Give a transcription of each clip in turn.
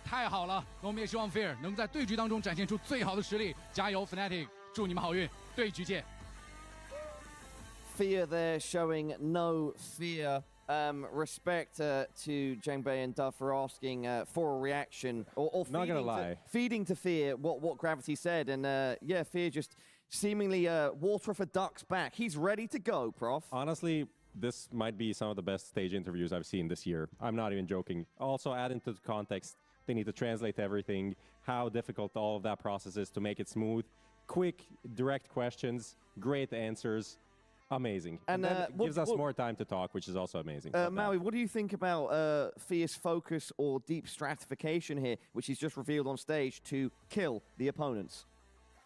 太好了，那我们也希望 Fear 能在对局当中展现出最好的实力，加油 Fnatic， 祝你们好运，对局见。Fear there showing no fear. Respect to Jangbei and Dove for asking for a reaction or Not gonna lie. Feeding to Fear what Gravity said, and yeah, Fear just seemingly water off a duck's back. He's ready to go, Prof. Honestly, this might be some of the best stage interviews I've seen this year. I'm not even joking. Also, add into the context, they need to translate everything, how difficult all of that process is to make it smooth. Quick, direct questions, great answers. Amazing. And that gives us more time to talk, which is also amazing. Maui, what do you think about Fierce focus or deep stratification here, which he's just revealed on stage to kill the opponents?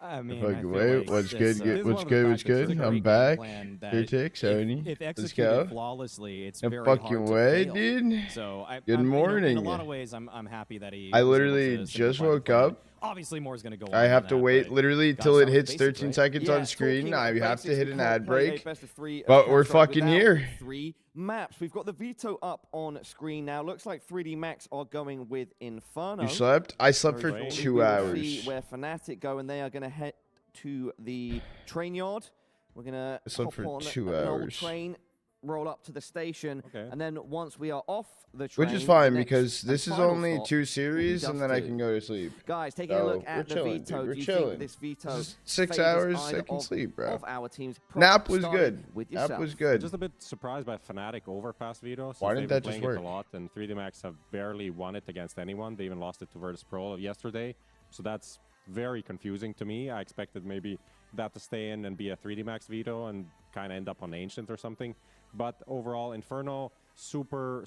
I mean, wait, what's good? What's good? I'm back. Your take, Sony. If Let's go. executed flawlessly, it's No very fucking hard to way, fail. dude. So Good morning. In a lot of ways, I'm happy that he. I was able literally to just simplify the woke plan. up. Obviously, more is going to go on. I have to wait literally till it hits Basic, 13 right? seconds Yeah, on screen. I have to hit an ad break. Best of three, But we're Counter-Strike fucking without here. 3 maps. We've got the veto up on screen now. Looks like 3D Max are going with Inferno. You slept? I slept for Very shortly 2 we will hours. See where Fnatic go, and they are going to head to the train yard. We're going to hop for on 2 an old hours. train, roll up to the station, Okay. and then once we are off the train, Which is fine the next because and this is final only stop 2 series and then I Dust can go to sleep. Guys, taking a So, look we're at the chilling, veto, dude. We're do you chilling. think this veto This is 6 favors hours, either second sleep, bro. of our teams? Nap was Starting good. with Nap yourself. was good. Just a bit surprised by Fnatic overpass veto. Since Why they've didn't been that just playing it work? a lot, and 3D Max have barely won it against anyone. They even lost it to Virtus Pro yesterday. So that's very confusing to me. I expected maybe that to stay in and be a 3D Max veto and kind of end up on Ancient or something. But overall, Inferno, super,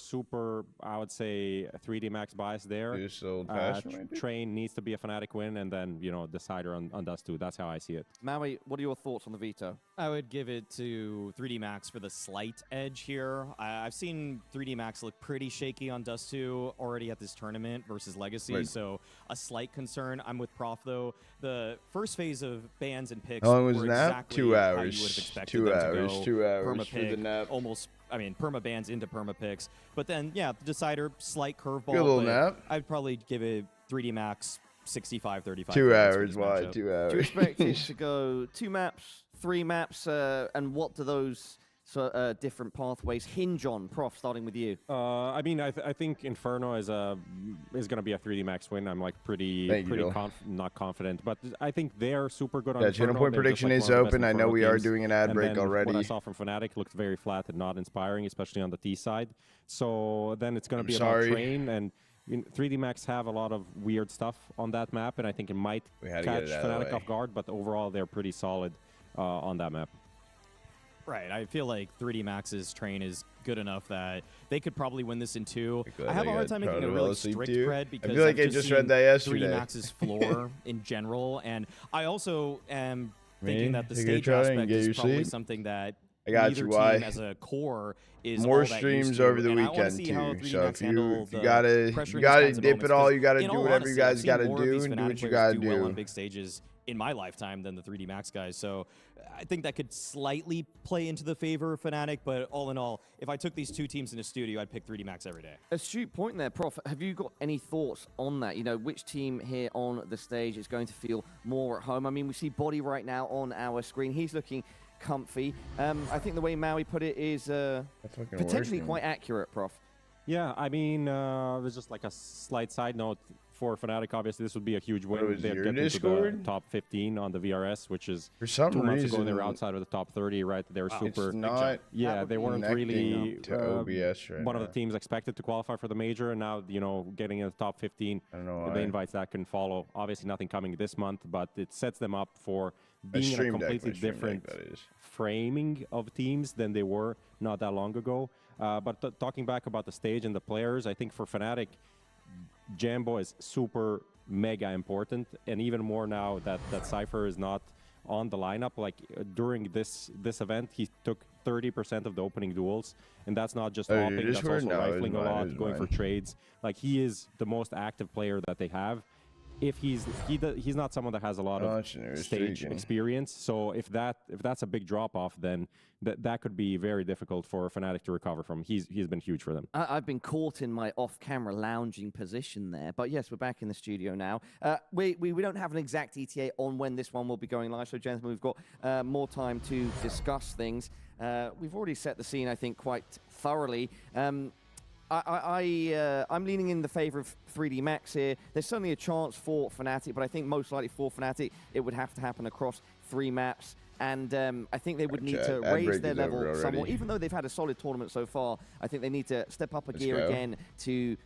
I would say 3D Max bias there. Just old-fashioned, maybe? Train needs to be a Fnatic win, and then, you know, Decider on Dust 2. That's how I see it. Maui, what are your thoughts on the veto? I would give it to 3D Max for the slight edge here. I've seen 3D Max look pretty shaky on Dust 2 already at this tournament versus Legacy, Right. so a slight concern. I'm with Prof, though. The first phase of bans and picks How long was were the nap? exactly 2 how you hours. would have expected 2 them to hours. go. 2 hours Perma for the pick, nap. almost, I mean, perma bans into perma picks. But then, yeah, the Decider, slight curveball. Good little but nap. I'd probably give it 3D Max 65-35. 2 for hours. this Why? matchup. 2 Do you hours. expect it to go 2 maps, 3 maps, and what do those different pathways hinge on? Prof, starting with you. I mean, I think Inferno is going to be a 3D Max win. I'm like pretty not confident, but I think they're super good on Yeah, Inferno. channel point They're just, prediction like, is one of the best open. I know Inferno we are teams. doing an ad And break then already. What I saw from Fnatic looked very flat and not inspiring, especially on the T side. So then it's going to be about Train, and 3D Max have a lot of weird stuff on that map, and I think it might catch Fnatic off guard, but overall they're pretty solid on that map. Right, I feel like 3D Max's Train is good enough that they could probably win this in 2. I have a hard time making a really strict spread because I feel like I've I just read that yesterday. 3D Max's floor in general, and I also am thinking that the stage aspect is probably something that I got neither you. team Why? as a core is More all that streams used to, over the and I wanna weekend see how too. 3D So Max if handle you the gotta pressuring dip moments, it all, you gotta in do all whatever honesty, you I've guys seen gotta more of do these and do Fnatic what you players gotta do well on do. big stages in my lifetime than the 3D Max guys. So I think that could slightly play into the favor of Fnatic, but all in all, if I took these 2 teams in a studio, I'd pick 3D Max every day. Astute point there, Prof. Have you got any thoughts on that? You know, which team here on the stage is going to feel more at home? I mean, we see Body right now on our screen. He's looking comfy. I think the way Maui put it is potentially quite accurate, Prof. Yeah, I mean, there's just like a slight side note for Fnatic. Obviously, this would be a huge win. They'd get into the top 15 on the VRS, which is for some 2 months reason ago they were outside of the top 30. Right, they were super. It's not. Yeah, they weren't really to OBS right one now. of the teams expected to qualify for the major, and now getting in the top 15. I don't know the why. invites that can follow. Obviously, nothing coming this month, but it sets them up for being in a completely different framing of teams than they were not that long ago. But talking back about the stage and the players, I think for Fnatic, Jambo is super mega important, and even more now that Cypher is not on the lineup. Like during this event, he took 30% of the opening duels, and that's not just hopping, that's also rifling a lot, going for trades. Like he is the most active player that they have. if he's not someone that has a lot of stage experience. So if that's a big drop off, then that could be very difficult for Fnatic to recover from. He's been huge for them. I've been caught in my off-camera lounging position there, but yes, we're back in the studio now. We don't have an exact ETA on when this one will be going live, so gentlemen, we've got more time to discuss things. We've already set the scene, I think, quite thoroughly. I'm leaning in the favor of 3D Max here. There's certainly a chance for Fnatic, but I think most likely for Fnatic, it would have to happen across 3 maps. And I think they would need to raise their level somewhat. Even though they've had a solid tournament so far, I think they need to step up a gear again to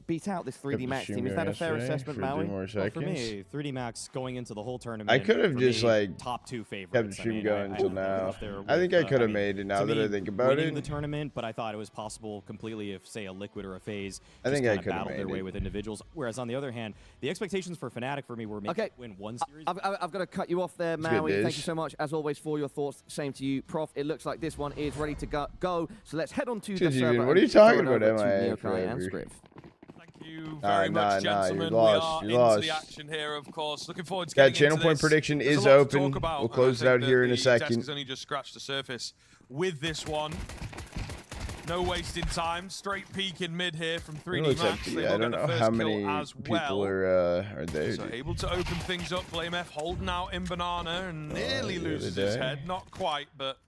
beat out this 3D Max team. Is that a fair assessment, Maui? Well, for me, 3D Max going into the whole tournament, I could have just like top 2 favorites. Kept the stream going until now. I think I could have made it now that I think about it. The tournament, but I thought it was possible completely if, say, a Liquid or a FaZe I think I could have battled their way with individuals. Whereas on the other hand, the expectations for Fnatic for me were maybe win 1 series. I've got to cut you off there, Maui. Thank you so much, as always, for your thoughts. Same to you, Prof. It looks like this one is ready to go. So let's head on to the server. What are you talking about, Thank you very much, gentlemen. We are into the action here, of course. Looking forward to getting channel into point this. prediction There's is a lot to open. talk about, We'll close it out here in a second. Desk has only just scratched the surface with this one. No wasted time. Straight peek in mid here from 3D Max. I don't know how many people are there. So able to open things up. BlameF holding out in Banana and nearly loses his head. Not quite, but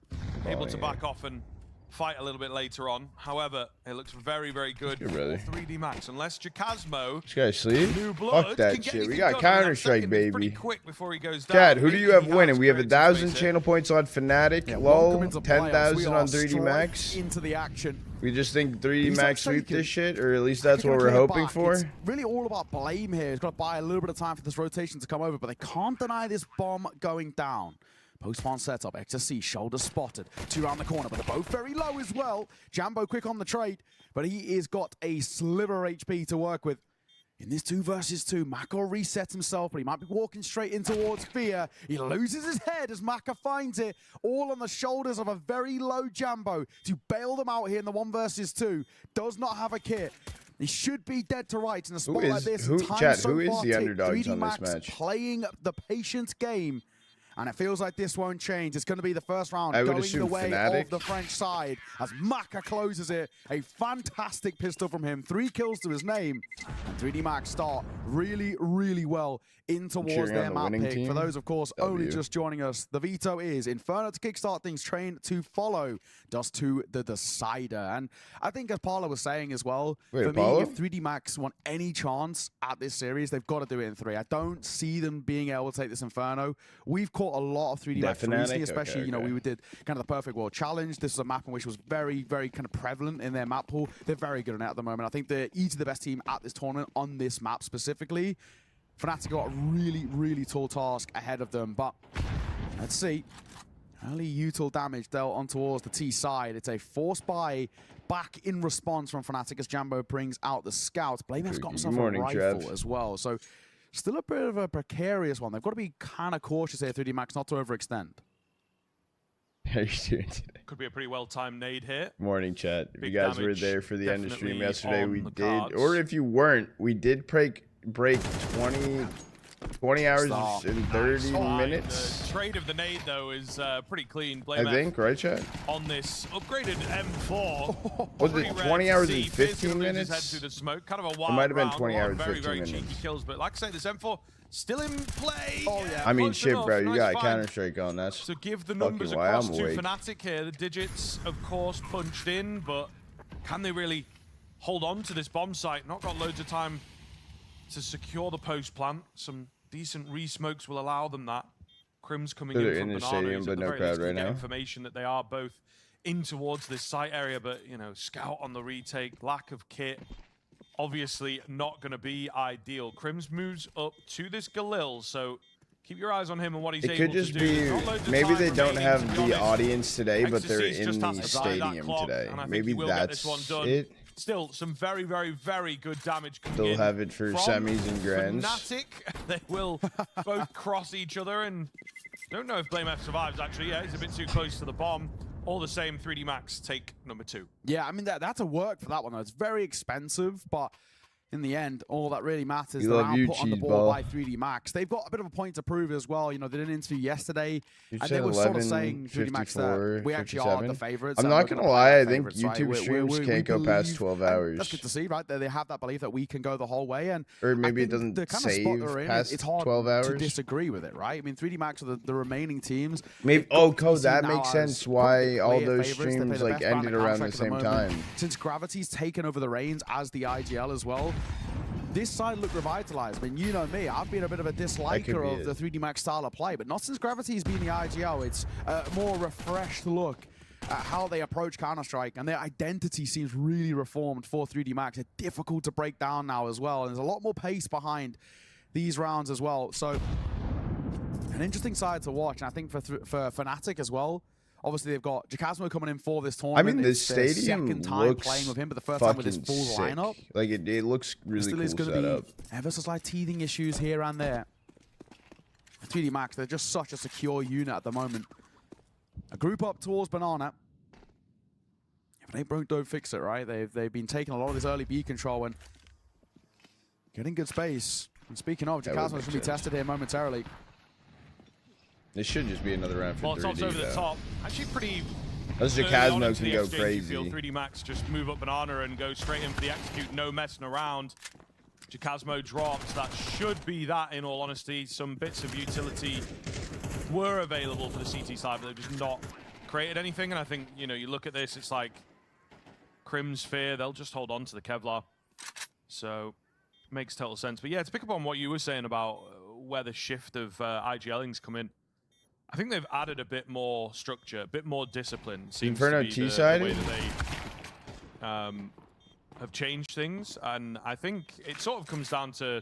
able to back off and fight a little bit later on. However, it looks very, very good for 3D Max. Unless Jacasmo, this guy's sleep. Fuck that shit. We got Counter-Strike, baby. Pretty quick before he goes down. Chad, who do you have winning? We have 1,000 channel points on Fnatic. Low, 10,000 on 3D Max. Into the action. We just think 3D Max sweep this shit, or at least that's what we're hoping for. It's really all about Blame here. He's got to buy a little bit of time for this rotation to come over, but they can't deny this bomb going down. Post-spawn setup, XSC, shoulder spotted. 2 around the corner, but they're both very low as well. Jambo quick on the trade, but he has got a sliver HP to work with. In this 2 versus 2, Maka resets himself, but he might be walking straight in towards Fear. He loses his head as Maka finds it, all on the shoulders of a very low Jambo to bail them out here in the 1 versus 2. Does not have a kit. He should be dead to rights in a spot like this. Who is the underdogs on this match? Playing the patient game. And it feels like this won't change. It's going to be the first round going the way of the French side as Maka closes it. A fantastic pistol from him. 3 kills to his name. And 3D Max start really, really well in towards their map pick. For those, of course, only just joining us, the veto is Inferno to kickstart things, Train to follow, Dust to the Decider. And I think, as Paolo was saying as well, for me, if 3D Max want any chance at this series, they've got to do it in 3. I don't see them being able to take this Inferno. We've caught a lot of 3D Max recently, especially, you know, we did kind of the Perfect World Challenge. This is a map in which was very, very kind of prevalent in their map pool. They're very good on it at the moment. I think they're easily the best team at this tournament on this map specifically. Fnatic got a really, really tall task ahead of them, but let's see. Early util damage dealt on towards the T side. It's a forced buy back in response from Fnatic as Jambo brings out the scouts. BlameF's got himself a rifle as well, so still a bit of a precarious one. They've got to be kind of cautious here, 3D Max, not to overextend. How are you doing today? Could be a pretty well-timed nade here. Morning, chat. If you guys were there for the end of stream yesterday, we did. Or if you weren't, we did break 20 hours and 30 minutes. The trade of the nade, though, is pretty clean. I think, right, chat? On this upgraded M4. Was it 20 hours and 15 minutes? Head through the smoke. Kind of a wild it might have been 20 hours and very, 15 minutes. Very cheeky kills, but like I say, this M4 still in play. Oh, yeah. I mean, shit, bro. You got Counter-Strike on. That's so give the numbers across to Fnatic here. The digits, of course, punched in, but can they really hold on to this bomb site? Not got loads of time to secure the post plant. Some decent re-smokes will allow them that. Crim's coming in from the Banana. stadium, but no crowd right now. Information that they are both in towards this site area, but you know, scout on the retake, lack of kit, obviously not going to be ideal. Crims moves up to this Galil, so keep your eyes on him and what he's able to do. It could just be maybe they don't have the audience today, but they're in the stadium today. Maybe that's it. Still, some very, very, very good damage coming in. They'll have it for semis and grands. Fnatic, they will both cross each other, and don't know if BlameF survives, actually. Yeah, he's a bit too close to the bomb. All the same, 3D Max take number 2. Yeah, I mean, that's a work for that one, though. It's very expensive, but in the end, all that really matters is the round put on the board by 3D Max. They've got a bit of a point to prove as well. You know, they did an interview yesterday, and they were sort of saying 3D Max that we actually are the favorites. I'm not going to lie, I think YouTube streams can't go past 12 hours. That's good to see, right? They have that belief that we can go the whole way, and or maybe it doesn't save past 12 hours. To disagree with it, right? I mean, 3D Max are the remaining teams. Maybe Code, that makes sense why all those streams like ended around the same time. Since Gravity's taken over the reins as the IGL as well, this side looked revitalized. I mean, you know me, I've been a bit of a disliker of the 3D Max style of play, but not since Gravity's been the IGL. It's a more refreshed look at how they approach Counter-Strike, and their identity seems really reformed for 3D Max. They're difficult to break down now as well, and there's a lot more pace behind these rounds as well. So, an interesting side to watch, and I think for Fnatic as well. Obviously, they've got Jacasmo coming in for this tournament. I mean, the stadium second time looks playing with him, but the first time with his full sick. lineup. Like it looks really cool set up. Ever so slight teething issues here and there. 3D Max, they're just such a secure unit at the moment. A group up towards Banana. If they don't fix it, right? They've been taking a lot of this early B control and getting good space. And speaking of, Jacasmo's going to be tested here momentarily. This should just be another round for 3D, Molotof's over the top. Actually pretty... As Jacasmo can go crazy. 3D Max just move up Banana and go straight in for the execute, no messing around. Jacasmo drops. That should be that, in all honesty. Some bits of utility were available for the CT side, but they've just not created anything. And I think, you know, you look at this, it's like Crim's fear. They'll just hold on to the Kevlar. So, makes total sense. But yeah, to pick up on what you were saying about where the shift of IGLings come in, I think they've added a bit more structure, a bit more discipline. Seems Inferno to be the way that they have changed things, and I think it sort of comes down to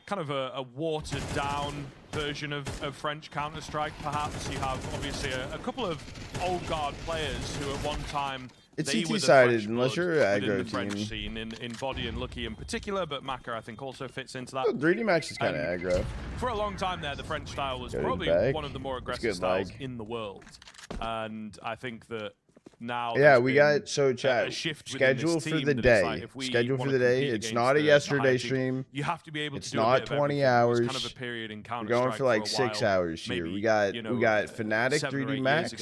kind of a watered-down version of French Counter-Strike. Perhaps you have obviously a couple of old guard players who at one time it's they were the CT-sided, unless you're an within aggro the French scene in Body and Lucky in particular, but Maka I think also fits into that. 3D Max is kind of aggro. For a long time there, the French style was probably one of the more aggressive styles in the world, and I think that now we got chat schedule for the day. Like schedule for the day. It's not a yesterday stream. You have to be able to. It's not 20 hours. Kind of a period in We're going for like 6 hours here. We got Fnatic 3D Max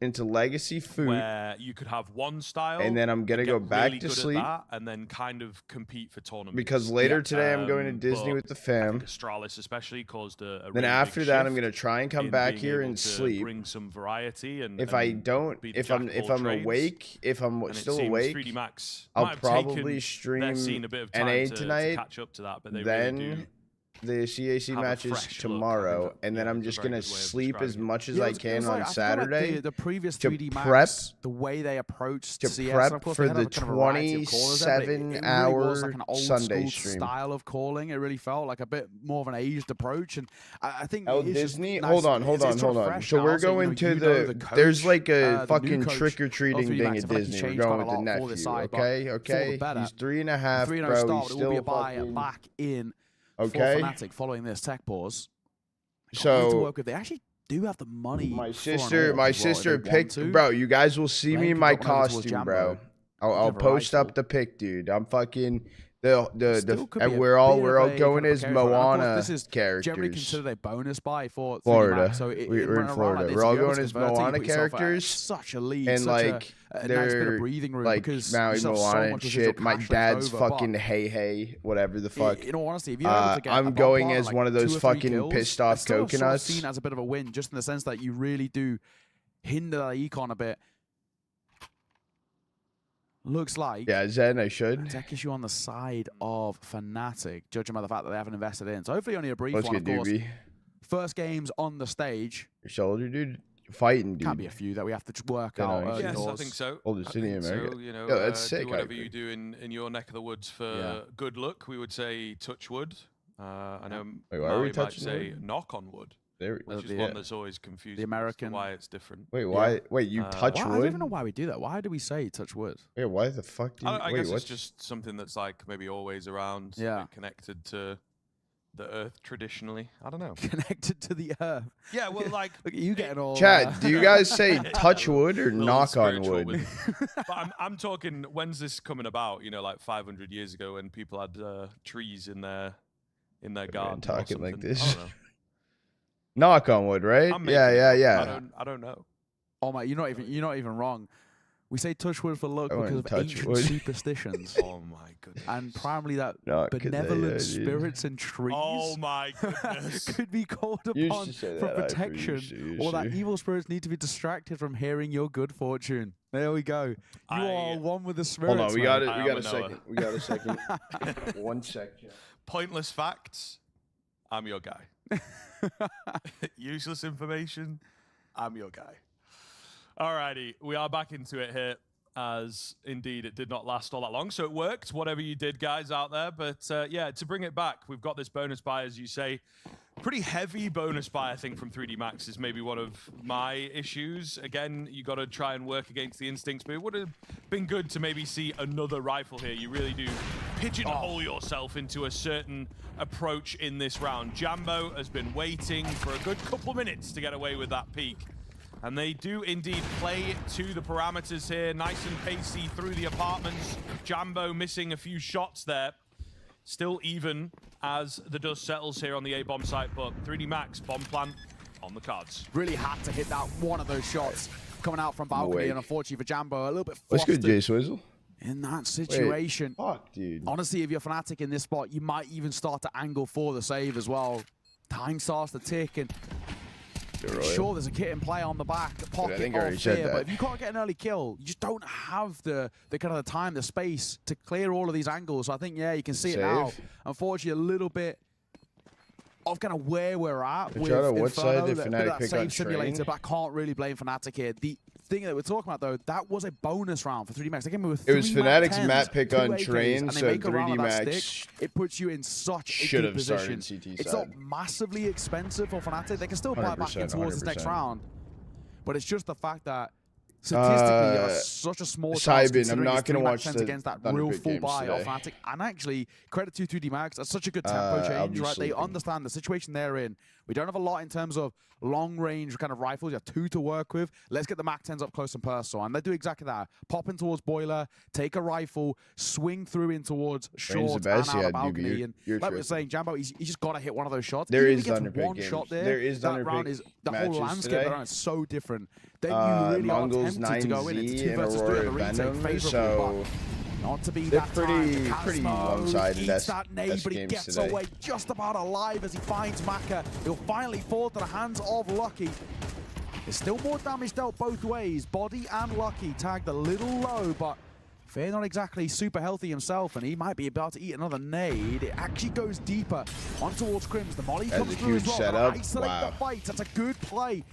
into Legacy FUT, where you could have one style, and then I'm gonna go back to sleep, and then kind of compete for tournaments. Because later today I'm going to Disney with the fam. Astralis especially caused a then after that I'm gonna try and come back here and sleep. Bring some variety, and if I don't, if I'm awake, if I'm still awake, I'll probably stream NA tonight, then the CAC matches tomorrow, and then I'm just going to sleep as much as I can on Saturday the previous to 3D prep, Max, the way they approached to CS, prep of course, for the 27-hour like Sunday stream. Style of calling, it really felt like a bit more of an aged approach, and I think Disney. Hold on. So we're going to the. There's like a fucking trick or treating thing at Disney. We're going with the nephew. Okay. He's 3.5, bro. He's still fucking back in. Okay. For Fnatic following this tech pause. So they actually do have the money. My sister picked, bro. You guys will see me in my costume, bro. I'll post up the pic, dude. I'm fucking and we're all going as Moana characters. Generally considered a bonus buy for Florida. So we're in Florida. We're all going as Moana characters. Such a lead, and like nice bit of breathing room, like because Maui Moana and shit. My dad's fucking hey, whatever the fuck. In all honesty, if you're able to get I'm going as one of those fucking pissed off coconuts. Seen as a bit of a win, just in the sense that you really do hinder that econ a bit. Looks like Zen, I should tech issue on the side of Fnatic, judging by the fact that they haven't invested in. So hopefully only a brief one, of course. First games on the stage. Your shoulder, dude. Fighting, dude. Can't be a few that we have to work out. Yes, I think so. Oldest city in America. So, you know, that's sick. Do whatever you do in your neck of the woods for good luck. We would say touch wood. I know Maui might say knock on wood. Which is one that's always confusing. The American. Why it's different. Wait, why? Wait, you touch wood? I don't even know why we do that. Why do we say touch wood? Yeah, why the fuck do you? I guess it's just something that's like maybe always around. Yeah. Connected to the Earth traditionally. I don't know. Connected to the Earth. Yeah, well, like... Look at you getting all... Chad, do you guys say touch wood or knock on wood? But I'm talking, when's this coming about? You know, like 500 years ago when people had trees in their garden. Talking like this. Knock on wood, right? Yeah. I don't know. Oh my, you're not even wrong. We say touch wood for luck because of ancient superstitions. Oh my goodness. And primarily that benevolent spirits and trees. Oh my goodness. could be called upon for protection, or that evil spirits need to be distracted from hearing your good fortune. There we go. You are one with the spirits. Hold on, we got a second. We got a second. 1 second. Pointless facts. I'm your guy. Useless information. I'm your guy. Alrighty, we are back into it here, as indeed it did not last all that long, so it worked, whatever you did, guys out there. But yeah, to bring it back, we've got this bonus buy, as you say. Pretty heavy bonus buy, I think, from 3D Max is maybe one of my issues. Again, you got to try and work against the instincts, but it would have been good to maybe see another rifle here. You really do pigeonhole yourself into a certain approach in this round. Jambo has been waiting for a good couple minutes to get away with that peak. And they do indeed play to the parameters here. Nice and pacey through the apartments. Jambo missing a few shots there. Still even as the dust settles here on the A-bomb site, but 3D Max bomb plant on the cards. Really had to hit that one of those shots coming out from balcony, and unfortunately for Jambo, a little bit flustered. What's good, Jay Swizzle? In that situation. Wait, fuck, dude. Honestly, if you're Fnatic in this spot, you might even start to angle for the save as well. Time starts to tick, and sure, there's a kit in play on the back, pocket of fear, but if you can't get an early kill, you just don't have the kind of the time, the space to clear all of these angles. So I think, yeah, you can see it now. Unfortunately, a little bit of kind of where we're at with what side did Fnatic pick on simulator, but I can't really blame Fnatic here. The thing that we're talking about, though, that was a bonus round for 3D Max. They came with it was Fnatic's map pick on train, so 3D Max it puts you in such a good position. It's not massively expensive for Fnatic. They can still buy back in towards this next round, but it's just the fact that statistically, such a small chance. I'm not going to watch the against that real full buy of Fnatic. And actually, credit to 2D Max. That's such a good tempo change, right? They understand the situation they're in. We don't have a lot in terms of long-range kind of rifles. You have 2 to work with. Let's get the MAC-10s up close and personal. And they do exactly that. Pop in towards Boiler, take a rifle, swing through in towards short and out of balcony. And like we were saying, Jambo, he's just got to hit one of those shots. There is one shot there is that round is the whole landscape around is so different. Then you really are tempted to go in. It's 2 versus 3 on the retake, favorable. Not to be that pretty one-sided that nade, but he gets away just about alive as he finds Maka. He'll finally fall to the hands of Lucky. There's still more damage dealt both ways. Body and Lucky tagged a little low, but Fair not exactly super healthy himself, and he might be about to eat another nade. It actually goes deeper on towards Crims. The molly comes through as well. Setup. Isolate the fight. That's a good play.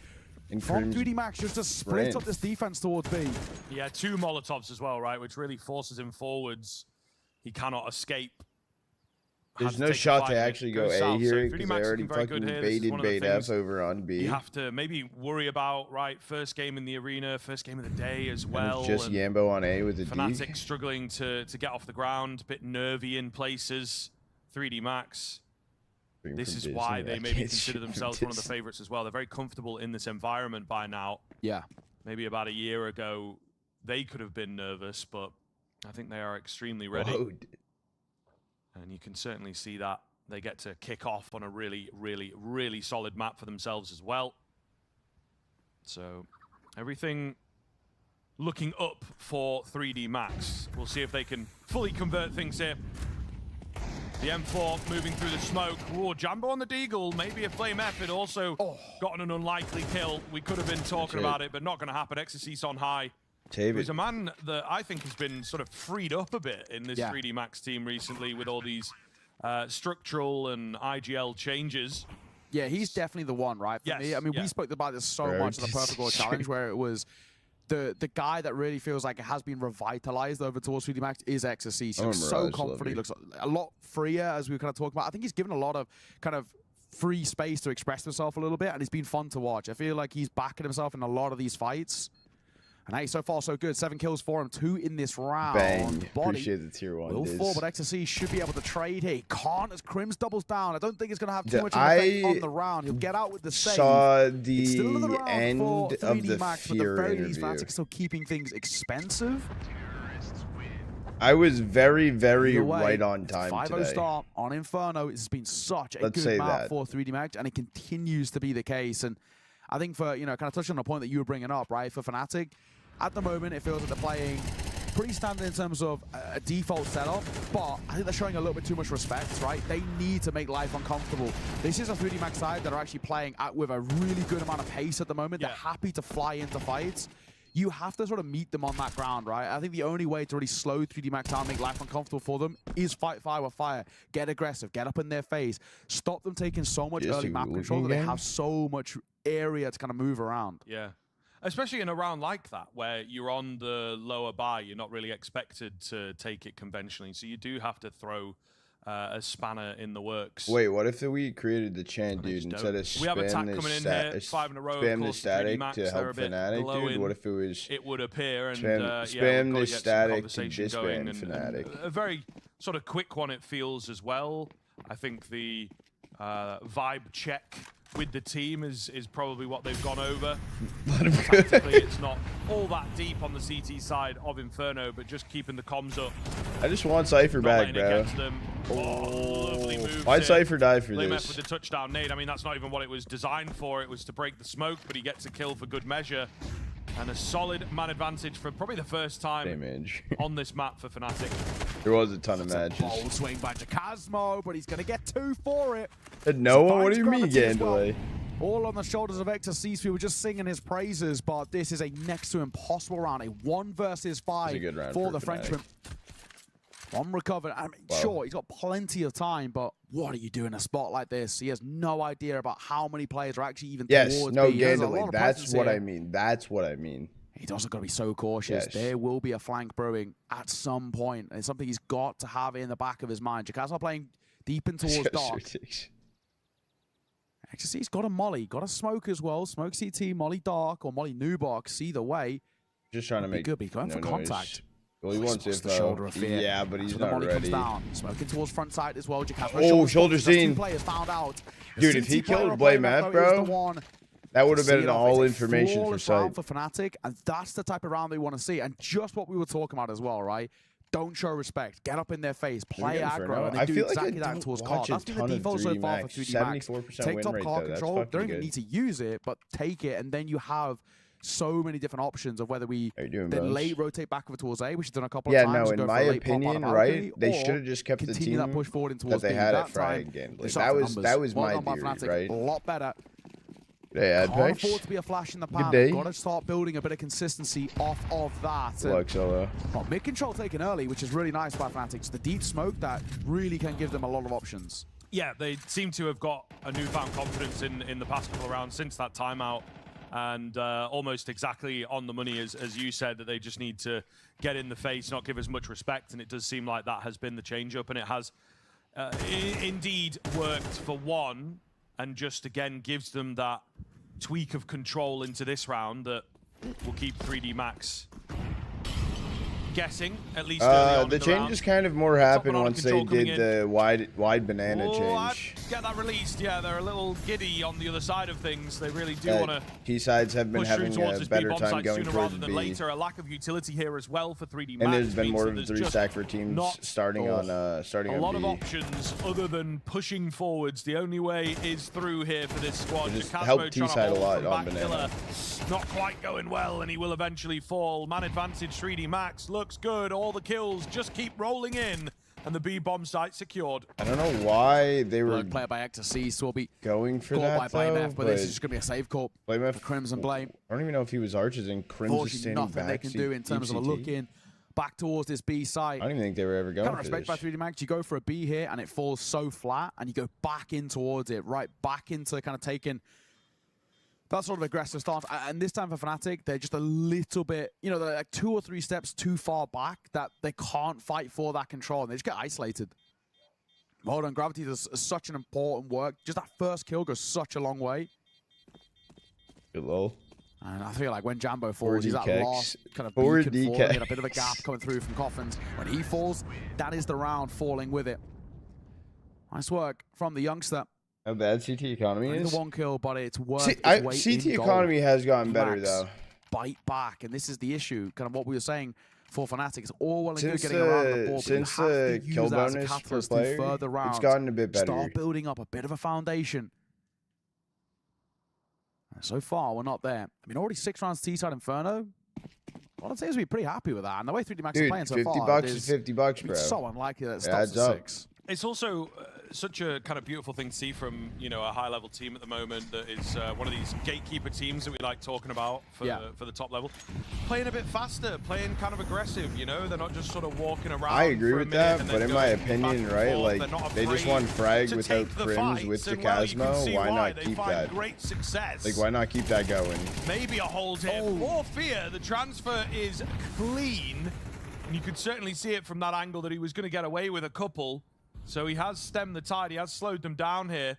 From 3D Max just to split up this defense towards B. Yeah, 2 Molotovs as well, right, which really forces him forwards. He cannot escape. There's no shot to actually go A here because they already fucking baited bait F over on B. You have to maybe worry about, right, first game in the arena, first game of the day as well. And it's just Yambo on A with the D. Fnatic struggling to get off the ground, a bit nervy in places. 3D Max. This is why they maybe consider themselves one of the favorites as well. They're very comfortable in this environment by now. Yeah. Maybe about a year ago, they could have been nervous, but I think they are extremely ready. Whoa. And you can certainly see that they get to kick off on a really, really, really solid map for themselves as well. So everything looking up for 3D Max. We'll see if they can fully convert things here. The M4 moving through the smoke. Whoa, Jambo on the Deagle. Maybe a Flame F had also gotten an unlikely kill. We could have been talking about it, but not going to happen. Exorcist on high. He's a man that I think has been sort of freed up a bit in this 3D Max team recently with all these structural and IGL changes. Yeah, he's definitely the one, right? For me. I mean, we spoke about this so much in the Perfect World Challenge, where it was the guy that really feels like it has been revitalized over towards 3D Max is Exorcist. He looks so confident. He looks a lot freer, as we were kind of talking about. I think he's given a lot of kind of free space to express himself a little bit, and it's been fun to watch. I feel like he's backing himself in a lot of these fights. And hey, so far so good. 7 kills for him, 2 in this round. Bang. Body Appreciate the tier 1. will fall, but XSC should be able to trade here. He can't as Crims doubles down. I don't think it's going to have too much of an effect on the round. He'll get out with the save. Saw the end of the Max, Fear but the interview. Fnatic still keeping things expensive. I was very, very right on time 5-0 today. start on Inferno. It's been such a good map for 3D Max, and it continues to be the case. And I think for, kind of touching on a point that you were bringing up, right, for Fnatic, at the moment, it feels like they're playing pretty standard in terms of a default setup, but I think they're showing a little bit too much respect, right? They need to make life uncomfortable. This is a 3D Max side that are actually playing with a really good amount of pace at the moment. Yeah. They're happy to fly into fights. You have to sort of meet them on that ground, right? I think the only way to really slow 3D Max down and make life uncomfortable for them is fight fire with fire. Get aggressive, get up in their face, stop them taking so much early map control that they have so much area to kind of move around. Yeah. Especially in a round like that, where you're on the lower buy, you're not really expected to take it conventionally. So you do have to throw a spanner in the works. Wait, what if we created the chant, dude, instead of we have attack coming in here, 5 in a row, spam the static to help Fnatic, dude? What if it was... It would appear, and spam the static to disband Fnatic. A very sort of quick one, it feels, as well. I think the vibe check with the team is probably what they've gone over. Tactically, it's not all that deep on the CT side of Inferno, but just keeping the comms up. I just want Cypher back, bro. Lovely move. Why'd Cypher die for this? this? With the touchdown nade. I mean, that's not even what it was designed for. It was to break the smoke, but he gets a kill for good measure. And a solid man advantage for probably the first time on this map for Fnatic. There was a ton of matches. Bold swing by Jacasmo, but he's going to get 2 for it. No one? What do you mean getting delay? All on the shoulders of XSC. We were just singing his praises, but this is a next to impossible round. A 1 versus 5 for the Frenchman. One recovered. I mean, sure, he's got plenty of time, but what do you do in a spot like this? He has no idea about how many players are actually even towards no B. gambling. That's what I mean. That's what I mean. He's also got to be so cautious. Yes. There will be a flank brewing at some point. It's something he's got to have in the back of his mind. Jacasmo playing deep in towards dark. Actually, he's got a molly, got a smoke as well. Smoke CT, molly dark, or molly new box. Either way, just trying to make good. But he's going for contact. Well, he wants the shoulder of fear. Yeah, but he's not ready. Comes down. Smoking towards front side as well. Oh, shoulder scene. Players found out. Dude, if he killed Blade Math, bro, that would have been an all information for Sight. For Fnatic, and that's the type of round they want to see. And just what we were talking about as well, right? Don't show respect. Get up in their face. Play aggro. And they do exactly that towards Card. That's been the default so far for 3D Max. 74% Take win top rate, card though. control. That's Don't even need to use it, but take it, and then you have so many different options of whether we then late rotate back over towards A, which has done a couple of times. Yeah, no, in my opinion, right, they should have just kept the team that push forward into towards that they had at Frag gameplay. That was my theory, right? A lot better. Yeah, can't afford to be a flash in the pan. They've got to start building a bit of consistency off of that. Well, mid control taken early, which is really nice by Fnatic. The deep smoke that really can give them a lot of options. Yeah, they seem to have got a newfound confidence in the past couple of rounds since that timeout. And almost exactly on the money as you said, that they just need to get in the face, not give as much respect. And it does seem like that has been the change-up, and it has indeed worked for one, and just again gives them that tweak of control into this round that will keep 3D Max guessing, at least early on the changes kind of more happened once they did the wide banana change. Get that released. Yeah, they're a little giddy on the other side of things. They really do want to P sides have been having a better time going towards B. Later. A lack of utility here as well for 3D Max. And there's been more of a 3-stack for teams starting on a lot of options other than pushing forwards. The only way is through here for this squad. Just helped T side a lot on banana. Not quite going well, and he will eventually fall. Man advantage 3D Max looks good. All the kills just keep rolling in, and the B bomb site secured. I don't know why they were player by XSC will be going for that though, but this is just gonna be a save call for Crimson Blame. I don't even know if he was arches and Crimson standing back. Nothing they can do in terms of a look in back towards this B site. I don't even think they were ever going for respect by 3D Max. You go for a B here and it falls so flat, and you go back in towards it, right back into kind of taking that sort of aggressive stance. And this time for Fnatic, they're just a little bit, they're like 2 or 3 steps too far back that they can't fight for that control, and they just get isolated. Hold on, Gravity does such an important work. Just that first kill goes such a long way. Good lull. And I feel like when Jambo falls, he's that last kind of beacon falling in a bit of a gap coming through from Coffins. When he falls, that is the round falling with it. Nice work from the youngster. How bad CT Economy is? The 1 kill, but it's worth its weight in CT Economy gold. has gotten better, though. Bite back, and this is the issue. Kind of what we were saying for Fnatic. It's all well and good getting around the board, since the kill bonus for player, it's gotten a bit better. Start building up a bit of a foundation. So far, we're not there. I mean, already 6 rounds T-side Inferno. Well, I'd say we'd be pretty happy with that. And the way 3D Max is playing so far, $50 is $50, bro. It's so unlikely that it stops at 6. It's also such a kind of beautiful thing to see from, you know, a high-level team at the moment that is one of these gatekeeper teams that we like talking about for the top level. Playing a bit faster, playing kind of aggressive, you know? They're not just sort of walking around. I agree with that, but in my opinion, right, like, they just want frag without Prims with the Casmo. Why not keep that? Great success. Like, why not keep that going? Maybe a hold here. For Fear, the transfer is clean. And you could certainly see it from that angle that he was going to get away with a couple. So he has stemmed the tide. He has slowed them down here.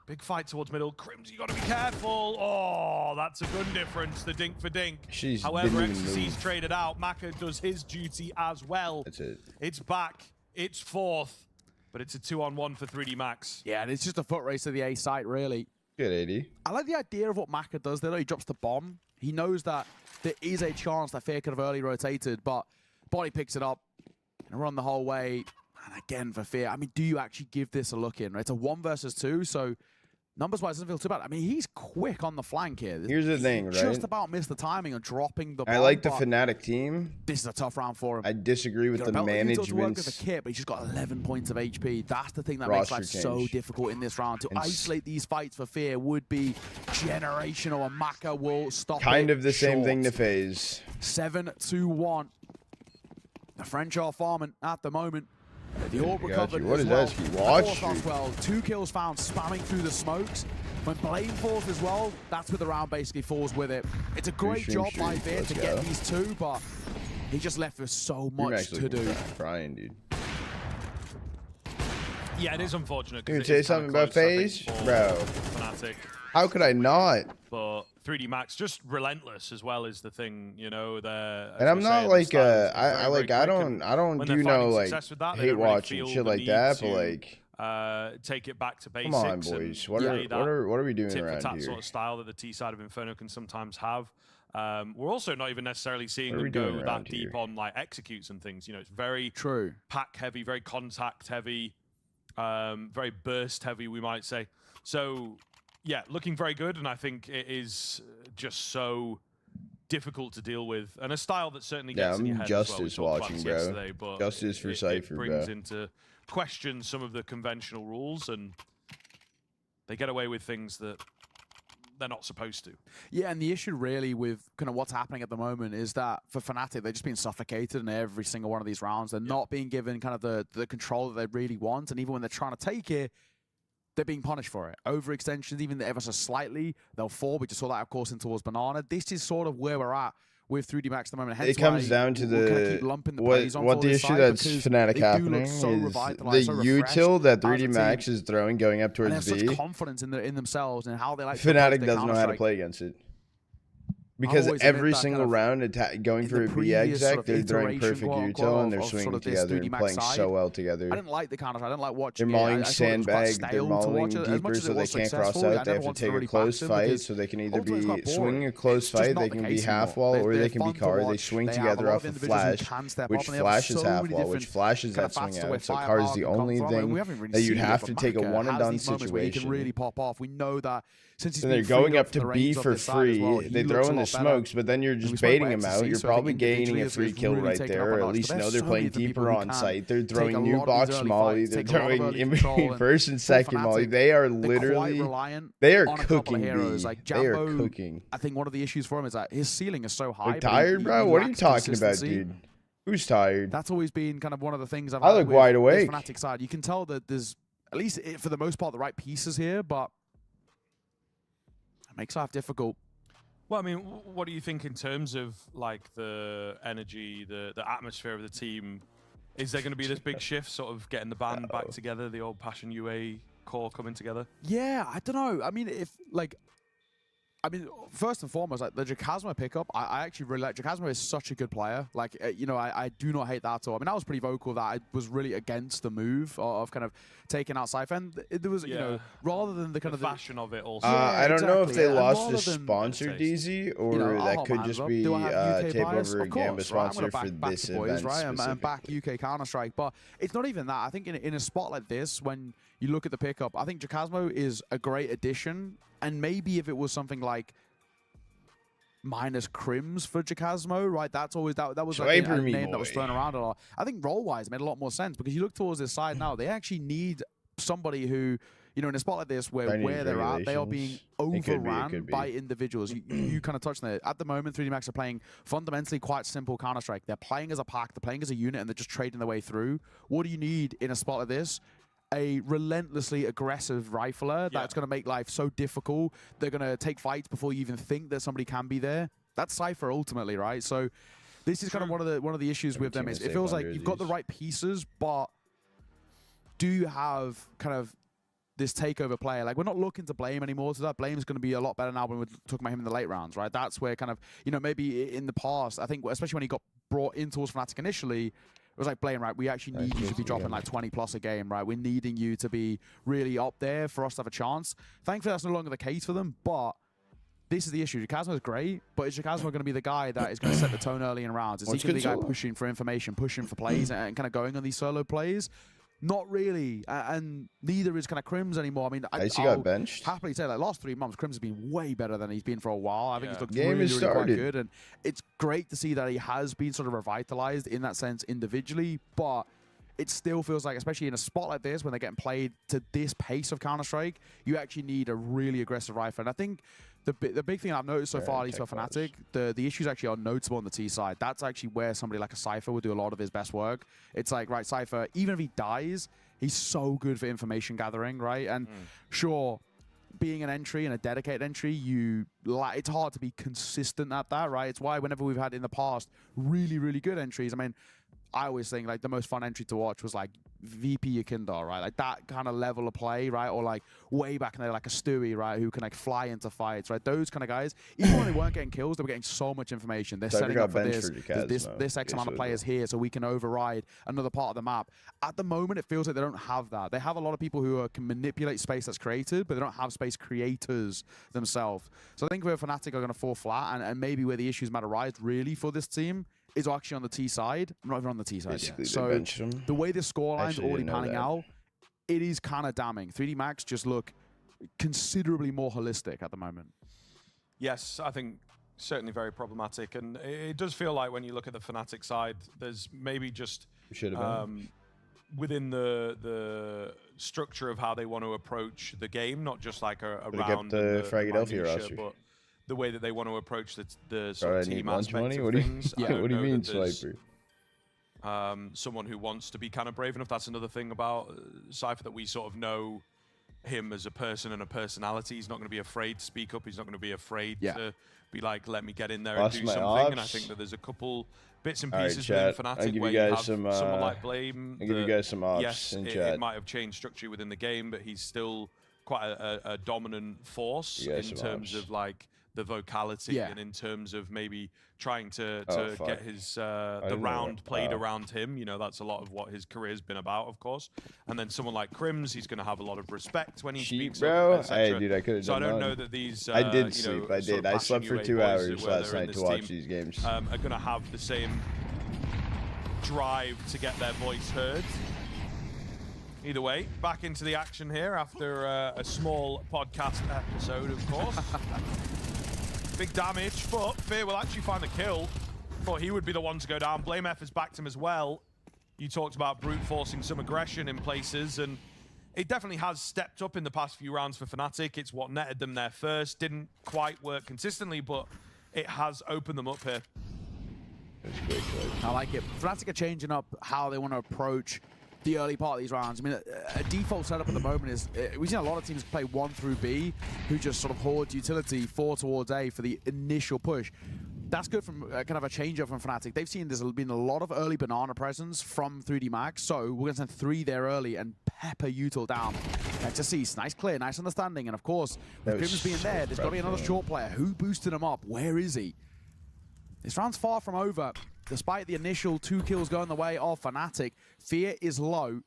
Big fight towards middle. Crims, you got to be careful. Oh, that's a gun difference. The dink for dink. However, Ecstasy's traded out. Maka does his duty as well. That's it. It's back. It's 4th. But it's a 2-on-1 for 3D Max. Yeah, and it's just a foot race to the A site, really. Good 80. I like the idea of what Maka does there. He drops the bomb. He knows that there is a chance that Fear could have early rotated, but Body picks it up and run the whole way. And again, for Fear, I mean, do you actually give this a look in? Right? It's a 1 versus 2, so numbers-wise, it doesn't feel too bad. I mean, he's quick on the flank here. Here's the thing, right? Just about missed the timing of dropping the bomb. I like the Fnatic team. This is a tough round for him. I disagree with the management. To work with the kit, but he's just got 11 points of HP. That's the thing that makes life so difficult in this round. To isolate these fights for Fear would be generational, and Maka will stop it. Kind of the same thing to FaZe. 7-2-1. The French are farming at the moment. The orb recovered what as is well. that? Well, 2 kills found spamming through the smokes. When Blame falls as well, that's where the round basically falls with it. It's a great job by Fear to get these 2, but he just left with so much to do. Crying, dude. Yeah, it is unfortunate. Can you say something about FaZe? Bro. Fnatic. How could I not? But 3D Max just relentless as well is the thing, you know. And I'm not like I don't do no like hate watch and shit like that, but like take it back to basics. Come on, boys. What are we doing around here? Sort of style that the T side of Inferno can sometimes have. We're also not even necessarily seeing them go that deep on like executes and things. You know, it's very pack heavy, very contact heavy, very burst heavy, we might say. So yeah, looking very good, and I think it is just so difficult to deal with, and a style that certainly gets in your head Justice as well. watching, bro. Justice for Cypher, bro. It brings into question some of the conventional rules, and they get away with things that they're not supposed to. Yeah, and the issue really with kind of what's happening at the moment is that for Fnatic, they're just being suffocated in every single one of these rounds. They're not being given kind of the control that they really want, and even when they're trying to take it, they're being punished for it. Overextensions, even ever so slightly, they'll fall. We just saw that, of course, in towards Banana. This is sort of where we're at with 3D Max at the moment. Hence it comes down to what the issue that's Fnatic happening is the util that 3D Max is throwing going up towards B. Such confidence in themselves and how they like. Fnatic doesn't know how to play against it. Because every single round going for a B exec, they're throwing perfect util and they're swinging together and playing so well together. I didn't like the counter. I didn't like watching. They're mauling sandbag, they're mauling deeper so they can't cross out. They have to take a close fight, so they can either be swinging a close fight, they can be half wall, or they can be car. They swing together off a flash, which flashes half wall, which flashes that swing out. So car is the only thing that you'd have to take a one and done situation. Really pop off. We know that. And they're going up to B for free. They throw in the smokes, but then you're just baiting them out. You're probably gaining a free kill right there, or at least know they're playing deeper on site. They're throwing new box molly. They're throwing in between first and second molly. They are literally, they are cooking B. They are cooking. I think one of the issues for him is that his ceiling is so high. They're tired, bro? What are you talking about, dude? Who's tired? That's always been kind of one of the things I look wide awake. Fnatic side. You can tell that there's, at least for the most part, the right pieces here, but makes life difficult. Well, I mean, what do you think in terms of like the energy, the atmosphere of the team? Is there going to be this big shift, sort of getting the band back together, the old Passion UA core coming together? Yeah, I don't know. I mean, if like, I mean, first and foremost, like the Jacasmo pickup, I actually really like. Jacasmo is such a good player. Like, you know, I do not hate that at all. I mean, I was pretty vocal that I was really against the move of kind of taking out Cypher. And there was, you know, rather than the kind of fashion of it also. I don't know if they lost the sponsor, DZ, or that could just be Takeover Gamba sponsor for this event right? And back UK Counter-Strike. But it's not even that. I think in a spot like this, when you look at the pickup, I think Jacasmo is a great addition. And maybe if it was something like minus Crims for Jacasmo, right? That's always that was like a name that was thrown around a lot. I think role-wise, it made a lot more sense because you look towards this side now, they actually need somebody who, you know, in a spot like this where they're at, they are being overran by individuals. You kind of touched on it. At the moment, 3D Max are playing fundamentally quite simple Counter-Strike. They're playing as a pack, they're playing as a unit, and they're just trading their way through. What do you need in a spot like this? A relentlessly aggressive rifler that's going to make life so difficult. They're going to take fights before you even think that somebody can be there. That's Cypher ultimately, right? So this is kind of one of the issues with them. Is it feels like you've got the right pieces, but do you have kind of this takeover player? Like, we're not looking to Blame anymore, so that Blame is going to be a lot better now when we're talking about him in the late rounds, right? That's where kind of, you know, maybe in the past, I think, especially when he got brought in towards Fnatic initially, it was like, Blame, right, we actually need you to be dropping like 20 plus a game, right? We're needing you to be really up there for us to have a chance. Thankfully, that's no longer the case for them, but this is the issue. Jacasmo is great, but is Jacasmo going to be the guy that is going to set the tone early in rounds? Is he going to be the guy pushing for information, pushing for plays, and kind of going on these solo plays? Not really, and neither is kind of Crims anymore. I mean, I'll got benched. Happily say, like, last 3 months, Crims has been way better than he's been for a while. I think he's looked really quite good, and it's great to see that he has been sort of revitalized in that sense individually, but it still feels like, especially in a spot like this, when they're getting played to this pace of Counter-Strike, you actually need a really aggressive rifle. And I think the big thing I've noticed so far, at least for Fnatic, the issues actually are noticeable on the T side. That's actually where somebody like a Cypher would do a lot of his best work. It's like, right, Cypher, even if he dies, he's so good for information gathering, right? And sure, being an entry and a dedicated entry, it's hard to be consistent at that, right? It's why whenever we've had in the past really, really good entries, I mean, I always think like the most fun entry to watch was like VP Yakindar, right? Like that kind of level of play, right? Or like way back in there, like a Stewie, right? Who can like fly into fights, right? Those kind of guys, even when they weren't getting kills, they were getting so much information. They're setting up for this X amount of players here so we can override another part of the map. At the moment, it feels like they don't have that. They have a lot of people who can manipulate space that's created, but they don't have space creators themselves. So I think where Fnatic are going to fall flat, and maybe where the issues might arise really for this team, is actually on the T side. I'm not even on the T side yet. So the way this scoreline's already panning out, it is kind of damning. 3D Max just look considerably more holistic at the moment. Yes, I think certainly very problematic. And it does feel like when you look at the Fnatic side, there's maybe just within the structure of how they want to approach the game, not just like a round, but the way that they want to approach the sort of team aspect of things. What do you mean, Swiper? Someone who wants to be kind of brave enough. That's another thing about Cypher, that we sort of know him as a person and a personality. He's not going to be afraid to speak up. He's not going to be afraid to be like, let me get in there and do something. And I think that there's a couple bits and pieces within Fnatic where you have someone like Blame. I'll give you guys some ops. Yes, it might have changed structure within the game, but he's still quite a dominant force in terms of like the vocality and in terms of maybe trying to get his the round played around him. You know, that's a lot of what his career's been about, of course. And then someone like Crims, he's going to have a lot of respect when he speaks up, hey, dude, I could have so I don't know that these I did sleep. I did. I slept for 2 hours last night to watch these games. Are going to have the same drive to get their voice heard. Either way, back into the action here after a small podcast episode, of course. Big damage, but Fear will actually find the kill. Thought he would be the one to go down. Blame F has backed him as well. You talked about brute forcing some aggression in places, and it definitely has stepped up in the past few rounds for Fnatic. It's what netted them there first. Didn't quite work consistently, but it has opened them up here. I like it. Fnatic are changing up how they want to approach the early part of these rounds. I mean, a default setup at the moment is, we've seen a lot of teams play 1 through B, who just sort of hoard utility 4 towards A for the initial push. That's good from kind of a change-up from Fnatic. They've seen there's been a lot of early banana presence from 3D Max, so we're going to send 3 there early and pepper Util down. XSC, nice clear, nice understanding, and of course, with Grimm's being there, there's got to be another short player. Who boosted him up? Where is he? This round's far from over. Despite the initial 2 kills going the way of Fnatic, Fear is low.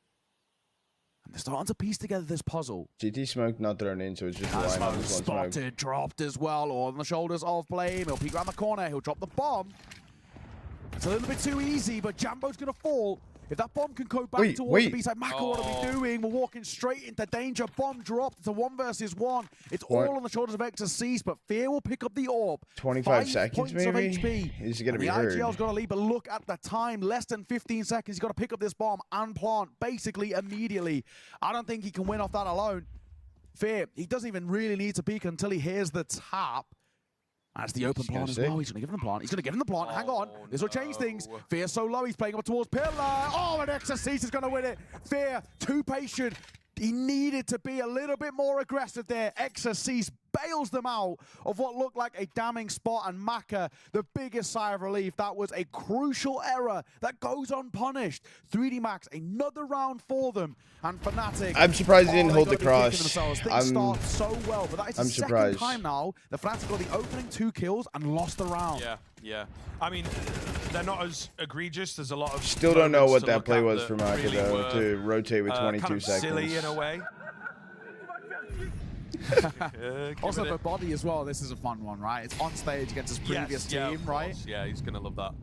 And they're starting to piece together this puzzle. GT smoke not thrown in, so it's just relying on this one spotted, smoke. Dropped as well, all on the shoulders of Blame. He'll peek around the corner, he'll drop the bomb. It's a little bit too easy, but Jambo's going to fall. If that bomb can go back towards the B-side, Maka, what are we doing? We're walking straight into danger. Bomb dropped. It's a 1 versus 1. It's all on the shoulders of XSC, but Fear will pick up the orb. 25 seconds, maybe? Of HP. He's going to be hurt. The IGL's got to lead, but look at the time. Less than 15 seconds. He's got to pick up this bomb and plant basically immediately. I don't think he can win off that alone. Fear, he doesn't even really need to peek until he hears the tap. That's the open plant as well. He's going to give him the plant. He's going to give him the plant. Hang on. This will change things. Fear so low. He's playing up towards Pillar. Oh, and XSC is going to win it. Fear, too patient. He needed to be a little bit more aggressive there. XSC bails them out of what looked like a damning spot, and Maka, the biggest sigh of relief. That was a crucial error that goes unpunished. 3D Max, another round for them, and Fnatic. I'm surprised he didn't hold the cross. Things start so well, but that is the second time now the Fnatic got the opening 2 kills and lost the round. Yeah. I mean, they're not as egregious. There's a lot of still don't know what that play was for Maka though, to rotate with 22 kind of seconds. Silly in a way. Also for Body as well, this is a fun one, right? It's on stage against his previous team, right? Yeah, he's going to love that.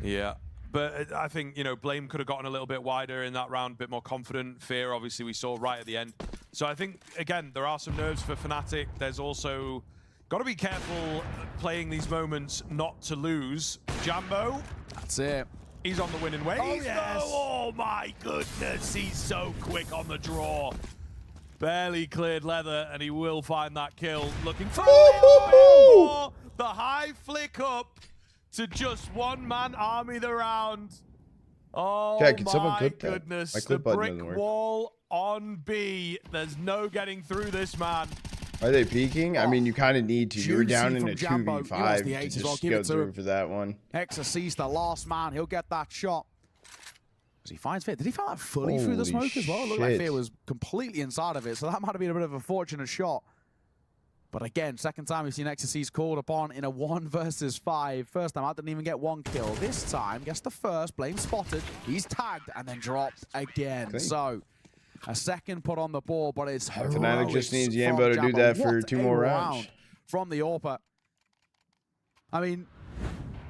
Yeah. But I think, you know, Blame could have gotten a little bit wider in that round, a bit more confident. Fear, obviously, we saw right at the end. So I think, again, there are some nerves for Fnatic. There's also got to be careful playing these moments not to lose. Jambo. That's it. He's on the winning way. Oh, yes. Oh, my goodness. He's so quick on the draw. Barely cleared leather, and he will find that kill. Looking for the high flick up to just 1-man army the round. Oh, my goodness. The brick wall on B. There's no getting through this, man. Are they peeking? I mean, you kind of need to. You're down in a 2v5 to just go through for that one. XSC's the last man. He'll get that shot. As he finds Fear. Did he find that fully through the smoke as well? It looked like Fear was completely inside of it, so that might have been a bit of a fortunate shot. But again, second time we've seen XSC's called upon in a 1 versus 5. First time out, didn't even get 1 kill. This time, gets the first, Blame spotted, he's tagged, and then dropped again. Okay. So, a second put on the board, but it's Fnatic just needs Yambo to do that for 2 more rounds. From the AWPer. I mean,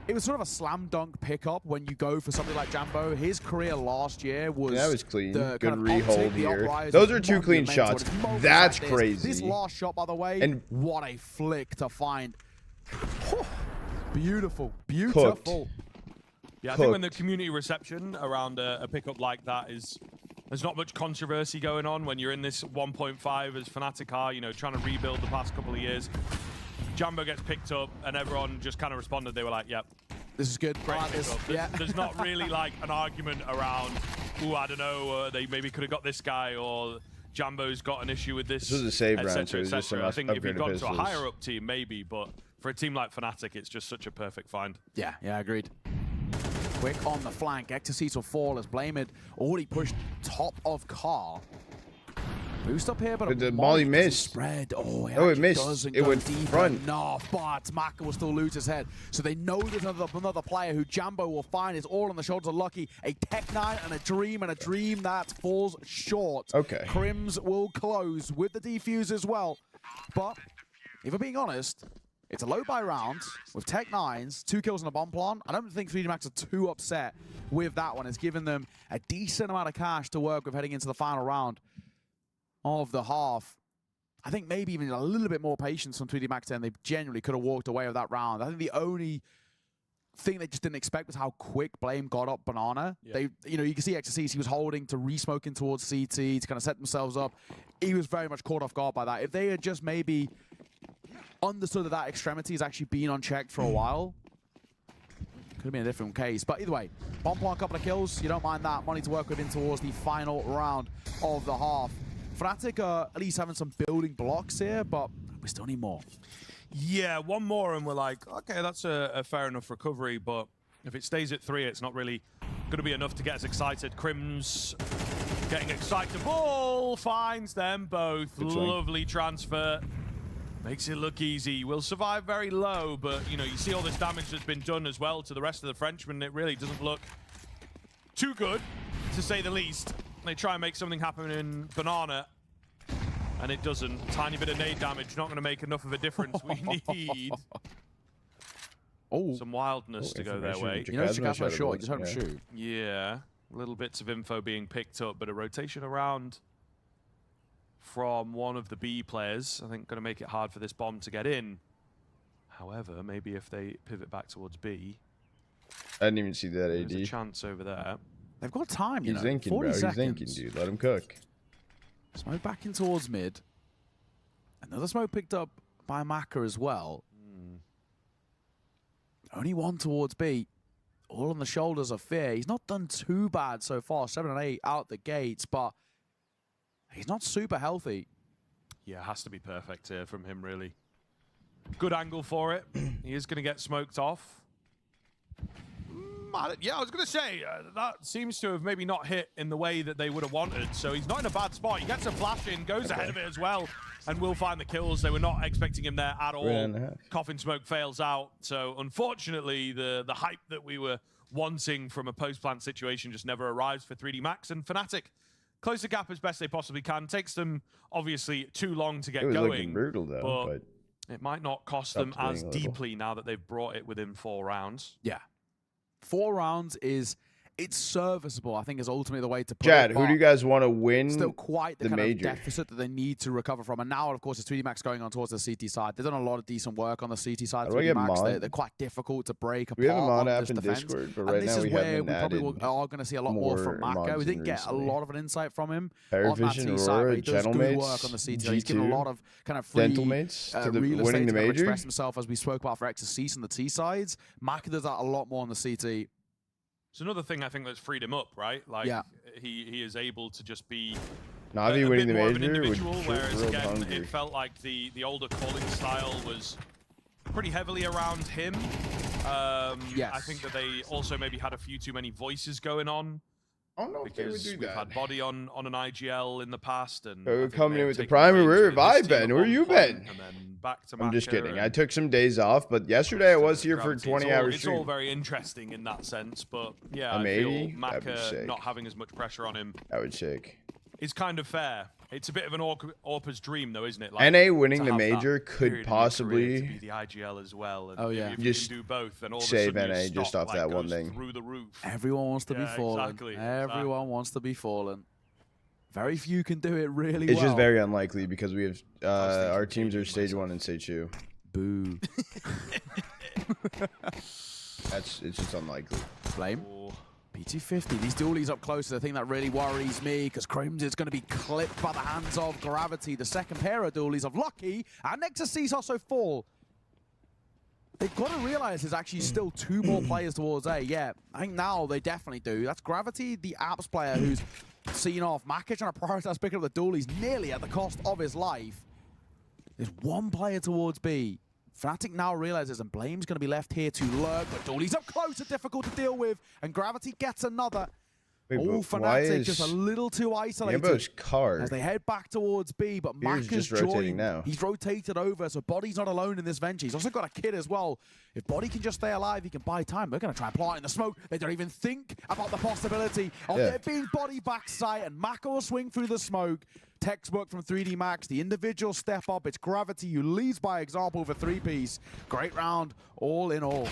it was sort of a slam dunk pickup when you go for something like Jambo. His career last year was that was clean. Good rehold here. Those are 2 clean shots. That's crazy. This last shot, by the way, and what a flick to find. Beautiful, beautiful. Cooked. Yeah, I think when the community reception around a pickup like that is, there's not much controversy going on when you're in this 1.5 as Fnatic are, you know, trying to rebuild the past couple of years. Jambo gets picked up, and everyone just kind of responded. They were like, yep. This is good. Great pickup. There's not really like an argument around, ooh, I don't know, they maybe could have got this guy, or Jambo's got an issue with this. This was a save round, so just some I think if you've gone to a higher up team, maybe, but for a team like Fnatic, it's just such a perfect find. Yeah, agreed. Quick on the flank. XSC will fall as Blame had already pushed top of car. Boost up here, but the Molly missed. Spread. Oh, it missed. It went front. No, but Maka will still lose his head. So they know there's another player who Jambo will find is all on the shoulders of Lucky. A Tech-9 and a dream that falls short. Okay. Crims will close with the defuse as well. But if we're being honest, it's a low buy round with Tech-9s, 2 kills on a bomb plant. I don't think 3D Max are too upset with that one. It's given them a decent amount of cash to work with heading into the final round of the half. I think maybe even a little bit more patience from 3D Max, and they genuinely could have walked away with that round. I think the only thing they just didn't expect was how quick Blame got up Banana. Yeah. You can see XSC, he was holding to re-smoking towards CT to kind of set themselves up. He was very much caught off guard by that. If they had just maybe understood that extremity has actually been unchecked for a while, could have been a different case. But either way, bomb plant, a couple of kills. You don't mind that. Money to work with in towards the final round of the half. Fnatic are at least having some building blocks here, but we still need more. Yeah, one more and we're like, okay, that's a fair enough recovery, but if it stays at 3, it's not really going to be enough to get us excited. Crim's getting excitable, finds them both. Lovely transfer. Makes it look easy. Will survive very low, but, you know, you see all this damage that's been done as well to the rest of the Frenchmen. It really doesn't look too good, to say the least. They try and make something happen in Banana, and it doesn't. Tiny bit of nade damage, not going to make enough of a difference. We need some wildness to go their way. You know, Chicago short. Just hope to shoot. Yeah, little bits of info being picked up, but a rotation around from one of the B players, I think, going to make it hard for this bomb to get in. However, maybe if they pivot back towards B, I didn't even see that AD. There's a chance over there. They've got time, you know. He's thinking, 40 bro. seconds. He's thinking, dude. Let him cook. Smoke back in towards mid. Another smoke picked up by Maka as well. Only one towards B. All on the shoulders of Fear. He's not done too bad so far. 7 and 8 out the gates, but he's not super healthy. Yeah, has to be perfect here from him, really. Good angle for it. He is going to get smoked off. Yeah, I was going to say, that seems to have maybe not hit in the way that they would have wanted, so he's not in a bad spot. He gets a flash in, goes ahead of it as well, and will find the kills. They were not expecting him there at all. Coffin smoke fails out, so unfortunately, the hype that we were wanting from a post-plant situation just never arrives for 3D Max, and Fnatic close the gap as best they possibly can. Takes them, obviously, too long to get going. Looking brutal, though, but it might not cost them as deeply now that they've brought it within 4 rounds. Yeah. 4 rounds it's serviceable, I think, is ultimately the way to put Chad, it. who do you guys want to win? Still quite the kind major of deficit that they need to recover from. And now, of course, it's 3D Max going on towards the CT side. They've done a lot of decent work on the CT side. 3D Max, they're quite difficult to break apart. We have a mod app in defense. Discord, but right now we haven't added. This is where we probably are going to see a lot more from Maka. We didn't get a lot of an insight from him on that Vision, T side, Aurora, but he does good Gentlemates, work on the CT. G2, He's given a lot of kind of free Gentlemates to the real winning estate the to major. express himself, as we spoke about for Exorcist on the T sides. Maka does that a lot more on the CT. It's another thing I think that's freed him up, right? Like, he is able to just be Navi winning the major, individual, whereas again, it felt like the older calling style was pretty heavily around him. Yes. I think that they also maybe had a few too many voices going on. I don't know if they would do we've that. had Body on an IGL in the past, and we're coming in with the primary. Where have I been? Where you been? And then back to I'm just kidding. I took some days off, but yesterday I was here for 20 hours. It's all very interesting in that sense, but yeah, I feel Maka not having as much pressure on him. That would shake. Is kind of fair. It's a bit of an Orpa's dream, though, isn't it? Like, NA winning the major could possibly to be the IGL as well. And if you can do both, then all save of a sudden NA just off that one thing. Through the roof. Everyone wants to be fallen. Everyone wants to be fallen. Very few can do it really well. It's just very unlikely because we have our teams are stage 1 and stage 2. Boo. It's just unlikely. Flame. PT50, these dualies up close is the thing that really worries me, because Crims is going to be clipped by the hands of Gravity. The second pair of dualies of Lucky, and Nexus sees also fall. They've got to realize there's actually still 2 more players towards A. Yeah, I think now they definitely do. That's Gravity, the Apps player who's seen off. Maka trying to prioritize picking up the dualies nearly at the cost of his life. There's 1 player towards B. Fnatic now realizes, and Blame's going to be left here to lurk, but Dooley's up close are difficult to deal with, and Gravity gets another. Fnatic just a little too isolated as they head back towards B, but Maka's joined. Now. He's rotated over, so Body's not alone in this venture. He's also got a kid as well. If Body can just stay alive, he can buy time. They're going to try and plant in the smoke. They don't even think about the possibility of there being Body backside, and Maka will swing through the smoke. Textbook from 3D Max, the individual step up. It's Gravity who leads by example for 3-piece. Great round, all in all.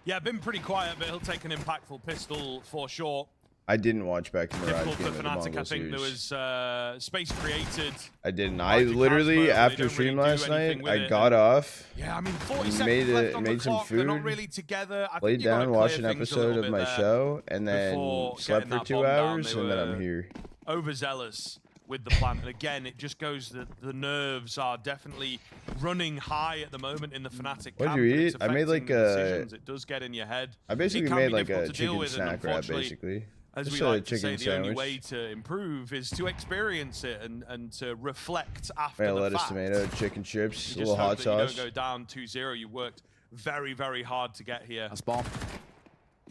Yeah, been pretty quiet, but he'll take an impactful pistol for sure. I didn't watch back to Mirage Difficult for Fnatic. I think there was space created. I didn't. I literally, after stream last night, I got off. Yeah, I mean, 40 seconds left on the clock. They're not really together. Laid down, watched an episode of my show, and then slept for 2 hours, and then I'm here. Overzealous with the plan, and again, it just goes that the nerves are definitely running high at the moment in the Fnatic camp. What did you eat? I made like a. It does get in your head. I basically made like a chicken snack wrap, basically. as we like to say, the only way to improve is to experience it and to reflect after the lettuce, fact. tomato, chicken strips, a little hot sauce. You don't go down 2-0. You worked very, very hard to get here. That's bomb.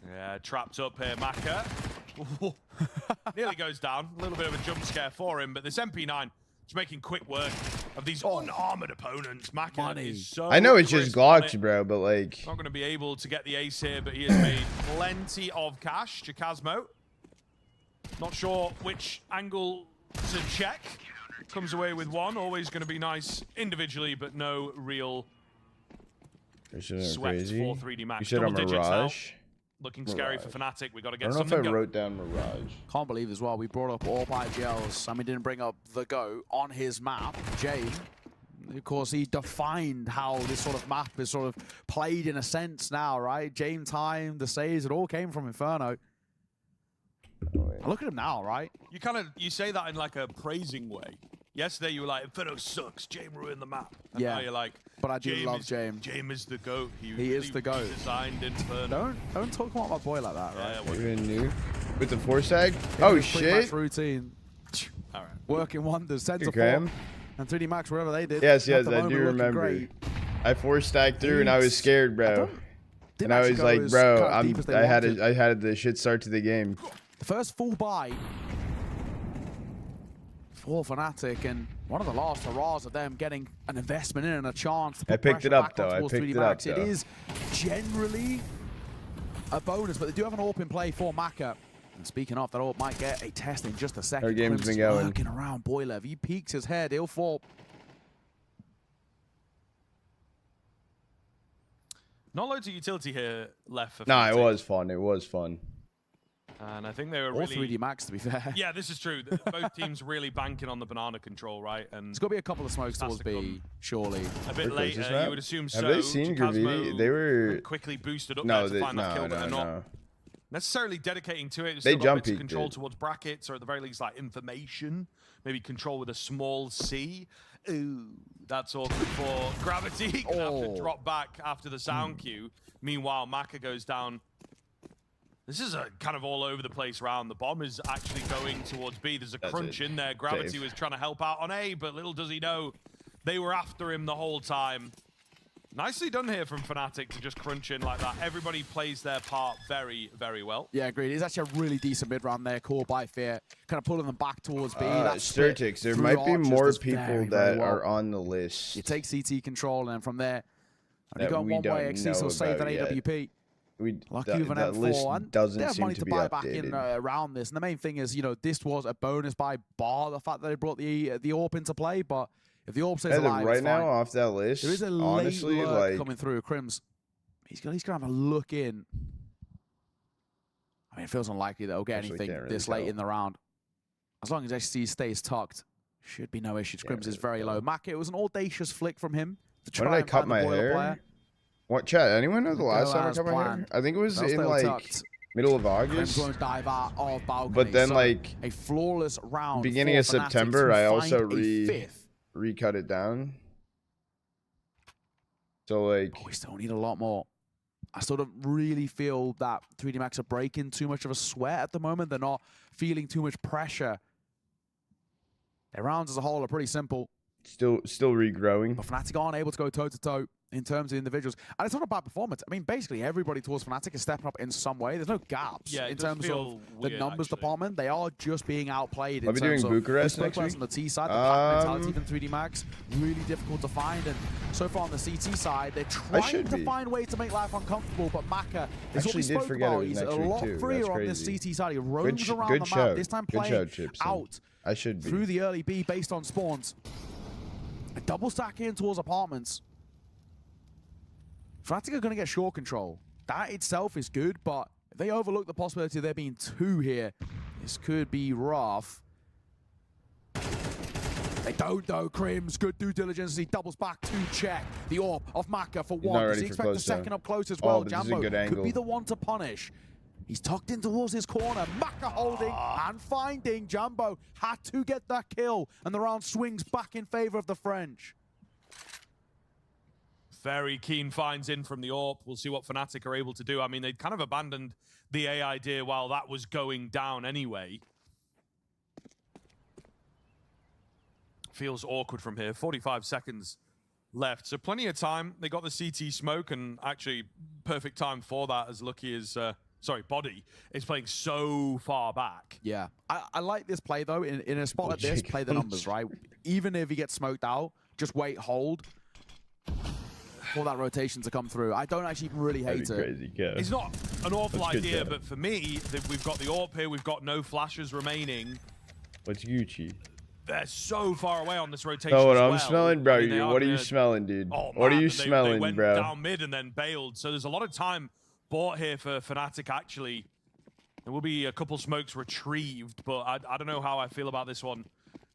Yeah, trapped up here, Maka. Nearly goes down. A little bit of a jump scare for him, but this MP9 is making quick work of these unarmored opponents. Maka is so I know it's just Glocks, bro, but like... Not going to be able to get the ace here, but he has made plenty of cash. Chikazmo. Not sure which angle to check. Comes away with one. Always going to be nice individually, but no real sweat for 3D Max. You said Double a Mirage? Looking scary for Fnatic. We got to get something. I don't know if I wrote down Mirage. Can't believe as well. We brought up all 5 gels, and we didn't bring up the Go on his map. Jay, of course, he defined how this sort of map is sort of played in a sense now, right? Game time, the saves, it all came from Inferno. Look at him now, right? You say that in like a praising way. Yesterday you were like, Inferno sucks, James ruined the map. And now you're like, but I do love James. James is the GOAT. He is the GOAT. Designed Inferno. Don't talk about my boy like that, right? Yeah, even new with the 4-sag. Oh shit! Routine. All right. Working wonders. Center Graham. And 3D Max, wherever they did. Yes, I do remember. I 4-stacked through and I was scared, bro. And I was like, bro, I had the shit start to the game. The first full buy for Fnatic, and one of the last hurrahs of them getting an investment in and a chance to put picked it up, though. I picked it up, It is generally a bonus, but they do have an AWP in play for Maka. And speaking of, that AWP might get a test in just a second. Our game's been going. Working around Boiler. If he peeks his head, he'll fall. Not loads of utility here left for Fnatic. It was fun. It was fun. And I think they were all really 3D Max, to be fair. Yeah, this is true. Both teams really banking on the banana control, right? And it's got to be a couple of smokes towards B, surely. A bit later, you would assume so. Have they seen Graffiti? They were quickly boosted up there to find that kill, but they're not necessarily dedicating to it. They jump control towards brackets, or at the very least, like information. Maybe control with a small C. Ooh, that's awkward for Gravity. Gonna have to drop back after the sound cue. Meanwhile, Maka goes down. This is a kind of all over the place round. The bomb is actually going towards B. There's a crunch in there. Gravity was trying to help out on A, but little does he know they were after him the whole time. Nicely done here from Fnatic to just crunch in like that. Everybody plays their part very, very well. Yeah, agreed. It's actually a really decent mid-round there, called by Fear. Kind of pulling them back towards B. Certix, there might be more people that are on the list. You take CT control, and from there, only got one way. XC will save that AWP. Lucky with an M4, and they have money to buy back in around this. And the main thing is, you know, this was a bonus by bar the fact that they brought the AWP into play. But if the AWP stays alive, right now off that list, there is a honestly, late lurk coming through. Crims, he's gonna have a look in. I mean, it feels unlikely that he'll get anything this late in the round. As long as SC stays tucked, should be no issues. Crims is very low. Mac, it was an audacious flick from him to try and cut my hair. Player. What, chat? Anyone know the last time I cut my hair? I think it was in like middle of August. Dive out of balcony, but then like a flawless round. Beginning of September, I also recut it down. So like, we still need a lot more. I sort of really feel that 3D Max are breaking too much of a sweat at the moment. They're not feeling too much pressure. Their rounds as a whole are pretty simple. Still regrowing. But Fnatic aren't able to go toe-to-toe in terms of individuals. And it's not a bad performance. I mean, basically, everybody towards Fnatic is stepping up in some way. There's no gaps in terms of the numbers department. They are just being outplayed in terms of... Are we doing Bucharest next week? On the T side, the pack mentality than 3D Max, really difficult to find. And so far on the CT side, they're trying to find ways to make life uncomfortable, but Maka is what we spoke about. He's a lot freer on this CT side. He roams around the map, this time playing out through the early B based on spawns. A double stack in towards apartments. Fnatic are going to get short control. That itself is good, but if they overlook the possibility of there being two here, this could be rough. They don't though, Crims. Good due diligence. He doubles back to check the AWP of Maka for one. Does he expect the second up close as well? Jambo could be the one to punish. He's tucked in towards his corner. Maka holding and finding. Jambo had to get that kill, and the round swings back in favor of the French. Very keen finds in from the AWP. We'll see what Fnatic are able to do. I mean, they kind of abandoned the A idea while that was going down anyway. Feels awkward from here. 45 seconds left, so plenty of time. They got the CT smoke, and actually perfect time for that, as Lucky is Body is playing so far back. Yeah, I like this play though. In a spot like this, play the numbers, right? Even if he gets smoked out, just wait, hold for that rotation to come through. I don't actually really hate it. Crazy, it's not an awful idea, but for me, we've got the AWP here, we've got no flashes remaining. What's Gucci? They're so far away on this rotation. Oh, what I'm smelling, bro. I mean, what are you smelling, dude? Oh, what are you smelling, they went bro? Down mid and then bailed. So there's a lot of time bought here for Fnatic, actually. There will be a couple smokes retrieved, but I don't know how I feel about this one.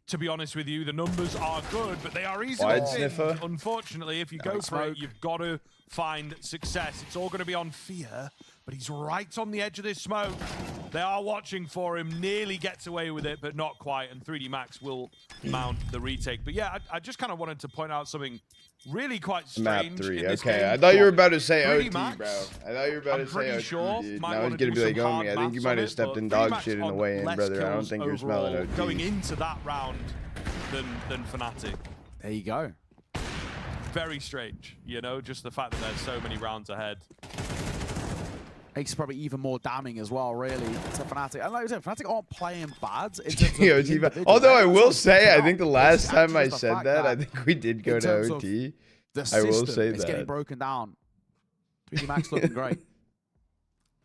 To be honest with you, the numbers are good, but they are easy to win. Unfortunately, if you go for it, you've got to find success. It's all going to be on Fear, but he's right on the edge of this smoke. They are watching for him, nearly gets away with it, but not quite, and 3D Max will mount the retake. But yeah, I just kind of wanted to point out something really quite strange. Map 3, in this okay. game. I thought you were about to say OT, Max, bro. I thought you were about to say OT, sure dude. now I was going to be like, oh, me. I think you might have stepped in dog shit in the way in, brother. I don't think you're smelling OT. Going into that round than Fnatic. There you go. Very strange, you know, just the fact that there's so many rounds ahead. Makes it probably even more damning as well, really, to Fnatic. And like I said, Fnatic aren't playing bad. In terms of although I will say, I think the last time I said that, I think we did go to OT. I will say that. It's getting broken down. 3D Max looking great.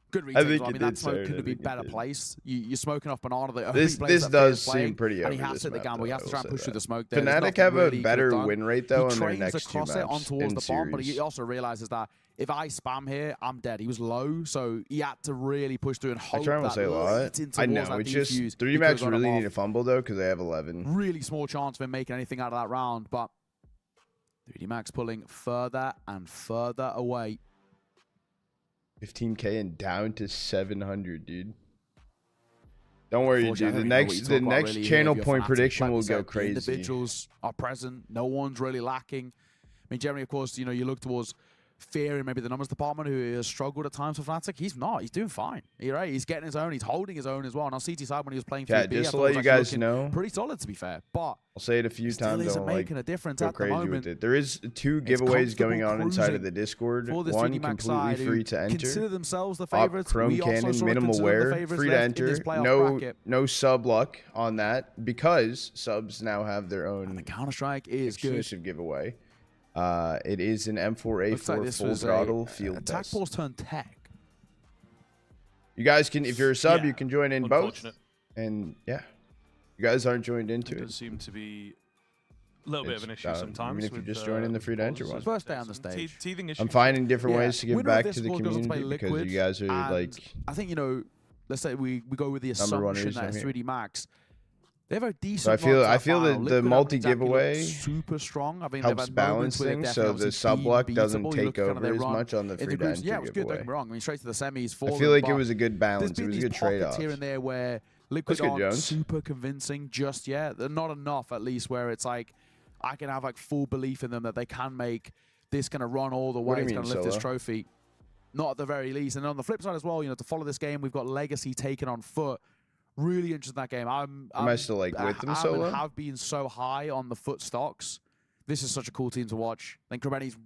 Good retake. I mean, that smoke could be better placed. You're smoking off Banana. This does seem pretty over. And he has to hit the gamble. He has to try and push through the smoke. Fnatic have a better win rate, though, on their next two maps on towards the bomb, but he also realizes that if I spam here, I'm dead. He was low, so he had to really push through and hope that I know, it's just 3D Max really need a fumble, though, because they have 11. Really small chance of him making anything out of that round, but 3D Max pulling further and further away. 15K and down to 700, dude. Don't worry, dude. The next channel point prediction will go crazy. Individuals are present. No one's really lacking. I mean, generally, of course, you know, you look towards Fear in maybe the numbers department, who has struggled at times for Fnatic. He's not. He's doing fine. He's getting his own. He's holding his own as well. And on CT side, when he was playing 3B, just to let you guys know, pretty solid, to be fair. But I'll say it a few times. Isn't making a difference at the moment. With it. There is 2 giveaways going on inside of the Discord. One completely free to enter. Consider themselves the favorites. Chrome Cannon, minimal wear, free to enter. No sub luck on that, because subs now have their own. And the Counter-Strike is exclusive giveaway. It is an M4A4 full throttle field attack test. pulse turn tech. You guys can, if you're a sub, you can join in both. And yeah, you guys aren't joined into it. It does seem to be a little bit of an issue sometimes. I mean, if you just join in the free to enter one. First day on the stage. I'm finding different ways to give back to the community because you guys are like. I think, you know, let's say we go with the assumption that it's 3D Max. They have a decent. So I feel that the multi giveaway super strong. I mean, helps balance things, so the sub luck doesn't take over as much on the free to enter giveaway. Yeah, it was good. Don't get me wrong. I mean, straight to the semis. I feel like it was a good balance. It was a good trade-off. Here and there where Liquid aren't super convincing just yet. They're not enough, at least, where it's like I can have like full belief in them that they can make this going to run all the way. It's going to lift this trophy. Not at the very least. And on the flip side as well, you know, to follow this game, we've got Legacy taking on FUT. Really interested in that game. Am I still like with them solo? I have been so high on the FUT stocks. This is such a cool team to watch. I think Krebeni's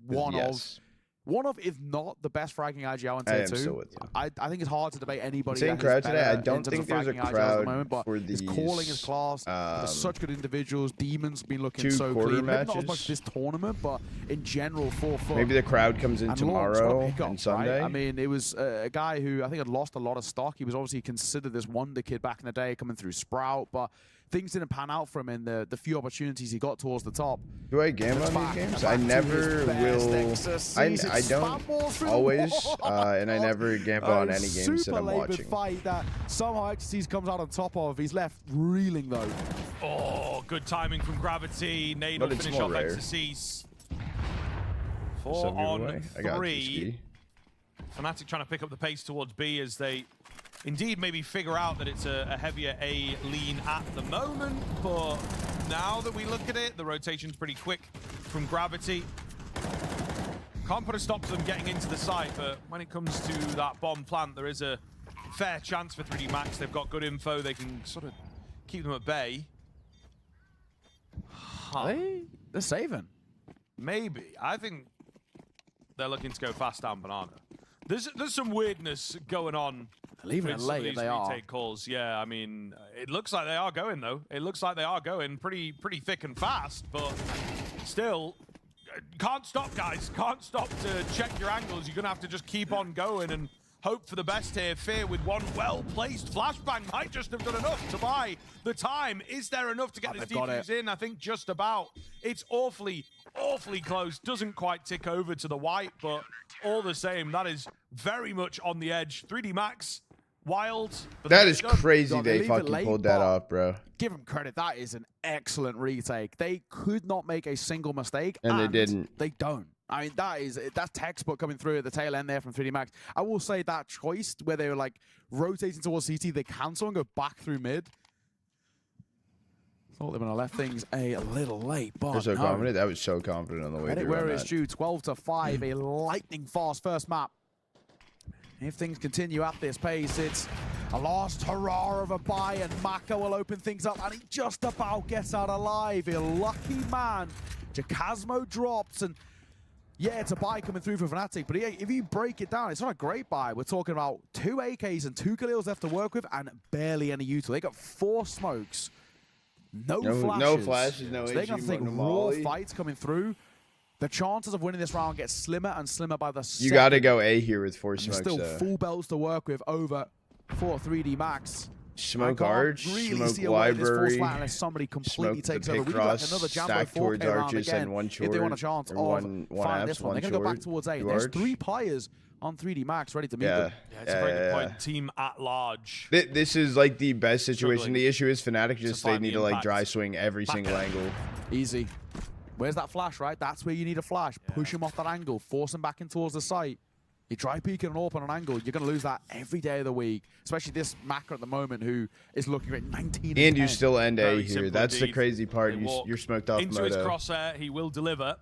one of, if not the best fragging IGL in Tier 2. I think it's hard to debate anybody. Saying crowd today, I don't think there's a crowd for these. His calling is class. There's such good individuals. Demon's been looking so clean. Maybe not as much this tournament, but in general for FUT. Maybe the crowd comes in tomorrow and Sunday. Right? I mean, it was a guy who I think had lost a lot of stock. He was obviously considered this wonder kid back in the day, coming through Sprout, but things didn't pan out for him in the few opportunities he got towards the top. Do I gamble on these games? I never will. I don't always, and I never gamble on any games that I'm watching. Fight that somehow Ecstasies comes out on top of. He's left reeling though. Oh, good timing from Gravity. Nade will finish off Ecstasies. 4 on 3. Fnatic trying to pick up the pace towards B as they indeed maybe figure out that it's a heavier A lean at the moment, but now that we look at it, the rotation's pretty quick from Gravity. Can't put a stop to them getting into the site, but when it comes to that bomb plant, there is a fair chance for 3D Max. They've got good info. They can sort of keep them at bay. They're saving. Maybe. I think they're looking to go fast down banana. There's some weirdness going on. Leaving it late if they are. Retake calls. Yeah, I mean, it looks like they are going, though. It looks like they are going pretty thick and fast, but still, can't stop, guys. Can't stop to check your angles. You're going to have to just keep on going and hope for the best here. Fear with one well-placed flashbang might just have done enough to buy the time. Is there enough to get this defuse in? I think just about. It's awfully close. Doesn't quite tick over to the white, but all the same, that is very much on the edge. 3D Max, wild. That is crazy they fucking pulled that off, bro. Give them credit. That is an excellent retake. They could not make a single mistake. And they didn't. They don't. I mean, that's textbook coming through at the tail end there from 3D Max. I will say that choice where they were like rotating towards CT, they cancel and go back through mid. Thought they were going to left things a little late, but they're so confident. That was so confident on the way through. Where is Drew? 12-5, a lightning fast first map. If things continue at this pace, it's a last hurrah of a buy, and Maka will open things up, and he just about gets out alive. A lucky man. Jacasmo drops, and yeah, it's a buy coming through for Fnatic, but if you break it down, it's not a great buy. We're talking about 2 AKs and 2 Khalils left to work with, and barely any util. They got 4 smokes. No flashes, no so they're going to take raw fights coming through. The chances of winning this round get slimmer and slimmer by the second. You got to go A here with 4 smokes. Still full belts to work with over for 3D Max. Smoke Arch, really smoke Library, unless somebody completely takes over. We got another stack towards Arches and one short. If they want a chance of finding this one, they're going to go back towards A. There's 3 players on 3D Max ready to meet them. Yeah, it's a very good point. Team at large. This is like the best situation. The issue is Fnatic just they need to like dry swing every single angle. Easy. Where's that flash, right? That's where you need a flash. Push him off that angle. Force him back in towards the site. You try peeking an AWP on an angle, you're going to lose that every day of the week. Especially this Maka at the moment who is looking at 19 and you still end A here. That's the crazy part. You're smoked off into his crosshair. He will deliver.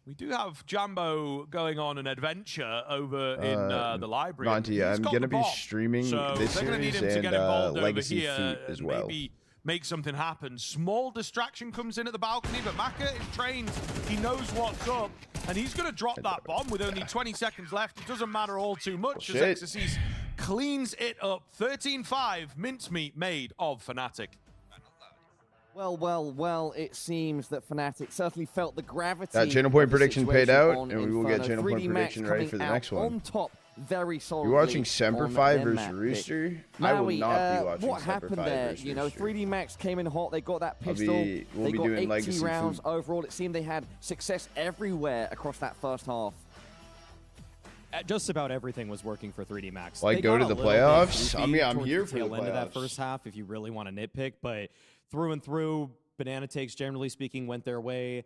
We do have Jambo going on an adventure over in the library. Monty, I'm going to be streaming this series and Legacy FUT as well. Maybe make something happen. Small distraction comes in at the balcony, but Maka is trained. He knows what's up, and he's going to drop that bomb with only 20 seconds left. It doesn't matter all too much as Exorcist cleans it up. 13-5, mincemeat made of Fnatic. Well, it seems that Fnatic certainly felt the gravity. That channel point prediction paid out, and we will get channel point prediction ready for the next one. On top, very solid. You're watching Semper Fi versus Rooster? I will not be watching what Semper happened Fi there? versus You know, Rooster. 3D Max came in hot. They got that pistol. We'll they got 80 Legacy rounds FUT. overall. It seemed they had success everywhere across that first half. Just about everything was working for 3D Max. Like go to the playoffs? I mean, I'm here for the tail end of that playoffs. first half if you really want to nitpick, but through and through, banana takes, generally speaking, went their way.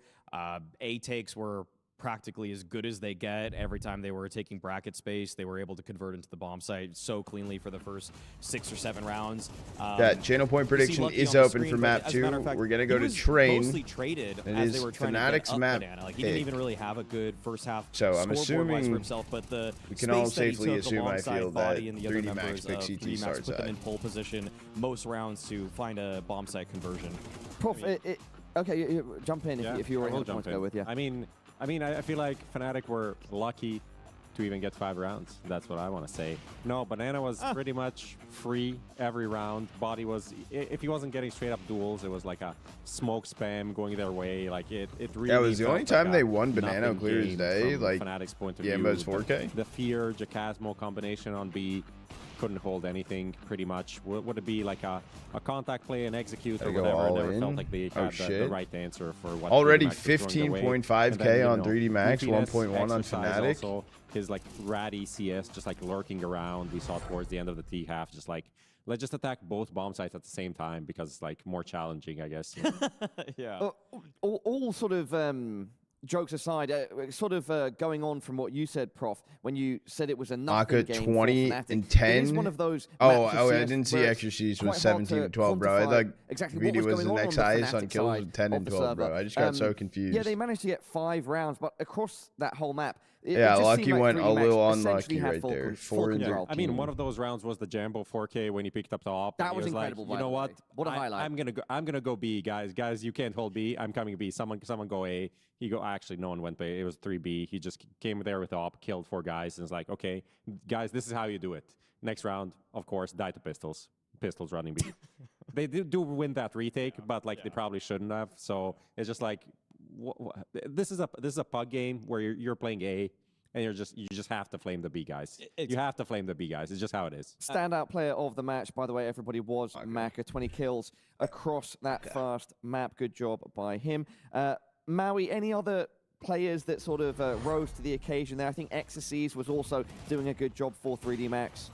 A takes were practically as good as they get. Every time they were taking bracket space, they were able to convert into the bomb site so cleanly for the first 6 or 7 rounds. That channel point prediction is open for map 2. We're going to go to Train. Mostly traded it as is they were trying Fnatic's to get map. Banana. Like, he didn't even really have a good first half. So I'm assuming for himself, but the we can all safely assume I feel that and the other 3D Max pick CT 3D Max starts put them at. in pole position most rounds to find a bomb site conversion. Prof, okay, jump in if you already want to go with you. I mean, I feel like Fnatic were lucky to even get 5 rounds. That's what I want to say. No, Banana was pretty much free every round. Body was, if he wasn't getting straight up duels, it was like a smoke spam going their way. Like it really. Yeah, it was the only time they won Banana clear as day. Like Fnatic's point of view. Yambo's 4K. The Fear Jacasmo combination on B couldn't hold anything pretty much. Would it be like a contact play and execute or whatever? Never felt like they had the right answer for what. Already 15.5K on 3D Max, 1.1 on Fnatic. Also, his like ratty CS just like lurking around. We saw towards the end of the T half, just like let's just attack both bomb sites at the same time because it's like more challenging, I guess. Yeah. All sort of jokes aside, sort of going on from what you said, Prof, when you said it was a nothing Maka game 20 for Fnatic, and 10. It is one of those. Oh, I didn't see Extra C's was 17 and 12, bro. I thought exactly Vidi what was the next highest on kills with 10 and 12, bro. I just got so confused. Yeah, they managed to get 5 rounds, but across that whole map, yeah, Lucky like went a little unlucky right there. Full control. I mean, one of those rounds was the Jambo 4K when he picked up the op. That was incredible. Like, you know what? What a highlight! I'm gonna go B, guys. Guys, you can't hold B. I'm coming B. Someone go A. Actually, no one went B. It was 3B. He just came there with the op, killed 4 guys, and it's like, okay, guys, this is how you do it. Next round, of course, die to pistols. Pistols running B. They do win that retake, but like they probably shouldn't have. So it's just like, this is a pug game where you're playing A. And you just have to flame the B guys. You have to flame the B guys. It's just how it is. Standout player of the match, by the way, everybody, was Maka. 20 kills across that first map. Good job by him. Maui, any other players that sort of rose to the occasion there? I think Exorcies was also doing a good job for 3D Max.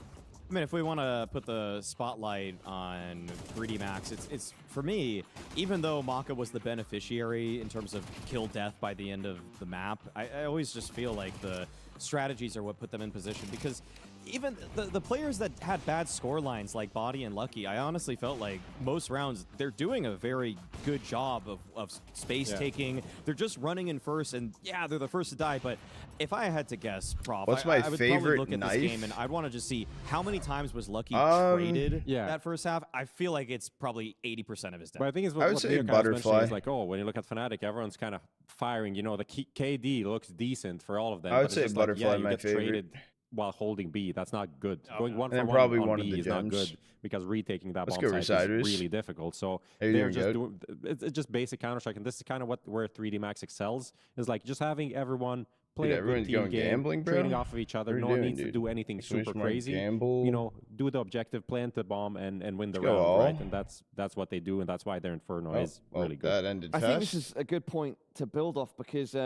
I mean, if we want to put the spotlight on 3D Max, it's for me, even though Maka was the beneficiary in terms of kill death by the end of the map, I always just feel like the strategies are what put them in position, because even the players that had bad score lines like Body and Lucky, I honestly felt like most rounds they're doing a very good job of space taking. They're just running in first, and yeah, they're the first to die. But if I had to guess, Prof, what's I my would favorite probably look at knife? this game and I'd want to just see how many times was Lucky traded yeah. that first half. I feel like it's probably 80% of his death. But I think it's I would say Butterfly. Is like, oh, when you look at Fnatic, everyone's kind of firing. You know, the KD looks decent for all of them. I would say Butterfly, like, yeah, my favorite. Traded while holding B, that's not good. Going one and for probably one one on of B the is not gems. good, because retaking that Let's bomb go site is really difficult. So they're just doing it's just basic Counter-Strike, and this is kind of where 3D Max excels, is like just having everyone play a good team game, gambling, bro? trading off of each other. No one needs to do anything super crazy. Gamble. You know, do the objective, plant the bomb, and win the Let's round, right? And that's what they do, and that's why their Inferno is really good. That ended I think this is a good point to build off, because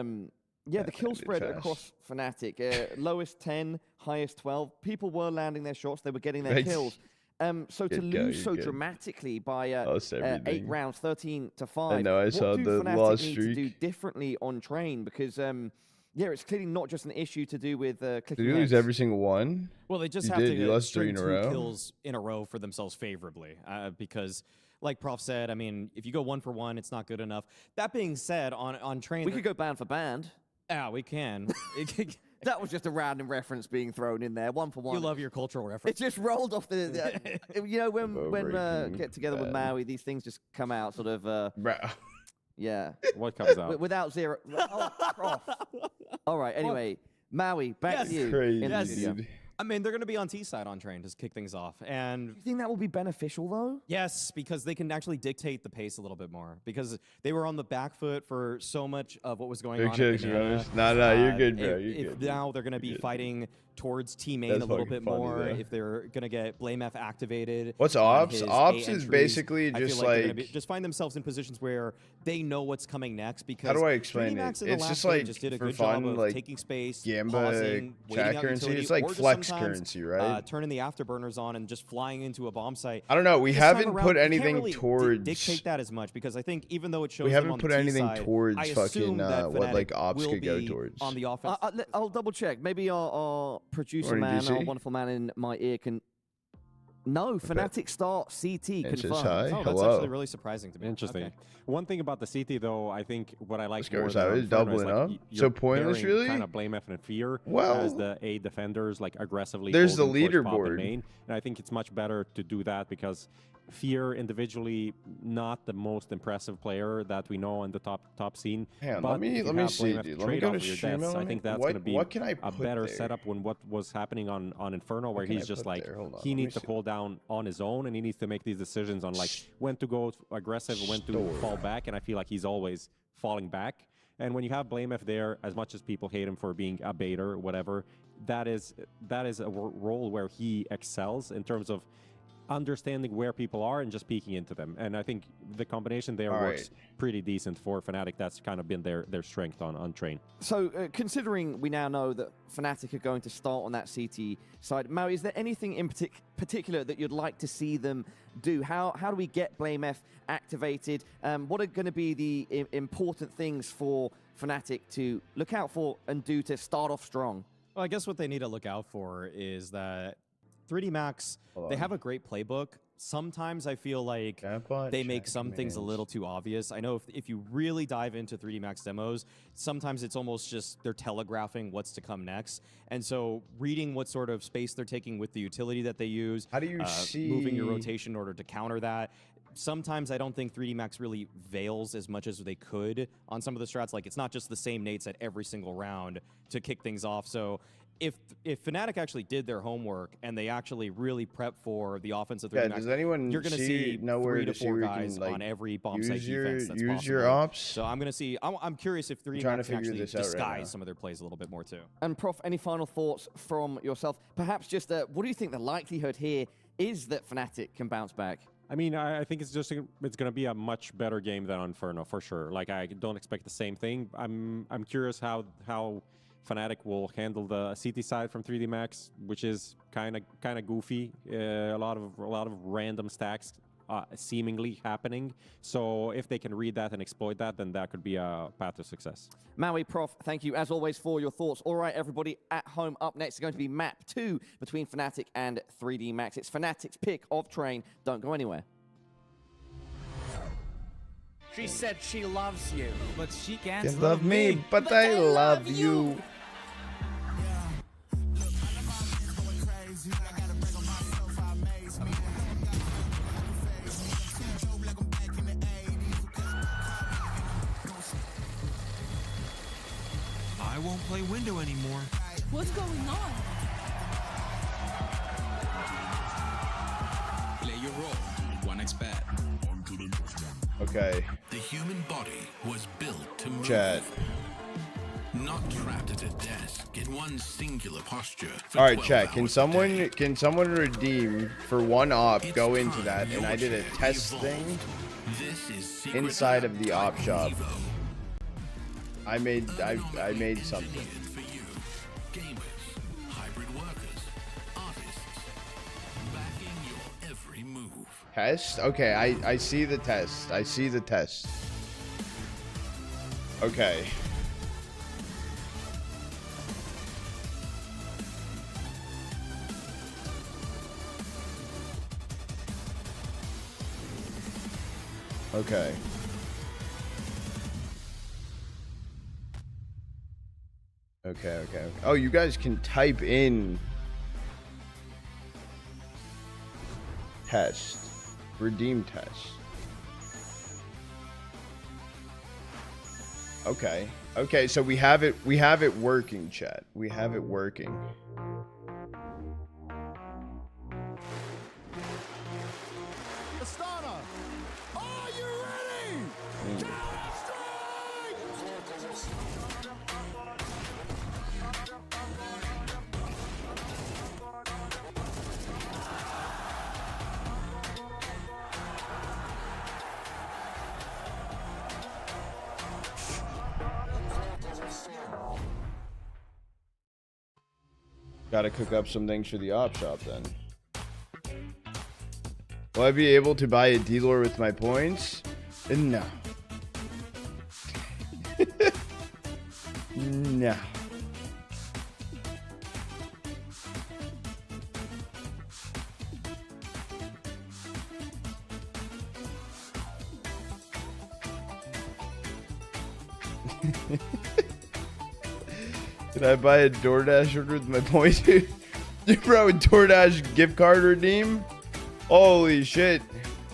yeah, the kill spread across Fnatic, lowest 10, highest 12. People were landing their shots, they were getting their kills. So to lose so dramatically by 8 rounds, 13-5. I know, I saw the loss streak. Need to do differently on Train, because yeah, it's clearly not just an issue to do with clicking. Did you lose every single one? Well, they just have to string 2 kills in a row for themselves favorably, because like Prof said, I mean, if you go 1 for 1, it's not good enough. That being said, on Train, we could go band for band. Yeah, we can. That was just a random reference being thrown in there, 1 for 1. You love your cultural reference. It just rolled off the you know, when get together with Maui, these things just come out sort of. Yeah. What comes out? Without zero. Oh, Prof. All right. Anyway, Maui, back to you. Crazy, in the studio. I mean, they're going to be on T side on Train to kick things off. And you think that will be beneficial, though? Yes, because they can actually dictate the pace a little bit more. Because they were on the back foot for so much of what was going on. No, you're good, bro. You're good. Now they're going to be fighting towards Team Main a little bit more. If they're going to get Blame F activated. What's Ops? Ops is basically just like just find themselves in positions where they know what's coming next. Because how do I explain it? It's just like just did a for good fun, job of like taking space, Gamba pausing, chat currency. It's like flex currency, right? Turning the afterburners on and just flying into a bomb site. I don't know. We haven't put anything really towards dictate that as much, because I think even though it shows we haven't put anything side, towards fucking what like Ops could go towards. On the offense, I'll double check. Maybe our producer man, our wonderful man in my ear, can. No, Fnatic start CT confirmed. Oh, that's actually really surprising to me. Interesting. Okay. One thing about the CT, though, I think what I like more is doubling up. So pointless, really? Kind of Blame F and Fear as the A defenders, like aggressively. There's the leaderboard, and I think it's much better to do that, because Fear individually not the most impressive player that we know on the top scene. Man, but let me see, dude. Let me go to stream. I think that's going to be a better setup when what was happening on Inferno, where he's just like he needs to hold down on his own, and he needs to make these decisions on like when to go aggressive, when to fall back, and I feel like he's always falling back. And when you have Blame F there, as much as people hate him for being a baiter or whatever, that is a role where he excels in terms of understanding where people are and just peeking into them. And I think the combination there works pretty decent for Fnatic. That's kind of been their strength on Train. So considering we now know that Fnatic are going to start on that CT side, Maui, is there anything in particular that you'd like to see them do? How do we get BlameF activated? What are going to be the important things for Fnatic to look out for and do to start off strong? Well, I guess what they need to look out for is that 3D Max, they have a great playbook. Sometimes I feel like they make some things a little too obvious. I know if you really dive into 3D Max demos, sometimes it's almost just they're telegraphing what's to come next. And so reading what sort of space they're taking with the utility that they use, how do you see moving your rotation in order to counter that. Sometimes I don't think 3D Max really veils as much as they could on some of the strats. Like, it's not just the same nates at every single round to kick things off. So if Fnatic actually did their homework and they actually really prep for the offense of 3D Max, does anyone you're going to see 3 to 4 guys on every bomb site defense that's possible. Your ops. So I'm going to see. I'm curious if 3D Max can actually disguise some of their plays a little bit more too. And Prof, any final thoughts from yourself? Perhaps just what do you think the likelihood here is that Fnatic can bounce back? I mean, I think it's going to be a much better game than Inferno for sure. Like, I don't expect the same thing. I'm curious how Fnatic will handle the CT side from 3D Max, which is kind of goofy. A lot of random stacks seemingly happening. So if they can read that and exploit that, then that could be a path to success. Maui, Prof, thank you as always for your thoughts. All right, everybody at home, up next is going to be map 2 between Fnatic and 3D Max. It's Fnatic's pick of Train. Don't go anywhere. She said she loves you, but she can't love me, but I love you. I won't play window anymore. What's going on? Play your role. 1xBet. Okay. The human body was built to move. Chat. Not trapped at a desk in one singular posture. All right, chat. Can someone redeem for one op? Go into that, and I did a test thing inside of the op shop. I made something. For you, gamers, hybrid workers, artists, backing your every move. Test? Okay, I see the test. I see the test. Okay. Okay. Okay. Oh, you guys can type in test. Redeem test. Okay, so we have it working, chat. We have it working. Astana, are you ready? Gotta cook up some things for the op shop then. Will I be able to buy a dealer with my points? No. No. Did I buy a DoorDash order with my points? Bro, DoorDash gift card redeem? Holy shit.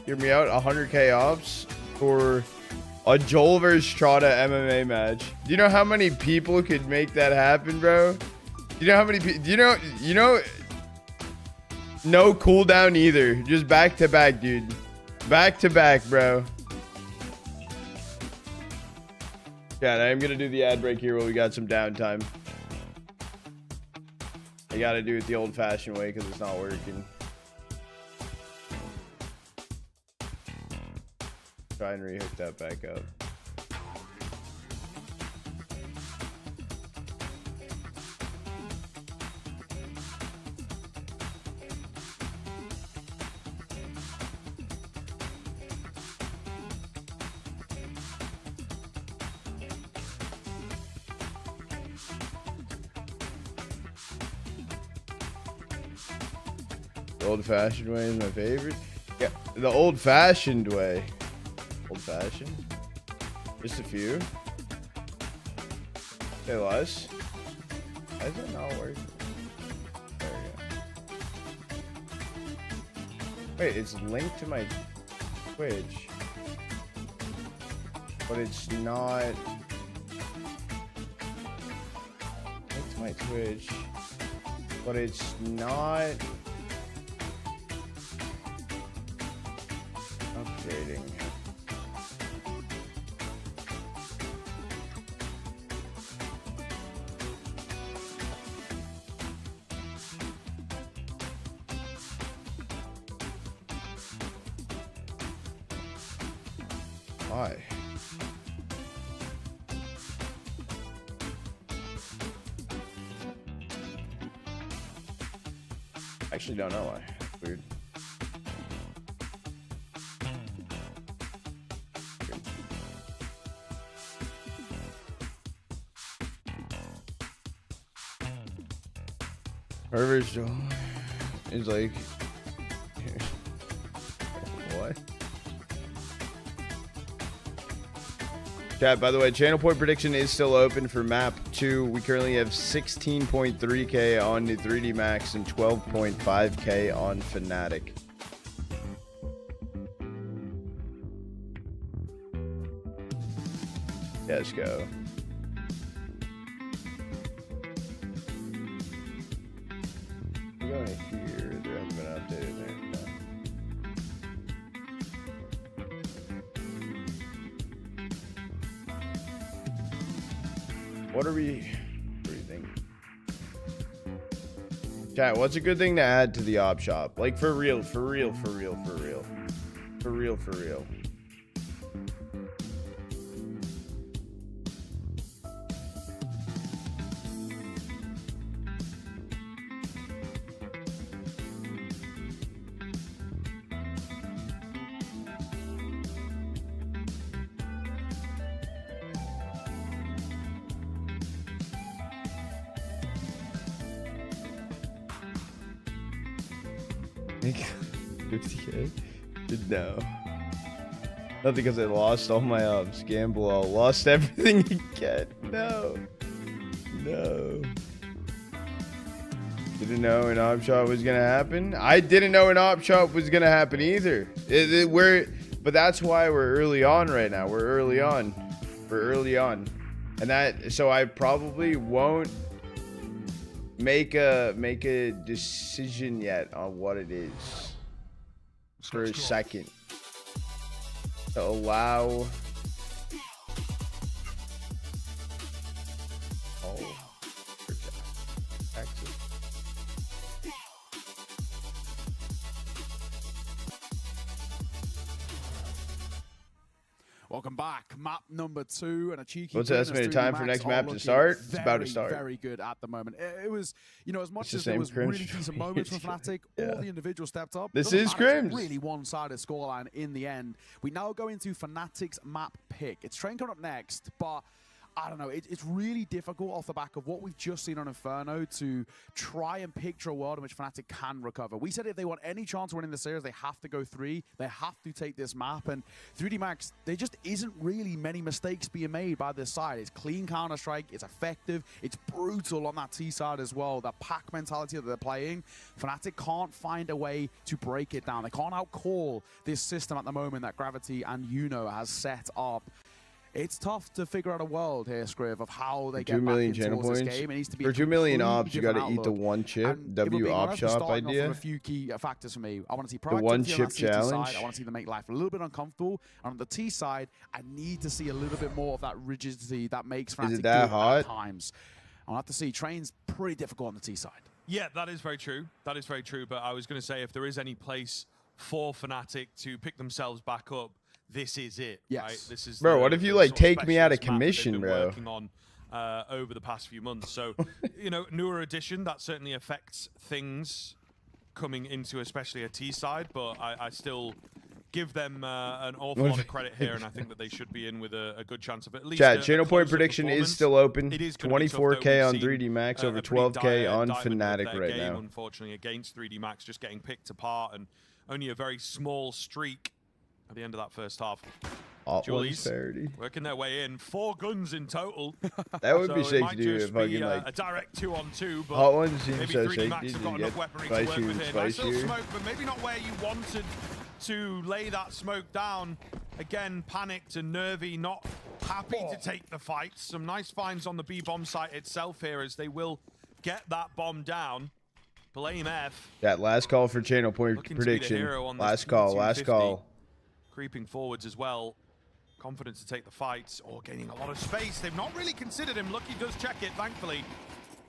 Hear me out. 100k ops for a Joel vs Strata MMA match. Do you know how many people could make that happen, bro? Do you know how many people? You know, no cooldown either. Just back to back, dude. Back to back, bro. Yeah, I am gonna do the ad break here while we got some downtime. I gotta do it the old-fashioned way because it's not working. try and rehook that back up. The old-fashioned way is my favorite. Yeah, the old-fashioned way. Old-fashioned? Just a few. Say less. Why is it not working? There we go. Wait, it's linked to my Twitch. But it's not linked to my Twitch. But it's not updating. Why? I actually don't know why. Weird. Herbert's Joel is like, what? Chat, by the way, channel point prediction is still open for map 2. We currently have 16.3k on the 3D Max and 12.5k on Fnatic. Let's go. We're going here. There hasn't been updated there. No. What do you think? Chat, what's a good thing to add to the op shop? Like for real. Make 50k? No. Not because I lost all my ups. Gamble all. Lost everything you get. No. Didn't know an op shop was gonna happen. I didn't know an op shop was gonna happen either. But that's why we're early on right now. We're early on. And so I probably won't make a decision yet on what it is for a second to allow exit. Welcome back. Map number 2 and a cheeky. What's the estimated time for next map to start? It's about to start. Very good at the moment. It was, as much as there was really decent moments from Fnatic, all the individuals stepped up. This is Crims. Really one-sided scoreline in the end. We now go into Fnatic's map pick. It's Train coming up next, but I don't know. It's really difficult off the back of what we've just seen on Inferno to try and picture a world in which Fnatic can recover. We said if they want any chance of winning the series, they have to go 3. They have to take this map. And 3D Max, there just isn't really many mistakes being made by this side. It's clean Counter-Strike. It's effective. It's brutal on that T side as well. That pack mentality that they're playing. Fnatic can't find a way to break it down. They can't outcall this system at the moment that Gravity and Yuno has set up. It's tough to figure out a world here, Scriv, of how they get 2 million back channel towards points. this game. It needs to be for 2 million ops, you got to eat outlook. the one chip. And W op shop idea. A few key factors for me. I want to see the one chip challenge. Side. I want to see them make life a little bit uncomfortable. And on the T side, I need to see a little bit more of that rigidity that makes Fnatic good at times. I'll have to see. Train's pretty difficult on the T side. Yeah, that is very true. That is very true. But I was going to say, if there is any place for Fnatic to pick themselves back up, this is it. Yes. Right? This is bro, what if you like take me out of commission, bro? Working on over the past few months. So, you know, newer addition, that certainly affects things coming into especially a T side, but I still give them an awful lot of credit here, and I think that they should be in with a good chance of at least. Chat, channel point prediction is still open. 24K on 3D Max, over 12K on Fnatic right now. Unfortunately, against 3D Max, just getting picked apart, and only a very small streak at the end of that first half. Julie's working their way in. 4 guns in total. That would be sick to do if fucking like a direct 2-on-2, but Hot Ones seems maybe so 3D sick Max have got enough weaponry to work with here. Nice little smoke, but maybe not where you wanted to lay that smoke down. Again, panicked and nervy, not happy to take the fight. Some nice finds on the B bomb site itself here, as they will get that bomb down. Blame F. That last call for channel point prediction. Last call. Creeping forwards as well. Confident to take the fight, or gaining a lot of space. They've not really considered him. Lucky does check it, thankfully.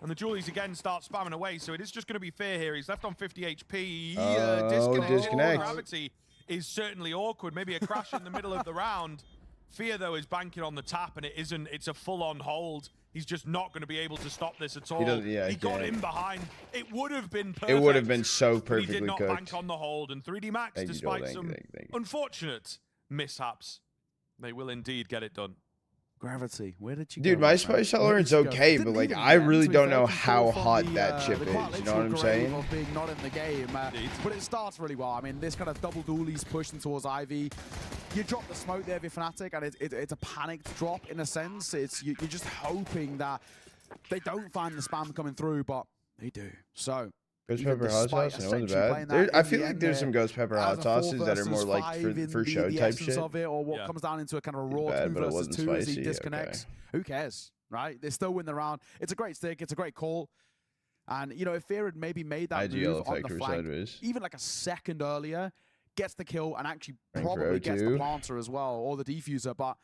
And the Julies again start spamming away, so it is just going to be Fear here. He's left on 50 HP. Disconnect. Gravity is certainly awkward. Maybe a crash in the middle of the round. Fear, though, is banking on the tap, and it isn't. It's a full-on hold. He's just not going to be able to stop this at all. He got in behind. It would have been perfect. It would have been so perfectly he did not cooked. bank on the hold, and 3D Max, despite some unfortunate mishaps, they will indeed get it done. Gravity, where did you go? Dude, my spice tolerance okay, but like I really don't know how hot that chip is. You know what I'm saying? Of being not in the game, but it starts really well. I mean, this kind of double dualies pushing towards Ivy. You drop the smoke there, Fnatic, and it's a panicked drop in a sense. You're just hoping that they don't find the spam coming through, but they do. So. Ghost pepper hot sauce, and it wasn't bad. I feel like there's some ghost pepper hot sauces that are more like for show type shit. Of it, or what comes down into a kind of a raw 2 versus 2 as he disconnects. Who cares, right? They still win the round. It's a great stick. It's a great call. And, you know, if Fear had maybe made that move on the flank, even like a second earlier, gets the kill and actually probably gets the planter as well, or the defuser. But,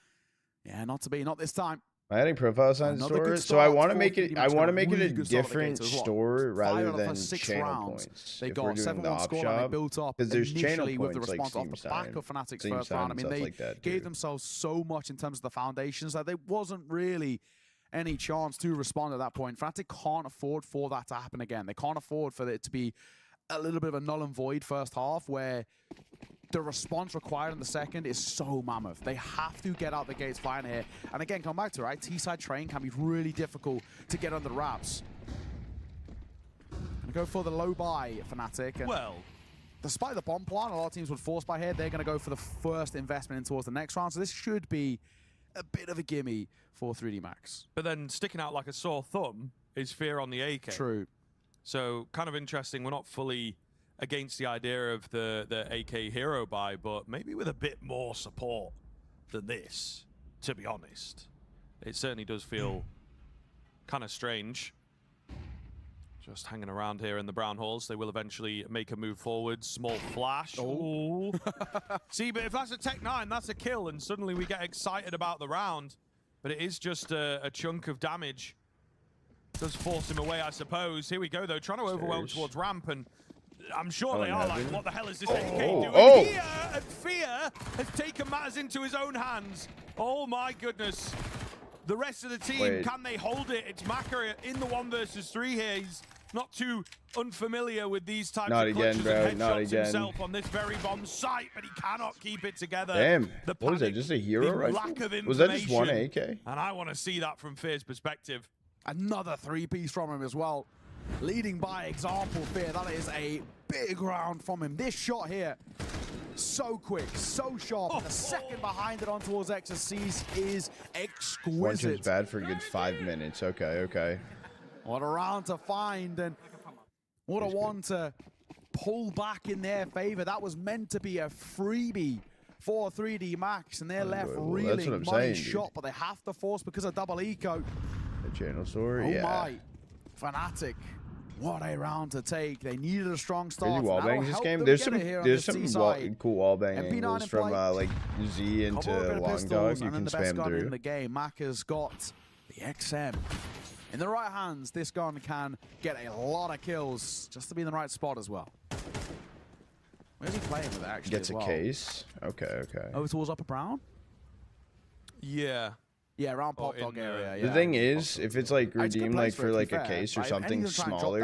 yeah, not to be. Not this time. Am I adding profile signs store? So I want to make it. I want to make it a different store rather than channel points. They got 7-1 score and they built up because there's channel points with the response off the back of Fnatic's first round. I mean, they gave themselves so much in terms of the foundations that there wasn't really any chance to respond at that point. Fnatic can't afford for that to happen again. They can't afford for it to be a little bit of a null and void first half where the response required in the second is so mammoth. They have to get out the gates flying here. And again, come back to it, right? T-side train can be really difficult to get under wraps. Gonna go for the low buy, Fnatic. And despite the bomb plan, a lot of teams would force buy here. They're gonna go for the first investment in towards the next round. So this should be a bit of a gimme for 3D Max. But then sticking out like a sore thumb is Fear on the AK. True. So kind of interesting. We're not fully against the idea of the AK hero buy, but maybe with a bit more support than this, to be honest. It certainly does feel kind of strange. Just hanging around here in the brown halls. They will eventually make a move forward. Small flash. Oh. See, but if that's a Tech 9, that's a kill, and suddenly we get excited about the round. But it is just a chunk of damage. Does force him away, I suppose. Here we go, though, trying to overwhelm towards ramp, and I'm sure they are like, what the hell is this AK doing here? And Fear has taken matters into his own hands. Oh my goodness. The rest of the team, can they hold it? It's Maka in the 1 versus 3 here. He's not too unfamiliar with these types of clutches and headshots himself on this very bomb site, but he cannot keep it together. Damn, what was that, just a hero rifle? Was that just one AK? And I want to see that from Fear's perspective. Another 3-piece from him as well. Leading by example, Fear. That is a big round from him. This shot here, so quick, so sharp. The second behind it on towards XSC's is exquisite. One chip's bad for a good 5 minutes. Okay. What a round to find, and what a one to pull back in their favor. That was meant to be a freebie for 3D Max, and they're left reeling. Money shot, but they have to force because of double eco. The channel store, oh my, Fnatic. What a round to take. They needed a strong start. Crazy wall bangs this game. There's some cool wall bang angles from like Z into Long Dog. You can spam through. In the game, Maka's got the XM. In the right hands, this gun can get a lot of kills just to be in the right spot as well. Where's he playing with actually? Gets a case. Okay. Over towards Upper Brown? Yeah. Yeah, around Pop Dog area. Yeah. The thing is, if it's like redeemed like for like a case or something smaller,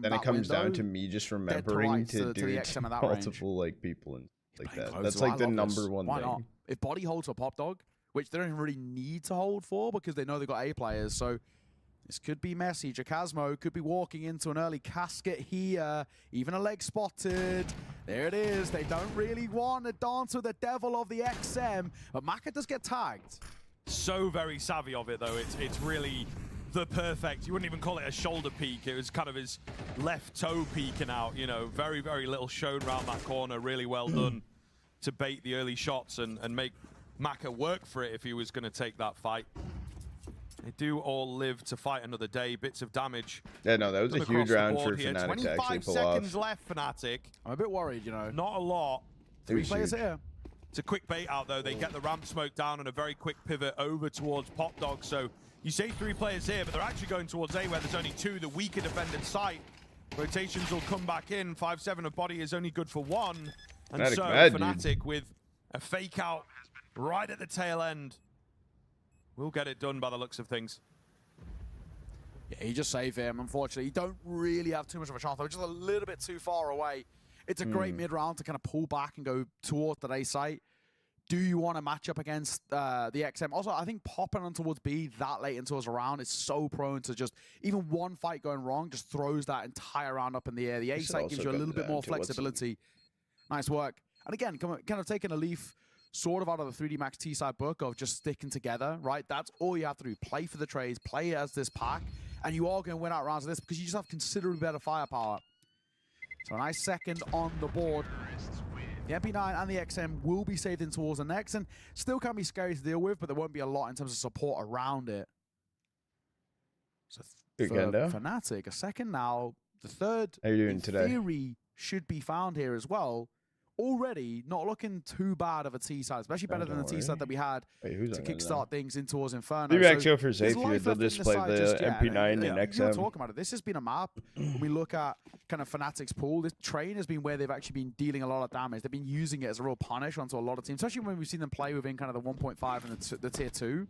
then it comes down to me just remembering to do it to multiple like people and like that. That's like the number one thing. Not? If Body holds for Pop Dog, which they don't really need to hold for because they know they've got A players, so this could be messy. Jacasmo could be walking into an early casket here. Even a leg spotted. There it is. They don't really want to dance with the devil of the XM, but Maka does get tagged. So very savvy of it, though. It's really the perfect, you wouldn't even call it a shoulder peek. It was kind of his left toe peeking out, you know, very, very little shown around that corner. Really well done to bait the early shots and make Maka work for it if he was going to take that fight. They do all live to fight another day. Bits of damage. Yeah, no, that was a huge round for Fnatic to actually pull off. 25 seconds left, Fnatic. I'm a bit worried, you know. Not a lot. 3 players here. It's a quick bait out, though. They get the ramp smoke down and a very quick pivot over towards Pop Dog. So you say 3 players here, but they're actually going towards A where there's only 2, the weaker defended site. Rotations will come back in. 5-7 of body is only good for 1. And so Fnatic with a fake out right at the tail end will get it done by the looks of things. Yeah, he just saved him. Unfortunately, you don't really have too much of a chance. They're just a little bit too far away. It's a great mid-round to kind of pull back and go towards the A site. Do you want to match up against the XM? Also, I think popping on towards B that late into us round is so prone to just, even one fight going wrong just throws that entire round up in the air. The A site gives you a little bit more flexibility. Nice work. And again, kind of taking a leaf sort of out of the 3D Max T-side book of just sticking together, right? That's all you have to do. Play for the trades, play as this pack, and you are going to win out rounds of this because you just have considerably better firepower. So a nice second on the board. The MP9 and the XM will be saved in towards the next, and still can be scary to deal with, but there won't be a lot in terms of support around it. So for Fnatic, a second now. The third, how are you doing in today? Theory, should be found here as well. Already not looking too bad of a T-side, especially better than the T-side that we had to kickstart things in towards Inferno. The Max for safe here, they'll just play the MP9 and XM. You were talking about it. This has been a map. When we look at kind of Fnatic's pool, this train has been where they've actually been dealing a lot of damage. They've been using it as a real punish onto a lot of teams, especially when we've seen them play within kind of the 1.5 and the tier 2.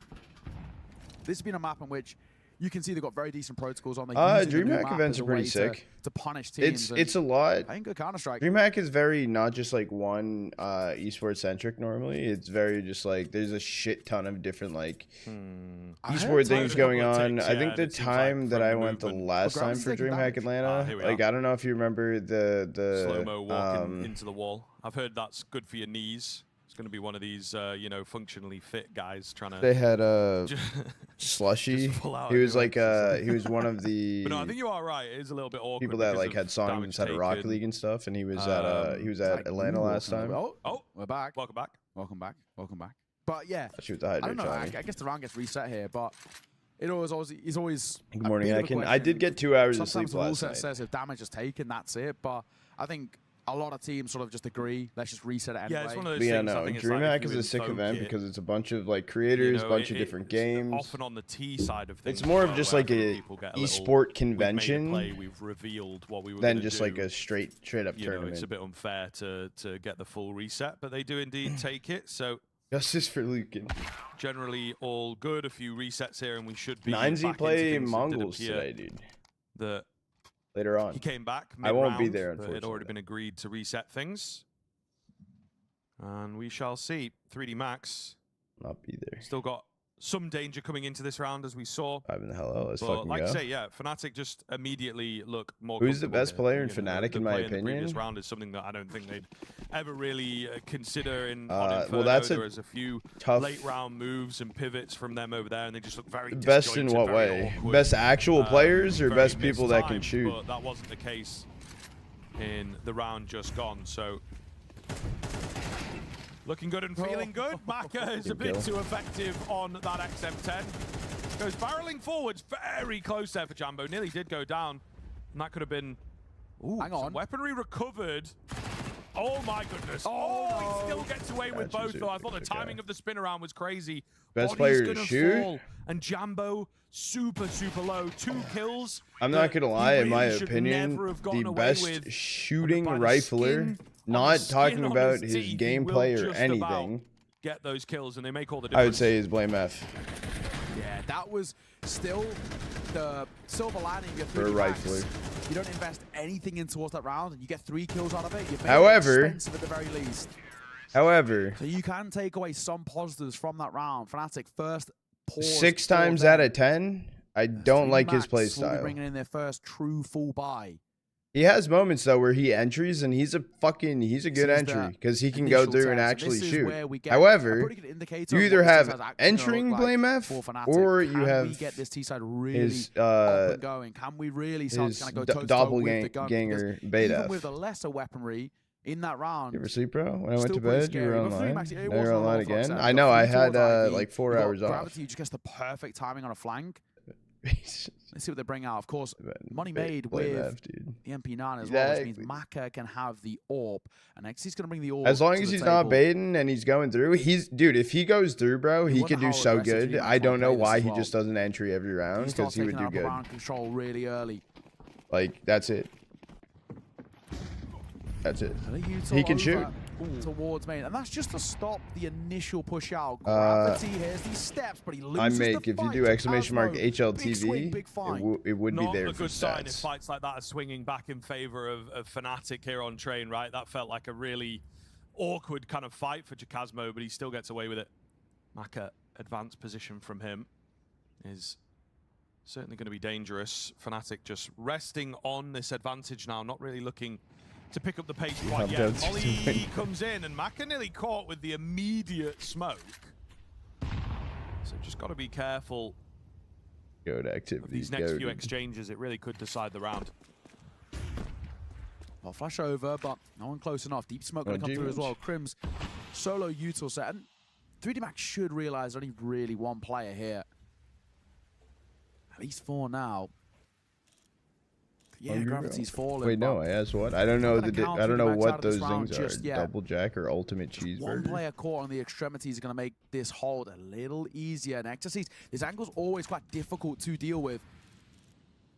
This has been a map in which you can see they've got very decent protocols on. DreamHack events are pretty sick. To punish teams. It's a lot. I think good Counter-Strike. DreamHack is very not just like one esports centric normally. It's very just like there's a shit ton of different like esport things going on. I think the time that I went the last time for DreamHack Atlanta, like I don't know if you remember the slow-mo walking into the wall. I've heard that's good for your knees. Going to be one of these, you know, functionally fit guys trying to. They had Slushy. He was like, he was one of the. But no, I think you are right. It is a little bit awkward. People that like had songs inside of Rocket League and stuff, and he was at Atlanta last time. Oh, we're back. Welcome back. Welcome back. Welcome back. But yeah, I don't know. I guess the round gets reset here, but it is always. Good morning, I did get 2 hours of sleep last night. Sometimes the rule set says if damage is taken, that's it. But I think a lot of teams sort of just agree, let's just reset it anyway. Yeah, it's one of those things. No, DreamHack is a sick event because it's a bunch of like creators, bunch of different games. Often on the T side of things. It's more of just like a esport convention we've revealed what we were than just like a straight up tournament. It's a bit unfair to get the full reset, but they do indeed take it. So justice for Lucan. Generally all good. A few resets here, and we should be. 9Z play Mongols today, dude. Later on. He came back. I won't be there, unfortunately. It had already been agreed to reset things. And we shall see. 3D Max. Not be there. Still got some danger coming into this round, as we saw. 5 in the hell out. Let's but fucking like go. I say, yeah, Fnatic just immediately look more. Who's the best player in Fnatic, in my opinion? This round is something that I don't think they'd ever really consider in. Well, that's there is a few tough late round moves and pivots from them over there, and they just look very best in what way? Awkward. Best actual players or best people that can shoot? But that wasn't the case in the round just gone. So. Looking good and feeling good. Maka is a bit too effective on that XM10. Goes barreling forwards, very close there for Jambo. Nearly did go down. And that could have been... Ooh, hang on. Weaponry recovered. Oh my goodness. Oh, he still gets away with both, though. I thought the timing of the spin around was crazy. Best player to shoot. Fall, and Jambo, super low. 2 kills. I'm not going to lie, in my opinion, the best shooting rifler, not talking about his gameplay or anything, get those kills, and they make all the I difference. would say is Blame F. Yeah, that was still the silver lining of for a rifler. You don't invest anything in towards that round, and you get 3 kills out of it. You've made However, it expensive at the very least. However, so you can take away some positives from that round. Fnatic first pause. 6 times out of 10, I don't like his play style. Bringing in their first true full buy. He has moments though where he entries and he's a good entry because he can go through and actually shoot. However, you either have entering Blame F or you have his doppelganger beta. Even with the lesser weaponry in that round. You ever sleep, bro? When I went to bed, you were online. Now you're online again. I know. I had like 4 hours off. Gravity just gets the perfect timing on a flank. Let's see what they bring out. Of course, money made with the MP9 as well, which means Maka can have the AWP, and XC's going to bring the AWP. As long as he's not baiting and he's going through, dude, if he goes through, bro, he could do so good. I don't know why he just doesn't entry every round, because he would do good. Control really early. Like, that's it. That's it. He can shoot. Towards main, and that's just to stop the initial push out. Gravity here's these steps, but he loses the fight. If you do exclamation mark HLTV, it would be there for stats. Not a good sign if fights like that are swinging back in favor of Fnatic here on Train, right? That felt like a really awkward kind of fight for Jacasmo, but he still gets away with it. Maka, advanced position from him is certainly going to be dangerous. Fnatic just resting on this advantage now, not really looking to pick up the pace quite yet. Molly comes in, and Maka nearly caught with the immediate smoke. So just got to be careful. Good activity. These next few exchanges, it really could decide the round. Well, flash over, but no one close enough. Deep smoke going to come through as well. Crim's solo util set, and 3D Max should realize only really one player here. At least 4 now. Yeah, Gravity's falling. Wait, no, I asked what? I don't know I don't know what those things are. Double jack or ultimate cheeseburger. One player caught on the extremities is going to make this hold a little easier. And Ecstasy, this angle's always quite difficult to deal with.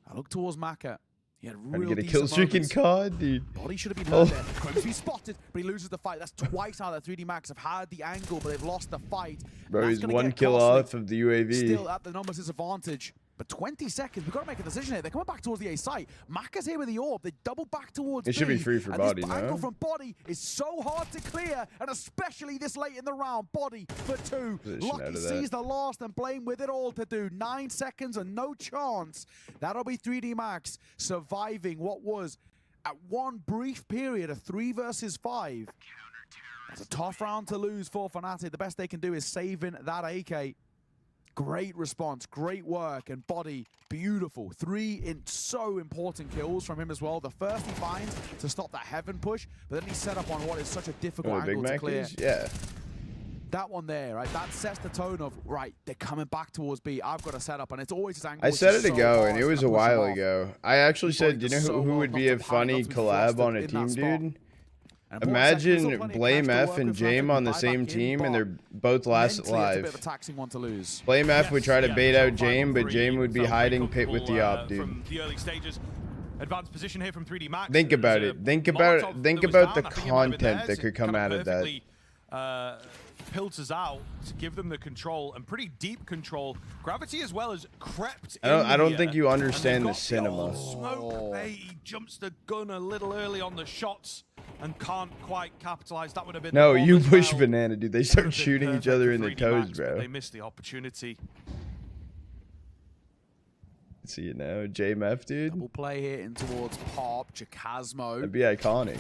I look towards Maka. He had real get a kill streak in COD, dude. Body should have been there. Crim's been spotted, but he loses the fight. That's twice now that 3D Max have had the angle, but they've lost the fight. Bro, he's 1 kill off of the UAV. Still at the numbers disadvantage. But 20 seconds, we've got to make a decision here. They're coming back towards the A site. Maka's here with the AWP. They double back towards It should be free for body, no? Angle from body is so hard to clear, and especially this late in the round. Body for 2. Lucky sees the last, and Blame with it all to do. 9 seconds and no chance. That'll be 3D Max surviving what was, at one brief period, a 3 versus 5. That's a tough round to lose for Fnatic. The best they can do is saving that AK. Great response, great work, and Body, beautiful. 3 so important kills from him as well. The first he finds to stop that heaven push, but then he's set up on what is such a difficult angle to clear. Yeah. That one there, right? That sets the tone of, right, they're coming back towards B. I've got to set up, and it's always his angle. I said it ago, and it was a while ago. I actually said, you know who would be a funny collab on a team, dude? Imagine Blame F and Jame on the same team, and they're both last alive. Blame F would try to bait out Jame, but Jame would be hiding pit with the op, dude. From the early stages. Advanced position here from 3D Max. Think about it. Think about the content that could come out of that. Filters out to give them the control, and pretty deep control. Gravity as well as crept. I don't think you understand the cinema. Smoke. He jumps the gun a little early on the shots and can't quite capitalize. That would have been no. You push banana, dude. They start shooting each other in the toes, bro. They missed the opportunity. See it now, JMF, dude. Double play here in towards Pop, Jacasmo. That'd be iconic.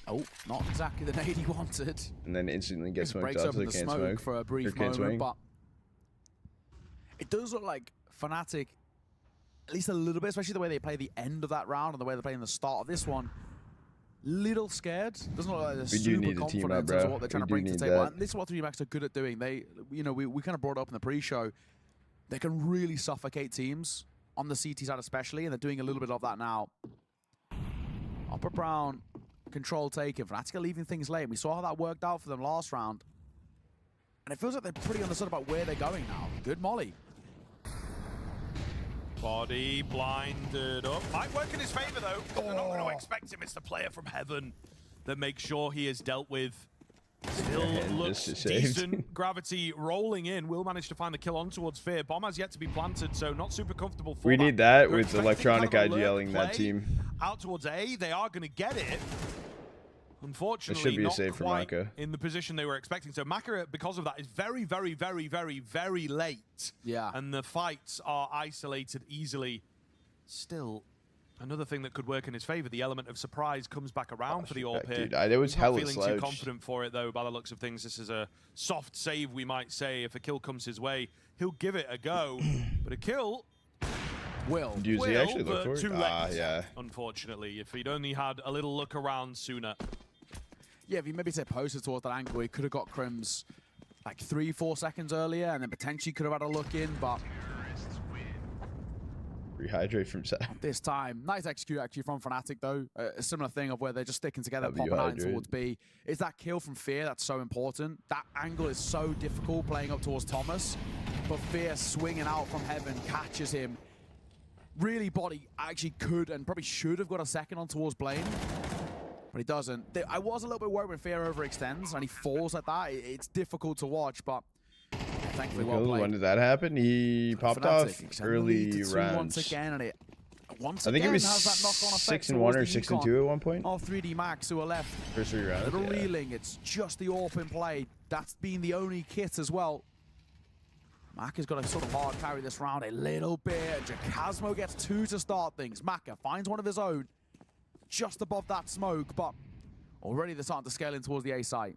Oh, not exactly the nade he wanted. And then instantly gets smoked breaks out, open so the can't smoke smoke for a brief moment, but it does look like Fnatic, at least a little bit, especially the way they play the end of that round and the way they're playing the start of this one. Little scared. Doesn't look like they're super confident in terms of what they're trying to bring to the table. And this is what 3D Max are good at doing. They, you know, we kind of brought it up in the pre-show. They can really suffocate teams on the CT side especially, and they're doing a little bit of that now. Upper Brown control taken. Fnatic are leaving things late. We saw how that worked out for them last round. And it feels like they're pretty understood about where they're going now. Good molly. Body blinded up. Might work in his favor, though. They're not going to expect him. It's the player from heaven that makes sure he is dealt with. Still looks decent. Gravity rolling in. Will manage to find the kill on towards Fear. Bomb has yet to be planted, so not super comfortable for We need that with Electronic IGLing that team. Out towards A, they are going to get it. Unfortunately, should be not a save for quite Maka. in the position they were expecting. So Maka, because of that, is very, very, very, very, very late. Yeah. And the fights are isolated easily. Still, another thing that could work in his favor, the element of surprise comes back around for the AWP here. Dude, it was hella feeling too confident for it, though, by the looks of things. This is a soft save, we might say. If a kill comes his way, he'll give it a go. But a kill... Does he actually look for it? Too late, yeah. Unfortunately, if he'd only had a little look around sooner. Yeah, if he maybe said posted towards that angle, he could have got Crims like 3-4 seconds earlier, and then potentially could have had a look in, but... Rehydrate from set. This time, nice execute actually from Fnatic though. A similar thing of where they're just sticking together, popping out towards B. It's that kill from Fear that's so important. That angle is so difficult playing up towards Thomas, but Fear swinging out from heaven catches him. Really, Body actually could and probably should have got a second on towards Blaine, but he doesn't. I was a little bit worried when Fear overextends and he falls like that. It's difficult to watch, but thankfully well played. When did that happen? He popped off early rounds. Once again, and I think it was 6-1 or 6-2 at one point. All 3D Max who are left. First 3 rounds. Little reeling. It's just the AWP in play. That's been the only kit as well. Maka's got to sort of hard carry this round a little bit. Jacasmo gets 2 to start things. Maka finds one of his own just above that smoke, but already they're starting to scale in towards the A site.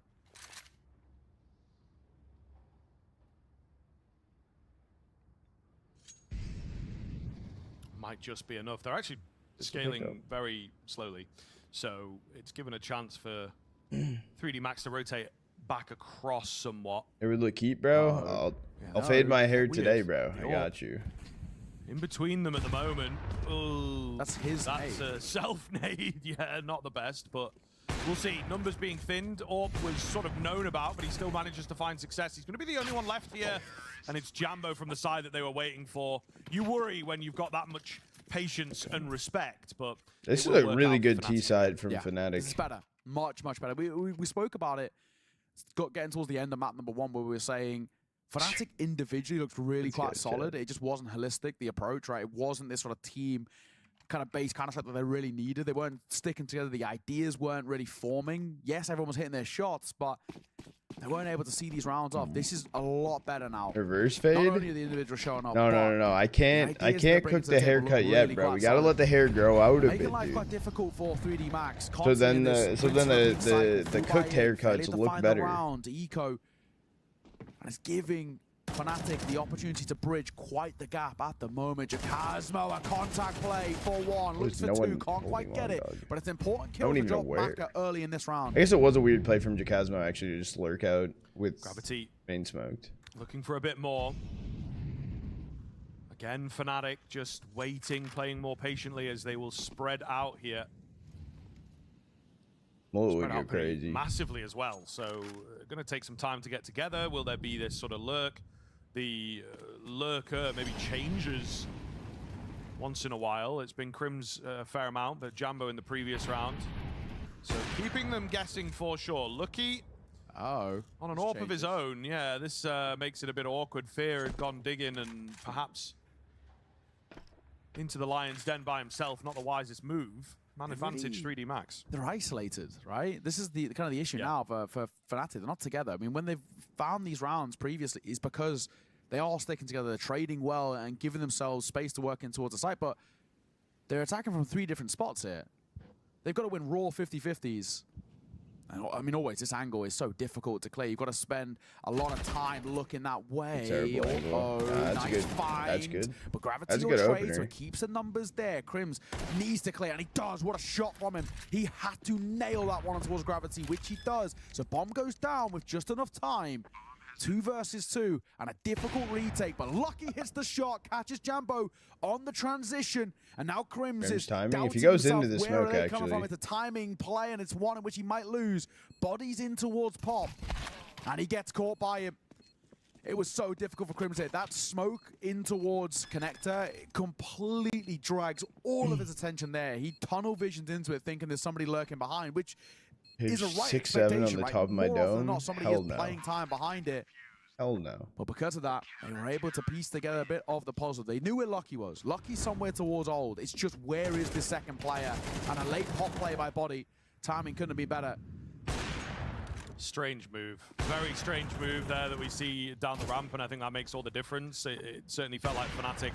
Might just be enough. They're actually scaling very slowly, so it's given a chance for 3D Max to rotate back across somewhat. It would look heat, bro. I'll fade my hair today, bro. I got you. In between them at the moment. Ooh, that's his That's a self-nade. Yeah, not the best, but we'll see. Numbers being thinned. AWP was sort of known about, but he still manages to find success. He's going to be the only one left here, and it's Jambo from the side that they were waiting for. You worry when you've got that much patience and respect, but this is a really good T side from Fnatic. This is better. Much, much better. We spoke about it getting towards the end of map number 1 where we were saying Fnatic individually looked really quite solid. It just wasn't holistic, the approach, right? It wasn't this sort of team kind of base kind of set that they really needed. They weren't sticking together. The ideas weren't really forming. Yes, everyone was hitting their shots, but they weren't able to see these rounds off. This is a lot better now. Reverse fade? Not only are the individuals showing up. No. I can't cook the haircut yet, bro. We gotta let the hair grow out a bit, dude. Quite difficult for 3D Max. So then the cooked haircuts look better. Eco, and it's giving Fnatic the opportunity to bridge quite the gap at the moment. Jacasmo, a contact play for 1. Looks for 2, can't quite get it. But it's important kill to drop Maka early in this round. I guess it was a weird play from Jacasmo actually to just lurk out with Gravity main smoked. Looking for a bit more. Again, Fnatic just waiting, playing more patiently as they will spread out here. Well, would go crazy. Massively as well. So going to take some time to get together. Will there be this sort of lurk? The lurker maybe changes once in a while. It's been Crim's a fair amount, but Jambo in the previous round. So keeping them guessing for sure. Lucky on an AWP of his own. Yeah, this makes it a bit awkward. Fear had gone digging and perhaps into the Lion's Den by himself. Not the wisest move. Man advantage 3D Max. They're isolated, right? This is the kind of the issue now for Fnatic. They're not together. I mean, when they've found these rounds previously, is because they are sticking together. They're trading well and giving themselves space to work in towards the site, but they're attacking from 3 different spots here. They've got to win raw 50-50s. I mean, always, this angle is so difficult to clear. You've got to spend a lot of time looking that way. That's nice good. find. That's good. But Gravity That's a will good trade, opener. so it keeps the numbers there. Crims needs to clear, and he does. What a shot from him. He had to nail that one towards Gravity, which he does. So Bomb goes down with just enough time 2 versus 2 and a difficult retake, but Lucky hits the shot, catches Jambo on the transition, and now Crims is timing. If he goes into the smoke, coming from. It's a timing play, and it's one in which he might lose. Bodies in towards Pop, and he gets caught by him. It was so difficult for Crims here. That smoke in towards Connector completely drags all of his attention there. He tunnel visions into it, thinking there's somebody lurking behind, which is a right 6-7 on the top of my dome. Not somebody is playing time behind it. Hell no. But because of that, they were able to piece together a bit of the puzzle. They knew where Lucky was. Lucky's somewhere towards old. It's just where is the second player? And a late hot play by Body. Timing couldn't be better. Strange move. Very strange move there that we see down the ramp, and I think that makes all the difference. It certainly felt like Fnatic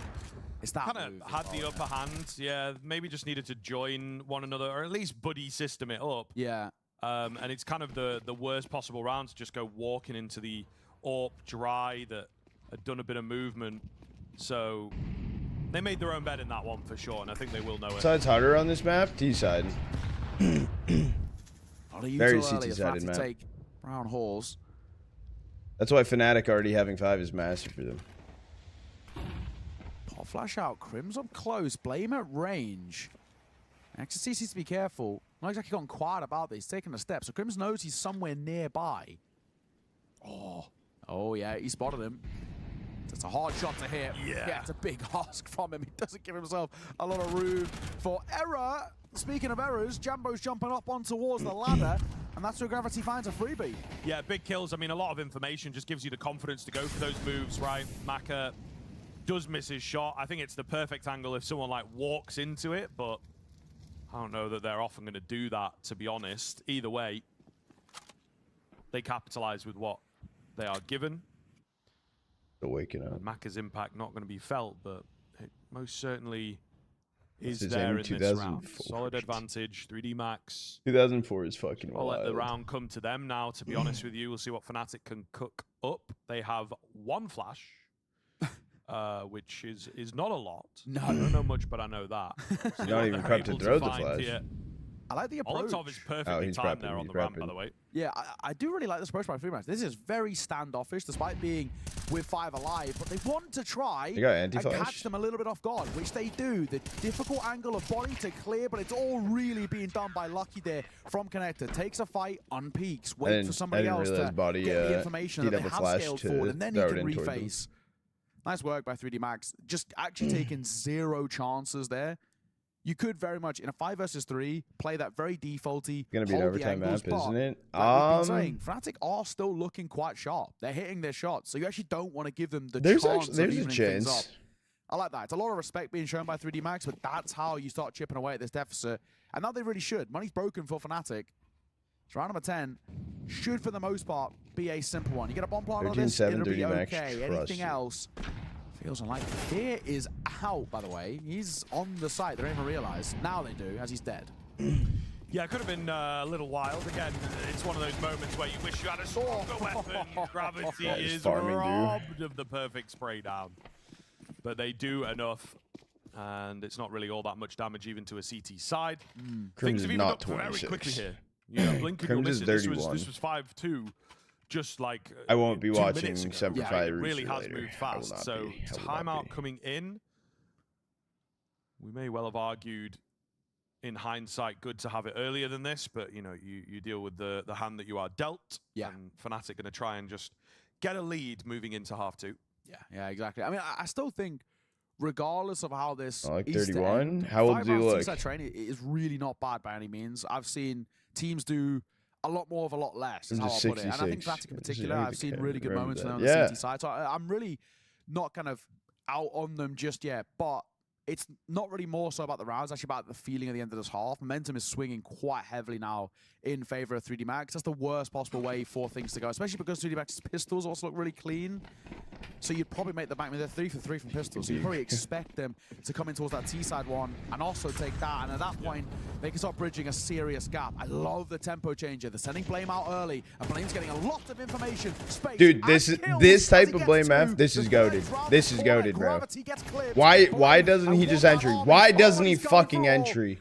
kind of had the upper hand. Yeah, maybe just needed to join one another, or at least buddy system it up. Yeah. And it's kind of the worst possible round to just go walking into the AWP dry that had done a bit of movement. So they made their own bed in that one for sure, and I think they will know it. Side's harder on this map. T-side. Very CT-sided map. Take round halls. That's why Fnatic already having 5 is massive for them. Pop flash out. Crims up close. Blame at range. XTC needs to be careful. Not exactly gotten quiet about this. He's taking a step. So Crims knows he's somewhere nearby. Oh yeah, he spotted him. It's a hard shot to hit. Yeah, it's a big ask from him. He doesn't give himself a lot of room for error. Speaking of errors, Jambo's jumping up on towards the ladder, and that's where Gravity finds a freebie. Yeah, big kills. I mean, a lot of information just gives you the confidence to go for those moves, right? Maka does miss his shot. I think it's the perfect angle if someone like walks into it, but I don't know that they're often going to do that, to be honest. Either way, they capitalize with what they are given. They're waking up. And Maka's impact not going to be felt, but it most certainly is there in this round. Solid advantage, 3D Max. 2004 is fucking wild. I'll let the round come to them now, to be honest with you. We'll see what Fnatic can cook up. They have 1 flash, which is not a lot. No. I don't know much, but I know that. So not even prepped to throw the flash. I like the approach. Molotov is perfectly timed there on the ramp, by the way. Yeah, I do really like this approach by 3D Max. This is very standoffish, despite being with 5 alive, but they want to try and catch them a little bit off guard, which they do. The difficult angle of Body to clear, but it's all really being done by Lucky there from Connector. Takes a fight, unpeaks, wait for somebody else to Body, get the information that they have scaled forward, and then he can reface. Nice work by 3D Max. Just actually taking 0 chances there. You could very much, in a 5 versus 3, play that very defaulty. It's going to be an overtime map, isn't it? Like we've been saying, Fnatic are still looking quite sharp. They're hitting their shots, so you actually don't want to give them the chance of evening things up. I like that. It's a lot of respect being shown by 3D Max, but that's how you start chipping away at this deficit. And now they really should. Money's broken for Fnatic. So round number 10 should, for the most part, be a simple one. You get a bomb plant on this, it'll be okay. Anything else feels unlikely. Fear is out, by the way. He's on the site. They don't even realize. Now they do, as he's dead. Yeah, it could have been a little wild. Again, it's one of those moments where you wish you had a stronger weapon. Gravity is robbed of the perfect spray down. But they do enough, and it's not really all that much damage even to a CT side. Things have even up very quickly here. You know, blink of your misses. This was 5-2. Just like I won't be watching Semper Fi. It really has moved fast. So timeout coming in. We may well have argued, in hindsight, good to have it earlier than this, but you know, you deal with the hand that you are dealt. Yeah. And Fnatic going to try and just get a lead moving into half 2. Yeah, exactly. I mean, I still think, regardless of how this like 31, how old do you look? Training is really not bad by any means. I've seen teams do a lot more of a lot less, is how I'll put it. And I think Fnatic in particular, I've seen really good moments from them on the CT side. So I'm really not kind of out on them just yet, but it's not really more so about the rounds, actually about the feeling at the end of this half. Momentum is swinging quite heavily now in favor of 3D Max. That's the worst possible way for things to go, especially because 3D Max's pistols also look really clean. So you'd probably make the back, they're 3 for 3 from pistols. So you probably expect them to come in towards that T-side one and also take that. And at that point, they can start bridging a serious gap. I love the tempo changer. They're sending Blame out early, and Blame's getting a lot of information. Space. Dude, this type of Blame map, this is goated. This is goated, bro. Why doesn't he just entry? Why doesn't he fucking entry?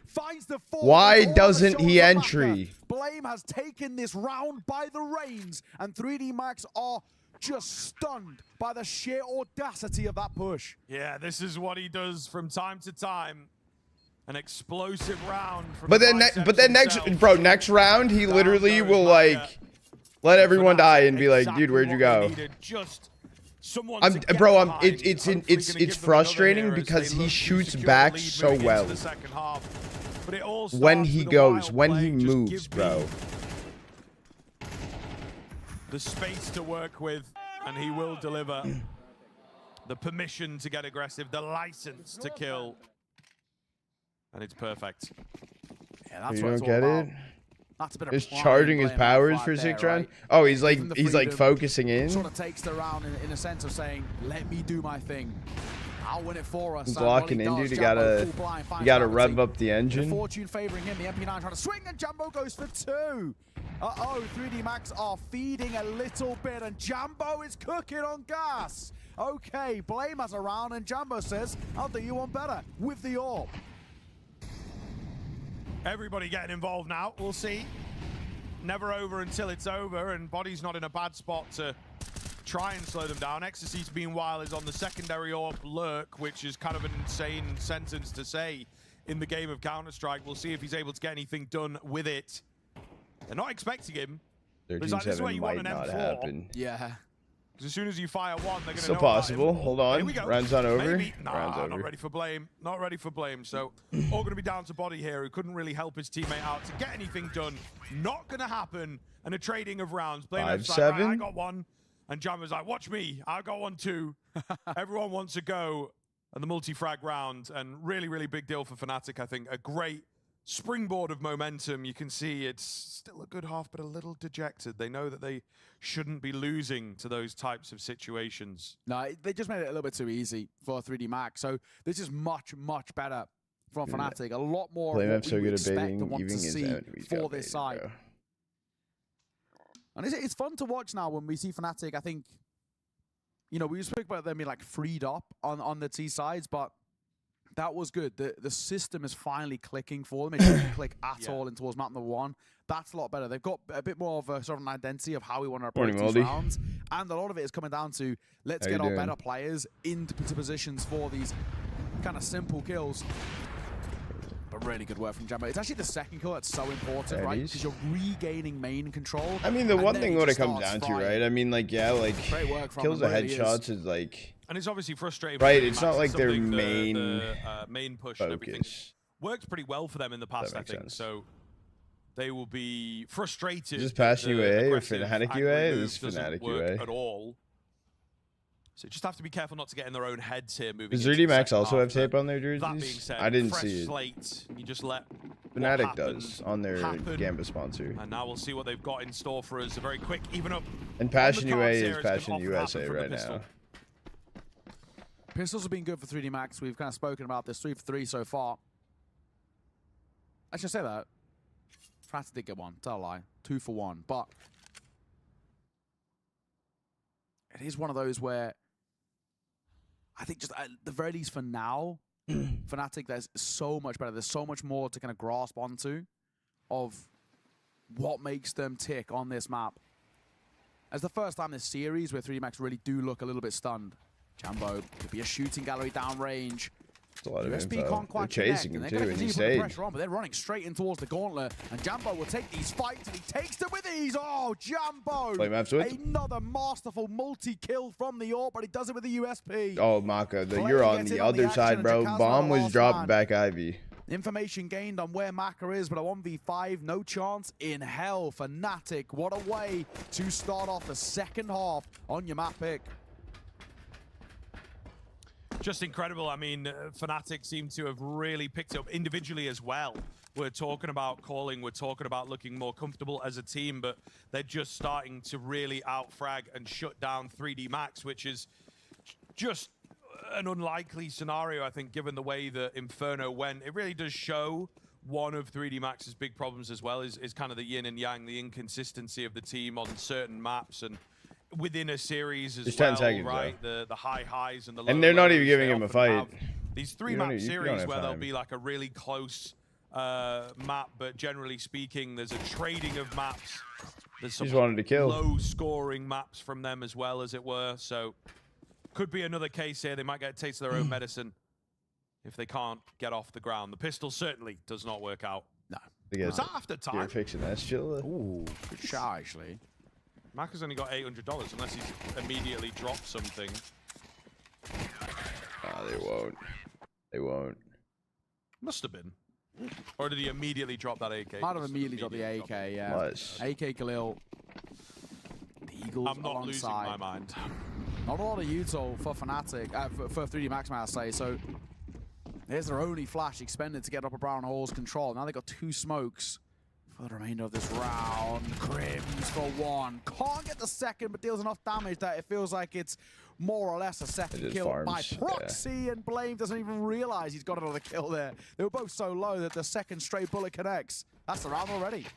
Why doesn't he entry? Blame has taken this round by the reins, and 3D Max are just stunned by the sheer audacity of that push. Yeah, this is what he does from time to time. An explosive round. From but then next round, he literally will like let everyone die and be like, dude, where'd you go? It's frustrating because he shoots back so well. When he goes, when he moves, bro. The space to work with, and he will deliver. The permission to get aggressive, the license to kill, and it's perfect. Yeah, that's you what don't it's get all it. about. That's a bit Just of charging his powers for 6 rounds. Right? Oh, he's like focusing in. Sort of takes the round in a sense of saying, "Let me do my thing. I'll win it for us." He's locking in, dude. You gotta rev up the engine. The fortune favoring him. The MP9 trying to swing, and Jambo goes for 2. 3D Max are feeding a little bit, and Jambo is cooking on gas. Okay, Blame has a round, and Jambo says, "I'll do you one better with the AWP." Everybody getting involved now. We'll see. Never over until it's over, and Body's not in a bad spot to try and slow them down. Ecstasy's meanwhile is on the secondary AWP lurk, which is kind of an insane sentence to say in the game of Counter-Strike. We'll see if he's able to get anything done with it. They're not expecting him. 13-7 might not happen. Yeah. As soon as you fire one, they're going to know possible. Hold on. Round's not over. Round's over. Not ready for Blame. Not ready for Blame. So all going to be down to Body here, who couldn't really help his teammate out to get anything done. Not going to happen. And a trading of rounds. Blame 5-7. Like, right, I got one. And Jammer's like, watch me. I got one too. Everyone wants to go. And the multi-frag round. And really, really big deal for Fnatic, I think. A great springboard of momentum. You can see it's still a good half, but a little dejected. They know that they shouldn't be losing to those types of situations. No, they just made it a little bit too easy for 3D Max. So this is much, much better from Fnatic. A lot more Blame of what so we good would at expect baiting, and want even to see for this side. Bro. And it's fun to watch now when we see Fnatic. I think, you know, we spoke about them being like freed up on the T sides, but that was good. The system is finally clicking for them. It didn't click at all in towards map number 1. That's a lot better. They've got a bit more of a sort of an identity of how we want to approach these rounds. And a lot of it is coming down to, let's get our better players into positions for these kind of simple kills. But really good work from Jambo. It's actually the second kill that's so important, right? Because you're regaining main control. I mean, the one thing what it comes down to, right? I mean, like, yeah, like, kills or headshots is like... And it's obviously frustrating. Right, it's not like their main main push focus. And everything worked pretty well for them in the past, I think. Sense. So they will be frustrated. Is this Passion UA or Fnatic UA? This is Fnatic UA. At all. So just have to be careful not to get in their own heads here. Moving. Does 3D Max also have tape on their jerseys? That being said, I didn't see it. Slate, you just let Fnatic does on their Gambit sponsor. And now we'll see what they've got in store for us. A very quick even up. And Passion UA is Passion USA right now. Pistols have been good for 3D Max. We've kind of spoken about this 3 for 3 so far. I should say that. Fnatic did get one. Tell a lie. 2 for 1. But it is one of those where I think just at the very least for now, Fnatic, there's so much better. There's so much more to kind of grasp onto of what makes them tick on this map. As the first time this series where 3D Max really do look a little bit stunned. Jambo could be a shooting gallery downrange. A lot of USP info. can't quite They're chasing him too, and he stayed. Pressure on, but they're running straight in towards the gauntlet, and Jambo will take these fights, and he takes them with ease. Oh, Jambo! Another masterful multi-kill from the AWP, but he does it with the USP. Oh, Maka, you're on the other side, bro. Bomb was dropped back Ivy. Information gained on where Maka is, but a 1v5, no chance in hell. Fnatic, what a way to start off the second half on your map pick. Just incredible. I mean, Fnatic seem to have really picked it up individually as well. We're talking about calling, we're talking about looking more comfortable as a team, but they're just starting to really outfrag and shut down 3D Max, which is just an unlikely scenario, I think, given the way that Inferno went. It really does show one of 3D Max's big problems as well, is kind of the yin and yang, the inconsistency of the team on certain maps and within a series as well, 10 seconds, right? The high highs and the low and they're not even lows, giving him a fight. These 3-map series where there'll be like a really close map, but generally speaking, there's a trading of maps There's some wanted to kill. low-scoring maps from them as well, as it were. So could be another case here. They might get a taste of their own medicine if they can't get off the ground. The pistol certainly does not work out. No. Was that after time? You're fixing that still. Ooh, good shot, actually. Mac has only got $800 unless he's immediately dropped something. They won't. They won't. Must have been. Or did he immediately drop that AK? Might have immediately dropped the AK, yeah. Nice. AK Khalil. The Eagles I'm not losing my mind. Not a lot of util for Fnatic, for 3D Max, may I say. So there's their only flash expended to get up a Brown Hall's control. Now they've got 2 smokes for the remainder of this round. Crims for 1. Can't get the second, but deals enough damage that it feels like it's more or less a second kill by proxy, and Blame doesn't even realize he's got another kill there. They were both so low that the second straight bullet connects. That's the round already.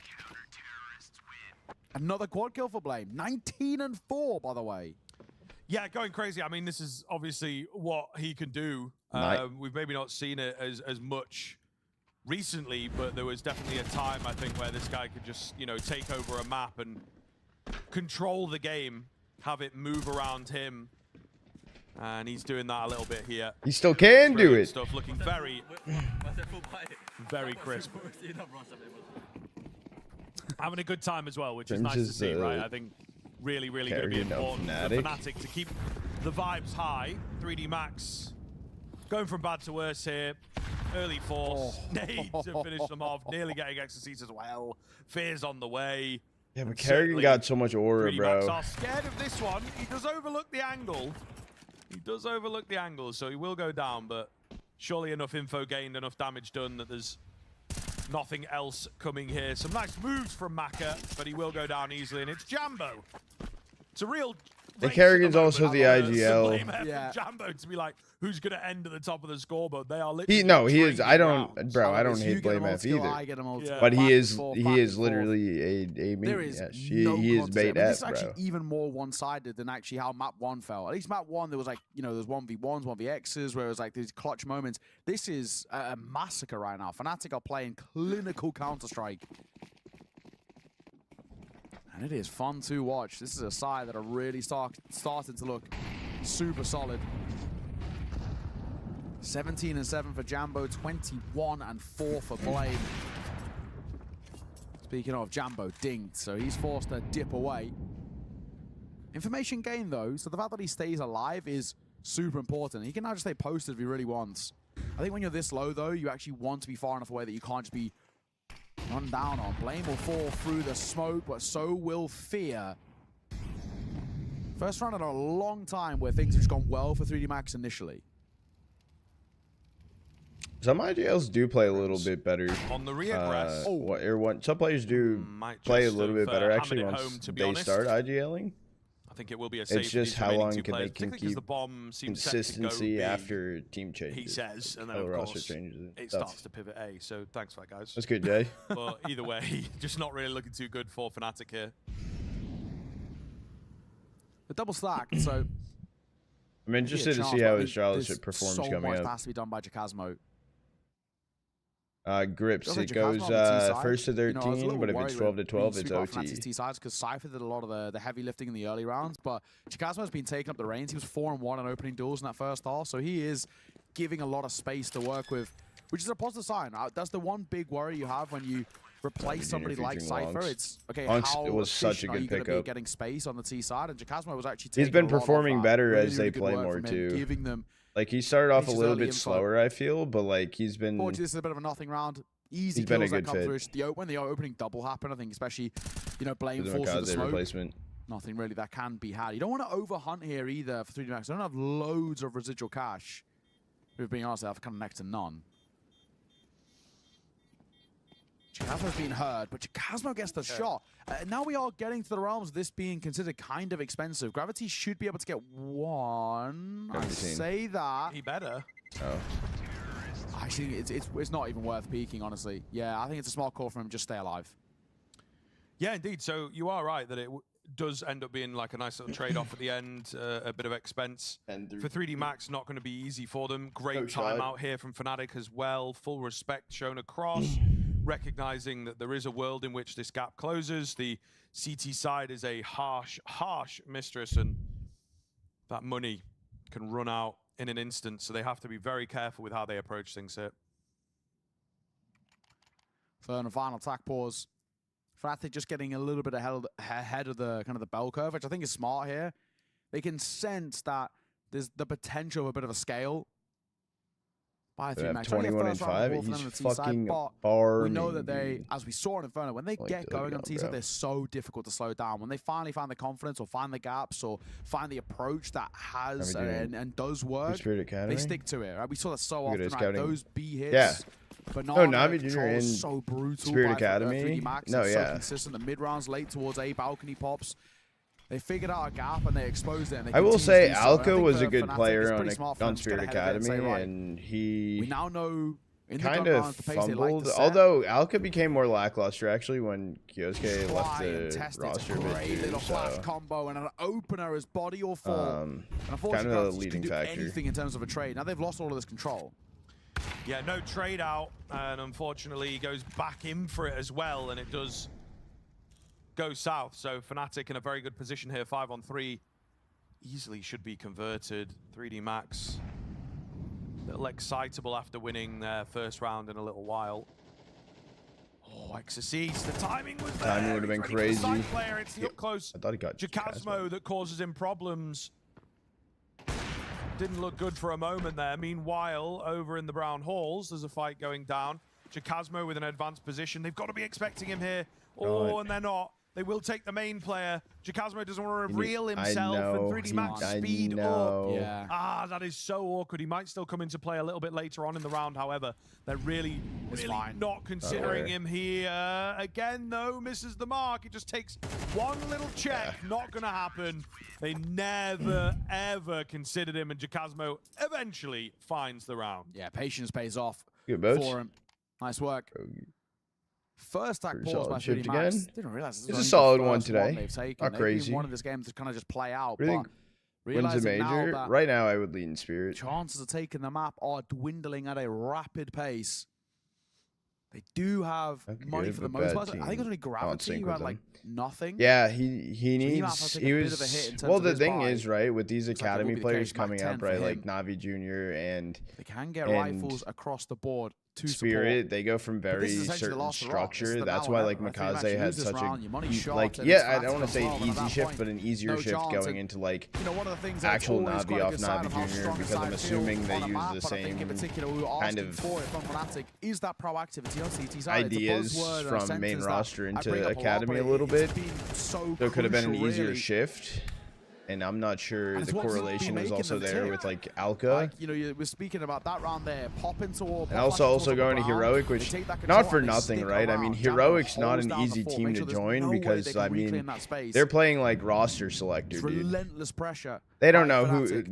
Another quad kill for Blame. 19-4, by the way. Yeah, going crazy. I mean, this is obviously what he can do. We've maybe not seen it as much recently, but there was definitely a time, I think, where this guy could just, you know, take over a map and control the game, have it move around him. And he's doing that a little bit here. He still can do it. Stuff looking very, very crisp. Having a good time as well, which is nice to see, right? I think really going to be important for Fnatic to keep the vibes high. 3D Max going from bad to worse here. Early force, nades to finish them off. Nearly getting exorcise as well. Fear's on the way. Yeah, but Kerrigan got so much aura, 3D bro. Max are scared of this one. He does overlook the angle. So he will go down, but surely enough info gained, enough damage done that there's nothing else coming here. Some nice moves from Maka, but he will go down easily, and it's Jambo. It's a real... And Kerrigan's also the IGL. Yeah. Jambo to be like, who's going to end at the top of the scoreboard? They are He literally... is. I don't hate Blame F either. Yeah. But he is literally a meme. There is he is bait F, bro. This is actually even more one-sided than actually how map 1 felt. At least map 1, there was like, you know, there's 1v1s, 1vx's, where it was like these clutch moments. This is a massacre right now. Fnatic are playing clinical Counter-Strike. And it is fun to watch. This is a side that are really starting to look super solid. 17-7 for Jambo, 21-4 for Blame. Speaking of, Jambo dinged, so he's forced to dip away. Information gain, though, so the fact that he stays alive is super important. He can now just stay posted if he really wants. I think when you're this low, though, you actually want to be far enough away that you can't just be run down on. Blame will fall through the smoke, but so will Fear. First round in a long time where things have just gone well for 3D Max initially. Some IGLs do play a little bit better. On the reagress. Some players do play a little bit better actually once they start IGLing. I think it will be a safe. It's just how long they can keep the bomb seems consistency after team changes. He says, and then of course it starts to pivot A. So thanks for that, guys. That's good, Jay. But either way, just not really looking too good for Fnatic here. The double stack, so... I'm interested to see how his Charlotte performs coming up. So much has to be done by Jacasmo. Grips, it goes first to 13, but if it's 12-12, it's OT. T-sides because Cypher did a lot of the heavy lifting in the early rounds, but Jacasmo's been taking up the reins. He was 4-1 on opening duels in that first half, so he is giving a lot of space to work with, which is a positive sign. That's the one big worry you have when you replace somebody like Cypher. It's okay. It was such a good pickup. Getting space on the T side, and Jacasmo was actually. He's been performing better as they play more too. Giving them. Like he started off a little bit slower, I feel, but like he's been. Fortunately, this is a bit of a nothing round. Easy kills that come through. When the opening double happened, I think especially, you know, Blame falls to the smoke. Replacement. Nothing really that can be had. You don't want to overhunt here either for 3D Max. They don't have loads of residual cash. If being honest, they have kind of next to none. Jacasmo's been heard, but Jacasmo gets the shot. Now we are getting to the realms of this being considered kind of expensive. Gravity should be able to get one. I say that. He better. Oh. Actually, it's not even worth peeking, honestly. Yeah, I think it's a smart call for him. Just stay alive. Yeah, indeed. So you are right that it does end up being like a nice little trade-off at the end, a bit of expense. For 3D Max, not going to be easy for them. Great time out here from Fnatic as well. Full respect shown across. recognizing that there is a world in which this gap closes. The CT side is a harsh, harsh mistress, and that money can run out in an instant, so they have to be very careful with how they approach things here. Third and final attack pause. FUT just getting a little bit ahead of the kind of the bell curve, which I think is smart here. They can sense that there's the potential of a bit of a scale. I think 21-5. He's fucking farming. We know that they, as we saw in Inferno, when they get going on T-side, they're so difficult to slow down. When they finally find the confidence or find the gaps or find the approach that has and does work, they stick to it. Right? We saw that so often. Right? Those B hits. Yeah. But Navi Jr. in so brutal Spirit Academy. 3D Max. No, so consistent. The mid rounds late towards A balcony pops. They figured out a gap and they exposed it. And I will say Alka was a good player on Spirit Academy, and he now know kind of fumbled. Although Alka became more lackluster actually when Kyosuke left the roster. Great little flash combo and an opener as body or fall. Kind of the leading factor. Anything in terms of a trade. Now they've lost all of this control. Yeah, no trade out, and unfortunately he goes back in for it as well, and it does go south. So Fnatic in a very good position here, 5-on-3. Easily should be converted. 3D Max, a little excitable after winning their first round in a little while. Oh, Exorcist, the timing was there. Timing would have been crazy. It's the up close. I thought he got Jacasmo that causes him problems. Didn't look good for a moment there. Meanwhile, over in the Brown Halls, there's a fight going down. Jacasmo with an advanced position. They've got to be expecting him here. Oh, and they're not. They will take the main player. Jacasmo doesn't want to reveal himself, and 3D Max speed up. Yeah. Ah, that is so awkward. He might still come into play a little bit later on in the round, however. They're really not considering him here. Again, though, misses the mark. It just takes one little check. Not going to happen. They never, ever considered him, and Jacasmo eventually finds the round. Yeah, patience pays off for him. Nice work. First attack pause by 3D Max. Again. Didn't realize it's a solid one today. Not crazy. One of this game to kind of just play out. Really wins a major. Right now, I would lean Spirit. Chances of taking the map are dwindling at a rapid pace. They do have money for the most part. I think it was only Gravity who had like nothing. Yeah, he needs. He was. Well, the thing is, right, with these academy players coming up, right, like Navi Jr. and they can get rifles across the board. Spirit, they go from very certain structure. That's why like Mikaze had such a like I don't want to say an easy shift, but an easier shift going into like actual Navi off Navi Jr. because I'm assuming they use the same kind of is that proactivity on CT side. Ideas from main roster into academy a little bit. So it could have been an easier shift. And I'm not sure the correlation was also there with like Alka. Like, you know, you were speaking about that round there, pop into wall. And also going to Heroic, which not for nothing, right? I mean, Heroic's not an easy team to join because I mean they're playing like roster selector, dude. Relentless pressure. They don't know who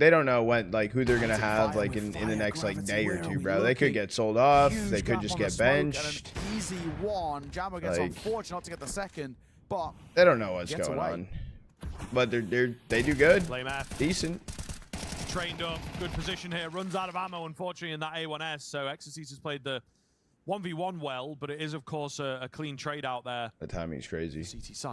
when like who they're gonna have like in the next like day or two, bro. They could get sold off. They could just get benched. Easy one. Jambo gets unfortunate not to get the second, but they don't know what's going on. But they do good. Decent. Trained up, good position here. Runs out of ammo, unfortunately, in that A1S. So Exorcist has played the 1v1 well, but it is, of course, a clean trade out there. The timing's crazy.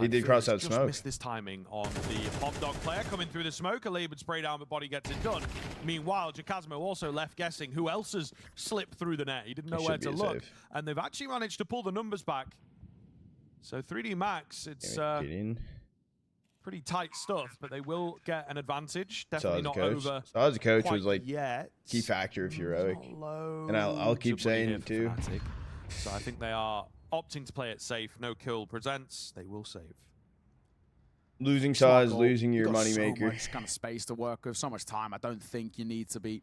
He did cross out smoke. Missed this timing on the Hot Dog player coming through the smoke. A labored spray down, but body gets it done. Meanwhile, Jacasmo also left guessing who else has slipped through the net. He didn't know where to look. And they've actually managed to pull the numbers back. So 3D Max, it's pretty tight stuff, but they will get an advantage. Definitely not over. So as a coach was like key factor of Heroic, and I'll keep saying it too. So I think they are opting to play it safe. No kill presents. They will save. Losing Saw is losing your moneymaker. So much kind of space to work with, so much time. I don't think you need to be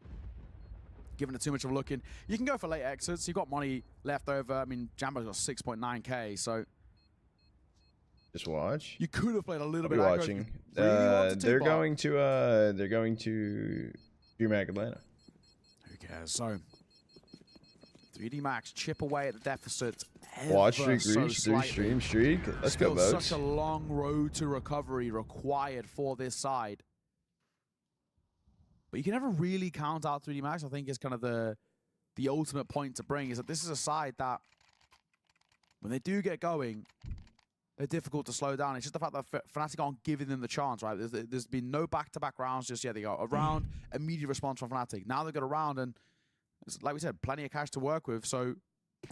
giving it too much of a look in. You can go for late exits. You've got money left over. I mean, Jambo's got 6.9k, so. Just watch. You could have played a little bit. Watching. They're going to DreamHack Atlanta. Who cares? So 3D Max chip away at the deficit. Watch streak, reach through stream streak. Let's go, boats. Such a long road to recovery required for this side. But you can never really count out 3D Max. I think is kind of the ultimate point to bring is that this is a side that when they do get going, they're difficult to slow down. It's just the fact that Fnatic aren't giving them the chance, right? There's been no back-to-back rounds just yet. They got a round, immediate response from Fnatic. Now they've got a round, and like we said, plenty of cash to work with, so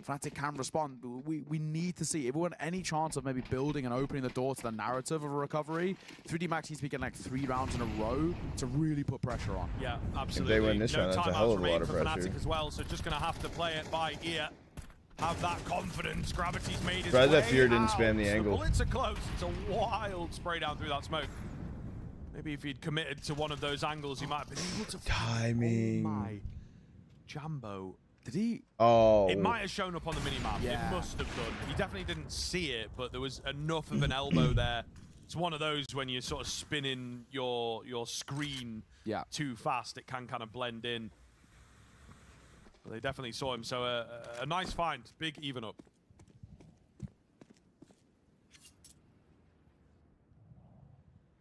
Fnatic can respond. We need to see, if we want any chance of maybe building and opening the door to the narrative of a recovery, 3D Max needs to be getting like 3 rounds in a row to really put pressure on. Yeah, absolutely. If they win this round, that's a hell of a lot of pressure. Fnatic as well, so just going to have to play it by ear. Have that confidence. Gravity's made his way that Fear didn't out. spam the angle. The bullets are close. It's a wild spray down through that smoke. Maybe if he'd committed to one of those angles, he might have been able to... Timing. Oh my. Jambo. Did he? Oh. It might have shown up on the minimap. Yeah. It must have done. He definitely didn't see it, but there was enough of an elbow there. It's one of those when you're sort of spinning your screen too fast, it can kind of blend in. But they definitely saw him, so a nice find. Big even up.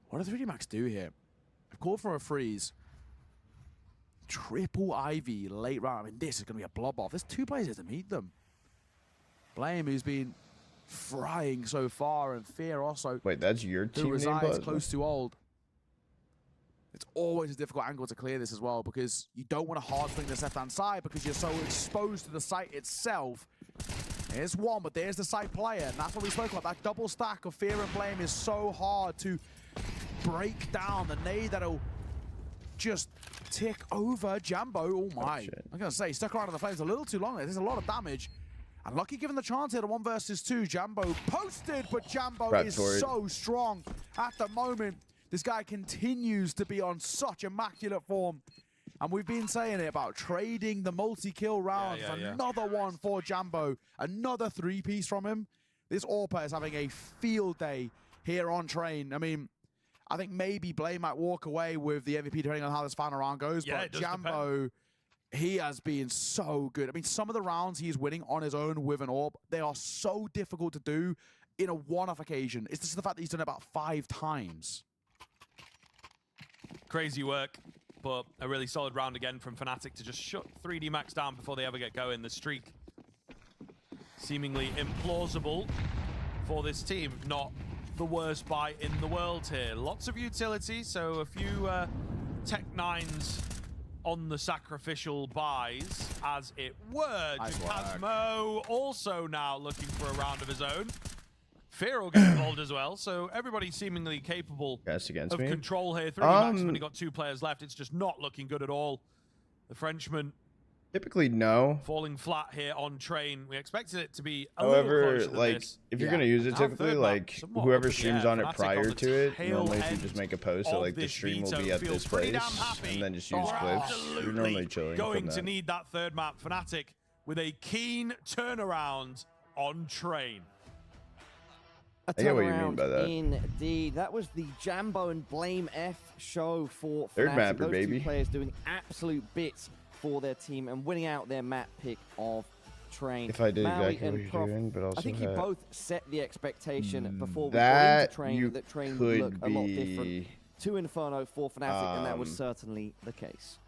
What does 3D Max do here? I've called for a freeze. Triple Ivy late round. I mean, this is going to be a blob off. There's 2 players here to meet them. Blame, who's been frying so far, and Fear also. Wait, that's your team who resides name, close to old. It's always a difficult angle to clear this as well, because you don't want to hard swing this left-hand side because you're so exposed to the site itself. There's one, but there's the site player, and that's what we spoke about. That double stack of Fear and Blame is so hard to break down. The nade that'll just tick over Jambo. Oh my. I'm going to say, stuck around in the flames a little too long. There's a lot of damage. And Lucky given the chance here to 1 versus 2. Jambo posted, but Jambo is so strong at the moment. This guy continues to be on such immaculate form. And we've been saying it about trading the multi-kill rounds. Another one for Jambo. Another 3-piece from him. This AWPA is having a field day here on Train. I mean, I think maybe Blame might walk away with the MVP depending on how this final round goes. Yeah, but Jambo, he has been so good. I mean, some of the rounds he's winning on his own with an AWP, they are so difficult to do in a one-off occasion. It's just the fact that he's done it about 5 times. Crazy work, but a really solid round again from Fnatic to just shut 3D Max down before they ever get going. The streak seemingly implausible for this team. Not the worst buy in the world here. Lots of utility, so a few Tech 9s on the sacrificial buys, as it were. Jasmo also now looking for a round of his own. Fear will get involved as well, so everybody seemingly capable of control here. 3D Max has only got 2 players left. It's just not looking good at all. The Frenchman typically no. Falling flat here on Train. We expected it to be a However, little closer than like this. if you're gonna use it, typically like whoever streams on it prior to it, normally if you just make a post that like the stream will be at this place and then just use clips, you're normally chilling. Going to need that third map. Fnatic with a keen turnaround on Train. I get what you mean by that. Indeed, that was the Jambo and Blame F show for Fnatic. Third mapper, Those baby. 2 players doing absolute bits for their team and winning out their map pick of Train. If I did Maui exactly and what you're Prof, doing, but also I think you both set the expectation before we that got into Train that Train would look a lot different to Inferno for Fnatic, and that was certainly the case.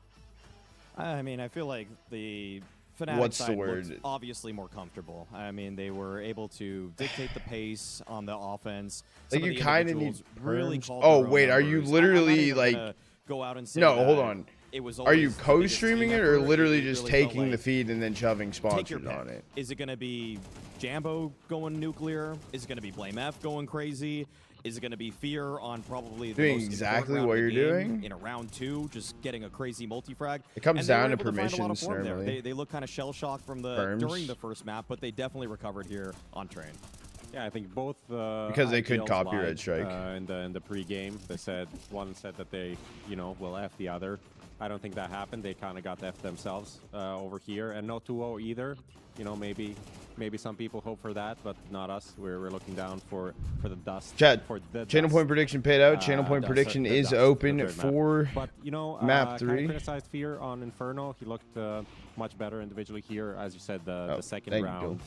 I mean, I feel like the Fnatic side looked obviously more comfortable. I mean, they were able to dictate the pace on the offense. Like you kind of need really. Oh wait, are you literally like go out and say no? Hold on. It was are you co-streaming it or literally just taking the feed and then shoving sponsors on it? Is it going to be Jambo going nuclear? Is it going to be Blame F going crazy? Is it going to be Fear on probably the doing most exactly what you're doing in a round 2, just getting a crazy multi-frag? It comes down to permissions normally. They look kind of shell-shocked from during the first map, but they definitely recovered here on Train. Yeah, I think both because they could copyright strike in the pre-game. They said one said that they will F the other. I don't think that happened. They kind of got F themselves over here, and no 2-0 either. Maybe some people hope for that, but not us. We're looking down for the dust. Chat. For the channel dust. point prediction paid out. Channel point prediction is open for but map 3. Kind of criticized Fear on Inferno. He looked much better individually here. As you said, the second round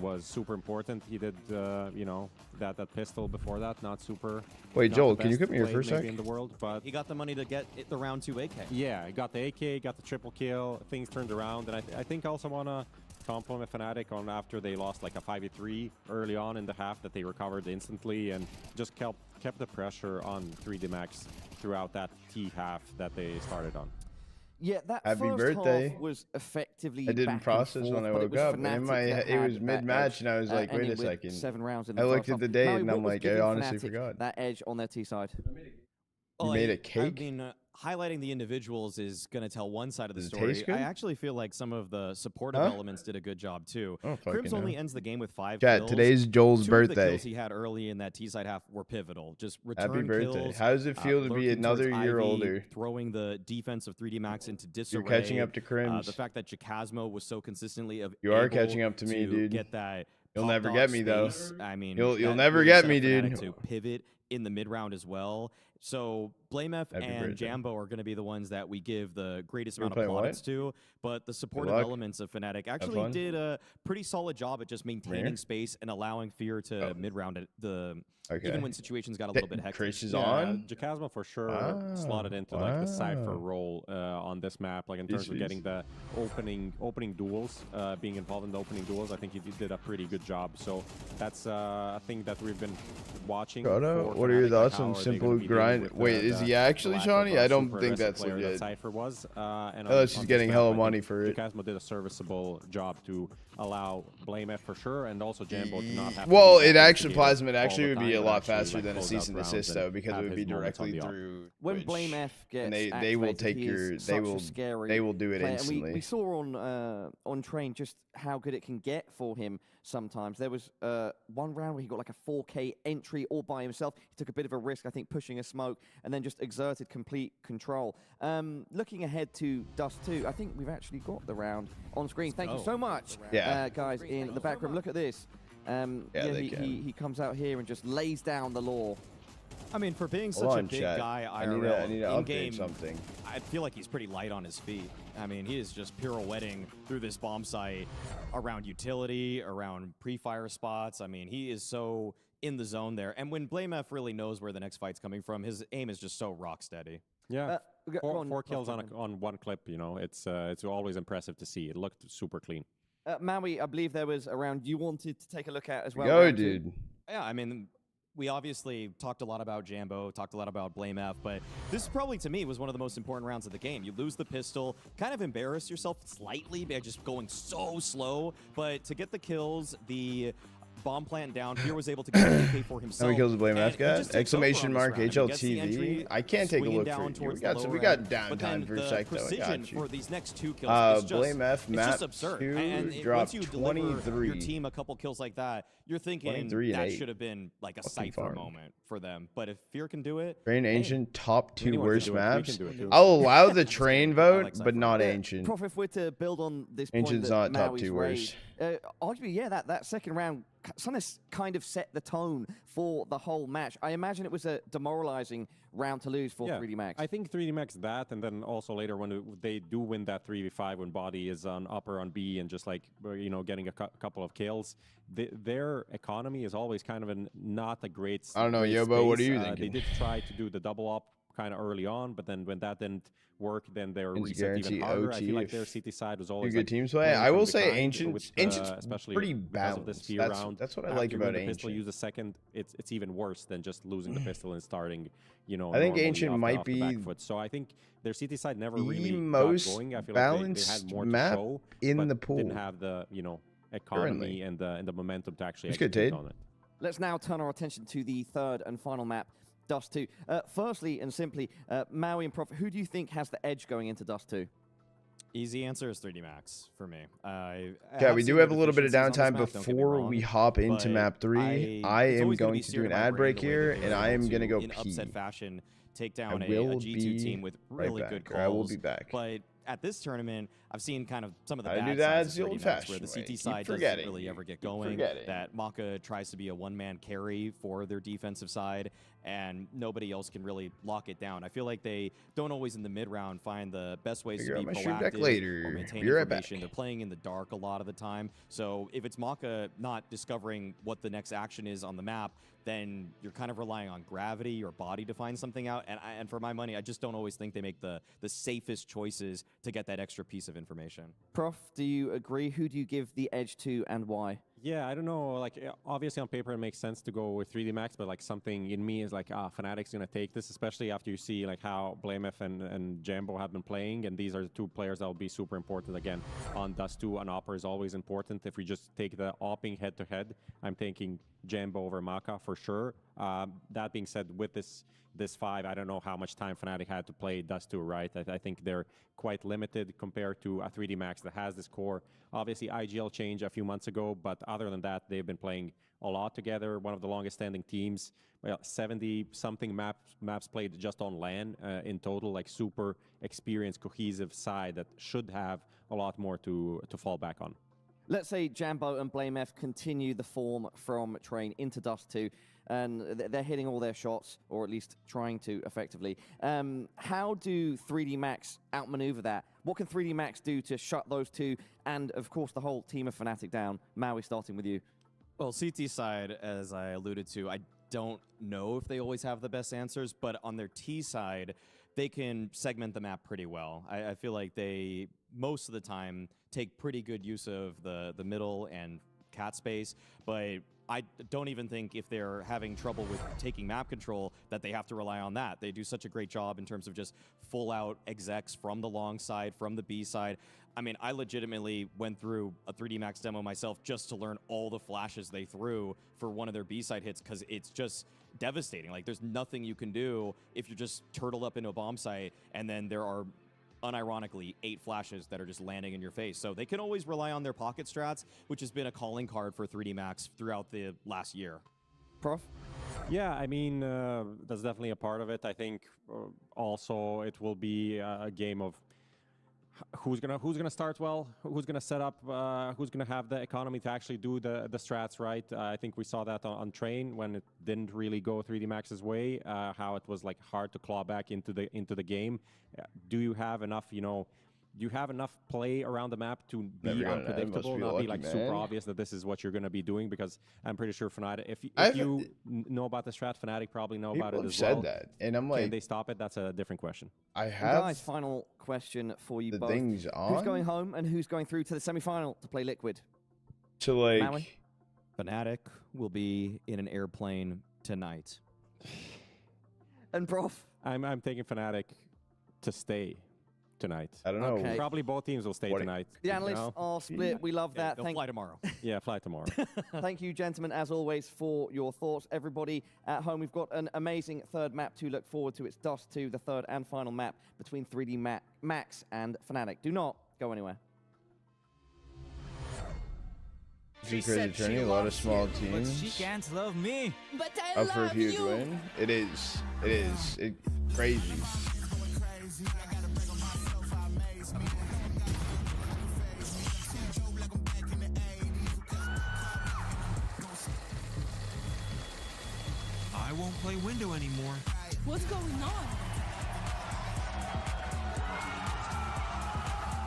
was super important. He did that pistol before that, not super. Wait, Joel, can you give me your first sec? In the world, but he got the money to get the round 2 AK. Yeah, he got the AK, got the triple kill. Things turned around, and I think I also want to compliment Fnatic on after they lost like a 5v3 early on in the half that they recovered instantly and just kept the pressure on 3D Max throughout that T half that they started on. Yeah, that Happy first birthday. half was effectively I didn't process when I woke up. In my it was mid-match, and I was like, wait a second. 7 rounds in the I looked first at the half. date, Maui, and I'm what like, was I giving honestly Fnatic forgot. that edge on their T side? You made a cake? I mean, highlighting the individuals is going to tell one side of the Does it story. taste good? I actually feel like some of the supportive elements did a good job too. Oh, Crims only ends the game with 5 Chat, kills. today's Joel's 2 of the birthday. kills he had early in that T-side half were pivotal. Just return Happy birthday. kills, How does it feel to be lurking another towards year Ivy, older? Throwing the defense of 3D Max into disarray. You're catching up to Crims. The fact that Jacasmo was so consistently You are catching up to me, dude. Get that You'll never get me though. I mean, you'll never get me, dude. To pivot in the mid round as well. So BlameF and Jambo are going to be the ones that we give the greatest amount of plaudits to, but the supportive elements of Fnatic actually did a pretty solid job at just maintaining space and allowing Fear to mid round it. Even when situations got a little bit hectic. Chris is on. Jacasmo for sure slotted into like the Cypher role on this map, like in terms of getting the opening duels, being involved in the opening duels. I think he did a pretty good job. So that's a thing that we've been watching. What are your thoughts on Simple Grind? Wait, is he actually Shawnee? I don't think that's legit. Cypher was, and unless he's getting hella money for it. Jacasmo did a serviceable job to allow BlameF for sure, and also Jambo to not have. Well, it actually Plasma. It actually would be a lot faster than a cease and desist though, because it would be directly through. When BlameF gets and they will take your they will do it instantly. And we saw on Train just how good it can get for him sometimes. There was one round where he got like a 4K entry all by himself. He took a bit of a risk, I think, pushing a smoke, and then just exerted complete control. Looking ahead to Dust 2, I think we've actually got the round on screen. Thank you so much, guys, in the back room. Look at this. He comes out here and just lays down the law. I mean, for being such a big guy, I need to update something. I feel like he's pretty light on his feet. I mean, he is just pirouetting through this bomb site around utility, around pre-fire spots. I mean, he is so in the zone there. And when BlameF really knows where the next fight's coming from, his aim is just so rock steady. Yeah, four kills on one clip, you know, it's always impressive to see. It looked super clean. Maui, I believe there was a round you wanted to take a look at as well. Go, dude. Yeah, I mean, we obviously talked a lot about Jambo, talked a lot about BlameF, but this probably, to me, was one of the most important rounds of the game. You lose the pistol, kind of embarrass yourself slightly by just going so slow, but to get the kills, the bomb plant down, Fear was able to get an AK for himself. How many kills did BlameF got? Exclamation mark HLTV. I can't take a look for you. We got downtime for a sec though. I got you. For these next 2 kills is just, BlameF map just absurd. 2 and dropped once you 23. deliver your team a couple kills like that, you're thinking that should have been like a Cypher moment for them. But if Fear can do it, Train Ancient top 2 worst maps. I'll allow the Train vote, but not Ancient. Prof, if we're to build on this point, Ancient's not top 2 worst. Arguably, yeah, that second round kind of set the tone for the whole match. I imagine it was a demoralizing round to lose for 3D Max. I think 3D Max that, and then also later when they do win that 3v5 when Body is on upper on B and just like, you know, getting a couple of kills, their economy is always kind of not a great I don't know, Yobo, what are you thinking? They did try to do the double up kind of early on, but then when that didn't work, then they were reset even harder. I feel like their CT side was always good teams play. I will say Ancient's especially pretty balanced. That's what I like about Ancient. Pistol use a second, it's even worse than just losing the pistol and starting, you know. I think Ancient might be so I think their CT side never really most got going. I feel balanced like they had more map to show, in the pool. Didn't have the, you know, economy and the momentum to actually execute on it. Let's now turn our attention to the third and final map, Dust 2. Firstly and simply, Maui and Prof, who do you think has the edge going into Dust 2? Easy answer is 3D Max for me. Yeah, we do have a little bit of downtime before we hop into map 3. I am going to do an ad break here, and I am going to go in pee. Upset fashion, take down a G2 team with really good calls. I will be back. But at this tournament, I've seen kind of some of the bad sides of 3D Max where the CT side doesn't really ever get going. That Maka tries to be a one-man carry for their defensive side, and nobody else can really lock it down. I feel like they don't always in the mid-round find the best ways to be proactive or maintain information. They're playing in the dark a lot of the time. So if it's Maka not discovering what the next action is on the map, then you're kind of relying on gravity or body to find something out. And for my money, I just don't always think they make the safest choices to get that extra piece of information. Prof, do you agree? Who do you give the edge to and why? Yeah, I don't know. Like, obviously on paper it makes sense to go with 3D Max, but like something in me is like, Fnatic's gonna take this, especially after you see like how Blamef and Jambo have been playing, and these are the two players that will be super important again on Dust 2. An AWPer is always important. If we just take the AWPing head-to-head, I'm thinking Jambo over Maka for sure. That being said, with this 5, I don't know how much time Fnatic had to play Dust 2, right? I think they're quite limited compared to a 3D Max that has this core. Obviously, IGL changed a few months ago, but other than that, they've been playing a lot together. One of the longest standing teams. Well, 70-something maps played just on LAN in total, like super experienced, cohesive side that should have a lot more to fall back on. Let's say Jambo and Blamef continue the form from Train into Dust 2, and they're hitting all their shots, or at least trying to effectively. How do 3D Max outmaneuver that? What can 3D Max do to shut those two, and of course the whole team of Fnatic down? Maui, starting with you. Well, CT side, as I alluded to, I don't know if they always have the best answers, but on their T side, they can segment the map pretty well. I feel like they, most of the time, take pretty good use of the middle and cat space, but I don't even think if they're having trouble with taking map control that they have to rely on that. They do such a great job in terms of just full out execs from the long side, from the B side. I mean, I legitimately went through a 3D Max demo myself just to learn all the flashes they threw for one of their B side hits, because it's just devastating. Like, there's nothing you can do if you're just turtled up into a bomb site and then there are unironically 8 flashes that are just landing in your face. So they can always rely on their pocket strats, which has been a calling card for 3D Max throughout the last year. Prof? Yeah, I mean, that's definitely a part of it. I think also it will be a game of who's gonna start well, who's gonna set up, who's gonna have the economy to actually do the strats right. I think we saw that on Train when it didn't really go 3D Max's way, how it was like hard to claw back into the game. Do you have enough, do you have enough play around the map to be unpredictable, not be like super obvious that this is what you're going to be doing? Because I'm pretty sure Fnatic, if you know about the strat, Fnatic probably know about it as well. People have said that, and I'm like, can they stop it? That's a different question. Guys, final question for you both. Who's going home and who's going through to the semi-final to play Liquid? To like, Maui? Fnatic will be in an airplane tonight. And Prof? I'm taking Fnatic to stay tonight. I don't know. Okay. Probably both teams will stay tonight. The analysts are split. We love that. They'll fly tomorrow. Yeah, fly tomorrow. Thank you, gentlemen, as always, for your thoughts. Everybody at home, we've got an amazing third map to look forward to. It's Dust 2, the third and final map between 3D Max and Fnatic. Do not go anywhere. Secret Journey, a lot of small teams. But she can't love me. But I up for a huge win. It is crazy. I won't play window anymore. What's going on?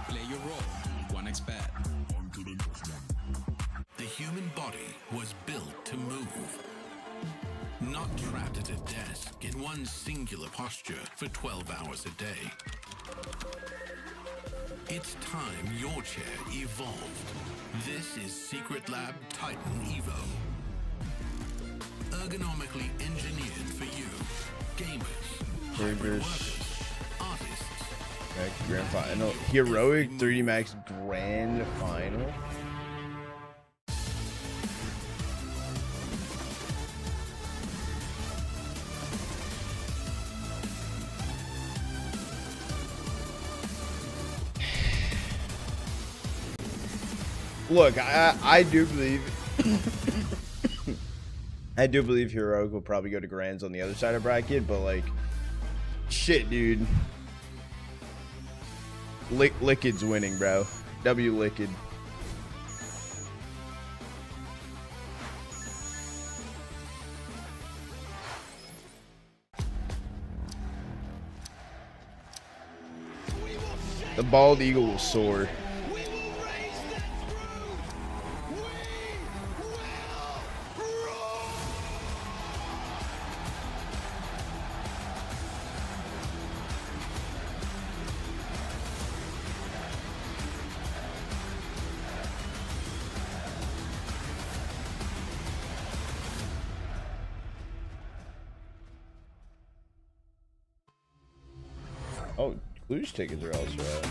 Play your role. 1xBet. The human body was built to move. Not trapped at a desk in one singular posture for 12 hours a day. It's time your chair evolved. This is Secret Lab Titan Evo. Ergonomically engineered for you. Gamers, hybrid workers, artists. Max Grand Final. Heroic 3D Max Grand Final. Look, I do believe I do believe Heroic will probably go to Grands on the other side of bracket, but like, shit, dude. Liquid's winning, bro. W Liquid. The bald eagle will soar. Oh, Clues tickets are also out.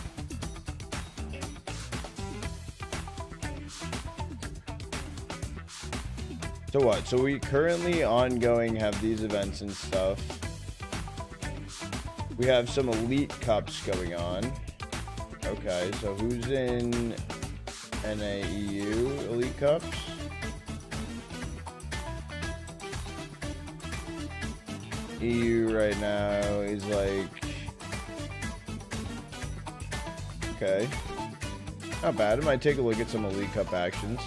So what? So we currently ongoing have these events and stuff. We have some Elite Cups going on. Okay, so who's in NAEU Elite Cups? EU right now is like... Okay. Not bad. I might take a look at some Elite Cup actions.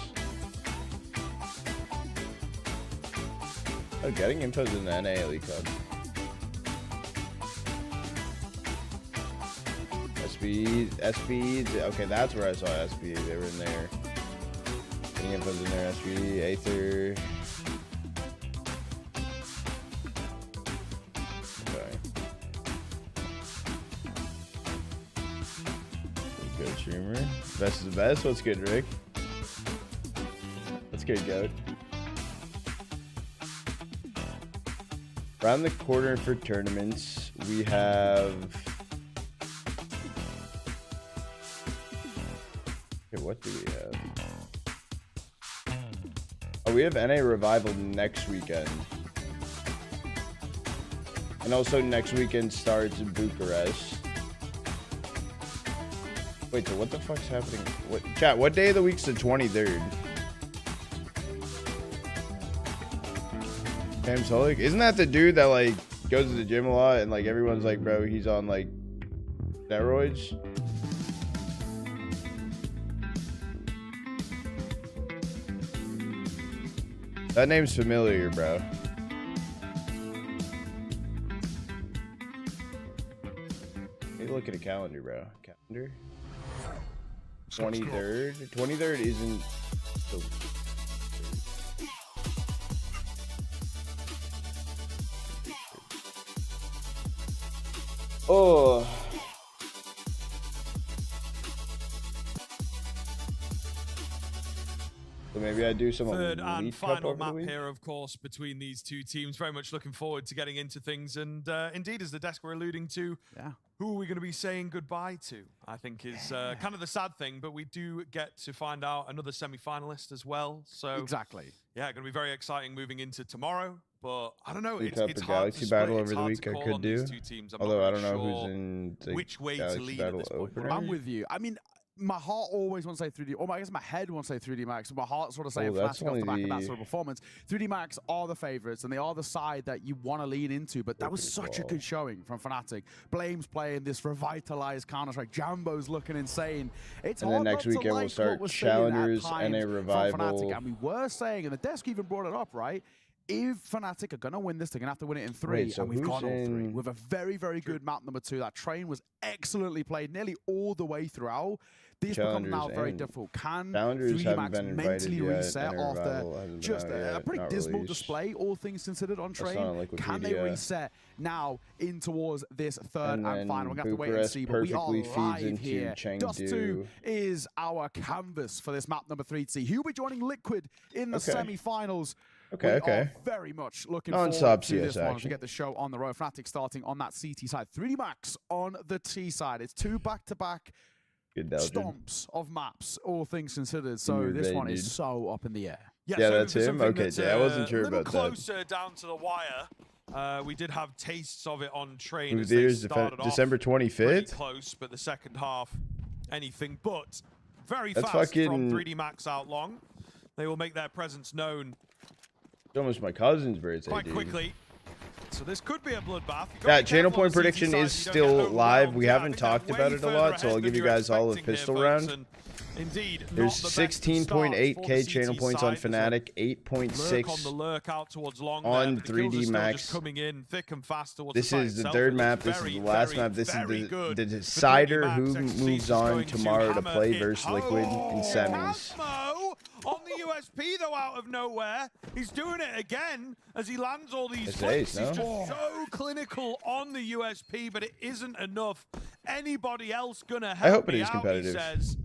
Oh, getting info's in the NA Elite Cup. SB. Okay, that's where I saw SB. They were in there. Getting info's in there. SB, Aether. Okay. Good streamer. Best is the best. What's good, Rick? What's good, Goat? Around the corner for tournaments, we have... Okay, what do we have? Oh, we have NA Revival next weekend. And also next weekend starts in Bucharest. Wait, so what the fuck's happening? What, chat, what day of the week's the 23rd? Cam Solik? Isn't that the dude that like goes to the gym a lot and like everyone's like, bro, he's on like steroids? That name's familiar, bro. Maybe look at a calendar, bro. Calendar? 23rd? 23rd isn't... So oh. So maybe I do some third and final map here, of course, between these two teams. Very much looking forward to getting into things. And indeed, as the desk were alluding to, who are we going to be saying goodbye to? I think is kind of the sad thing, but we do get to find out another semi-finalist as well. So exactly. Yeah, going to be very exciting moving into tomorrow. But I don't know. It's hard Galaxy to Battle split. over the week. I could do. Although I don't know who's in the which way Galaxy to lead Battle at this point. opener. I'm with you. I mean, my heart always wants to say 3D, or I guess my head wants to say 3D Max. My heart sort of saying Fnatic off the back of that sort of performance. 3D Max are the favorites, and they are the side that you want to lean into. But that was such a good showing from Fnatic. Blame's playing this revitalized Counter-Strike. Jambo's looking insane. It's and then next weekend we'll start Challengers and a Revival. And we were saying, and the desk even brought it up, right? If Fnatic are going to win this, they're going to have to win it in 3, Wait, so and we've gone all 3. in... With a very, very good map number 2. That train was excellently played nearly all the way throughout. This becomes now very difficult. Can 3D Max mentally reset after just a pretty dismal display, all things considered, on train? Can they reset now in towards this third and final? We're going to have to wait and see, but we are live here. Dust 2 is our canvas for this map number 3 to see who'll be joining Liquid in the semi-finals. Okay. Very much looking forward to this one to action. get the show on the road. Fnatic starting on that CT side. 3D Max on the T side. It's 2 back-to-back stomps of maps, all things considered. So this one is so up in the air. Yeah, so that's him? Okay, I wasn't sure about that. A little closer down to the wire. We did have tastes of it on train. December 25th? Close, but the second half, anything but. Very fast from 3D Max out long. They will make their presence known. It's almost my cousin's birthday, quite quickly. So this could be a bloodbath. Yeah, channel point prediction is still live. We haven't talked about it a lot, so I'll give you guys all a pistol round. Indeed. There's 16.8k channel points on Fnatic, 8.6 on the lurk out towards long on there, 3D Max. Coming in thick and fast towards this is the itself. third map. This is the last map. This is the decider who moves on tomorrow to play versus Liquid in semis. On the USP though, out of nowhere, he's doing it again as he lands all these flicks. He's just so clinical on the USP, but it isn't enough. Anybody else gonna help? I hope it is out, competitive. He says.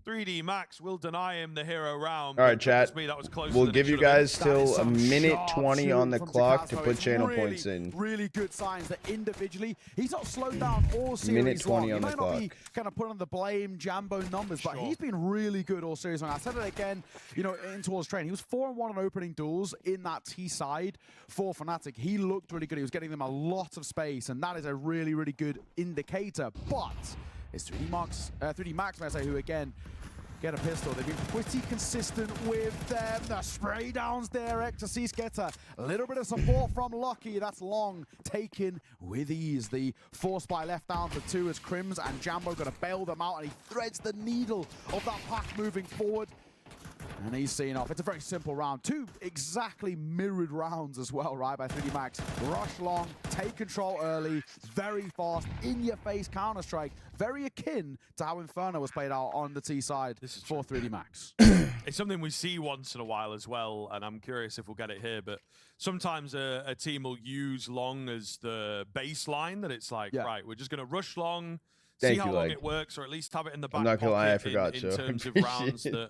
3D Max will deny him the hero round. All right, chat. We'll give you guys till a minute 20 on the clock to put channel points in. Really good signs that individually he's not slowed down all series minute 20 on the clock. Might not be kind of put on the blame Jambo numbers, but he's been really good all series long. I said it again, you know, in towards training. He was 4-1 on opening duels in that T side for Fnatic. He looked really good. He was getting them a lot of space, and that is a really, really good indicator. But it's 3D Max, may I say, who again get a pistol. They've been pretty consistent with them. The spray downs there. Ectasies gets a little bit of support from Lucky. That's long taken with ease. The force by left down to 2 as Crims and Jambo going to bail them out, and he threads the needle of that pack moving forward. And he's seen off. It's a very simple round. 2 exactly mirrored rounds as well, right, by 3D Max. Rush long, take control early, very fast, in-your-face Counter-Strike. Very akin to how Inferno was played out on the T side for 3D Max. It's something we see once in a while as well, and I'm curious if we'll get it here, but sometimes a team will use long as the baseline, that it's like, right, we're just going to rush long, see how long it works, or at least have it in the back I'm not gonna lie, I pocket forgot, in terms of rounds that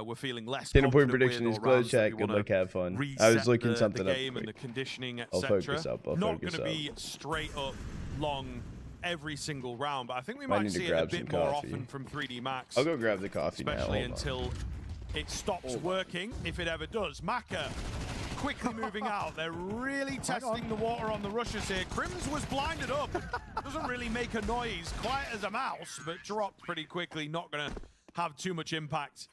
we're feeling less Didn't point confident prediction with, is or closed rounds that chat. we Good wanna luck, have fun. I was reset looking something the up. game and the conditioning, I'll focus etc. up. I'll Not focus going to up. be straight up long every single round, but I think we Might might need to see it a grab bit some more coffee. often from 3D Max. I'll go grab the coffee now. Especially until it stops working, if it ever does. Maka quickly moving out. They're really testing the water on the rushes here. Crims was blinded up. Doesn't really make a noise. Quiet as a mouse, but dropped pretty quickly. Not going to have too much impact.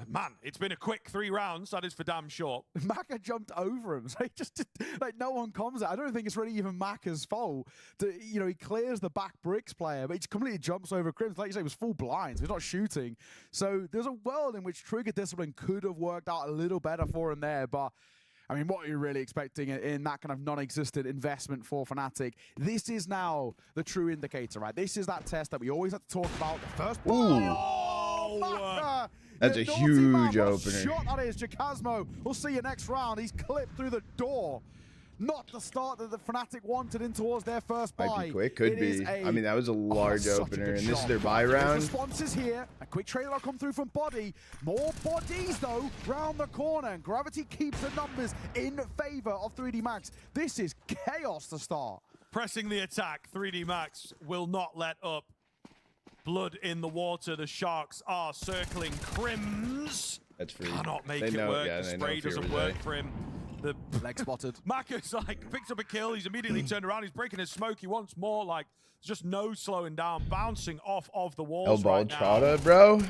Man, it's been a quick 3 rounds. That is for damn sure. Maka jumped over him, so he just did, like, no one comes at. I don't think it's really even Maka's fault. You know, he clears the back bricks player, but he completely jumps over Crims. Like you say, he was full blind, so he's not shooting. So there's a world in which Trigger Discipline could have worked out a little better for him there, but I mean, what are you really expecting in that kind of non-existent investment for Fnatic? This is now the true indicator, right? This is that test that we always have to talk about. The first Maka! That's a huge opener. Shot that is. Jacasmo, we'll see you next round. He's clipped through the door. Not the start that the Fnatic wanted in towards their first buy. Might be quick, could be. I mean, that was a large opener, and this is their buy round. Responses here. A quick trailer will come through from Body. More bodies, though, round the corner. And Gravity keeps the numbers in favor of 3D Max. This is chaos to start. Pressing the attack, 3D Max will not let up. Blood in the water. The Sharks are circling. Crims. That's free. Cannot make it work. The spray doesn't work for him. The leg spotted. Maka's like picks up a kill. He's immediately turned around. He's breaking his smoke. He wants more. Like, there's just no slowing down. Bouncing off of the walls right now. Chata, bro.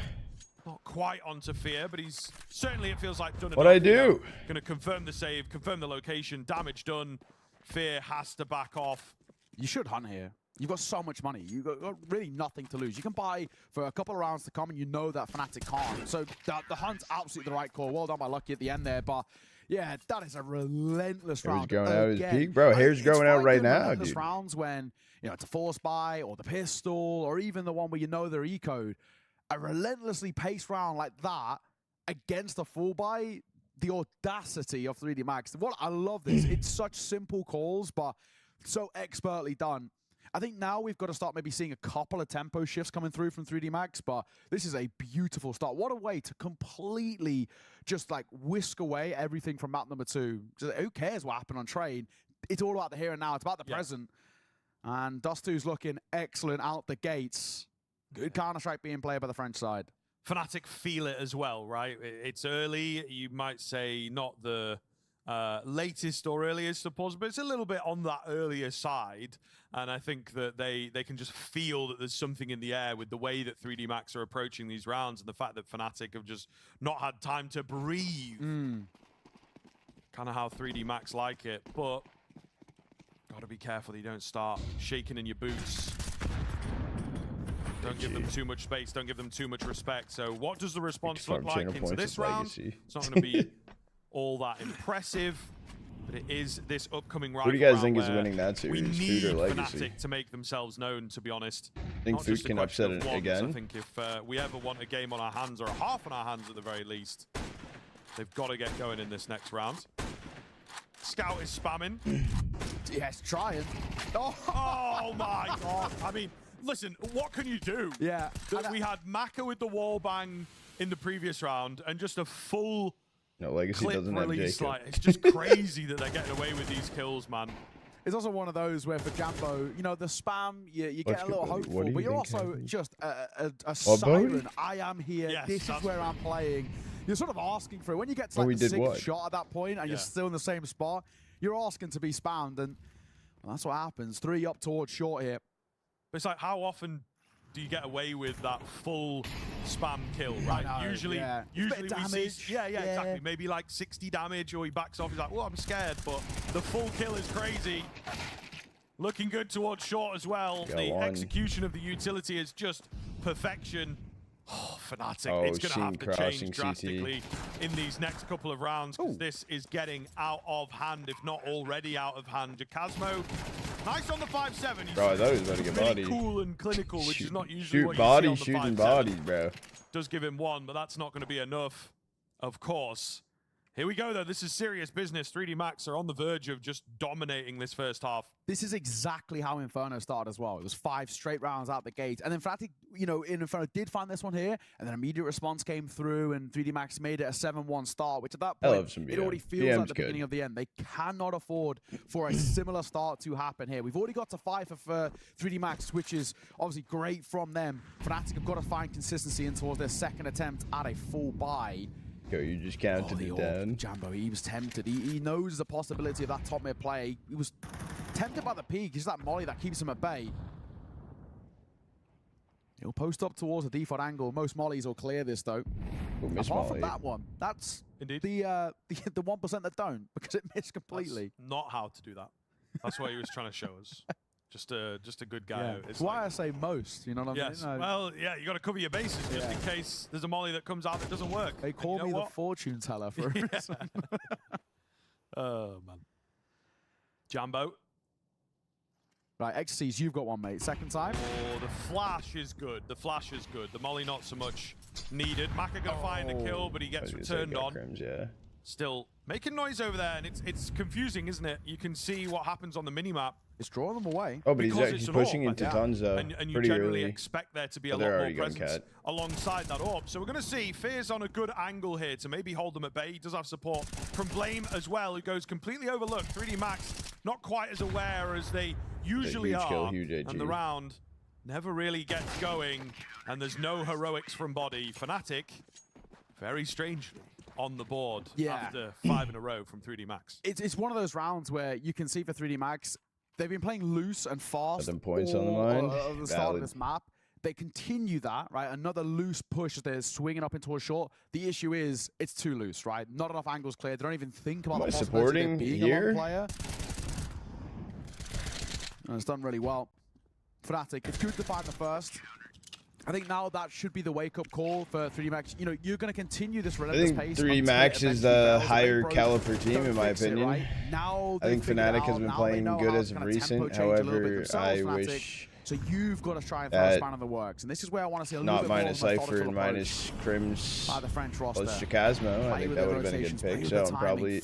Not quite onto Fear, but he's certainly, it feels like, done enough. What'd I do? Going to confirm the save, confirm the location. Damage done. Fear has to back off. You should hunt here. You've got so much money. You've got really nothing to lose. You can buy for a couple of rounds to come, and you know that Fnatic can't. So the hunt's absolutely the right call. Well done by Lucky at the end there, but yeah, that is a relentless round. Hair's going out his peak, bro. Hair's going out right now, relentless dude. Rounds when, you know, it's a force buy or the pistol or even the one where you know they're ecoed. A relentlessly paced round like that against a full buy, the audacity of 3D Max. What I love this. It's such simple calls, but so expertly done. I think now we've got to start maybe seeing a couple of tempo shifts coming through from 3D Max, but this is a beautiful start. What a way to completely just like whisk away everything from map number 2. Just, who cares what happened on train? It's all about the here and now. It's about the present. And Dust2's looking excellent out the gates. Good Counter-Strike being played by the French side. Fnatic feel it as well, right? It's early. You might say not the latest or earliest suppose, but it's a little bit on that earlier side. And I think that they can just feel that there's something in the air with the way that 3D Max are approaching these rounds and the fact that Fnatic have just not had time to breathe. Kind of how 3D Max like it, but got to be careful that you don't start shaking in your boots. Don't give them too much space. Don't give them too much respect. So what does the response look like into this round? It's not going to be all that impressive, but it is this upcoming round. Who do you guys think is winning that series? We need FUT or Legacy? Fnatic to make themselves known, to be honest. I think FUT can upset it again. I think if we ever want a game on our hands, or a half on our hands at the very least, they've got to get going in this next round. Scout is spamming. Yes, trying. Oh my god. I mean, listen, what can you do? Yeah. We had Maka with the wall bang in the previous round, and just a full Legacy doesn't have Jacob. Like, it's just crazy that they're getting away with these kills, man. It's also one of those where for Jambo, you know, the spam, you get a little hopeful, but you're also just a siren. I am here. Yes, this is where I'm playing. You're sort of asking for it. When you get to like the sixth shot at that point and you're still in the same spot, you're asking to be spammed, and that's what happens. 3 up towards short here. But it's like, how often do you get away with that full spam kill, right? Usually we see, exactly. Maybe like 60 damage, or he backs off. He's like, oh, I'm scared, but the full kill is crazy. Looking good towards short as well. The execution of the utility is just perfection. Oh, Fnatic, it's going to have to change drastically in these next couple of rounds, because this is getting out of hand, if not already out of hand. Jacasmo, nice on the 5-7. He's bro, that was about to get really body. Cool and clinical, which is not usually what body, you see on the shooting 5-7. bodies, bro. Does give him 1, but that's not going to be enough, of course. Here we go, though. This is serious business. 3D Max are on the verge of just dominating this first half. This is exactly how Inferno started as well. It was 5 straight rounds out the gate. And then Fnatic, you know, in Inferno did find this one here, and then immediate response came through, and 3D Max made it a 7-1 start, which at that point, it already feels like the beginning of the end. They cannot afford for a similar start to happen here. We've already got to 5 for 3D Max, which is obviously great from them. Fnatic have got to find consistency in towards their second attempt at a full buy. You just counted it down. Jambo, he was tempted. He knows the possibility of that top mid play. He was tempted by the peak. It's that molly that keeps him at bay. He'll post up towards the default angle. Most mollies will clear this, though. Apart from that one, that's indeed the 1% that don't, because it missed completely. That's not how to do that. That's what he was trying to show us. Just a good guy. Yeah. It's why I say most, you know what I mean? No. Well, yeah, you got to cover your bases just in case there's a molly that comes out that doesn't work. They call me the fortune teller for a reason. Oh, man. Jambo. Right, Ecstasies, you've got one, mate. Second time. Oh, the flash is good. The flash is good. The molly not so much needed. Maka going to find a kill, but he gets returned on. Still making noise over there, and it's confusing, isn't it? You can see what happens on the minimap. It's drawing them away. Oh, but he's pushing into tons, though. And you generally expect there to be a lot more presence alongside that orb. So we're going to see Fear's on a good angle here to maybe hold them at bay. He does have support from Blame as well, who goes completely overlooked. 3D Max not quite as aware as they usually are. And the round never really gets going, and there's no heroics from Body. Fnatic, very strangely, on the board after 5 in a row from 3D Max. It's one of those rounds where you can see for 3D Max, they've been playing loose and fast. Some points on the mind. At the start of this map. They continue that, right? Another loose push as they're swinging up into a short. The issue is it's too loose, right? Not enough angles cleared. They don't even think about the possibility of being a long player. And it's done really well. Fnatic, it's good to find the first. I think now that should be the wake-up call for 3D Max. You know, you're going to continue this relentless pace. I think 3D Max is the higher caliber team, in my opinion. Right? Now I think Fnatic has been playing good as of recent. However, I wish... So you've got to try and throw span in the works. And this is where I want to see a little bit more minus Cypher and minus Crims by the French roster. Plus Jacasmo. I think that would have been a good pick. So I'm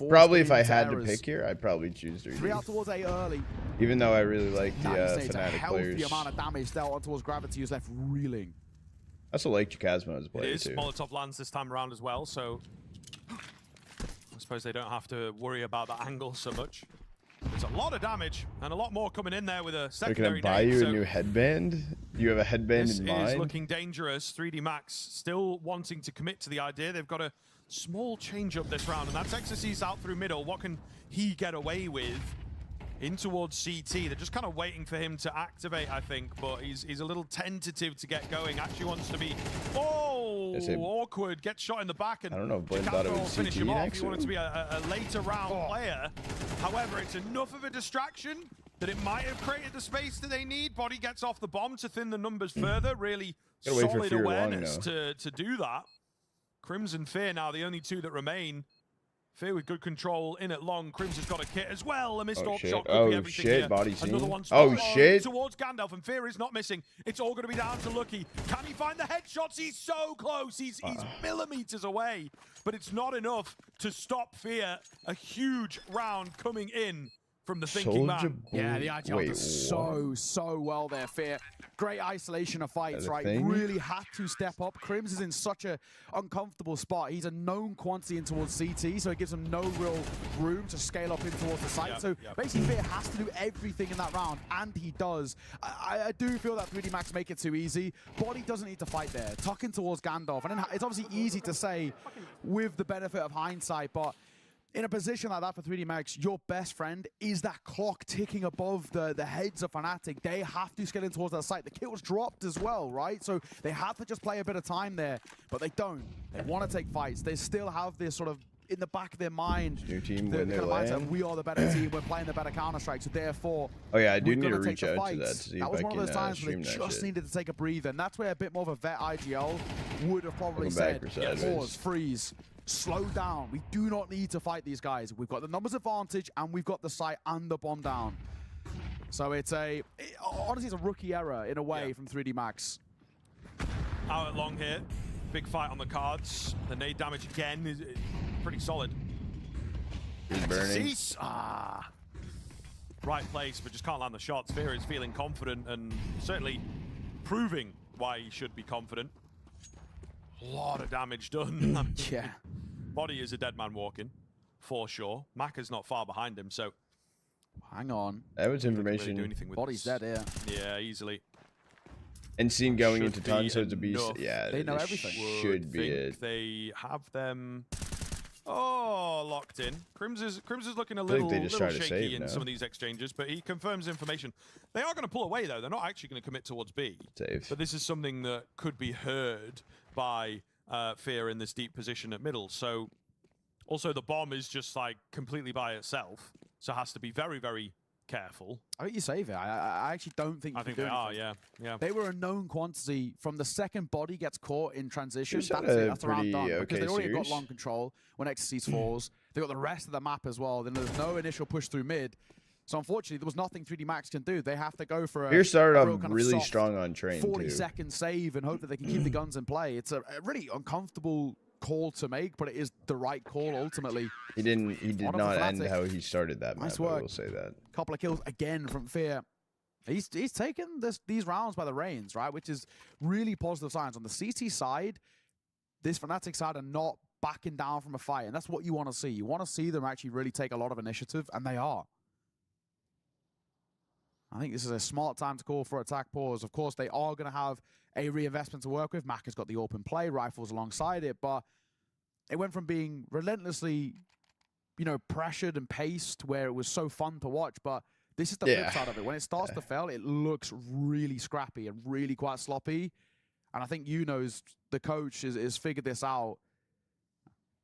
probably if I had to pick here, I'd probably choose 3D. 3 out towards A early. Even though I really like the Fnatic players. The amount of damage dealt on towards Gravity is left reeling. I also like Jacasmo as a player, too. It is Molotov lands this time around as well, so I suppose they don't have to worry about that angle so much. There's a lot of damage, and a lot more coming in there with a secondary. They're going to buy you a new headband? You have a headband in mind? This is looking dangerous. 3D Max still wanting to commit to the idea. They've got a small change up this round, and that's Ecstasies out through middle. What can he get away with? In towards CT. They're just kind of waiting for him to activate, I think, but he's a little tentative to get going. Actually wants to be awkward, gets shot in the back, and I don't know if Blaine thought it was CT next. He wanted to be a later round player. However, it's enough of a distraction that it might have created the space that they need. Body gets off the bomb to thin the numbers further. Really solid awareness to do that. Crimson Fear now the only two that remain. Fear with good control in at long. Crimson's got a kit as well. A missed AWP shot could be everything here. Body scene. Another one towards Gandalf, and Fear is not missing. It's all going to be down to Lucky. Can he find the headshots? He's so close. He's millimeters away, but it's not enough to stop Fear. A huge round coming in from the thinking man. Yeah, the agile does so well there, Fear. Great isolation of fights, right? Really had to step up. Crims is in such a uncomfortable spot. He's a known quantity in towards CT, so it gives him no real room to scale up in towards the site. So basically, Fear has to do everything in that round, and he does. I do feel that 3D Max make it too easy. Body doesn't need to fight there. Tucking towards Gandalf. And then it's obviously easy to say with the benefit of hindsight, but in a position like that for 3D Max, your best friend is that clock ticking above the heads of Fnatic. They have to scale in towards that site. The kills dropped as well, right? So they have to just play a bit of time there, but they don't. They want to take fights. They still have this sort of in the back of their mind, new team the mindset, we are the better team, we're playing the better Counter-Strike, so therefore, I do need to reach out to that to see that was one of those times where they just needed to take a breather, and that's where a bit more of a vet IGL would have probably said, pause, freeze, slow down. We do not need to fight these guys. We've got the numbers advantage, and we've got the site and the bomb down. So honestly, it's a rookie error in a way from 3D Max. Out at long here. Big fight on the cards. The nade damage again is pretty solid. He's burning. Right place, but just can't land the shots. Fear is feeling confident and certainly proving why he should be confident. A lot of damage done. Yeah. Body is a dead man walking, for sure. Maka's not far behind him, so... Hang on. That was information. Really do anything with Body's dead here. Yeah, easily. And seen going into tons, so it's a beast. Yeah, they know everything. Should be it. They have them locked in. Crims is looking a little shaky in some of these exchanges, but he confirms information. They are going to pull away, though. They're not actually going to commit towards B. Safe. But this is something that could be heard by Fear in this deep position at middle. So also the bomb is just like completely by itself, so has to be very, very careful. I think you save it. I actually don't think you can do anything. Yeah. They were a known quantity from the second Body gets caught in transition. That's around done because they already got long control when Xyz falls. They got the rest of the map as well. Then there's no initial push through mid. So unfortunately, there was nothing 3D Max can do. They have to go for a. Fear started off really strong on train 40-second save and hope that they can keep the guns in play. It's a really uncomfortable call to make, but it is the right call ultimately. He did not end how he started that map. I will say that. Couple of kills again from Fear. He's taken these rounds by the reins, right? Which is really positive signs. On the CT side, this Fnatic side are not backing down from a fight, and that's what you want to see. You want to see them actually really take a lot of initiative, and they are. I think this is a smart time to call for attack pause. Of course, they are going to have a reinvestment to work with. Mac has got the open play, rifles alongside it, but it went from being relentlessly, pressured and paced where it was so fun to watch, but this is the flip side of it. When it starts to fail, it looks really scrappy and really quite sloppy. And I think the coach is figured this out.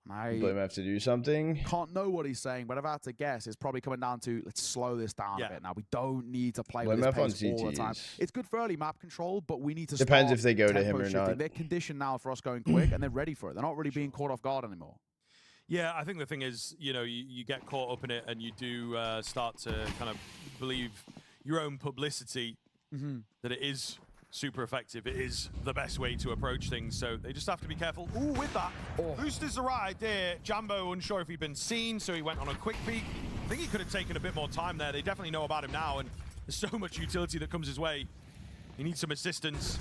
Blame have to do something. Can't know what he's saying, but if I had to guess, it's probably coming down to let's slow this down a bit now. We don't need to play with this pace all the time. It's good for early map control, but we need to depends if they go to him or not. They're conditioned now for us going quick, and they're ready for it. They're not really being caught off guard anymore. Yeah, I think the thing is, you get caught up in it, and you do start to kind of believe your own publicity that it is super effective. It is the best way to approach things, so they just have to be careful. Ooh, with that, boost is the right idea. Jambo unsure if he'd been seen, so he went on a quick peek. I think he could have taken a bit more time there. They definitely know about him now, and there's so much utility that comes his way. He needs some assistance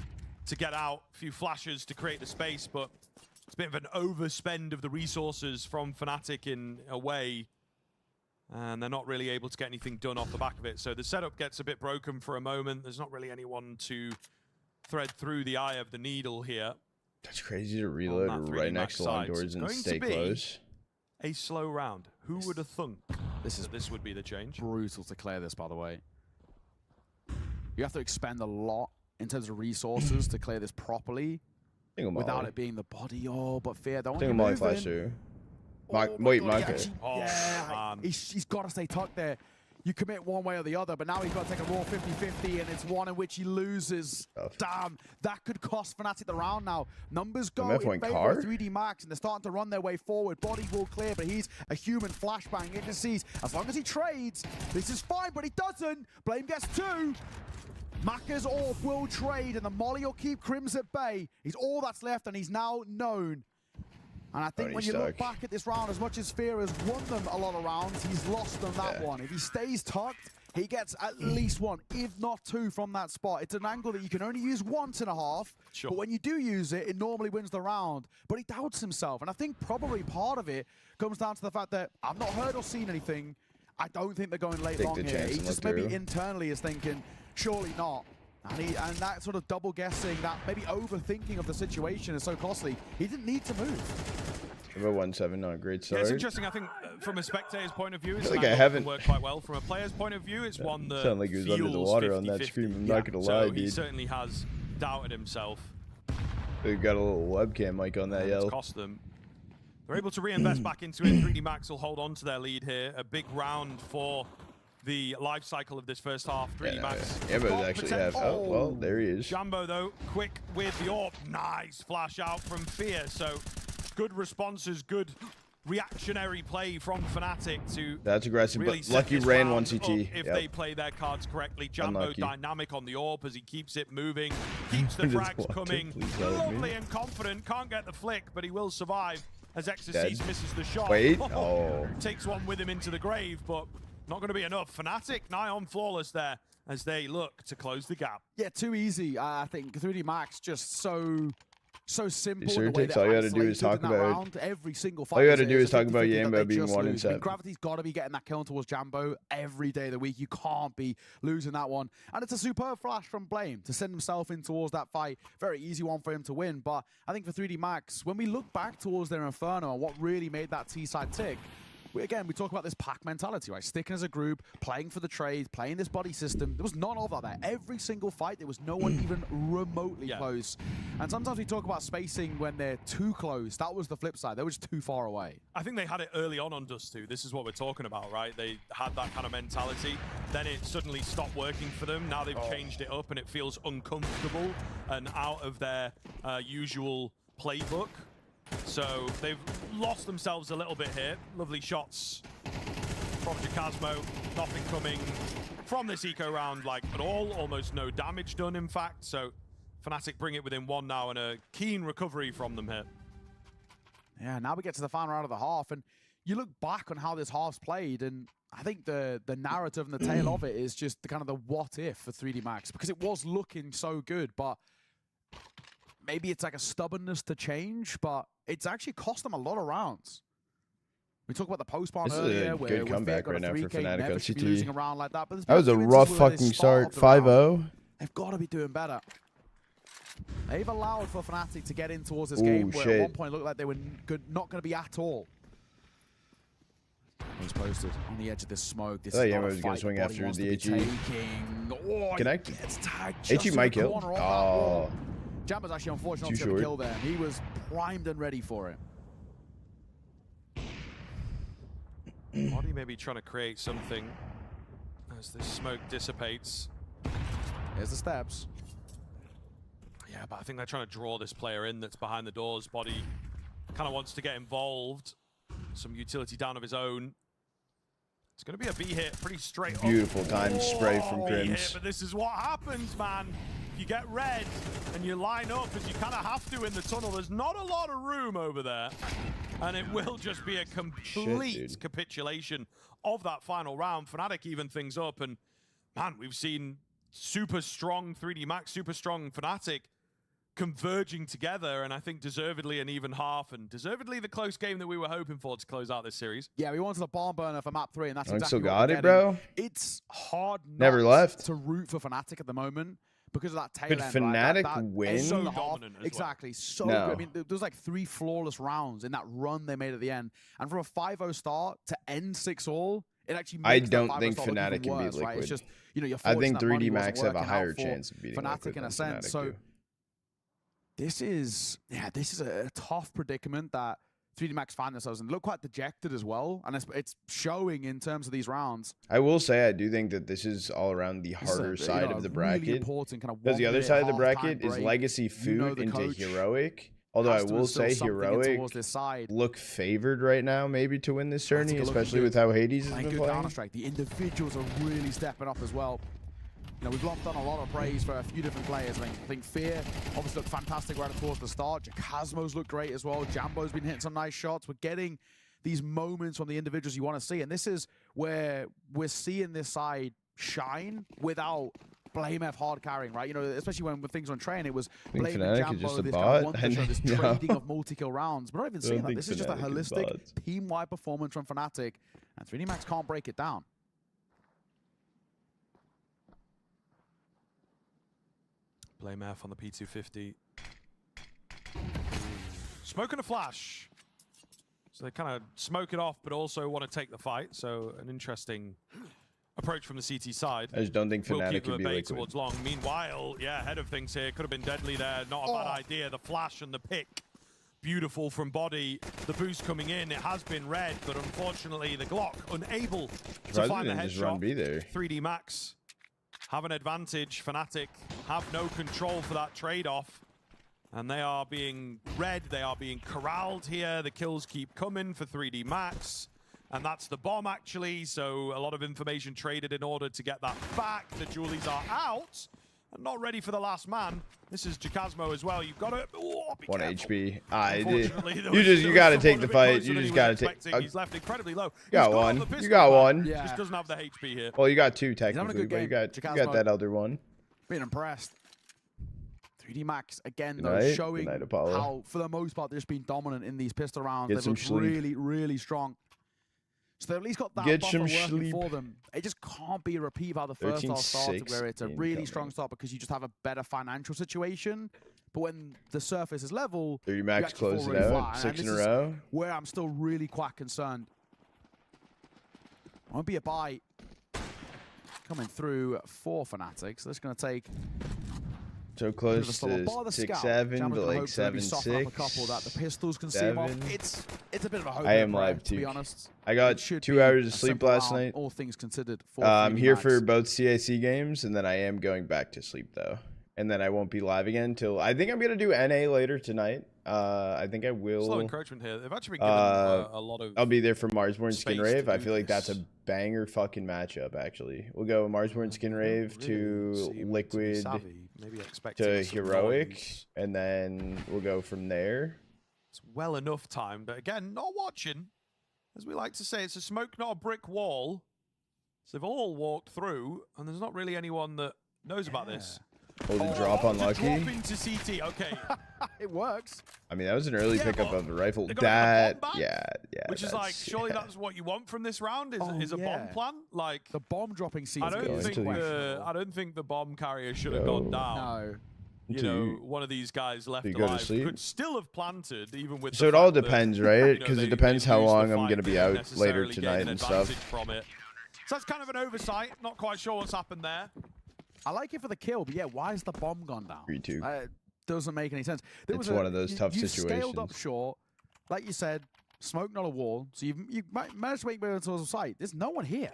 to get out, a few flashes to create the space, but it's a bit of an overspend of the resources from Fnatic in a way, and they're not really able to get anything done off the back of it. So the setup gets a bit broken for a moment. There's not really anyone to thread through the eye of the needle here. That's crazy to reload right next to long doors and stay close. A slow round. Who would have thunk this would be the change? Brutal to clear this, by the way. You have to expend a lot in terms of resources to clear this properly without it being the Body. But Fear, don't want to move flash too. Micah. He's got to stay tucked there. you commit one way or the other, but now he's got to take a raw 50-50, and it's one in which he loses. Damn, that could cost Fnatic the round now. Numbers go in favor of 3D Max, and they're starting to run their way forward. Body will clear, but he's a human flashbang. You can see, as long as he trades, this is fine, but he doesn't. Blame gets 2. Maka's AWP will trade, and the Molly will keep Crims at bay. He's all that's left, and he's now known. And I think when you look back at this round, as much as Fear has won them a lot of rounds, he's lost them that one. If he stays tucked, he gets at least 1, if not 2 from that spot. It's an angle that you can only use once in a half, but when you do use it, it normally wins the round. But he doubts himself, and I think probably part of it comes down to the fact that I've not heard or seen anything. I don't think they're going late long here. He just maybe internally is thinking, surely not. And that sort of double guessing, that maybe overthinking of the situation is so costly. He didn't need to move. About 1-7, not a great start. Yeah, it's interesting. I think from a spectator's point of view, it's can work quite well. From a player's point of view, it's one that sound like he was under the water 50/50. On that screen. I'm not gonna lie, dude. He certainly has doubted himself. They've got a little webcam mic on that yell. It's cost them. They're able to reinvest back into it. 3D Max will hold on to their lead here. A big round for the life cycle of this first half. 3D Max. Ambo's actually have. Oh, well, there he is. Jambo, though, quick with the AWP. Nice flash out from Fear. So good responses, good reactionary play from Fnatic to. That's aggressive, really, but lucky ran 1 CT. If they play their cards correctly. Jambo dynamic on the AWP as he keeps it moving, keeps the frags coming. Lovely and confident. Can't get the flick, but he will survive as Exorcist misses the shot. Takes one with him into the grave, but not going to be enough. Fnatic nigh on flawless there as they look to close the gap. Yeah, too easy. I think 3D Max just so simple. Sure, all you got to do is talk about every single fight. All you got to do is talk about Jambo being 1-7. I mean, Gravity's got to be getting that kill towards Jambo every day of the week. You can't be losing that one. And it's a superb flash from Blame to send himself in towards that fight. Very easy one for him to win. But I think for 3D Max, when we look back towards their Inferno and what really made that T-side tick, we talk about this pack mentality, right? Sticking as a group, playing for the trade, playing this body system. There was none of that there. Every single fight, there was no one even remotely close. And sometimes we talk about spacing when they're too close. That was the flip side. They were just too far away. I think they had it early on Dust 2. This is what we're talking about, right? They had that kind of mentality. Then it suddenly stopped working for them. Now they've changed it up and it feels uncomfortable and out of their usual playbook. So they've lost themselves a little bit here. Lovely shots from Jacasmo. Nothing coming from this eco round like at all. Almost no damage done, in fact. So Fnatic bring it within 1 now and a keen recovery from them here. Yeah, now we get to the final round of the half. And you look back on how this half's played, and I think the narrative and the tail of it is just the kind of the what if for 3D Max, because it was looking so good, but maybe it's like a stubbornness to change, but it's actually cost them a lot of rounds. We talked about the post-spawn earlier. This is a good comeback right now for Fnatic on CT. Losing a round like that, but that was a rough fucking start. 5-0. They've got to be doing better. They've allowed for Fnatic to get in towards this game where at one point it looked like they were not going to be at all. He's posted on the edge of this smoke. This is was going to swing after the HE. Connect. HE might kill. Oh. Jambo's actually unfortunate not to get a kill there. He was primed and ready for it. Body maybe trying to create something as this smoke dissipates. Here's the steps. Yeah, but I think they're trying to draw this player in that's behind the doors. Body kind of wants to get involved. Some utility down of his own. It's going to be a B hit, pretty straight up. Beautiful time spray from Crims. But this is what happens, man. You get red and you line up as you kind of have to in the tunnel. There's not a lot of room over there. And it will just be a complete capitulation of that final round. Fnatic even things up. And man, we've seen super strong 3D Max, super strong Fnatic converging together, and I think deservedly an even half, and deservedly the close game that we were hoping for to close out this series. Yeah, we wanted a barn burner for map 3, and that's exactly what got it, bro. It's hard never left to root for Fnatic at the moment because of that tail end. Could Fnatic win? So dominant as exactly. Well. So good. I mean, there was like 3 flawless rounds in that run they made at the end, and from a 5-0 start to end 6-all, it actually makes I don't think Fnatic can beat Liquid. Right? It's just, you know, you're I think 3D Max have a higher chance of beating Fnatic in a sense. So this is a tough predicament that 3D Max find themselves and look quite dejected as well, and it's showing in terms of these rounds. I will say I do think that this is all around the harder side of the bracket. Really important kind of because the other side of the bracket is Legacy FUT into Heroic. Although I will say Heroic look favored right now maybe to win this tourney, especially with how Hades has been playing. The individuals are really stepping up as well. You know, we've done a lot of praise for a few different players. I think Fear obviously looked fantastic right towards the start. Jacasmo's looked great as well. Jambo's been hitting some nice shots. We're getting these moments from the individuals you want to see. And this is where we're seeing this side shine without Blame F hard carrying, right? You know, especially when things were on train, it was Blame and Jambo, this kind of this trading of multi-kill rounds. But not even seeing that. This is just a holistic, team-wide performance from Fnatic. And 3D Max can't break it down. Blame F on the P250. Smoke and a flash. So they kind of smoke it off, but also want to take the fight. So an interesting approach from the CT side. I just don't think Fnatic could be liquid. Towards long. Meanwhile, yeah, ahead of things here. Could have been deadly there. Not a bad idea. The flash and the pick. Beautiful from body. The boost coming in. It has been red, but unfortunately the Glock unable to find the headshot. 3D Max have an advantage. Fnatic have no control for that trade-off. And they are being red. They are being corralled here. The kills keep coming for 3D Max. And that's the bomb, actually. So a lot of information traded in order to get that back. The Julies are out. And not ready for the last man. This is Jacasmo as well. You've got to... Oh, 1 HP. You got to take the fight. You just got to take... He's left incredibly low. You got one. You got one. Yeah. Just doesn't have the HP here. Well, you got two technically, but you got that other one. Being impressed. 3D Max, again, though, showing how, for the most part, they've just been dominant in these pistol rounds. They've looked really, really strong. So they've at least got that buffer working for them. It just can't be a repeat of how the first half started, where it's a really strong start because you just have a better financial situation. But when the surface is level, 3D Max closed it out, 6 in a row. Where I'm still really quite concerned. Won't be a bite coming through for Fnatic. So that's going to take... So close to 6-7 to like 7-6. The pistols can see off. It's a bit of a hope. I am live too. To be honest, I got 2 hours of sleep last night. All things considered. I'm here for both CIC games, and then I am going back to sleep though. And then I won't be live again till I think I'm gonna do NA later tonight. I think I will. Slow encroachment here. They've actually been given a lot of. I'll be there for Marsborn Skin Rave. I feel like that's a banger fucking matchup. Actually, we'll go Marsborn Skin Rave to Liquid. Maybe to Heroic, and then we'll go from there. It's well enough time, but again, not watching. As we like to say, it's a smoke, not a brick wall. So they've all walked through, and there's not really anyone that knows about this. Oh, the drop unlucky. Drop into CT, okay. It works. I mean, that was an early pickup of the rifle. That, yeah. Which is like, surely that's what you want from this round, is a bomb plan? Like the bomb dropping scene. I don't think the bomb carrier should have gone down. No. You know, one of these guys left alive could still have planted, even with. So it all depends, right? Because it depends how long I'm gonna be out later tonight and stuff. From it. So that's kind of an oversight. Not quite sure what's happened there. I like it for the kill, but yeah, why has the bomb gone down? 3-2. Doesn't make any sense. It's one of those tough situations. You scaled up short, like you said, smoke not a wall. So you managed to make it towards the site. There's no one here.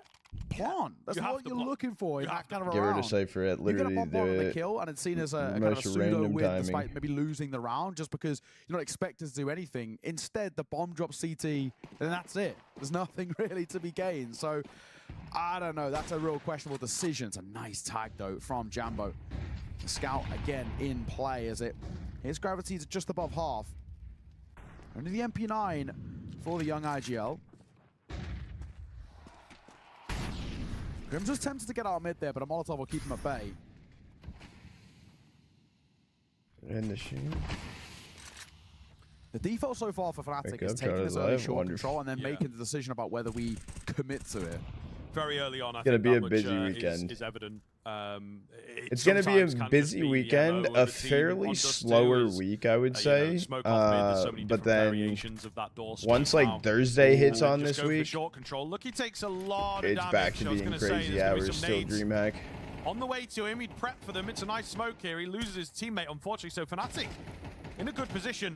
Plan. That's what you're looking for in that kind of a round. Get rid of Cypher it. Literally you get a bomb on the kill, and it's seen as a kind of a pseudo win, despite maybe losing the round, just because you're not expected to do anything. Instead, the bomb drops CT, and that's it. There's nothing really to be gained. So I don't know. That's a real questionable decision. It's a nice tag, though, from Jambo. The scout, again, in play as it... His gravity is just above half. Only the MP9 for the young IGL. Grim just tempted to get out mid there, but a Molotov will keep him at bay. In the shoot. The default so far for Fnatic is taking this early short control and then making the decision about whether we commit to it. Very early on, I think that much is evident. It's going to be a busy weekend, a fairly slower week, I would say. But then once like Thursday hits on this week, Look, he takes a lot of it's damage. back to being crazy hours still, DreamHack. On the way to him, he'd prep for them. It's a nice smoke here. He loses his teammate, unfortunately. So Fnatic in a good position.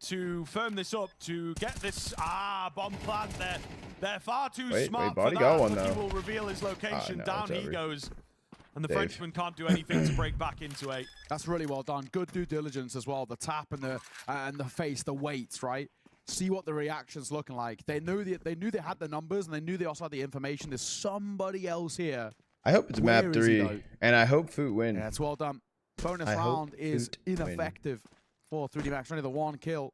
to firm this up, to get this bomb plant. They're far too smart Body for got that. one, though. He will reveal his location. No, Down he goes. And the Dave. Frenchman can't do anything to break back into 8. That's really well done. Good due diligence as well. The tap and the face, the weights, right? See what the reaction's looking like. They knew they had the numbers, and they knew they also had the information. There's somebody else here. I hope it's map 3, and I hope FUT win. Yeah, it's well done. Bonus round is ineffective for 3D Max. Only the 1 kill.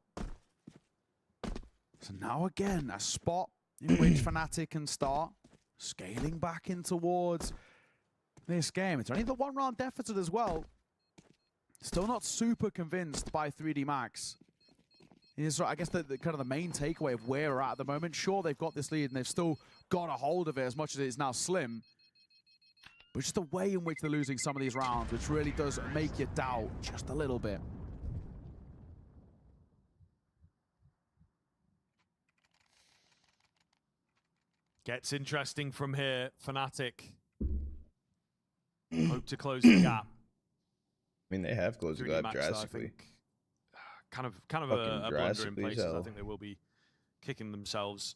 So now again, a spot in which Fnatic can start scaling back in towards this game. It's only the 1 round deficit as well. Still not super convinced by 3D Max. I guess the kind of the main takeaway of where we're at the moment. Sure, they've got this lead and they've still got a hold of it as much as it is now slim. But just the way in which they're losing some of these rounds, which really does make you doubt just a little bit. Gets interesting from here. Fnatic hope to close the gap. I mean, they have closed the gap drastically. Kind of a blunder in places. I think they will be kicking themselves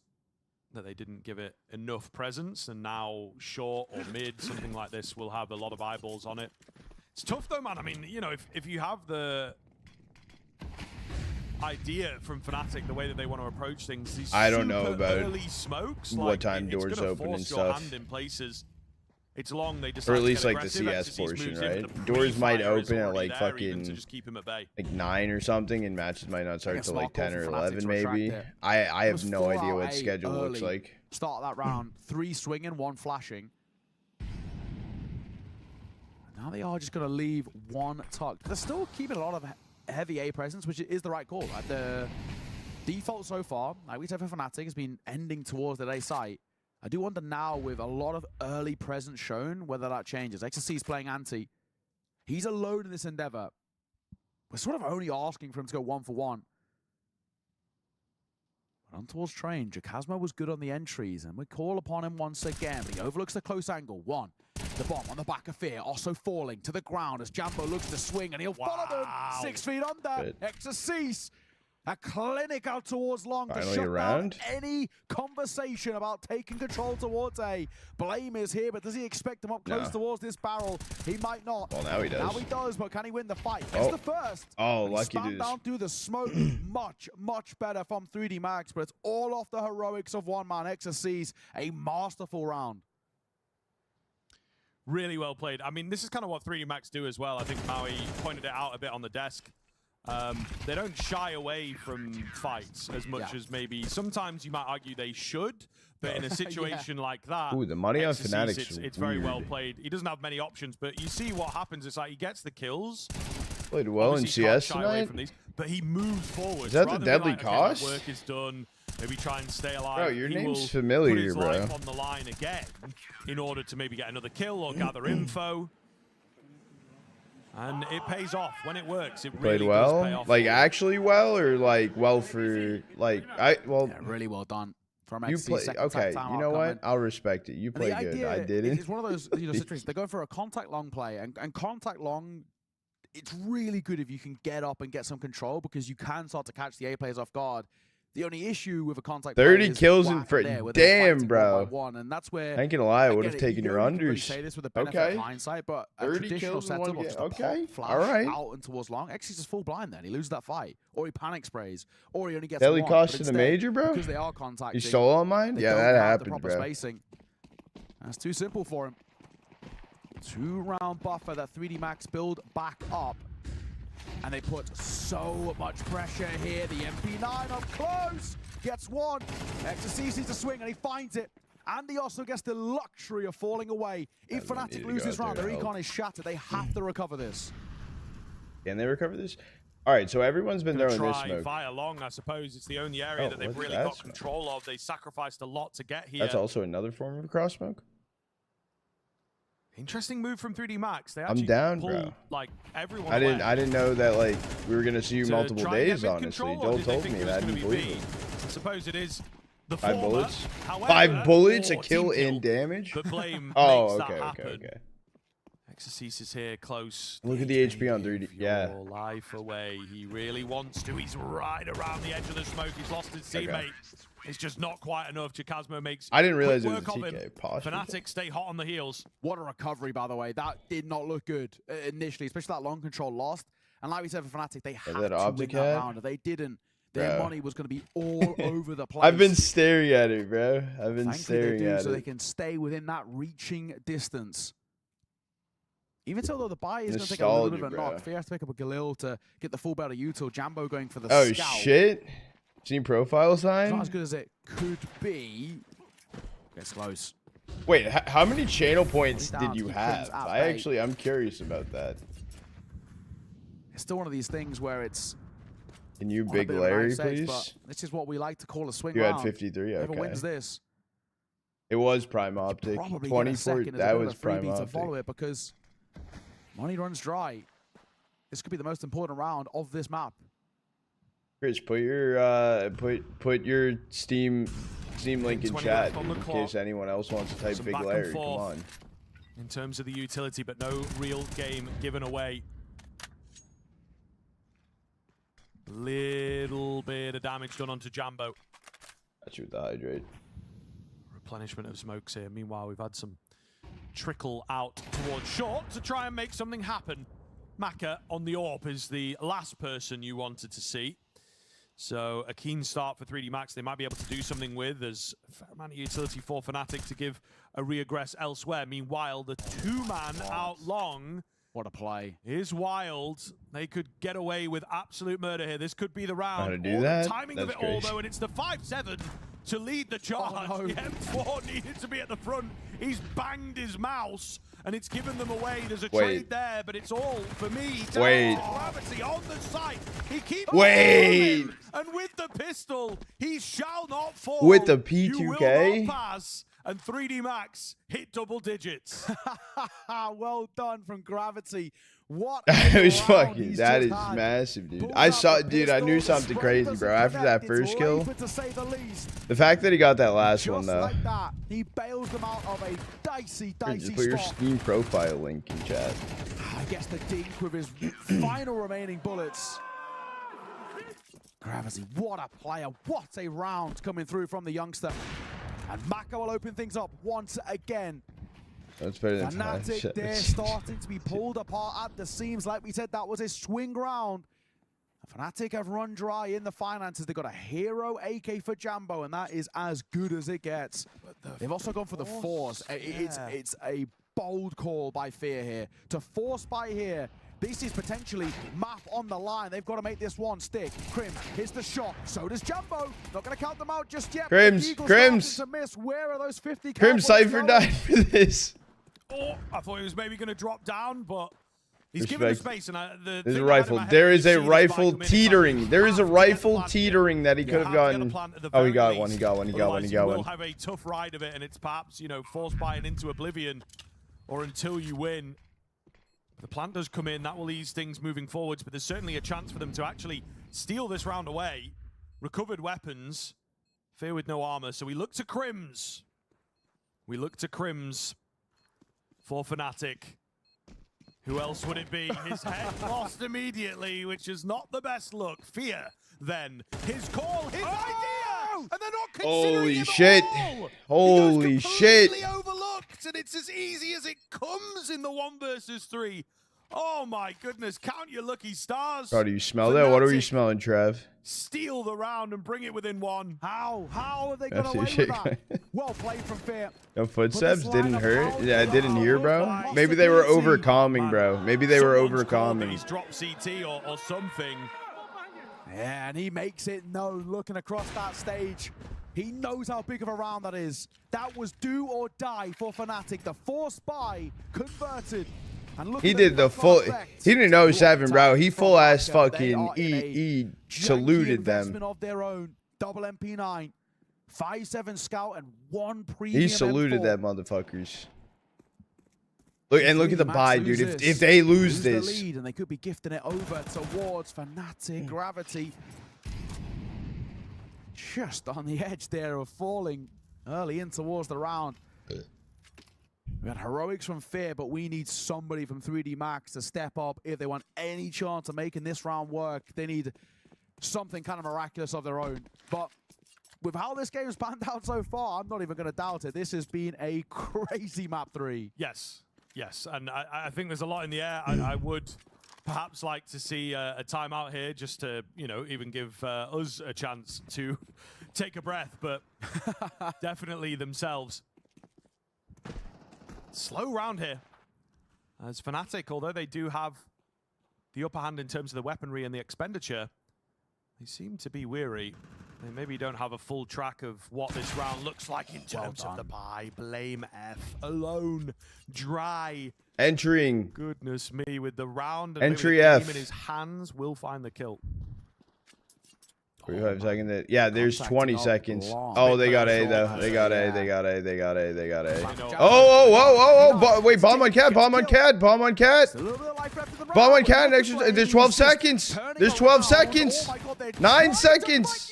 that they didn't give it enough presence, and now short or mid, something like this, will have a lot of eyeballs on it. It's tough though, man. I mean, you know, if you have the idea from Fnatic, the way that they want to approach things, these I don't know about early smokes, what like, time doors open and stuff. Hand in places. It's long. They decide or at least to like the CS portion, right? Doors might open at like fucking just keep him at bay. like 9 or something, and matches might not start till like 10 or 11 maybe. I have no idea what schedule looks like. Start that round, 3 swinging, 1 flashing. Now they are just going to leave 1 tucked. They're still keeping a lot of heavy A presence, which is the right call. Like the default so far, like we said for Fnatic, has been ending towards the A site. I do wonder now, with a lot of early presence shown, whether that changes. XSC is playing anti. He's alone in this endeavor. We're sort of only asking for him to go 1 for 1. But on towards train, Jakazma was good on the entries, and we call upon him once again. But he overlooks the close angle. 1. The bomb on the back of Fear, also falling to the ground as Jambo looks to swing, and he'll follow them 6 feet under. XSC. A clinic out towards long to shut down any conversation about taking control towards A. Blame is here, but does he expect him up close towards this barrel? He might not. Well, now he does. Now he does, but can he win the fight? Gets the first. Oh, lucky dude. Down through the smoke. much better from 3D Max, but it's all off the heroics of 1 man. XSC's a masterful round. Really well played. I mean, this is kind of what 3D Max do as well. I think Maui pointed it out a bit on the desk. They don't shy away from fights as much as maybe sometimes you might argue they should, but in a situation like that, ooh, the money on Fnatic's it's very well played. He doesn't have many options, but you see what happens. It's like he gets the kills. Played well in CS tonight, but he moves forward. Is that the deadly cost? Okay, work is done. Maybe try and stay alive. Bro, your name's familiar, put his bro. life on the line again in order to maybe get another kill or gather info. And it pays off when it works. It really played well, does pay off. like actually well, or like well for like really well done from you play okay. You know what? I'll respect it. You play good. I didn't. It's one of those situations. They're going for a contact long play, and contact long. It's really good if you can get up and get some control because you can start to catch the A players off guard. The only issue with a contact 30 kills in front. Damn, bro. And that's where I ain't gonna lie, I would have taken your unders. Really say this with the benefit of hindsight, but a 30 traditional kills setup in one just okay, flash all right. out and towards long. X is just full blind then. He loses that fight, or he panic sprays, or he only gets Deadly one. cost to the major, bro. Because they are contacting. You stole on mine? Yeah, that happened, the proper bro. Spacing. That's too simple for him. 2-round buffer that 3D Max build back up. And they put so much pressure here. The MP9 up close. Gets 1. XSC needs to swing, and he finds it. And he also gets the luxury of falling away. If Fnatic loses round, their econ is shattered. They have to recover this. Can they recover this? All right, so everyone's been throwing this smoke. Fire long, I suppose. It's the only area that they've really got control of. They sacrificed a lot to get here. That's also another form of cross smoke. Interesting move from 3D Max. They I'm down, bro. Like everyone. I didn't know that like we were gonna see you multiple days. Honestly, Joel told me that. I didn't believe it. I suppose it is the 5 bullets. However, 5 bullets, a kill in damage. But blame oh, makes okay, that happen. okay. Exorcist is here, close. Look at the HP on 3D. Yeah. Life away. He really wants to. He's right around the edge of the smoke. He's lost his teammate. Okay. It's just not quite enough. Chikazmo makes. I didn't realize it was a TK. Fnatic stay hot on the heels. What a recovery, by the way. That did not look good initially, especially that long control lost. And like we said for Fnatic, they had to win that round. If they didn't, their money was going to be all over the place. I've been staring at it, bro. I've been staring at it. So they can stay within that reaching distance. Even though the buy is going to take a little bit of a knock. Fear has to pick up a Galil to get the full better util. Jambo going for the scout. Oh, shit. Team profile sign? It's not as good as it could be. Gets close. Wait, how many channel points did you have? I'm curious about that. It's still one of these things where it's... Can you big Larry, please? But this is what we like to call a swing round. You had 53, okay. Whoever wins this... It was Prime Optic. 24, that was Prime Optic. To follow it because money runs dry. This could be the most important round of this map. Chris, put your Steam link in chat in case anyone else wants to type Big Larry. Come on. In terms of the utility, but no real game given away. Little bit of damage done onto Jambo. That's with the hydrate. Replenishment of smokes here. Meanwhile, we've had some trickle out towards short to try and make something happen. Maka on the AWP is the last person you wanted to see. So a keen start for 3D Max. They might be able to do something with. There's a fair amount of utility for Fnatic to give a reaggress elsewhere. Meanwhile, the two-man out long. What a play. Is wild. They could get away with absolute murder here. This could be the round. How to do that? The timing of it all, though, and it's the 5-7 to lead the charge. Oh, no. The M4 needed to be at the front. He's banged his mouse, and it's given them away. There's a trade there, but it's all, for me, Gravity on the site. He keeps moving, and with the pistol, he shall not fall. With the P2K? You will not pass. And 3D Max hit double digits. Well done from Gravity. What it was fucking, that is massive, dude. I knew something crazy, bro. After that first kill. The fact that he got that last one, though. Like that, he bails them out of a dicey Just put your Steam profile link in chat. I guess the dink with his final remaining bullets. Gravity, what a player. What a round coming through from the youngster. And Maka will open things up once again. That's better than Fnatic, they're starting to be pulled apart at the seams. Like we said, that was a swing round. Fnatic have run dry in the finances. They've got a hero AK for Jambo, and that is as good as it gets. They've also gone for the force. It's a bold call by Fear here. To force by here. This is potentially map on the line. They've got to make this one stick. Crim hits the shot. So does Jambo. Not going to count them out just yet. Crims. To miss. Where are those 50? Crim Cypher died for this. Oh, I thought he was maybe going to drop down, but he's given the space. And there's a rifle. There is a rifle teetering. There is a rifle teetering that he could have gotten. Oh, he got one. He got one. He got one. He got one. He will have a tough ride of it, and it's perhaps, you know, forced by and into oblivion, or until you win. The plant does come in, that will ease things moving forwards, but there's certainly a chance for them to actually steal this round away. Recovered weapons, Fear with no armor, so we look to Crims. We look to Crims for Fnatic. Who else would it be? His head lost immediately, which is not the best look. Fear, then, his call, his idea! And they're not considering him at all! Holy shit! Overlooked, and it's as easy as it comes in the 1 versus 3. Oh my goodness, count your lucky stars. Oh, do you smell that? What are you smelling, Trev? Steal the round and bring it within 1. How have they got away with that? Well played from Fear. No footsteps didn't hurt. Yeah, I didn't hear, bro. Maybe they were overcalming, bro. Maybe they were overcalming. He's dropped CT or something. Yeah, and he makes it known looking across that stage. He knows how big of a round that is. That was do or die for Fnatic. The force buy converted. And look, he did the full. He didn't know 7, bro. He full ass fucking he saluted them. Of their own. Double MP9, 5-7 scout, and 1 premium. He saluted M4. them motherfuckers. Look at the buy, dude. If they lose this, the lead, and they could be gifting it over towards Fnatic. Gravity just on the edge there of falling early in towards the round. We had heroics from Fear, but we need somebody from 3D Max to step up if they want any chance of making this round work. They need something kind of miraculous of their own. But with how this game's panned out so far, I'm not even going to doubt it. This has been a crazy map 3. Yes, yes. And I think there's a lot in the air. I would perhaps like to see a timeout here just to, you know, even give us a chance to take a breath, but definitely themselves. Slow round here. As Fnatic, although they do have the upper hand in terms of the weaponry and the expenditure, they seem to be weary. They maybe don't have a full track of what this round looks like in terms of the buy. Blame F alone. Dry. Entering. Goodness me, with the round and entry the F game in his hands, will find the kill. 45 seconds. Yeah, there's 20 seconds. Oh, they got A though. They got A. They got A. They got A. They got A. Oh! Wait, bomb on cat. Bomb on cat. Bomb on cat. Bomb on cat. There's 12 seconds. There's 12 seconds. 9 seconds.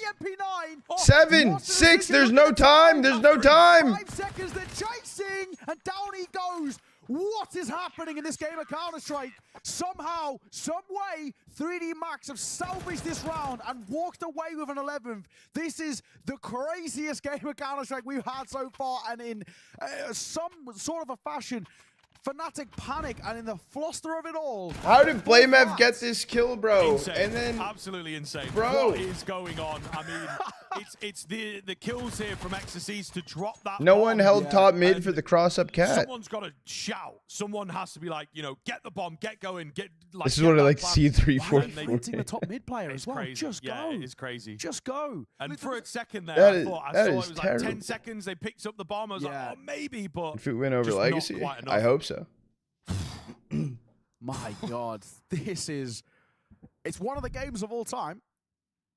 7, 6. There's no time. There's no time. 5 seconds. They're chasing, and down he goes. What is happening in this game of Counter-Strike? Somehow, some way, 3D Max have salvaged this round and walked away with an 11th. This is the craziest game of Counter-Strike we've had so far, and in some sort of a fashion, Fnatic panic, and in the fluster of it all. How did Blame F get this kill, bro? Insane. And then absolutely insane. Bro, what is going on? I mean, it's the kills here from Exorcist to drop that. No one held top mid for the cross up cat. Someone's got to shout. Someone has to be like, you know, get the bomb, get going, get. Like, this is what I like to see 3-4. They're hitting the top mid player as well. Crazy. Just go. Yeah, it is crazy. Just go. And for a second there, I saw it was terrible. like 10 seconds. They picked up the bomb. I was like, oh, maybe, but if we win over Legacy, I hope so. My God, it's one of the games of all time.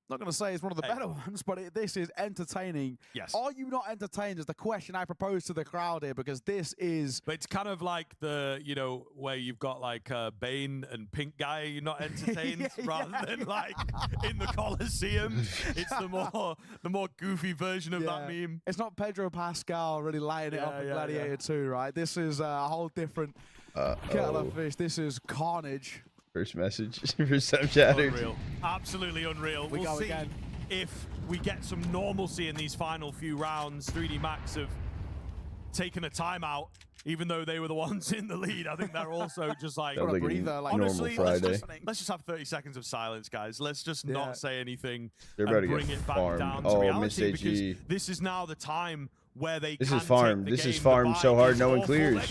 Not going to say it's one of the better ones, but this is entertaining. Yes. Are you not entertained is the question I propose to the crowd here, because this is... But it's kind of like the, you know, where you've got like Bane and Pink Guy, you're not entertained rather than like in the Coliseum. It's the more goofy version of that meme. It's not Pedro Pascal really lighting it up in Gladiator 2, right? This is a whole different kettle of fish. This is carnage. First message for Snapchat. Unreal. Absolutely unreal. We'll see again. If we get some normalcy in these final few rounds. 3D Max have taken a timeout, even though they were the ones in the lead. I think they're also just like, honestly, let's just have 30 seconds of silence, guys. Let's just not say anything and bring it back down to reality, because this is now the time where they This is farmed. This is farmed so hard no one clears.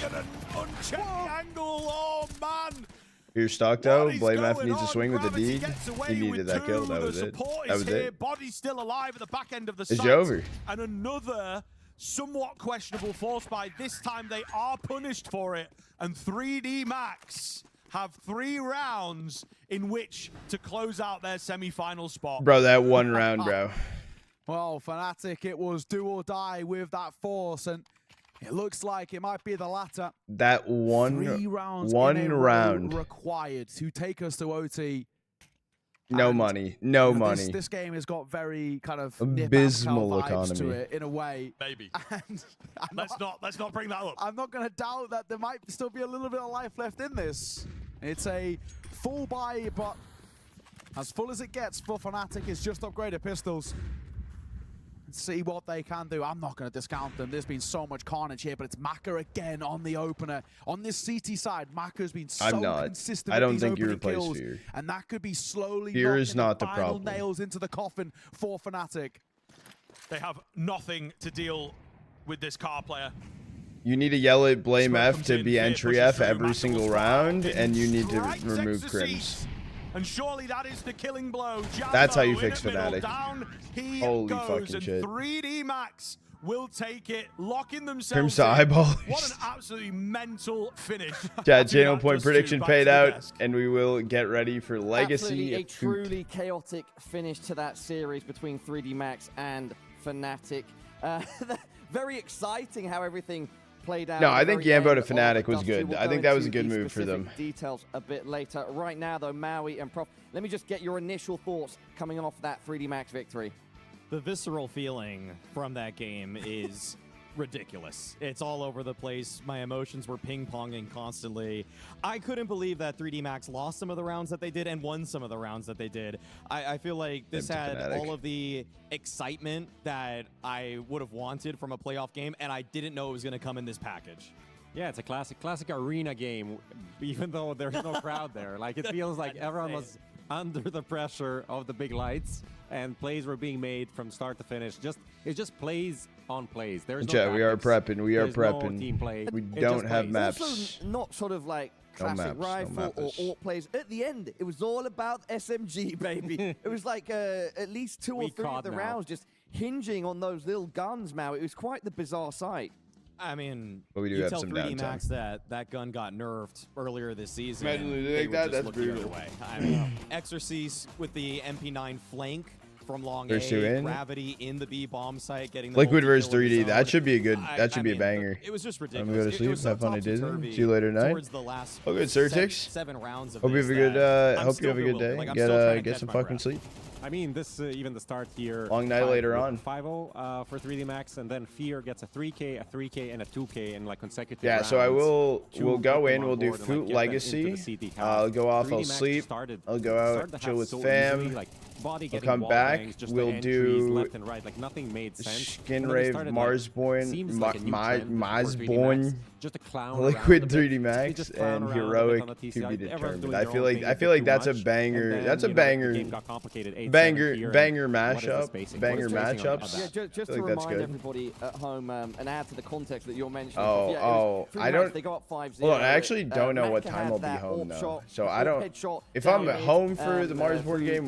Angle. Oh, man. Here's stock though. Blame F needs to swing with the D. He needed that kill. That was it. That was it. Body's still alive at the back end of the site. It's over. And another somewhat questionable force buy. This time they are punished for it. And 3D Max have 3 rounds in which to close out their semi-final spot. Bro, that one round, bro. Well, Fnatic, it was do or die with that force, and it looks like it might be the latter. That one 3 rounds round required to take us to OT. No money. No money. This game has got very kind of abysmal economy to it in a way. Maybe. And let's not bring that up. I'm not going to doubt that there might still be a little bit of life left in this. It's a full buy, but as full as it gets for Fnatic, it's just upgraded pistols. See what they can do. I'm not going to discount them. There's been so much carnage here, but it's Maka again on the opener. On this CT side, Maka's been so consistent. I don't with think these you replace kills, Fear. and that could be slowly Fear is not the final problem. nails into the coffin for Fnatic. They have nothing to deal with this car player. You need to yell at Blame F to be entry F every single round, and you need to remove Crims. And surely that is the killing blow. Jambo that's how you fix Fnatic. Holy fucking shit. 3D Max will take it, locking themselves Crims to eyeball. What an absolutely mental finish. Channel point prediction paid out, and we will get ready for Legacy. Absolutely a truly chaotic finish to that series between 3D Max and Fnatic. Very exciting how everything played out. No, I think Yambo to Fnatic was good. I think that was a good move for them. Details a bit later. Right now, though, Maui and Prof, let me just get your initial thoughts coming off that 3D Max victory. The visceral feeling from that game is ridiculous. It's all over the place. My emotions were ping-ponging constantly. I couldn't believe that 3D Max lost some of the rounds that they did and won some of the rounds that they did. I feel like this had all of the excitement that I would have wanted from a playoff game, and I didn't know it was going to come in this package. Yeah, it's a classic arena game, even though there's no crowd there. Like, it feels like everyone was under the pressure of the big lights, and plays were being made from start to finish. It's just plays on plays. There's no we are prepping. We are prepping. No team play. We don't have maps. Also not sort of like classic rifle or AWP plays. At the end, it was all about SMG, baby. It was like at least 2 or 3 of the rounds just hinging on those little guns, Mao. It was quite the bizarre sight. I mean, but we do you have tell some 3D downtime. Max that gun got nerfed earlier this season. Imagine they like that, just that's looking the brutal. other way. I mean, Exorcise with the MP9 flank from long There's 2 in. Gravity in the B bomb site, getting the Liquid versus multi-kill 3D. zone. That should be a good. That should be mean, a banger. It was just I'm ridiculous. gonna go to sleep. It was so Have fun at Disney. topsy-turvy See you later tonight. towards the last Oh, good, Certix. 7 rounds of Hope you have a good. I'm Hope you have a good still day. like, I'm still trying to Get catch some my fucking breath. sleep. I mean, this even the start here. Long night later on. 5-0 for 3D Max, and then Fear gets a 3K, a 3K, and a 2K in like consecutive Yeah, rounds. so we'll go in. We'll do FUT FUT Legacy. I'll go off. I'll sleep. I'll go out, chill with fam. I'll come back. We'll do left and right. Like nothing made sense. Skin Rave, Marsborn, Marsborn, just a clown. Liquid 3D Max, and Heroic to be determined. I feel like that's a banger. That's a banger. Banger mashup. Banger matchups. Yeah, just to remind everybody at home and add to the context that you're mentioning. I don't. They go up 5-0. Hold on, I actually don't know what time I'll be home though. So I don't. If I'm at home for the Marsborn game,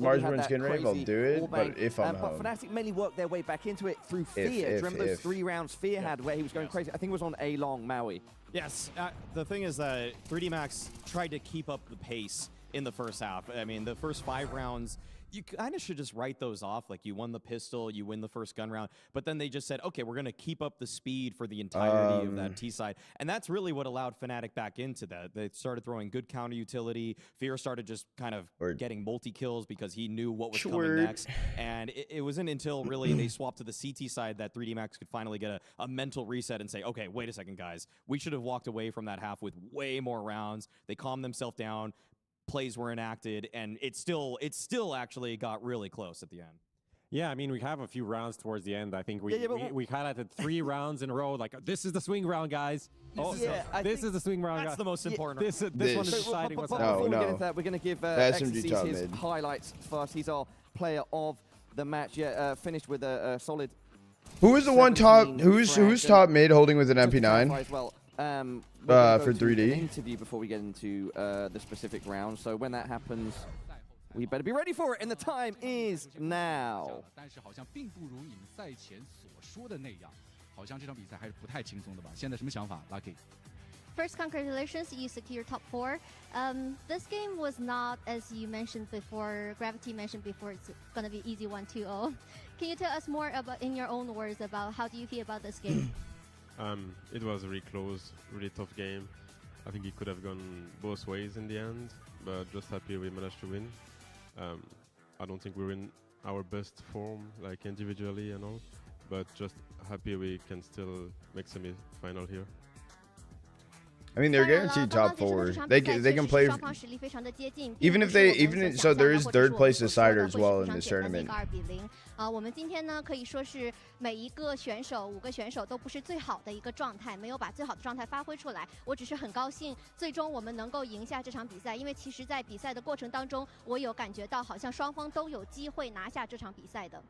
Marsborn Skin Rave, I'll do it. But if I'm home, but Fnatic mainly worked their way back into it through Fear. Do you remember those 3 rounds Fear had where he was going crazy? I think it was on A Long Maui. Yes, the thing is that 3D Max tried to keep up the pace in the first half. I mean, the first 5 rounds, you kind of should just write those off. Like, you won the pistol, you win the first gun round, but then they just said, okay, we're going to keep up the speed for the entirety of that T side. And that's really what allowed Fnatic back into that. They started throwing good counter utility. Fear started just kind of getting multi-kills because he knew what was coming next. And it wasn't until really they swapped to the CT side that 3D Max could finally get a mental reset and say, okay, wait a second, guys. We should have walked away from that half with way more rounds. They calmed themselves down. Plays were enacted, and it still actually got really close at the end. Yeah, I mean, we have a few rounds towards the end. I think we highlighted 3 rounds in a row. Like, this is the swing round, guys. This is the swing round. That's the most important. This one is deciding what's happening. Before we get into that, we're going to give XC's his highlights first. He's our player of the match. Yeah, finished with a solid. Who is the one top? Who's top mid holding with an MP9? Well, for 3D. Interview before we get into the specific round. So when that happens, we better be ready for it. And the time is now. 但是好像并不如你们赛前所说的那样，好像这场比赛还是不太轻松的吧？现在什么想法 ，Lucky？ First, congratulations, you secure top 4. This game was not, as you mentioned before, Gravity mentioned before, it's going to be easy 1-2-0. Can you tell us more about, in your own words, about how do you feel about this game? It was a really close, really tough game. I think it could have gone both ways in the end, but just happy we managed to win. I don't think we're in our best form, like individually and all, but just happy we can still make semi-final here. I mean, they're guaranteed top 4. They can play. Even if so, there is 3rd place decider as well in this tournament. 我们今天呢可以说是每一个选手5个选手都不是最好的一个状态，没有把最好的状态发挥出来。我只是很高兴，最终我们能够赢下这场比赛，因为其实在比赛的过程当中，我有感觉到好像双方都有机会拿下这场比赛的。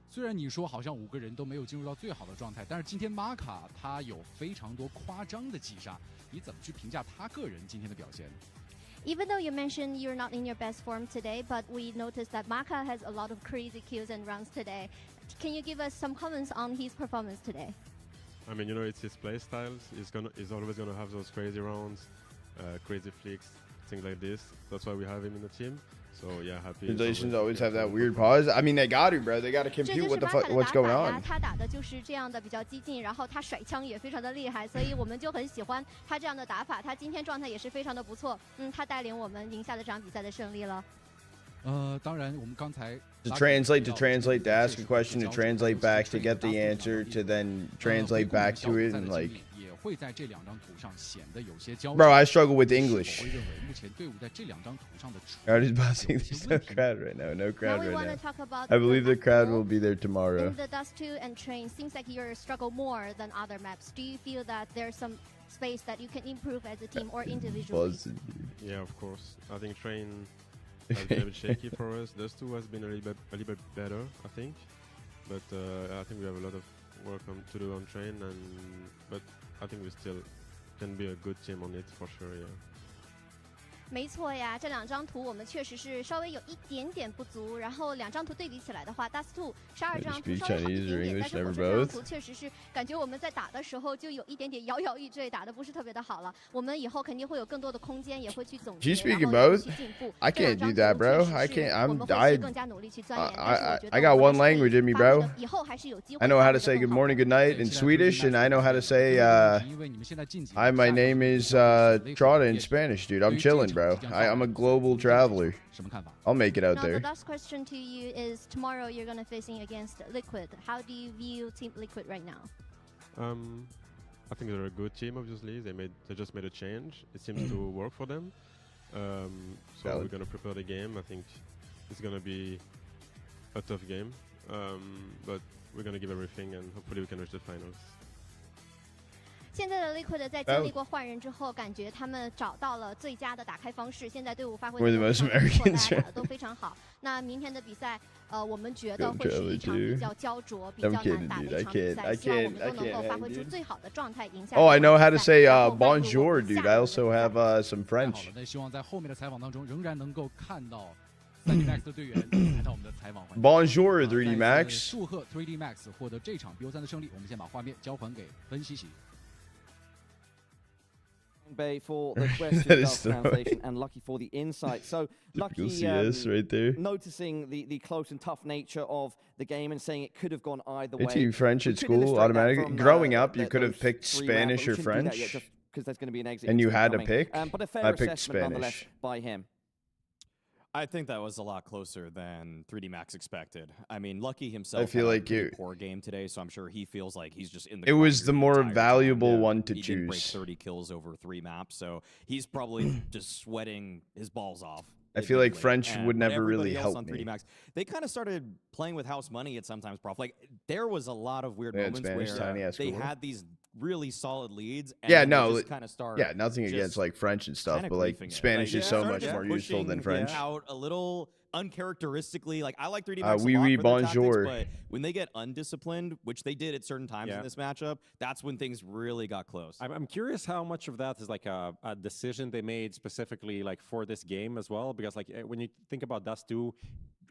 虽然你说好像5个人都没有进入到最好的状态，但是今天马卡他有非常多夸张的击杀，你怎么去评价他个人今天的表现？ Even though you mentioned you're not in your best form today, but we noticed that Maka has a lot of crazy kills and rounds today. Can you give us some comments on his performance today? I mean, you know, it's his play styles. He's always gonna have those crazy rounds, crazy flicks, things like this. That's why we have him in the team. So yeah, happy. Translations always have that weird pause. I mean, they got to, bro. They got to compute what the fuck, what's going on. 他打的就是这样的比较激进，然后他甩枪也非常的厉害，所以我们就很喜欢他这样的打法。他今天状态也是非常的不错，他带领我们赢下了这场比赛的胜利了。当然，我们刚才 to translate, to ask a question, to translate back, to get the answer, to then translate back to it, and like. Bro, I struggle with English. Everybody's buzzing. There's no crowd right now. No crowd right now. I believe the crowd will be there tomorrow. In the Dust 2 and Train, seems like you struggle more than other maps. Do you feel that there's some space that you can improve as a team or individually? Yeah, of course. I think Train has been a bit shaky for us. Dust 2 has been a little bit better, I think. But I think we have a lot of work to do on Train, but I think we still can be a good team on it for sure, yeah. 没错呀，这两张图我们确实是稍微有一点点不足，然后两张图对比起来的话 ，Dust 212这张图稍微好一点点，但是火车这张图确实是感觉我们在打的时候就有一点点摇摇欲坠，打的不是特别的好了。我们以后肯定会有更多的空间，也会去总结，然后去进步。I can't do that, bro. I can't. I got one language in me, bro. 以后还是有机会。I know how to say good morning, good night in Swedish, and I know how to say hi, my name is Trada in Spanish, dude. I'm chilling, bro. I'm a global traveler. I'll make it out there. The last question to you is: tomorrow you're gonna facing against Liquid. How do you view Team Liquid right now? I think they're a good team. Obviously, they just made a change. It seems to work for them. So we're gonna prepare the game. I think it's gonna be a tough game, but we're gonna give everything, and hopefully we can reach the finals. 现在的 Liquid 在经历过换人之后，感觉他们找到了最佳的打开方式。现在队伍发挥的都非常不错，大家打的都非常好。那明天的比赛，我们觉得会是一场比较焦灼、比较难打的一场比赛。希望我们都能够发挥出最好的状态，赢下。Oh, I know how to say bonjour, dude. I also have some French. 好了，那希望在后面的采访当中，仍然能够看到 3D Max 的队员来到我们的采访环节。Bonjour, 3D Max. 祝贺 3D Max 获得这场 BO3 的胜利。我们先把画面交还给分析席。Bay for the question translation and Lucky for the insight. So Lucky right there. Noticing the close and tough nature of the game and saying it could have gone either way. They teach French at school automatically. Growing up, you could have picked Spanish or French, and you had to pick. I picked Spanish. By him. I think that was a lot closer than 3D Max expected. I mean, Lucky himself I feel like had a poor game today, so I'm sure he feels like he's just in the. It was the more valuable one to he choose. Didn't break 30 kills over 3 maps, so he's probably just sweating his balls off. I feel like French would never really help on 3D me. Max, they kind of started playing with house money at sometimes, Prof. Like, there was a lot of weird moments where they had these really solid leads. And just kind of start. Yeah, nothing against like French and stuff, but like Spanish is so much more useful than French. Out a little uncharacteristically, like I like 3D Max oui, a lot for bonjour. Tactics, but when they get undisciplined, which they did at certain times in this matchup, that's when things really got close. I'm curious how much of that is like a decision they made specifically like for this game as well, because like when you think about Dust 2,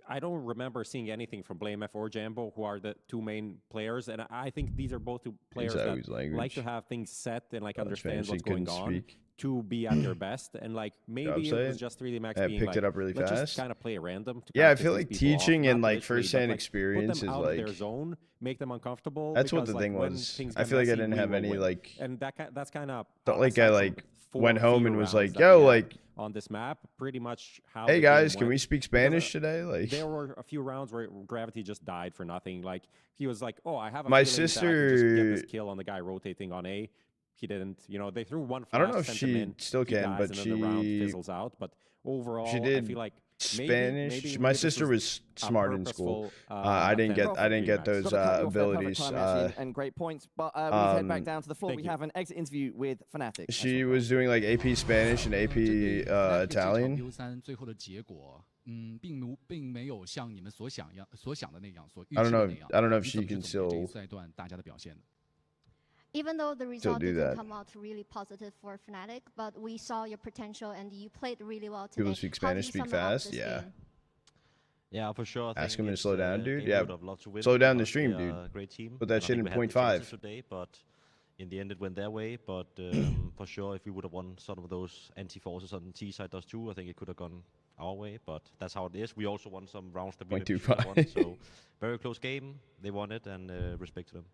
I don't remember seeing anything from BlameF or Jambo, who are the two main players, and I think these are both two players that like to have things set and like understand what's going on to be at their best. And like maybe it was just 3D Max being picked it up really fast. Just kind of play random. Yeah, I feel like teaching and like first-hand experience is like their zone, make them uncomfortable. That's what the thing was. I feel like I didn't have any like, and that's kind of like I like went home and was like, yo, like. On this map, pretty much how. Hey guys, can we speak Spanish today? Like there were a few rounds where Gravity just died for nothing. Like he was like, "Oh, I have a my sister that I can just get this kill on the guy rotating on A." He didn't. You know, they threw one flash. I don't know if she still can, but and then the round fizzles out. But overall, she did. I feel like Spanish. My sister was smart in school. I didn't get those abilities. And great points. But we head back down to the floor. We have an exit interview with Fnatic. She was doing like AP Spanish and AP Italian. 最后的结果，并没有像你们所想的那样，所预期 I 的 don't 那样。 know if she can 这 still 一赛段大家的表现。 Even though the result didn't come out really positive for Fnatic, but we saw your potential and you played really well today. People speak Spanish, speak fast, yeah. Yeah, for sure. Ask him to slow down, dude. Yeah, slow down the stream, dude. Great team. Put that shit in 0.5. Today, but in the end, it went their way. But for sure, if we would have won some of those anti-forces on the T side, does too, I think it could have gone our way. But that's how it is. We also won some rounds that we didn't won. So very close game. They won it, and respect to them.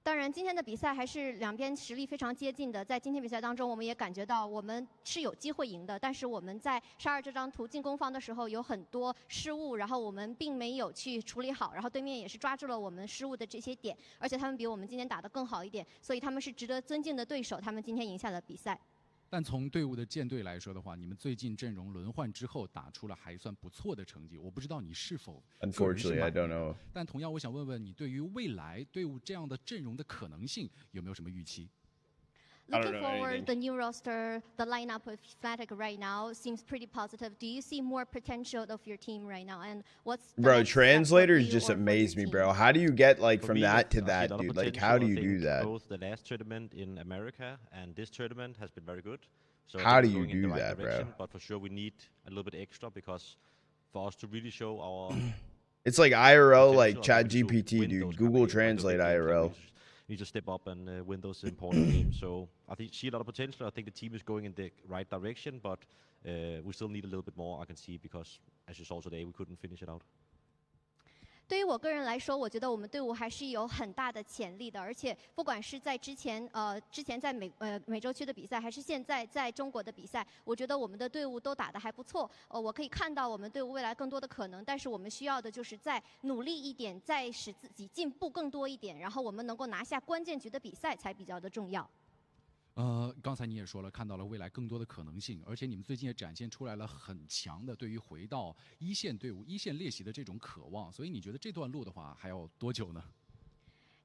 当然，今天的比赛还是两边实力非常接近的。在今天比赛当中，我们也感觉到我们是有机会赢的，但是我们在12这张图进攻方的时候有很多失误，然后我们并没有去处理好，然后对面也是抓住了我们失误的这些点，而且他们比我们今天打得更好一点，所以他们是值得尊敬的对手，他们今天赢下了比赛。但从队伍的舰队来说的话，你们最近阵容轮换之后打出了还算不错的成绩，我不知道你是否 Unfortunately, I don't know. 但同样，我想问问你，对于未来队伍这样的阵容的可能性有没有什么预期？ Looking forward, the new roster, the lineup of Fnatic right now seems pretty positive. Do you see more potential of your team right now? And what's bro? Translators just amaze me, bro. How do you get like from that to that, dude? Like, how do you do that? Both the last tournament in America and this tournament has been very good. So how do you do that, bro? But for sure, we need a little bit extra because for us to really show our. It's like IRL, like ChatGPT, dude. Google Translate IRL. Need to step up and win those important games. So I think see a lot of potential. I think the team is going in the right direction, but we still need a little bit more. I can see because as you saw today, we couldn't finish it out. 对于我个人来说，我觉得我们队伍还是有很大的潜力的，而且不管是在之前在美洲区的比赛，还是现在在中国的比赛，我觉得我们的队伍都打得还不错。我可以看到我们队伍未来更多的可能，但是我们需要的就是再努力一点，再使自己进步更多一点，然后我们能够拿下关键局的比赛才比较的重要。刚才你也说了，看到了未来更多的可能性，而且你们最近也展现出来了很强的对于回到一线队伍、一线练习的这种渴望。所以你觉得这段路的话还要多久呢？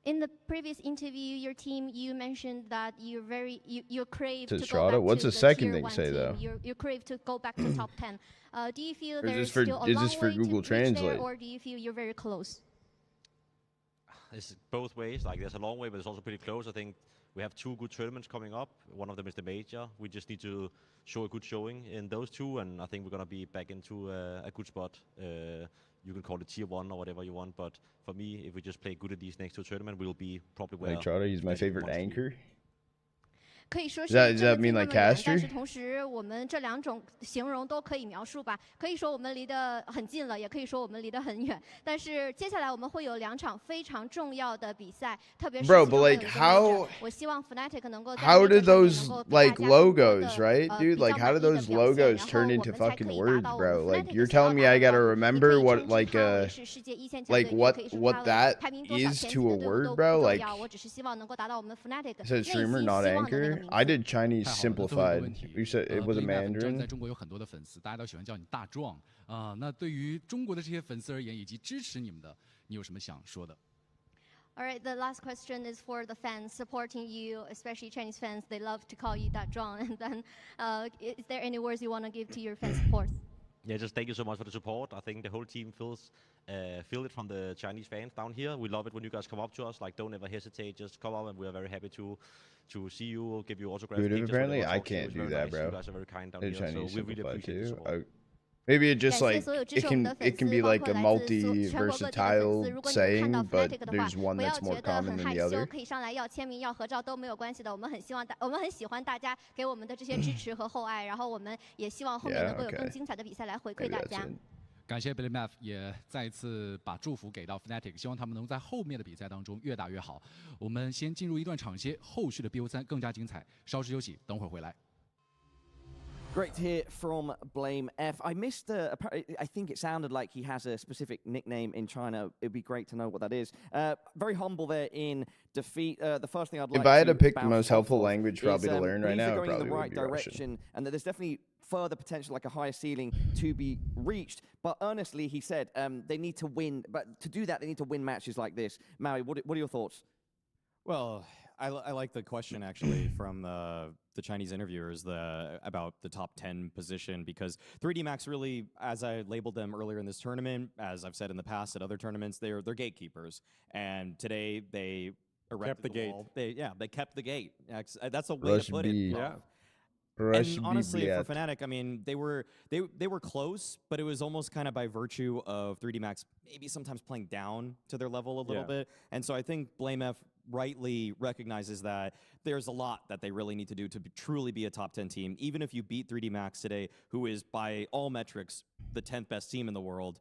In the previous interview, your team, you mentioned that you crave to go back What's to the second thing say though? You crave to go back to top 10. Do you feel there's still a long way Google to reach Translate? there, or do you feel you're very close? It's both ways. Like there's a long way, but it's also pretty close. I think we have 2 good tournaments coming up. One of them is the major. We just need to show a good showing in those 2, and I think we're gonna be back into a good spot. You can call it tier 1 or whatever you want, but for me, if we just play good at these next 2 tournaments, we'll be probably where. Like Trotter, he's my favorite anchor. 可以说是 Does that mean like caster? 但是同时我们这两种形容都可以描述吧。可以说我们离得很近了，也可以说我们离得很远。但是接下来我们会有2场非常重要的比赛，特别是 Bro, but like how? 我希望 Fnatic 能够 How do those like logos, right, dude? Like how do those logos turn into fucking words, bro? Like you're telling me I gotta remember what like what that is to a word, bro? Like said streamer, not anchor. I did Chinese simplified. You said it was a Mandarin. 在中国有很多的粉丝，大家都喜欢叫你大壮啊。那对于中国的这些粉丝而言，以及支持你们的，你有什么想说的？ All right, the last question is for the fans supporting you, especially Chinese fans. They love to call you Da Zhuang. And then, is there any words you want to give to your fan support? Yeah, just thank you so much for the support. I think the whole team feel it from the Chinese fans down here. We love it when you guys come up to us. Like, don't ever hesitate. Just come up, and we are very happy to see you, give you autographs. Dude, apparently I can't do that, nice. bro. You guys are very kind down here, so we really appreciate the support. Maybe it just like it can be like a multi-versatile saying, but there's one that's more common than the other. 可以上来要签名、要合照都没有关系的。我们很喜欢大家给我们的这些支持和厚爱，然后我们也希望后面能够有更精彩的比赛来回馈大家。感谢 BLMF 也再次把祝福给到 Fnatic， 希望他们能在后面的比赛当中越打越好。我们先进入一段场歇，后续的 BO3 更加精彩。稍事休息，等会儿回来。 Great to hear from Blame F. I missed. I think it sounded like he has a specific nickname in China. It'd be great to know what that is. Very humble there in defeat. The first thing I'd like. If I had to pick the most helpful language probably to learn right now, it probably would be Russian. And that there's definitely further potential, like a higher ceiling, to be reached. But earnestly, he said they need to win. But to do that, they need to win matches like this. Maui, what are your thoughts? Well, I like the question actually from the Chinese interviewers about the top 10 position, because 3D Max really, as I labeled them earlier in this tournament, as I've said in the past at other tournaments, they're gatekeepers. And today they erected the gate. They kept the gate. That's a way to put it. Yeah. And honestly, for Fnatic, I mean, they were close, but it was almost kind of by virtue of 3D Max maybe sometimes playing down to their level a little bit. And so I think Blame F rightly recognizes that there's a lot that they really need to do to truly be a top 10 team. Even if you beat 3D Max today, who is by all metrics the 10th best team in the world,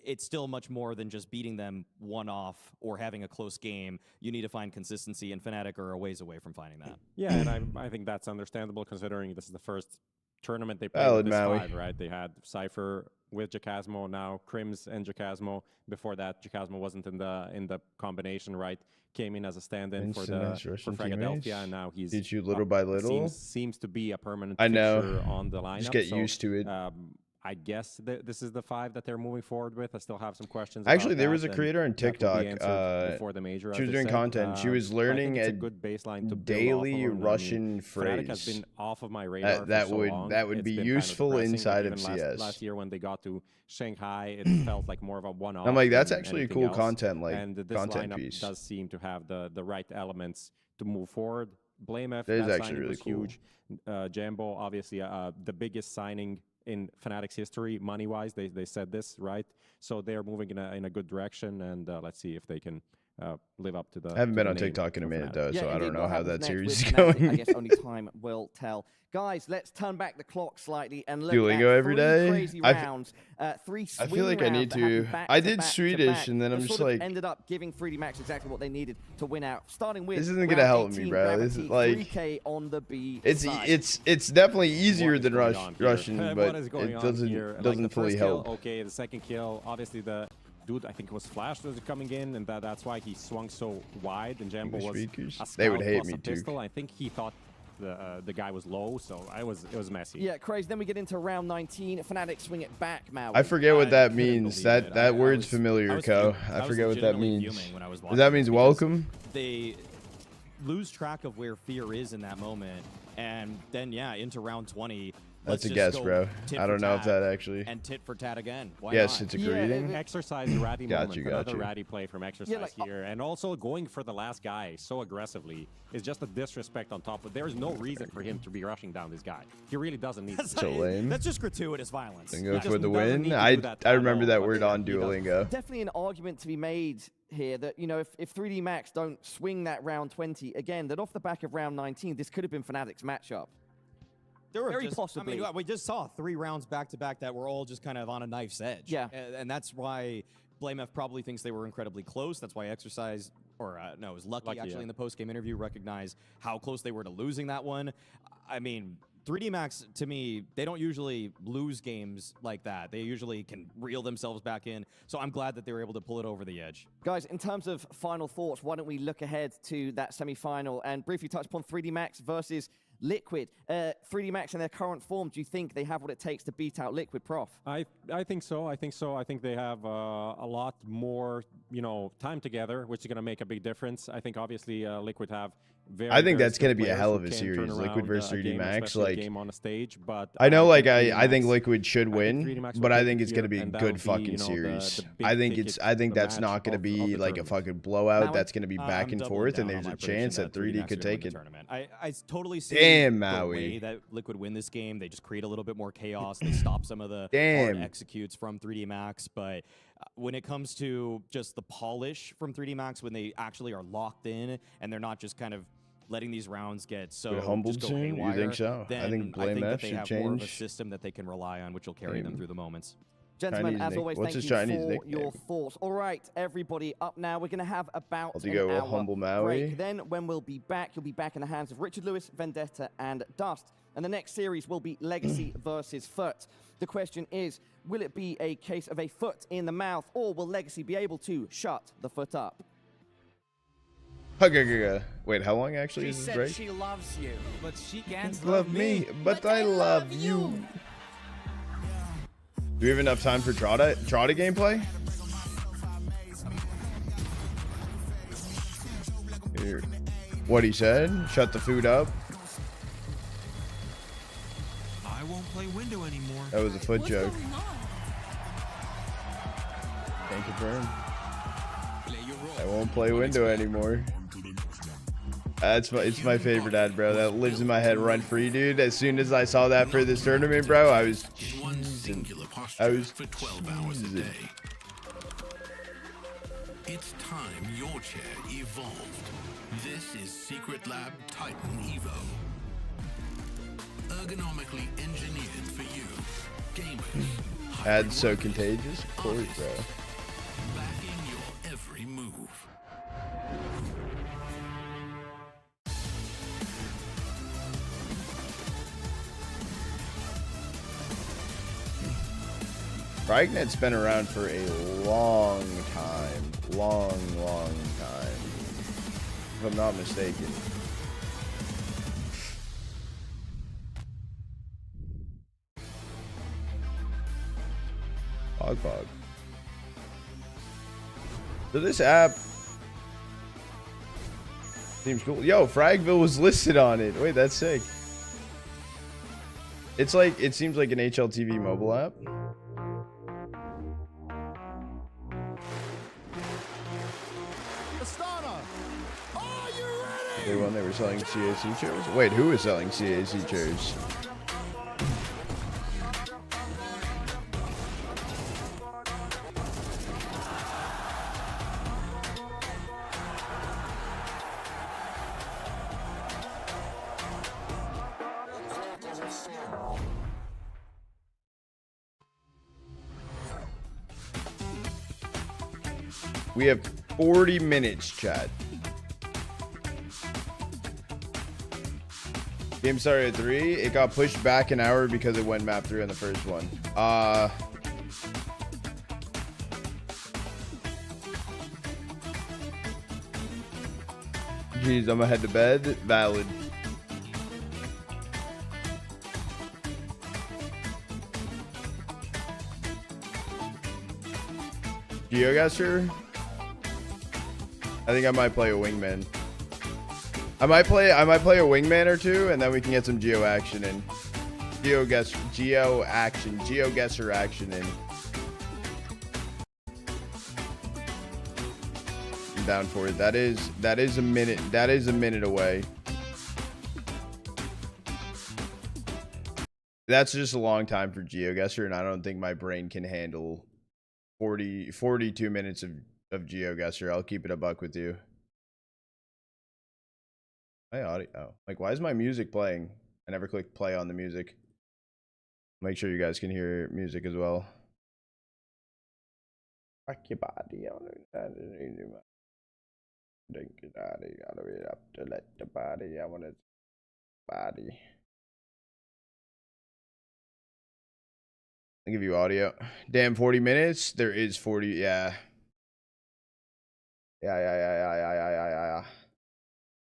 it's still much more than just beating them one-off or having a close game. You need to find consistency, and Fnatic are a ways away from finding that. Yeah, and I think that's understandable considering this is the first tournament they played with this five, right? They had Cypher with Jacasmo, now Crims and Jacasmo. Before that, Jacasmo wasn't in the combination, right? Came in as a stand-in for Fragadelphia, and now he's little by little seems to be a permanent fixture on the lineup. Just get used to it. I guess this is the five that they're moving forward with. I still have some questions. Actually, there was a creator on TikTok. Before the major, she was doing content. She was learning a good baseline to daily Russian phrase. Fnatic has been off of my radar that would be useful inside of CS. Last year when they got to Shanghai, it felt like more of a one-off. I'm like, that's actually a cool content and this content lineup piece. Does seem to have the right elements to move forward. BlameF, that is that actually really cool. Huge. Jambo, obviously, the biggest signing in Fnatic's history, money-wise. They said this, right? So they're moving in a good direction, and let's see if they can live up to the. I haven't been on TikTok in a minute though, so I don't know how that series is going. I guess only time will tell. Guys, let's turn back the clock slightly and look Duolingo at every day. Crazy rounds, three swing I feel like I need to. I did Swedish, and then I'm just like ended up giving 3D Max exactly what they needed to win out. Starting with this isn't gonna help me, bro. This is like 3K on the B. It's definitely easier than Russian, but it doesn't fully help. Okay, the second kill, obviously the dude, I think it was Flash was coming in, and that's why he swung so wide. And Jambo was a they would hate plus me a pistol. I think he thought the guy was low, so it was messy. Yeah, crazy. Then we get into round 19. Fnatic swing it back, Maui. I forget what that means. That word's familiar, Ko. I forget what that means. Does that means welcome? They lose track of where Fear is in that moment, and then yeah, into round 20. That's a guess, bro. I don't know if that actually. And tit for tat again. Why yes, not? it's a greeting. Exercise ratty moment. Another ratty play from Exercise here, and also going for the last guy so aggressively is just a disrespect on top of. There is no reason for him to be rushing down this guy. He really doesn't need. So lame. That's just gratuitous violence. Go for the win. I remember that word on Duolingo. Definitely an argument to be made here that, you know, if 3D Max don't swing that round 20 again, that off the back of round 19, this could have been Fnatic's matchup. There were possibly. I mean, we just saw 3 rounds back-to-back that were all just kind of on a knife's edge. Yeah. And that's why BlameF probably thinks they were incredibly close. That's why Exercise, or no, it was Lucky actually in the post-game interview recognized how close they were to losing that one. I mean, 3D Max, to me, they don't usually lose games like that. They usually can reel themselves back in. So I'm glad that they were able to pull it over the edge. Guys, in terms of final thoughts, why don't we look ahead to that semi-final and briefly touch upon 3D Max versus Liquid. 3D Max in their current form, do you think they have what it takes to beat out Liquid, Prof? I think so. I think they have a lot more, time together, which is going to make a big difference. I think obviously Liquid have I think that's going to be a hell of a series, Liquid versus 3D Max. Like, game on a stage, but I know, like I think Liquid should win, but I think it's going to be a good fucking series. I think that's not going to be like a fucking blowout. That's going to be back and forth, and there's a chance that 3D could take it. I totally see the way that Liquid win this game. They just create a little bit more chaos. They stop some of the hard executes from 3D Max, but when it comes to just the polish from 3D Max, when they actually are locked in and they're not just kind of letting these rounds get so humbled soon, you think so? I think that they have more of a system that they can rely on, which will carry them through the moments. Gentlemen, as always, thank you for your thoughts. All right, everybody, up now. We're going to have about an hour Humble Maui. break. Then, when we'll be back, you'll be back in the hands of Richard Lewis, Vendetta, and Dust. And the next series will be Legacy versus FUT. The question is, will it be a case of a foot in the mouth, or will Legacy be able to shut the FUT up? Wait, how long actually is this break? She loves you, but she can't love me, but I love you. Do we have enough time for Trota gameplay? Here. What he said? Shut the food up. I won't play window anymore. That was a FUT joke. Can't confirm. I won't play window anymore. It's my favorite ad, bro. That lives in my head rent free, dude. As soon as I saw that for this tournament, bro, I was for 12 hours a day. It's time your chair evolved. This is Secret Lab Titan Evo. Ergonomically engineered for you, gamers, Ad's so contagious. Of course, bro. Backing your every move. Fragnet's been around for a long time. Long time. If I'm not mistaken. Bog. So this app seems cool. Yo, Fragville was listed on it. Wait, that's sick. It's like, it seems like an HLTV mobile app. They were selling CAC chairs. Wait, who was selling CAC chairs? We have 40 minutes, chat. Game started at 3. It got pushed back an hour because it went map 3 on the first one. Jeez, I'm gonna head to bed. Valid. GeoGuessr? I think I might play a wingman. I might play a wingman or two, and then we can get some geo action in. GeoGuessr action in. I'm down for it. That is a minute. That is a minute away. That's just a long time for GeoGuessr, and I don't think my brain can handle 42 minutes of GeoGuessr. I'll keep it a buck with you. My audio. Oh, like, why is my music playing? I never clicked play on the music. Make sure you guys can hear music as well. Rock your body. Gotta be up to let the body. I want it body. I'll give you audio. Damn, 40 minutes. There is 40. Yeah. Yeah.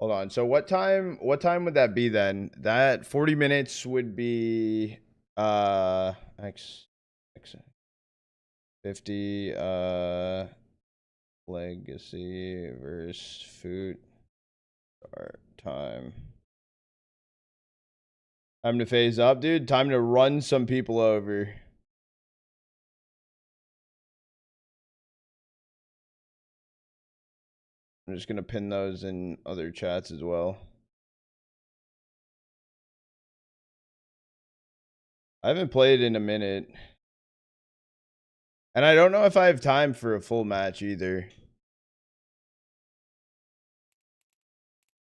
Hold on. So what time would that be then? That 40 minutes would be X 50 Legacy versus FUT. Start time. Time to phase up, dude. Time to run some people over. I'm just gonna pin those in other chats as well. I haven't played in a minute. And I don't know if I have time for a full match either.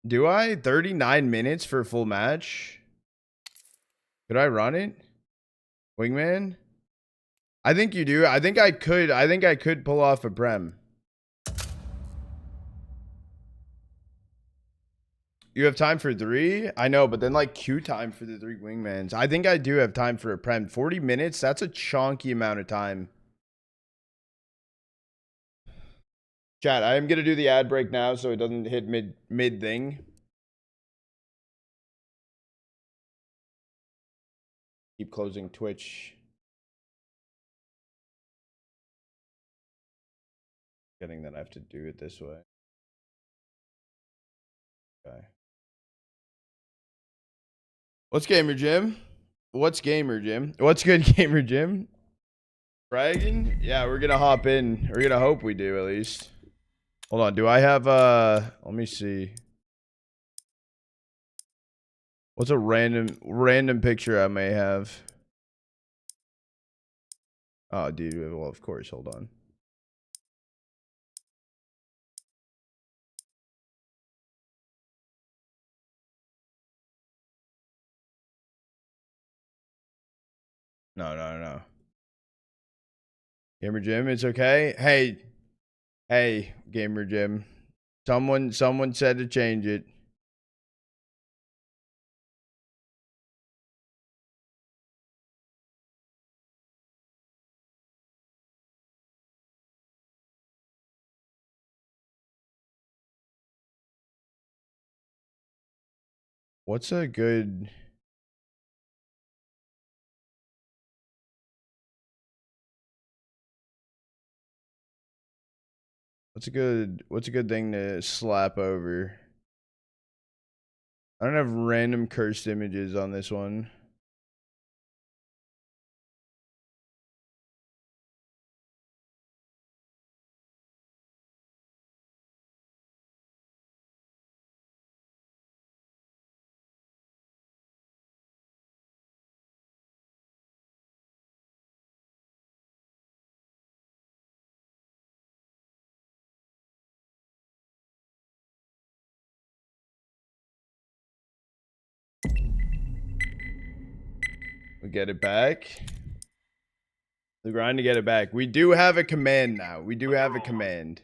Do I? 39 minutes for a full match? Could I run it? Wingman? I think you do. I think I could pull off a prem. You have time for 3? I know, but then like queue time for the 3 wingmans. I think I do have time for a prem. 40 minutes? That's a chonky amount of time. Chat, I am going to do the ad break now so it doesn't hit mid thing. Keep closing Twitch. Getting that I have to do it this way. Okay. What's Gamer Jim? What's Gamer Jim? What's good, Gamer Jim? Bragging? Yeah, we're going to hop in. We're going to hope we do at least. Hold on, do I have let me see. What's a random picture I may have? Oh, dude, well, of course, hold on. No. Gamer Jim, it's okay. Hey, Gamer Jim. Someone said to change it. What's a good... What's a good thing to slap over? I don't have random cursed images on this one. We get it back. The grind to get it back. We do have a command now. We do have a command.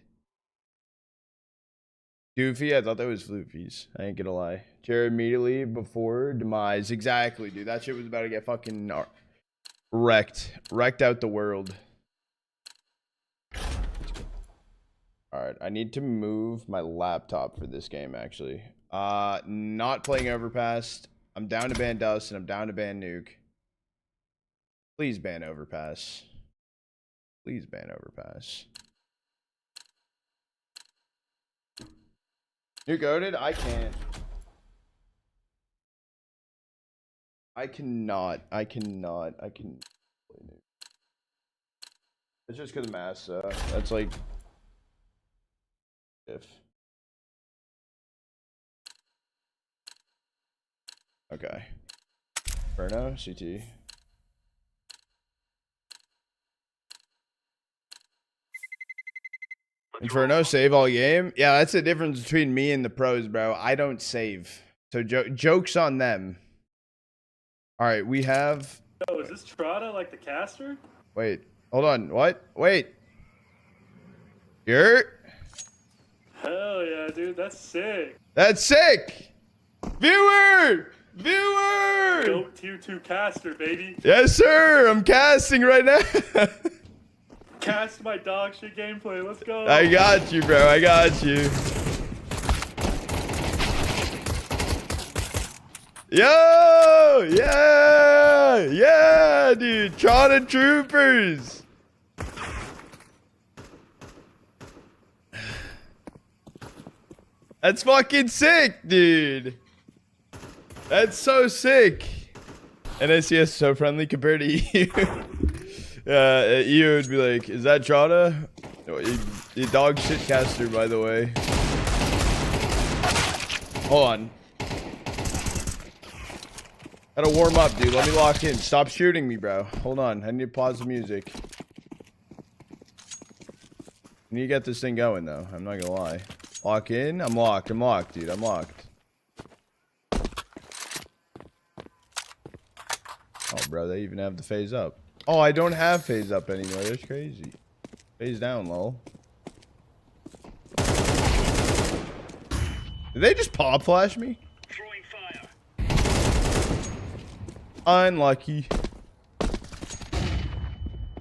Goofy, I thought that was Floofy's. I ain't gonna lie. Jared immediately before demise. Exactly, dude. That shit was about to get fucking wrecked. Wrecked out the world. Alright, I need to move my laptop for this game, actually. Not playing Overpass. I'm down to ban Dust, and I'm down to ban Nuke. Please ban Overpass. Please ban Overpass. Nuke goated? I can't. I cannot. I can play Nuke. It's just because of mass. That's like... If. Okay. Inferno, CT. Inferno, save all game? Yeah, that's the difference between me and the pros, bro. I don't save. So joke's on them. Alright, we have... Oh, is this Trotta like the caster? Wait, hold on. What? Wait. You're... Hell yeah, dude. That's sick. That's sick! Viewer! Viewer! Go tier 2 caster, baby. Yes, sir! I'm casting right now. Cast my dog shit gameplay. Let's go. I got you, bro. I got you. Yo! Yeah! Yeah, dude. Trotta Troopers. That's fucking sick, dude. That's so sick. NSCS is so friendly compared to EU. EU would be like, is that Trotta? Oh, you dog shit caster, by the way. Hold on. Gotta warm up, dude. Let me lock in. Stop shooting me, bro. Hold on. I need to pause the music. I need to get this thing going, though. I'm not gonna lie. Lock in. I'm locked. I'm locked, dude. I'm locked. Oh, bro. They even have the phase up. Oh, I don't have phase up anymore. That's crazy. Phase down, lol. Did they just pop flash me? Unlucky.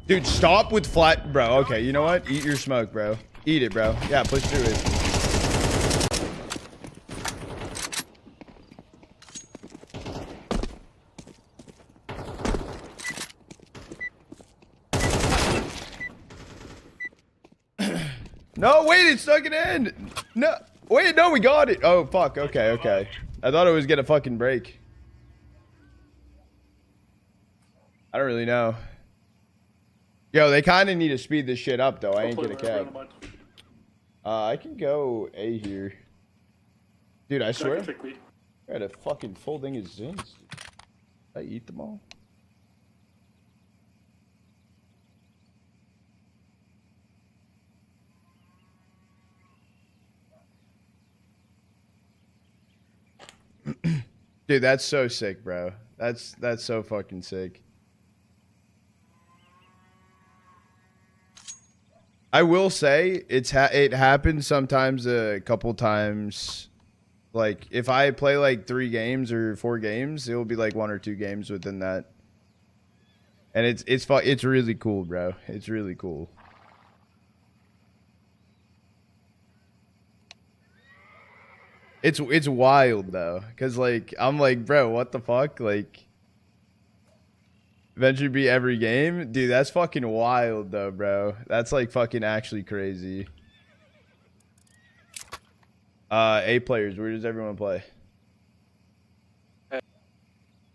Dude, stop with flat, bro. Okay, you know what? Eat your smoke, bro. Eat it, bro. Yeah, push through it. No, wait, it's not gonna end. No, wait, no, we got it. Oh, fuck. Okay, okay. I thought it was gonna fucking break. I don't really know. Yo, they kind of need to speed this shit up, though. I ain't gonna cap. I can go A here. Dude, I swear. I had a fucking full thing of Zins. Did I eat them all? Dude, that's so sick, bro. That's so fucking sick. I will say it happens sometimes a couple times. Like if I play like 3 games or 4 games, it will be like 1 or 2 games within that. And it's really cool, bro. It's really cool. It's wild though, cause like I'm like, bro, what the fuck? Like, eventually be every game, dude. That's fucking wild though, bro. That's like fucking actually crazy. A players. Where does everyone play?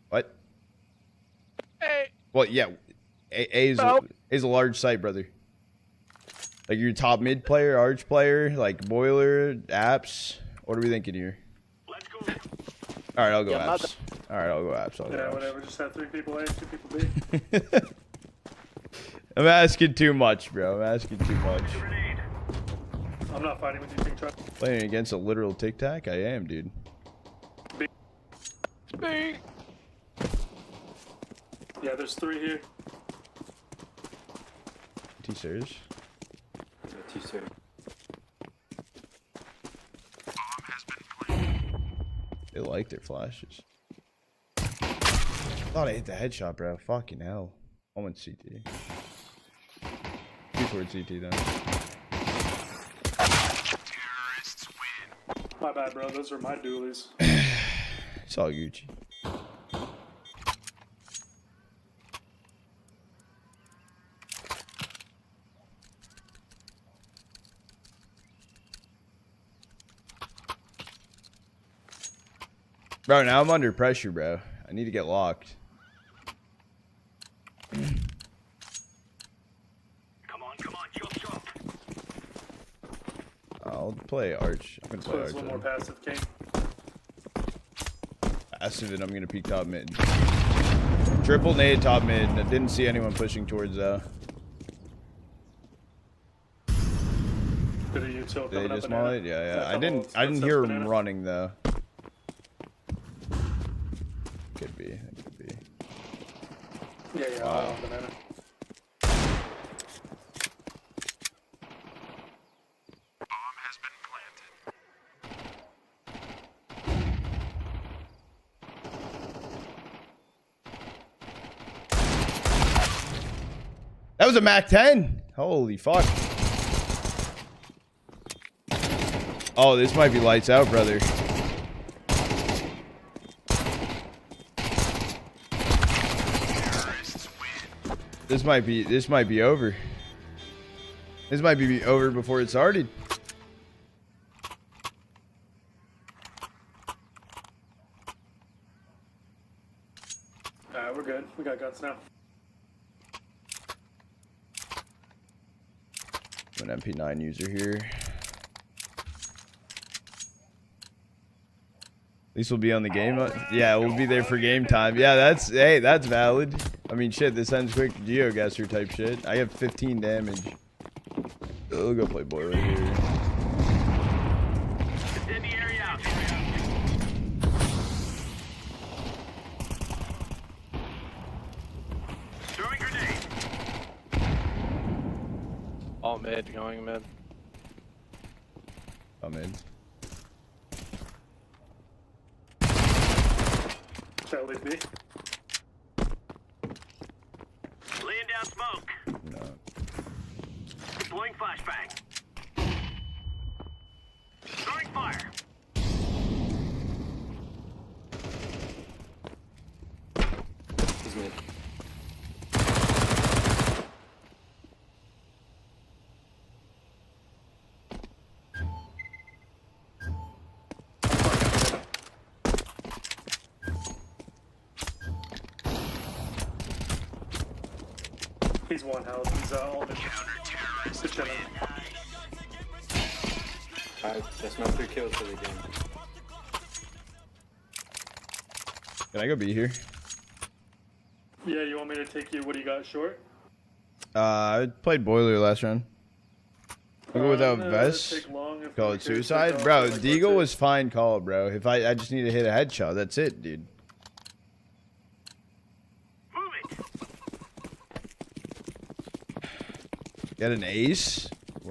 What? A. Well, yeah. A is a large site, brother. Like your top mid player, arch player, like boiler, apps. What are we thinking here? Let's go. All right, I'll go apps. All right, I'll go apps. Whatever. Just have 3 people A, 2 people B. I'm asking too much, bro. I'm asking too much. I'm not fighting with you, King Truck. Playing against a literal tic tac? I am, dude. B. B. Yeah, there's 3 here. T-Series. T-Series. They like their flashes. Thought I hit the headshot, bro. Fucking hell. I went CT. Two towards CT then. My bad, bro. Those are my dualies. It's all Gucci. Bro, now I'm under pressure, bro. I need to get locked. I'll play Arch. I'm gonna play Arch. One more passive, King. Passive, and I'm gonna peek top mid. Triple nade top mid. I didn't see anyone pushing towards though. Did you two Did they just maul it? Yeah. I didn't hear him running though. Could be. It could be. Yeah. Wow. Banana. That was a Mac 10. Holy fuck. Oh, this might be lights out, brother. This might be over. This might be over before it started. Alright, we're good. We got guns now. I'm an MP9 user here. At least we'll be on the game. Yeah, we'll be there for game time. Yeah, that's valid. I mean, shit, this ends quick geoguesser type shit. I have 15 damage. We'll go play boiler here. All mid, going mid. All mid. Shall we be? Laying down smoke. No. Deploying flashbang. Throwing fire. He's mid. He's one health. He's all mid. Good chilling. Alright, that's my 3 kills for the game. Can I go B here? Yeah, you want me to take you? What do you got, short? I played boiler last round. I'll go without vest. Call it suicide, bro. Deagle was fine call, bro. If I just need to hit a headshot, that's it, dude. Get an ace?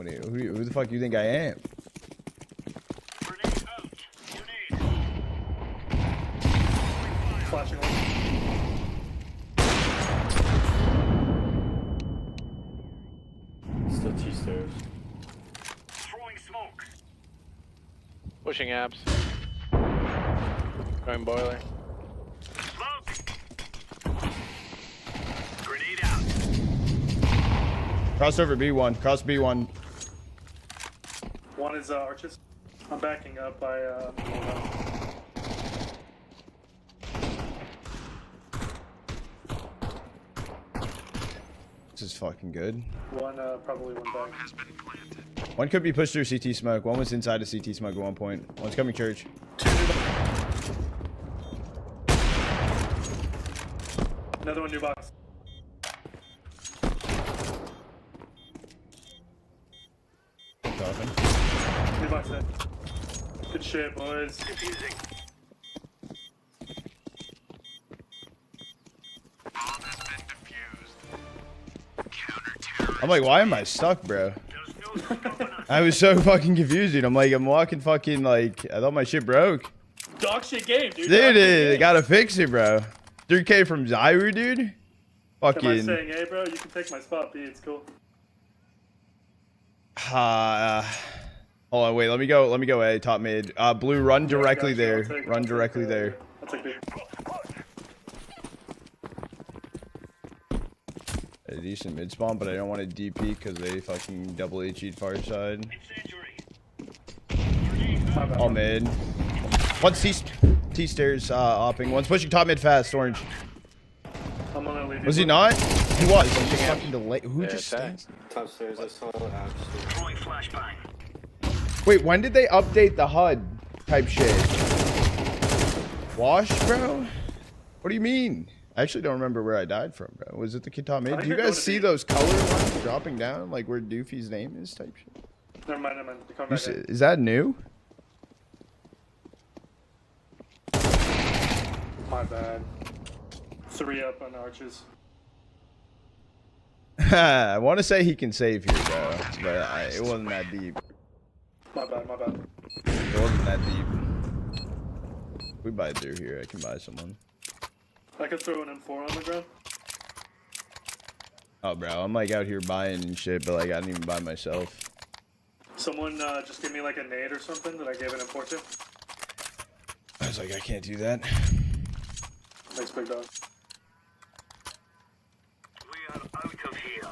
Who the fuck do you think I am? Flashing one. Still T-stairs. Throwing smoke. Pushing abs. Going boiler. Smoke. Grenade out. Crossover B1. Cross B1. One is arches. I'm backing up by This is fucking good. one probably one back. One could be pushed through CT smoke. One was inside of CT smoke at one point. One's coming church. Another one new box. New box hit. Good shit, boys. Confusing. I'm like, why am I stuck, bro? I was so fucking confused, dude. I'm like, I'm walking fucking like, I thought my shit broke. Dog shit game, dude. Dude, gotta fix it, bro. 3K from Zyru, dude. Fucking. Am I saying, hey, bro, you can take my spot, B. It's cool. Hold on, wait. Let me go A, top mid. Blue, run directly there. Run directly there. I'll take B. A decent mid spawn, but I don't want to DP because they fucking double HE'd far side. All mid. One's T stairs opping. One's pushing top mid fast. Orange. I'm gonna leave. Was he not? He was. I'm just fucking delayed. Who just stacked? Top stairs. I saw Throwing flashbang. Wait, when did they update the HUD type shit? Wash, bro? What do you mean? I actually don't remember where I died from, bro. Was it the kid top mid? Do you guys see those color lines dropping down, like where Doofy's name is type shit? Never mind, never mind. Come back in. Is that new? My bad. 3 up on arches. I want to say he can save here, bro, but it wasn't that deep. My bad, my bad. It wasn't that deep. If we buy through here, I can buy someone. I could throw an M4 on the ground. Oh, bro, I'm like out here buying and shit, but like I didn't even buy myself. Someone just give me like a nade or something that I gave an M4 to. I was like, I can't do that. Thanks, big dog. We are out of here.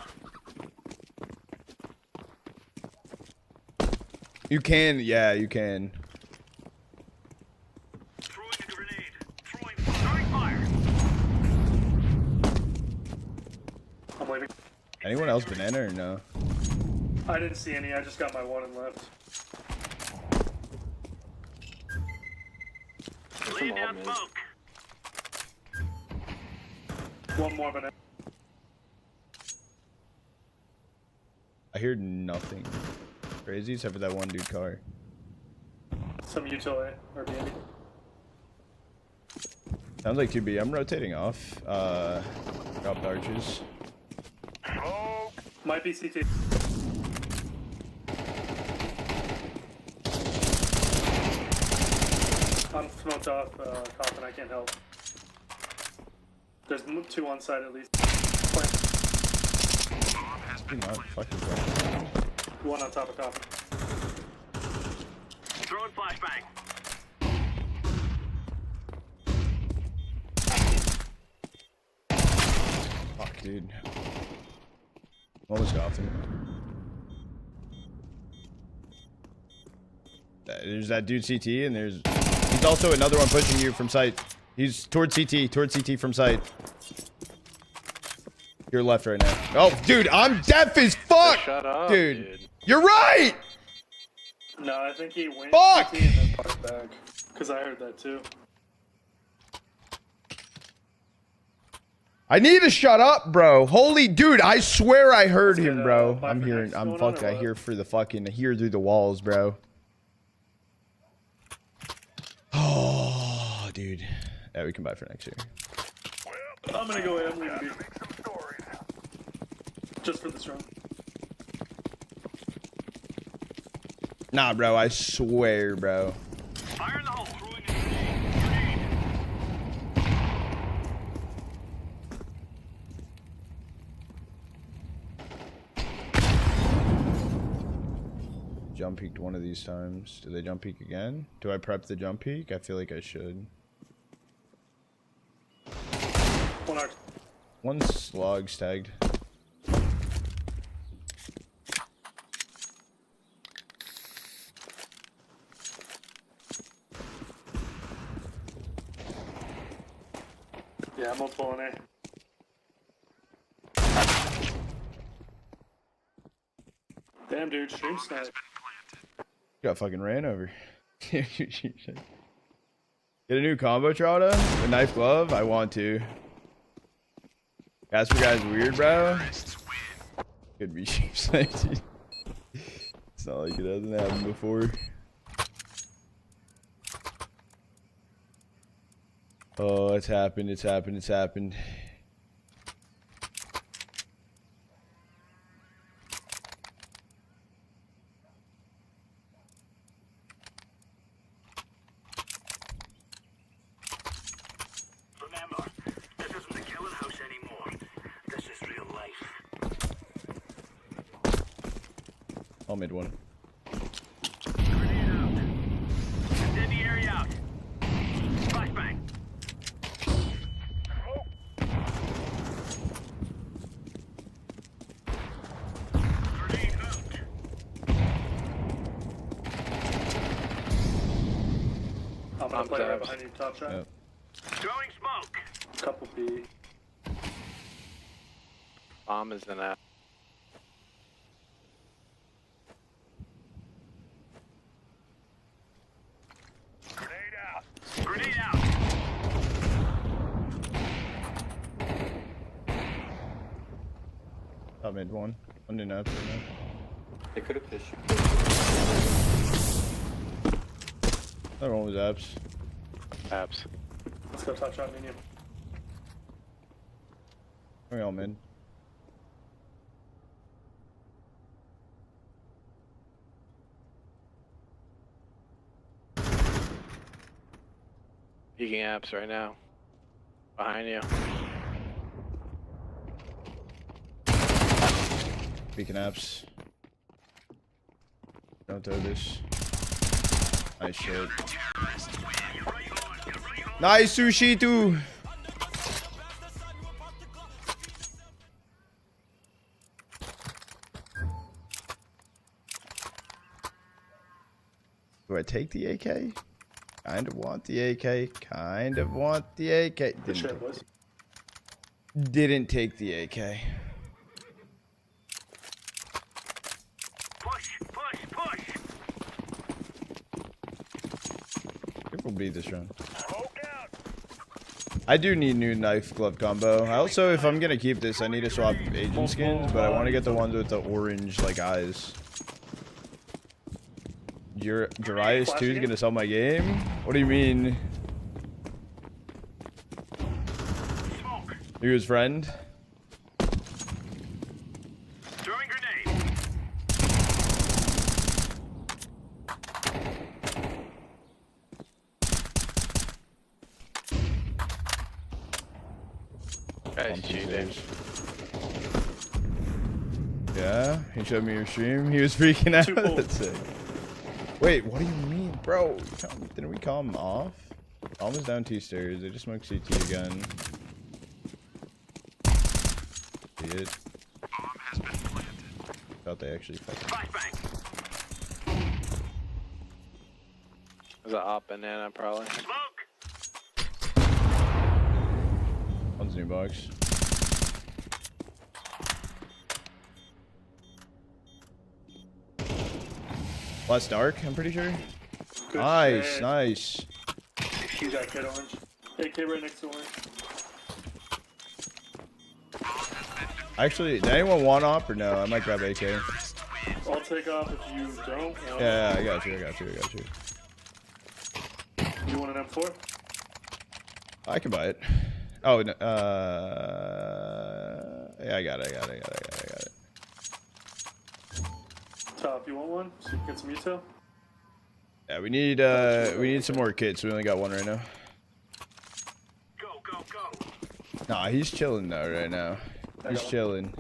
You can, yeah, you can. Throwing a grenade. Throwing fire. I'm leaving. Anyone else banana or no? I didn't see any. I just got my one and left. Laying down smoke. One more banana. I hear nothing crazy except for that one dude car. Some utility or B&B. Sounds like 2B. I'm rotating off. Dropped arches. Might be CT. I'm smoked off, coffin. I can't help. There's 2 on site at least. Not fucking One on top of coffin. Throwing flashbang. Fuck, dude. What was coffin? There's that dude CT, and he's also another one pushing you from sight. He's towards CT from sight. You're left right now. Oh, dude, I'm deaf as fuck! Shut up, dude. You're right! No, I think he went Fuck! CT and then brought back. Because I heard that too. I need to shut up, bro. Holy dude, I swear I heard him, bro. I'm hearing, I hear for the fucking, I hear through the walls, bro. Oh, dude. Yeah, we can buy for next year. I'm gonna go in. I'm leaving B. Just for this round. Nah, bro, I swear, bro. Fire in the hole. Jump peeked one of these times. Do they jump peek again? Do I prep the jump peek? I feel like I should. One slog's tagged. Yeah, I'm multiple in A. Damn, dude, stream snipe. Got fucking ran over. Get a new combo, Trada? A knife glove? I want to. Casper guy's weird, bro. Could be stream sniped. It's not like it hasn't happened before. Oh, it's happened, it's happened, it's happened. Remember, this isn't the killing house anymore. This is real life. I'll mid one. Grenade out. Incendiary out. Flashbang. Grenade out. I'm gonna play right behind you, top shot. Yep. Throwing smoke. Couple B. Bomb is in that. Grenade out. Grenade out. Top mid one. One in up right now. They could have pushed. That one was abs. Abs. Let's go top shot menu. We all mid. Peeking abs right now. Behind you. Beacon apps. Don't throw this. Nice shit. Nice sushi too. Do I take the AK? Kind of want the AK. Kind of want the AK. Didn't take the AK. Push, push, push. People beat this run. I do need new knife glove combo. I also, if I'm gonna keep this, I need to swap agent skins, but I want to get the ones with the orange like eyes. Darius 2 is gonna sell my game? What do you mean? You his friend? Throwing grenade. Guys, cheating. Yeah, he showed me your stream. He was freaking out. That's sick. Wait, what do you mean, bro? Didn't we call him off? Almost down 2 stairs. They just smoked CT again. See it? Thought they actually fucking. There's an op banana probably. One's new box. Less dark, I'm pretty sure. Good nice, shit. Nice. You got kid orange. AK right next to orange. Actually, did anyone want op or no? I might grab AK. I'll take off if you don't. Yeah, I got you. You want an M4? I can buy it. Oh, no, yeah, I got it. Top, you want one? So you can get some util? Yeah, we need some more kits. We only got one right now. Nah, he's chilling though right now. He's chilling.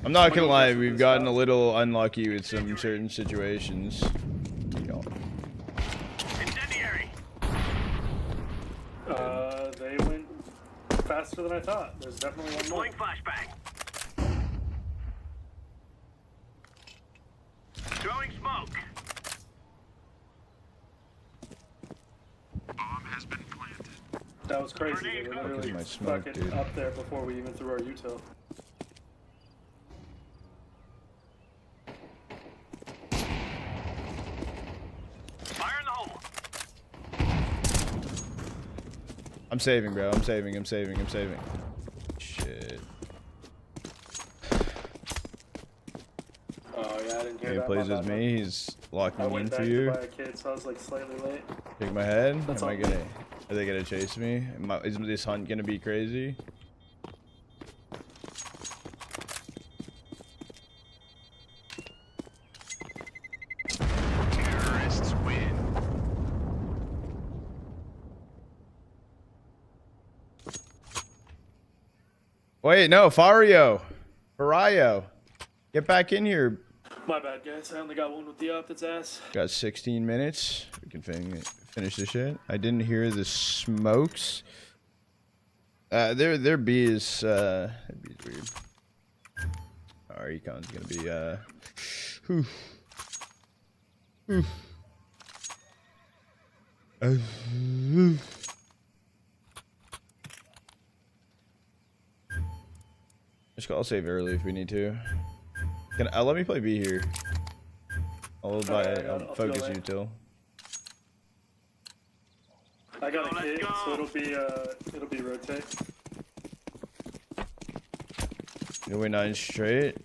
I'm not gonna lie, we've gotten a little unlucky with some certain situations. They went faster than I thought. There's definitely one more. Flashbang. Throwing smoke. Bomb has been planted. That was crazy. They were literally fucking up there before we even threw our util. Fire in the hole. I'm saving, bro. I'm saving. Shit. Oh yeah, I didn't hear He that. plays with me. He's locking in for you. I went back to buy a kid, so I was like slightly late. Shake my head. That's Are they gonna chase me? Is this hunt gonna be crazy? Terrorists win. Wait, no, Fario. Get back in here. My bad, guys. I only got one with the up its ass. Got 16 minutes. We can finish this shit. I didn't hear the smokes. Their B is weird. Our econ's gonna be I'll save early if we need to. Let me play B here. I'll focus you till. I got a kid, so it'll be rotate. You'll win 9 straight.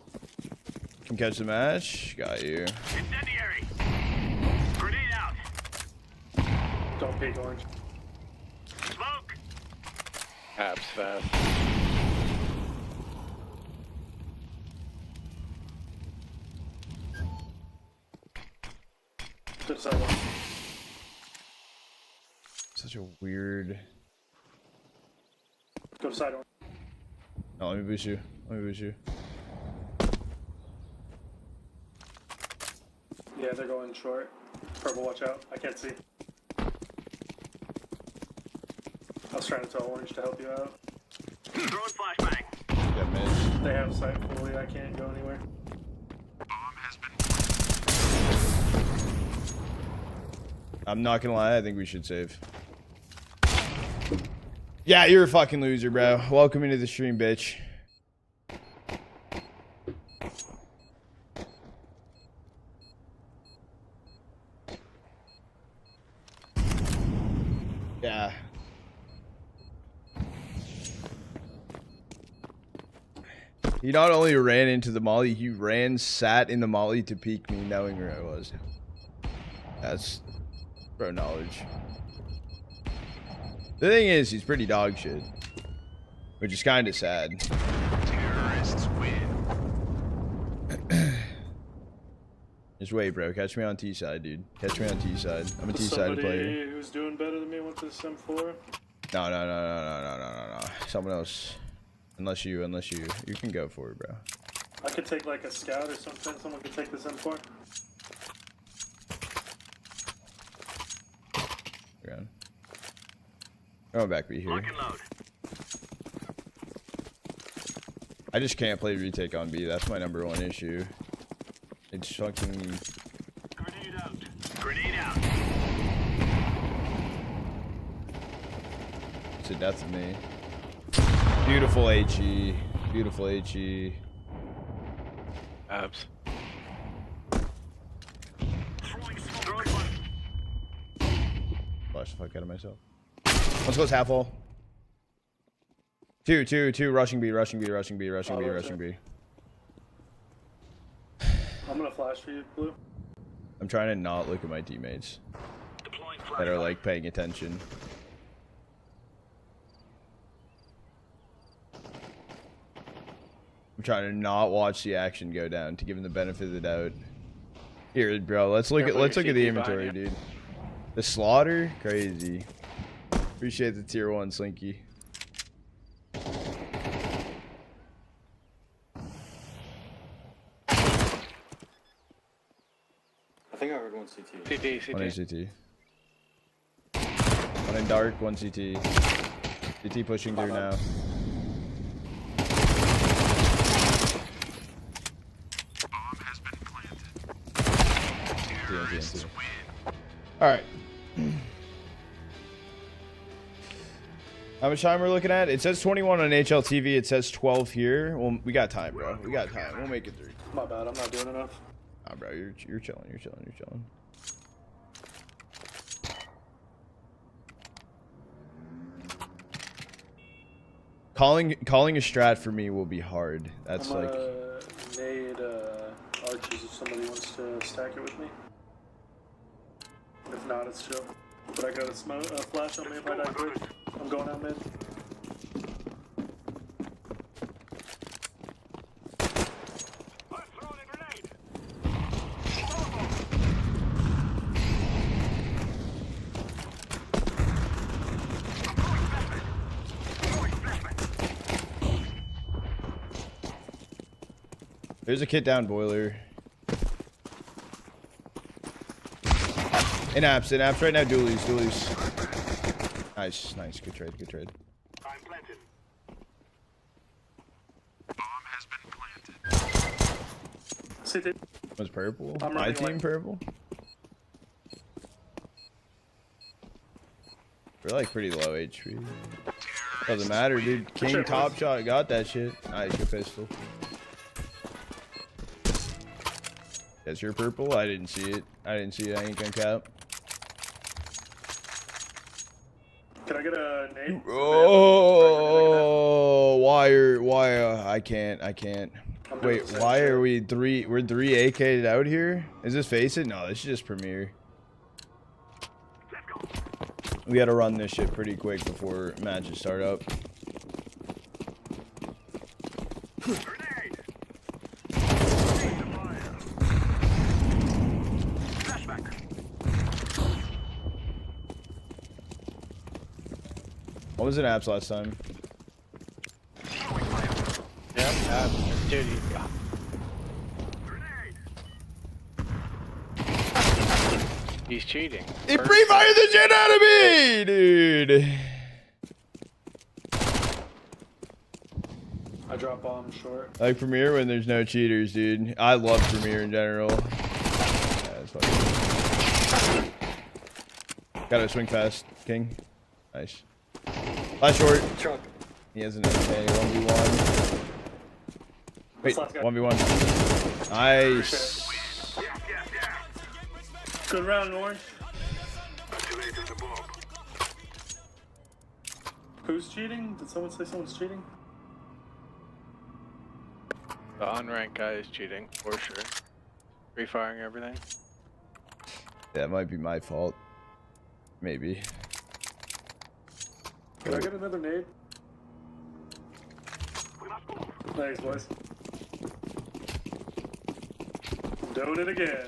Can catch the match. Got you. Incendiary. Grenade out. Don't peek orange. Smoke. Abs fast. Good side one. Such a weird. Go to side one. No, let me boost you. Yeah, they're going short. Purple, watch out. I can't see. I was trying to tell orange to help you out. Throwing flashbang. Yeah, mid. They have sight fully. I can't go anywhere. Bomb has been I'm not gonna lie, I think we should save. Yeah, you're a fucking loser, bro. Welcome into the stream, bitch. Yeah. He not only ran into the molly, he sat in the molly to peek me knowing where I was. That's pro knowledge. The thing is, he's pretty dog shit. Which is kind of sad. Terrorists win. Just wait, bro. Catch me on T side, dude. Catch me on T side. I'm a T side player. Who's doing better than me with this M4? No. Someone else. Unless you can go for it, bro. I could take like a scout or something. Someone could take this M4. Going back B here. I just can't play retake on B. That's my #1 issue. It's fucking. Grenade out. Grenade out. It's a death of me. Beautiful HE. Beautiful HE. Abs. Flash the fuck out of myself. Let's go half wall. Two. Rushing B. I'm gonna flash for you, Blue. I'm trying to not look at my teammates that are like paying attention. trying to not watch the action go down to give him the benefit of the doubt. Here, bro. Let's look at the inventory, dude. The slaughter, crazy. Appreciate the tier 1, Slinky. I think I heard one CT. CT. One in CT. One in dark, one CT. CT pushing through now. Alright. How much time we're looking at? It says 21 on HLTV. It says 12 here. Well, we got time, bro. We got time. We'll make it through. My bad. I'm not doing enough. Nah, bro. You're chilling. You're chilling. You're chilling. Calling a strat for me will be hard. That's I'm like. Nade arches if somebody wants to stack it with me. If not, it's chill. But I got a flash on me if I die quick. I'm going out mid. There's a kit down boiler. In apps right now. Dualies. Nice. Good trade. I'm planted. Bomb has been planted. CT. Was purple? I'm My running team away. purple? We're like pretty low HP. Doesn't matter, dude. King top shot got that shit. Nice, your pistol. Yes, you're purple. I didn't see it. I ain't gonna cap. Can I get a nade? Oh, why? I can't. Wait, why are we three? We're 3 AK'd out here. Is this Face It? No, this is just Premiere. We gotta run this shit pretty quick before matches start up. What was it apps last time? Yep, dude. He's cheating. He pre-fired the shit out of me, dude. I drop bomb short. I like Premiere when there's no cheaters, dude. I love Premiere in general. Yeah, that's fucking... Gotta swing fast, King. Nice. Last short. Truck. He has an okay 1v1. Wait, 1v1. Nice. Good round, Orange. Who's cheating? Did someone say someone's cheating? The unranked guy is cheating, for sure. Refiring everything. That might be my fault. Maybe. Can I get another nade? Thanks, boys. I'm doing it again.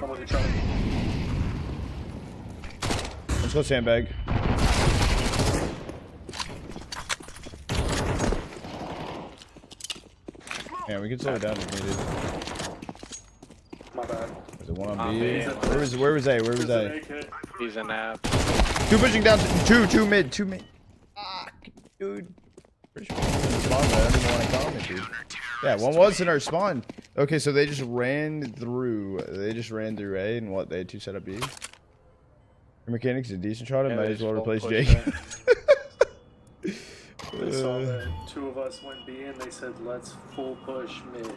I'm with you, Charlie. Let's go sandbag. Man, we can slow it down if needed. My bad. Was it one on B? Where was A? Where was A? He's a nap. Two pushing down. Two mid. Fuck, dude. Pretty sure spawn, I don't even want to comment, dude. Yeah, one was in our spawn. Okay, so they just ran through. A, and what? They had 2 set up B. Your mechanics is a decent shot. I might as well replace Jake. They saw that 2 of us went B and they said, let's full push mid,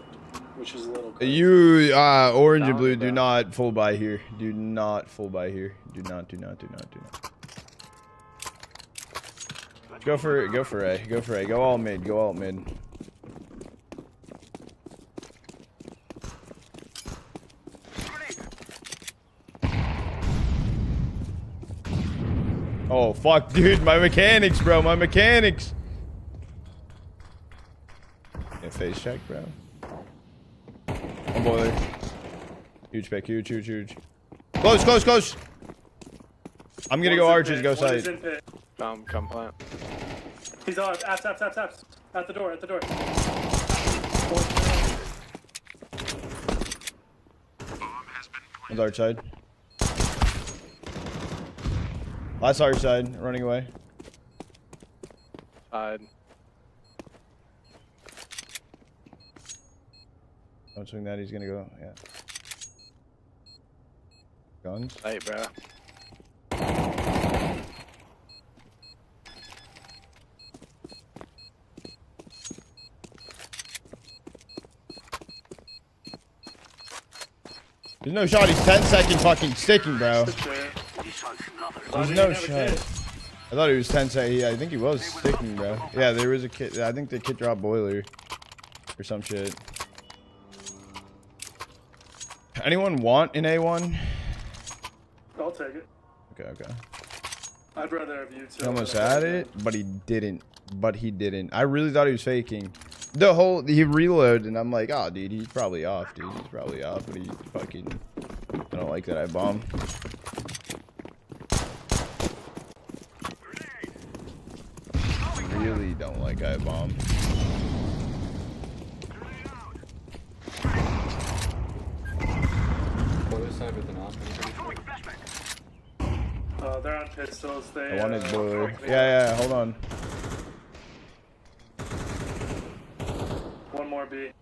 which is a little crazy. You, orange and blue, do not full buy here. Do not full buy here. Do not. Go for A. Go all mid. fuck, dude. My mechanics, bro. My mechanics. Yeah, face check, bro. One boiler. Huge pick. Huge. Close. I'm gonna go arches, go side. Come plant. He's on. Apps. At the door. One's arch side. Last arch side, running away. Side. Don't swing that, he's gonna go, yeah. Guns. Hey, bro. There's no shot, he's 10-second fucking sticking, bro. There's no shot. I thought he was 10-second. Yeah, I think he was sticking, bro. Yeah, there was a kid. I think the kid dropped boiler or some shit. Anyone want an A1? I'll take it. Okay. I'd rather have you two. He almost had it, but he didn't. I really thought he was faking. He reloaded, and I'm like, oh, dude, he's probably off, dude. He's probably off, but he fucking... I don't like that I bomb. Really don't like I bomb. They're on pistols. They. I wanted boiler. Yeah. Hold on. One more B.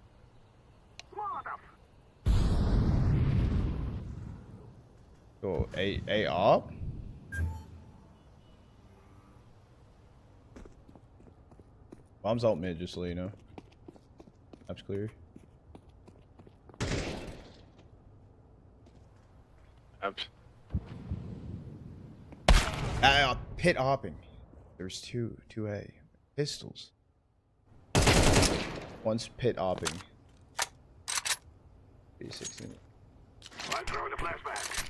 Go A op. Bomb's out mid, just so you know. That's clear. Oops. Pit hopping. There's two A pistols. One's pit hopping. B16. I'm throwing a flashback.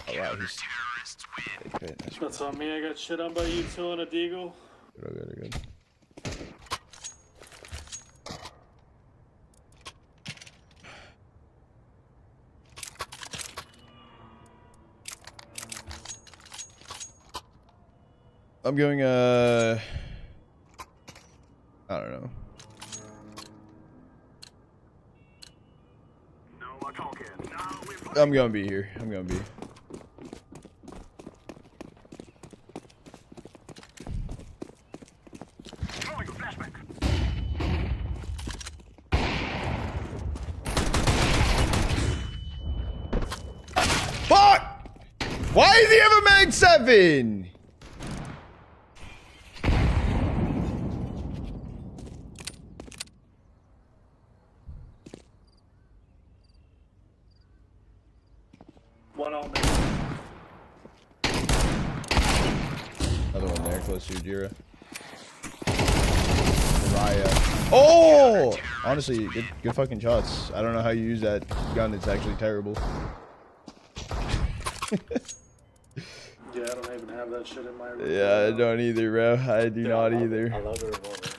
Oh wow, he's pit. That's on me. I got shit on by you two on a deagle. Good. I'm going, I don't know. I'm gonna be here. Fuck! Why does he have a mag 7? One on me. Another one there, close to Ujira. Mariah. Oh! Honestly, good fucking shots. I don't know how you use that gun. It's actually terrible. Yeah, I don't even have that shit in my room. Yeah, I don't either, bro. I do not either. I love the revolver.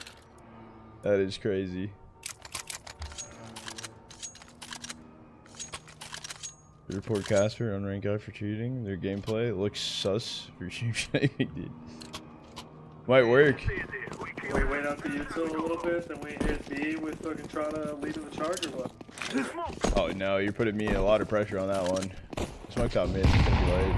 That is crazy. Report Casper on rank out for cheating. Their gameplay looks sus for stream shaming, dude. Might work. We wait out the util a little bit, then we hit B with fucking trying to lead to the charge or what? Oh no, you're putting me a lot of pressure on that one. Smoke top mid, it's gonna be late.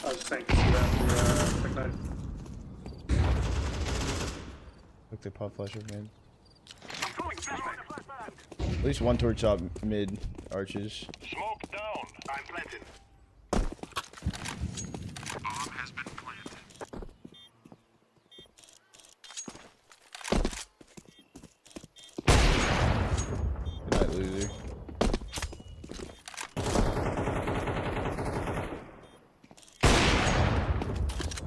I was just saying, the quick knife. Look, they pop flash of mid. At least one torch top mid arches. Smoke down. I'm planted. Bomb has been planted. Good night, loser.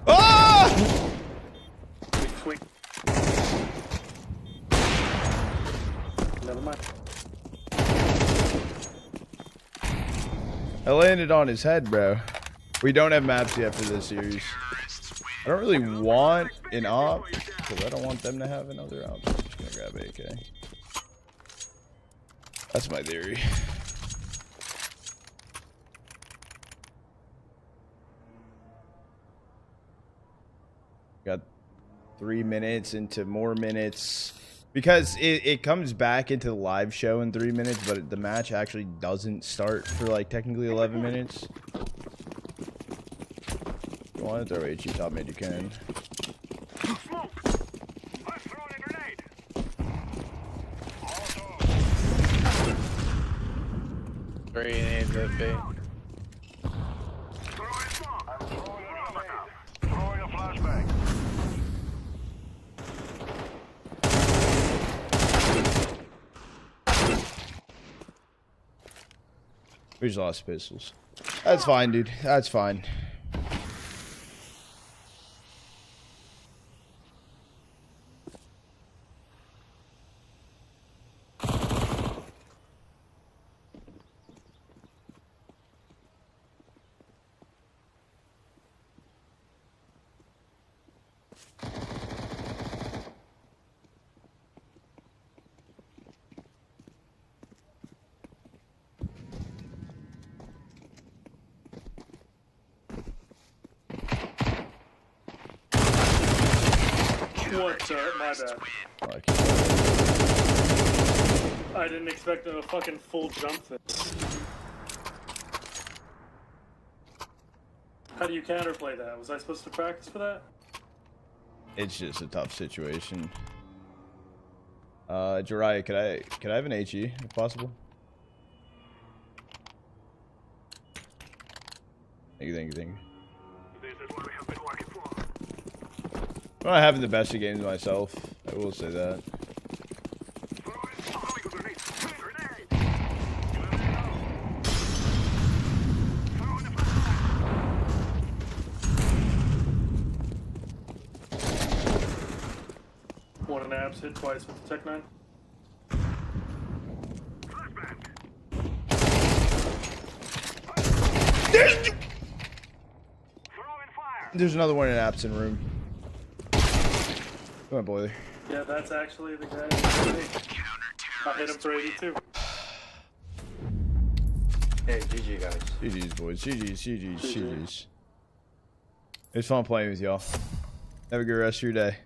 Ah! never mind. I landed on his head, bro. We don't have maps yet for this series. I don't really want an op, because I don't want them to have another op. I'm just going to grab AK. That's my theory. Got 3 minutes into more minutes. Because it comes back into the live show in 3 minutes, but the match actually doesn't start for like technically 11 minutes. If you want to throw HE top mid, you can. Three nades at B. We just lost pistols. That's fine, dude. That's fine. What? My bad. I didn't expect a fucking full jump this. How do you counterplay that? Was I supposed to practice for that? It's just a tough situation. Jiraiya, could I have an HE if possible? Thank you. I'm not having the best of games myself. I will say that. One an abs hit twice with the Tech 9. There's another one in absent room. Come on, boiler. Yeah, that's actually the guy. I hit him for 82. Hey, GG guys. GG's, boys. GG's. It's fun playing with y'all. Have a good rest of your day.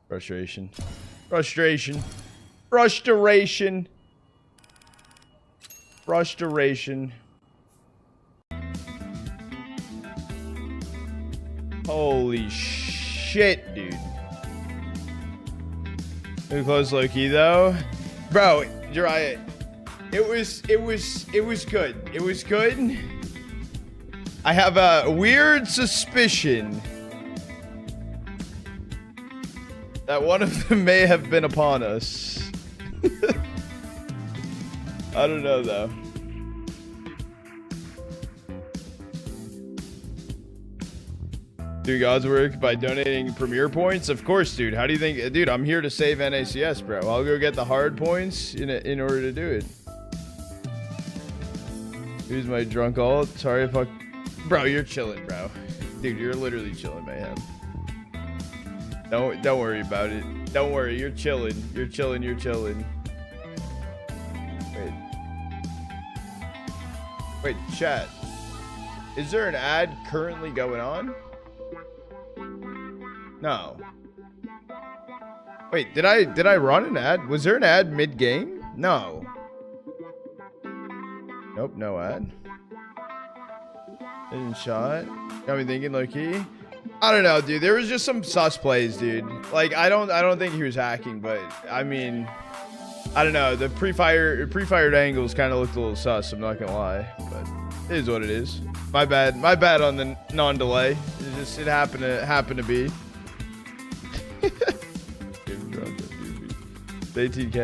Frustration. Holy shit, dude. Too close low key though. Bro, Jiraiya, it was good. It was good. I have a weird suspicion that one of them may have been upon us. I don't know though. Do God's work by donating Premier points? Of course, dude. How do you think? Dude, I'm here to save NACS, bro. I'll go get the hard points in order to do it. Here's my drunk ult. Sorry if I... Bro, you're chilling, bro. Dude, you're literally chilling, Mayhem. Don't worry about it. Don't worry, you're chilling. You're chilling. Wait, chat. Is there an ad currently going on? No. Wait, did I run an ad? Was there an ad mid-game? No. Nope, no ad. Didn't shot. Got me thinking low key. I don't know, dude. There was just some sus plays, dude. Like I don't think he was hacking, but I mean, I don't know. The pre-fired angles kind of looked a little sus. I'm not gonna lie, but it is what it is. My bad on the non-delay. It happened to be. 18K,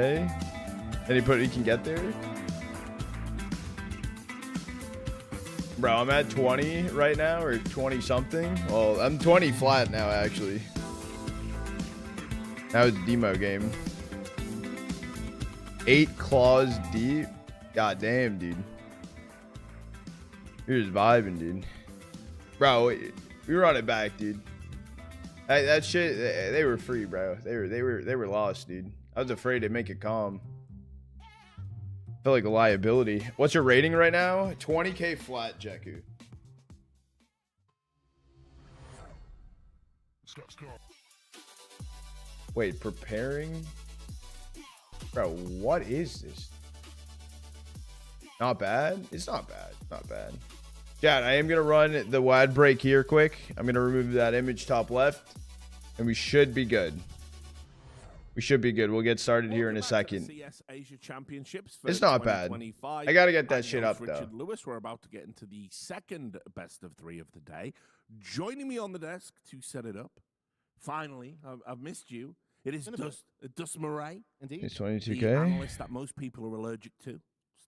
and he can get there. Bro, I'm at 20 right now, or 20 something. Well, I'm 20 flat now, actually. That was a demo game. 8 claws deep. God damn, dude. You're just vibing, dude. Bro, we run it back, dude. That shit, they were free, bro. They were lost, dude. I was afraid to make it calm. Felt like a liability. What's your rating right now? 20K flat, Jakku. Wait, preparing? Bro, what is this? Not bad? It's not bad. Not bad. Yeah, I am going to run the WAD break here quick. I'm going to remove that image top left. And we should be good. We should be good. We'll get started here in a second. It's not bad. I got to get that shit up, though. Richard Lewis, we're about to get into the second best of 3 of the day. Joining me on the desk to set it up. Finally, I've missed you. It is Dust Murray. Indeed. It's 22K. The analyst that most people are allergic to.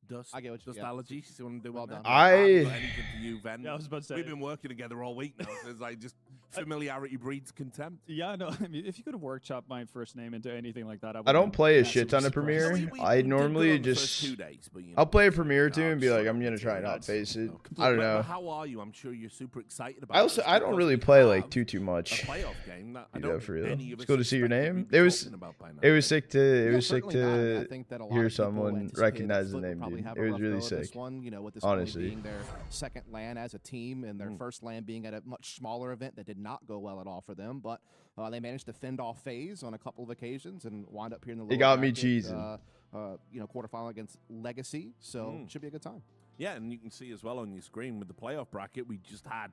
Dust. I get what you allergies. You want to do well done. I haven't got anything for you, Ven. Yeah, I was about to say. We've been working together all week now. So it's like just familiarity breeds contempt. Yeah, no. I mean, if you could have workshop my first name into anything like that, I don't play a shit ton of Premiere. I normally just I'll play a Premiere too and be like, I'm gonna try and not face it. I don't know. How are you? I'm sure you're super excited about. I don't really play like too much. A playoff game. For real. It's cool to see your name. It was sick to hear someone recognize the name, dude. It was really sick. With this honestly being their second LAN as a team and their first LAN being at a much smaller event that did not go well at all for them, but they managed to fend off FaZe on a couple of occasions and wind up here in the lower It got me bracket, cheesing. Quarterfinal against Legacy, so it should be a good time. Yeah, and you can see as well on your screen with the playoff bracket, we just had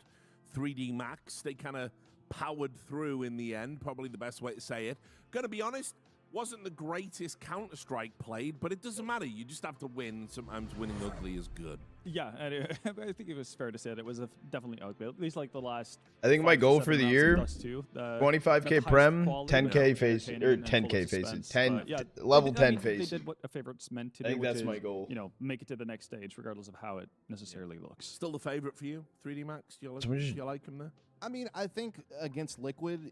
3D Max. They kind of powered through in the end, probably the best way to say it. Gonna be honest, wasn't the greatest Counter-Strike played, but it doesn't matter. You just have to win. Sometimes winning ugly is good. Yeah, I think it was fair to say that it was definitely ugly. At least like the last. I think my goal for the year, 25K Prem, 10K face, or 10K faces, 10 level 10 face. They did what a favorite's meant to do. I think that's my goal. Make it to the next stage, regardless of how it necessarily looks. Still the favorite for you, 3D Max? Do you like him there? I mean, I think against Liquid,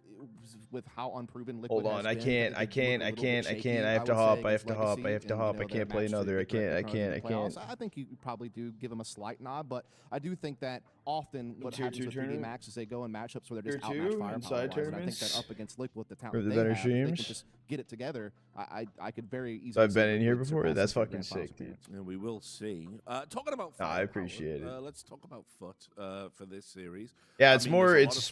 with how unproven Liquid Hold on, I has can't. I have to hop. I have to hop. I can't play another. I can't. I think you probably do give them a slight nod, but I do think that often what happens with 3D Max is they go in matchups where they're just outmatched firepower-wise, and I think that up against Liquid, the talent they have, if they can just get it together, I could very easily. So I've been in here before. That's fucking sick, dude. And we will see. Talking about I appreciate it. Let's talk about FUT for this series. Yeah, it's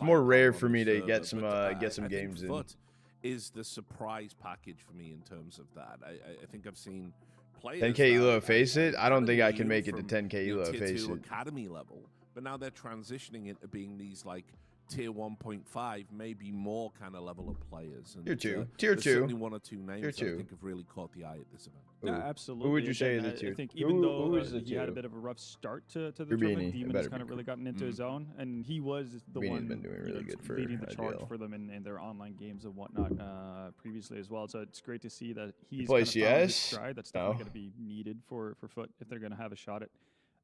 more rare for me to get some games in. FUT is the surprise package for me in terms of that. I think I've seen players 10K elo face it. I don't think I can make it to 10K elo face it. Academy level, but now they're transitioning into being these like tier 1.5, maybe more kind of level of players. And, tier 2. Certainly one or two names that I think have really caught the eye at this event. Yeah, absolutely. Who would you say is the tier? I think even though he had a bit of a rough start to the tournament, Demon's kind of really gotten into his own, and he was the one been doing really good for leading the charge for them in their online games and whatnot previously as well. So it's great to see that he's kind of found his stride. That's definitely going to be needed for FUT if they're going to have a shot at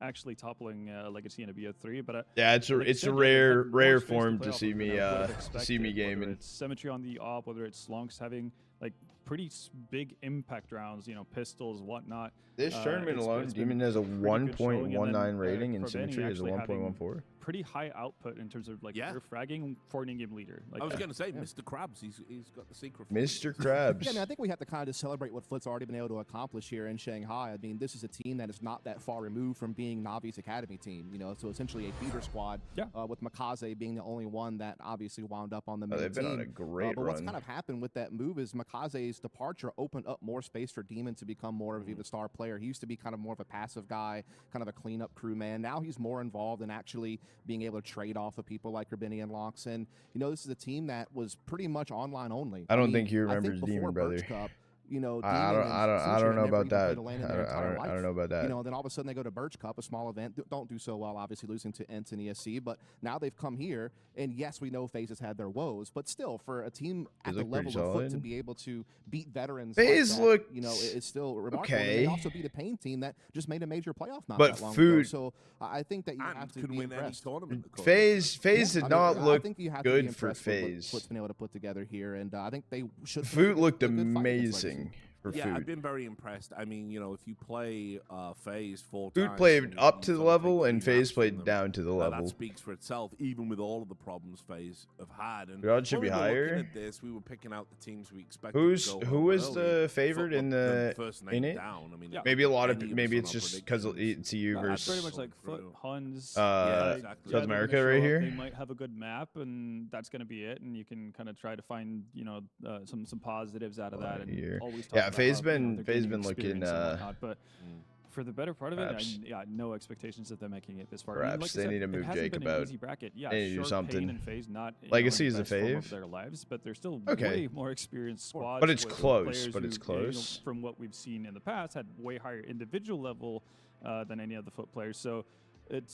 actually toppling Legacy in a BO3, but yeah, it's a rare form to see me gaming. It's Symmetry on the op, whether it's Slunks having like pretty big impact rounds, pistols, whatnot. This tournament alone, Demon has a 1.19 rating and Symmetry has a 1.14. Pretty high output in terms of like pure fragging for an in-game leader. Like, I was going to say, Mr. Krabs, he's got the secret. Mr. Krabs. Yeah, I mean, I think we have to kind of just celebrate what FUT's already been able to accomplish here in Shanghai. I mean, this is a team that is not that far removed from being Navi's academy team. So essentially a feeder squad. With Makaze being the only one that obviously wound up on the main they've team. been on a great but what's run. kind of happened with that move is Makaze's departure opened up more space for Demon to become more of a Viva Star player. He used to be kind of more of a passive guy, kind of a cleanup crew man. Now he's more involved in actually being able to trade off of people like Urbini and Locks. And, this is a team that was pretty much online only. I don't think he remembers Demon, brother. Cup, you know, I don't know about that. I don't know about that. You know, then all of a sudden they go to Birch Cup, a small event, don't do so well, obviously losing to Ents and ESC, but now they've come here, and yes, we know FaZe has had their woes, but still, for a team at the level of FUT to be able to beat veterans FaZe like look, you know, it's still remarkable. okay. And they also beat a Pain team that just made a major playoff not but that long FUT, ago. So I think that you have to be impressed. FaZe did not look good for FaZe. What's been able to put together here, and I think they should. FUT looked amazing. Yeah, I've been very impressed. I mean, you know, if you play FaZe 4 times... FUT played up to the level, and FaZe played down to the level. That speaks for itself, even with all of the problems FaZe have had. And it should be higher. At this, we were picking out the teams we expected Who is the favorite in the down. I mean, maybe a lot of maybe it's just because it's EU versus pretty much like FUT, Huns, South America right here. They might have a good map, and that's going to be it. And you can kind of try to find, you know, some positives out of that. And always talk about FaZe been looking. But for the better part of it, no expectations of them making it this far. Perhaps I mean, like they need to move Jake about. Easy bracket. Yeah, they need to do something. And FaZe not Legacy is a fave of their lives, but they're still way more experienced squads. But it's close. But it's close. You know, from what we've seen in the past, had way higher individual level than any of the FUT players. So it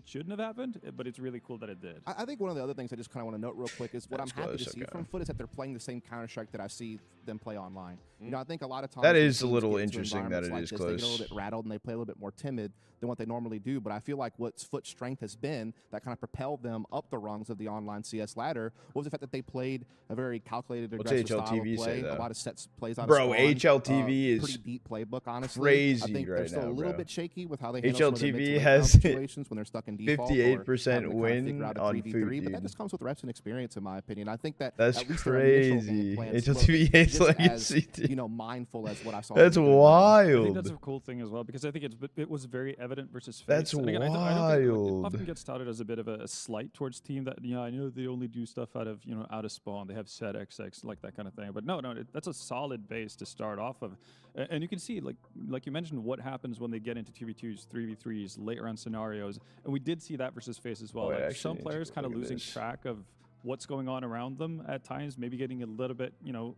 shouldn't have happened, but it's really cool that it did. I think one of the other things I just kind of want to note real quick is what I'm happy to see from FUT is that they're playing the same Counter-Strike that I see them play online. You know, I think a lot of times that is a little interesting that it is close. They get a little bit rattled and they play a little bit more timid than what they normally do. But I feel like what's FUT's strength has been that kind of propelled them up the rungs of the online CS ladder was the fact that they played a very calculated, aggressive style of play. A lot of sets plays out of spawn. HLTV is pretty deep playbook, honestly. Crazy I think right they're still now, a little bit shaky with how they handle HLTV has situations when they're stuck in default. 58% win on FUT, but that just comes with reps and experience, in my opinion. I think that that's at least crazy. HLTV hates Legacy. You know, mindful as what I saw. That's wild. I think that's a cool thing as well, because I think it was very evident versus FaZe. That's again, wild. I don't think, it often gets touted as a bit of a slight towards team that, you know, I know they only do stuff out of, you know, out of spawn. They have set XX, like that kind of thing. But no, that's a solid base to start off of. And you can see, like you mentioned, what happens when they get into 2v2s, 3v3s, late round scenarios. And we did see that versus FaZe as well. Like some players kind of losing track of what's going on around them at times, maybe getting a little bit, you know,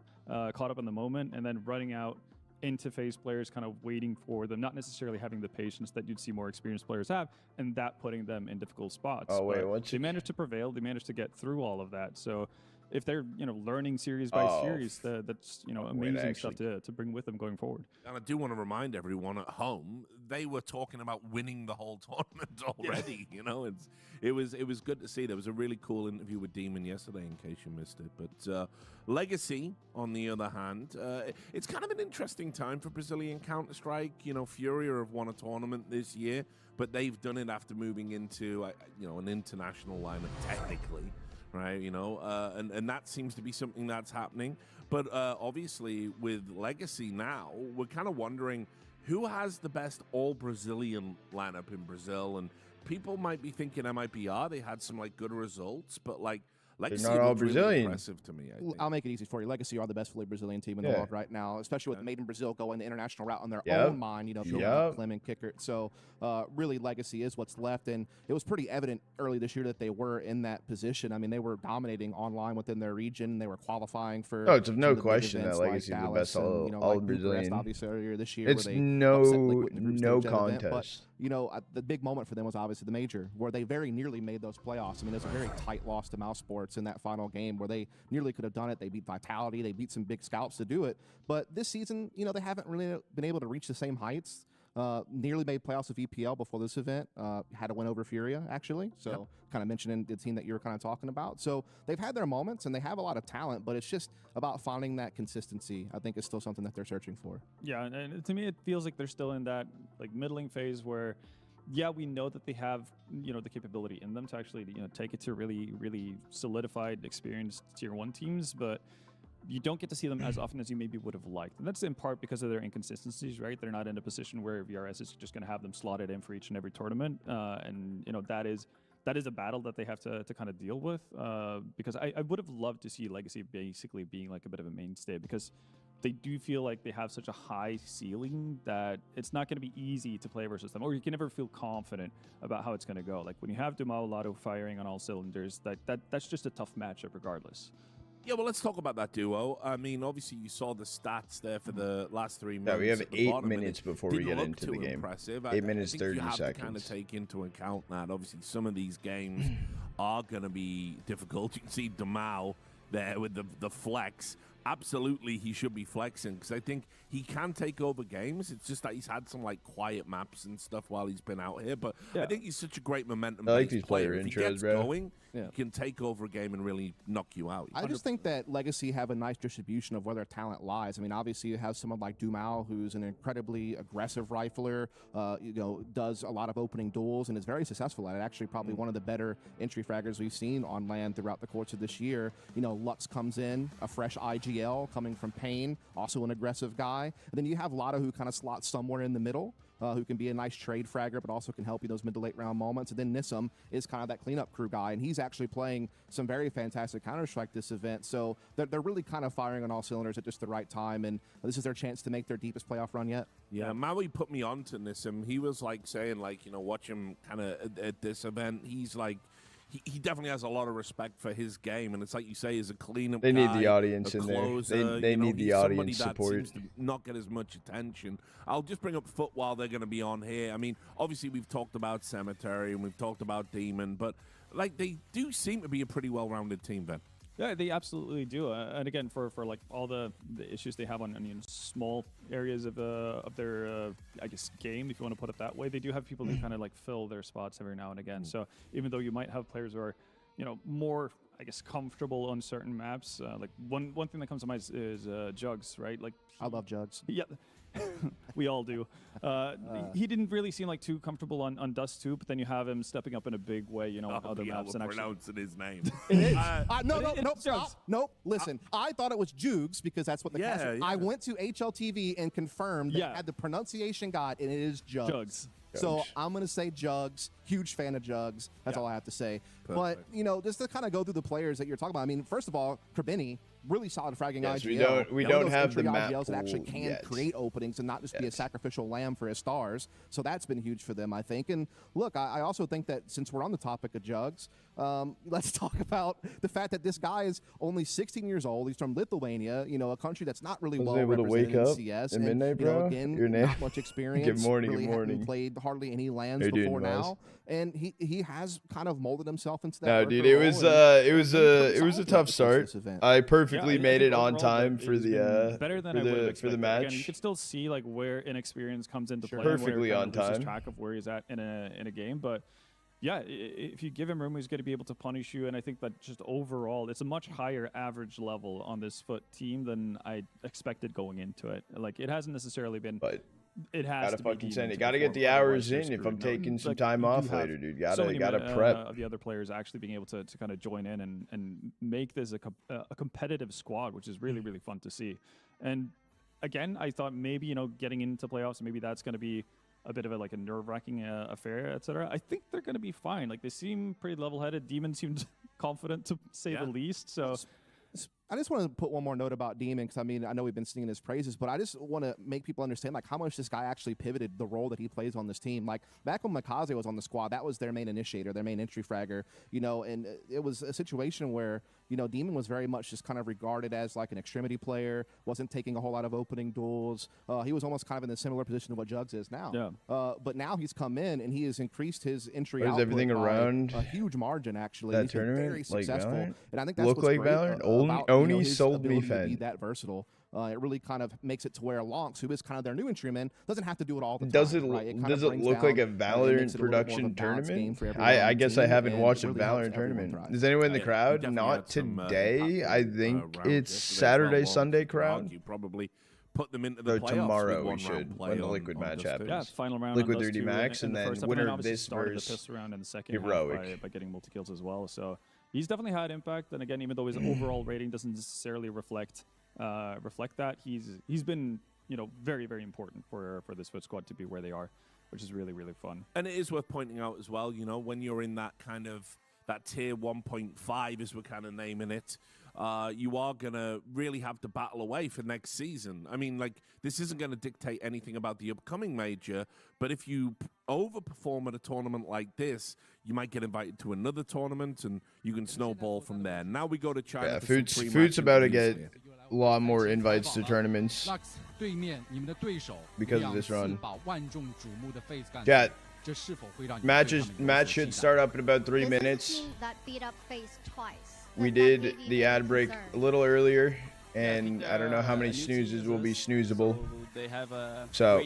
caught up in the moment, and then running out into FaZe players kind of waiting for them, not necessarily having the patience that you'd see more experienced players have, and that putting them in difficult spots. Oh, wait, they managed to prevail. They managed to get through all of that. So if they're, you know, learning series by series, that's, you know, amazing stuff to bring with them going forward. And I do want to remind everyone at home, they were talking about winning the whole tournament already. You know, it was good to see. There was a really cool interview with Demon yesterday, in case you missed it. But Legacy, on the other hand, it's kind of an interesting time for Brazilian Counter-Strike. You know, Furia have won a tournament this year, but they've done it after moving into, you know, an international lineup technically. Right, you know, and that seems to be something that's happening. But obviously, with Legacy now, we're kind of wondering who has the best all-Brazilian lineup in Brazil. And people might be thinking MIPR, they had some, like, good results, but, like, Legacy they're not all really Brazilian. Impressive to me, I think. I'll make it easy for you. Legacy are the best fully Brazilian team in the world right now, especially with Made in Brazil going the international route on their own mind, you know, Clem and Kicker. So really, Legacy is what's left, and it was pretty evident early this year that they were in that position. I mean, they were dominating online within their region. They were qualifying for. Oh, it's no question that Legacy is the best all Brazilian. Obviously, earlier this year, it's no contest. But, you know, the big moment for them was obviously the major, where they very nearly made those playoffs. I mean, there's a very tight loss to Mouse Sports in that final game where they nearly could have done it. They beat Vitality. They beat some big scalps to do it. But this season, you know, they haven't really been able to reach the same heights. Nearly made playoffs of EPL before this event. Had a win over Furia, actually. So kind of mentioning the team that you were kind of talking about. So they've had their moments, and they have a lot of talent, but it's just about finding that consistency. I think is still something that they're searching for. Yeah, and to me, it feels like they're still in that, like, middling phase where, yeah, we know that they have, you know, the capability in them to actually, you know, take it to really, really solidified, experienced tier 1 teams, but you don't get to see them as often as you maybe would have liked. And that's in part because of their inconsistencies, right? They're not in a position where VRS is just going to have them slotted in for each and every tournament. And, you know, that is a battle that they have to kind of deal with, because I would have loved to see Legacy basically being like a bit of a mainstay, because they do feel like they have such a high ceiling that it's not going to be easy to play versus them, or you can never feel confident about how it's going to go. Like when you have Dumao Lotto firing on all cylinders, that's just a tough matchup regardless. Yeah, well, let's talk about that duo. I mean, obviously, you saw the stats there for the last 3 months. Yeah, we have 8 minutes before we get into the game. Impressive. 8 minutes, 30 you have seconds. to kind of take into account that, obviously, some of these games are going to be difficult. You can see Damao there with the flex. Absolutely, he should be flexing because I think he can take over games. It's just that he's had some like quiet maps and stuff while he's been out here. But I think he's such a great momentum. I like these player. player If he intros, gets bro. going, he can take over a game and really knock you out. I just think that Legacy have a nice distribution of where their talent lies. I mean, obviously you have someone like Dumao, who's an incredibly aggressive rifler, does a lot of opening duels and is very successful at it. Actually, probably one of the better entry fraggers we've seen on LAN throughout the course of this year. Lux comes in, a fresh IGL coming from Pain, also an aggressive guy. And then you have Lotto, who kind of slots somewhere in the middle. Who can be a nice trade fragger, but also can help you those mid to late round moments. And then Nissim is kind of that cleanup crew guy, and he's actually playing some very fantastic Counter-Strike this event. So they're really kind of firing on all cylinders at just the right time, and this is their chance to make their deepest playoff run yet. Yeah, Maui put me on to Nissim. He was like saying, like, watch him kind of at this event. He's like, he definitely has a lot of respect for his game, and it's like you say, he's a cleanup guy. They need the audience in closer. there. They need the audience support. That seems to not get as much attention. I'll just bring up FUT while they're going to be on here. I mean, obviously we've talked about Cemetery and we've talked about Demon, but like they do seem to be a pretty well-rounded team, Ben. Yeah, they absolutely do. And again, for like all the issues they have on small areas of their I guess game, if you want to put it that way, they do have people who kind of like fill their spots every now and again. So even though you might have players who are more I guess comfortable on certain maps, like one thing that comes to mind is Jugs, right? Like I love Jugs. Yeah. We all do. He didn't really seem like too comfortable on Dust 2, but then you have him stepping up in a big way, on other maps. And pronouncing his name. It is. Nope. Listen, I thought it was Jugs because that's what the cast. Yeah. I went to HLTV and confirmed that it had the pronunciation guide, and it is Jugs. So I'm going to say Jugs. Huge fan of Jugs. That's all I have to say. Perfect. But, just to kind of go through the players that you're talking about, I mean, first of all, Krabini, really solid fragging Yes, IGL. we don't have the IGLs map that actually pool can yet. create openings and not just be a sacrificial lamb for his stars. So that's been huge for them, I think. And look, I also think that since we're on the topic of Jugs, let's talk about the fact that this guy is only 16 years old. He's from Lithuania, a country that's not really well able to represented wake in up CS. at And, midnight, bro? Again, Your name? not much experience. Good morning, really good morning. Hasn't played hardly any lands How you before doing, now. And he has kind of molded himself into that. No, worker dude, it was role, a tough start. I perfectly made it on time for the better than I would have for expected. the match. Again, you could still see like where inexperience comes into play. Perfectly where on loses time. track of where he's at in a game, but. Yeah, if you give him room, he's going to be able to punish you. And I think that just overall, it's a much higher average level on this FUT team than I expected going into it. Like, it hasn't necessarily been... But it has gotta to fucking be send it. to Gotta get the perform, hours otherwise in you're if I'm screwed. taking some Like, time you do off have later, dude. so many Gotta prep. of the other players actually being able to kind of join in and make this a competitive squad, which is really, really fun to see. And again, I thought maybe, getting into playoffs, maybe that's going to be a bit of a nerve-wracking affair, etc. I think they're going to be fine. Like, they seem pretty level-headed. Demon seemed confident, to say the least. So I just want to put one more note about Demon because, I mean, I know we've been singing his praises, but I just want to make people understand, like, how much this guy actually pivoted the role that he plays on this team. Like, back when Makaze was on the squad, that was their main initiator, their main entry fragger, and it was a situation where, Demon was very much just kind of regarded as, like, an extremity player, wasn't taking a whole lot of opening duels. He was almost kind of in a similar position to what Jugs is now. Yeah. But now he's come in, and he has increased his entry Is output everything by around a huge margin, actually. that He's been tournament? very Like successful. Valorant? And I think that's Look what's like great Valorant? about, Oni his sold me ability to be Fen. that versatile. It really kind of makes it to where Lonks, who is kind of their new entryman, doesn't have to do it all the time. Does it right? look like a Valorant production tournament? I guess I haven't watched a Valorant tournament. Is anyone in the crowd? Not today. I think it's Saturday, Sunday crowd. You probably put them into the Or playoffs tomorrow with we should play when the on Liquid match Dust 2. happens. yeah, final round. Liquid on those 3D two Max, in and the then first half, winner then of obviously this started the versus piss round in the second Heroic. half by getting multi-kills as well. So he's definitely had impact. And again, even though his overall rating doesn't necessarily reflect that, he's been very, very important for this FUT squad to be where they are, which is really, really fun. And it is worth pointing out as well, when you're in that kind of that tier 1.5, as we're kind of naming it, you are going to really have to battle away for next season. I mean, like, this isn't going to dictate anything about the upcoming major, but if you overperform at a tournament like this, you might get invited to another tournament, and you can snowball from there. Now we go to China. Yeah, FUT's about to get a lot more invites to tournaments because of this run. Yeah, match should start up in about 3 minutes. We did the ad break a little earlier, and I don't know how many snoozes will be snoozable. So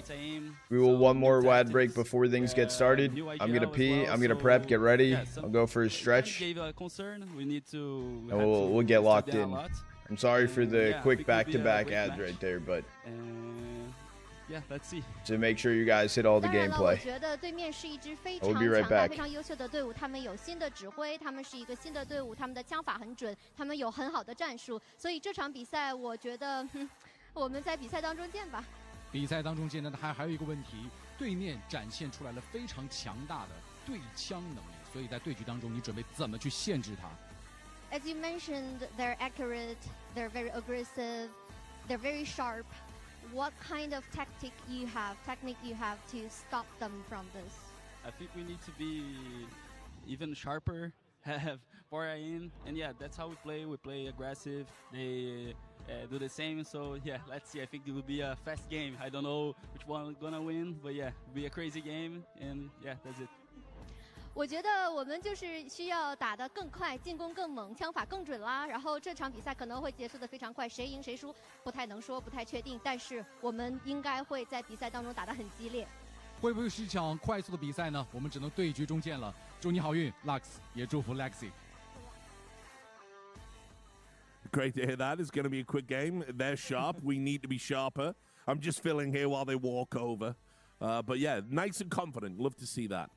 we will one more ad break before things get started. I'm gonna pee. I'm gonna prep. Get ready. I'll go for a stretch. And we'll get locked in. I'm sorry for the quick back-to-back ads right there, but yeah, let's see. To make sure you guys hit all the gameplay. We'll be right back. 非常优秀的队伍，他们有新的指挥，他们是一个新的队伍，他们的枪法很准，他们有很好的战术，所以这场比赛，我觉得，我们在比赛当中见吧。比赛当中见呢，还有一个问题，对面展现出来了非常强大的对枪能力，所以在对局当中，你准备怎么去限制它 ？As you mentioned, they're accurate, they're very aggressive, they're very sharp. What kind of technique you have to stop them from this? I think we need to be even sharper, have more in, and yeah, that's how we play. We play aggressive. They do the same. So yeah, let's see. I think it will be a fast game. I don't know which one gonna win, but yeah, it'll be a crazy game, and yeah, that's it. 我觉得我们就是需要打得更快，进攻更猛，枪法更准啦。然后这场比赛可能会结束得非常快，谁赢谁输不太能说，不太确定。但是我们应该会在比赛当中打得很激烈。会不会是一场快速的比赛呢？我们只能对局中见了。祝你好运 ，Lux， 也祝福 Lexi。Great to hear that. It's going to be a quick game. They're sharp. We need to be sharper. I'm just filling here while they walk over. But yeah, nice and confident. Love to see that.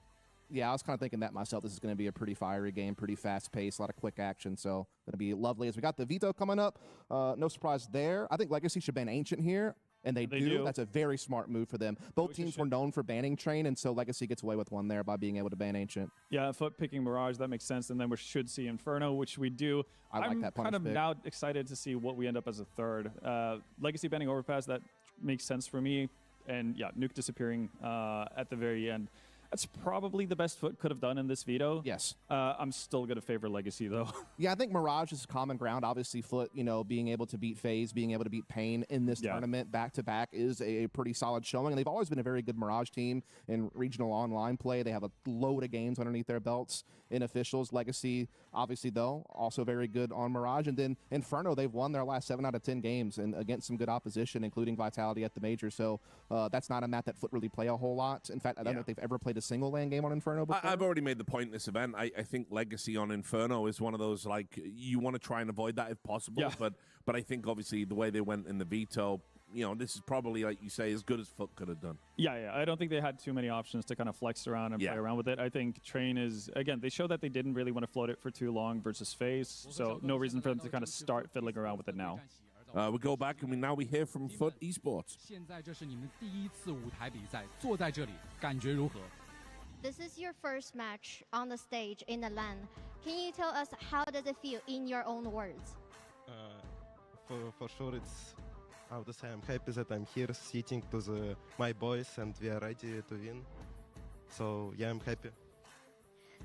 Yeah, I was kind of thinking that myself. This is going to be a pretty fiery game, pretty fast-paced, a lot of quick action, so going to be lovely. As we got the veto coming up, no surprise there. I think Legacy should ban Ancient here, and they do. That's a very smart move for them. Both teams were known for banning Train, and so Legacy gets away with one there by being able to ban Ancient. Yeah, FUT picking Mirage, that makes sense, and then we should see Inferno, which we do. I like that punish kind of pick. Now excited to see what we end up as a third. Legacy banning Overpass, that makes sense for me, and yeah, Nuke disappearing at the very end. That's probably the best FUT could have done in this veto. Yes. I'm still going to favor Legacy, though. Yeah, I think Mirage is common ground. Obviously, FUT, being able to beat FaZe, being able to beat Pain in this tournament back-to-back is a pretty solid showing. And they've always been a very good Mirage team in regional online play. They have a load of games underneath their belts in officials. Legacy, obviously, though, also very good on Mirage. And then Inferno, they've won their last 7 out of 10 games and against some good opposition, including Vitality at the major. So that's not a map that FUT really play a whole lot. In fact, I don't know if they've ever played a single LAN game on Inferno before. I've already made the point in this event. I think Legacy on Inferno is one of those, like, you want to try and avoid that if possible. Yeah. But I think, obviously, the way they went in the veto, this is probably, like you say, as good as FUT could have done. Yeah. I don't think they had too many options to kind of flex around and play around with it. I think Train is, again, they showed that they didn't really want to float it for too long versus FaZe, so no reason for them to kind of start fiddling around with it now. We go back and now we hear from FUT Esports. 现在这是你们第一次舞台比赛，坐在这里感觉如何？ This is your first match on the stage in the LAN. Can you tell us how does it feel in your own words? For sure, I would say I'm happy that I'm here sitting to my boys and we are ready to win. So yeah, I'm happy.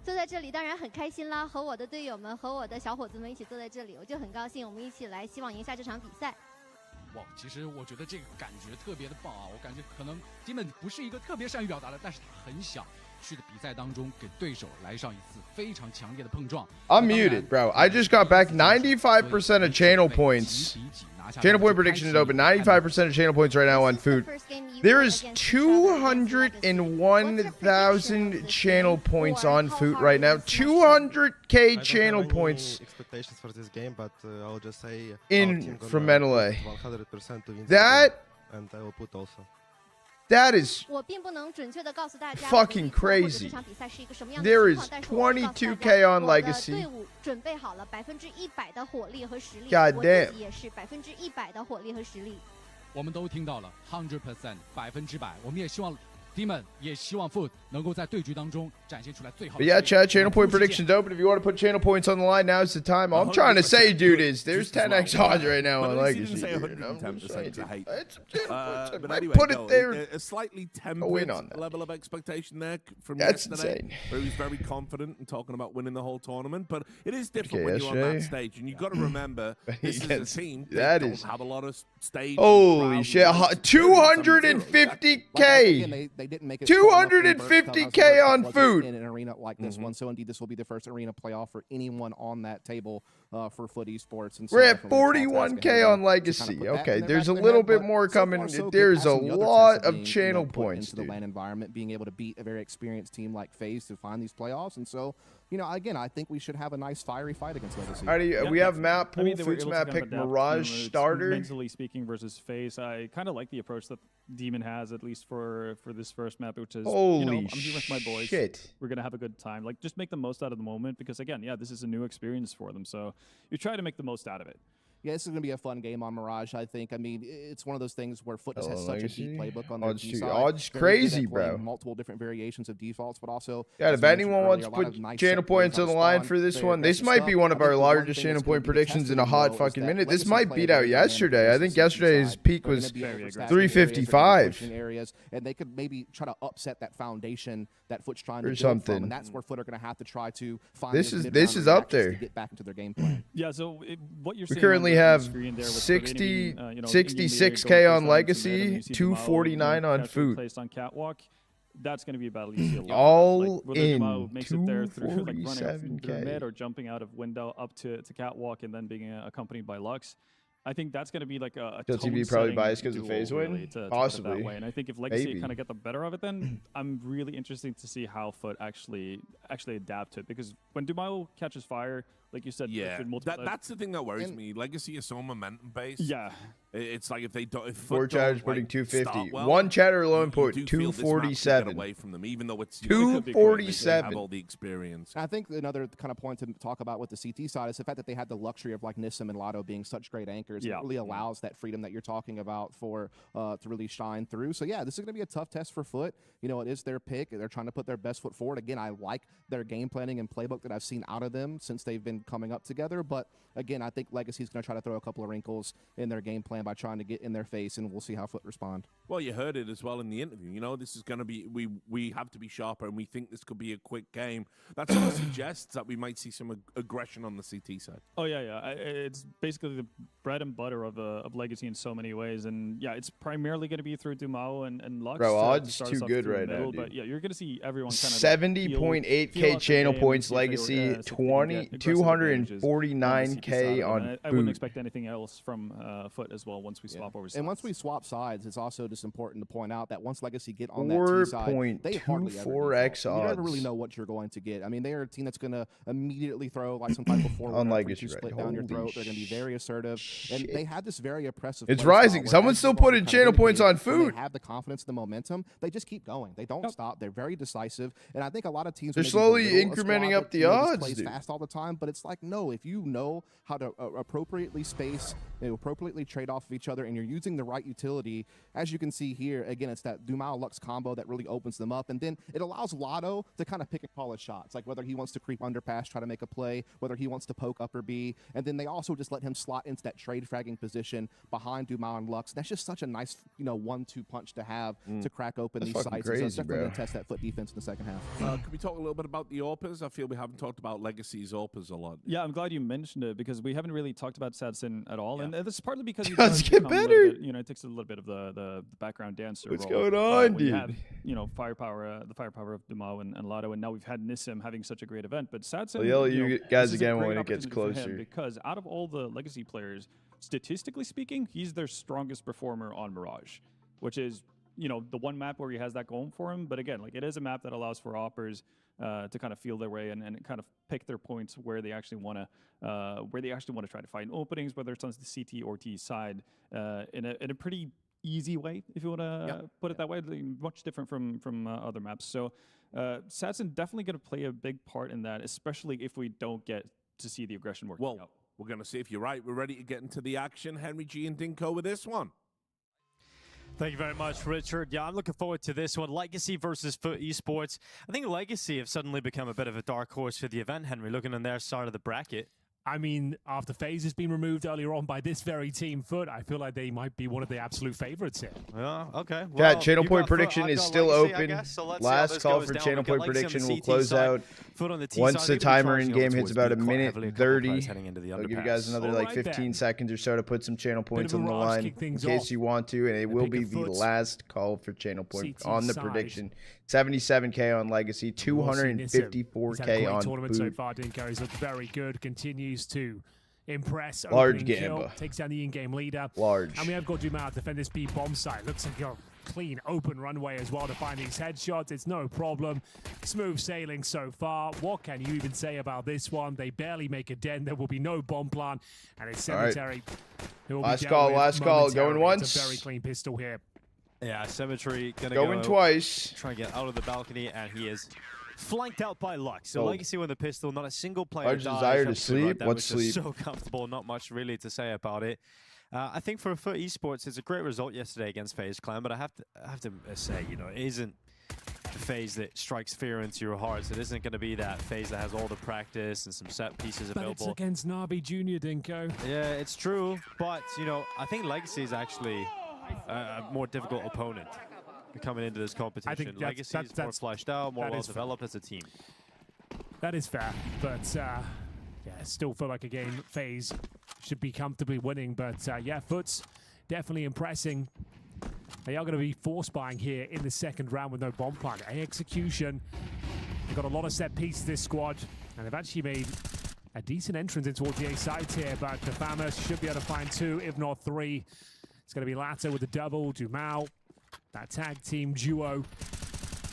坐在这里当然很开心啦，和我的队友们和我的小伙子们一起坐在这里，我就很高兴，我们一起来，希望赢下这场比赛。哇，其实我觉得这个感觉特别的棒啊！我感觉可能基本不是一个特别善于表达的，但是他很想去的比赛当中给对手来上一次非常强烈的碰撞。I'm muted, bro. I just got back 95% of channel points. Channel point prediction is open. 95% of channel points right now on FUT. There is 201,000 channel points on FUT right now. 200K channel points. Expectations for this game, but I'll just say from Meneley. 100% to win. That and I will put also. That is fucking crazy. There is 22K on Legacy. God damn. 我们都听到了100%，100%。我们也希望 Demon 也希望 FUT 能够在对局当中展现出来最好的。But yeah, chat, channel point predictions open. If you want to put channel points on the line, now's the time. All I'm trying to say, dude, is there's 10x odds right now on Legacy. Say 110% to hate. But anyway, put it there. A slightly tempered level of expectation there from yesterday. Insane. Where he was very confident and talking about winning the whole tournament. But it is different when you're on that stage. And you've got to remember, this is a team that don't have a lot of stage. Holy shit. 250K. They didn't make it 250K on FUT in an arena like this one. So indeed, this will be the first arena playoff for anyone on that table for FUT Esports. And so we're at 41K on Legacy. Okay, there's a little bit more coming. There's a lot of channel points, into the LAN environment, being able to beat a very experienced team like FaZe to find these playoffs. And so, you know, again, I think we should have a nice fiery fight against Legacy. Alrighty, we have map pool. FUT's map pick Mirage starter. Mentally speaking versus FaZe, I kind of like the approach that Demon has, at least for this first map, which is, holy you know, I'm here with my boys. Shit. We're gonna have a good time. Like, just make the most out of the moment, because again, yeah, this is a new experience for them. So you try to make the most out of it. Yeah, this is going to be a fun game on Mirage, I think. I mean, it's one of those things where FUT has such a deep playbook on their D side. Odds crazy, bro. Multiple different variations of defaults, but also... Yeah, if anyone wants to put channel points on the line for this one, this might be one of our largest channel point predictions in a hot fucking minute. This might beat out yesterday. I think yesterday's peak was 355. And they could maybe try to upset that foundation that FUT's trying to build from, and that's where FUT are going to have to try to find this is up there. To get back into their game plan. Yeah, so what you're saying, we currently have 66K on Legacy, 249 on FUT. Placed on Catwalk. That's going to be a battle you see a lot. All in, makes it there through like running through mid or jumping out of window up to Catwalk and then being accompanied by Lux. I think that's going to be like a TV probably biased because of FaZe win, really, possibly. That way. And I think if Legacy kind of get the better of it, then I'm really interested to see how FUT actually adapt to it. Because when Dumao catches fire, like you said, yeah, that's the thing that worries me. Legacy is so momentum based. Yeah, it's like if they don't, if four chatters putting 250, one chatter alone put 247 away from them, even though it's 247. Have all the experience. I think another kind of point to talk about with the CT side is the fact that they had the luxury of like Nissim and Lotto being such great anchors. Yeah. It really allows that freedom that you're talking about for to really shine through. So yeah, this is going to be a tough test for FUT. You know, it is their pick. They're trying to put their best foot forward. Again, I like their game planning and playbook that I've seen out of them since they've been coming up together. But again, I think Legacy's going to try to throw a couple of wrinkles in their game plan by trying to get in their face, and we'll see how FUT respond. Well, you heard it as well in the interview. You know, this is going to be, we have to be sharper, and we think this could be a quick game. That sort of suggests that we might see some aggression on the CT side. Oh, yeah. It's basically the bread and butter of Legacy in so many ways. And yeah, it's primarily going to be through Dumao and Lux. Bro, odds too good right now, dude. But yeah, you're going to see everyone kind of 70.8K channel points, Legacy, 249K on I wouldn't expect anything else from FUT as well once we swap over sides. And once we swap sides, it's also just important to point out that once Legacy get on that T side, they hardly ever 4x odds. You never really know what you're going to get. I mean, they're a team that's going to immediately throw like some type of forward Legacy, split down your throat. They're going to be very assertive, and they had this very oppressive. It's rising. Someone's still putting channel points on FUT. They have the confidence, the momentum. They just keep going. They don't stop. They're very decisive, and I think a lot of teams they're slowly incrementing up the odds. Plays fast all the time, but it's like no. If you know how to appropriately space, appropriately trade off of each other, and you're using the right utility, as you can see here, again, it's that Dumao Lux combo that really opens them up, and then it allows Lotto to kind of pick and call his shots, like whether he wants to creep underpass, try to make a play, whether he wants to poke upper B, and then they also just let him slot into that trade fragging position behind Dumao and Lux. That's just such a nice, 1-2 punch to have to crack open these sites. Crazy, so it's definitely going to test that FUT defense in the second half. Can we talk a little bit about the AWPers? I feel we haven't talked about Legacy's AWPers a lot. Yeah, I'm glad you mentioned it because we haven't really talked about Sadsin at all, and this is partly because he does get better. It takes a little bit of the background dancer. What's going on, dude? You have, firepower, the firepower of Dumao and Lotto, and now we've had Nissim having such a great event. But Sadsin, I'll yell at you guys again when it gets closer. Because out of all the Legacy players, statistically speaking, he's their strongest performer on Mirage, which is the one map where he has that going for him. But again, like it is a map that allows for oppers to kind of feel their way and kind of pick their points where they actually want to try to find openings, whether it's on the CT or T side, in a pretty easy way, if you want to put it that way, much different from other maps. So Sadsin definitely going to play a big part in that, especially if we don't get to see the aggression working out. We're going to see if you're right. We're ready to get into the action. Henry G and Dinko with this one. Thank you very much, Richard. Yeah, I'm looking forward to this one. Legacy versus FUT Esports. I think Legacy have suddenly become a bit of a dark horse for the event, Henry, looking on their side of the bracket. I mean, after FaZe has been removed earlier on by this very team, FUT, I feel like they might be one of the absolute favorites here. Yeah, okay. Well, channel point prediction is still Legacy, open. So last call for channel point prediction will close out once the timer in game hits about a minute 30. I'll give you guys another like 15 seconds or so to put some channel points on the line in case you want to, and it will be the last call for channel point on the prediction. 77K on Legacy, 254K on tournament so FUT. far. Dinko has looked very good, continues to impress. Large kill, takes down the in-game leader. Large. And we have got Dumas defend this B bomb site. Looks like a clean open runway as well to find these headshots. It's no problem. Smooth sailing so far. What can you even say about this one? They barely make a dent. There will be no bomb plant, and it's Cemetery. Last call, going once. It's a very clean pistol here. Yeah, Cemetery going twice. Trying to get out of the balcony, and he is flanked out by Lux. So Legacy with the pistol, not a single player Large dies. desire to sleep. What's sleep? So comfortable, not much really to say about it. I think for FUT Esports, it's a great result yesterday against FaZe Clan, but I have to say, you know, it isn't the FaZe that strikes fear into your hearts. It isn't going to be that FaZe that has all the practice and some set pieces available. But it's against Navi Jr., Dinko. Yeah, it's true, but you know, I think Legacy is actually a more difficult opponent coming into this competition. I think Legacy is more fleshed out, more well developed as a team. That is fair, but yeah, still feel like a game FaZe should be comfortably winning. But yeah, FUT's definitely impressing. They are going to be force buying here in the second round with no bomb plant. Execution. They've got a lot of set pieces, this squad, and they've actually made a decent entrance in towards the A side here, but the Famous should be able to find 2, if not 3. It's going to be Lato with the double, Dumao, that tag team duo.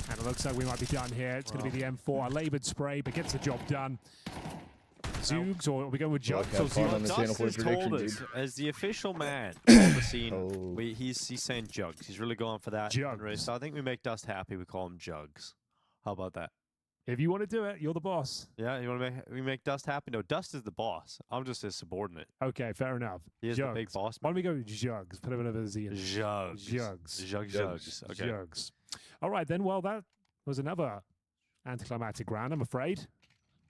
And it looks like we might be done here. It's going to be the M4, a labored spray, but gets the job done. Zoogs, or are we going with Jugs? Dust has told us, as the official man on the scene, he's saying Jugs. He's really going for that. Jugs. So I think we make Dust happy. We call him Jugs. How about that? If you want to do it, you're the boss. Yeah, you want to we make Dust happy? No, Dust is the boss. I'm just his subordinate. Okay, fair enough. He is the big boss. Why don't we go Jugs? Put him in a Z. Jugs. Jugs. Jugs. Okay. Jugs. All right, then. Well, that was another anticlimactic round, I'm afraid.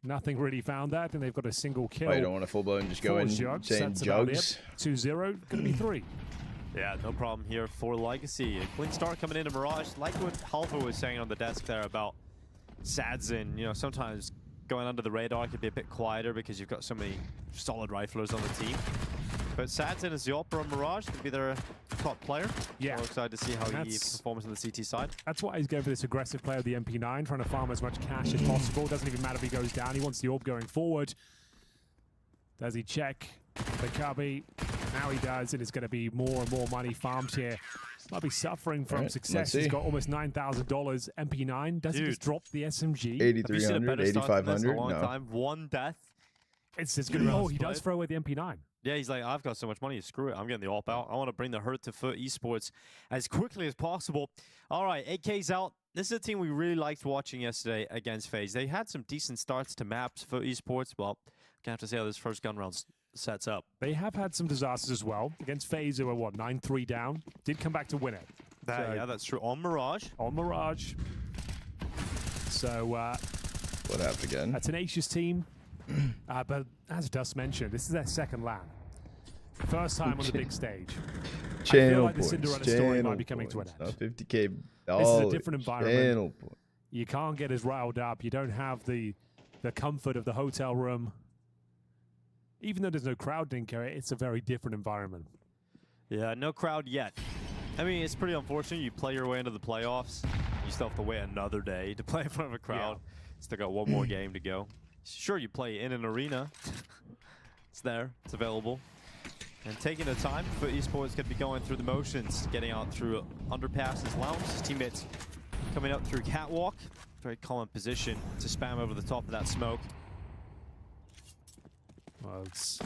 Nothing really found that, and they've got a single kill. Oh, you don't want to full-blown just go in saying Jugs? 2-0, going to be 3. Yeah, no problem here for Legacy. A clean start coming into Mirage. Like what Halva was saying on the desk there about Sadzin, you know, sometimes going under the radar could be a bit quieter because you've got so many solid riflers on the team. But Sadzin is the Opera Mirage, could be their top player. Yeah. So excited to see how he performs on the CT side. That's why he's going for this aggressive play of the MP9, trying to farm as much cash as possible. Doesn't even matter if he goes down. He wants the orb going forward. Does he check the cubby? Now he does, and it's going to be more and more money farmed here. Might be suffering from success. He's got almost $9,000. MP9 doesn't just drop the SMG. 8,300, 8,500. No. Time. 1 death. It's good. Oh, he does throw away the MP9. Yeah, he's like, I've got so much money, screw it, I'm getting the AWP out. I want to bring the hurt to FUT Esports as quickly as possible. All right, 8K's out. This is a team we really liked watching yesterday against FaZe. They had some decent starts to maps for Esports. Well, gonna have to see how this first gun round sets up. They have had some disasters as well. Against FaZe, they were, what, 9-3 down? Did come back to win it. Yeah, that's true. On Mirage. On Mirage. So, what happened again? A tenacious team. But as Dust mentioned, this is their second LAN. First time on the big stage. I feel like the Cinderella story might be coming to an end. 50K. This is a different environment. You can't get as riled up. You don't have the comfort of the hotel room. Even though there's no crowd, Dinko, it's a very different environment. Yeah, no crowd yet. I mean, it's pretty unfortunate. You play your way into the playoffs. You still have to wait another day to play in front of a crowd. Yeah. Still got one more game to go. Sure, you play in an arena. It's there. It's available. And taking the time, FUT Esports could be going through the motions, getting out through underpasses, lounges, teammates coming up through catwalk. Very common position to spam over the top of that smoke. Well, it's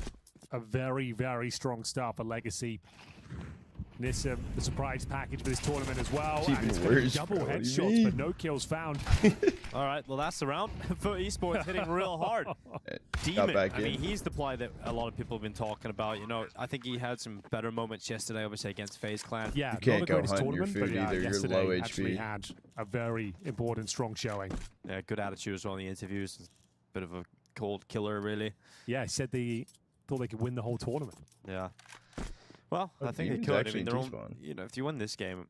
a very, very strong start for Legacy. Nissim, the surprise package for this tournament as well. It's and even it's worse, double bro. headshots, but no kills found. All right, well, that's the round. FUT Esports hitting real hard. Demon, I mean, he's the player that a lot of people have been talking about. You know, I think he had some better moments yesterday, obviously, against FaZe Clan. Yeah, you can't not the go greatest hunting your tournament, food but either. You're yesterday low actually HP. had a very important, strong showing. Yeah, good attitude as well in the interviews. Bit of a cold killer, really. Yeah, he said they thought they could win the whole tournament. Yeah. Well, I think they Demon's could. I actually mean, T-spawn. you know, if you win this game,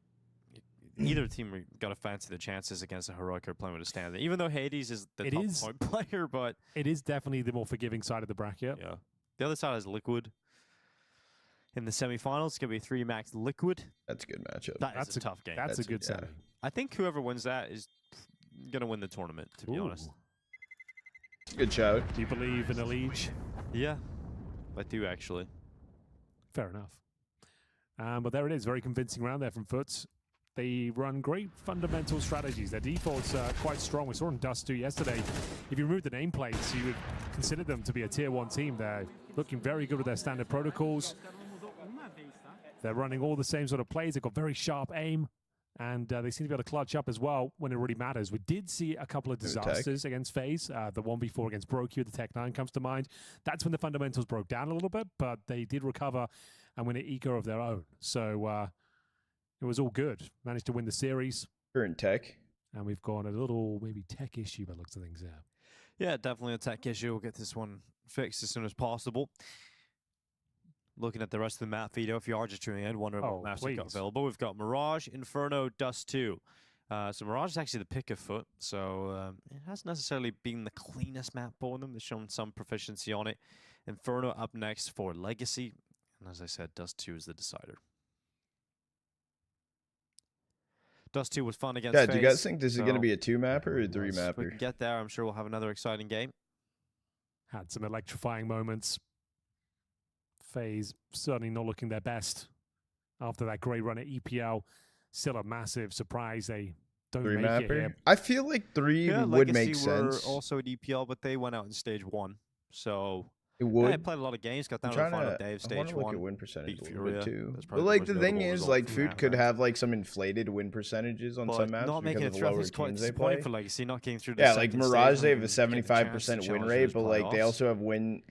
either team got to fancy the chances against a Heroic or playing with a stand. Even though Hades is the top point player, but it is definitely the more forgiving side of the bracket. Yeah. The other side is Liquid. In the semifinals, it's gonna be 3 max Liquid. That's a good matchup. That's a tough game. That's a good semi. I think whoever wins that is gonna win the tournament. To be honest. Good shout. Do you believe in a liege? Yeah, I do actually. Fair enough. But there it is, very convincing round there from FUT. They run great fundamental strategies. Their defaults are quite strong. We saw in Dust 2 yesterday. If you remove the nameplates, you would consider them to be a tier 1 team. They're looking very good with their standard protocols. They're running all the same sort of plays. They've got very sharp aim. And they seem to be able to clutch up as well when it really matters. We did see a couple of disasters against FaZe. The one before against BroQ, the Tech 9 comes to mind. That's when the fundamentals broke down a little bit, but they did recover and win an eco of their own. So it was all good. Managed to win the series. Current Tech. And we've got a little maybe tech issue by the looks of things there. Yeah, definitely a tech issue. We'll get this one fixed as soon as possible. Looking at the rest of the map feed, if you are just tuning in, wondering what maps we've got available. We've got Mirage, Inferno, Dust 2. So Mirage is actually the pick of FUT, so it hasn't necessarily been the cleanest map for them. They've shown some proficiency on it. Inferno up next for Legacy. And as I said, Dust 2 is the decider. Dust 2 was fun against FaZe. Do you guys think this is going to be a 2-mapper or a 3-mapper? If we can get there, I'm sure we'll have another exciting game. Had some electrifying moments. FaZe certainly not looking their best after that great run at EPL. Still a massive surprise they don't make it here. I feel like 3 would make sense. Were also at EPL, but they went out in stage 1. So it would. They played a lot of games, got down to the final day of stage 1. Look at win percentage a little bit too. But like the thing is, like FUT could have like some inflated win percentages on some maps because of the lower teams they play. For Legacy, not getting through the like Mirage, they have a 75% win rate, but like they also have a win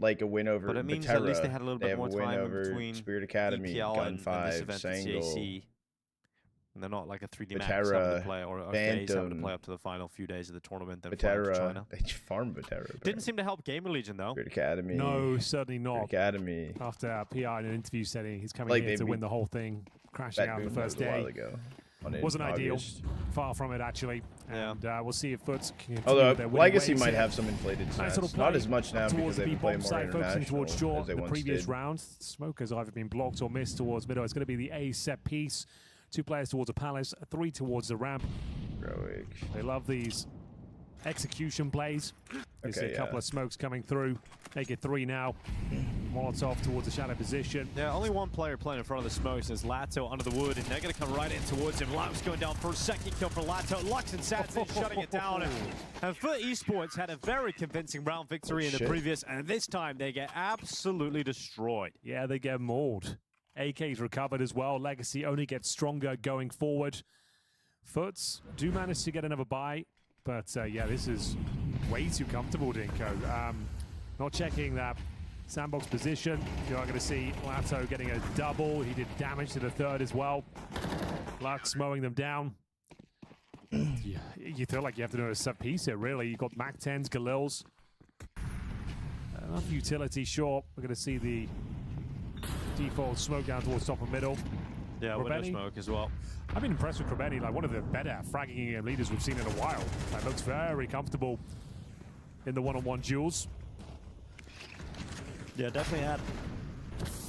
over but it means Batera. At least they had a little bit more time over between Spirit Academy, Gun 5, Sangle. And they're not like a 3D max having to play or a FaZe having to play up to the final few days of the tournament. Then fly to China. They farm Batera. Didn't seem to help Gamer Legion though. Spirit Academy. No, certainly not. Spirit Academy. After PR in an interview setting, he's coming here to win the whole thing, crashing out the first day. Wasn't ideal. Far from it actually. And we'll see if FUT can continue although their Legacy might have some inflated stats. Sort of not as much now because the they've been playing more focusing towards short. the previous round, smoke has either been blocked or missed towards middle. It's going to be the A set piece. 2 players towards a palace, 3 towards the ramp. Heroic. They love these execution plays. You see a couple of smokes coming through. Make it 3 now. Molotov towards the shadow position. Yeah, only one player playing in front of the smokes is Lato under the wood, and they're going to come right in towards him. Lux going down for a second kill for Lato. Lux and Sanson shutting it down. And FUT Esports had a very convincing round victory in the previous, and this time they get absolutely destroyed. Yeah, they get mauled. AK's recovered as well. Legacy only gets stronger going forward. FUTs do manage to get another bye, but yeah, this is way too comfortable, Dinko. Not checking that sandbox position. You're not going to see Lato getting a double. He did damage to the third as well. Lux mowing them down. Yeah, you feel like you have to do a sub piece here, really. You've got Mac 10s, Galils. Enough utility, sure. We're going to see the default smoke down towards top and middle. Yeah, window smoke as well. I've been impressed with Krabeni, like one of the better fragging leaders we've seen in a while. That looks very comfortable in the one-on-one duels. Yeah, definitely had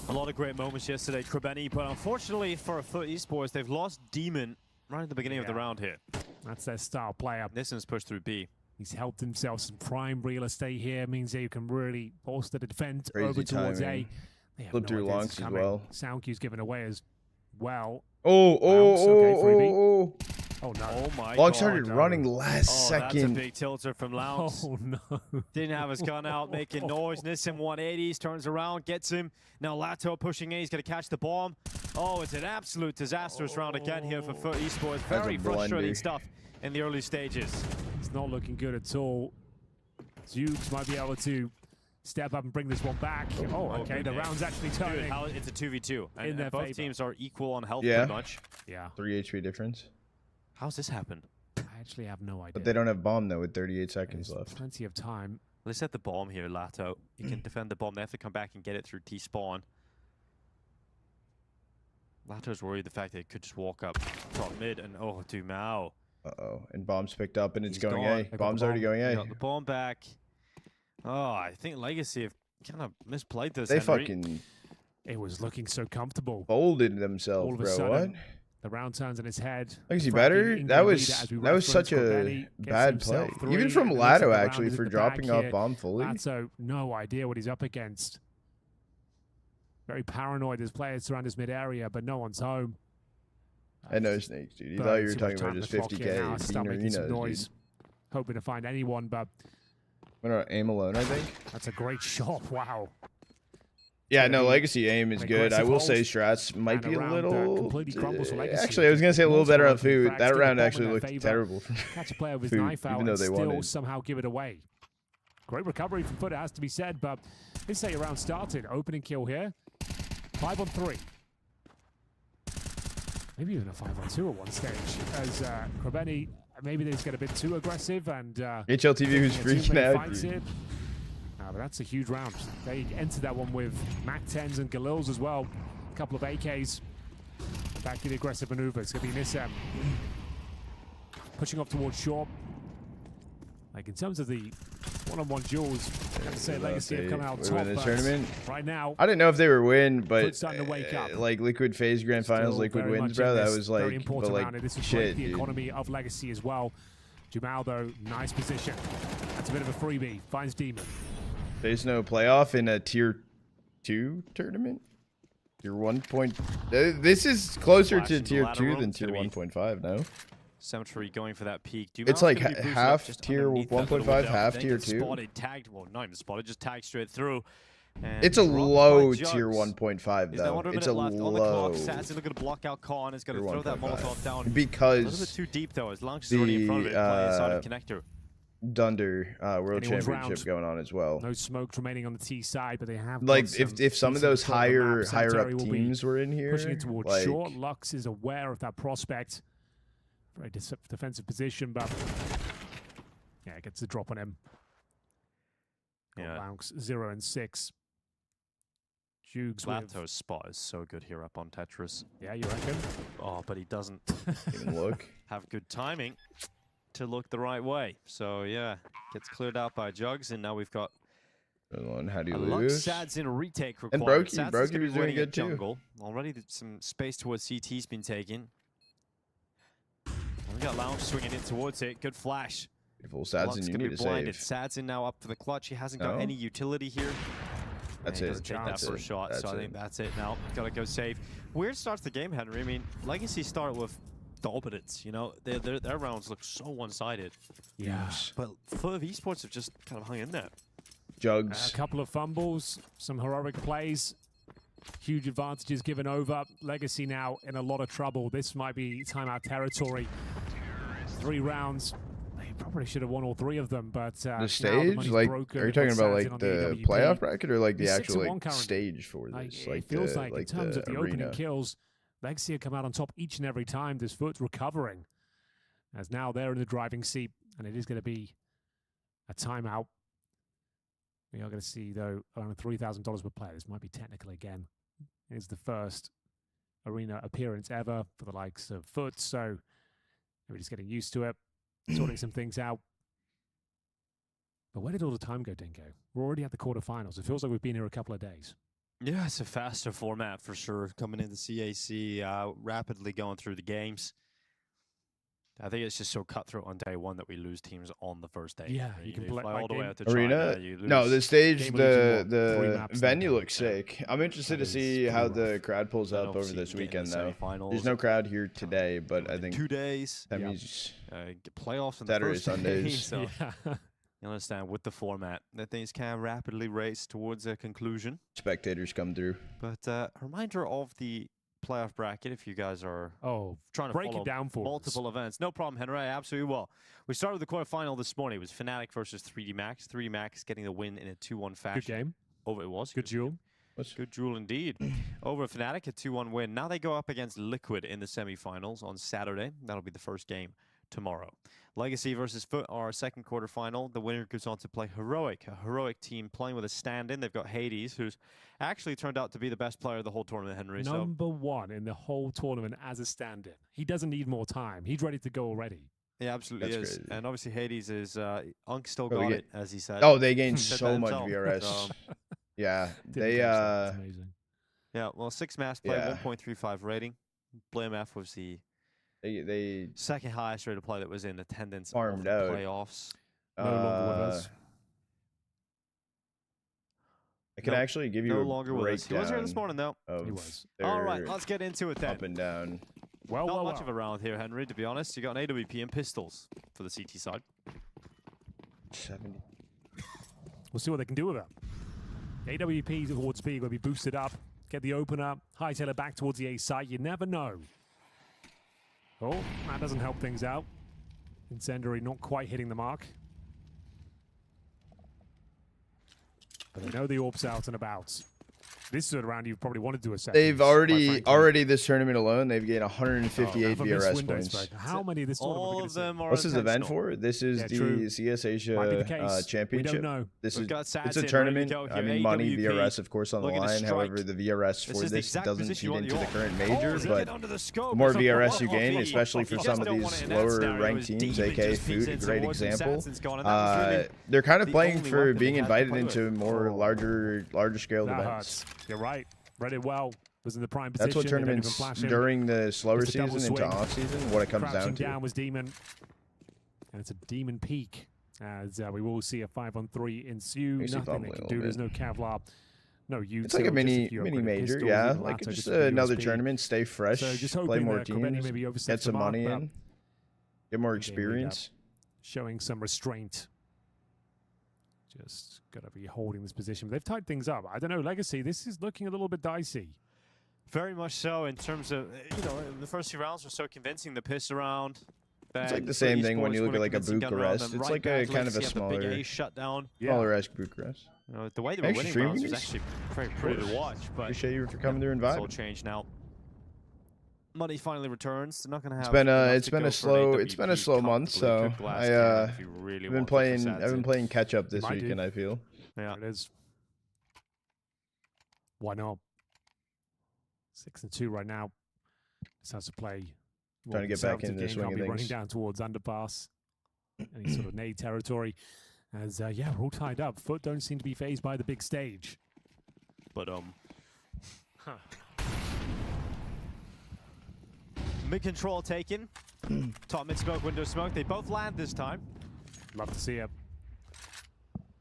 a lot of great moments yesterday, Krabeni, but unfortunately for FUT Esports, they've lost Demon right at the beginning of the round here. That's their star player. Nissan's pushed through B. He's helped himself some prime real estate here, means that you can really bolster the defense Crazy over towards timing. A. Flip through longs as well. Sound cue's given away as well. Oh no. Oh my Long started running last second. That's a big tilter from Lounge. Oh no. Didn't have his gun out, making noise. Nissan 180s, turns around, gets him. Now Lato pushing in, he's going to catch the bomb. Oh, it's an absolute disastrous round again here for FUT Esports. Very frustrating stuff in the early stages. It's not looking good at all. Zoogs might be able to step up and bring this one back. Oh, okay, the round's actually turning. Dude, it's a 2v2. In their both favor. teams are equal on health Yeah. pretty much. Yeah. 3 HP difference. How's this happened? I actually have no idea. But they don't have bomb though with 38 seconds left. Plenty of time. Let's set the bomb here, Lato. You can defend the bomb. They have to come back and get it through T-spawn. Lato's worried the fact that it could just walk up top mid and oh, Dumao. Uh-oh. And bomb's picked up and it's He's going gone. A. Bomb's already going A. Got the bomb back. Oh, I think Legacy have kind of misplayed this. They Henry. fucking It was looking so comfortable. folded All themselves, of a bro. sudden, What? the round turns in his head. Legacy Fragging better? England That leader was as we such a Covelli gets bad play. himself three, Even from and it looks like Lato the round actually is for in the dropping bag off here. bomb fully. Lato, no idea what he's up against. Very paranoid. There's players around his mid area, but no one's home. And no snakes, dude. You thought you were talking about just 50k. Start making some Beanerinos, noise. dude. Hoping to find anyone, but I'm gonna aim alone, I think. that's a great shot. Wow. Yeah, no, Legacy aim is good. I will say Aggressive strats might and be a around, little. completely crumbles for Legacy. Actually, I was gonna say a little better on Multiple food. frags That to the round bomb in actually their looked favor. terrible. Catch a player with his Food, knife out even though and they still wanted. somehow give it away. Great recovery from FUT, it has to be said, but this say round started. Opening kill here. 5 on 3. Maybe even a 5 on 2 at one stage. As Covelli, maybe they just get a bit too aggressive and HLTV who's freaking out, dude. But that's a huge round. They entered that one with Mac 10s and Galils as well. A couple of AKs. Back to the aggressive maneuver. It's going to be Nisem. Pushing off towards short. Like in terms of the one-on-one duels, I have to say Legacy have come out top. In this tournament. Right now, I didn't know if they were win, but starting to wake up. like Liquid FaZe Grand Finals, Still Liquid very wins, much bro. in That this was very like, important but round, and like this would shit, break the dude. economy of Legacy as well. Jamal though, nice position. That's a bit of a freebie. Finds Demon. There's no playoff in a tier 2 tournament. Tier 1 point. This is closer Flash to in the tier ladder 2 room. than It's tier gonna be 1.5. No. Cemetery going for that peak. It's like half tier 1.5, half tier 2. Spotted, tagged, well, not even spotted, just tagged straight through. And It's a dropped by low Jugs. tier 1.5 Is there though. 1 It's minute a left on the clock. low. Sad's looking to block out Khan. Is going to tier throw that 1.5. Molotov down. Because a little bit too deep though. As long as he's already in front of it, playing inside of connector. Dunder World Anyone's Championship round. going on as well. No smoke remaining on the T side, but they have Like got if some of decent those control of the map. higher Cemetery up will be teams were in here, pushing it towards like short. Lux is aware of that prospect. Very defensive position, but yeah, gets the drop on him. Yeah. Bounce 0 and 6. Jugs with. Lato's spot is so good here up on Tetris. Yeah, you reckon? Oh, but he doesn't even look. Have good timing to look the right way. So yeah, gets cleared out by Jugs, and now we've got how do you Lux lose? Sads in retake required. And Brokey, Sads is Brokey gonna was be doing winning good at too. jungle. Already some space towards CT's been taken. And we got Lounge swinging in towards it. Good flash. Beautiful. Sads and you gonna need be to blinded. save. Sadsin now up for the clutch. He hasn't got No? any utility here. That's he it. doesn't take that That's first it. shot, That's so I it. think that's it now. Gotta go save. Weird starts the game, Henry. I mean, Legacy start with dominance. You know, their rounds look so one-sided. Yeah. But FUT Esports have just kind of hung in there. Jugs. A couple of fumbles, some heroic plays, huge advantages given over. Legacy now in a lot of trouble. This might be timeout territory. 3 rounds. They probably should have won all 3 of them, but The stage, like, are you talking about like the playoff bracket or like the actual like stage for this? Like it feels the, like in terms of the arena. opening kills, Legacy have come out on top each and every time. This FUT's recovering, as now they're in the driving seat, and it is going to be a timeout. We are going to see, though, around $3,000 per player. This might be technical again. It's the first arena appearance ever for the likes of FUT, so we're just getting used to it, sorting some things out. But where did all the time go, Dinko? We're already at the quarterfinals. It feels like we've been here a couple of days. Yeah, it's a faster format for sure. Coming into CAC, rapidly going through the games. I think it's just so cutthroat on day 1 that we lose teams on the first day. Yeah, you can fly all the way out to arena. China, you lose. No, the stage, Game the venue looks sick. I'm interested to see how the crowd pulls up over this weekend, though. There's no crowd here today, but I think 2 days. That means playoffs in the Saturday, first day, Sundays. so you understand with the format that things can rapidly race towards a conclusion. Spectators come through. But a reminder of the playoff bracket if you guys are trying to break follow it down for multiple events. No problem, Henry. I absolutely will. We started with the quarterfinal this morning. It was Fnatic versus 3D Max. 3D Max getting the win in a 2-1 fashion. Good game. Over it was. Good duel. Good duel indeed. Over Fnatic, a 2-1 win. Now they go up against Liquid in the semifinals on Saturday. That'll be the first game tomorrow. Legacy versus FUT, our second quarterfinal. The winner goes on to play Heroic, a Heroic team playing with a stand-in. They've got Hades, who's actually turned out to be the best player of the whole tournament, Henry. Number one in the whole tournament as a stand-in. He doesn't need more time. He's ready to go already. Yeah, absolutely is. Crazy. And obviously Hades is, Unk still got it, as he said. Oh, they gained so much VRS. Yeah, they, amazing. Yeah, well, 6 mass play, 1.35 rating. BlameF was the they second highest rated player that was in attendance farmed of the out. playoffs. No longer with us. I can actually give you no a longer with us. He was here this morning, though. He was. All right, let's get into it then. Up and down. Well, Not much of a round here, Henry, to be honest. You got an AWP and pistols for the CT side. 70. We'll see what they can do with it. AWP towards speed will be boosted up. Get the opener. Hightailer back towards the A side. You never know. Oh, that doesn't help things out. Incendiary not quite hitting the mark. But they know the orb's out and about. This is a round you probably want to do a second. They've already this tournament alone, they've gained 158 VRS points. How many this tournament? All of them are What's this event for? This is the CS Asia Championship. We don't know. This is it's a tournament. I mean, money, VRS, of course, on the line. However, the VRS for this doesn't feed into the current major, but the more VRS you gain, especially for some of these lower ranked teams, aka FUT, a great example. They're kind of playing for being invited into more larger scale events. You're right. Read it well. Was in the prime That's position. what tournaments during the slower season into off season, what it comes down to. Down was Demon. And it's a Demon peak. As we will see a 5-on-3 ensue. Nothing they can do. There's no Kevlar. No utility. It's like a mini major, yeah. Like just another tournament. Stay fresh. Play more teams. Get some money in. Get more experience. Showing some restraint. Just got to be holding this position. They've tied things up. I don't know, Legacy, this is looking a little bit dicey. Very much so in terms of, the first few rounds were so convincing. The piss around. It's like the same thing when you look at like a Bucharest. It's like a kind of a smaller-esque Bucharest. The way they were winning rounds was actually very pretty to watch. But appreciate you for coming through and vibing. It's all changed now. Money finally returns. They're not going to have. It's been a slow month, so I've been playing catch up this weekend. I feel. Yeah, it is. Why not? 6-2 right now. This has to play. Trying to get back into the swing of things. Running down towards underpass, any sort of nade territory. As we're all tied up. FUT don't seem to be phased by the big stage. But mid control taken. Top mid smoke, window smoke. They both land this time. Love to see it.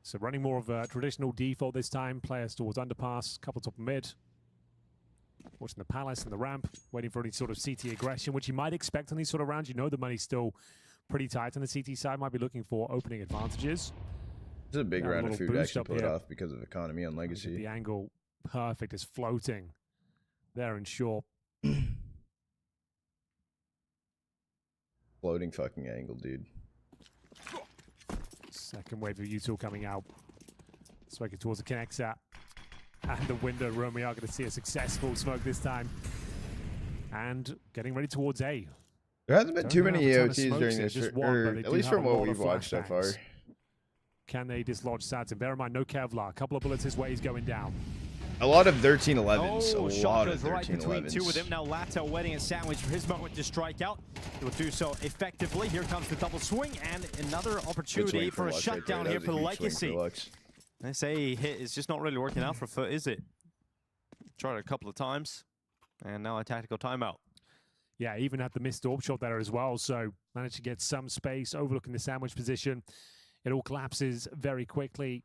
So running more of a traditional default this time. Players towards underpass, couple top mid. Watching the palace and the ramp, waiting for any sort of CT aggression, which you might expect on these sort of rounds. You know the money's still pretty tight on the CT side. Might be looking for opening advantages. This is a big round of food to actually pull it off because of economy on Legacy. The angle perfect is floating there in short. Floating fucking angle, dude. Second wave of U2 coming out. Smoking towards the connector. And the window room. We are going to see a successful smoke this time. And getting ready towards A. There hasn't been too many AOTs during this, at least from what we've watched so far. Can they dislodge Sads? And bear in mind, no Kevlar. A couple of bullets his way. He's going down. A lot of 13-11s. Oh, a lot of right between 13-11s. two with him. Now Lato waiting a sandwich for his moment to strike out. He will do so effectively. Here comes the double swing and another opportunity for a shutdown here for the Legacy. They say hit is just not really working out for FUT, is it? Tried it a couple of times, and now a tactical timeout. Yeah, even had the missed orb shot there as well, so managed to get some space, overlooking the sandwich position. It all collapses very quickly.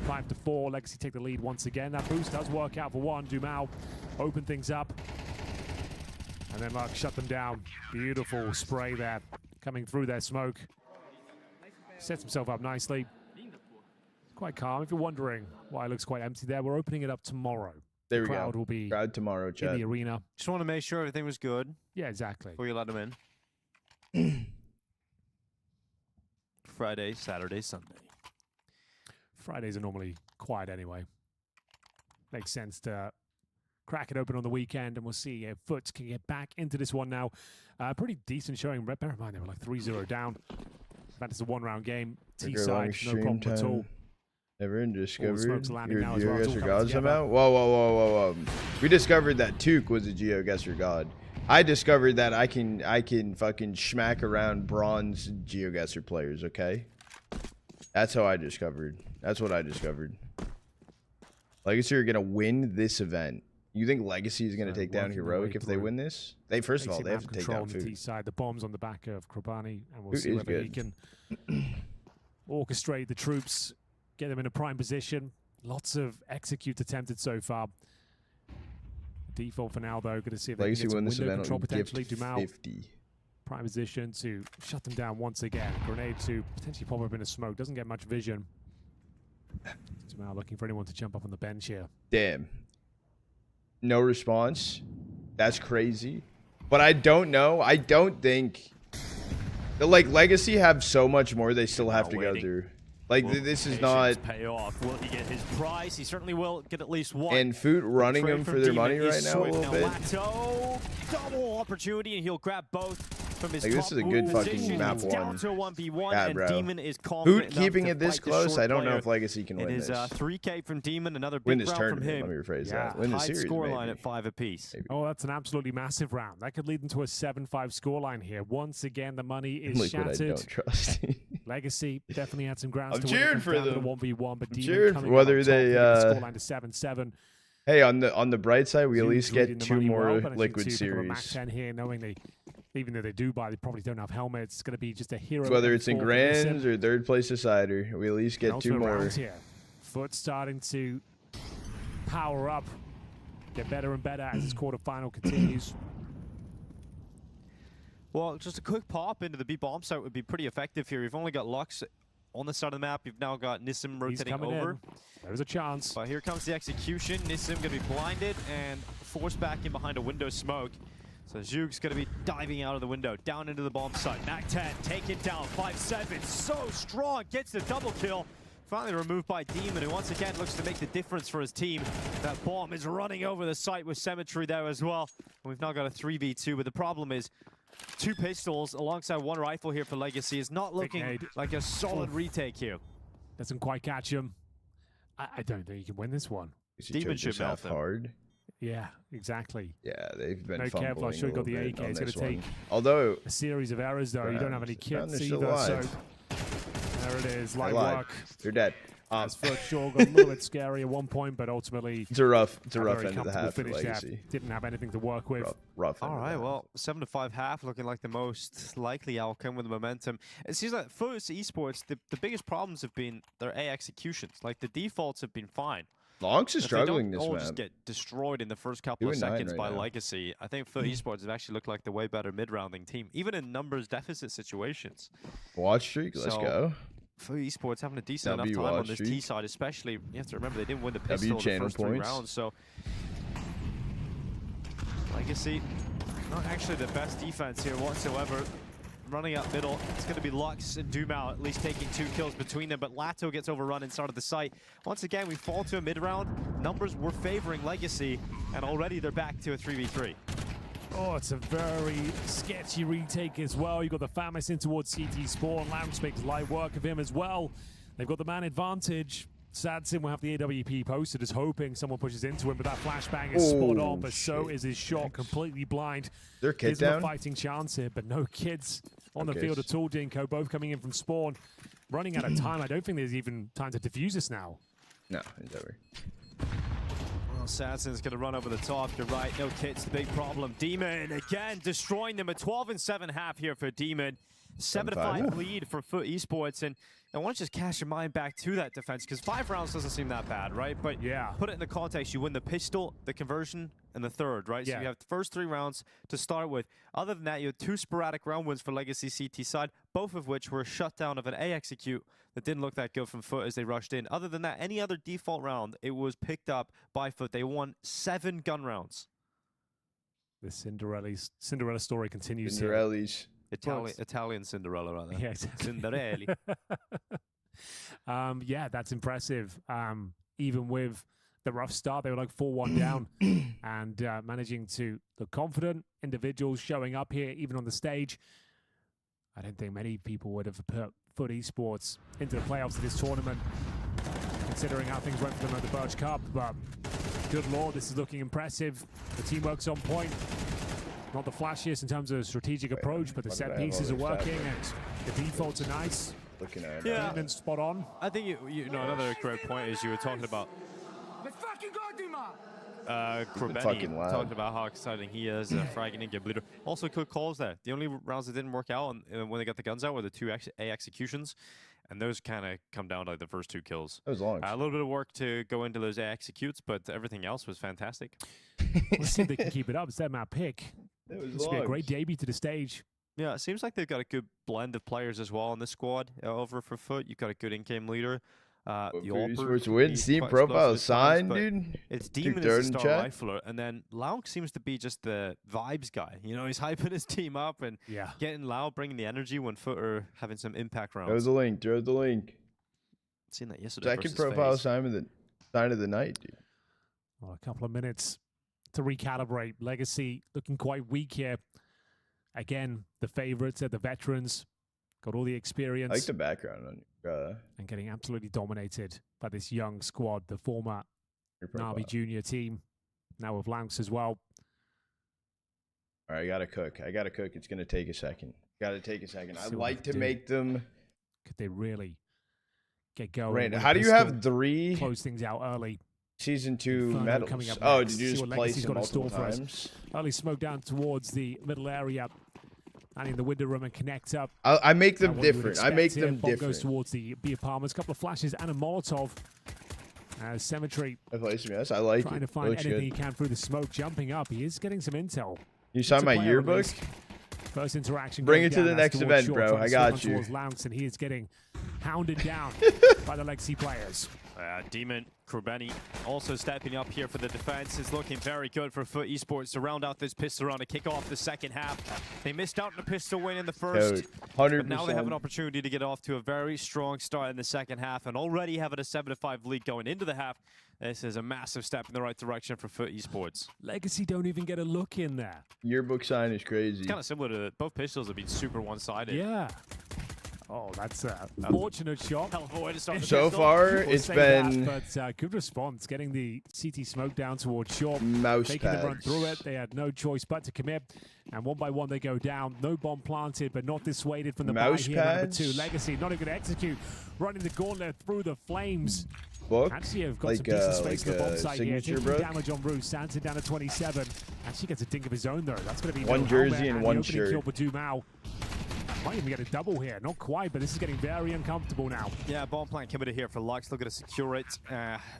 5-4, Legacy take the lead once again. That boost does work out for one. Dumao open things up. And then Luck shut them down. Beautiful spray there, coming through their smoke. Sets himself up nicely. Quite calm. If you're wondering why it looks quite empty there, we're opening it up tomorrow. There the we crowd go. will be Crowd tomorrow, chat. in the arena. Just want to make sure everything was good. Yeah, exactly. Before you let them in. Friday, Saturday, Sunday. Fridays are normally quiet anyway. Makes sense to crack it open on the weekend, and we'll see if FUT can get back into this one now. Pretty decent showing. Bear in mind, they were like 3-0 down. In fact, it's a one-round game. T-side, no problem at all. Never discovered landing now as your well. It's all geoguessr coming god together. somehow. Whoa. We discovered that Tuke was a geoguessr god. I discovered that I can fucking schmack around bronze geoguessr players, okay? That's how I discovered. That's what I discovered. Legacy are gonna win this event. You think Legacy is gonna take down Heroic if they win this? They first of all, they have to take down FUT. T-side, the bombs on the back of Krobani, and we'll FUT see is whether he good. can orchestrate the troops, get them in a prime position. Lots of executes attempted so far. Default for now, though. Going to see if Legacy they can win get this some window event control on potentially. gift Dumau 50. prime position to shut them down once again. Grenade to potentially pop up in a smoke. Doesn't get much vision. Dumau looking for anyone to jump up on the bench here. Damn. No response. That's crazy. But I don't know. I don't think... Like, Legacy have so much more they still have to go through. Like, this is not... Pay off. Will he get his prize? He certainly will get at least one. And FUT running them for their money right now a little bit. Lato, double opportunity, and he'll grab both from his Like, this is a good fucking map one. Down to 1v1, Yeah, and bro. Demon is confident FUT keeping enough it to this fight the close, short I don't know player. if Legacy can win It is this. 3K from Demon, another Win big this round from tournament, him. let me rephrase Yeah. that. Win the High series, scoreline maybe. at 5 apiece. Oh, that's an absolutely massive round. That could lead into a 7-5 scoreline here. Once again, the money is Liquid, I shattered. don't trust. Legacy definitely had some grounds I'm to cheering win. for them. 1v1, but I'm Demon cheering coming for whether out top they, to get the scoreline to 7-7. Hey, on the bright side, we at least Reading get the 2 money more well, but I think Liquid to pick up a Mac series. 10 here, knowing even though they do buy, they probably don't have helmets. It's going to be just a hero. Whether it's in M4 for Grands Nissim. or third place decider, we at least get 2 Penultimate more. round here. FUT starting to power up, get better and better as this quarterfinal continues. Well, just a quick pop into the B bomb site would be pretty effective here. You've only got Lux on the side of the map. You've now got Nissim rotating over. In. There's a chance. But here comes the execution. Nissim going to be blinded and forced back in behind a window smoke. So Zhug's going to be diving out of the window, down into the bomb site. Mac 10 taken down, 5-7, so strong, gets the double kill. Finally removed by Demon, who once again looks to make the difference for his team. That bomb is running over the site with Symmetry there as well. And we've now got a 3v2, but the problem is 2 pistols alongside 1 rifle here for Legacy is not looking like a solid retake here. Doesn't quite catch him. I don't think he can win this one. Demon should melt them. Hard. Yeah, exactly. Yeah, they've been No fumbling careful. I'm sure he got the AK. It's going to take although a series of errors, though. You don't have any Brown kits is still either. So alive. there it is. Light Alive. work. They're dead. As FUT sure got a little bit scary at one point, but ultimately It's a rough very end of the comfortable half for finish there. Legacy. Didn't have anything to work with. Rough end All of the right, half. well, 7-5 half looking like the most likely outcome with the momentum. It seems like FUT esports, the biggest problems have been their A executions. Like the defaults have been fine. Lonks is If they don't struggling this all map. just get destroyed in the first couple of 2-9 seconds right by now. Legacy. I think FUT esports have actually looked like the way better mid-rounding team, even in numbers deficit situations. Watch streak, let's So, go. FUT esports having a decent W enough time on watch this streak. T side, especially. You have to remember they didn't win the W pistol in the channel first 3 points. rounds. So Legacy, not actually the best defense here whatsoever. Running up middle, it's going to be Lux and Dumau at least taking 2 kills between them, but Lato gets overrun inside of the site. Once again, we fall to a mid-round. Numbers were favoring Legacy, and already they're back to a 3v3. Oh, it's a very sketchy retake as well. You got the Famis in towards CT Spawn. Lamps makes light work of him as well. They've got the man advantage. Sadsim will have the AWP posted, is hoping someone pushes into him, but that flashbang is spot on, but so is his shot, completely blind. Their kid Gives him down? a fighting chance here, but no kids on the Okay. field at all. Dinko, both coming in from Spawn. Running out of time. I don't think there's even time to defuse this now. No, it's over. Well, Sadson's going to run over the top. You're right, no kits, the big problem. Demon again destroying them. A 12-7 half here for Demon. 7-5 lead for FUT esports, and I want to just cast your mind back to that defense because 5 rounds doesn't seem that bad, right? But yeah, put it in the context: you win the pistol, the conversion, and the third, right? So you have the first 3 rounds to start with. Other than that, you had 2 sporadic round wins for Legacy CT side, both of which were a shutdown of an A execute that didn't look that good from FUT as they rushed in. Other than that, any other default round, it was picked up by FUT. They won 7 gun rounds. The Cinderella story continues. Cinderellas. Italian Cinderella, right there. Yeah, exactly. Cinderelli. Yeah, that's impressive. Even with the rough start, they were like 4-1 down, and managing to look confident. Individuals showing up here, even on the stage. I don't think many people would have put FUT Esports into the playoffs of this tournament, considering how things went for them at the Birch Cup. But good lord, this is looking impressive. The teamwork's on point. Not the flashiest in terms of strategic approach, but the set pieces are working and the defaults are nice. Looking at it. Spot on. I think you know another great point is you were talking about Krubeni, talking about how exciting he is, fragging and get bleeder. Also good calls there. The only rounds that didn't work out when they got the guns out were the 2 A executions, and those kind of come down to like the first 2 kills. That was long. A little bit of work to go into those A executes, but everything else was fantastic. Let's see if they can keep it up. It's their map pick. This will be a great debut to the stage. Yeah, it seems like they've got a good blend of players as well in the squad over for FUT. You've got a good in-game leader. Sports win, Steam profile signed, dude. It's Demon is the star rifler, and then Lauk seems to be just the vibes guy. You know, he's hyping his team up and getting loud, bringing the energy when FUT are having some impact rounds. Throw the link. Throw the link. Seen that yesterday. Second profile sign of the night, dude. Well, a couple of minutes to recalibrate. Legacy looking quite weak here. Again, the favorites are the veterans. Got all the experience. I like the background on you. And getting absolutely dominated by this young squad, the former Navi Junior team, now with Lanks as well. All right, I gotta cook. It's gonna take a second. Gotta take a second. I'd like to make them. Could they really get going? Right. How do you have 3 close things out early? Season 2 medals. Oh, did you just place them multiple times? Early smoke down towards the middle area. And in the window room and connect up. I make them different. I make them different. different. Goes towards the B apartments. Couple of flashes and a Molotov. Cemetery. I place him, yes. I like trying to find anything he can through the smoke. Jumping up. He is getting some intel. You saw my yearbook? First interaction. Bring it to the next event, bro. I got you. Lounce, and he is getting hounded down by the Legacy players. Demon, Krubeni also stepping up here for the defense. Is looking very good for FUT Esports to round out this pistol round to kick off the second half. They missed out on a pistol win in the first. 100%. But now they have an opportunity to get off to a very strong start in the second half and already having a 7-5 lead going into the half. This is a massive step in the right direction for FUT Esports. Legacy don't even get a look in there. Yearbook sign is crazy. It's kind of similar to both pistols have been super one-sided. Yeah. Oh, that's a fortunate shot. Hell of a way to start the so pistol. far, it's been... But good response, getting the CT smoke down towards short. Mouse Making them run through it. They had no choice but to commit. And one by one, they go down. No bomb planted, but not dissuaded from the buy here. Number 2, Legacy, not even going to execute. Running the gauntlet through the flames. Actually, have got some decent space in the bomb site here. Taking damage on Roos. Sanson down to 27. Actually gets a dink of his own, though. That's going to be one jersey and one shirt. Kill for Dumao. Might even get a double here. Not quite, but this is getting very uncomfortable now. Yeah, bomb plant committed here for Lux. Looking to secure it.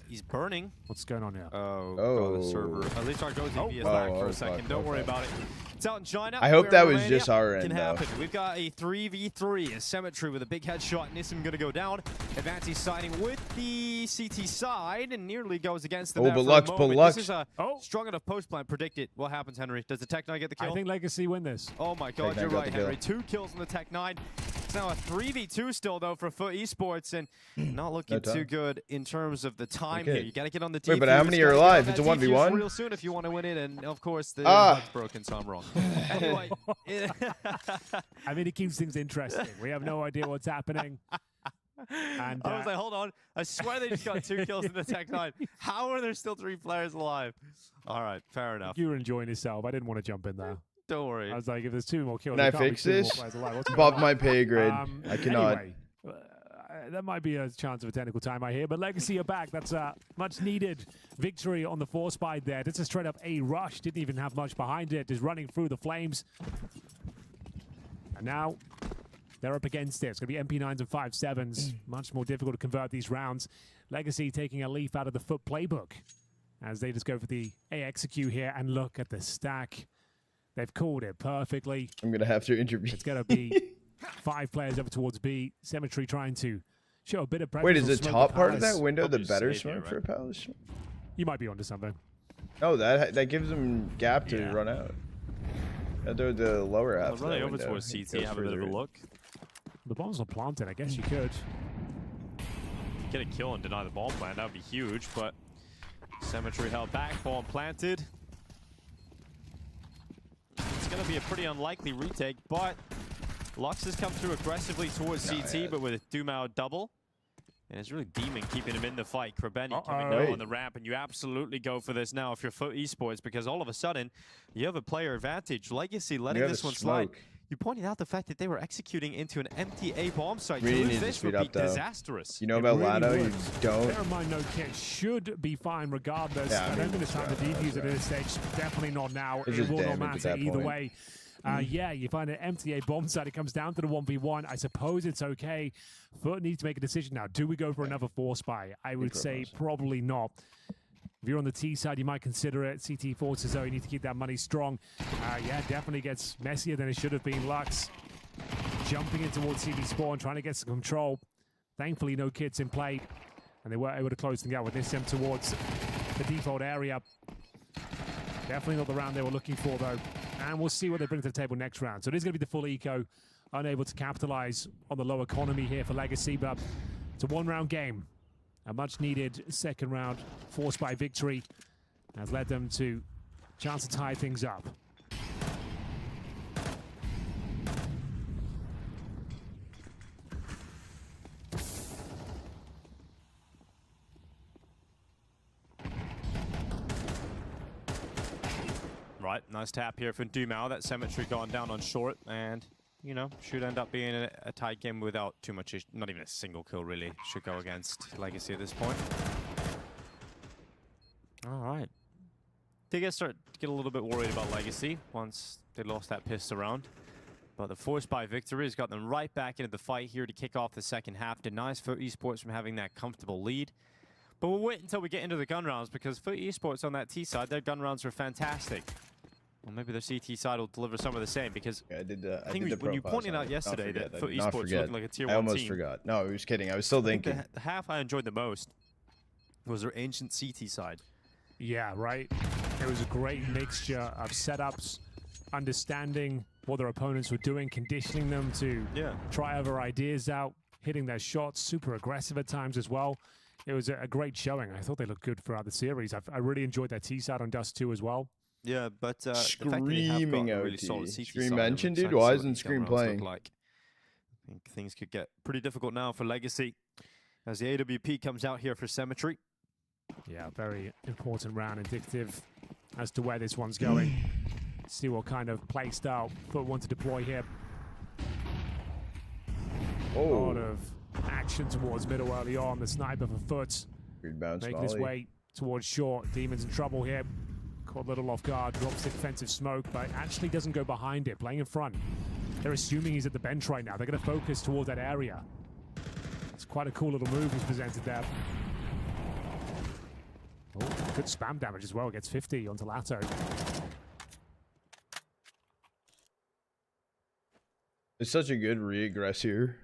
He's burning. What's going on here? Oh. God, the server. At least our GoTV is back for a second. Don't worry about it. It's out in China. I hope that was just our end, can happen. We've got a 3v3. A Cemetery with a big headshot. Nissim going to go down. Advantage siding with the CT side and nearly goes against them. But Lux. This is a strong enough post plan. Predict it. What happens, Henry? Does the Tech 9 get the kill? I think Legacy win this. Oh my God, you're right, Henry. 2 kills on the Tech 9. It's now a 3v2 still, though, for FUT Esports, and not looking too good in terms of the time here. You got to get on the team. Wait, but how many are alive? It's a 1v1? Real soon if you want to win it, and of course, the HUD's broken, so I'm wrong. Anyway. I mean, it keeps things interesting. We have no idea what's happening. And, I was like, hold on. I swear they just got 2 kills in the Tech 9. How are there still 3 players alive? All right, fair enough. You were enjoying yourself. I didn't want to jump in there. Don't worry. I was like, if there's 2 more kills, can I fix this? Above my pay grade. I cannot. Anyway, that might be a chance of a technical time I hear, but Legacy are back. That's a much needed victory on the force by there. This is straight up a rush. Didn't even have much behind it. Just running through the flames. And now they're up against it. It's going to be MP9s and 5.7s. Much more difficult to convert these rounds. Legacy taking a leaf out of the FUT playbook. as they just go for the A execute here, and look at the stack. They've called it perfectly. I'm going to have to intervene. It's going to be 5 players over towards B. Cemetery trying to show a bit of pressure. Wait, is the top part of that window the better smoke for Palace? You might be onto something. Oh, that gives them gap to run out. They're the lower half. Running over towards CT, have a bit of a look. The bomb's not planted. I guess you could. Get a kill and deny the bomb plant. That would be huge, but Cemetery held back. Bomb planted. It's going to be a pretty unlikely retake, but Lux has come through aggressively towards CT, but with a Dumao double. And it's really Demon keeping him in the fight. Krabeni coming down on the ramp, and you absolutely go for this now if you're FUT Esports, because all of a sudden, you have a player advantage. Legacy letting this one slide. You pointed out the fact that they were executing into an empty A bomb site. Really to need this to speed would up, be disastrous. You know about Lado, you don't. Bear in mind, no kit should be fine regardless. I don't think it's time to defuse it at this stage. Definitely not now. It will not matter either way. Yeah, you find an empty A bomb site. It comes down to the 1v1. I suppose it's okay. FUT needs to make a decision now. Do we go for another force buy? I would say probably not. If you're on the T side, you might consider it. CT forces, though, you need to keep that money strong. Yeah, definitely gets messier than it should have been. Lux jumping in towards CB spawn, trying to get some control. Thankfully, no kits in play, and they were able to close things out with this towards the default area. Definitely not the round they were looking for, though. And we'll see what they bring to the table next round. So it is going to be the full eco, unable to capitalize on the low economy here for Legacy, but it's a one-round game. A much-needed second round force by victory has led them to chance to tie things up. Right, nice tap here from Dumao. That Cemetery gone down on short, and you know, should end up being a tight game without too much, not even a single kill really, should go against Legacy at this point. All right. They start to get a little bit worried about Legacy once they lost that pistol round. But the force by victory has got them right back into the fight here to kick off the second half, denies FUT Esports from having that comfortable lead. But we'll wait until we get into the gun rounds, because FUT Esports on that T side, their gun rounds were fantastic. Well, maybe their CT side will deliver some of the same, because I did when you pointed out yesterday that FUT Esports looking like a tier 1 team. I almost forgot. No, I was kidding. I was still thinking. The half I enjoyed the most was their ancient CT side. Yeah, right. It was a great mixture of setups, understanding what their opponents were doing, conditioning them to try other ideas out, hitting their shots, super aggressive at times as well. It was a great showing. I thought they looked good throughout the series. I really enjoyed their T side on Dust 2 as well. Yeah, but Screaming really OT. Scream mentioned, dude. Why isn't Scream playing? Like. I think things could get pretty difficult now for Legacy as the AWP comes out here for Cemetery. Yeah, very important round, indicative as to where this one's going. See what kind of play style FUT want to deploy here. A lot of action towards middle early on. The sniper for FUT making his way towards short. Demon's in trouble here. Caught a little off guard, drops the defensive smoke, but actually doesn't go behind it, playing in front. They're assuming he's at the bench right now. They're going to focus towards that area. It's quite a cool little move he's presented there. Oh, good spam damage as well. Gets 50 onto Lato. It's such a good regress here.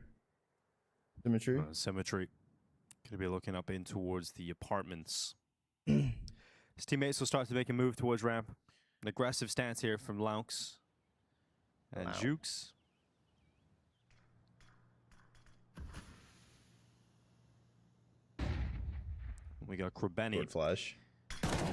Cemetery. Cemetery going to be looking up in towards the apartments. His teammates will start to make a move towards ramp. An aggressive stance here from Laux and Jukes. We got Krabeni. Flash.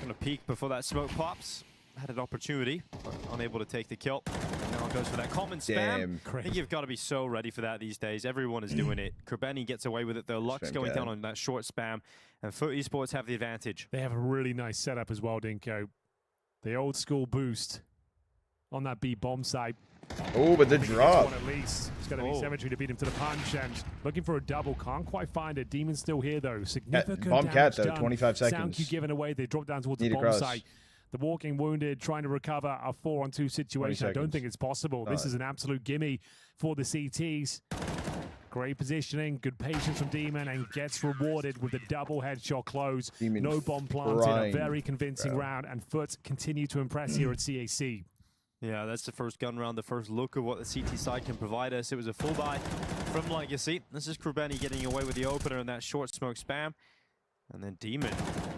Gonna peek before that smoke pops. Had an opportunity, but unable to take the kill. And now it goes for that common spam. I think you've got to be so ready for that these days. Everyone is doing it. Krabeni gets away with it though. Lux going down on that short spam. And FUT Esports have the advantage. They have a really nice setup as well, Dinko. The old school boost on that B bomb site. Oh, but the drop. At least it's going to be Cemetery to beat him to the punch, and looking for a double. Can't quite find it. Demon's still here though. Significant bomb cat though. done. 25 seconds. Sound cue given away. They drop down towards the bomb site. The walking wounded trying to recover a 4-on-2 situation. I don't think it's possible. This is an absolute gimme for the CTs. Great positioning, good patience from Demon, and gets rewarded with the double headshot close. Demon no bomb planted, a very convincing round, and FUT continue to impress here at CAC. Yeah, that's the first gun round, the first look of what the CT side can provide us. It was a full buy from Legacy. This is Krubeni getting away with the opener and that short smoke spam. And then Demon,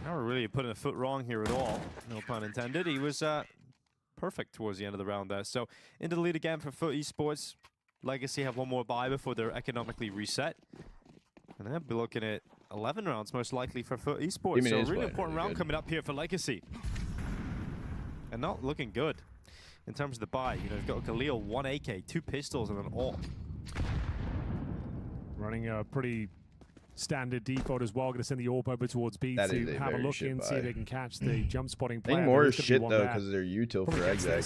never really putting a foot wrong here at all. No pun intended. He was perfect towards the end of the round there. So into the lead again for FUT Esports. Legacy have one more buy before they're economically reset. And they'll be looking at 11 rounds most likely for FUT Esports. So a really important round coming up here for Legacy. And not looking good in terms of the buy. You know, you've got Khalil, 1 AK, 2 pistols, and an AWP. Running a pretty standard default as well. Going to send the AWP over towards B to have a look in, see if they can catch the jump spotting player. I think more shit though because of their util for exec.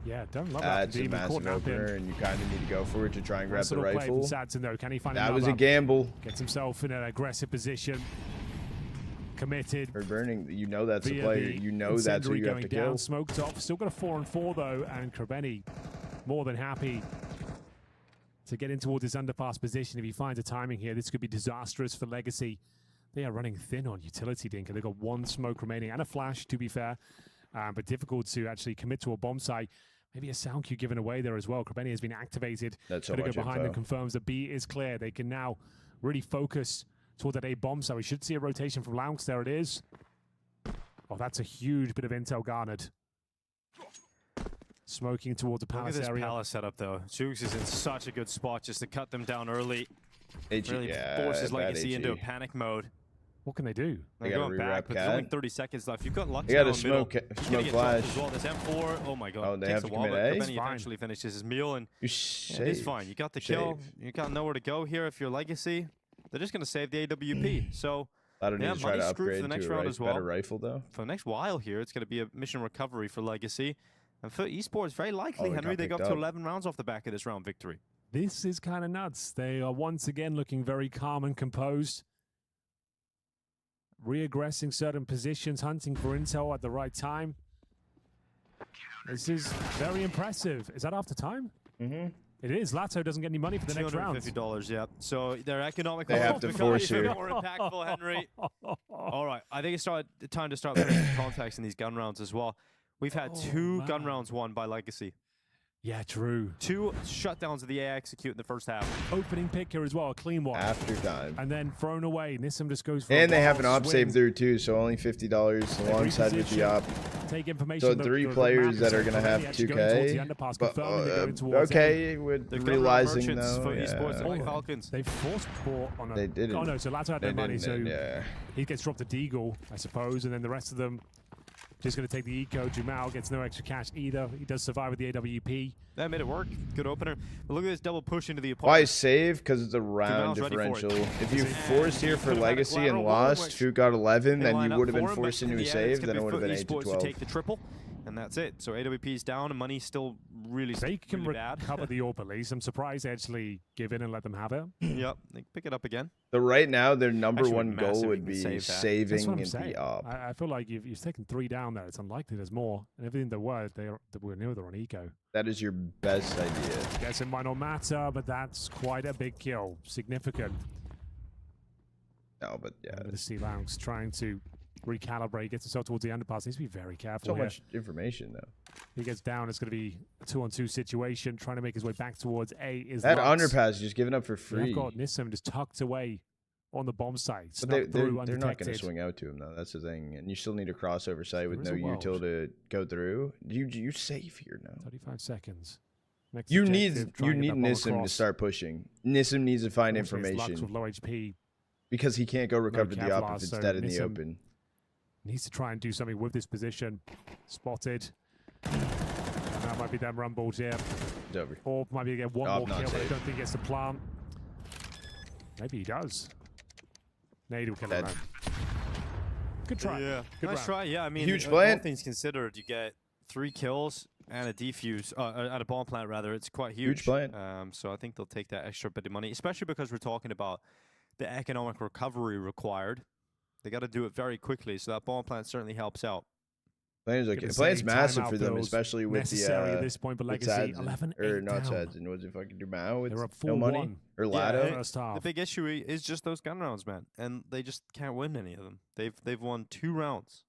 Yeah, don't love that. It's a massive opener, and you kind of need to go for it to try and grab the rifle. Though. Can he find that was a gamble. Gets himself in an aggressive position. Committed. Or burning, you know that's the player. You know that's who you have to kill. Smoked off. Still got a 4-on-4 though, and Krubeni more than happy to get in towards his underpass position. If he finds a timing here, this could be disastrous for Legacy. They are running thin on utility, Dinka. They've got 1 smoke remaining and a flash, to be fair, but difficult to actually commit to a bomb site. Maybe a sound cue given away there as well. Krubeni has been activated. That's so much much go behind info. and confirms that B is clear. They can now really focus toward that A bomb site. We should see a rotation from Lounge. There it is. Oh, that's a huge bit of intel garnered. Smoking towards the palace area. Look at this palace setup, though. Zoox is in such a good spot just to cut them down early. Really forces Legacy into a panic mode. What can they do? They're going back, but there's only 30 seconds left. You've got Lux down in the middle. Smoke flash. As well. There's M4. Oh my god. Oh, they have to commit A? Krubeni eventually finishes his meal, and it is fine. You got the kill. You got nowhere to go here if you're Legacy. They're just going to save the AWP. So Ladder needs to try to upgrade for the next to round a as well. better rifle, though. For the next while here, it's going to be a mission recovery for Legacy. And for Esports, very likely, Henry, they got up to 11 rounds off the back of this round victory. This is kind of nuts. They are once again looking very calm and composed. Reaggressing certain positions, hunting for intel at the right time. This is very impressive. Is that after time? Mm-hmm. It is. Lato doesn't get any money for the next round. $250, yeah. So they're economic. They have to force you. More impactful, Henry. All right. I think it's time to start putting some context in these gun rounds as well. We've had 2 gun rounds won by Legacy. Yeah, true. 2 shutdowns of the A execute in the first half. Opening pick here as well, a clean one. After time. And then thrown away. Nissim just goes for and they have an op save through too, so only $50 alongside with the op. Take information. So 3 players that are going to have 2K. But, okay, with realizing though, they forced bought on a... They didn't. Oh no, so Lato had no money, so he gets dropped a Deagle, I suppose, and then the rest of them just going to take the eco. Jamal gets no extra cash either. He does survive with the AWP. That made it work. Good opener. But look at this double push into the opponent. Why save? Because it's a round differential. If you forced here for Legacy and lost, FUT got 11, then you would have been forced into a save, then it would have been 8 to 12. Take the triple, and that's it. So AWP is down, and money's still really They can really bad. recover the AWP at least. I'm surprised they actually give in and let them have it. Yep, they can pick it up again. So right now, their number 1 goal would be saving and the op. I feel like you've taken 3 down there. It's unlikely there's more. And everything there were, they were near they're on eco. That is your best idea. Guess it might not matter, but that's quite a big kill. Significant. No, but yeah. The C Lounge trying to recalibrate, gets himself towards the underpass. Needs to be very careful. So much information, though. He gets down. It's going to be a 2-on-2 situation. Trying to make his way back towards A is that Lux. underpass is just given up for free. They've got Nissim just tucked away on the bomb site. But they're not going to swing out to him, though. That's the thing. And you still need a crossover site with no util to go through. You're safe here now. 35 seconds. You need Nissim to start pushing. Nissim needs to find information. Lux with low HP. Because he can't go recover the op if it's dead in the open. Needs to try and do something with this position. Spotted. And that might be them rumbled here. It's over. Or might be get one more kill, but I don't think he gets the plant. Maybe he does. Nade will kill him. Good try. Yeah. Good nice try. Yeah, I mean, huge all plant. things considered, you get 3 kills and a defuse, at a bomb plant rather. It's quite huge. Huge plant. So I think they'll take that extra bit of money, especially because we're talking about the economic recovery required. They got to do it very quickly, so that bomb plant certainly helps out. Playing's okay. Playing's massive for them, especially with the at this point, but Legacy 11 or not Sads, and was it fucking Dumao with They're up no money or Lado? The big issue is just those gun rounds, man, and they just can't win any of them. They've won 2 rounds.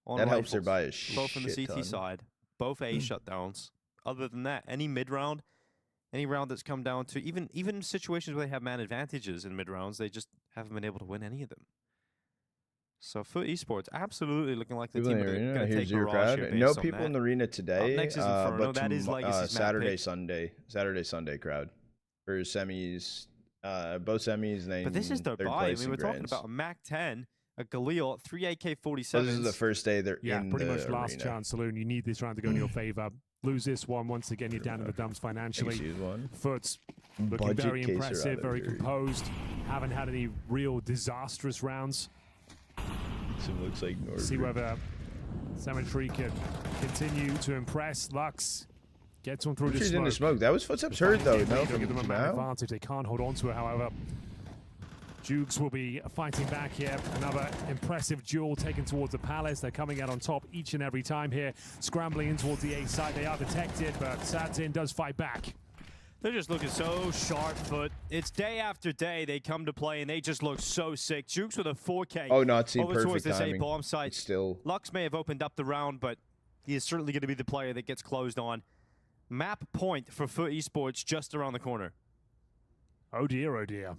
On that rifles, helps their buy a shit both on the CT ton. side, both A shutdowns. Other than that, any mid round, any round that's come down to even situations where they have man advantages in mid rounds, they just haven't been able to win any of them. So FUT Esports absolutely looking like the team that are going to take Mirage here. No people in the arena today, next is Inferno. but that is Legacy's Saturday, Sunday crowd for semis, both semis. And but this is their buy. I mean, we're talking about a MAC-10, a Galil, 3 AK-47s. So this is the first day they're in the pretty much last arena. chance saloon. You need this round to go in your favor. Lose this one, once again you're down in the dumps financially. FUT's looking very impressive, very composed. Haven't had any real disastrous rounds. So it looks like Northern. See whether Cemetery can continue to impress. Lux gets one through the smoke. In the smoke. That was footsteps heard though. No, give them a man advantage. They can't hold on to it, however. Jukes will be fighting back here. Another impressive duel taken towards the Palace. They're coming out on top each and every time here. Scrambling in towards the A side. They are detected, but Sadzin does fight back. They're just looking so sharp, FUT. It's day after day they come to play, and they just look so sick. Jukes with a 4K. Oh, not seen over towards this A bomb site. Still, Lux may have opened up the round, but he is certainly going to be the player that gets closed on. Map point for FUT Esports just around the corner. Oh dear, oh dear.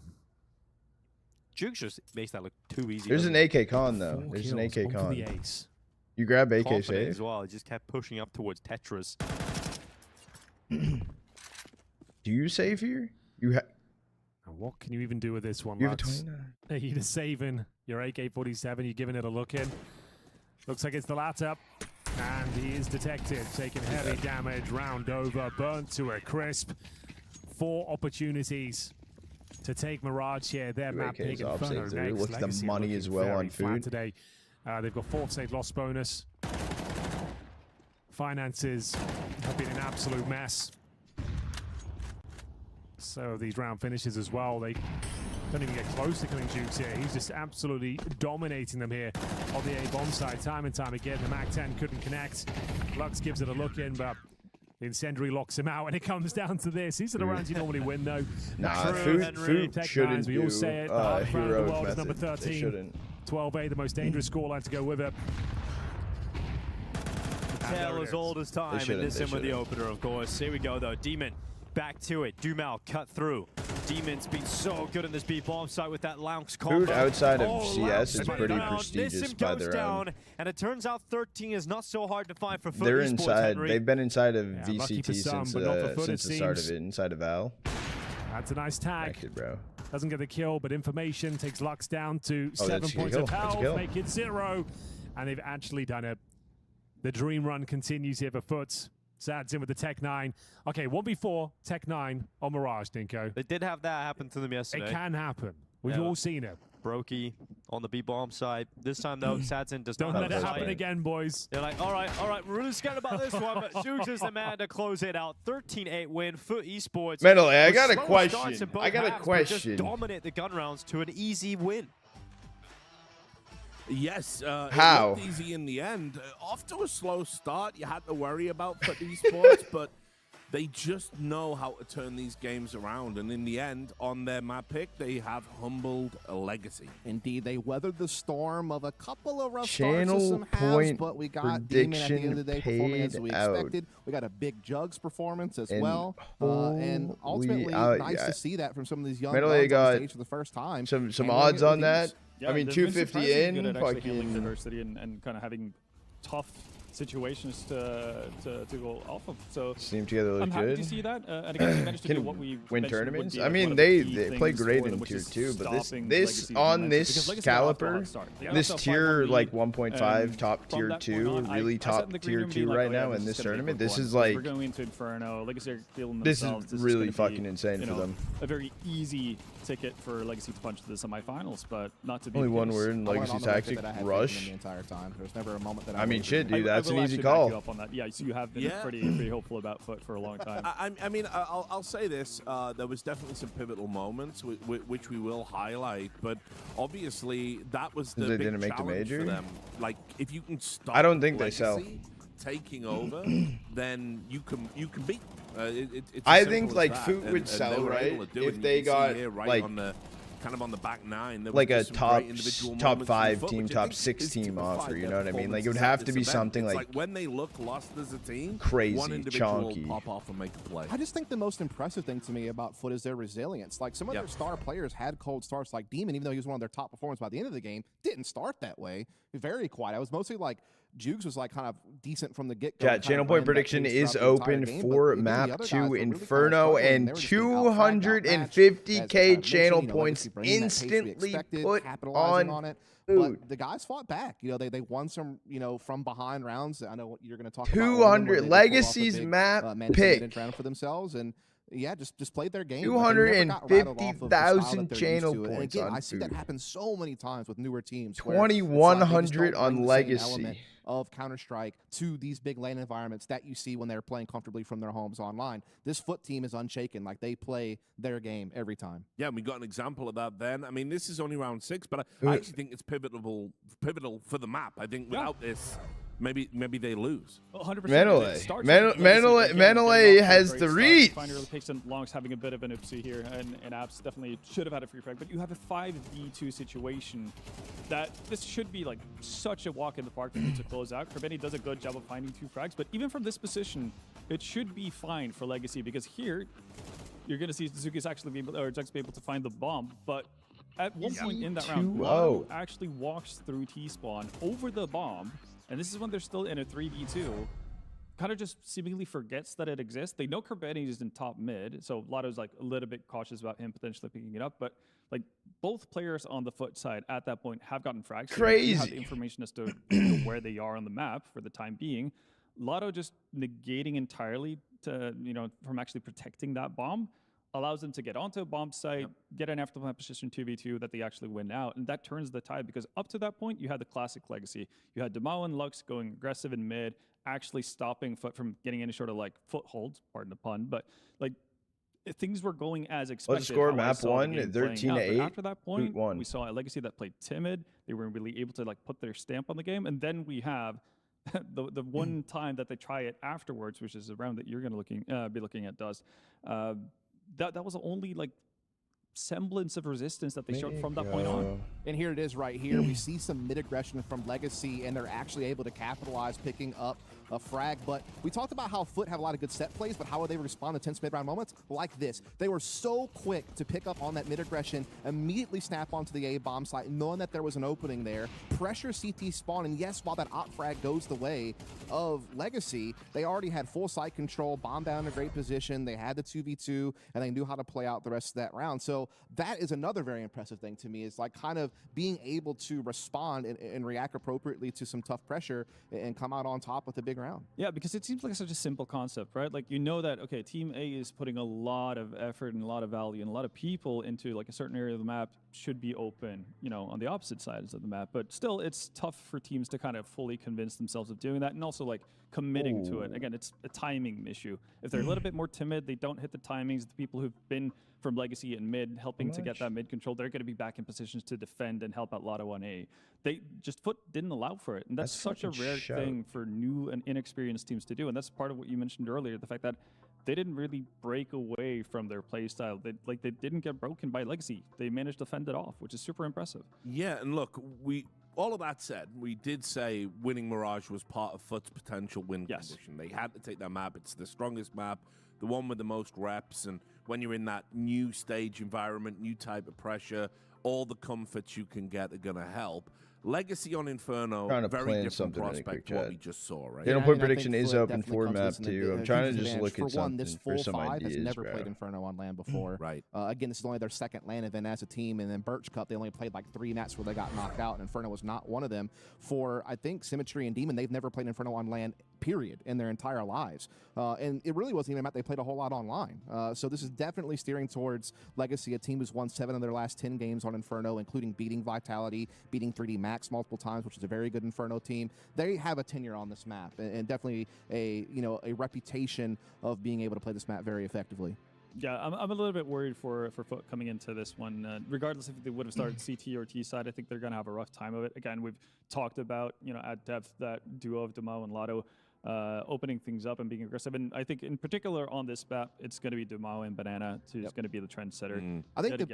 Jukes just makes that look too easy. There's an AK con though. There's an AK con. You grab AK Confident save as well. He just kept pushing up towards Tetris. Do you save here? You have. What can you even do with this one, You Lux? have a 29. You're saving your AK-47. You're giving it a look in. Looks like it's the latter. And he is detected, taking heavy damage. Round over, burnt to a crisp. 4 opportunities to take Mirage here. Their map pick Inferno next. Look at the money as well on food today. They've got 4th save loss bonus. Finances have been an absolute mess. So these round finishes as well, they don't even get close to killing Jukes here. He's just absolutely dominating them here on the A bomb side time and time again. The MAC-10 couldn't connect. Lux gives it a look in, but the Incendiary locks him out, and it comes down to this. These are the rounds you normally win, though. Nah, food shouldn't we all say it. The hardest round in the world is number 13. 12A, the most dangerous scoreline to go with it. The tale as old as time, and this in with the opener, of course. Here we go, though. Demon. Back to it. Dumao cut through. Demon's been so good in this B bomb site with that Lounge combo. Food outside of CS is pretty prestigious by their own. And it turns out 13 is not so hard to find for FUT. They're Esports, inside. Henry. They've been inside of VCT since the start of it. Inside of Val. That's a nice tag. Connected, bro. Doesn't get the kill, but information takes Lux down to 7 points of health. Make it 0. And they've actually done it. The dream run continues here for FUT. Sad's in with the Tech 9. Okay, 1v4, Tech 9 on Mirage, Dinko. They did have that happen to them yesterday. It can happen. We've all seen it. Brokey on the B-bomb side. This time, though, Sadzin does not Don't let it happen again, boys. They're like, all right, we're really scared about this one, but Jukes is the man to close it out. 13-8 win, FUT Esports. Mentally, I got a question. Just dominate the gun rounds to an easy win. Yes. How? It looked easy in the end. Off to a slow start. You had to worry about FUT Esports, but they just know how to turn these games around. And in the end, on their map pick, they have humbled a Legacy. Indeed, they weathered the storm of a couple of rough starts with some halves, but we got Demon at the end of the day performing as we expected. We got a big Jugs performance as well. And ultimately, nice to see that from some of these young guys on the stage for the first time. Some odds on that. Yeah, I mean, 250 in, good at fucking diversity and kind of having tough situations to go off of. So team together look I'm happy good. to see that. And again, they managed to do what we win tournaments. I mean, they play great in tier 2, but this on this caliper, this tier like 1.5 top tier 2, really top tier 2 right now in this tournament. This is like we're going into Inferno. Legacy are feeling this themselves. is really fucking insane for them. A very easy ticket for Legacy to punch to the semifinals, but not to be only one word in Legacy tactic: rush. The entire time. There's never a moment that I mean, shit, dude. That's That's an easy call. Up on that. Yeah, so you have been pretty hopeful about FUT for a long time. I mean, I'll say this. There was definitely some pivotal moments which we will highlight, but obviously that was the big didn't make the challenge major? for them. Like, if you can stop I don't think Legacy they sell. taking over, then you can beat. It's as I simple think as like that. FUT would And sell, they were right? able to do it, If and they you can see got here, right like on the kind of on the back nine, there like was a just some great top individual top moments 5 from FUT, team, which I top think 6 is team typified offer. You their know what I mean? Like it would performances have at to this be event. something It's like when they look lost as a team, crazy, one individual chonky. will pop off and make a play. I just think the most impressive thing to me about FUT is their resilience. Like some of their star players had cold starts, like Demon, even though he was one of their top performers by the end of the game, didn't start that way. Very quiet. I was mostly like Jugs was like kind of decent from the get-go. Chat, channel point prediction is open for map 2 Inferno, and 250k channel points instantly put on it. FUT. But the guys fought back. You know, they won some, you know, from behind rounds. I know you're going to talk 200 about Legacy's map pick. For themselves, and yeah, just played their game. 250,000 channel points. And again, on I see that happen so many times with newer teams. 2,100 on Legacy of Counter-Strike to these big lane environments that you see when they're playing comfortably from their homes online. This FUT team is unshaken. Like, they play their game every time. Yeah, and we got an example of that then. I mean, this is only round 6, but I actually think it's pivotal for the map. I think without this, maybe they lose. 100%. Menele has the read. Finder takes in Longs having a bit of an oopsie here, and Abs definitely should have had a free frag. But you have a 5v2 situation that this should be like such a walk in the park for you to close out. Kerbeni does a good job of finding 2 frags, but even from this position, it should be fine for Legacy, because here you're going to see Suzuki's actually be able, or Jugs be able to find the bomb, but at one point in that round, Lotto actually walks through T-spawn over the bomb. And this is when they're still in a 3v2. Kind of just seemingly forgets that it exists. They know Kerbeni is in top mid, so Lotto's like a little bit cautious about him potentially picking it up. But like both players on the FUT side at that point have gotten frags. Crazy. You have the information as to where they are on the map for the time being. Lotto just negating entirely to, you know, from actually protecting that bomb allows them to get onto a bomb site, get an afterplan position 2v2 that they actually win out, and that turns the tide, because up to that point, you had the classic Legacy. You had Demao and Lux going aggressive in mid, actually stopping FUT from getting any sort of like footholds, pardon the pun, but like things were going as expected. What's the score? Map 1, 13-8. After that point, we saw a Legacy that played timid. They weren't really able to like put their stamp on the game, and then we have the one time that they try it afterwards, which is a round that you're going to be looking at, does. That was the only like semblance of resistance that they showed from that point on. And here it is right here. We see some mid-aggression from Legacy, and they're actually able to capitalize, picking up a frag. But we talked about how FUT have a lot of good set plays, but how would they respond to tense mid-round moments? Like this. They were so quick to pick up on that mid-aggression, immediately snap onto the A-bomb site, knowing that there was an opening there, pressure CT spawn, and yes, while that op frag goes the way of Legacy, they already had full site control, bomb down in a great position, they had the 2v2, and they knew how to play out the rest of that round. So that is another very impressive thing to me, is like kind of being able to respond and react appropriately to some tough pressure and come out on top with a big round. Yeah, because it seems like such a simple concept, right? Like, you know that, okay, Team A is putting a lot of effort and a lot of value and a lot of people into like a certain area of the map should be open, you know, on the opposite sides of the map. But still, it's tough for teams to kind of fully convince themselves of doing that, and also like committing to it. Again, it's a timing issue. If they're a little bit more timid, they don't hit the timings, the people who've been from Legacy and mid, helping to get that mid control, they're going to be back in positions to defend and help out Lotto on A. They just FUT didn't allow for it, and that's such a rare thing for new and inexperienced teams to do. And that's part of what you mentioned earlier, the fact that they didn't really break away from their play style. They didn't get broken by Legacy. They managed to fend it off, which is super impressive. Yeah, and look, all of that said, we did say winning Mirage was part of FUT's potential win condition. They had to take that map. It's the strongest map, the one with the most reps, and when you're in that new stage environment, new type of pressure, all the comforts you can get are going to help. Legacy on Inferno, very different prospect to what we just saw, right? Channel point prediction is open for map 2. I'm trying to just look at something this for some five ideas, has never bro. played Inferno on LAN before. Right. Again, this is only their second LAN event as a team, and then Birch Cup, they only played like 3 maps where they got knocked out, and Inferno was not one of them. For, I think, Symmetry and Demon, they've never played Inferno on LAN, period, in their entire lives. And it really wasn't even a map they played a whole lot online. So this is definitely steering towards Legacy, a team who's won 7 of their last 10 games on Inferno, including beating Vitality, beating 3D Max, Max multiple times, which is a very good Inferno team. They have a tenure on this map, and definitely a reputation of being able to play this map very effectively. Yeah, I'm a little bit worried for FUT coming into this one. Regardless if they would have started CT or T side, I think they're going to have a rough time of it. Again, we've talked about, at depth, that duo of Demao and Lotto opening things up and being aggressive. And I think in particular on this map, it's going to be Demao and Banana who's going to be the trendsetter. I think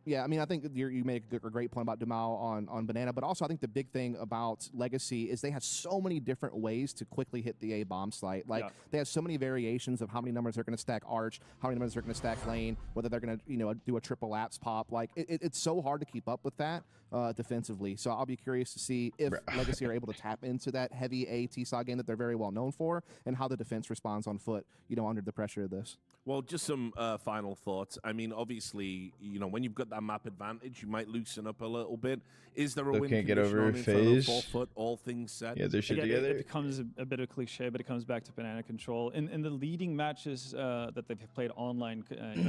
yeah, I mean, I think you make a great point about Demao on Banana, but also I think the big thing about Legacy is they have so many different ways to quickly hit the A bomb site. Like, they have so many variations of how many numbers they're going to stack Arch, how many numbers they're going to stack Lane, whether they're going to, do a triple lapse pop. Like, it's so hard to keep up with that defensively. So I'll be curious to see if Legacy are able to tap into that heavy A T-Side game that they're very well known for, and how the defense responds on FUT, under the pressure of this. Well, just some final thoughts. I mean, obviously, when you've got that map advantage, you might loosen up a little bit. Is there a win can't get over on phase? Inferno, FUT, all things said? Yeah, they're shit Again, together. It becomes a bit of a cliche, but it comes back to Banana control. In the leading matches that they've played online,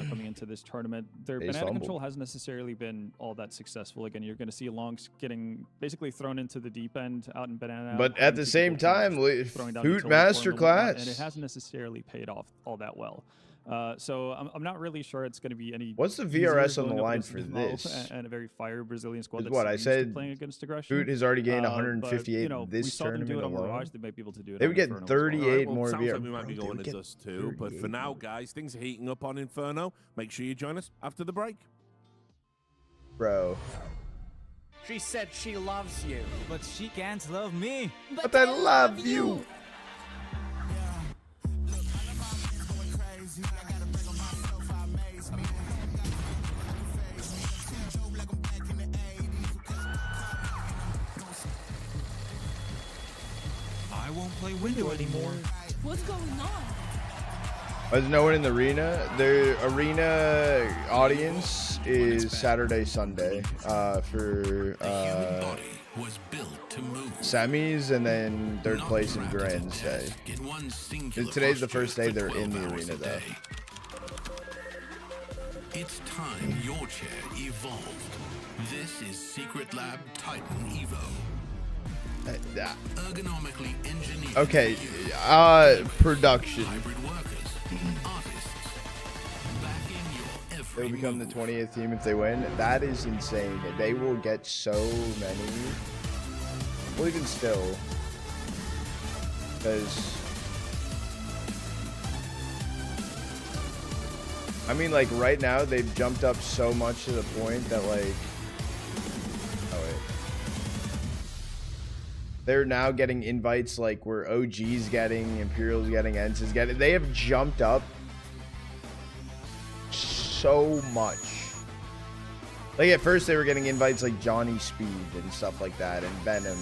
coming into this tournament, their Banana control hasn't necessarily been all that successful. Again, you're going to see Longs getting basically thrown into the deep end out in Banana. But at the same time, FUT Masterclass. And it hasn't necessarily paid off all that well. So I'm not really sure it's going to be any. What's the VRS on the line for this? And a very fire Brazilian squad. What I said. Playing against aggression. FUT has already gained 158 this tournament alone. They might be able to do it. They would get 38 well, more sounds VRS. Like we might be going into this too. But for now, guys, things are heating up on Inferno. Make sure you join us after the break. Bro. She said she loves you, but she can't love me. But I love you. I won't play window anymore. What's going on? There's no one in the arena. The arena audience is Saturday, Sunday for semis, and then third place in Grands Day. Today's the first day they're in the arena, though. It's time your chair evolved. This is Secret Lab Titan Evo. Ergonomically engineered. Okay, production. They'll become the 20th team if they win. That is insane. They will get so many. Well, even still, because I mean, like right now they've jumped up so much to the point that like. They're now getting invites like where OG's getting, Imperial's getting, Ents is getting. They have jumped up so much. Like at first they were getting invites like Johnny Speed and stuff like that, and Venom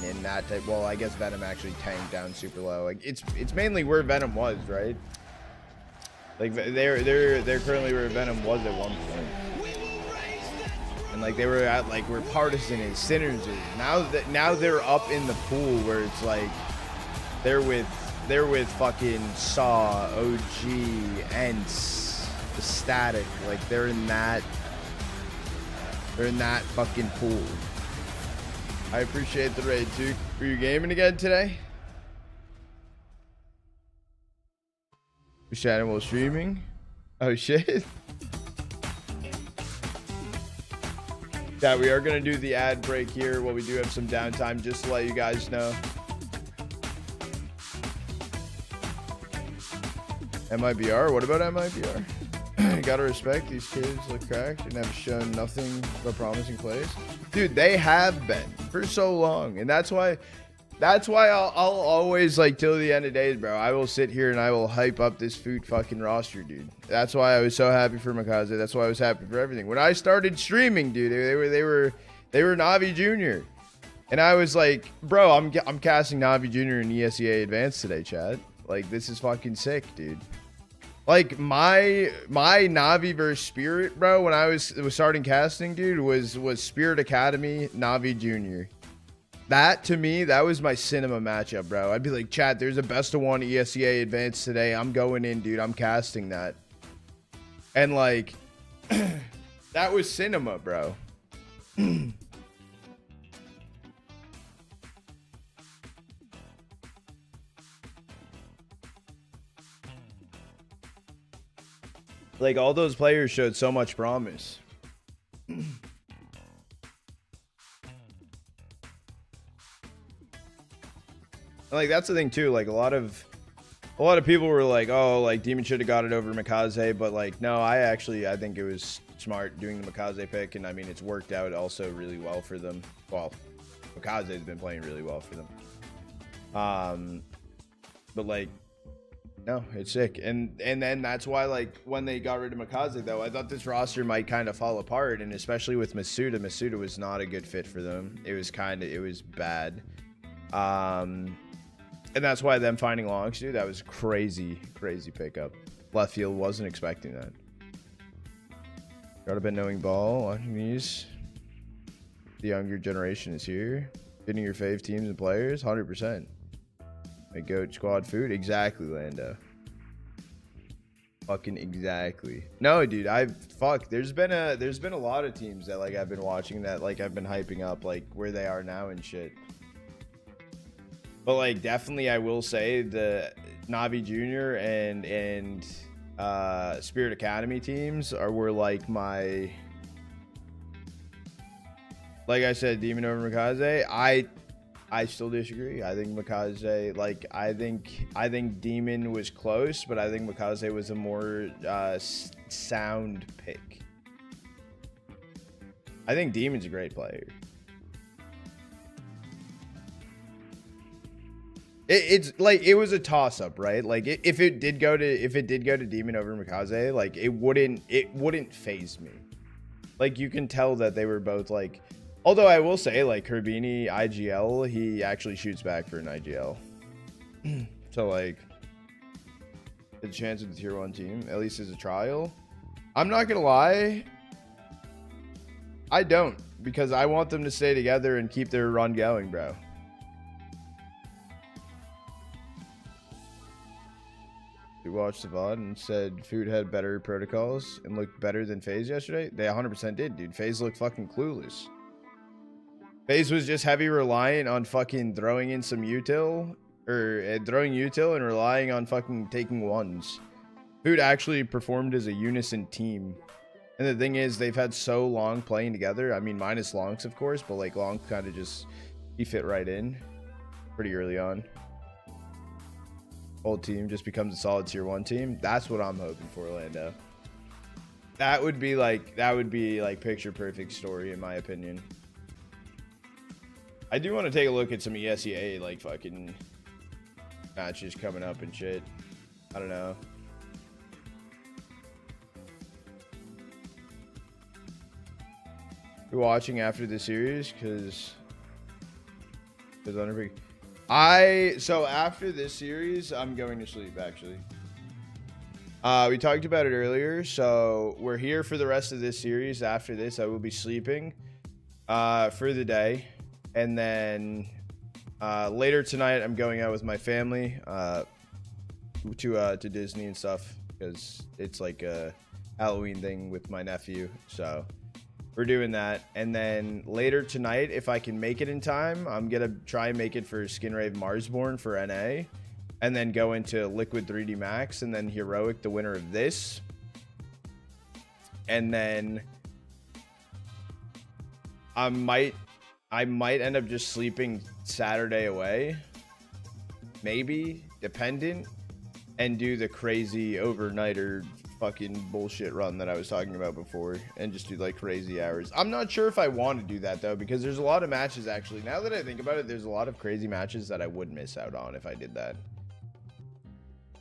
and that type. Well, I guess Venom actually tanked down super low. Like it's mainly where Venom was, right? Like they're currently where Venom was at one point. And like they were at like where Partisan is, Sinners is. Now they're up in the pool where it's like they're with fucking Saw, OG, Ents, the Static. Like they're in that fucking pool. I appreciate the raid, Duke. Were you gaming again today? Was chatting while streaming? Oh shit. Yeah, we are going to do the ad break here while we do have some downtime, just to let you guys know. MIBR? What about MIBR? You gotta respect, these kids look cracked and have shown nothing but promising plays. Dude, they have been for so long, and that's why I'll always, like, till the end of days, bro, I will sit here and I will hype up this FUT fucking roster, dude. That's why I was so happy for Makaze. That's why I was happy for everything. When I started streaming, dude, they were Navi Jr. And I was like, bro, I'm casting Navi Jr. in ESEA Advanced today, Chad. Like, this is fucking sick, dude. Like, my Navi versus Spirit, bro, when I was starting casting, dude, was Spirit Academy, Navi Jr. That, to me, that was my cinema matchup, bro. I'd be like, chat, there's a best of one ESEA Advanced today. I'm going in, dude. I'm casting that. And, like, that was cinema, bro. Like, all those players showed so much promise. Like, that's the thing too. Like, a lot of people were like, oh, like Demon should have got it over Mikaze, but like, no, I think it was smart doing the Mikaze pick, and I mean, it's worked out also really well for them. Well, Mikaze's been playing really well for them. But like, no, it's sick, and then that's why, like, when they got rid of Mikaze, though, I thought this roster might kind of fall apart, and especially with Masuda. Masuda was not a good fit for them. It was bad. And that's why them finding Longs, dude, that was crazy pickup. Left field wasn't expecting that. Gotta been knowing ball, watching these. The younger generation is here. Getting your fave teams and players, 100%. My goat squad food, exactly, Lando. Fucking exactly. No, dude, there's been a lot of teams that like I've been watching that like I've been hyping up like where they are now and shit. But like, definitely, I will say the Navi Junior and Spirit Academy teams were like my, like I said, Demon over Mikaze. I still disagree. I think Mikaze, like, I think Demon was close, but I think Mikaze was a more sound pick. I think Demon's a great player. It's like, it was a toss up, right? Like, if it did go to Demon over Mikaze, like, it wouldn't phase me. Like, you can tell that they were both like, although I will say, like, Herbini IGL, he actually shoots back for an IGL. So like, the chance of the tier 1 team, at least as a trial. I'm not gonna lie, I don't, because I want them to stay together and keep their run going, bro. We watched the VOD and said Food had better protocols and looked better than FaZe yesterday. They 100% did, dude. FaZe looked fucking clueless. FaZe was just heavy reliant on fucking throwing in some util, or throwing util and relying on fucking taking ones. Food actually performed as a unison team. And the thing is, they've had so long playing together. I mean, minus Lonks, of course, but like Long kind of just, he fit right in pretty early on. Whole team just becomes a solid tier 1 team. That's what I'm hoping for, Orlando. That would be like picture perfect story in my opinion. I do want to take a look at some ESEA like fucking matches coming up and shit. I don't know. You're watching after the series because so after this series, I'm going to sleep, actually. We talked about it earlier, so we're here for the rest of this series. After this, I will be sleeping for the day. And then later tonight, I'm going out with my family to Disney and stuff, because it's like a Halloween thing with my nephew, so we're doing that. And then later tonight, if I can make it in time, I'm going to try and make it for Skinrave Marsborn for NA. And then go into Liquid 3D Max. And then Heroic, the winner of this. And then I might end up just sleeping Saturday away. Maybe. Dependent. And do the crazy overnighter fucking bullshit run that I was talking about before, and just do like crazy hours. I'm not sure if I want to do that though, because there's a lot of matches, actually, now that I think about it, there's a lot of crazy matches that I would miss out on if I did that.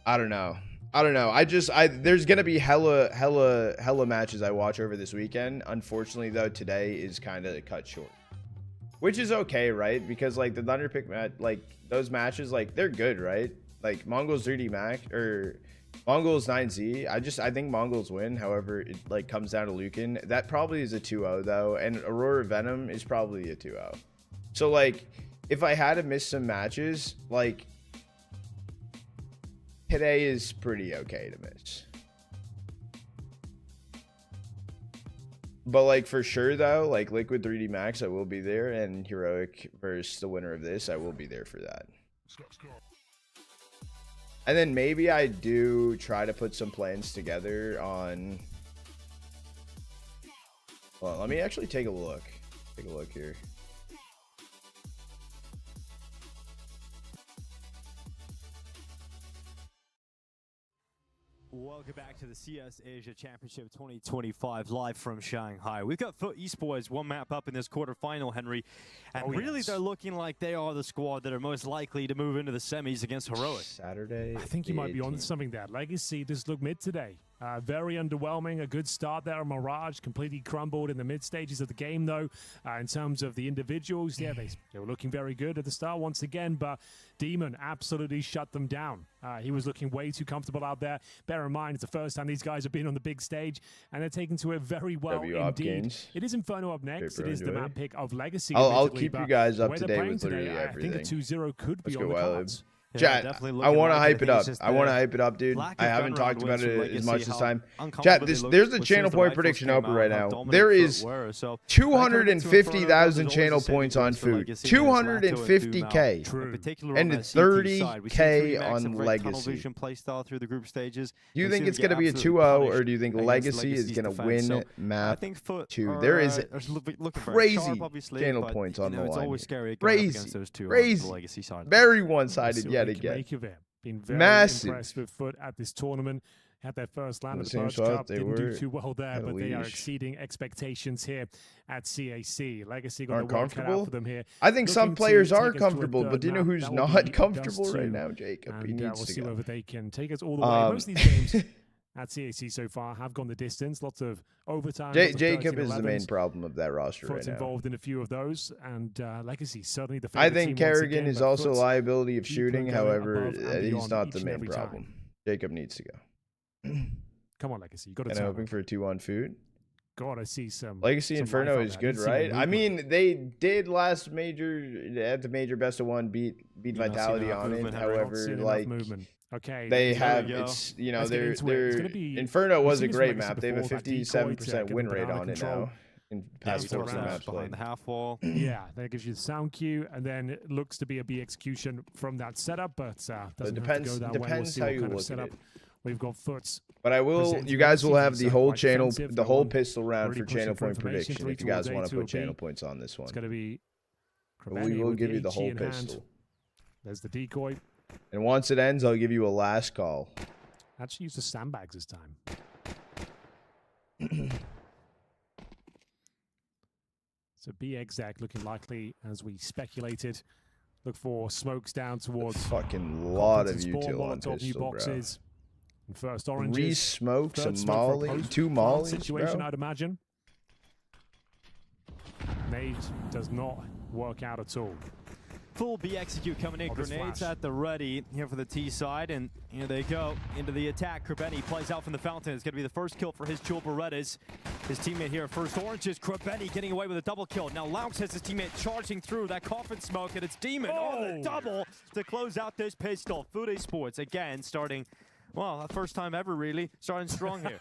I don't know. There's gonna be hella matches I watch over this weekend. Unfortunately though, today is kind of cut short, which is okay, right? Because like the Thunder pick match, like those matches, like they're good, right? Like Mongols 3D Max or Mongols 9Z, I think Mongols win. However, it like comes down to Lucan. That probably is a 2-0 though, and Aurora Venom is probably a 2-0. So like, if I had to miss some matches, like today is pretty okay to miss. But like for sure though, like Liquid 3D Max, I will be there, and Heroic versus the winner of this, I will be there for that. And then maybe I do try to put some plans together on... Well, let me actually take a look. Take a look here. Welcome back to the CS Asia Championship 2025 live from Shanghai. We've got FUT Esports one map up in this quarterfinal, Henry. And really they're looking like they are the squad that are most likely to move into the semis against Heroic. Saturday. I think you might be on something there. Legacy just looked mid today. Very underwhelming. A good start there on Mirage. Completely crumbled in the mid stages of the game, though. In terms of the individuals, yeah, they were looking very good at the start once again, but Demon absolutely shut them down. He was looking way too comfortable out there. Bear in mind, it's the first time these guys have been on the big stage, and they're taken to it very well indeed. It is Inferno up next. It is the map pick of Legacy. I'll keep you guys up to date with literally everything. I think a 2-0 could be on the cards. Chat, I want to hype it up. I want to hype it up, dude. I haven't talked about it as much this time. Chat, there's the channel point prediction open right now. There is 250,000 channel points on FUT, 250K, and 30K on Legacy. Do you think it's going to be a 2-0, or do you think Legacy is going to win map 2? There is crazy channel points on the line. Crazy. Very one-sided yet again. Make of it. Been very massive. Impressed with FUT at this tournament. Had their first land of the Purge Cup. Didn't do too well there, but they are exceeding expectations here at CAC. Legacy got the work cut out for them here. I think some players are comfortable, but do you know who's not comfortable right now, Jacob? He needs we'll to see go. whether they can take us all the way. Most of these games at CAC so far have gone the distance. Lots of overtime. Jacob is the main problem of that roster right now. Involved in a few of those, and Legacy certainly the. I think Kerrigan is also a liability of shooting. However, he's not the main problem. Jacob needs to go. Come on, Legacy. You got to. And hoping for a 2-1 FUT. God, I see some. Legacy Inferno is good, right? I mean, they did last major at the major best of one beat Vitality on it. However, like. Okay. They have it's they're Inferno was a great map. They have a 57% win rate on it now. In past 14 maps behind the half wall. Yeah, that gives you the sound cue, and then it looks to be a B execution from that setup, but doesn't depends, have to go that way. We'll see how what you kind look of setup at it. We've got FUTs. But I will. You guys will have the whole channel, the whole pistol round for channel point prediction. If you guys want to put channel points on this one, it's going to be. We will give you the whole pistol. There's the decoy. And once it ends, I'll give you a last call. Actually use the sandbags this time. So B exec looking likely as we speculated. Look for smokes down towards. A fucking lot of util on pistol, boxes. And first oranges. 3 smokes, a molly, 2 mollies, situation, bro. I'd imagine. Nade does not work out at all. Full B execute coming in, grenades at the ready here for the T side, and here they go into the attack. Krabeni plays out from the fountain. It's going to be the first kill for his Jewel Berettas. His teammate here, first oranges. Krabeni getting away with a double kill. Now Laux has his teammate charging through that coffin smoke, and it's Demon on the double to close out this pistol. FUT Esports again starting. Well, the first time ever, really. Starting strong here.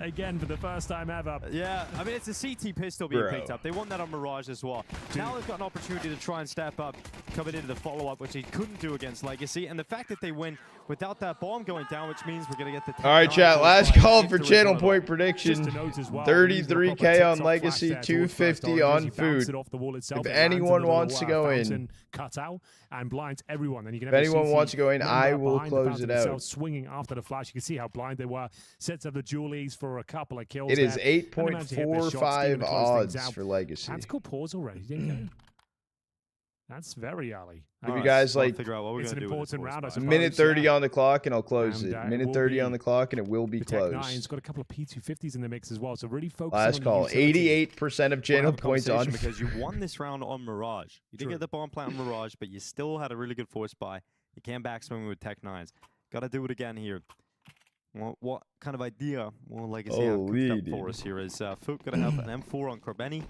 Again, for the first time ever. Yeah, I mean, it's a CT pistol being picked up. They won that on Mirage as well. Now they've got an opportunity to try and step up, coming into the follow-up, which they couldn't do against Legacy. And the fact that they win without that bomb going down, which means we're going to get the... All right, chat, last call for channel point prediction. 33K on Legacy, 250 on FUT. If anyone wants to go in... Cut out and blinds everyone. And you can if anyone wants to go in, I will close it out. Swinging after the flash, you can see how blind they were. Sets up the Julies for a couple of kills. It is 8.45 odds for Legacy. That's cool pause already. Didn't go. That's very early. If you guys like, figure out what we're it's an important round. I suppose. Minute 30 on the clock, and I'll close it. Minute 30 on the clock, and it will be closed. Tech9's got a couple of P250s in the mix as well, so really focus. Last call, 88% of channel points on. Because you won this round on Mirage. You didn't get the bomb plant on Mirage, but you still had a really good force buy. You can't backswing with Tech9s. Got to do it again here. Well, what kind of idea will Legacy have cooked up for us here? Is FUT going to have an M4 on Krabeni,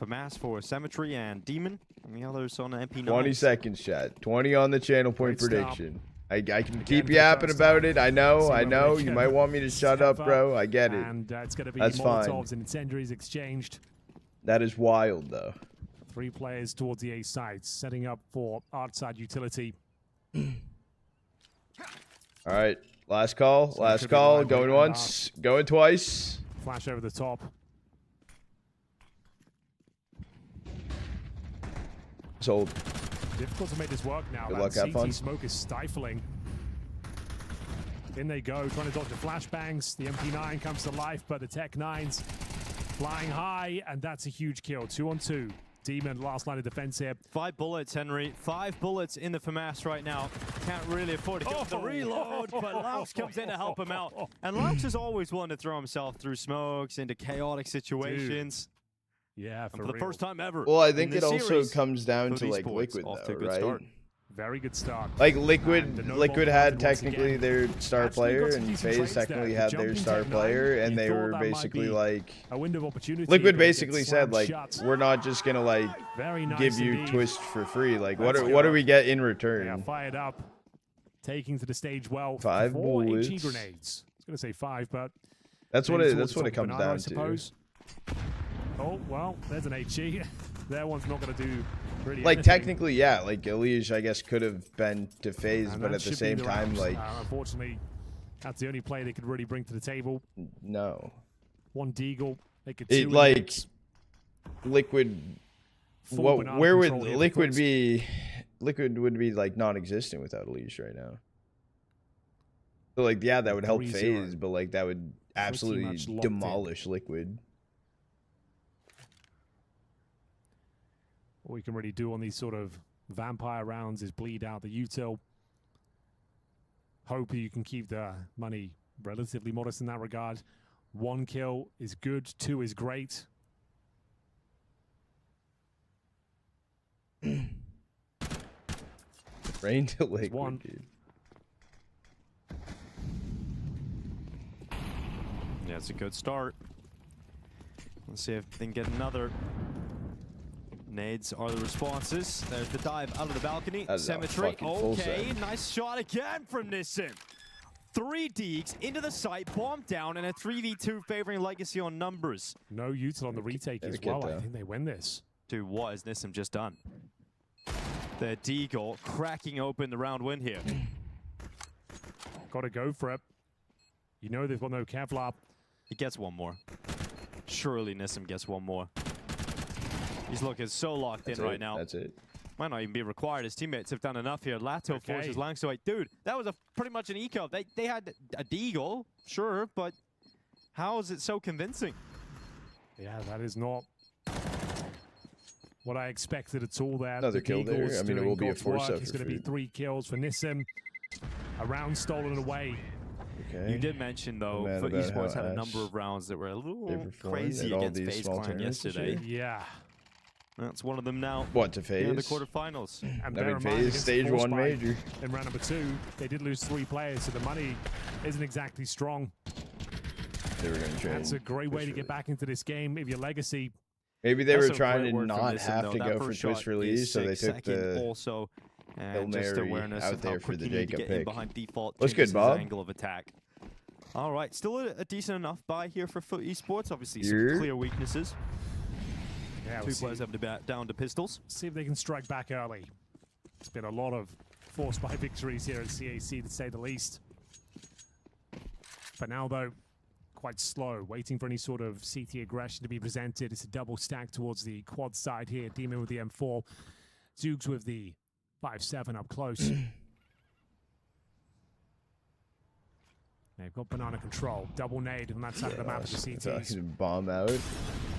FAMAS for Cemetery, and Demon, and the others on an MP9? 20 seconds, chat. 20 on the channel point prediction. I can keep yapping about it. I know. You might want me to shut up, bro. I get it. And it's going to be That's fine. Molotovs and incendiaries exchanged. That is wild, though. 3 players towards the A side, setting up for outside utility. All right. Last call. Last call. Going once. Going twice. Flash over the top. Sold. Difficult to make this work now. Good luck, have fun. Smoke is stifling. In they go, trying to dodge the flashbangs. The MP9 comes to life, but the Tech 9s flying high, and that's a huge kill. 2 on 2. Demon, last line of defense here. 5 bullets, Henry. 5 bullets in the FAMAS right now. Can't really afford to get the reload, but Laux comes in to help him out. And Laux is always willing to throw himself through smokes into chaotic situations. Dude. Yeah, for the first time ever. Well, I think it also comes down to like Liquid, though, right? Start. Very good start. Like Liquid had technically their star player, and FaZe technically had their star player, and they were basically like, Liquid basically said like, we're not just gonna like give you Twist for free. Like, what do we get in return? Yeah, fired up, taking to the stage well. 5 4 bullets. HE grenades. I was gonna say 5, but that's what it comes down I suppose. Oh well, there's an HE. That one's not gonna do. Really like anything. technically, yeah, like Elige, I guess, could have been to FaZe, but at the same time, like unfortunately, that's the only play they could really bring to the table. No. 1 Deagle, they could. It like Liquid. Where would Liquid be? Liquid would be like non-existent without Elige right now. So like, yeah, that would help FaZe, but like that would absolutely demolish Liquid. All we can really do on these sort of vampire rounds is bleed out the util. Hope you can keep the money relatively modest in that regard. 1 kill is good, 2 is great. Rain to Liquid, dude. Yeah, it's a good start. Let's see if they can get another. Nades are the responses. There's the dive out of the balcony. Symmetry. Okay, nice shot again from Nissim. 3 deeks into the site, bomb down, and a 3v2 favoring Legacy on numbers. No util on the retake as well. I think they win this. Dude, what has Nissim just done? The Deagle cracking open the round win here. Got to go for it. You know they've got no Kevlar. He gets 1 more. Surely Nissim gets 1 more. He's looking so locked in right now. That's it. Might not even be required. His teammates have done enough here. Lato forces Langs away. Dude, that was pretty much an eco. They had a Deagle, sure, but how is it so convincing? Yeah, that is not what I expected at all there. Another kill there. I mean, it will be a force up. It's going to be 3 kills for Nissim. A round stolen away. Okay. You did mention, though, FUT Esports had a number of rounds that were a little crazy against FaZe Clan yesterday. Yeah. That's one of them now. What, to FaZe? In the quarterfinals. And I mean, FaZe stage 1 major. In round number 2, they did lose 3 players, so the money isn't exactly strong. They were going to trade. That's a great way to get back into this game if you're Legacy. Maybe they were trying to not have to go for Twist release, so they took the also, Hail just Mary awareness out of there how for the quick you need to Jacob get in pick. behind default. What's good, Bob? Angle of attack. All right, still a decent enough buy here for FUT Esports. Obviously, some clear weaknesses. Yeah, 2 players have to bat down to pistols. See if they can strike back early. It's been a lot of forced by victories here at CAC, to say the least. But now, though, quite slow, waiting for any sort of CT aggression to be presented. It's a double stack towards the quad side here. Demon with the M4. Zoogs with the 5-7 up close. They've got banana control. Double nade on that side of the map of the CTs. Bomb out.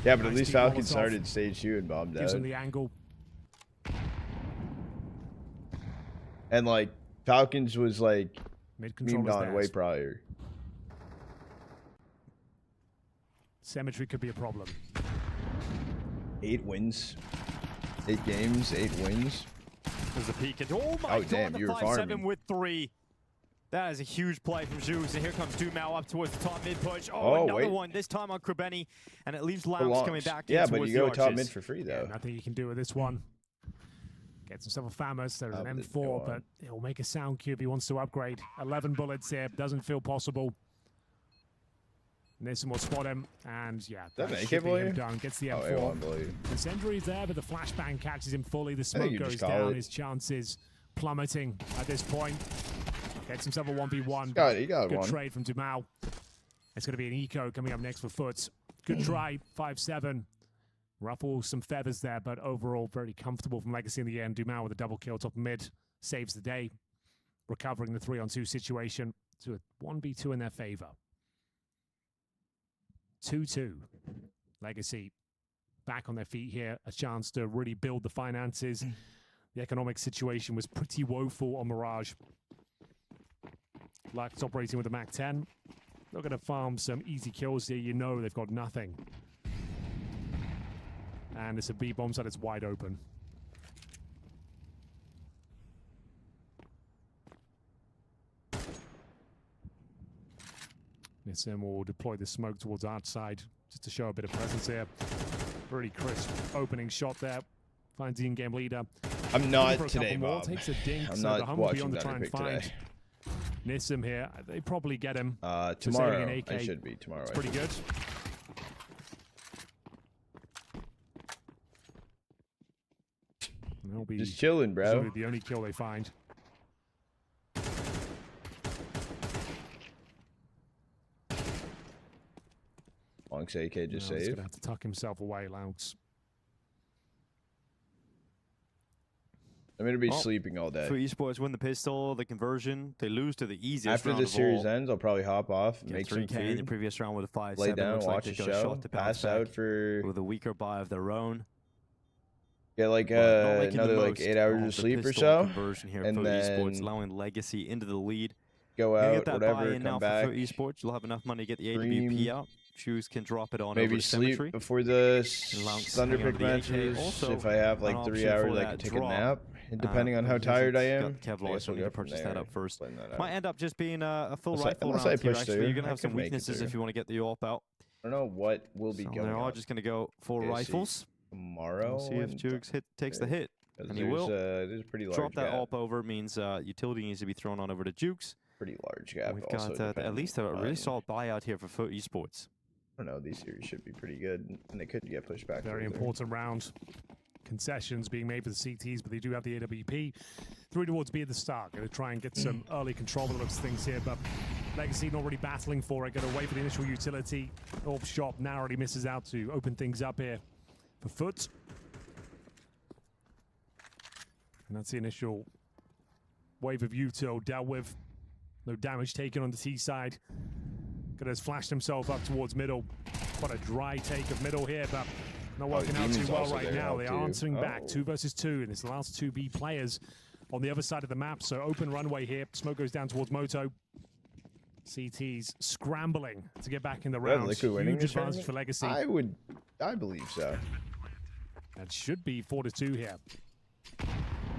Yeah, but at least Falcon started stage 2 and bombed Gives out. him the angle. And like Falcons was like Mid-control on way prior. Symmetry could be a problem. 8 wins. 8 games, 8 wins. There's a peek at oh my god, damn, the you were 5-7 farming. with 3. That is a huge play from Zoogs, and here comes Dumao up towards the top mid push. Oh, another one, this time on Krabeni, and it leaves Laux coming back in but towards you go the top arches. mid for free, though. Yeah, nothing you can do with this one. Gets himself a Famous. There's an M4, but it'll make a sound cube. He wants to upgrade. 11 bullets here. Doesn't feel possible. Nissim will spot him, and yeah, that should be him done. Gets the M4. Incendiary's there, but the flashbang catches him fully. The smoke goes down. His chances plummeting at this point. Gets himself a 1v1. He got Good one. trade from Dumao. It's going to be an eco coming up next for FUT. Good try, 5-7. Ruffle some feathers there, but overall very comfortable from Legacy in the end. Dumao with a double kill top mid. Saves the day. Recovering the 3-on-2 situation to a 1v2 in their favor. 2-2. Legacy back on their feet here. A chance to really build the finances. The economic situation was pretty woeful on Mirage. Life's operating with a MAC-10. They're going to farm some easy kills here. You know they've got nothing. And it's a B-bomb site that's wide open. Nissim will deploy the smoke towards outside just to show a bit of presence here. Pretty crisp opening shot there. Finds the in-game leader. I'm not today, more, Bob. takes a dink, I'm so not the Hum will be watching on the try and Pick find today. Nissim here. They probably get him. Tomorrow. An AK. I should be tomorrow. It's pretty good. And they'll be just chilling, bro. The only kill they find. Long's AK just He's saved. gonna have to tuck himself away, Louds. I'm gonna be sleeping all day. FUT Esports win the pistol, the conversion. They lose to the easiest After round the of series all. ends, I'll probably hop off, Get make some 3K in the food, previous round with a 5-7. lay down, Looks watch like a they got show, shot to bounce pass out back for with a weaker buy of their own. get like But not making the another like most 8 hours of of the sleep or pistol so, conversion here at and FUT Esports, then allowing Legacy into the lead. go You out, get that whatever, buy-in now come for back, FUT Esports. You'll have enough money to get the Dream. AWP out. Shoes can drop it on over maybe to sleep Cemetery. before the Lance Thunder hanging pick on to the AK. matches. Also, If I have like an 3 option hours, for I that can take drop. a nap. And depending on how because tired I it's am, got the Kevlar, I guess so we'll we go need to from purchase that there. up first. Plan that Might out. end up just being a full Unless rifle I round here, push actually. through, You're going to I have some can make it weaknesses through. if you want to get the AWP out. I don't know what will be So going they're all on. just going to go for Yeah, see. rifles. Tomorrow. We'll see if and- Jukes takes the hit. 'cause And he there's, will. there's a pretty large Drop that gap. AWP over means utility needs to be thrown on over to Jukes. Pretty large gap. We've also got at depending least a really on- solid buyout here for FUT Esports. I don't know. These series should be pretty good, and they could get pushed back. Very further. important round. Concessions being made for the CTs, but they do have the AWP. 3 towards B at the start. Going to try and get some early control of the looks of things here, but Legacy not really battling for it. Going to wait for the initial utility. AWP shot narrowly misses out to open things up here for FUT. And that's the initial wave of util dealt with. No damage taken on the T side. Has flashed himself up towards middle. Quite a dry take of middle here, but not working out too well right now. They are answering back. 2 versus 2, and it's the last 2B players on the other side of the map. So open runway here. Smoke goes down towards Moto. CT's scrambling to get back in the round. Huge advantage for Legacy. I believe so. That should be 4-2 here.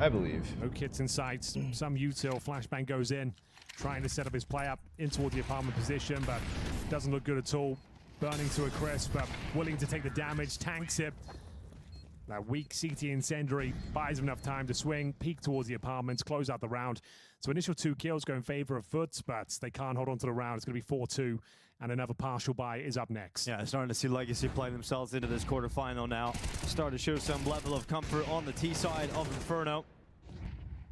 I believe. No kits in sight. Some util. Flashbang goes in, trying to set up his play up in towards the apartment position, but doesn't look good at all. Burning to a crisp, but willing to take the damage. Tanks it. That weak CT incendiary buys him enough time to swing, peek towards the apartments, close out the round. So initial 2 kills go in favor of FUT, but they can't hold on to the round. It's going to be 4-2, and another partial buy is up next. Yeah, starting to see Legacy play themselves into this quarterfinal now. Starting to show some level of comfort on the T side of Inferno.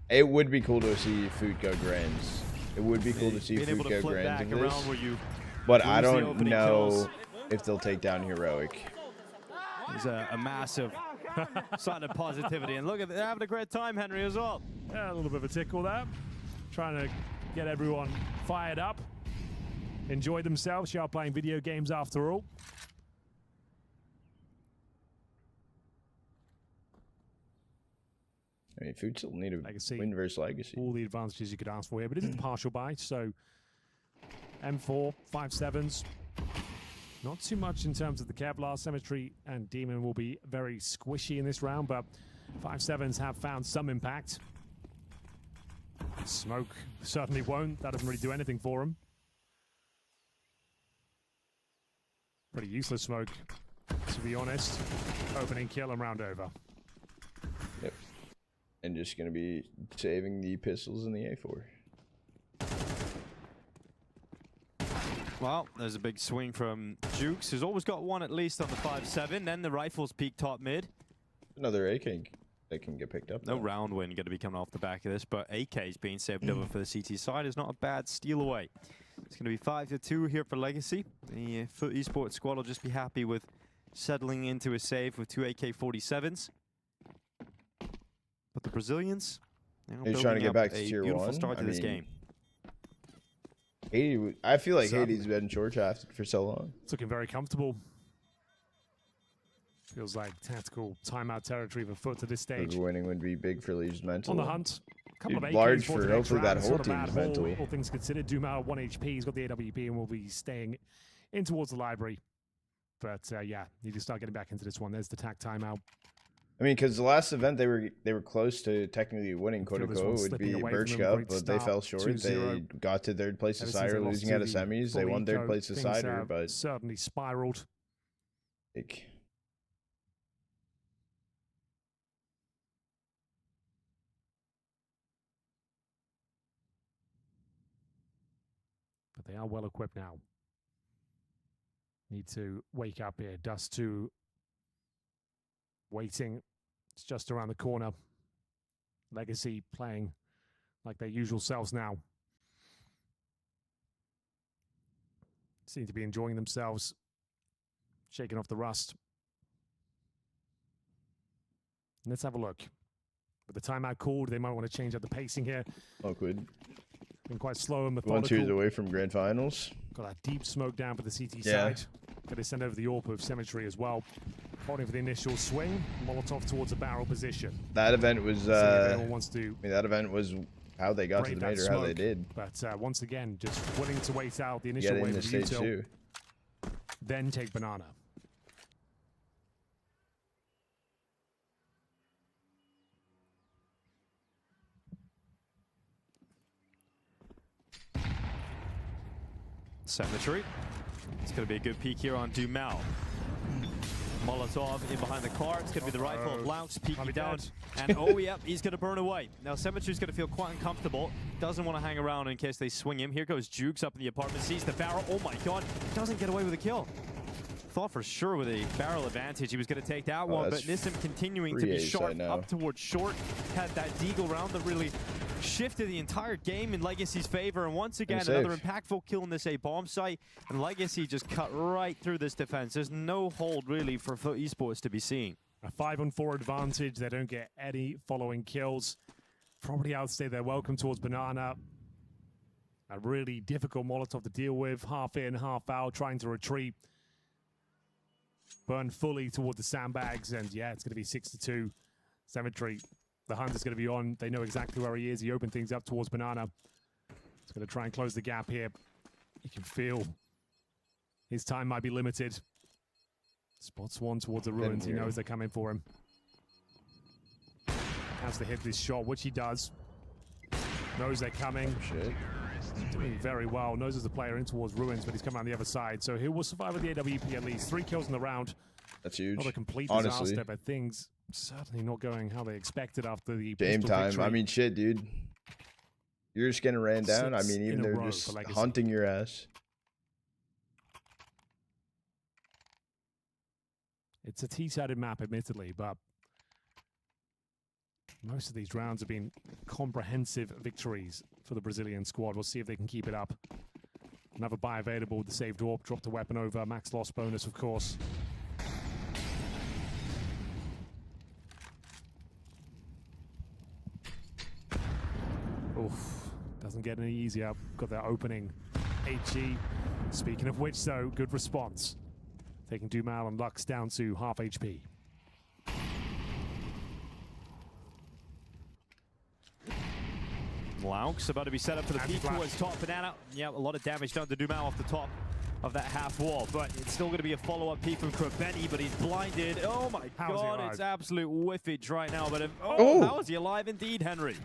It would be cool to see FUT go grands. It would be cool to see Being able FUT to go flip grands back in this. around where you But I lose the don't opening know kills. if they'll take down Heroic. There's a massive sign of positivity. And look at they're having a great time, Henry, as well. Yeah, a little bit of a tickle there. Trying to get everyone fired up. Enjoy themselves. You are playing video games after all. I mean, FUT still need a win versus Legacy. All the advantages you could ask for here, but it is a partial buy, so M4, 5.7s. Not too much in terms of the Kevlar. Cemetery and Demon will be very squishy in this round, but 5.7s have found some impact. Smoke certainly won't. That doesn't really do anything for him. Pretty useless smoke, to be honest. Opening kill and round over. Yep. And just going to be saving the pistols in the A4. Well, there's a big swing from Jukes, who's always got one at least on the 5.7. Then the rifles peak top mid. Another AK they can get picked up. No round win going to be coming off the back of this, but AK's being saved over for the CT side is not a bad steal away. It's going to be 5-2 here for Legacy. The FUT Esports squad will just be happy with settling into a save with 2 AK-47s. But the Brazilians, they're trying to get back to tier 1. Start to this game. Haiti, I feel like Haiti's been short shafted for so long. It's looking very comfortable. Feels like tactical timeout territory for FUT at this stage. Winning would be big for League's mental. On the hunt. Couple of large AKs for hopefully that whole team's mental. All things considered, Dumal 1 HP. He's got the AWP and will be staying in towards the library. But yeah, need to start getting back into this one. There's the tac timeout. I mean, because the last event they were close to technically winning. Kotoko would be Birch Cup, but they fell short. They got to third place Decider, losing out of semis. They won third place Decider, but certainly spiraled. But they are well equipped now. Need to wake up here. Dust 2 waiting. It's just around the corner. Legacy playing like their usual selves now. Seem to be enjoying themselves. Shaking off the rust. Let's have a look. With the timeout called, they might want to change up the pacing here. Awkward. Been quite slow and methodical. 1 series away from grand finals. Got that deep smoke down for the CT side. Got to send over the AWP of Cemetery as well. Holding for the initial swing. Molotov towards a barrel position. That event was. Wants to that event was how they got to the major, how they did. But once again, just willing to wait out the initial wave of util. Then take banana. Cemetery. It's going to be a good peek here on Dumal. Molotov in behind the car. It's going to be the rifle of Laux peeking down. And oh, yep, he's going to burn away. Now, Cemetery's going to feel quite uncomfortable. Doesn't want to hang around in case they swing him. Here goes Jukes up in the apartment. Sees the barrel. Oh, my God. Doesn't get away with a kill. Thought for sure with a barrel advantage he was going to take that one. But Nissim continuing to be sharp up towards short. Had that deagle round that really shifted the entire game in Legacy's favor. And once again, another impactful kill in this A bomb site. And Legacy just cut right through this defense. There's no hold really for FUT Esports to be seen. A 5-on-4 advantage. They don't get any following kills. Probably outstay their welcome towards banana. A really difficult Molotov to deal with. Half in, half out, trying to retreat. Burn fully toward the sandbags. And yeah, it's going to be 6-2. Cemetery. The hunt is going to be on. They know exactly where he is. He opened things up towards banana. He's going to try and close the gap here. You can feel his time might be limited. Spots one towards the ruins. He knows they're coming for him. Has to hit this shot, which he does. Knows they're coming. Doing very well. Knows there's a player in towards ruins, but he's coming on the other side. So he will survive with the AWP at least. 3 kills in the round. That's huge. Not a complete disaster, but things certainly not going how they expected after the game time. Victory. I mean, shit, dude. You're just getting ran down. I mean, even they're just hunting your ass. It's a T-sided map, admittedly, but most of these rounds have been comprehensive victories for the Brazilian squad. We'll see if they can keep it up. Another buy available with the saved AWP. Dropped the weapon over. Max loss bonus, of course. Oof. Doesn't get any easier. Got that opening HE. Speaking of which, though, good response. Taking Dumal and Lux down to half HP. Laux about to be set up for the peek towards top banana. Yeah, a lot of damage done to Dumal off the top of that half wall, but it's still going to be a follow-up peek from Krabeni, but he's blinded. Oh my God, it's absolute whiffage right now. But how is he alive indeed, Henry?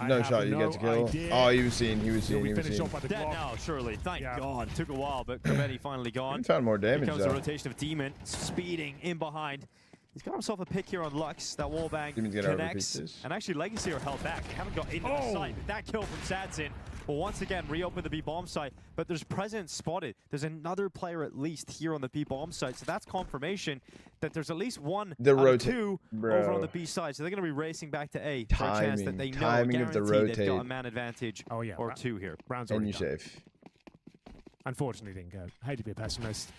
No shot, you get to kill. Oh, he was seen. Dead now, surely. Thank God. Took a while, but Krabeni finally gone. He found more damage, Here comes the rotation of Demon, speeding in behind. He's got himself a pick here on Lux. That wallbang connects. And actually, Legacy are held back. They haven't got into the site. But that kill from Sadsin will once again reopen the B bomb site, but there's presence spotted. There's another player at least here on the B bomb site, so that's confirmation that there's at least one out of two over on the B side. So they're going to be racing back to A for a chance that they know guaranteed they've got a man advantage or two here. Round's And already you done. safe. Unfortunately, didn't go. Hate to be a pessimist.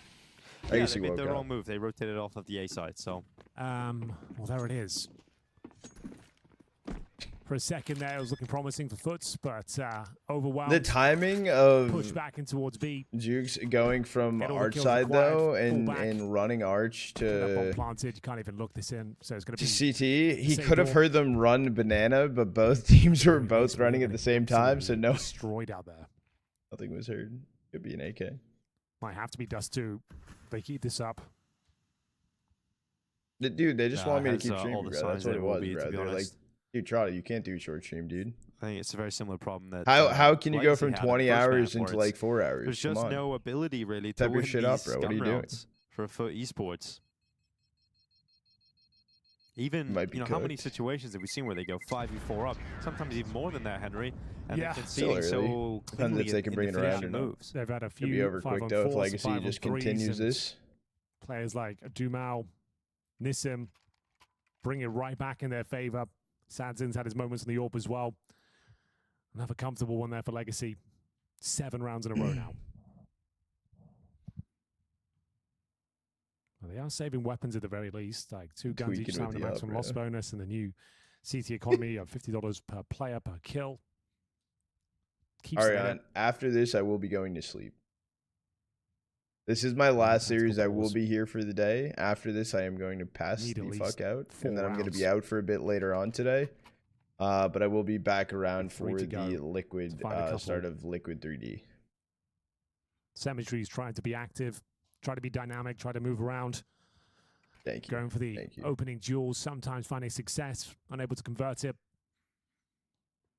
Yeah, they made the wrong move. They rotated off of the A side, so. Well, there it is. For a second there, it was looking promising for FUT, but overwhelmed. The timing of push back in towards B. Jukes going from arch side though and running arch to planted. You can't even look this in, so it's going to be CT. He could have heard them run banana, but both teams were both running at the same time, so no destroyed out there. Nothing was heard. Could be an AK. Might have to be Dust 2. They keep this up. Dude, they just want me to keep streaming, bro. That's what it was, bro. They're like, dude, Trotter, you can't do short stream, dude. I think it's a very similar problem that. How can you go from 20 hours into like 4 hours? There's just no ability really to Step your win shit these up, bro. What are you doing? For FUT esports. Even how many situations have we seen where they go 5v4 up? Sometimes even more than that, Henry. And they're conceding so depends if they can bring it around or not. They've had a few. Could be over quick though if Legacy just continues this. Players like Dumao, Nissim bring it right back in their favor. Sadzin's had his moments in the AWP as well. Another comfortable one there for Legacy. 7 rounds in a row now. Well, they are saving weapons at the very least, like 2 guns each time, the maximum loss bonus, and the new CT economy of $50 per player per kill. Ariane, after this, I will be going to sleep. This is my last series. I will be here for the day. After this, I am going to pass the fuck out, and then I'm going to be out for a bit later on today. But I will be back around for the Liquid start of Liquid 3D. Symmetry's trying to be active, try to be dynamic, try to move around. Thank you. Going for the opening duels, sometimes finding success, unable to convert it.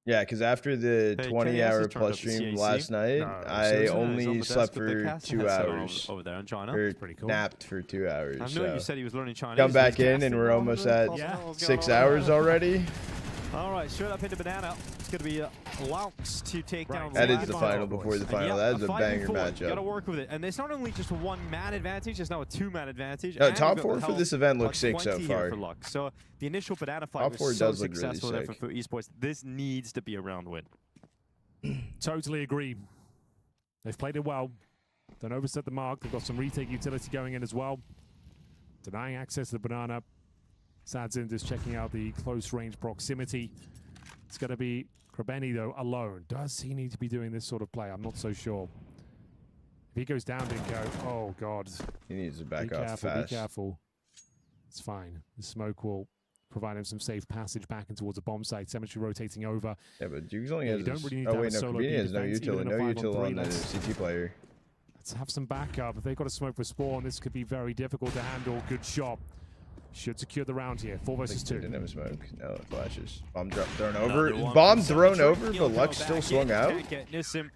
Yeah, because after the 20-hour plus stream last night, I only slept for 2 hours. Over there in China. Or napped for 2 hours. I know you said he was learning Chinese. Come back in, and we're almost at 6 hours already. All right, straight up into Banana. It's going to be Laux to take down. That is the final before the final. That is a banger matchup. You got to work with it, and it's not only just a 1-man advantage; it's now a 2-man advantage. No, top 4 for this event looks sick so far. So the initial Banana fight was so successful there for FUT esports. This needs to be a round win. Totally agree. They've played it well. Don't overset the mark. They've got some retake utility going in as well. Denying access to the Banana. Sadzin just checking out the close range proximity. It's going to be Krebeni, though, alone. Does he need to be doing this sort of play? I'm not so sure. If he goes down, Dinko, oh, God. He needs to back off fast. Be careful. It's fine. The smoke will provide him some safe passage back in towards the bomb site. Cemetery rotating over. Yeah, but Jukes only has don't really need no, Krebeni has no utility. No utility on the CT player. Let's have some backup. If they've got a smoke for spawn, this could be very difficult to handle. Good shot. Should secure the round here. 4 versus 2. Didn't have a smoke. No flashes. Bomb thrown over. Bomb thrown over, but Lux still swung out. Can't get Nissim,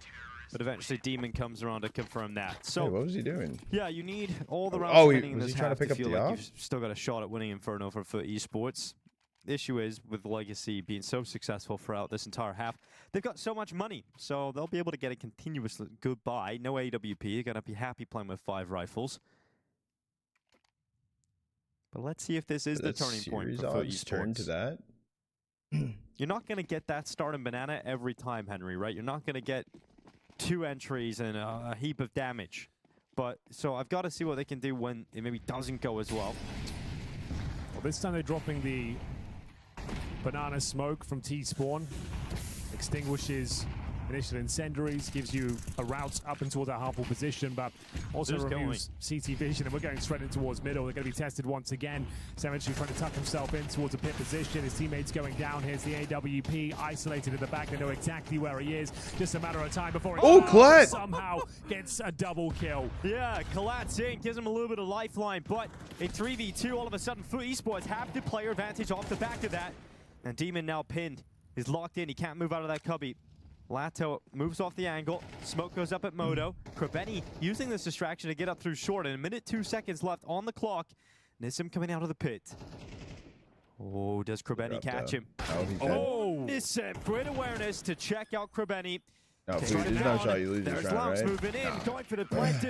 but eventually Demon comes around to confirm that. So what was he doing? Yeah, you need all the rounds winning in this trying to pick up the like you've still got a shot at winning Inferno for FUT esports. The issue is with Legacy being so successful throughout this entire half, they've got so much money, so they'll be able to get a continuous goodbye. No AWP. You're gonna be happy playing with 5 rifles. But let's see if this is the turning point for FUT esports. Turn to that. You're not going to get that start in Banana every time, Henry, right? You're not going to get 2 entries and a heap of damage. But so I've got to see what they can do when it maybe doesn't go as well. Well, this time they're dropping the Banana smoke from T-spawn. Extinguishes initial incendiaries, gives you a route up and towards that harmful position, but also removes CT vision, and we're going straight in towards middle. They're going to be tested once again. Cemetery trying to tuck himself in towards a pit position. His teammates going down. Here's the AWP, isolated at the back. They know exactly where he is. Just a matter of time before he somehow gets a double kill. Yeah, Collat's in, gives him a little bit of lifeline, but a 3v2, all of a sudden, FUT esports have the player advantage off the back of that. And Demon now pinned. He's locked in. He can't move out of that cubby. Lato moves off the angle. Smoke goes up at Moto. Krebeni using this distraction to get up through short. And a minute, 2 seconds left on the clock. Nissim coming out of the pit. Oh, does Krebeni catch him? Oh, Nissim, great awareness to check out Krebeni. No, there's no shot you lose this round, right? Moving in, going for the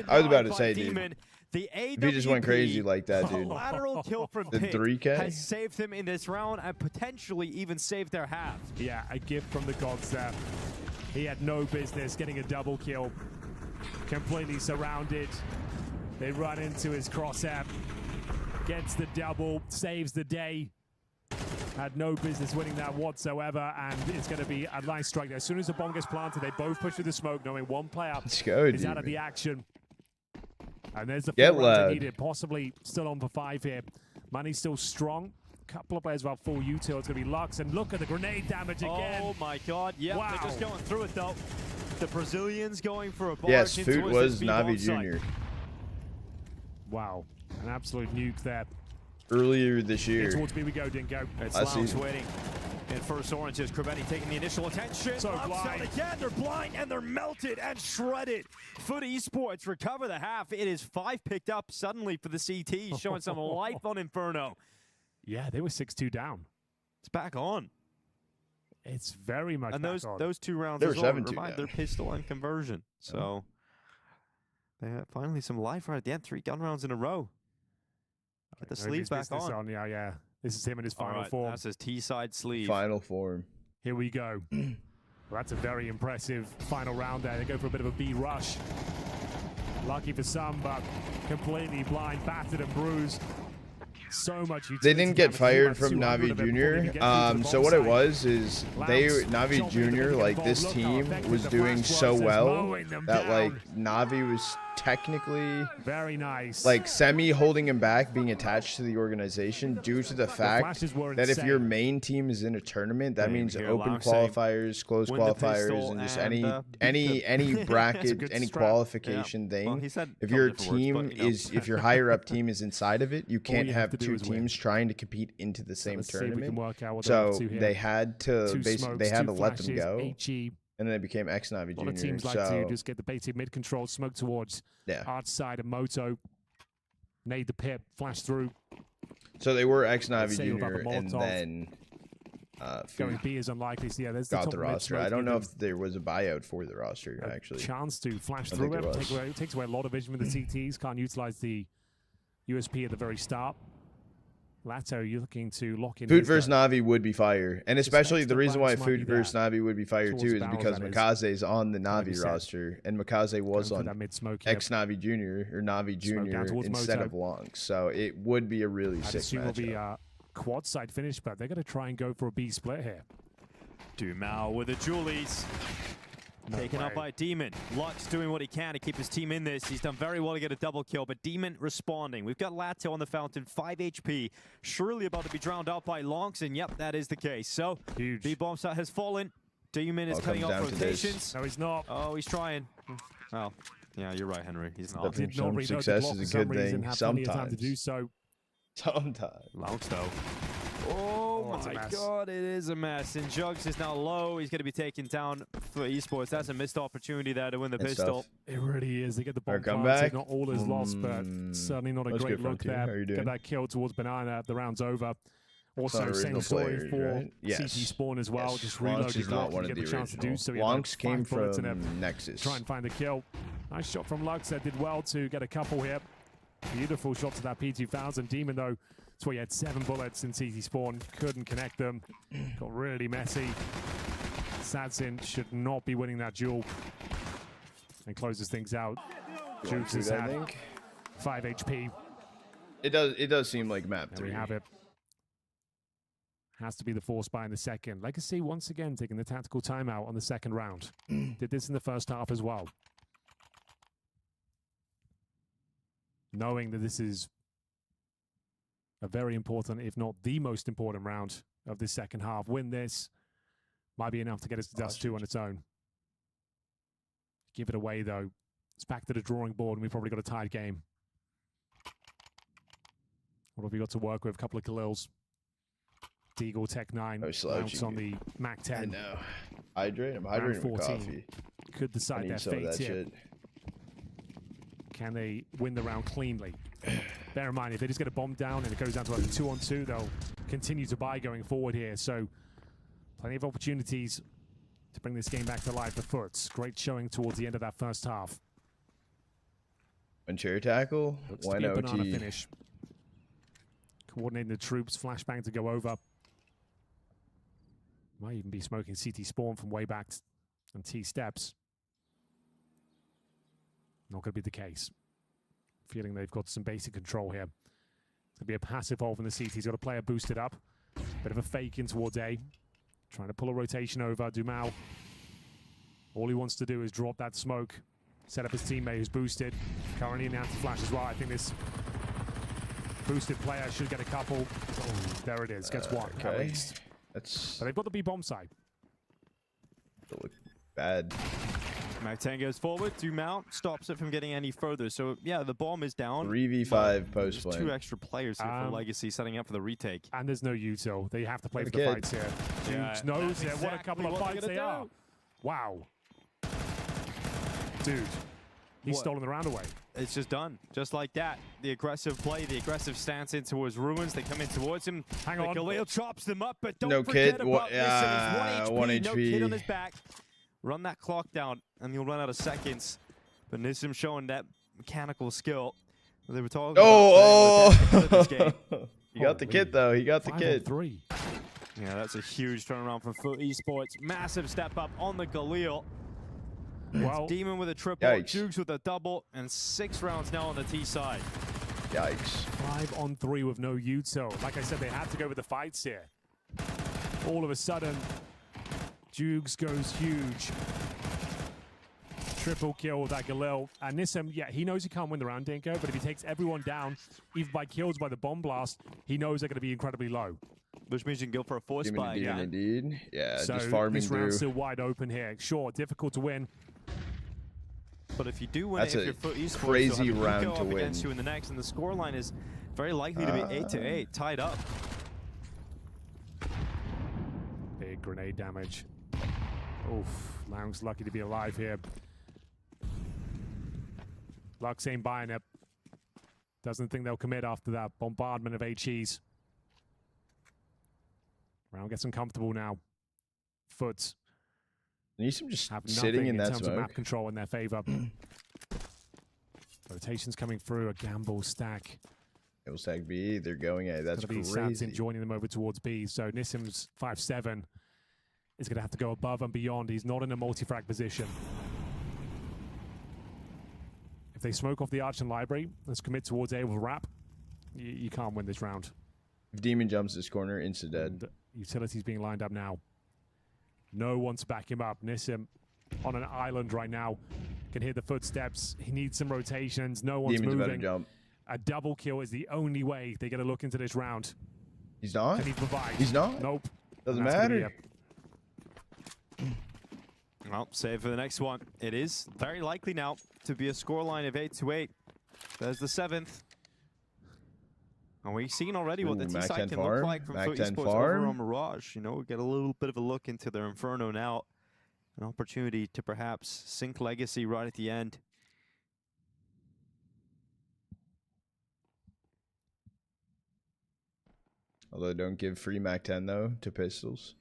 I was about to say, dude. The If he just went crazy like that, dude. Lateral kill from the Pit 3K has saved them in this round and potentially even saved their half. Yeah, a gift from the gods there. He had no business getting a double kill. Completely surrounded. They run into his crosshair. Gets the double, saves the day. Had no business winning that whatsoever, and it's going to be a line strike there. As soon as the bomb gets planted, they both push through the smoke, knowing one player is out of the action. And there's the 4 rounds they needed, possibly still on for 5 here. Money's still strong. Couple of players about full util. It's going to be Lux, and look at the grenade damage again. Oh my God! Yeah, wow. They're just going through it though. The Brazilians going for a barge. Yes, FUT was Navi Jr. Wow, an absolute nuke there. Earlier this year. In towards B we go, Dingo. It's Lounge waiting. And first oranges, Kravetti taking the initial attention. So blind. Again, they're blind and they're melted and shredded. FUT Esports recover the half. It is 5 picked up suddenly for the CT, showing some life on Inferno. Yeah, they were 6-2 down. It's back on. It's very much and back on. those 2 rounds they were 7-2 revived their pistol and conversion. So they had finally some life right at the end. 3 gun rounds in a row. Get the sleeve back on. Yeah. This is him in his final form. That's his T-side sleeve. Final form. Here we go. Well, that's a very impressive final round there. They go for a bit of a B rush. Lucky for some, but completely blind, battered and bruised. So much utility. They didn't get fired from Navi Jr. So what it was is Navi Jr. like this team was doing so well that like Navi was technically very nice, like semi holding him back, being attached to the organization due to the fact that if your main team is in a tournament, that means open qualifiers, closed qualifiers, and just any bracket, any qualification thing. If your team is, if your higher up team is inside of it, you can't have 2 teams trying to compete into the same tournament. So they had to basically let them go. And then they became ex-Navi Jr. A lot of teams like to just get the basic mid-control, smoke towards Arch side of Moto, nade the pip, flash through. So they were ex-Navi Jr. and then going B is unlikely. So yeah, there's got the roster. I don't know if there was a buyout for the roster, actually. Chance to flash through it. Takes away a lot of vision with the CTs. Can't utilize the USP at the very start. Lato, you're looking to lock in. FUT versus Navi would be fire. And especially the reason why FUT versus Navi would be fire too is because Makaze is on the Navi roster. And Makaze was on ex-Navi Jr. or Navi Jr. instead of Long. So it would be a really sick matchup. It'll be a quad side finish, but they're going to try and go for a B split here. Dumao with the Julies. Taken up by Demon. Lux doing what he can to keep his team in this. He's done very well to get a double kill, but Demon responding. We've got Lato on the fountain, 5 HP. Surely about to be drowned out by Lonks, and yep, that is the case. So, B-bomb site has fallen. Demon is cutting off rotations. No, he's not. Oh, he's trying. Well, yeah, you're right, Henry. He's not. Some success is a good thing sometimes. To do so. Sometimes. Lonks, though. Oh my God, it is a mess. And Jugs is now low. He's going to be taken down for Esports. That's a missed opportunity there to win the pistol. It really is. They get the bomb planted. Not all is lost, but certainly not a great look there. Get that kill towards Banana. The round's over. Also, same story for CT Spawn as well. Just reloaded Lux and get the chance to do so. Lonks came from Nexus. Try and find the kill. Nice shot from Lux. That did well to get a couple here. Beautiful shot to that P2000. Demon, though, that's why he had 7 bullets in CT Spawn. Couldn't connect them. Got really messy. Sadsin should not be winning that duel. And closes things out. Jukes is at 5 HP. It does seem like map 3. There we have it. Has to be the force buy in the second. Legacy once again taking the tactical timeout on the second round. Did this in the first half as well. Knowing that this is a very important, if not the most important round of this second half. Win this, might be enough to get us to Dust 2 on its own. Give it away, though. It's back to the drawing board, and we've probably got a tied game. What have we got to work with? A couple of Khalils. Deagle Tech 9. Bounce on the Mac 10. I know. Hydrate. I'm hydrating with coffee. Could decide their fate here. Can they win the round cleanly? Bear in mind, if they just get a bomb down and it goes down to like a 2-on-2, they'll continue to buy going forward here. So plenty of opportunities to to bring this game back to life for FUT. Great showing towards the end of that first half. One chair tackle, Looks one to be a banana OT. finish. Coordinating the troops, flashbang to go over. Might even be smoking CT spawn from way back and T steps. Not going to be the case. Feeling they've got some basic control here. It's going to be a passive hold from the CT. He's got a player boosted up. Bit of a fake in towards A. Trying to pull a rotation over. Dumau. All he wants to do is drop that smoke. Set up his teammate who's boosted. Currently in the anti-flash as well. I think this boosted player should get a couple. Oh, there it is. Gets one at least. That's. But they've got the B bomb side. It'll look bad. Mac-10 goes forward. Dumau stops it from getting any further. So, yeah, the bomb is down. 3v5 post play. 2 extra players here for Legacy setting up for the retake. And there's no util. They have to play for the fights here. Dude knows it. What a couple of fights they are. Wow. Dude, he's stolen the round away. It's just done. Just like that. The aggressive play, the aggressive stance in towards Ruins. They come in towards him. Hang on. Galil chops them up, but don't No forget kid. about this. He's 1 HP. No kid on HP. his back. Run that clock down, and you'll run out of seconds. But Nissim showing that mechanical skill. They were talking about this game. He got the kid, though. He got the kid. 5-on-3. Yeah, that's a huge turnaround from FUT Esports. Massive step up on the Galil. Well, Demon with a triple, Jukes with a double, and 6 rounds now on the T side. Yikes. 5-on-3 with no util. Like I said, they had to go with the fights here. All of a sudden, Jukes goes huge. Triple kill with that Galil. And Nissim, yeah, he knows he can't win the round, Dinko, but if he takes everyone down, even by kills by the bomb blast, he knows they're going to be incredibly low. Which means you can go for a force buy. Yeah, indeed. Yeah, so just farming this through. round's still wide open here. Sure, difficult to win. But if you do win That's it, if a you're FUT Esports, crazy you'll have round Nico to up win. against you in the next, and the scoreline is very likely to be 8-8, tied up. Big grenade damage. Oof, Lang's lucky to be alive here. Lux ain't buying it. Doesn't think they'll commit after that bombardment of HEs. Round gets uncomfortable now. FUT Nissim just have sitting in that terms smoke. of map control in their favor. Rotations coming through, a gamble stack. It will stack B, they're going A. That's Gonna be crazy. Sabzin joining them over towards B. So Nissim's 5-7 is going to have to go above and beyond. He's not in a multi-frag position. If they smoke off the Arch and Library, let's commit towards A with Wrap. You can't win this round. If Demon jumps this corner, insta dead. And utilities being lined up now. No one to back him up. Nissim on an island right now. Can hear the footsteps. He needs some rotations. No one's Demon's about to moving. jump. A double kill is the only way they're going to look into this round. He's not? Can he provide? He's not? Nope. Doesn't And that's gonna be matter. Well, save for the next one. It is very likely now to be a scoreline of 8-8. There's the 7th. And we've seen already what the Ooh, T-side Mac-10 can farm. look like from FUT Mac-10 Esports farm. over on Mirage. You know, we get a little bit of a look into their Inferno now. An opportunity to perhaps sink Legacy right at the end. Although don't give free Mac-10 though to pistols.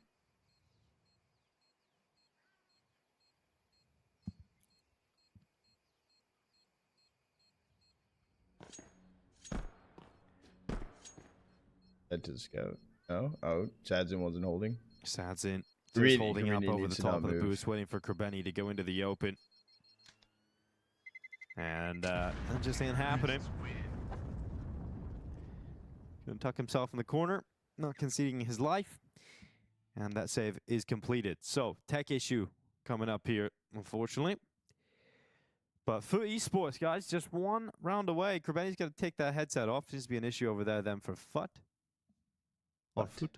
Head to the scout. Oh, Sadzin wasn't holding. Sadzin Really, just holding up really over needs the to top not of the move. boost, waiting for Krebeni to go into the open. And that just ain't happening. Gonna tuck himself in the corner, not conceding his life. And that save is completed. So, tech issue coming up here, unfortunately. But FUT Esports, guys, just one round away. Krebeni's got to take that headset off. Seems to be an issue over there then for FUT. Or FUT.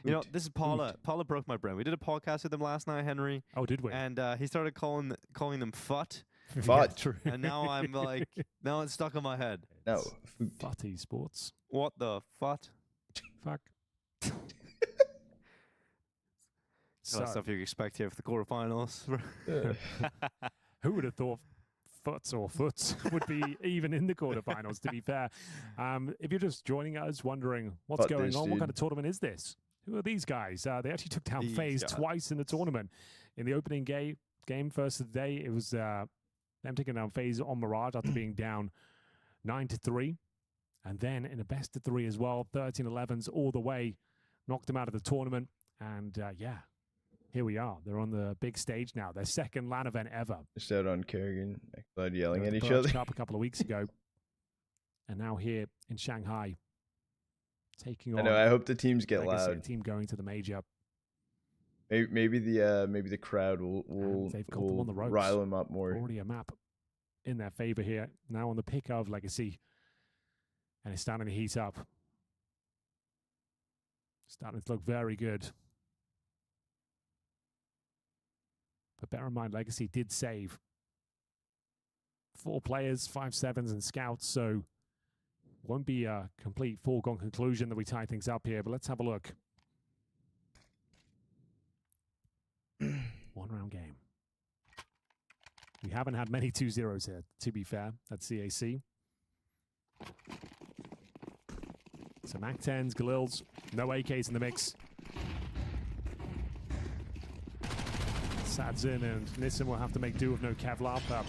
You know, this is Paula. Paula broke my brain. We did a podcast with him last night, Henry. Oh, did we? And he started calling them FUT. FUT. True. And now I'm like, now it's stuck in my head. No. FUT Esports. What the FUT? Fuck. That's stuff you expect here for the quarterfinals. Who would have thought FUTs or FUTs would be even in the quarterfinals, to be fair? If you're just joining us, wondering what's Fuck going this, on, dude. what kind of tournament is this? Who are these guys? They actually took down These FaZe guys. twice in the tournament. In the opening game first of the day, it was them taking down FaZe on Mirage after being down 9-3. And then in a best of 3 as well, 13-11s all the way, knocked them out of the tournament. And yeah, here we are. They're on the big stage now. Their second LAN event ever. Just out on Kerrigan, yelling at each Birch other. Cup a couple of weeks ago. And now here in Shanghai, taking on. I know. I hope the teams get Legacy, loud. Team going to the major. Maybe the crowd will them on the ropes. rile them up more. Already a map in their favor here. Now on the pick of Legacy. And it's starting to heat up. Starting to look very good. But bear in mind, Legacy did save 4 players, 5 sevens, and scouts, so won't be a complete foregone conclusion that we tie things up here, but let's have a look. 1-round game. We haven't had many 2-0s here, to be fair, at CAC. So MAC-10s, Galils, no AKs in the mix. Sadzin and Nissan will have to make do with no Kevlar, but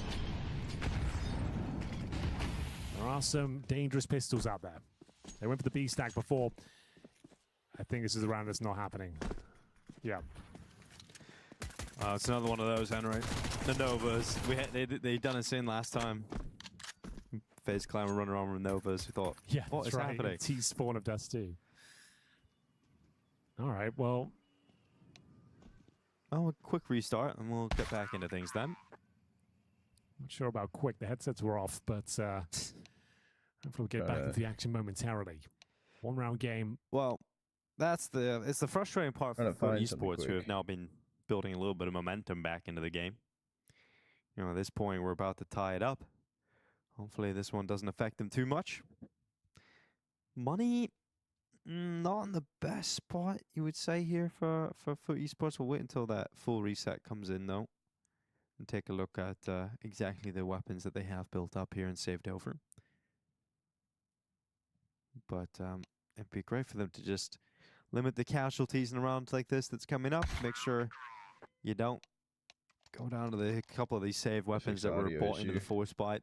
there are some dangerous pistols out there. They went for the B stack before. I think this is a round that's not happening. Yeah. It's another one of those, Henry. The Novas. They done us in last time. FaZe Clan were running around with Novas. We thought, yeah, what is happening? T-spawn of Dust 2. All right, well. Oh, a quick restart, and we'll get back into things then. Not sure about quick. The headsets were off, but hopefully we'll get back into the action momentarily. 1-round game. Well, it's the frustrating part for esports who have now been building a little bit of momentum back into the game. You know, at this point, we're about to tie it up. Hopefully this one doesn't affect them too much. Money, not in the best spot, you would say, here for FUT Esports. We'll wait until that full reset comes in, though, and take a look at exactly the weapons that they have built up here and saved over. But it'd be great for them to just limit the casualties in a round like this that's coming up. Make sure you don't go down to the couple of these saved weapons that were bought into the 4 spot.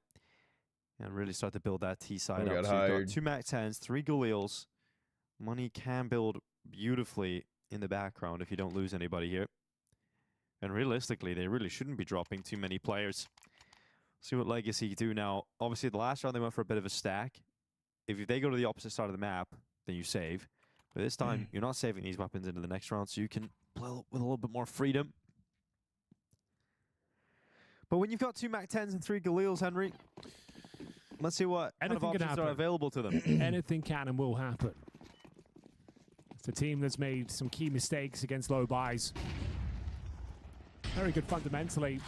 And really start to build that T side up. So you've got 2 MAC-10s, 3 Galils. Money can build beautifully in the background if you don't lose anybody here. And realistically, they really shouldn't be dropping too many players. See what Legacy do now. Obviously, the last round they went for a bit of a stack. If they go to the opposite side of the map, then you save. But this time, you're not saving these weapons into the next round, so you can play with a little bit more freedom. But when you've got 2 MAC-10s and 3 Galils, Henry, let's see what kind of options are available to them. Anything can and will happen. It's a team that's made some key mistakes against low buys. Very good fundamentally.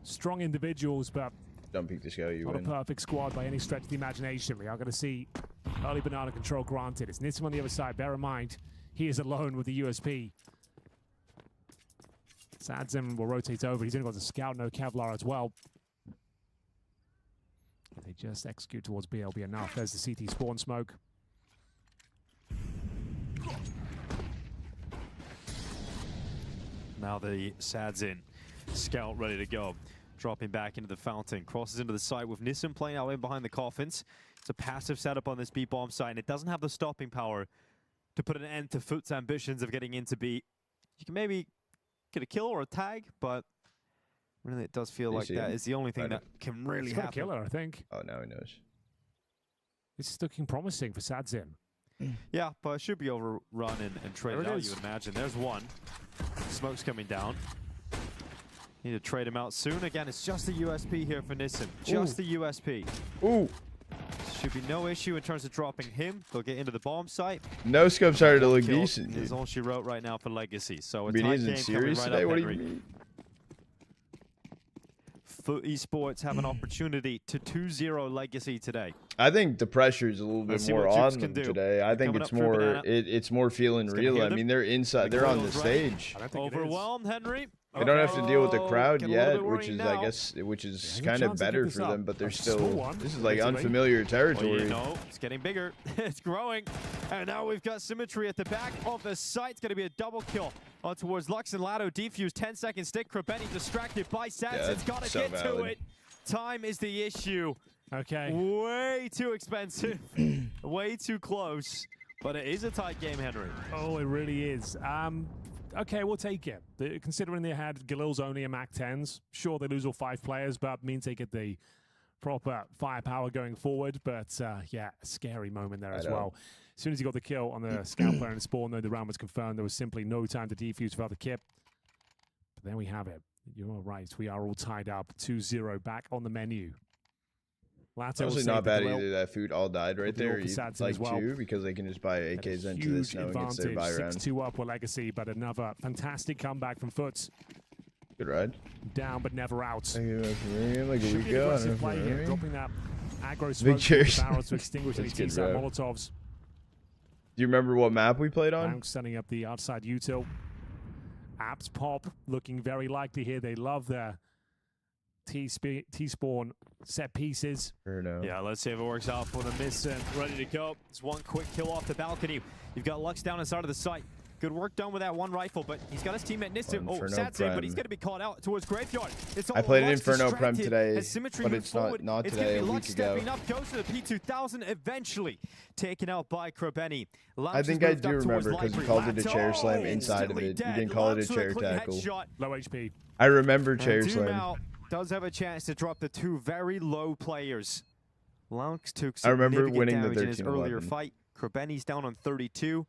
Strong individuals, but don't peek this guy, you not win. A perfect squad by any stretch of the imagination. We are going to see early banana control granted. It's Nissim on the other side. Bear in mind, he is alone with the USP. Sadzim will rotate over. He's only got the scout, no Kevlar as well. If they just execute towards B, it'll be enough. There's the CT spawn smoke. Now the Sadzin scout ready to go. Dropping back into the fountain. Crosses into the site with Nissim playing out in behind the coffins. It's a passive setup on this B bomb site, and it doesn't have the stopping power to put an end to FUT's ambitions of getting into B. You can maybe get a kill or a tag, but really it does feel like that is the only thing that can really happen. It's got a killer, I think. Oh, now he knows. This is looking promising for Sadzin. Yeah, but it should be overrun and traded out, you would imagine. There's one. Smoke's coming down. Need to trade him out soon. Again, it's just the USP here for Nissim. Just the USP. Ooh. Should be no issue in terms of dropping him. They'll get into the bomb site. No scope started to look decent. Is all she wrote right now for Legacy. So a tight game isn't serious coming right today? up, What do Henry. you mean? FUT Esports have an opportunity to 2-0 Legacy today. I think the pressure is a little bit more on them today. I think it's more it's more feeling real. I mean, they're inside. They're on the stage. Overwhelmed, Henry. They don't have to deal with the crowd yet, which is, I guess, kind of better for them. But they're still. This is like unfamiliar territory. Well, you know, it's getting bigger. It's growing, and now we've got symmetry at the back of the site. It's going to be a double kill on towards Lux and Lado. Defuse, 10-second stick. Krabeni distracted by Sats. Yeah, It's got to so get valid. to it. Time is the issue. Okay. Way too expensive. Way too close. But it is a tight game, Henry. Oh, it really is. Okay, we'll take it. Considering they had Galil's only a MAC-10s, sure, they lose all 5 players, but means they get the proper firepower going forward. But yeah, a scary moment there as well. As soon as he got the kill on the scout player in spawn, though the round was confirmed, there was simply no time to defuse without the kip. But there we have it. You're right. We are all tied up. 2-0 back on the menu. Actually not bad either that FUT all died right there. Like well. 2 because they can just buy AKs into this knowing it's their buy round. 6-2 up with Legacy, but another fantastic comeback from FUT. Good ride. Down but never out. Like a week ago. Dropping that aggro smoke the barrels to extinguish any T-Sat Molotovs. Do you remember what map we played on? Now setting up the outside util. Apps pop looking very likely here. They love their T-spawn set pieces. Yeah, let's see if it works out for the miss and ready to go. It's one quick kill off the balcony. You've got Lux down inside of the site. Good work done with that one rifle, but he's got his teammate Nissim. Oh, Sat's in, but he's going to be caught out towards Graveyard. I played Inferno Prem today, but it's not today, a week ago. Up, goes to the P2000 eventually. Taken out by Krabeni. I think I do remember because you called it a chair slam inside of it. You didn't call it a chair tackle. Low HP. I remember chair slam. Does have a chance to drop the 2 very low players. Laux took I remember winning the 13-11 in his earlier fight. Krabeni's down on 32.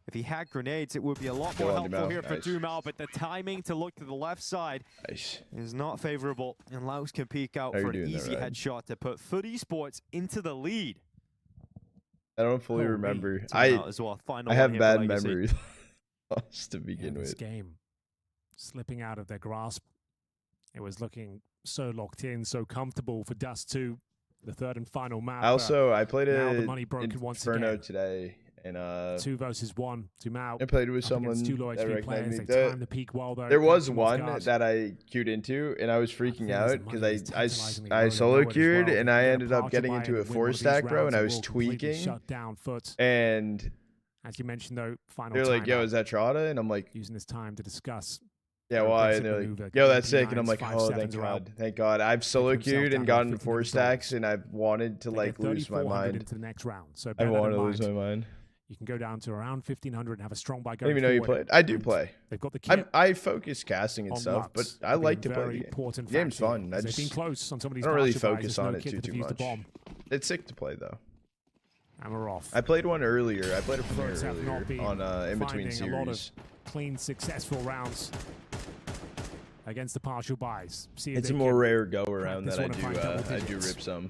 If he had grenades, it would be a lot more helpful here for Dumao, but the timing to look to the left side is not favorable, and Laux can peek out for an easy headshot to put FUT Esports into the lead. I don't fully remember. I have bad memories to begin with. This game slipping out of their grasp. It was looking so locked in, so comfortable for Dust 2, the third and final map. I played Inferno today. And 2 versus 1 to Mao. I played with someone that recognized me. the peak well, there was one that I queued into, and I was freaking out because I solo queued, and I ended up getting into a 4-stack, bro, and I was tweaking. And as you mentioned, though, they're like, "Yo, is that Trada?" And I'm like, using this time to discuss. Yeah, why? And they're like, "Yo, that's sick," and I'm like, "Oh, thank God! I've solo queued and gotten 4 stacks, and I've wanted to like lose my mind. Into the next round, so I want to lose my mind. You can go down to around 1,500 and have a strong buy I going didn't even know you played. I do play. They've got the kit. I focus casting and stuff, but I like to play the game. The game's fun. I been close on some of these don't really focus on it too much. It's sick to play though. And we're off. I played one earlier. I played a premiere earlier on in between series. A lot of clean, successful rounds against the partial buys. It's a more rare go around that I do rip some.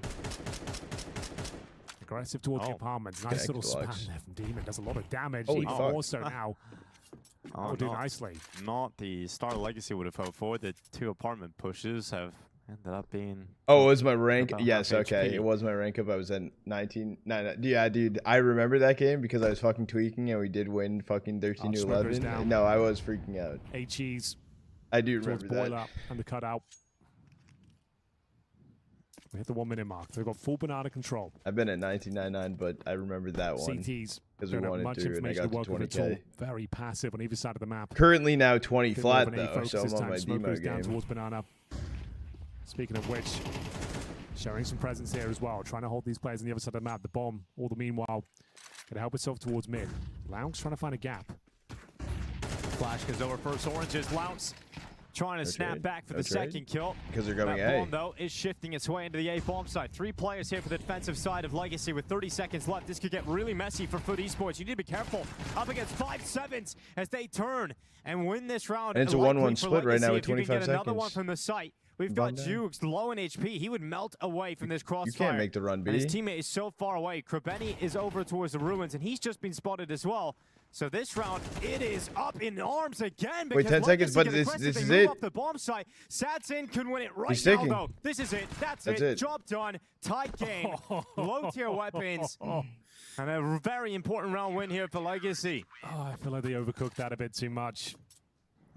Aggressive towards the apartments. Nice little spam there from Demon. Does a lot of damage. Holy fuck. Also now do nicely. Not the Star Legacy would have hoped for. The 2 apartment pushes have ended up being... Oh, it was my rank? Yes, okay. It was my rank up. I was at 19. Yeah, dude. I remember that game because I was fucking tweaking and we did win fucking 13-11. No, I was freaking out. HE's. I do remember that. Up and the cutout. We hit the 1-minute mark. They've got full banana control. I've been at 19.99, but I remember that one. CTs. Because we wanted to, and I got to 20K. Very passive on either side of the map. Currently now 20 flat, though, so I'm on my demo game. Down towards banana. Speaking of which, showing some presence here as well. Trying to hold these players on the other side of the map. The bomb, all the meanwhile, going to help itself towards mid. Lounge trying to find a gap. Flash goes over first oranges. Lounge trying to snap back for the second kill. Because they're going that bomb, though, is shifting its way into the A bomb side. 3 players here for the defensive side of Legacy with 30 seconds left. This could get really messy for FUT Esports. You need to be careful. Up against 5-7s as they turn and win this round. And it's a 1-1 split right now with 25 seconds. Another one from the site. We've got Jukes low in HP. He would melt away from this crossfire. You can't make the run, B. And his teammate is so far away. Krabeni is over towards the ruins, and he's just been spotted as well. So this round, it is up in arms again. Wait, 10 secoins, but this is it. Off the bomb site. Satsin can win it right now, though. This is it. That's it. Job done. Tight game. Low-tier weapons. And a very important round win here for Legacy. Oh, I feel like they overcooked that a bit too much.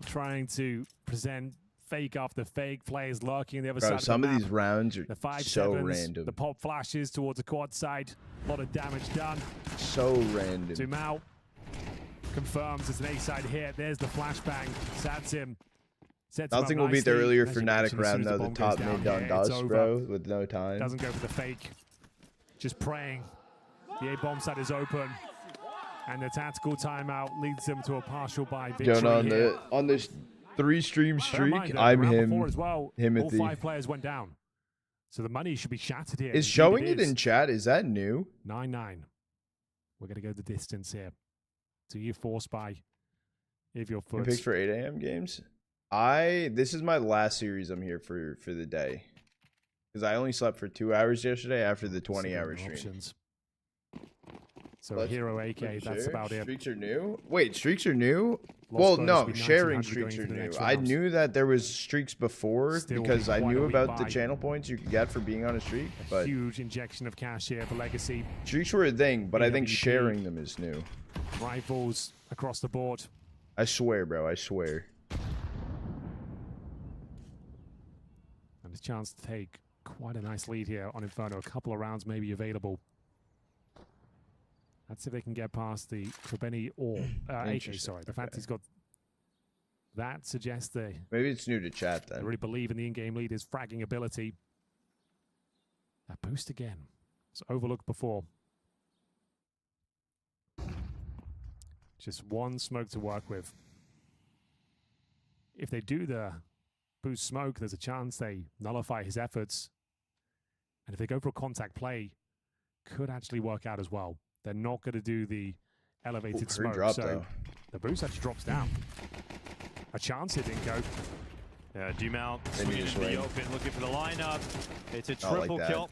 Trying to present fake after fake, players lurking on the other side of the map. Some of these rounds are the 5-7s, so random. The pop flashes towards the quad side. A lot of damage done. So random. Dumao confirms it's an A-side hit. There's the flashbang. Sats him. Nothing will beat the earlier Fnatic round, though. The top mid down dust, bro, with no time. Doesn't go for the fake. Just praying. The A-bomb side is open. And the tactical timeout leads them to a partial buy victory. Jonah, on this 3-stream streak, I'm him. Well, all 5 players went down. So the money should be shattered here. Is showing it in chat, is that new? 9-9. We're going to go the distance here. So you force buy if you're FUT. Picks for 8 a.m. games? This is my last series I'm here for the day. Because I only slept for 2 hours yesterday after the 20-hour stream. Options. So Hero AK, that's about it. Streaks are new? Wait, streaks are new? Well, no, sharing streaks are new. I knew that there was streaks before because I knew about the channel points you could get for being on a streak. But huge injection of cash here for Legacy. Streaks were a thing, but I think sharing them is new. Rifles across the board. I swear, bro, I swear. And a chance to take quite a nice lead here on Inferno. A couple of rounds maybe available. Let's see if they can get past the Krabeni or AK, sorry. The fact he's got that suggests they maybe it's new to chat then. Really believe in the in-game leader's fragging ability. That boost again. It's overlooked before. Just one smoke to work with. If they do the boost smoke, there's a chance they nullify his efforts. And if they go for a contact play, could actually work out as well. They're not going to do the elevated smoke. So the boost actually drops down. A chance it didn't go. Yeah, Dumount swinging into the open, looking for the lineup. It's a triple kill.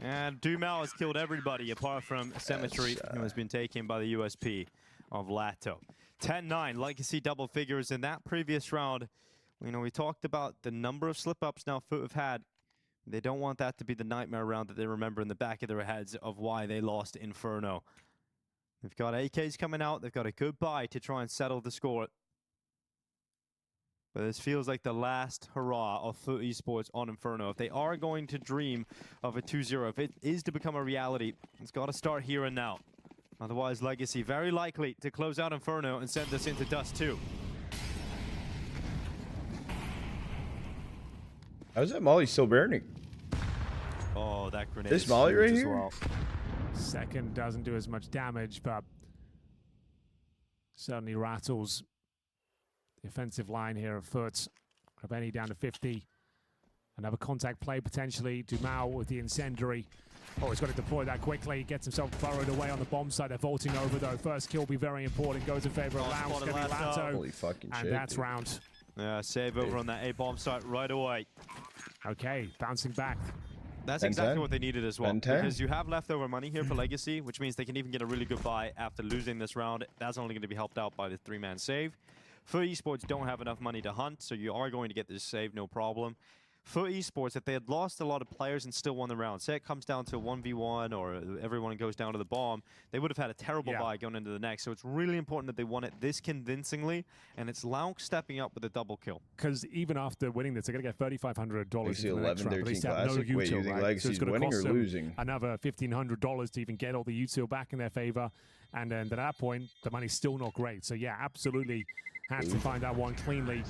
And Dumount has killed everybody apart from Symmetry, who has been taken by the USP of Lato. 10-9, Legacy double figures in that previous round. You know, we talked about the number of slip-ups now FUT have had. They don't want that to be the nightmare round that they remember in the back of their heads of why they lost Inferno. They've got AKs coming out. They've got a good buy to try and settle the score. But this feels like the last hurrah of FUT Esports on Inferno. If they are going to dream of a 2-0, if it is to become a reality, it's got to start here and now. Otherwise, Legacy very likely to close out Inferno and send us into Dust 2. How's that Molly still burning? Oh, that grenade. This Molly right here? Well. Second doesn't do as much damage, but certainly rattles the offensive line here of FUT. Krabeni down to 50. Another contact play potentially. Dumount with the incendiary. Oh, he's got to deploy that quickly. Gets himself burrowed away on the bomb side. They're vaulting over though. First kill will be very important. Goes in favor of Lounge. It's going to be Lato. Holy fucking shit. And that's round. Yeah, save over on that A-bomb site right away. Okay, bouncing back. That's exactly what they needed as well. Because you have leftover money here for Legacy, which means they can even get a really good buy after losing this round. That's only going to be helped out by the 3-man save. FUT Esports don't have enough money to hunt, so you are going to get this save, no problem. FUT Esports, if they had lost a lot of players and still won the round, say it comes down to 1v1 or everyone goes down to the bomb, they would have had a terrible buy going into the next. So it's really important that they won it this convincingly, and it's Launk stepping up with a double kill. Because even after winning this, they're going to get $3,500 Legacy into the next round. But they still have no util, Wait, you think right? Legacy's so winning or losing? Another $1,500 to even get all the util back in their favor. And then at that point, the money's still not great. So yeah, absolutely has to find that one cleanly.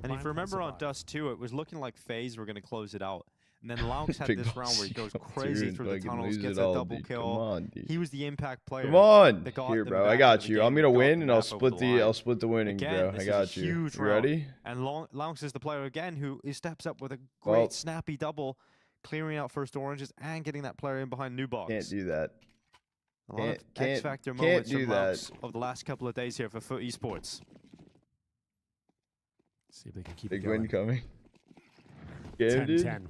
And if you remember on Dust 2, it was looking like FaZe were going to close it out. And then Launx had this round where he goes crazy through the tunnels, gets a double kill. Come on, dude. He was the impact player. Come on. Here, bro. I got you. I'm going to win, and I'll split the winnings, bro. I got you. Huge you ready? And Launx is the player again who steps up with a great snappy double, clearing out first oranges and getting that player in behind new box. Can't do that. A lot of X-Factor moments from Launx of the last couple of days here for FUT Esports. See if they can keep Big it going. win coming. 10-10.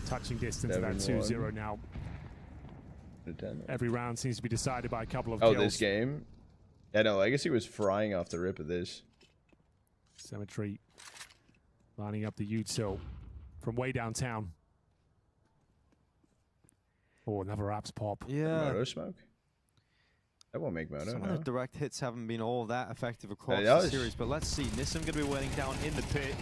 Touching distance of that 2-0 now. 10. Every round seems to be decided by a couple of kills. Oh, this game? Yeah, no, Legacy was frying off the rip of this. Symmetry lining up the util from way downtown. Oh, another apps pop. Yeah. Moto smoke? That won't make Moto, Some no. of the direct hits haven't been all that effective across the series, but let's see. Nissim going to be waiting down in the pit.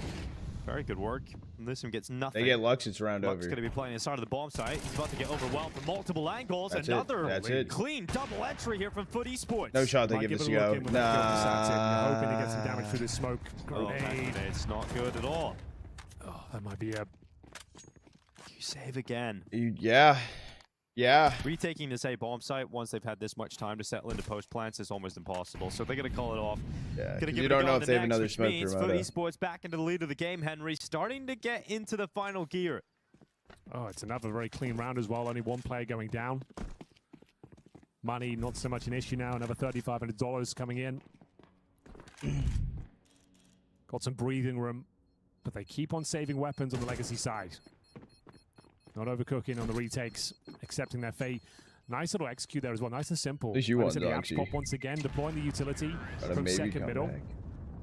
Very good work. Nissim gets nothing. They get Lux, it's round over. Lux going to be playing inside of the bomb site. He's about to get overwhelmed from multiple angles. That's Another it. clean double entry here from FUT Esports. No shot they give us a go. Nah. Hoping to get some damage through the smoke. Grenade. It's not good at all. Oh, that might be a... You save again. Yeah. Retaking this A bomb site once they've had this much time to settle into post plants is almost impossible. So they're going to call it off. Yeah, you don't know if they have another smoke for FUT Esports back into the lead of the game. Henry starting to get into the final gear. Oh, it's another very clean round as well. Only one player going down. Money, not so much an issue now. Another $3,500 coming in. Got some breathing room, but they keep on saving weapons on the Legacy side. Not overcooking on the retakes, accepting their fate. Nice little execute there as well. Nice and simple. At least you want pop once again, deploying the utility from second middle. Back.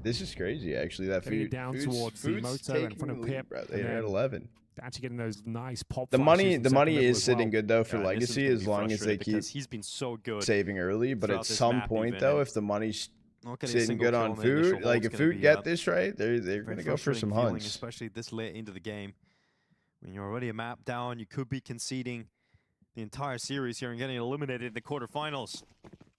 This is crazy, actually. That FUT down towards the moto in front of Pip. They had 11. Actually getting those nice pop. The money is sitting good though for Legacy as long as they keep he's been so good saving early. But at some point though, if the money's sitting good on FUT, like if FUT get this right, they're gonna go for some hunts. Especially this late into the game. When you're already a map down, you could be conceding the entire series here and getting eliminated in the quarterfinals.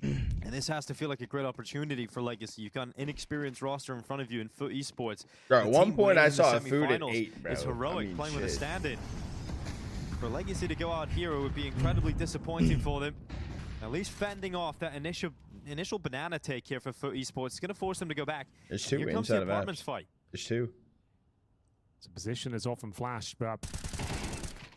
And this has to feel like a great opportunity for Legacy. You've got an inexperienced roster in front of you in FUT Esports. Bro, at one point I saw FUT at 8, bro. It's heroic playing with a stand-in. For Legacy to go out here, it would be incredibly disappointing for them. At least fending off that initial banana take here for FUT Esports. It's going to force them to go back. There's 2 here comes the apartments fight. There's 2. It's a position is often flashed, but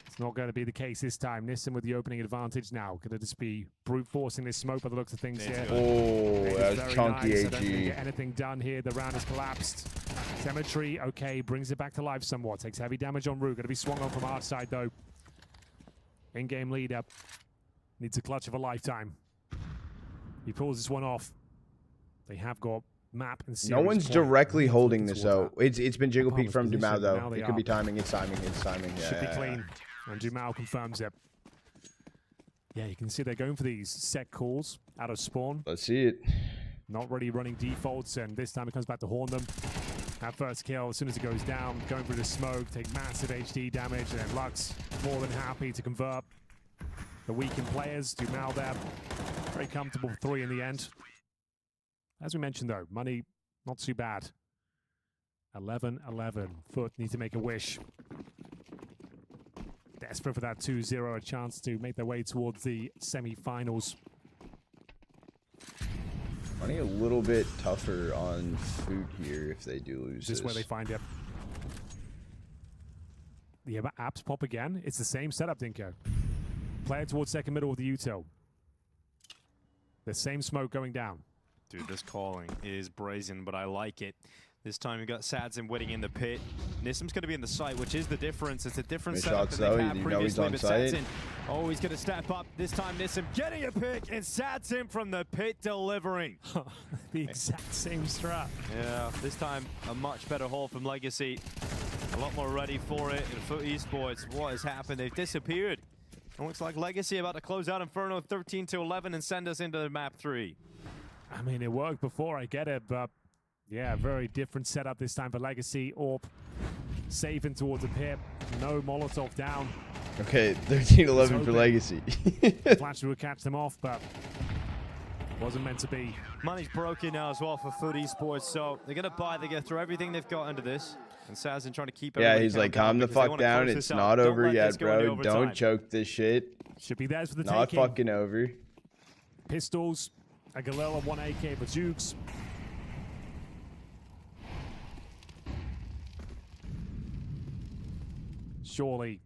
it's not going to be the case this time. Nissim with the opening advantage now. Could it just be brute forcing this smoke by the looks of things here? Oh, that was chunky nice. AG. I don't think they get anything done here. The round has collapsed. Cemetery, okay, brings it back to life somewhat. Takes heavy damage on Root. Going to be swung on from our side, though. In-game lead up. Needs a clutch of a lifetime. He pulls this one off. They have got map and series. No one's directly holding this out. It's been jiggle peek from Dumao though. It could be timing. It's timing. Yeah, should be clean. And Dumao confirms it. Yeah, you can see they're going for these set calls out of spawn. Let's see it. Not really running defaults, and this time it comes back to horn them. That first kill, as soon as it goes down, going through the smoke, take massive HD damage, and then Lux more than happy to convert the weakened players. Dumao there, very comfortable 3 in the end. As we mentioned though, money not too bad. 11-11. FUT need to make a wish. Desperate for that 2-0, a chance to make their way towards the semi-finals. Money a little bit tougher on FUT here if they do lose This is where they find it. The apps pop again. It's the same setup, Dinko. Player towards second middle of the util. The same smoke going down. Dude, this calling is brazen, but I like it. This time you got Sadzin waiting in the pit. Nissim's going to be in the site, which is the difference. It's a different setup than they've had previously, but Sadzin, oh, he's going to step up. This time Nissim getting a pick, and Sadzin from the pit delivering. The exact same strat. Yeah, this time a much better haul from Legacy. A lot more ready for it in FUT Esports. What has happened? They've disappeared. It looks like Legacy about to close out Inferno 13-11 and send us into the map 3. I mean, it worked before, I get it, but yeah, very different setup this time for Legacy. Orp saving towards a pit. No Molotov down. Okay, 13-11 for Legacy. Flash would catch them off, but wasn't meant to be. Money's broken now as well for FUT Esports, so they're going to buy, they're going to throw everything they've got into this. And Sazin trying to keep yeah, he's like, calm the fuck down. It's not over yet, bro. Don't choke this shit. Should be theirs for the not taking. Fucking over. Pistols, a Galil, 1 AK for Jukes. Surely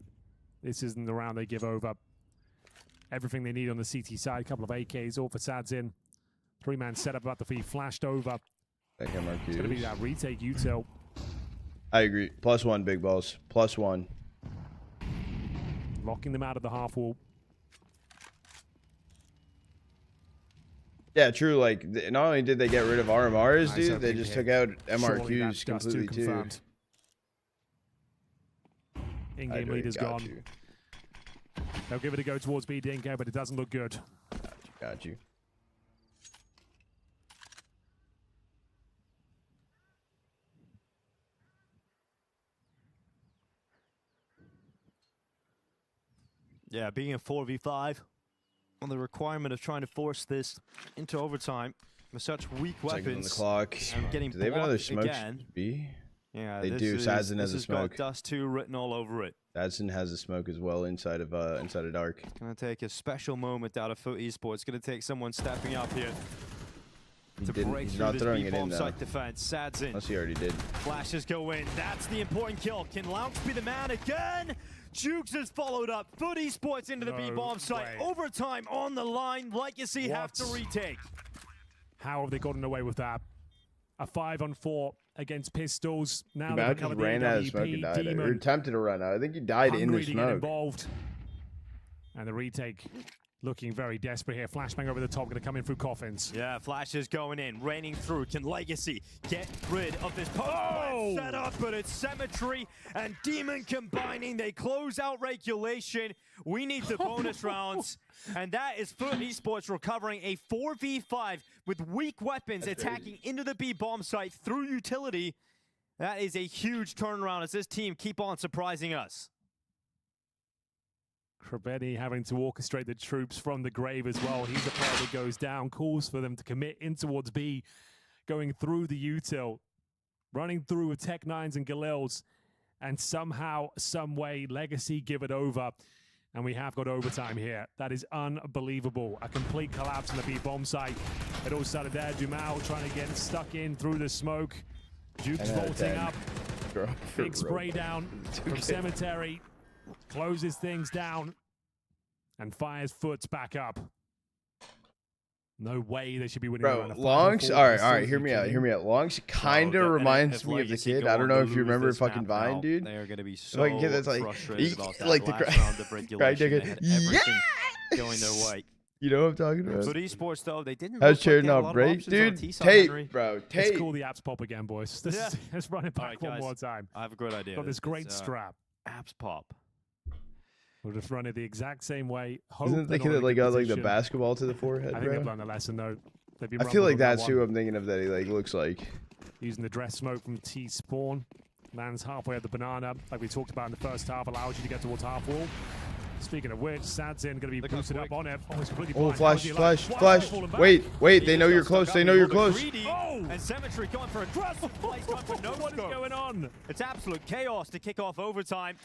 this isn't the round they give over. Everything they need on the CT side. A couple of AKs, all for Sadzin. 3-man setup about to be flashed over. It's going to be that retake util. I agree. +1 big balls. +1. Locking them out of the half wall. Yeah, true. Like, not only did they get rid of RMRs, dude, they just took out MRQs completely too. In-game leader's gone. They'll give it a go towards B Dinko, but it doesn't look good. Got you. Yeah, being a 4v5, on the requirement of trying to force this into overtime with such weak weapons. On the clock. And getting do they have another smoke? again. B? Yeah, they do. Sadzin has a smoke. Got Dust 2 written all over it. Sadzin has a smoke as well inside of dark. Gonna take a special moment out of FUT Esports. Gonna take someone stepping up here to break through this B-bomb site defense. Sadzin. Unless he already did. Flashes go in. That's the important kill. Can Lounge be the man again? Jukes has followed up. FUT Esports into the B-bomb site. Overtime on the line. Legacy have to retake. How have they gotten away with that? A 5-on-4 against Pistols. Now they just ran out of smoke and died. Or attempted to run out. I think he died in the smoke. Involved. And the retake looking very desperate here. Flashbang over the top, going to come in through coffins. Yeah, Flash is going in, raining through. Can Legacy get rid of this post set up? But it's Symmetry and Demon combining. They close out regulation. We need the bonus rounds. And that is FUT Esports recovering a 4v5 with weak weapons attacking into the B-bomb site through utility. That is a huge turnaround as this team keep on surprising us. Krabetti having to orchestrate the troops from the grave as well. He's the player that goes down, calls for them to commit in towards B, going through the util, running through with Tech 9s and Galils, and somehow, some way, Legacy give it over. And we have got overtime here. That is unbelievable. A complete collapse in the B-bomb site. It all started there. Dumal trying to get stuck in through the smoke. Jukes vaulting up. Big spray down from Cemetery. Closes things down and fires FUTs back up. No way they should be winning. Bro, Longs, all right, hear me out. Longs kind of reminds me of the kid. I don't know if you remember fucking Vine, dude. They are going to be so that's like, frustrated about that like last round of regulation. Yeah! Going their way. You know what I'm talking about? FUT Esports, though, they didn't. How's Chernobyl break, dude? Tape, bro. Tape. Let's call the apps pop again, boys. Let's run it back one more time. I have a great idea. Got this great strap. Apps pop. We'll just run it the exact same way. Isn't the kid that like got like the basketball to the forehead, I think they've learned a lesson though. I feel like that's who I'm thinking of that he like looks like. Using the dress smoke from T-Spawn. Lands halfway at the banana, like we talked about in the first half, allows you to get towards half wall. Speaking of which, Sadzin going to be boosted up on it. Oh, it's completely blind. Flash. Wait, they know you're close. They know you're close. And Symmetry going for aggressive plays. What is going on? It's absolute chaos to kick off overtime.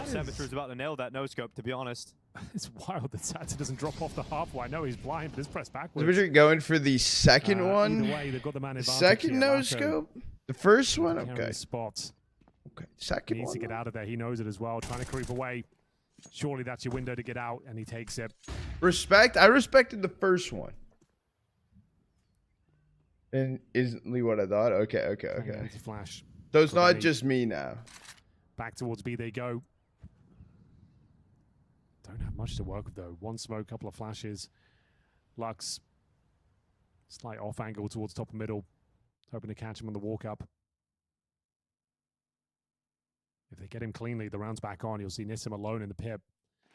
Symmetry is about to nail that no-scope, to be honest. It's wild that Sadzin doesn't drop off the halfway. I know he's blind, but he's pressed backwards. Symmetry going for the second one. Either way, they've got the man advantage. Second no-scope? The first one? Okay. Spots. Okay, second He needs to get out of there. He knows it as well. Trying to creep away. Surely that's your window to get out, and he takes it. Respect. I respected the first one. And isn't what I thought? Okay. Flash. So it's not just me now. Back towards B they go. Don't have much to work with though. One smoke, couple of flashes. Lux. Slight off angle towards top and middle. Hoping to catch him on the walk up. If they get him cleanly, the round's back on. You'll see Nissim alone in the pit.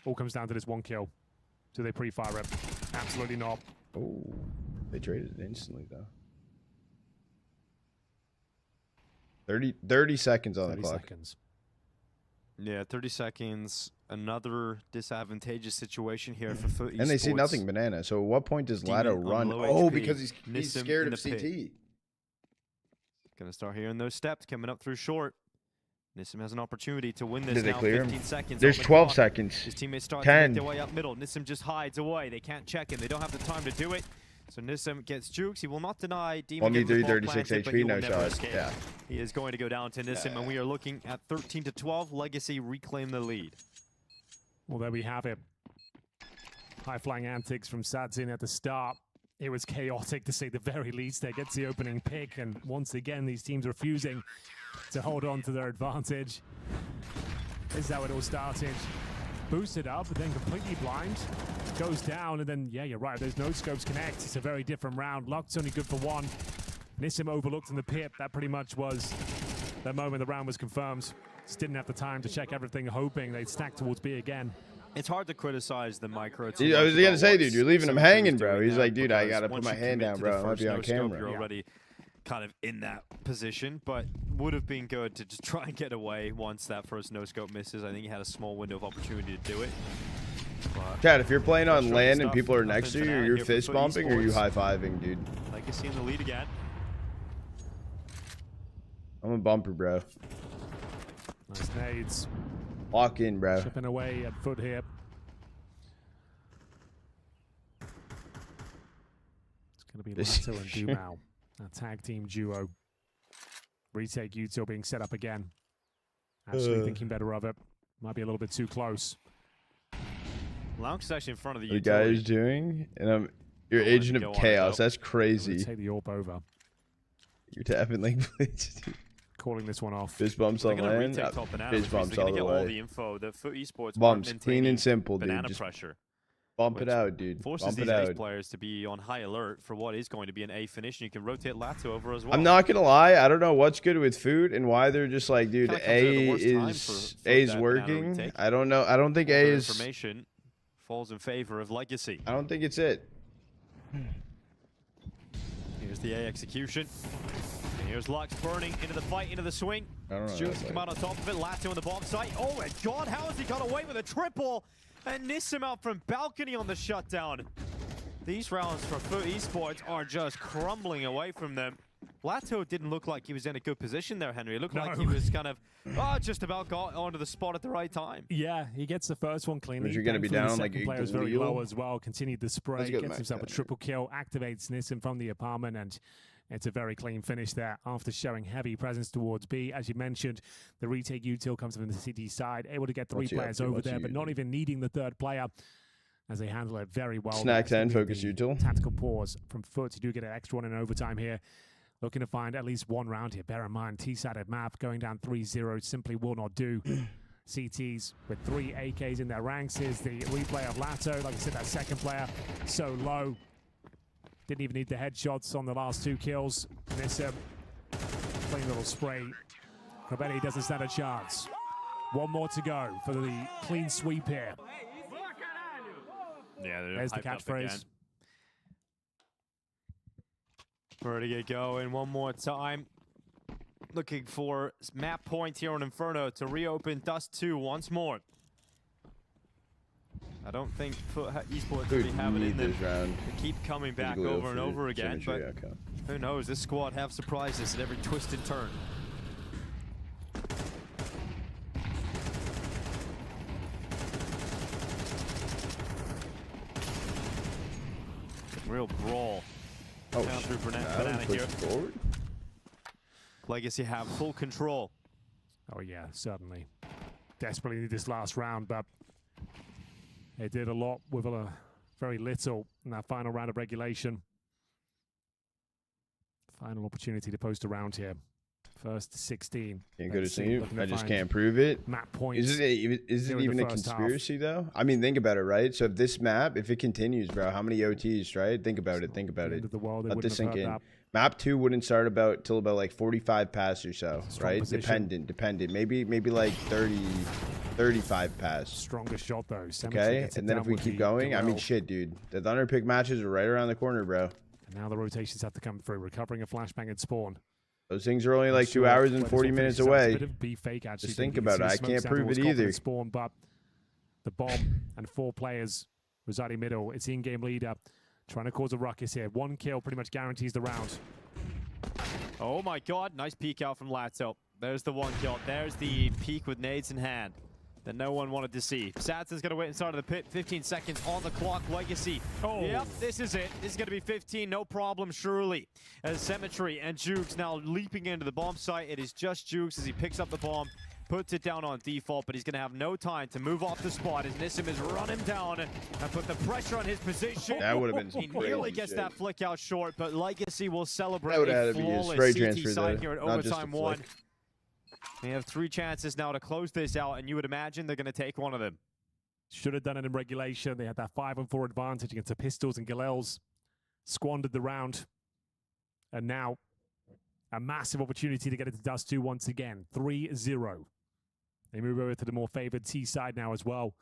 All comes down to this one kill. Do they pre-fire it? Absolutely not. Oh, they traded it instantly though. 30 seconds on the clock. 30 seconds. Yeah, 30 seconds. Another disadvantageous situation here for FUT Esports. And they see nothing banana. So at what point does Lado run? Oh, because he's scared of CT. Gonna start hearing those steps coming up through short. Nissim has an opportunity to win this Did they now. clear 15 him? seconds. There's 12 seconds. His teammates start 10. to make their way up middle. Nissim just hides away. They can't check him. They don't have the time to do it. So Nissim gets jukes. He will not deny Demon. Only 36 HP, no shot. Yeah. He is going to go down to Nissim, and we are looking at 13-12. Legacy reclaim the lead. Well, there we have it. High-flying antics from Sadzin at the start. It was chaotic, to say the very least. They get the opening pick, and once again, these teams refusing to hold on to their advantage. This is how it all started. Boosted up, but then completely blind. Goes down, and then, yeah, you're right. There's no scopes connect. It's a very different round. Luck's only good for one. Nissim overlooked in the pit. That pretty much was the moment the round was confirmed. Just didn't have the time to check everything, hoping they'd stack towards B again. It's hard to criticize the micro. I was gonna say, dude, you're leaving him hanging, bro. He's like, dude, I gotta put my hand down, bro. I might be on camera. You're already kind of in that position, but would have been good to just try and get away once that first no-scope misses. I think he had a small window of opportunity to do it. Chad, if you're playing on land and people are next to you, you're fist bumping or you high-fiving, dude? Legacy in the lead again. I'm a bumper, bro. Nice nades. Walk in, bro. Chipping away at FUT here. It's going to be Lato and Dumao. A tag team duo. Retake Util being set up again. Actually thinking better of it. Might be a little bit too close. Lounge is actually in front of the What are you guys doing? And you're Agent of Chaos. That's crazy. Take the AWP over. You're tapping like blitz. Calling this one off. Fist bumps on land. Fist bumps all the way. All the info that FUT Esports bumps, clean and simple, dude. Banana Just pressure. Bump it out, dude. Forces Bump these it out. ace players to be on high alert for what is going to be an A finish, and you can rotate Lato over as well. I'm not gonna lie, I don't know what's good with FUT and why they're just like, dude, A is working. I don't know. I don't think A is. Information falls in favor of Legacy. I don't think it's it. Here's the A execution. And here's Lux burning into the fight, into the swing. Juice come out on top of it. Lato on the bomb site. Oh my god, how has he got away with a triple? And Nissim out from balcony on the shutdown. These rounds for FUT Esports are just crumbling away from them. Lato didn't look like he was in a good position there, Henry. It looked like he was kind of just about got onto the spot at the right time. Yeah, he gets the first one cleanly. You're going to be down like a player's very low as well. Continued the spray, gets himself a triple kill, activates Nissim from the apartment, and it's a very clean finish there after showing heavy presence towards B. As you mentioned, the retake util comes from the city side, able to get three players over there, but not even needing the third player as they handle it very well. Snacks and focus util. Tactical pause from FUT. You do get an extra one in overtime here. Looking to find at least one round here. Bear in mind, T-sided map going down 3-0 simply will not do. CTs with 3 AKs in their ranks. Here's the replay of Lato. Like I said, that second player so low. Didn't even need the headshots on the last 2 kills. Nissim, clean little spray. Kobeni doesn't stand a chance. One more to go for the clean sweep here. Yeah, there's the catchphrase. Ready to get going one more time. Looking for map point here on Inferno to reopen Dust 2 once more. I don't think FUT Esports will be having it in them to keep coming back over and over again, but who knows, this squad have surprises at every twist and turn. Real brawl. Down through Banana here. Forward. Legacy have full control. Oh yeah, certainly. Desperately need this last round, but they did a lot with very little in that final round of regulation. Final opportunity to post a round here. First 16. Can't go to sleep. I just can't prove it. Map points. Is it even a conspiracy though? I mean, think about it, right? So if this map, if it continues, bro, how many OTs, right? Think about it. Think about it. Let this sink in. Map 2 wouldn't start till about like 45 pass or so, right? Dependent. Maybe like 35 pass. Strongest shot though. Okay, and then if we keep going, I mean, shit, dude. The Thunder pick matches are right around the corner, bro. And now the rotations have to come through. Recovering a flashbang and spawn. Those things are only like 2 hours and 40 minutes away. Fake, actually. Just think about it. I can't prove it either. Spawn, but the bomb and 4 players residing middle. It's the in-game leader trying to cause a ruckus here. 1 kill pretty much guarantees the round. Oh my god, nice peek out from Lato. There's the 1 kill. There's the peek with nades in hand that no one wanted to see. Sadson's going to wait inside of the pit. 15 seconds on the clock. Legacy. Oh. Yep, this is it. This is going to be 15. No problem, surely. As Cemetery and Jukes now leaping into the bomb site. It is just Jukes as he picks up the bomb, puts it down on default, but he's going to have no time to move off the spot as Nissim has run him down and put the pressure on his position. That would have been some He nearly gets that flick out short, but Legacy will celebrate a flawless CT side here at overtime 1. They have 3 chances now to close this out, and you would imagine they're going to take one of them. Should have done it in regulation. They had that 5-on-4 advantage against the Pistols and Galels. Squandered the round. And now, a massive opportunity to get it to Dust 2 once again. 3-0. They move over to the more favored T side now as well.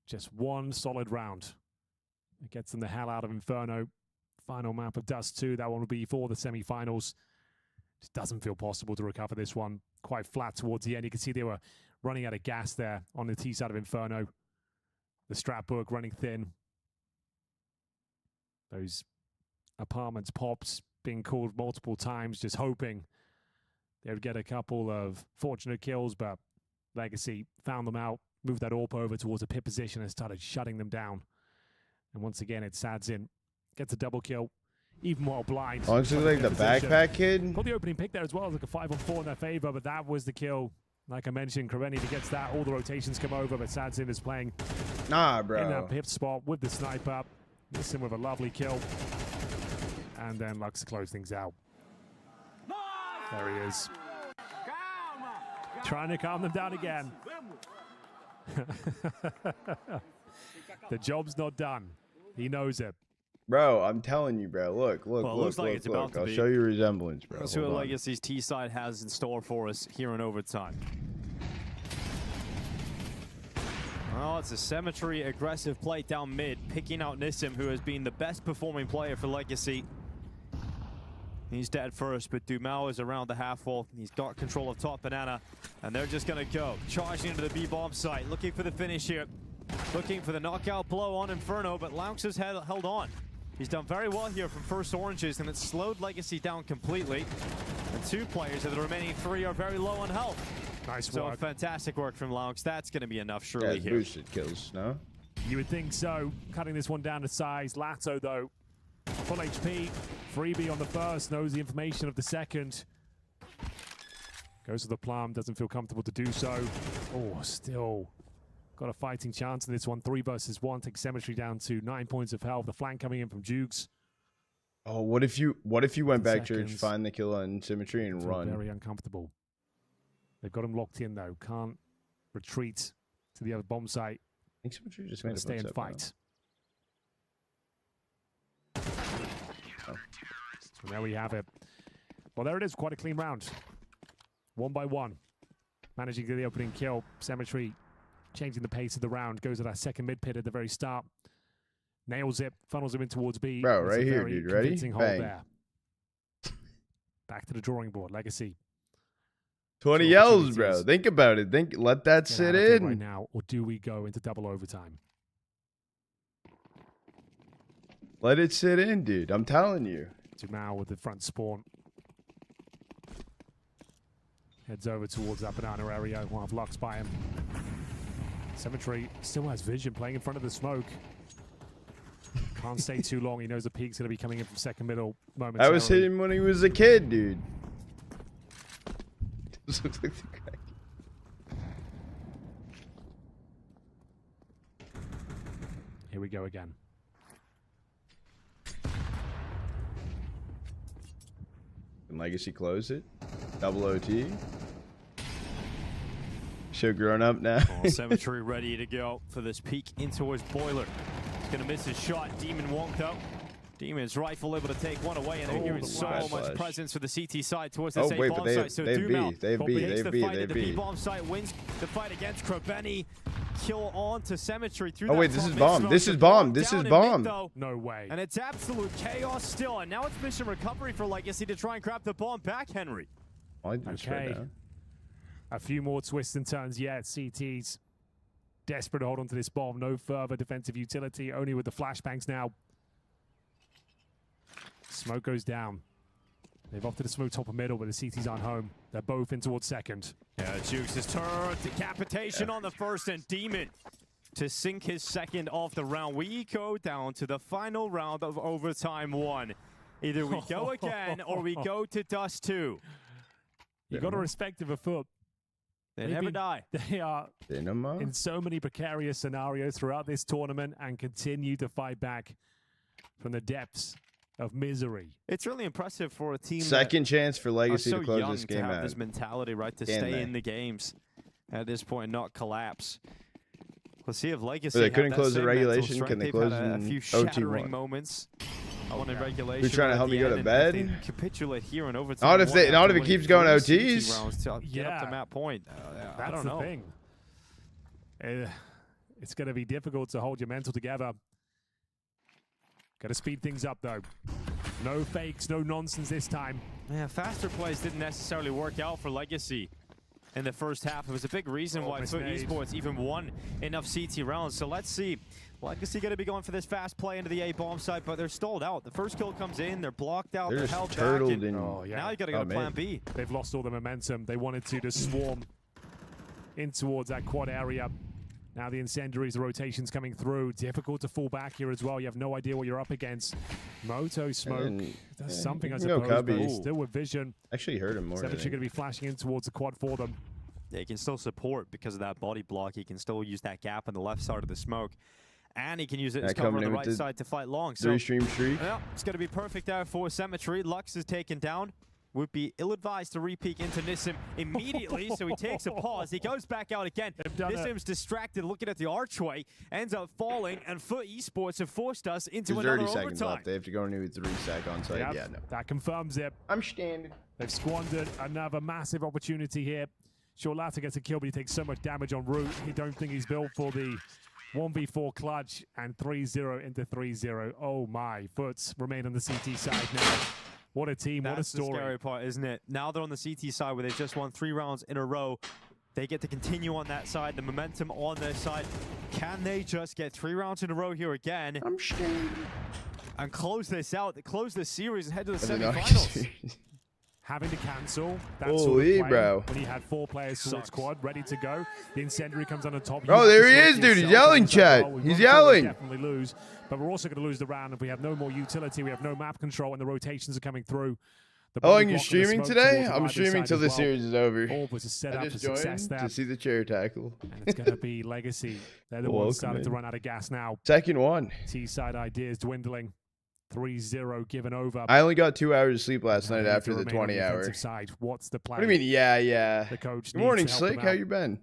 Just 1 solid round. It gets them the hell out of Inferno. Final map of Dust 2. That one will be for the semi-finals. Just doesn't feel possible to recover this one. Quite flat towards the end. You can see they were running out of gas there on the T side of Inferno. The strap book running thin. Those apartments pops being called multiple times, just hoping they would get a couple of fortunate kills, but Legacy found them out, moved that AWP over towards a pit position and started shutting them down. And once again, it Sadzin gets a double kill, even more blind. Oh, looks like the backpack kid. Got the opening pick there as well, like a 5-on-4 in their favor, but that was the kill. Like I mentioned, Kraveni, if he gets that, all the rotations come over, but Sadzin is playing in that pip spot with the sniper. Nissim with a lovely kill. And then Lux to close things out. There he is. Trying to calm them down again. The job's not done. He knows it. Bro, I'm telling you, bro. Look. Looks like it's about to I'll be. show you resemblance, bro. Let's see what Legacy's T side has in store for us here in overtime. Oh, it's a Symmetry aggressive play down mid, picking out Nissim, who has been the best performing player for Legacy. He's dead first, but Dumao is around the half wall. He's got control of top banana, and they're just gonna go. Charging into the B-bomb site, looking for the finish here. Looking for the knockout blow on Inferno, but Laux has held on. He's done very well here from first oranges, and it's slowed Legacy down completely. And 2 players of the remaining 3 are very low on health. Nice work. work. So fantastic work from Laux. That's gonna be enough surely here. Boosted kills, no? You would think so. Cutting this one down to size. Lato, though, full HP. Freebie on the first, knows the information of the second. Goes to the plum, doesn't feel comfortable to do so. Oh, still got a fighting chance in this one. 3 versus 1 takes Symmetry down to 9 points of health. The flank coming in from Jukes. Oh, what if you went back, Church, find the kill on Symmetry and run? Very uncomfortable. They've got him locked in though. Can't retreat to the other bomb site. I think Symmetry just made a stay and fight. So there we have it. Well, there it is. Quite a clean round. 1 by 1. Managing to get the opening kill. Symmetry changing the pace of the round. Goes to that second mid pit at the very start. Nails it. Funnels him in towards B. Bro, right here, dude. Ready? Bang. There. Back to the drawing board. Legacy. 20 yells, bro. Think about it. Let that sit in. Right now, or do we go into double overtime? Let it sit in, dude. I'm telling you. Jamal with the front spawn. Heads over towards that banana area. We'll have Lux by him. Symmetry still has vision, playing in front of the smoke. Can't stay too long. He knows the peak's going to be coming in from second middle momentarily. I was hitting him when he was a kid, dude. This looks like the crack. Here we go again. Can Legacy close it? Double OT. Show grown up now. Symmetry ready to go for this peek in towards Boiler. He's going to miss his shot. Demon won't though. Demon's rifle able to take one away, and they're giving so much presence for the CT side towards the safe bomb site. So Dumel takes the fight at the B-bomb site, wins the fight against Kraveni. Kill on to Symmetry through wait, this is bomb. This is bomb. This is bomb. No way. And it's absolute chaos still, and now it's mission recovery for Legacy to try and grab the bomb back, Henry. Okay. A few more twists and turns yet. CT's desperate to hold on to this bomb. No further defensive utility, only with the flashbangs now. Smoke goes down. They've opted to smoke top of middle, but the CTs aren't home. They're both in towards second. Yeah, Jukes is turned. Decapitation on the first, and Demon to sink his second of the round. We go down to the final round of overtime 1. Either we go again or we go to Dust 2. You got to respect the FUT. They never die. They are in so many precarious scenarios throughout this tournament and continue to fight back from the depths of misery. It's really impressive for a team. Second chance for Legacy to close this game out. To have this mentality, right, to stay in the games at this point and not collapse. Let's see if Legacy. They couldn't close the regulation. Can they close in a few shattering moments? I want in regulation. You're trying to help me go to bed? Capitulate here in overtime. Not if it keeps going OTs. Get up to Matt Point. I don't know. Thing. It's going to be difficult to hold your mental together. Got to speed things up, though. No fakes, no nonsense this time. Yeah, faster plays didn't necessarily work out for Legacy in the first half. It was a big reason why FUT Esports even won enough CT rounds. So let's see. Legacy going to be going for this fast play into the A bomb site, but they're stalled out. The first kill comes in, they're blocked out, they're held back. And now you got to go to plan B. They've lost all the momentum. They wanted to just swarm in towards that quad area. Now the incendiaries, the rotations coming through. Difficult to fall back here as well. You have no idea what you're up against. Moto Smoke does something, I suppose, but still with vision. Actually hurt him more. Savagery going to be flashing in towards the quad for them. Yeah, he can still support because of that body block. He can still use that gap on the left side of the smoke. And he can use it as cover on the right side to fight long. So, stream streak. Yeah, it's going to be perfect there for Symmetry. Lux is taken down. Would be ill-advised to re-peek into Nissim immediately, so he takes a pause. He goes back out again. Nissim's distracted, looking at the archway, ends up falling, and FUT Esports have forced us into another 30 seconds overtime. left. They have to go into a 3-sec on site. Yep, yeah, no. That confirms it. I'm standing. They've squandered another massive opportunity here. Shortlatter gets a kill, but he takes so much damage en route. He don't think he's built for the 1v4 clutch, and 3-0 into 3-0. Oh my, FUTs remain on the CT side now. What a team, what a story. That's the scary part, isn't it? Now they're on the CT side where they've just won 3 rounds in a row. They get to continue on that side, the momentum on their side. Can they just get 3 rounds in a row here again? I'm scared. And close this out, close this series and head to the semifinals. Having to cancel that sort of play bro. when he had 4 players towards quad, ready to go. The incendiary comes on the top. Oh, there he is, dude. He's yelling, chat. He's yelling. Definitely lose, but we're also going to lose the round if we have no more utility. We have no map control, and the rotations are coming through. Oh, and you're streaming today? I'm streaming till the series is over. All was a set up I just for success joined there. to see the chair tackle. And it's going to be Legacy. They're the ones starting to run out of gas now. Second one. T-side ideas dwindling. 3-0 given over. I only got 2 hours of sleep last night after the 20 hour. Side. What's the plan? What do you mean? Yeah. The coach. Good morning, Slick. How you been?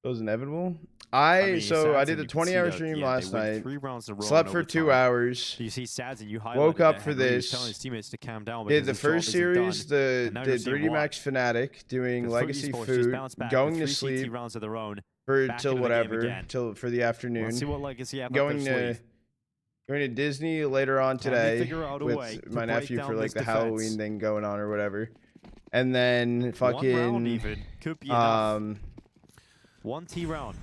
It was inevitable. I did a 20-hour stream last night. 3 rounds in a row. Slept for 2 hours. You see Sads and you woke up for this. Telling his teammates to calm down. Did the first series, the 3D Max Fnatic, doing Legacy Food, going to sleep rounds of their own for till whatever, till for the afternoon. Let's see what Legacy have going to Disney later on today with my nephew for like the Halloween thing going on or whatever, and then fucking could be enough. 1 T round.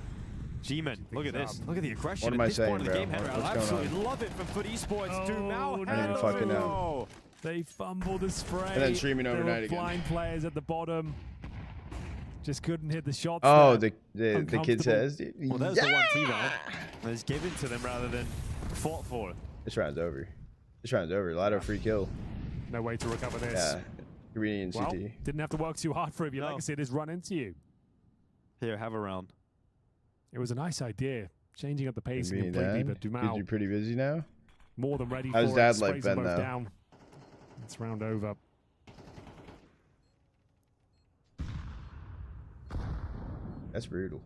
G-Man, look at this. Look at the aggression. What am I saying, bro? I absolutely love it from FUT Esports. Do now. I don't even fucking know. They fumbled the spray. And then streaming overnight again. Blind players at the bottom. Just couldn't hit the shots. Oh, the kid says. Well, there's the 1 T round. It's given to them rather than fought for. This round's over. This round's over. Lotto free kill. No way to recover this. Yeah. Green and well, CT. Didn't have to work too hard for it. Your Legacy just run into you. Here, have a round. It was a nice idea. Changing up the pace completely, but Dumal. You're pretty busy now? More than ready for How's it. Dad like Ben, though? Down. It's round over. That's brutal.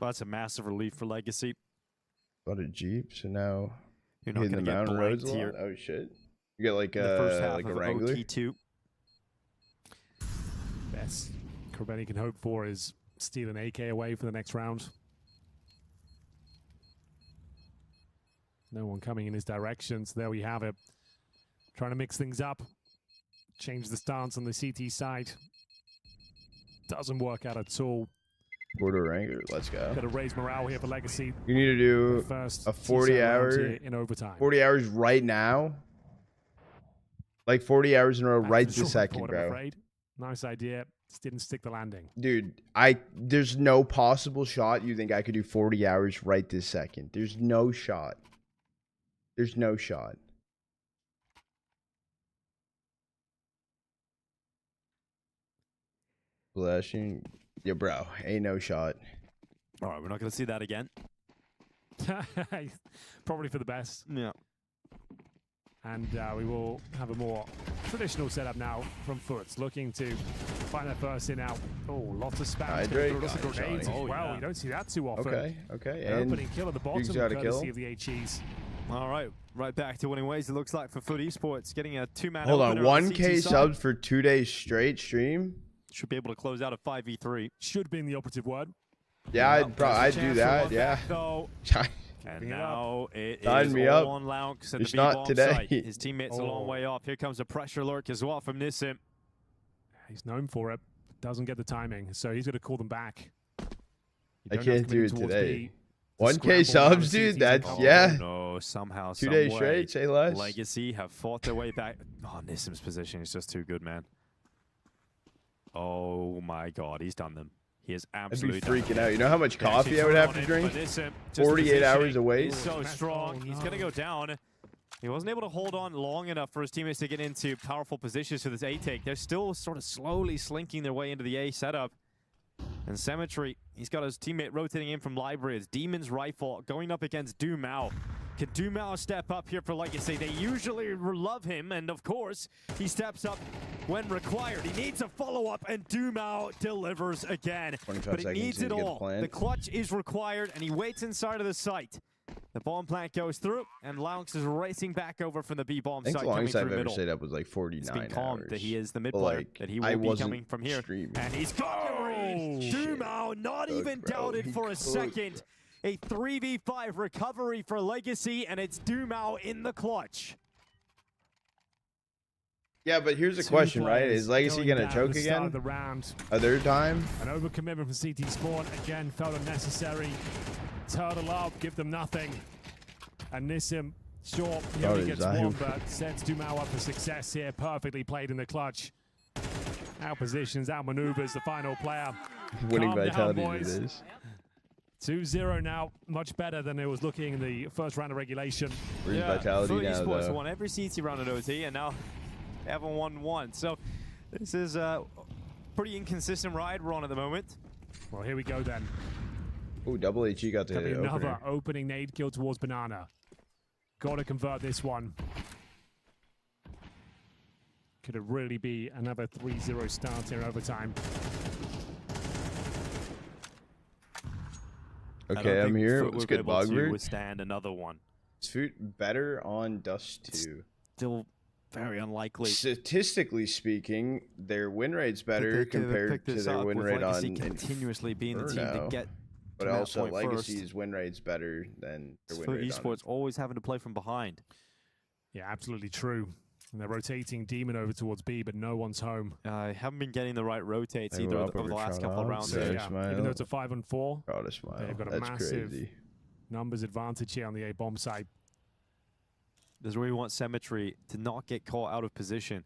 Well, that's a massive relief for Legacy. A lot of Jeeps, and now you're not going to get roads here. Oh shit! You get like the first half like a of Wrangler. OT2. Best Corbeni can hope for is steal an AK away for the next round. No one coming in his direction, so there we have it. Trying to mix things up. Change the stance on the CT side. Doesn't work out at all. Border Wrangler, let's go. Got to raise morale here for Legacy. You need to do a 40-hour in overtime. 40 hours right now. Like 40 hours in a row right this second, bro. I'm afraid. Nice idea. Just didn't stick the landing. Dude, there's no possible shot you think I could do 40 hours right this second. There's no shot. There's no shot. Flashing. Yeah, bro. Ain't no shot. All right, we're not going to see that again. Probably for the best. Yeah. And we will have a more traditional setup now from FUT, looking to find their first in out. Oh, lots of spam. Grenades as well. Yeah. You don't see that too often. Okay. And opening kill at the bottom, courtesy of the HEs. All right, right back to winning ways. It looks like for FUT Esports, getting a 2-man. Hold on, 1K subs for 2 days straight stream. Should be able to close out a 5v3. Should be in the operative word. Yeah, I'd do that. Yeah. And now it Sign is me all up. on Laux at Just the not B-bomb today. site. His teammate's a long way off. Here comes a pressure lurk as well from Nissim. He's known for it. Doesn't get the timing, so he's going to call them back. I can't do it today. 1K subs, dude. That's yeah. No, somehow, 2 days straight. Say less. Legacy have fought their way back. Oh, Nissim's position is just too good, man. Oh my God, he's done them. He is absolutely I'd be freaking out. You know how much coffee I would have to drink? 48 hours away. He's so strong. He's going to go down. He wasn't able to hold on long enough for his teammates to get into powerful positions for this A take. They're still sort of slowly slinking their way into the A setup. And Cemetery, he's got his teammate rotating in from Library. It's Demon's Rifle going up against Dumao. Can Dumao step up here for Legacy? They usually love him, and of course, he steps up when required. He needs a follow-up, and Dumao delivers again. But he needs it all. The clutch is required, and he waits inside of the site. The bomb plant goes through, and Laux is racing back over from I the B-bomb think site the longest I've coming through ever middle. stayed up was like 49 It's been calmed hours. that he is the mid But, player, like, that he I will be wasn't coming from here. streaming. And he's got the read. Dumao not even doubted for a second. A 3v5 recovery for Legacy, and it's Dumao in the clutch. Yeah, but here's the question, right? Is Legacy going to choke again? The round. A third time? An overcommitment from CT Spawn. Again, felt unnecessary. Turtle up, give them nothing. And Nissim, sure, he only gets one, but sets Dumao up for success here. Perfectly played in the clutch. Out positions, out maneuvers, the final player. Winning vitality it is. 2-0 now, much better than it was looking in the first round of regulation. Where's vitality FUT now, Esports though? won every CT round at OT, and now they haven't won one. So this is a pretty inconsistent ride we're on at the moment. Well, here we go then. Ooh, double HE got the another opening nade kill towards Banana. Got to convert this one. Could it really be another 3-0 start here in overtime? Okay, I'm here. Let's get Bogbert. Withstand another one. Is FUT better on Dust 2? Still very unlikely. Statistically speaking, their win rate's better compared to their win rate on continuously being the team to get. But also, Legacy's win rate's better than their win rate. FUT Esports always having to play from behind. Yeah, absolutely true. And they're rotating Demon over towards B, but no one's home. I haven't been getting the right rotates either over the last couple of rounds. Yeah, even though it's a 5-on-4, they've got a That's massive crazy. numbers advantage here on the A-bomb side. This is where you want Cemetery to not get caught out of position.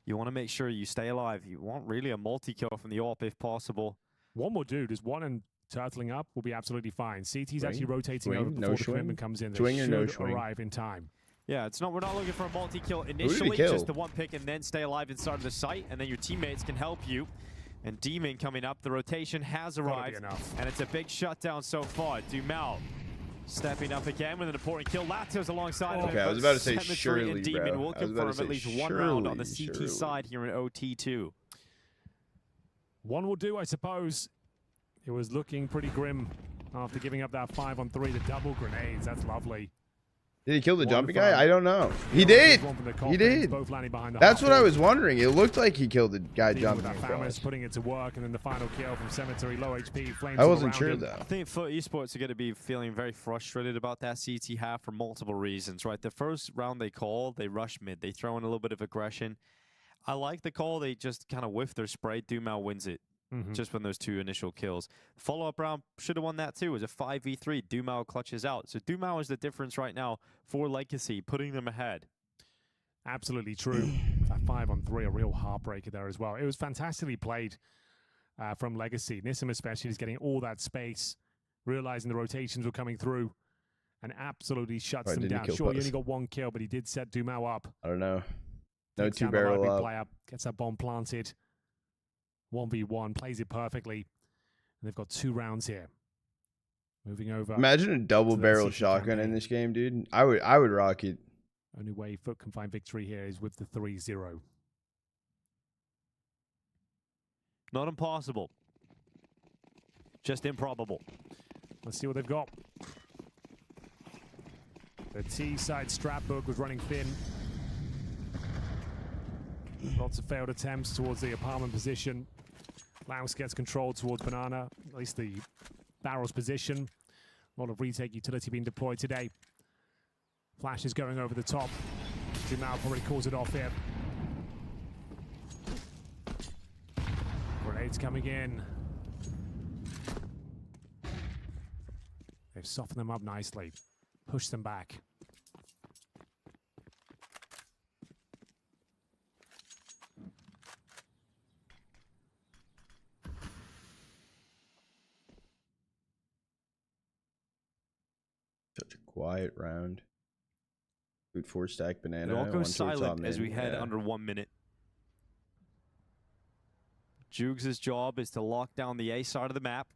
You want to make sure you stay alive. You want really a multi-kill from the AWP if possible. One more dude. There's one and turtling up will be absolutely fine. CT's actually rotating over before the commitment comes in. They should arrive in time. Yeah, it's not. We're not looking for a multi-kill initially, just the one pick and then stay alive inside of the site, and then your teammates can help you. And Demon coming up, the rotation has arrived, and it's a big shutdown so far. Dumao stepping up again with an important kill. Latos alongside of him. Okay, I was about to say Cemetery surely, and Demon bro. will confirm at least one round on the CT side here in OT2. One will do, I suppose. It was looking pretty grim after giving up that 5-on-3, the double grenades. That's lovely. Did he kill the jumping guy? I don't know. He did. He did. That's what I was wondering. It looked like he killed the guy jumping across. Putting it to work, and then the final kill from Cemetery, low HP, flames. I wasn't sure though. I think FUT Esports are going to be feeling very frustrated about that CT half for multiple reasons, right? The first round they call, they rush mid. They throw in a little bit of aggression. I like the call. They just kind of whiff their spray. Dumao wins it. Just from those two initial kills. Follow-up round should have won that too. It was a 5v3. Dumao clutches out. So Dumao is the difference right now for Legacy, putting them ahead. Absolutely true. That 5-on-3, a real heartbreaker there as well. It was fantastically played from Legacy. Nissim especially is getting all that space, realizing the rotations were coming through, and absolutely shuts them down. Sure, he only got one kill, but he did set Dumao up. I don't know. No two-barrel up. Player, gets that bomb planted. 1v1, plays it perfectly. And they've got 2 rounds here. Moving over. Imagine a double barrel shotgun in this game, dude. I would rock it. Only way FUT can find victory here is with the 3-0. Not impossible. Just improbable. Let's see what they've got. The T-side strap book was running thin. Lots of failed attempts towards the apartment position. Laux gets control towards Banana, at least the barrel's position. A lot of retake utility being deployed today. Flash is going over the top. Jumao probably calls it off here. Grenades coming in. They've softened them up nicely. Pushed them back. Such a quiet round. Food 4-stack banana. It all goes silent as we head under 1 minute. Jugs' job is to lock down the A side of the map.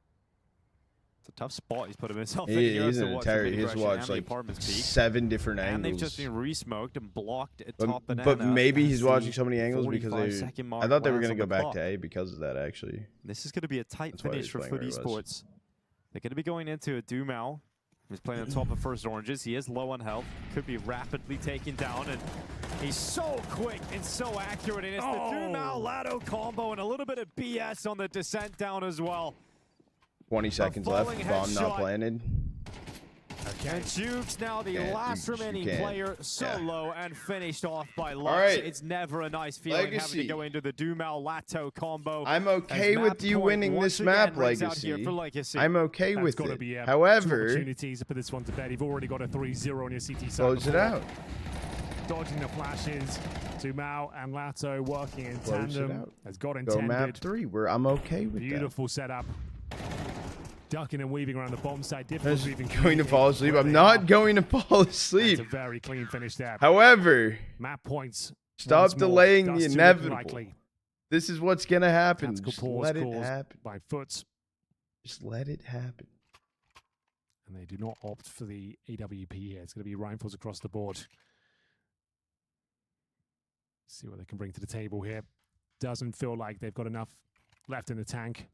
It's a tough spot he's put himself in. He's in a terrible. He's watched like 7 different angles. And they've just been re-smoked and blocked at top banana. But maybe he's watching so many angles because I thought they were going to go back to A because of that, actually. This is going to be a tight finish for FUT Esports. They're going to be going into a Dumao. He's playing on top of first oranges. He is low on health. Could be rapidly taken down. And he's so quick and so accurate. And it's the Dumao Lado combo and a little bit of BS on the descent down as well. 20 seconds left. Bomb not planted. Okay. And Jugs now the last remaining player solo and finished off by Lux. Right. It's never a nice feeling having to go into the Dumao Lato combo. I'm okay with you winning this map, Legacy. I'm okay with it. However, opportunities to put this one to bed. You've already got a 3-0 on your CT side. Close it out. Dodging the flashes. Dumao and Lato working in tandem. Has got intended. Go map 3 where I'm okay with Beautiful setup. Ducking and weaving around the bomb side. Difficult going to fall asleep. I'm not going to fall asleep. That's a very clean finish there. However, map points. Stop delaying the inevitable. This is what's going to happen. Just let it happen. By FUT. Just let it happen. And they do not opt for the AWP here. It's going to be rifles across the board. See what they can bring to the table here. Doesn't feel like they've got enough left in the tank.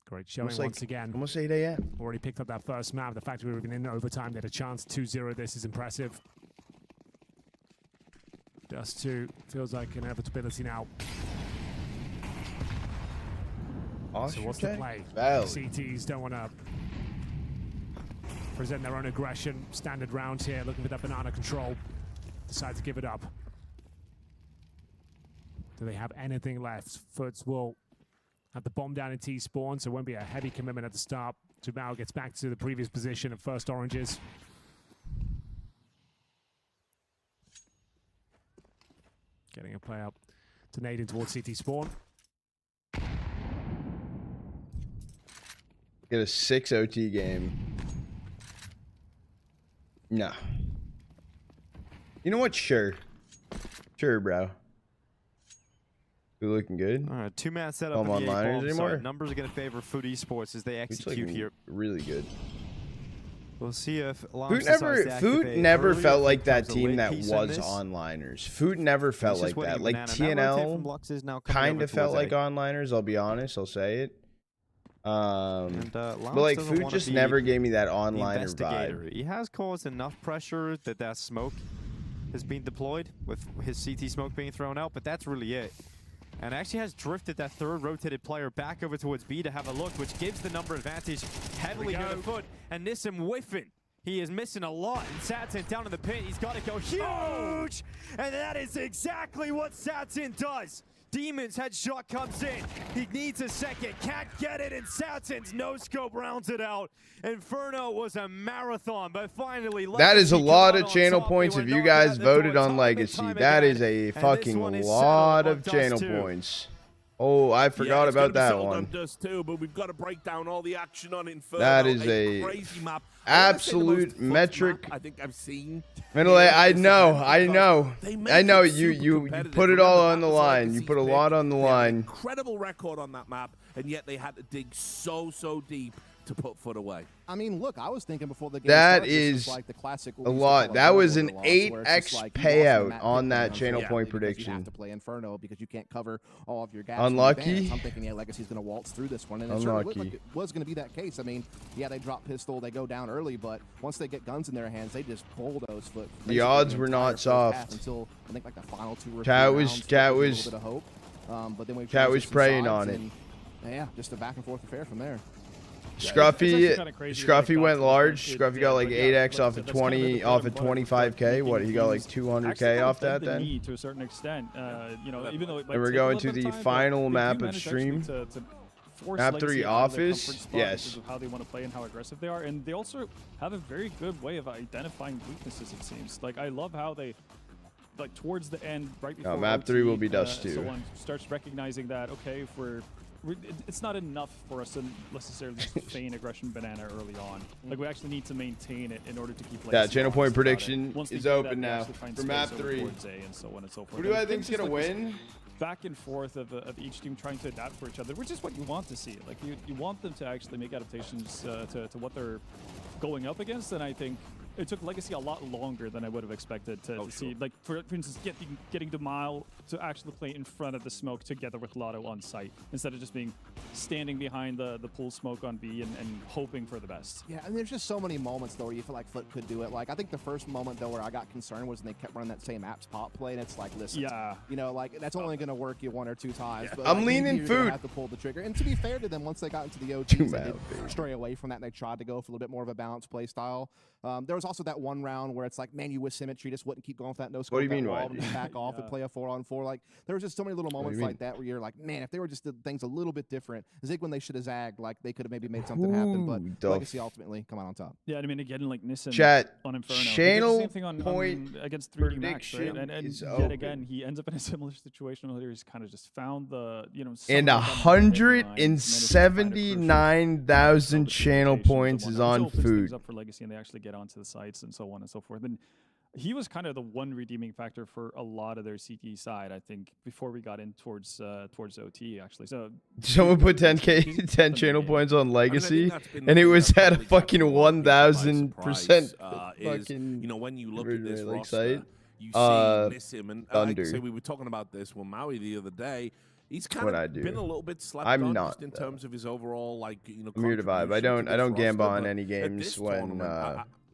Great showing once again. Almost 8 a.m. Already picked up that first map. The fact we were even in overtime, they had a chance. 2-0. This is impressive. Dust 2 feels like inevitability now. So what's the play? CTs don't want to present their own aggression. Standard round here, looking for that banana control. Decide to give it up. Do they have anything left? FUT will have the bomb down in T-spawn, so it won't be a heavy commitment at the start. Dumao gets back to the previous position of first oranges. Getting a play up to nade in towards CT spawn. Get a 6 OT game. No. You know what? Sure. Sure, bro. We're looking good. All right, 2-man setup on the A-bomb side. Numbers are going to favor FUT Esports as they execute here. Really good. We'll see if FUT never felt like that team that was onliners. FUT never felt like that. Like TNL kind of felt like onliners. I'll be honest. I'll say it. But like FUT just never gave me that onliner vibe. He has caused enough pressure that smoke has been deployed with his CT smoke being thrown out, but that's really it. And actually has drifted that third rotated player back over towards B to have a look, which gives the number advantage heavily near the FUT. And Nissim whiffing. He is missing a lot. And Satin down in the pit. He's got to go huge. And that is exactly what Satin does. Demon's headshot comes in. He needs a second. Can't get it. And Satin's no-scope rounds it out. Inferno was a marathon, but finally... That is a lot of channel points if you guys voted on Legacy. That is a fucking lot of channel points. Oh, I forgot about that one. Too, but we've got to break down all the action on Inferno. That is a crazy map. Absolute metric. I think I've seen. I know. You put it all on the line. You put a lot on the line. Incredible record on that map, and yet they had to dig so deep to put FUT away. I mean, look, I was thinking before the game that started, is like the classic a lot. That was an 8x like payout on that channel point prediction. You have to play Inferno because you can't cover all of your gaps. Unlucky. I'm thinking, yeah, Legacy's going to waltz through this one, and it sure looked like it was going to be that case. I mean, yeah, they drop pistol, they go down early, but once they get guns in their hands, they just bulldoze FUT. The odds were not soft until I think like the final 2 or 3 Chat rounds. was but then Chat was praying on it. Yeah, just a back and forth affair from there. Scruffy went large. Scruffy got like 8x off of 20 off of 25k. What, he got like 200k off that then? To a certain extent, you know, even though it might and we're going to the final map of stream. Map 3 office. Yes. Of how they want to play and how aggressive they are, and they also have a very good way of identifying weaknesses. It seems like I love how they, like towards the end, right before map 3 will be dust too. Someone starts recognizing that okay, if it's not enough for us to necessarily just feign aggression banana early on. Like we actually need to maintain it in order to keep. Yeah, channel point prediction is open now for map 3. And so on and so forth. Who do I think is gonna win? Back and forth of each team trying to adapt for each other, which is what you want to see. Like you want them to actually make adaptations to what they're going up against, and I think it took Legacy a lot longer than I would have expected to see. Like for instance, getting Demile to actually play in front of the smoke together with Lotto on site instead of just being standing behind the pool smoke on B and hoping for the best. Yeah, and there's just so many moments though where you feel like FUT could do it. Like I think the first moment though where I got concerned was when they kept running that same apps pop play, and it's like, listen, you know, like that's only gonna work you 1 or 2 times. But I'm like, leaning FUT. Have to pull the trigger. And to be fair to them, once they got into the OTs, they did stray away from that. And they tried to go for a little bit more of a balanced play style. There was also that one round where it's like, man, you with symmetry just wouldn't keep going with that no scope. What do you mean, wall and just back off and play a 4-on-4. Like there was just so many little moments like that where you're like, man, if they were just did things a little bit different, Zig when they should have zagged, like they could have maybe made something happen. But Legacy ultimately come out on top. Yeah, I mean again, like Nissan on Inferno, channel same thing on against 3D Max, right? And yet again, he ends up in a similar situation where he's kind of just found the and 179,000 channel points is on FUT. Up for Legacy, and they actually get onto the sites and so on and so forth. And he was kind of the one redeeming factor for a lot of their CT side, I think, before we got in towards OT actually. So someone put 10 channel points on Legacy, and it was at a fucking 1,000% fucking. You know, when you look at this roster, site. you see Nissim, and Thunder. like I say, we were talking about this with Maui the other day. He's kind of been a little bit slept I'm on not, just in terms of his overall, like, you know, I'm here to vibe. I don't gamble on any games when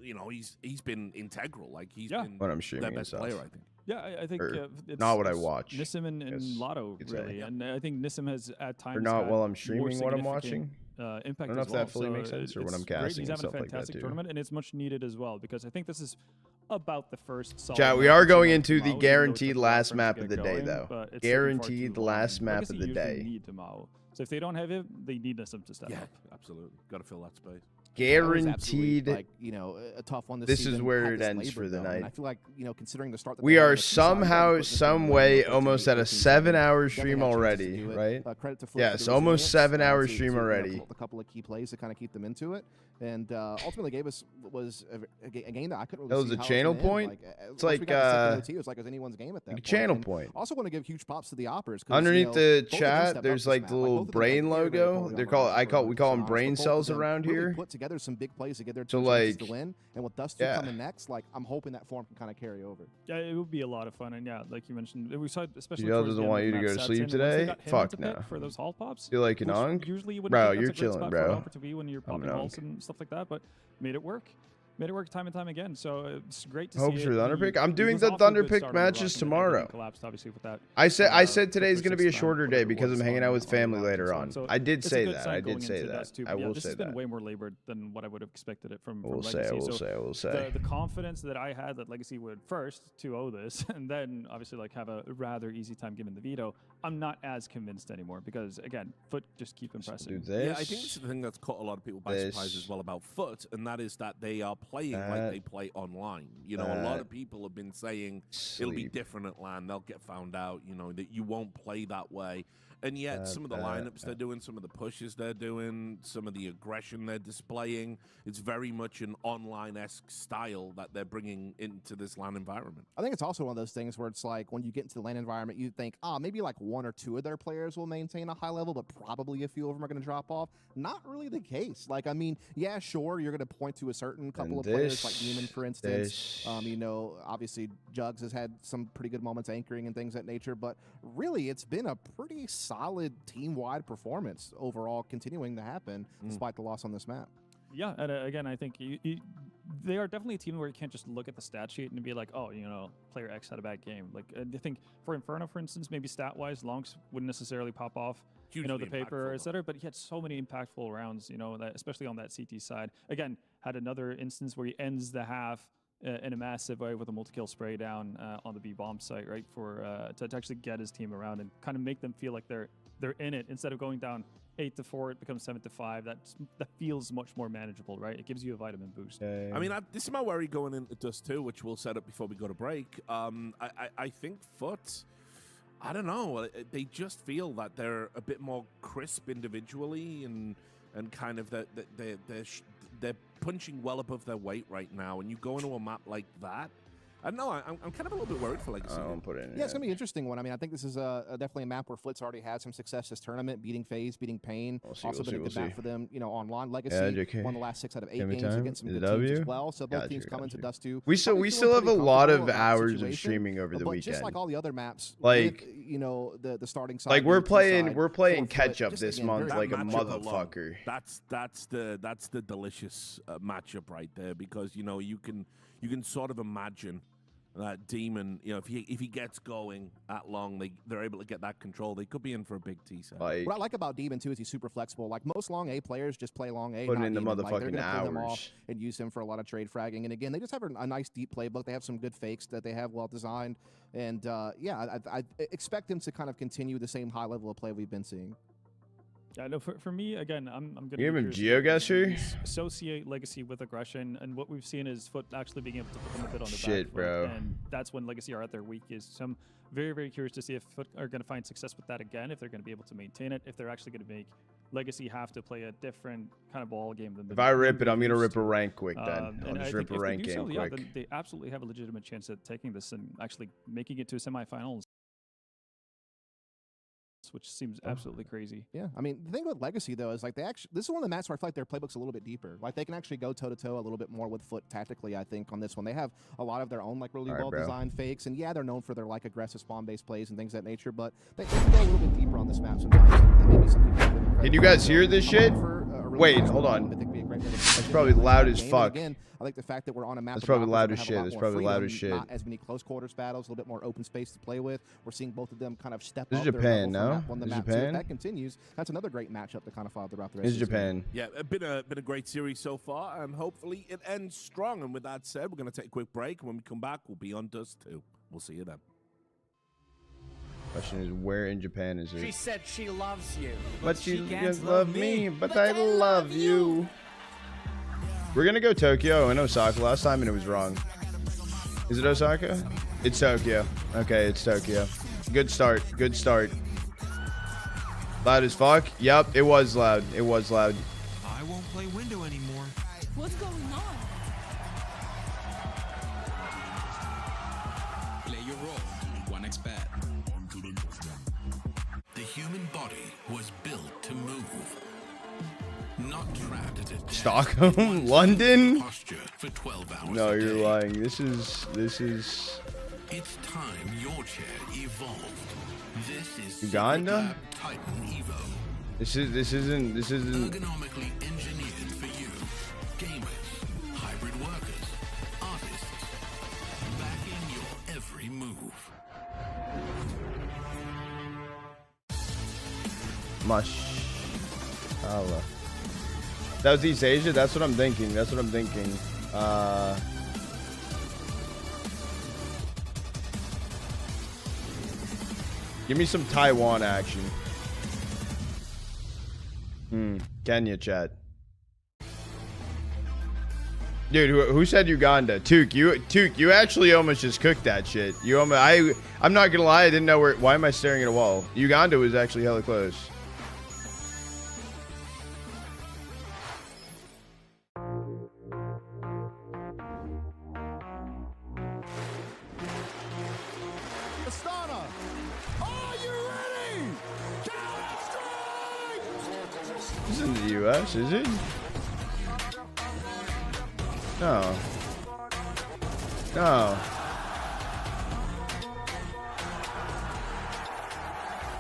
you know, he's been integral. Like he's been when I'm streaming their best player, I think. Yeah, I think it's not what I watch. Nissim and Lotto really, and I think Nissim has at times. Or not while I'm streaming what I'm watching. Impact I don't know if that fully makes sense, or when I'm casting he's and having stuff a fantastic like that too. tournament, and it's much needed as well because I think this is about the first. Chat, we are going into the guaranteed last map of the day, though. Guaranteed last map of the day. So if they don't have it, they need Nissim to step up. Absolutely, got to fill that space. Guaranteed. Like, you know, a tough one. This is where it ends for the night. I feel like, you know, considering the start. We are somehow, some way, almost at a 7-hour stream already, right? Credit to yes, almost 7-hour stream already. A couple of key plays to kind of keep them into it, and ultimately gave us a game that I couldn't really. That was a channel point. It's like it was like it was anyone's game at that. A channel point. Also, want to give huge props to the Oppers. Underneath the chat, there's like the little brain logo. They're called. We call them brain cells around here. Put together some big plays to get their teams to win, and with Dust 2 coming next, like I'm hoping that form can kind of carry over. Yeah, it would be a lot of fun, and yeah, like you mentioned, we saw especially. Jill doesn't want you to go to sleep today. Fuck no. For those hall pops, you like an onk? Usually, bro, you're chilling, bro. When you're popping halls and stuff like that, but made it work. Made it work time and time again, so it's great to see. Hopes for Thunder Pick. I'm doing the Thunder Pick matches tomorrow. I said today's going to be a shorter day because I'm hanging out with family later on. I did say that. I did say that. I will say that. This has been way more labored than what I would have expected it from Legacy. I will say. The confidence that I had that Legacy would first 2-0 this, and then obviously like have a rather easy time given the veto. I'm not as convinced anymore because again, FUT just keep impressing. Yeah, I think this is the thing that's caught a lot of people by surprise as well about FUT, and that is that they are playing like they play online. You know, a lot of people have been saying it'll be different at LAN. They'll get found out, you know, that you won't play that way. And yet some of the lineups they're doing, some of the pushes they're doing, some of the aggression they're displaying, it's very much an online-esque style that they're bringing into this LAN environment. I think it's also one of those things where it's like when you get into the LAN environment, you think, maybe like 1 or 2 of their players will maintain a high level, but probably a few of them are going to drop off. Not really the case. Like, I mean, yeah, sure, you're going to point to a certain couple of players, like Demon, for instance. You know, obviously, Jugs has had some pretty good moments anchoring and things of that nature, but really, it's been a pretty solid team-wide performance overall continuing to happen despite the loss on this map. Yeah, and again, I think they are definitely a team where you can't just look at the stat sheet and be like, oh, you know, player X had a bad game. Like, I think for Inferno, for instance, maybe stat-wise, Lonks wouldn't necessarily pop off, you know, the paper, et cetera, but he had so many impactful rounds, you know, that, especially on that CT side. Again, had another instance where he ends the half in a massive way with a multi-kill spray down on the B-bomb site, right, for to actually get his team around and kind of make them feel like they're in it. Instead of going down 8-4, it becomes 7-5. That feels much more manageable, right? It gives you a vitamin boost. I mean, this is my worry going into Dust 2, which we'll set up before we go to break. I think FUT, I don't know, they just feel that they're a bit more crisp individually and kind of they're punching well above their weight right now. And you go into a map like that, I don't know. I'm kind of a little bit worried for Legacy. I won't put it in. Yeah, it's going to be an interesting one. I mean, I think this is definitely a map where FUT's already had some success this tournament, beating FaZe, beating Pain. Also been a good map for them, you know, online. Legacy won the last 6 out of 8 games against some good teams as well. So both teams come into Dust 2. We still have a lot of hours of streaming over the weekend. Just like all the other maps, like with, you know, the starting side. Like we're playing catch up this month like a motherfucker. That's the delicious matchup right there, because you know you can sort of imagine that Demon, you know, if he gets going at long, they're able to get that control. They could be in for a big T set. What I like about Demon too is he's super flexible. Like most long A players just play long A. Putting in the Demon. motherfucking they're gonna pull them off hours and use him for a lot of trade fragging. And again, they just have a nice deep playbook. They have some good fakes that they have well designed. And yeah, I expect them to kind of continue the same high level of play we've been seeing. Yeah, no, for me, again, I'm going to give him GeoGuessr? Associate Legacy with aggression, and what we've seen is FUT actually being able to put them a bit on the back foot, bro. And that's when Legacy are at their weakest. So I'm very, very curious to see if FUT are going to find success with that again, if they're going to be able to maintain it, if they're actually going to make Legacy have to play a different kind of ball game than if I rip it, I'm going to rip a rank quick then. I'll just rip a rank game quick. Then they absolutely have a legitimate chance at taking this and actually making it to semifinals, which seems absolutely crazy. Yeah, I mean, the thing with Legacy, though, is like this is one of the maps where I feel like their playbook's a little bit deeper. Like, they can actually go toe-to-toe a little bit more with FUT tactically, I think, on this one. They have a lot of their own, like, really well-designed fakes, and yeah, they're known for their, like, aggressive spawn-based plays and things of that nature, but they can go a little bit deeper on this map sometimes. And maybe some people can you guys hear this shit? Wait, hold on. That's probably loud as fuck. Again, I like the fact that we're on a map. That's probably loud as shit. That's probably loud as shit. Not as many close quarters battles, a little bit more open space to play with. We're seeing both of them kind of step up. This is Japan, no? This is Japan. If that continues, that's another great matchup to kind of follow throughout the rest. This is Japan. Yeah, been a great series so far, and hopefully it ends strong. And with that said, we're going to take a quick break. When we come back, we'll be on Dust 2. We'll see you then. Question is, where in Japan is it? She said she loves you. But she can't love me, but I love you. We're going to go Tokyo and Osaka last time, and it was wrong. Is it Osaka? It's Tokyo. Okay, it's Tokyo. Good start. Good start. Loud as fuck? Yep, it was loud. It was loud. I won't play window anymore. What's going on? Play your role. 1xBet. The human body was built to move. Not trapped at a desk. Stockholm? London? Posture for 12 hours no, you're lying. This is... It's time your chair evolved. This is Uganda? Titan Evo. This isn't ergonomically engineered for you. Gamers, hybrid workers, artists, backing your every move. Allah. Southeast Asia? That's what I'm thinking. That's what I'm thinking. Give me some Taiwan action. Kenya, chat. Dude, who said Uganda? Took, you actually almost just cooked that shit. You almost, I'm not gonna lie, I didn't know where. Why am I staring at a wall? Uganda was actually hella close. This is in the US, is it? No. No.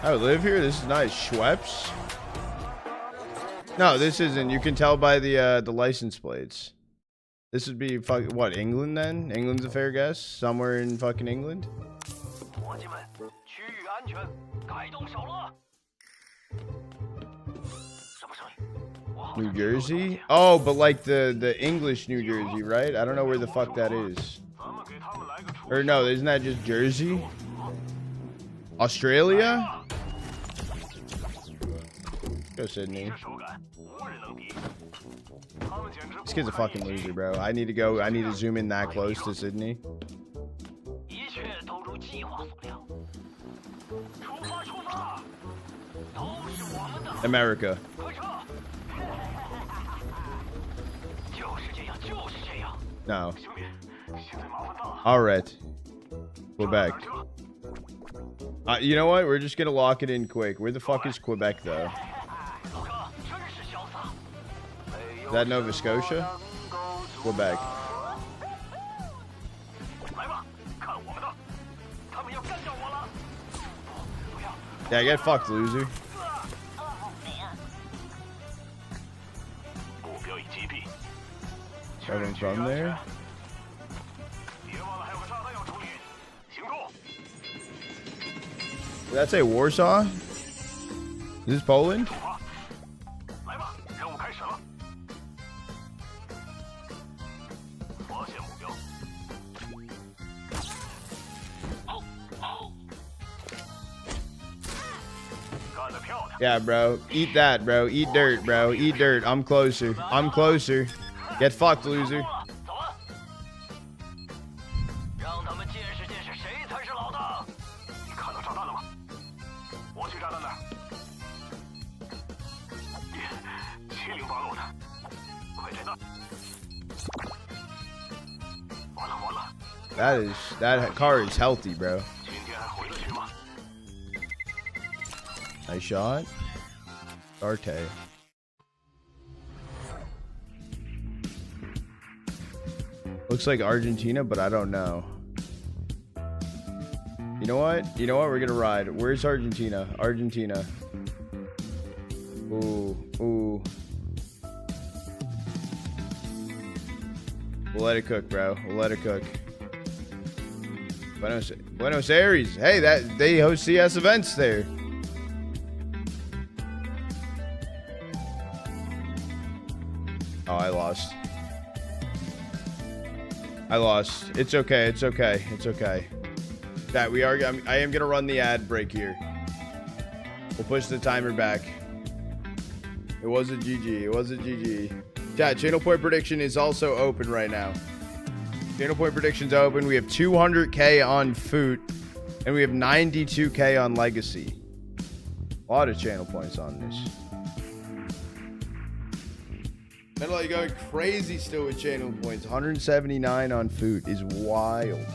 I live here. This is nice. Schweppes. No, this isn't. You can tell by the license plates. This would be what, England then? England's a fair guess? Somewhere in fucking England? New Jersey? Oh, but like the English New Jersey, right? I don't know where the fuck that is. Or no, isn't that just Jersey? Australia? Go Sydney. This kid's a fucking loser, bro. I need to zoom in that close to Sydney. America. No. All right. Quebec. You know what? We're just gonna lock it in quick. Where the fuck is Quebec, though? Is that Nova Scotia? Quebec. Yeah, get fucked, loser. Coming from there. Did that say Warsaw? Is this Poland? Yeah, bro. Eat that, bro. Eat dirt, bro. Eat dirt. I'm closer. I'm closer. Get fucked, loser. That car is healthy, bro. Nice shot. Arte. Looks like Argentina, but I don't know. You know what? You know what? We're gonna ride. Where's Argentina? Argentina. Ooh, ooh. We'll let it cook, bro. We'll let it cook. Buenos Aires. Hey, they host CS events there. Oh, I lost. I lost. It's okay. It's okay. It's okay. That I am gonna run the ad break here. We'll push the timer back. It was a GG. It was a GG. Chat, channel point prediction is also open right now. Channel point prediction's open. We have 200K on FUT, and we have 92K on Legacy. A lot of channel points on this. Metal, you're going crazy still with channel points. 179 on FUT is wild.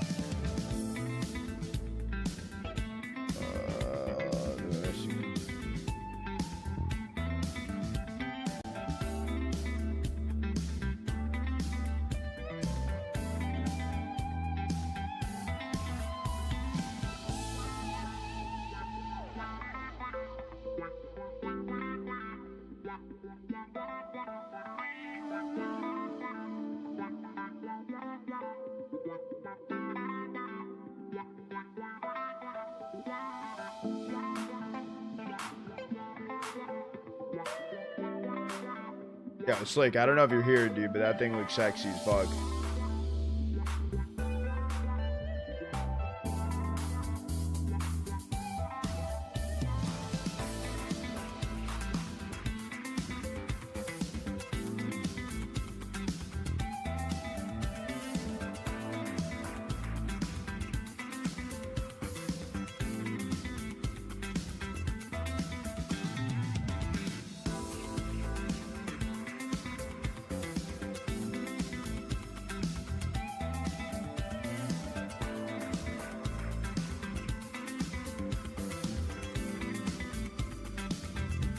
Yo, Slick, I don't know if you're here, dude, but that thing looks sexy as fuck.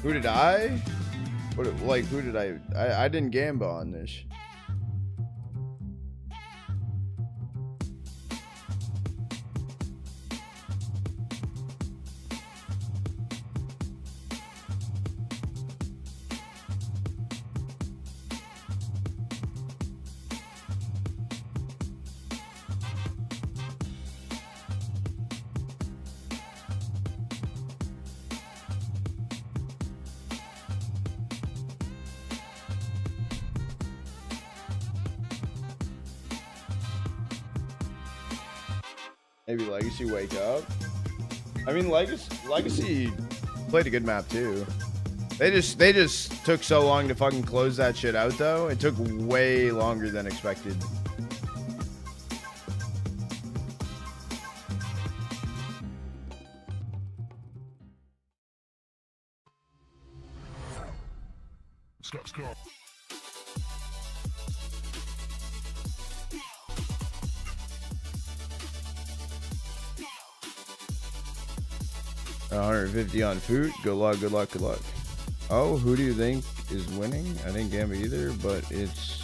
Who did I? Who did I didn't gamble on this. Maybe Legacy wake up. I mean, Legacy played a good map too. They just took so long to fucking close that shit out though. It took way longer than expected. Stop. 150 on FUT. Good luck. Oh, who do you think is winning? I think Gamba either, but it's...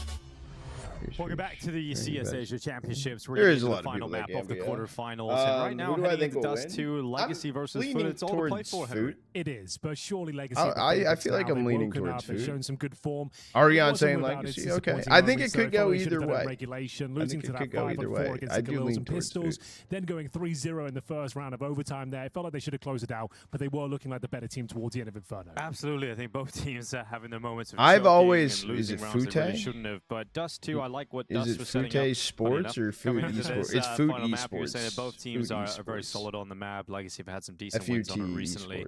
Welcome back to the CS Asia Championships. There is a lot of final map of the quarterfinals. And right now, heading into Dust 2, Legacy versus FUT. It's all to play for, Henry. It is, but surely Legacy. I feel like I'm leaning towards FUT. They've shown some good form. Ariane saying Legacy. Okay, I think it could go either way. Regulation, losing to that 5-4 against the Galils and Pistols, then going 3-0 in the first round of overtime. There, it felt like they should have closed it out, but they were looking like the better team towards the end of Inferno. Absolutely, I think both teams are having their moments of I've always is it FUT? They really shouldn't have, but Dust 2, I like what Dust was setting FUT Sports or FUT Esports? It's FUT Esports. Both teams are very solid on the map. Legacy have had some decent wins on it recently.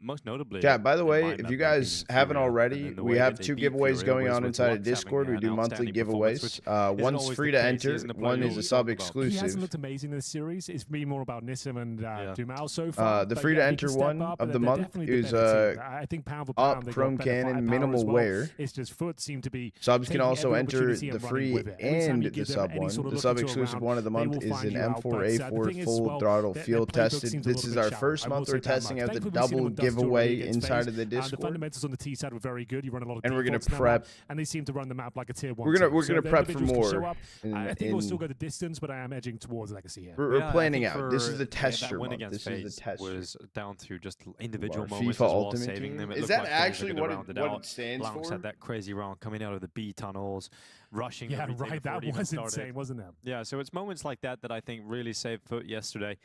Most notably. Yeah, by the way, if you guys haven't already, we have 2 giveaways going on inside of Discord. We do monthly giveaways. One's free to enter. One is a sub exclusive. He hasn't looked amazing in this series. It's been more about Nissim and Dumal so far. The free to enter one of the month is I think pound for pound, Chrome Cannon minimal wear. It's just FUT seem to be subs can also enter the free and the sub one. The sub exclusive one of the month is an M4A4 full throttle field tested. This is our first month we're testing out the double giveaway inside of the Discord. The fundamentals on the T side were very good. You run a lot of and we're gonna prep, and they seem to run the map like a tier 1. We're gonna prep for more. I think we'll still go the distance, but I am edging towards Legacy here. We're planning out. This is the tester month. This is the tester. Was down to just individual moments as well, saving them. Is that actually what it stands for? Had that crazy round coming out of the B tunnels, rushing. Yeah, right. That was insane, wasn't it? Yeah. So it's moments like that that I think really saved FUT yesterday.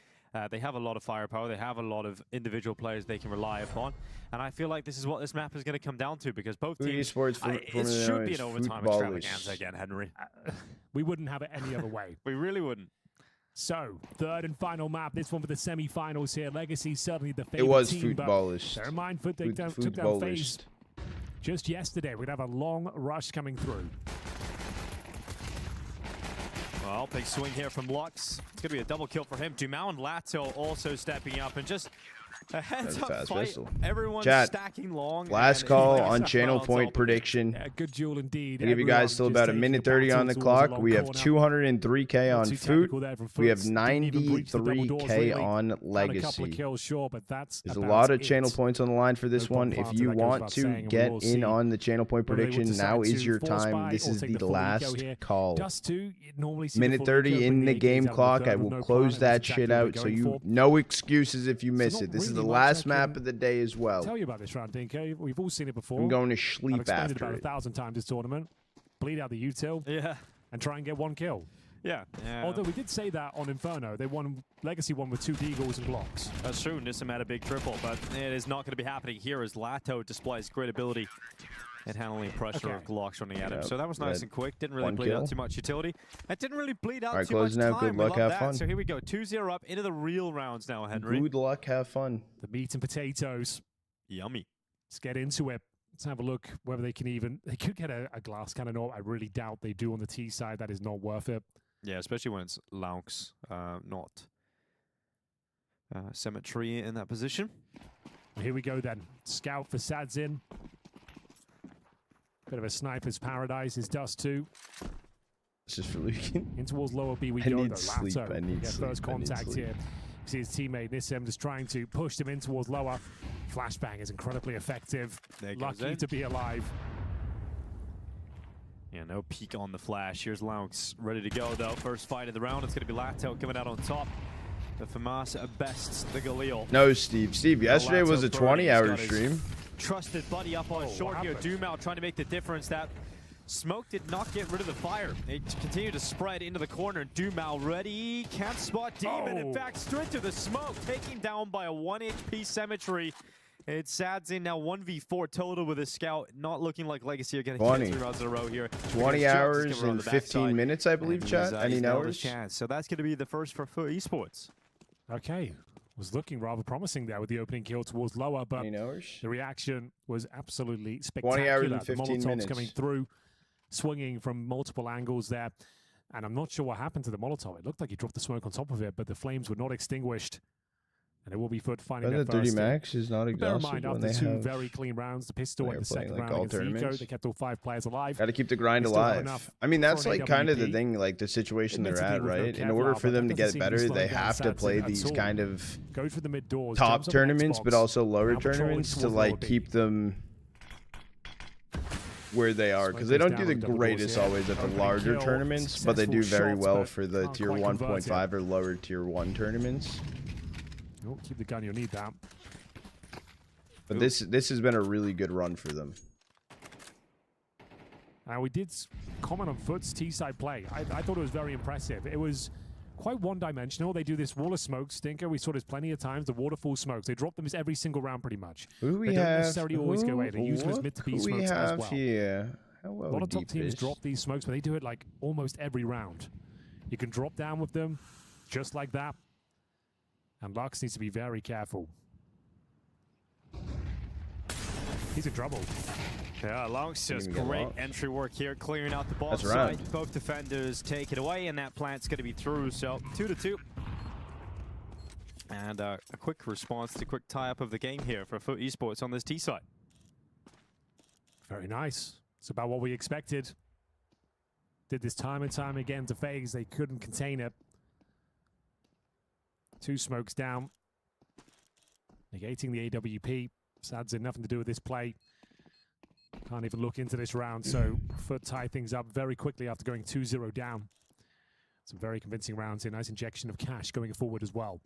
They have a lot of firepower. They have a lot of individual players they can rely upon. And I feel like this is what this map is going to come down to because both teams... it should be an overtime extravaganza again, Henry. We wouldn't have it any other way. We really wouldn't. So, third and final map. This one for the semi-finals here. Legacy certainly the favorite team. It was team, footballish. Bear in mind, FUT took down FaZe just yesterday. We'd have a long rush coming through. Well, big swing here from Lux. It's going to be a double kill for him. Dumal and Lato also stepping up and just a heads-up fight. Whistle. Everyone's stacking long. Last call on channel point prediction. Yeah, good duel indeed. I give you guys still about 1:30 on the clock. We have 203K on FUT. We have 93K on Legacy. There's a lot of channel points on the line for this one. If you want to get in on the channel point prediction, now is your time. This is the last call. 1:30 in the game clock. I will close that shit out, so no excuses if you miss it. This is the last map of the day as well. Tell you about this round, Dinko. We've all seen it before. I'm going to sleep I've explained after it about 1,000 times this tournament. Bleed out the util. Yeah. And try and get 1 kill. Yeah. Although we did say that on Inferno, they won. Legacy won with 2 Deagles and Glocks. That's true. Nissim had a big triple, but it is not going to be happening here as Lato displays great ability and handling pressure of Glocks running at him. So that was nice and quick. Didn't really bleed out too much utility. It didn't really bleed out too much time. Good luck, have fun. So here we go. 2-0 up into the real rounds now, Henry. Good luck, have fun. The meat and potatoes. Yummy. Let's get into it. Let's have a look whether they can even... They could get a glass cannon. I really doubt they do on the T side. That is not worth it. Yeah, especially when it's Laux, not Symmetry in that position. Here we go then. Scout for Sadzin. Bit of a sniper's paradise is Dust 2. It's just for Lucan. In towards lower B we I go need though. sleep. Lato. I need sleep. First contact here. See his teammate Nissim just trying to push him in towards lower. Flashbang is incredibly effective. Lucky to be alive. Yeah, no peek on the flash. Here's Laux ready to go though. First fight of the round. It's going to be Lato coming out on top. The FAMAS bests the Galil. No, Steve. Steve, yesterday was a 20-hour stream. Trusted buddy up on short here. Dumal trying to make the difference. That smoke did not get rid of the fire. It continued to spread into the corner. Dumal ready. Can't spot Demon. In fact, straight to the smoke. Taken down by a 1 HP Symmetry. It's Sadzin now 1v4 total with a scout. Not looking like Legacy are getting 3 rounds in a row here. 20 hours and 15 minutes, I believe, chat. Any hours? Chance. So that's going to be the first for FUT Esports. Okay. Was looking rather promising there with the opening kill towards lower, but the reaction was absolutely spectacular. 20 hours and 15 the Molotovs minutes. coming through, swinging from multiple angles there. And I'm not sure what happened to the Molotov. It looked like he dropped the smoke on top of it, but the flames were not extinguished. And it will be FUT finding their first. 30 max is not exhausted. Bear in mind, after 2 very clean rounds, the pistol and the second round against Eco, they kept all 5 players alive. Got to keep the grind alive. I mean, that's like kind of the thing, like the situation they're at, right? In order for them to get better, they have to play these kind of top tournaments, but also lower tournaments to like keep them where they are, because they don't do the greatest always at the larger tournaments, but they do very well for the tier 1.5 or lower tier 1 tournaments. Oh, keep the gun, you'll need that. But this has been a really good run for them. We did comment on FUT's T-side play. I thought it was very impressive. It was quite one-dimensional. They do this wall of smoke stinker. We saw this plenty of times. The waterfall smokes. They drop them every single round pretty much. Who do we they have? don't necessarily always go away. They use them as mid to B smokes as well. Here? How well a lot of top teams drop these smokes, but they do it like almost every round. You can drop down with them just like that. And Lux needs to be very careful. He's in trouble. Yeah, Lux just great entry work here, clearing out the ball side. Both defenders take it away, and that plant's going to be through. So 2-2. And a quick response to quick tie-up of the game here for FUT Esports on this T side. Very nice. It's about what we expected. Did this time and time again to FaZe. They couldn't contain it. 2 smokes down. Negating the AWP. Sad's had nothing to do with this play. Can't even look into this round, so FUT tie things up very quickly after going 2-0 down. Some very convincing rounds here. Nice injection of cash going forward as well.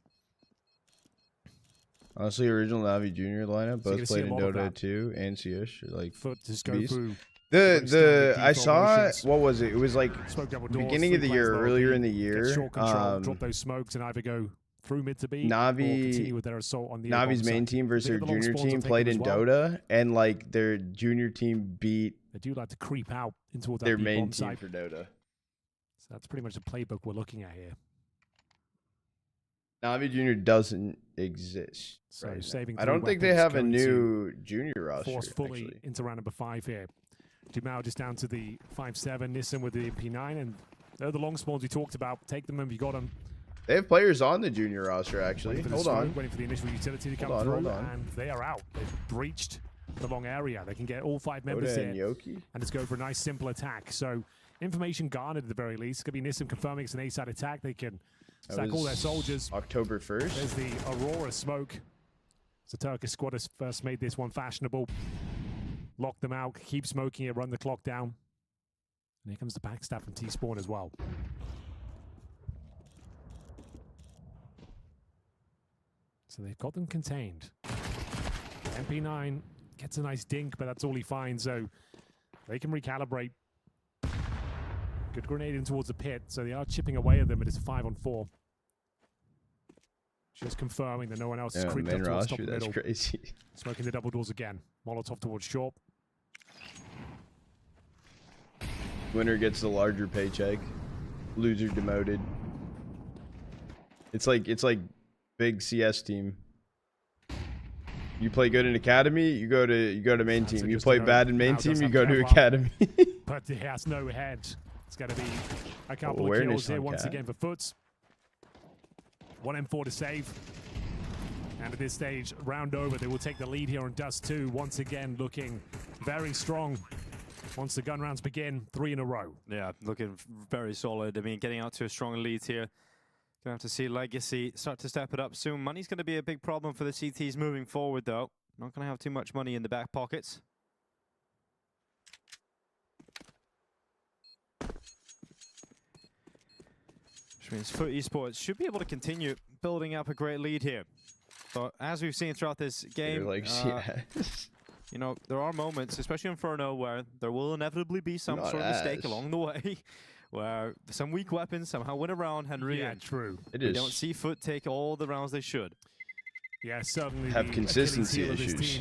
Honestly, original Navi Junior lineup, both played in Dota 2 and CS. Like FUT just go through. I saw what was it? It was like beginning of the year, earlier in the year. Drop those smokes and either go through mid to B or continue with their assault on the Navi's main team versus their junior team played in Dota, and like their junior team beat. They do like to creep out into their main team for Dota. So that's pretty much the playbook we're looking at here. Navi Junior doesn't exist. So saving. I don't think they have a new junior roster. Force fully into round number 5 here. Dumao just down to the 5-7. Nissan with the P9, and they're the long spawns we talked about. Take them and you got them. They have players on the junior roster, actually. Hold on. Waiting for the initial utility to come through, and they are out. They've breached the long area. They can get all 5 members in and just go for a nice, simple attack. So information garnered at the very least. It's going to be Nissan confirming it's an A-side attack. They can stack all their soldiers. October 1st. There's the Aurora smoke. So Turkish squad has first made this one fashionable. Lock them out, keep smoking it, run the clock down. And here comes the backstab from T-Spawn as well. So they've got them contained. MP9 gets a nice dink, but that's all he finds, so they can recalibrate. Good grenade in towards the pit, so they are chipping away at them, but it's a 5-on-4. Just confirming that no one else has creeped up towards top of the middle. That's crazy. Smoking the double doors again. Molotov towards short. Winner gets the larger paycheck. Loser demoted. It's like big CS team. You play good in academy, you go to main team. You play bad in main team, you go to academy. But he has no head. It's going to be a couple of kills here once again for FUT. 1 M4 to save. And at this stage, round over, they will take the lead here on Dust 2. Once again, looking very strong. Once the gun rounds begin, 3 in a row. Yeah, looking very solid. I mean, getting out to a strong lead here. Gonna have to see Legacy start to step it up soon. Money's going to be a big problem for the CTs moving forward, though. Not going to have too much money in the back pockets. Which means FUT Esports should be able to continue building up a great lead here. But as we've seen throughout this game, you know, there are moments, especially Inferno, where there will inevitably be some sort of mistake along the way. Where some weak weapons somehow win a round, Henry. Yeah, true. It we is. don't see FUT take all the rounds they should. Yeah, certainly have consistency issues.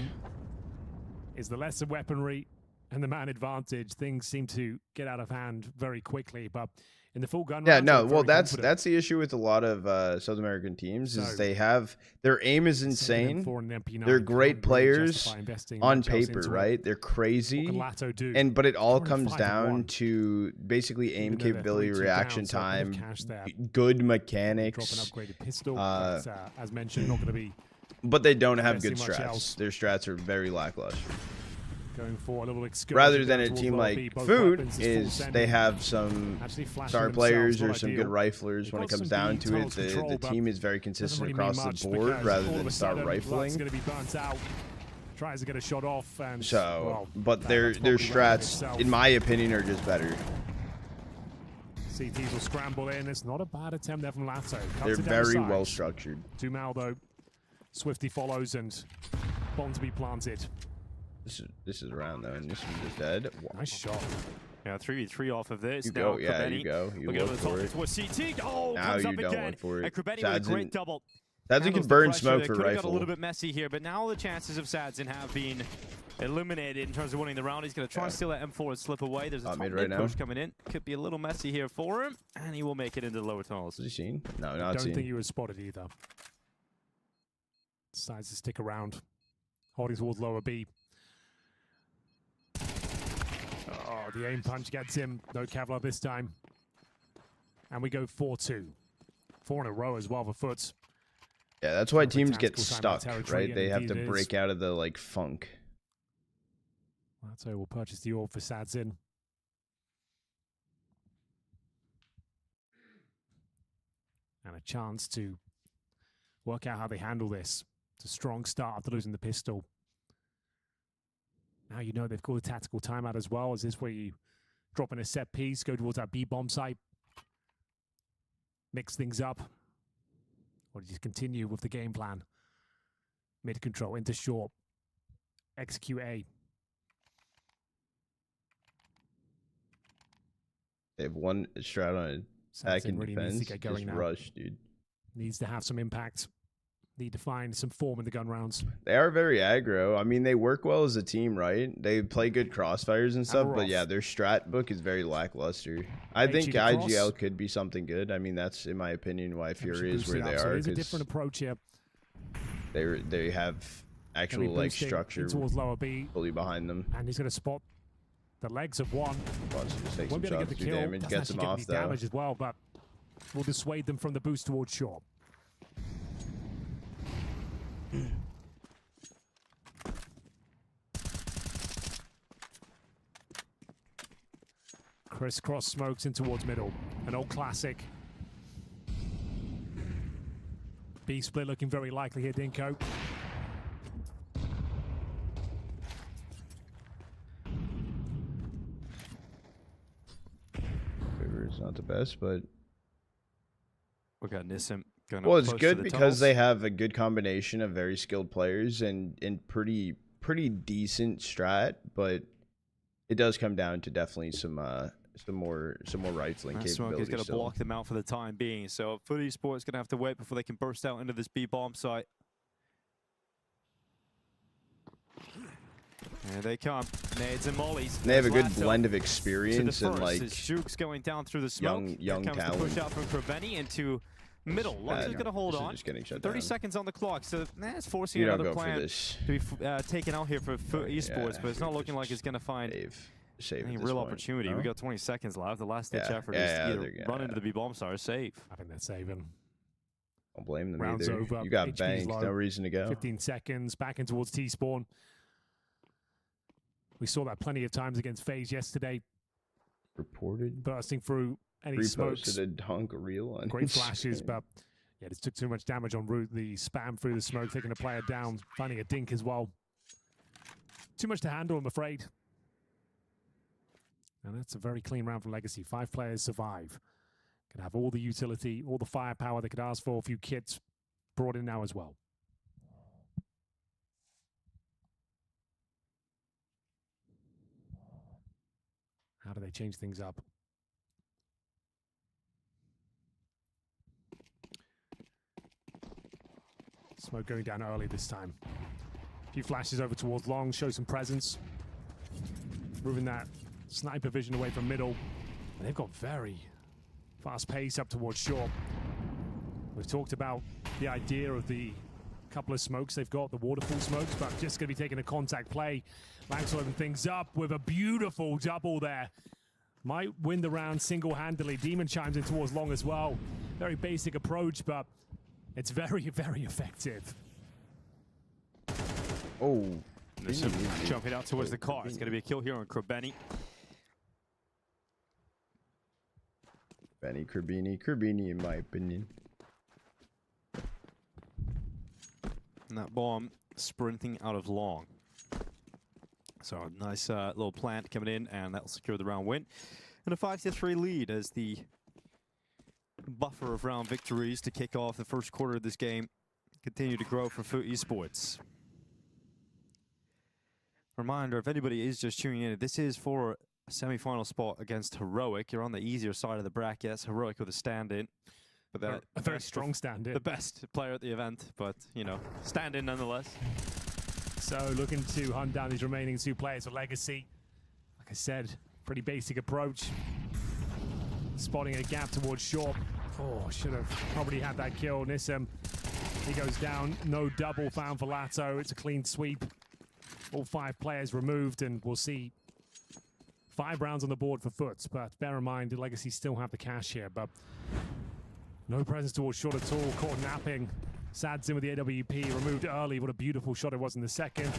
Is the lesser weaponry and the man advantage. Things seem to get out of hand very quickly, but in the full gun round, well, that's the issue with a lot of South American teams is they have their aim is insane. They're great players on paper, right? They're crazy, but it all comes down to basically aim capability, reaction time, good mechanics. As mentioned, not going to be. But they don't have good strats. Their strats are very lackluster. Going for a little rather than a team like FUT is they have some star players or some good riflers. When it comes down to it, the team is very consistent across the board rather than star rifling. Tries to get a shot off, and but their strats, in my opinion, are just better. CTs will scramble in. It's not a bad attempt there from Lato. They're very well structured. 2-mal though. Swifty follows and bomb to be planted. This is around though, and this one just dead. Wow. Nice shot. Yeah, 3v3 off of this. You go, yeah, you go. You look for it. CT. Oh, now you don't look for it. Krabeni with a great double. Sadzin can burn smoke for rifle. Got a little bit messy here, but now the chances of Sadzin have been eliminated in terms of winning the round. He's going to try and steal that M4 and slip away. There's a top mid push coming in. Could be a little messy here for him, and he will make it into the lower tunnels. Has he seen? No, not seen. I don't think he was spotted either. Decides to stick around, holding towards lower B. Oh, the aim punch gets him. No Kevlar this time. And we go 4-2. 4 in a row as well for FUT. Yeah, that's why teams get stuck, right? They have to break out of the, like, funk. Lato will purchase the orb for Sadzin. And a chance to work out how they handle this. It's a strong start after losing the pistol. Now you know they've called a tactical timeout as well. Is this where you drop in a set piece, go towards that B-bomb site, mix things up? Or do you continue with the game plan? Mid control, into short, execute A. They have one strat on attack and really defense. Just rush, dude. Needs to have some impact. Need to find some form in the gun rounds. They are very aggro. I mean, they work well as a team, right? They play good crossfires and stuff, but yeah, their strat book is very lackluster. I think IGL could be something good. I mean, that's, in my opinion, why Fury is where they are. It's a different approach here. They have actual, like, structure towards lower B. fully behind them. And he's going to spot the legs of one. Wants to just take some shots, do damage, gets them off, though. Damage as well, but will dissuade them from the boost towards short. Crisscross smokes in towards middle. An old classic. B split looking very likely here, Dinko. It's not the best, but we got Nissim. Well, it's good because they have a good combination of very skilled players and pretty decent strat, but it does come down to definitely some more rifling capability. Smoke is going to block them out for the time being. So FUT Esports is going to have to wait before they can burst out into this B bomb site. Here they come. Nades and mollies. They have a good blend of experience and like Juke's going down through the smoke. Young talent. Push out from Krabeni into middle. Lux is going to hold on. Just getting shut 30 down. seconds on the clock, so that's forcing another plan to be taken out here for FUT Esports, but it's not looking like it's going to find any real opportunity. No? We got 20 seconds left. The last ditch effort is either run into the B bomb star or save. I think that's saving. Don't blame them Rounds either. over. You got HP's banked. low. No reason to go. 15 seconds. Back in towards T-spawn. We saw that plenty of times against FaZe yesterday. Reported. Bursting through any smokes. Reposted a dunk reel on Great flashes, but yeah, just took too much damage en route. The spam through the smoke, taking a player down, finding a dink as well. Too much to handle, I'm afraid. And that's a very clean round for Legacy. 5 players survive. Can have all the utility, all the firepower they could ask for. A few kits brought in now as well. How do they change things up? Smoke going down early this time. A few flashes over towards long, show some presence. Moving that sniper vision away from middle. And they've got very fast pace up towards short. We've talked about the idea of the couple of smokes they've got, the waterfall smokes, but just going to be taking a contact play. Max will open things up with a beautiful double there. Might win the round single-handedly. Demon chimes in towards long as well. Very basic approach, but it's very, very effective. Oh. Jumping out towards the car. It's going to be a kill here on Krabeni. Krabeni in my opinion. And that bomb sprinting out of long. So a nice little plant coming in, and that'll secure the round win. And a 5-3 lead as the buffer of round victories to kick off the first quarter of this game continue to grow for FUT Esports. Reminder, if anybody is just tuning in, this is for a semi-final spot against Heroic. You're on the easier side of the brackets. Heroic with a stand-in. But a very strong stand-in. The best player at the event, but, you know, stand-in nonetheless. So looking to hunt down these remaining two players for Legacy. Like I said, pretty basic approach. Spotting a gap towards short. Oh, should have probably had that kill. Nissim, he goes down. No double found for Lato. It's a clean sweep. All 5 players removed, and we'll see 5 rounds on the board for FUT. But bear in mind, the Legacy still have the cash here, but no presence towards short at all. Caught napping. Sads in with the AWP, removed early. What a beautiful shot it was in the second.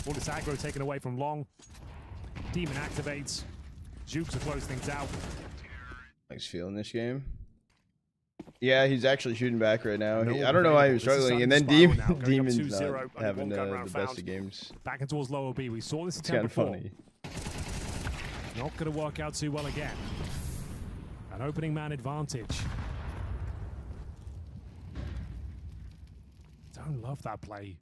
All this aggro taken away from long. Demon activates. Jukes to close things out. Nice feeling this game. Yeah, he's actually shooting back right now. I don't know why he was struggling. And then Demon's not having the best of games. Back and towards lower B. We saw this It's kind of funny. Not going to work out too well again. An opening man advantage. Don't love that play.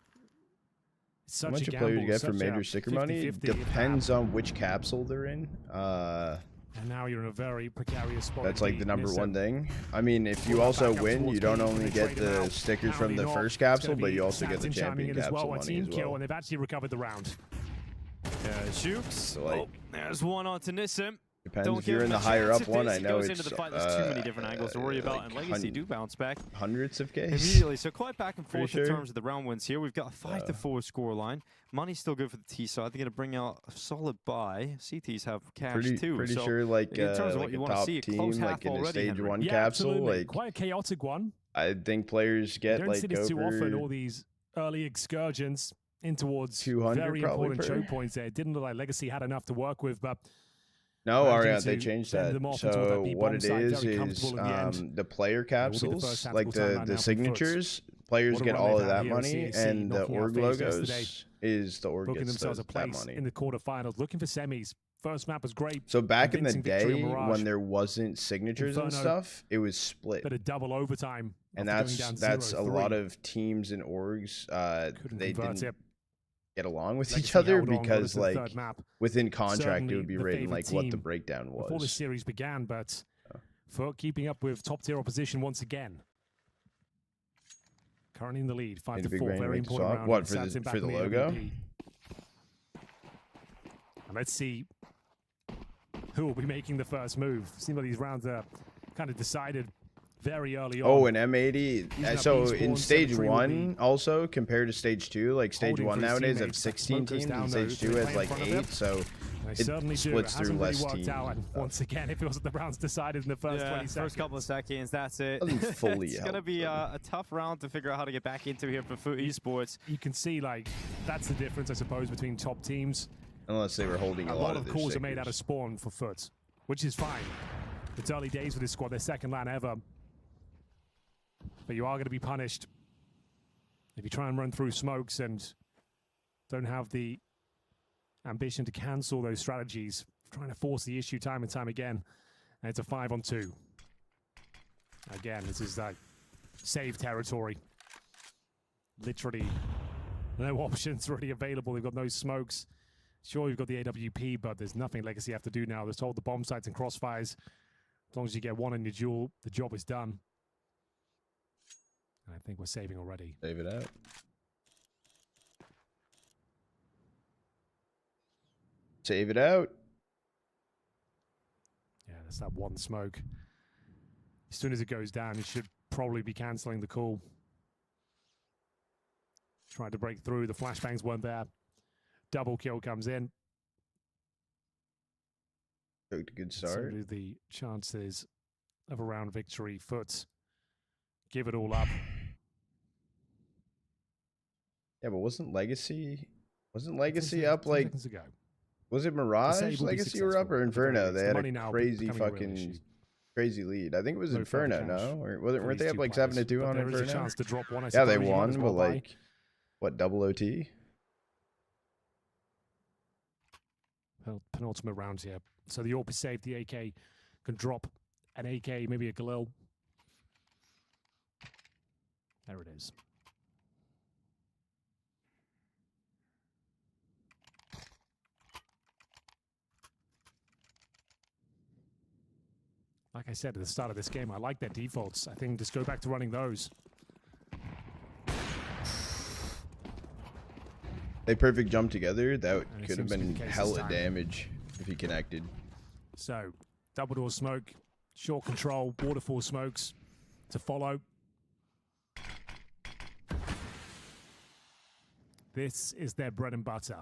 It's such How much a a player you get for such major sticker money? It depends on which capsule they're in. And now you're in a very precarious spot. That's like the #1 thing. I mean, if you also win, you don't only get the stickers from the first capsule, but you also get the champion capsule money as well. And they've actually recovered the round. Jukes. So like, there's one on to Nissim. Depends if you're in the higher up one. I know it's into the fight. There's too many different angles to worry about, like and Legacy do bounce back hundreds of Ks immediately. So quite back and forth Pretty in sure. terms of the round wins here. We've got a 5-4 score line. Money's still good for the T side. They're going to bring out a solid buy. CTs have cash too. Pretty so sure like in terms of what like you a want to top see, a team close half like in a already, stage Henry. 1 Yeah, capsule. absolutely. Like Quite a chaotic one. I think players get You don't like see this too often. All over these early excursions in towards 200 very probably important per. choke points there. It didn't look like Legacy had enough to work with, but No, managing Ariana, they to changed fend that. them off towards that So B what bomb it side, is very comfortable in the end. the player It will be the capsules, first like tactical timeout now the for signatures, players What a get run all they've of had that here, money, CAC and the knocking out org FaZe yesterday. logos is the org booking gets themselves a that place money. in the quarterfinals, looking for semis. First map was great. So back in the convincing victory day on Mirage. when there wasn't signatures and Inferno. stuff, it was split. Bit of double overtime. And after going that's down a 0-3. lot of teams and orgs. They convert didn't it. get along with Legacy each other held on, got because us to the like third map. within contract Certainly it would be the written favourite like what the team breakdown was. before the series began, but for keeping up with top tier opposition once again. Currently in the lead, 5-4, very important round. What for Sads in back the in logo? AWP. And let's see who will be making the first move. Seems like these rounds are kind of decided very early on. Oh, an M80. Using So up in B-spawn, stage 7-3 will 1, be also compared to stage 2, like stage holding 1 for his nowadays have teammates. 16 Smokers teams, down and though, stage they 2 play has in like front of him. 8. So They it certainly do. It splits through hasn't less really worked teams. out. And once again, it feels like the round's decided in the first 20 seconds. First couple of seconds, that's it. Doesn't fully It's going to help be a tough round to figure out how to get back into here for FUT Esports. You can see, like, that's the difference, I suppose, between top teams. Unless they were holding a lot of their calls are made out stickers. of spawn for FUT, which is fine. It's early days for this squad, their second LAN ever. But you are going to be punished if you try and run through smokes and don't have the ambition to cancel those strategies, trying to force the issue time and time again. And it's a 5-on-2. Again, this is like save territory. Literally no options really available. They've got no smokes. Sure, you've got the AWP, but there's nothing Legacy have to do now. Just hold the bomb sites and crossfires. As long as you get one in your duel, the job is done. And I think we're saving already. Save it out. Save it out. Yeah, that's that one smoke. As soon as it goes down, it should probably be cancelling the call. Tried to break through. The flashbangs weren't there. Double kill comes in. Took a good start. So do the chances of a round victory. FUT give it all up. Yeah, but wasn't Legacy up like seconds ago? Was it Mirage Legacy were up or Inferno? They had a crazy fucking crazy lead. I think it was Inferno, no? Or weren't they up like 7-2 on Inferno? There is a chance to drop one. Yeah, they won, but like what, double OT? Penultimate rounds here. So the AWP is safe. The AK can drop an AK, maybe a Galil. There it is. Like I said at the start of this game, I like their defaults. I think just go back to running those. They perfect jump together. That could have been hella damage if he connected. So, double door smoke, short control, waterfall smokes to follow. This is their bread and butter.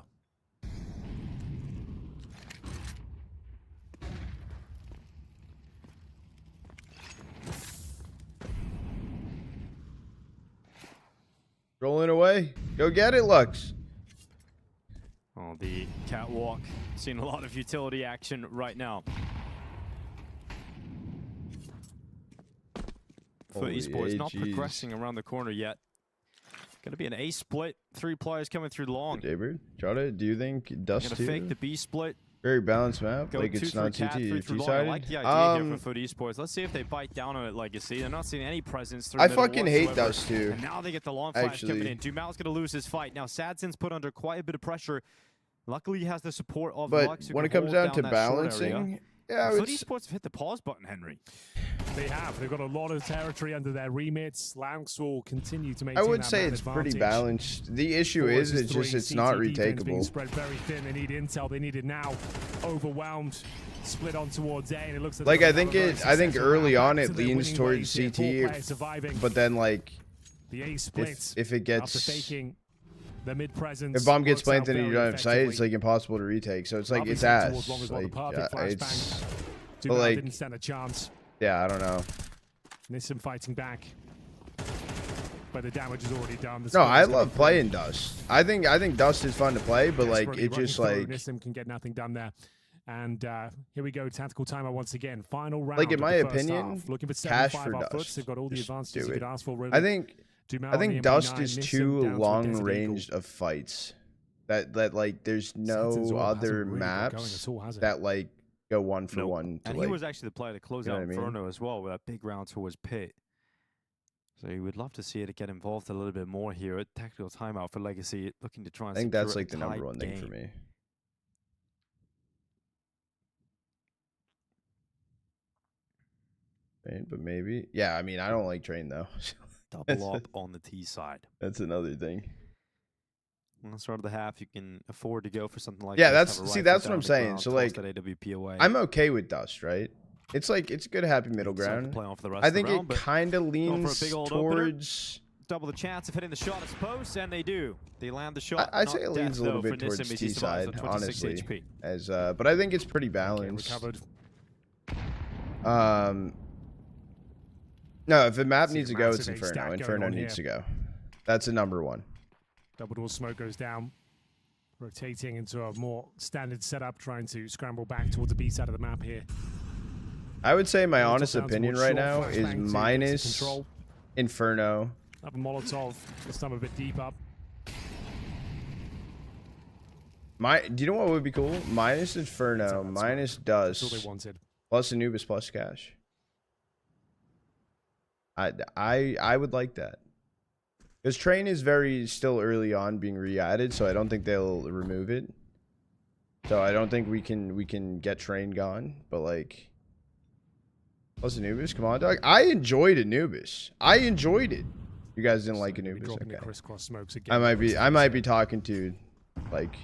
Rolling away. Go get it, Lux. Oh, the catwalk. Seeing a lot of utility action right now. For esports, not progressing around the corner yet. Going to be an A split. 3 players coming through long. Jaybird, Jada, do you think Dust going to fake the B split? Very balanced map. Like it's not TT two-sided. I like the idea here for FUT esports. Let's see if they bite down on it, Legacy. They're not seeing any presence through I fucking hate Dust too. And now they get the long flash coming in. Dumal's going to lose his fight. Now Sadzin's put under quite a bit of pressure. Luckily, he has the support of Lux. But when it comes down to balancing, yeah, FUT esports have hit the pause button, Henry. They have. They've got a lot of territory under their remits. Lanx will continue to maintain I would say it's pretty balanced. The issue is, it's just it's not retakeable. Spread very thin. They need intel. They need it now. Overwhelmed. Split on towards A, and it looks like I think early on it leans towards CT, but then like the A splits if it gets after faking the mid presence. If bomb gets planted and you don't have sight, it's like impossible to retake. So it's like it's ass. Like it's but like didn't stand a chance. Yeah, I don't know. Nissim fighting back, but the damage is already done. No, I love playing Dust. I think Dust is fun to play, but like it just like Nissim can get nothing done there. And here we go, tactical timer once again. Final round. Like in my opinion, looking for cash for Dust. They've got all the advantages you could ask for. Really. I think Dust is too long ranged of fights. That like there's no other maps that like go 1-for-1. And he was actually the player to close out Inferno as well with that big round towards Pit. So you would love to see it get involved a little bit more here at tactical timeout for Legacy, looking to try and I think that's like the number one thing for me. Right, but maybe. Yeah, I mean, I don't like Train though. Double up on the T side. That's another thing. On the start of the half, you can afford to go for something like that's what I'm saying. So like, I'm okay with Dust, right? It's like it's a good happy middle ground. I think it kind of leans towards double the chance of hitting the shot, I suppose, and they do. They land the shot. I'd say it leans a little bit towards T side, honestly. HP. As but I think it's pretty balanced. No, if the map needs to go, it's Inferno. Inferno needs to go. That's a number one. Double door smoke goes down, rotating into a more standard setup, trying to scramble back towards the B side of the map here. I would say my honest opinion right now is minus Inferno. Up a Molotov, this time a bit deep up. Do you know what would be cool? Minus Inferno, minus Dust, plus Anubis, plus Cash. I would like that. Because Train is very still early on being re-added, so I don't think they'll remove it. So I don't think we can get Train gone, but like plus Anubis, come on, dog. I enjoyed Anubis. I enjoyed it. You guys didn't like Anubis. Okay. Crisscross smokes I might be talking to like.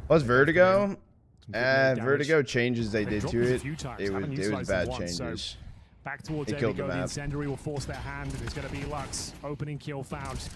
Plus Vertigo. Vertigo changes they did to it. It was bad changes. Back towards it killed the map. Incendiary will force their hand, and it's going to be Lux. Opening kill found.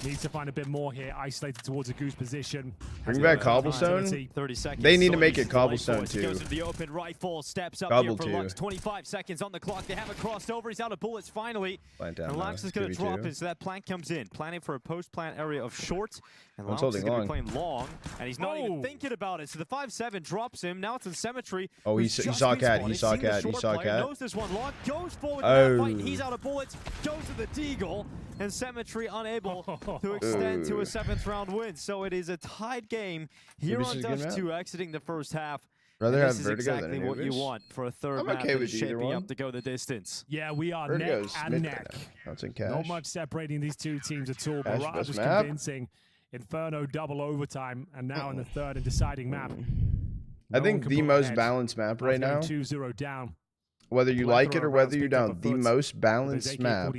Needs to find a bit more here. Isolated towards a goose position. Bring back Cobblestone. 30 seconds. They need to make it Cobblestone too. Goes into the open rifle. Steps up Double here for Lux. 25 seconds on the clock. They haven't crossed over. He's out of bullets finally. And Lux is going to drop it, so that plant comes in. Planning for a post-plant area of short. And Lux is going to be playing long. And he's not even thinking about it. So the 5-7 drops him. Now it's in Symmetry. Oh, he saw Cat. He saw Cat. He saw Cat. Knows this one. Long goes forward to that fight. He's out of bullets. Goes to the Deagle. And Symmetry unable to extend to a 7th round win. So it is a tied game here on Dust 2 exiting the first half. Rather have this is Vertigo exactly than what you want for a third map okay with shaping up to go the distance. Yeah, we are Vertigo's neck and neck. That's in cash. Not much separating these two teams at all, but Cash was map. convincing. Inferno double overtime, and now in the third and deciding map. I think the most balanced map right now. 2-0 down. Whether you like it or whether you don't, the most balanced map.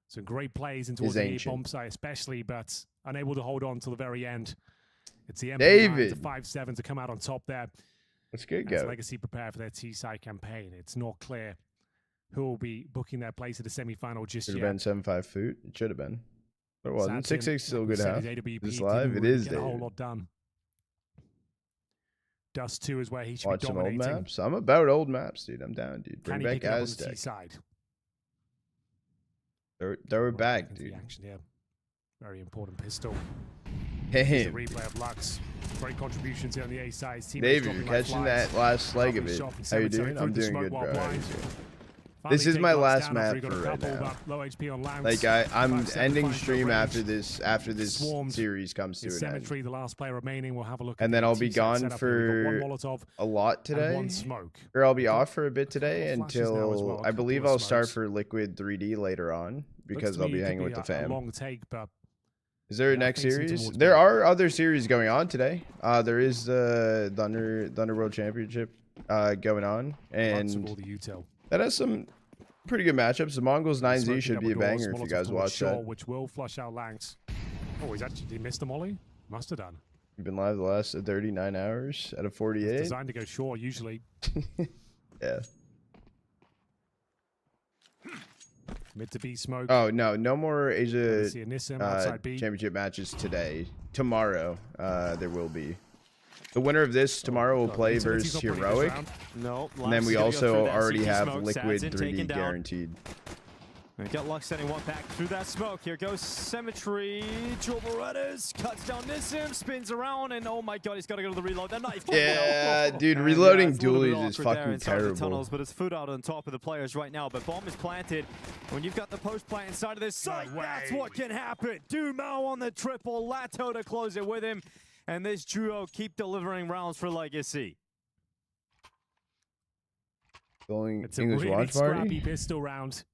Some great plays into the bomb site, especially, but unable to hold on till the very end. It's the MP9 to 5-7 to come out on top there. That's good, As Legacy prepare for their T-side campaign. It's not clear who will be booking their place at the semi-final just yet. Should have been 7-5 FUT. It should have been. But it wasn't. 6-6 still good half. This live, it is a whole lot done. Dust 2 is where he should watch be dominating. Some old maps. I'm about old maps, dude. I'm down, dude. Bring back Aztec. Throw it back, dude. Action here. Very important pistol. Hey, the replay of Lux. Great contributions here on the A side. David, you're catching that last leg of it. How you doing? I'm doing good, bro. This is my last map for right now. Like I'm ending stream after this series comes to an end. The last player remaining. We'll have a look. And then I'll be gone for a lot today, or I'll be off for a bit today until I believe I'll start for Liquid 3D later on because I'll be hanging with the fam. Is there a next series? There are other series going on today. There is the Thunder World Championship going on, and that has some pretty good matchups. The Mongols 9Z should be a banger if you guys watch that. Which will flush out Langs. Oh, did he miss the molly? Must have done. You've been live the last 39 hours out of 48. It's designed to go short usually. Yeah. Mid to B smoke. Oh no more Asia championship matches today. Tomorrow there will be. The winner of this tomorrow will play versus Heroic. No, and then we also already have Liquid 3D guaranteed. We got Lux sending one back through that smoke. Here goes Symmetry. Joel Berettas cuts down Nissim, spins around, and oh my god, he's got to go to the reload. That knife. Yeah, dude, reloading dualies is fucking terrible. Tunnels, but it's FUT out on top of the players right now. But bomb is planted. When you've got the post plant inside of this site, that's what can happen. Dumao on the triple, Lato to close it with him. And this duo keep delivering rounds for Legacy. It's English a really watch party. Pistol round.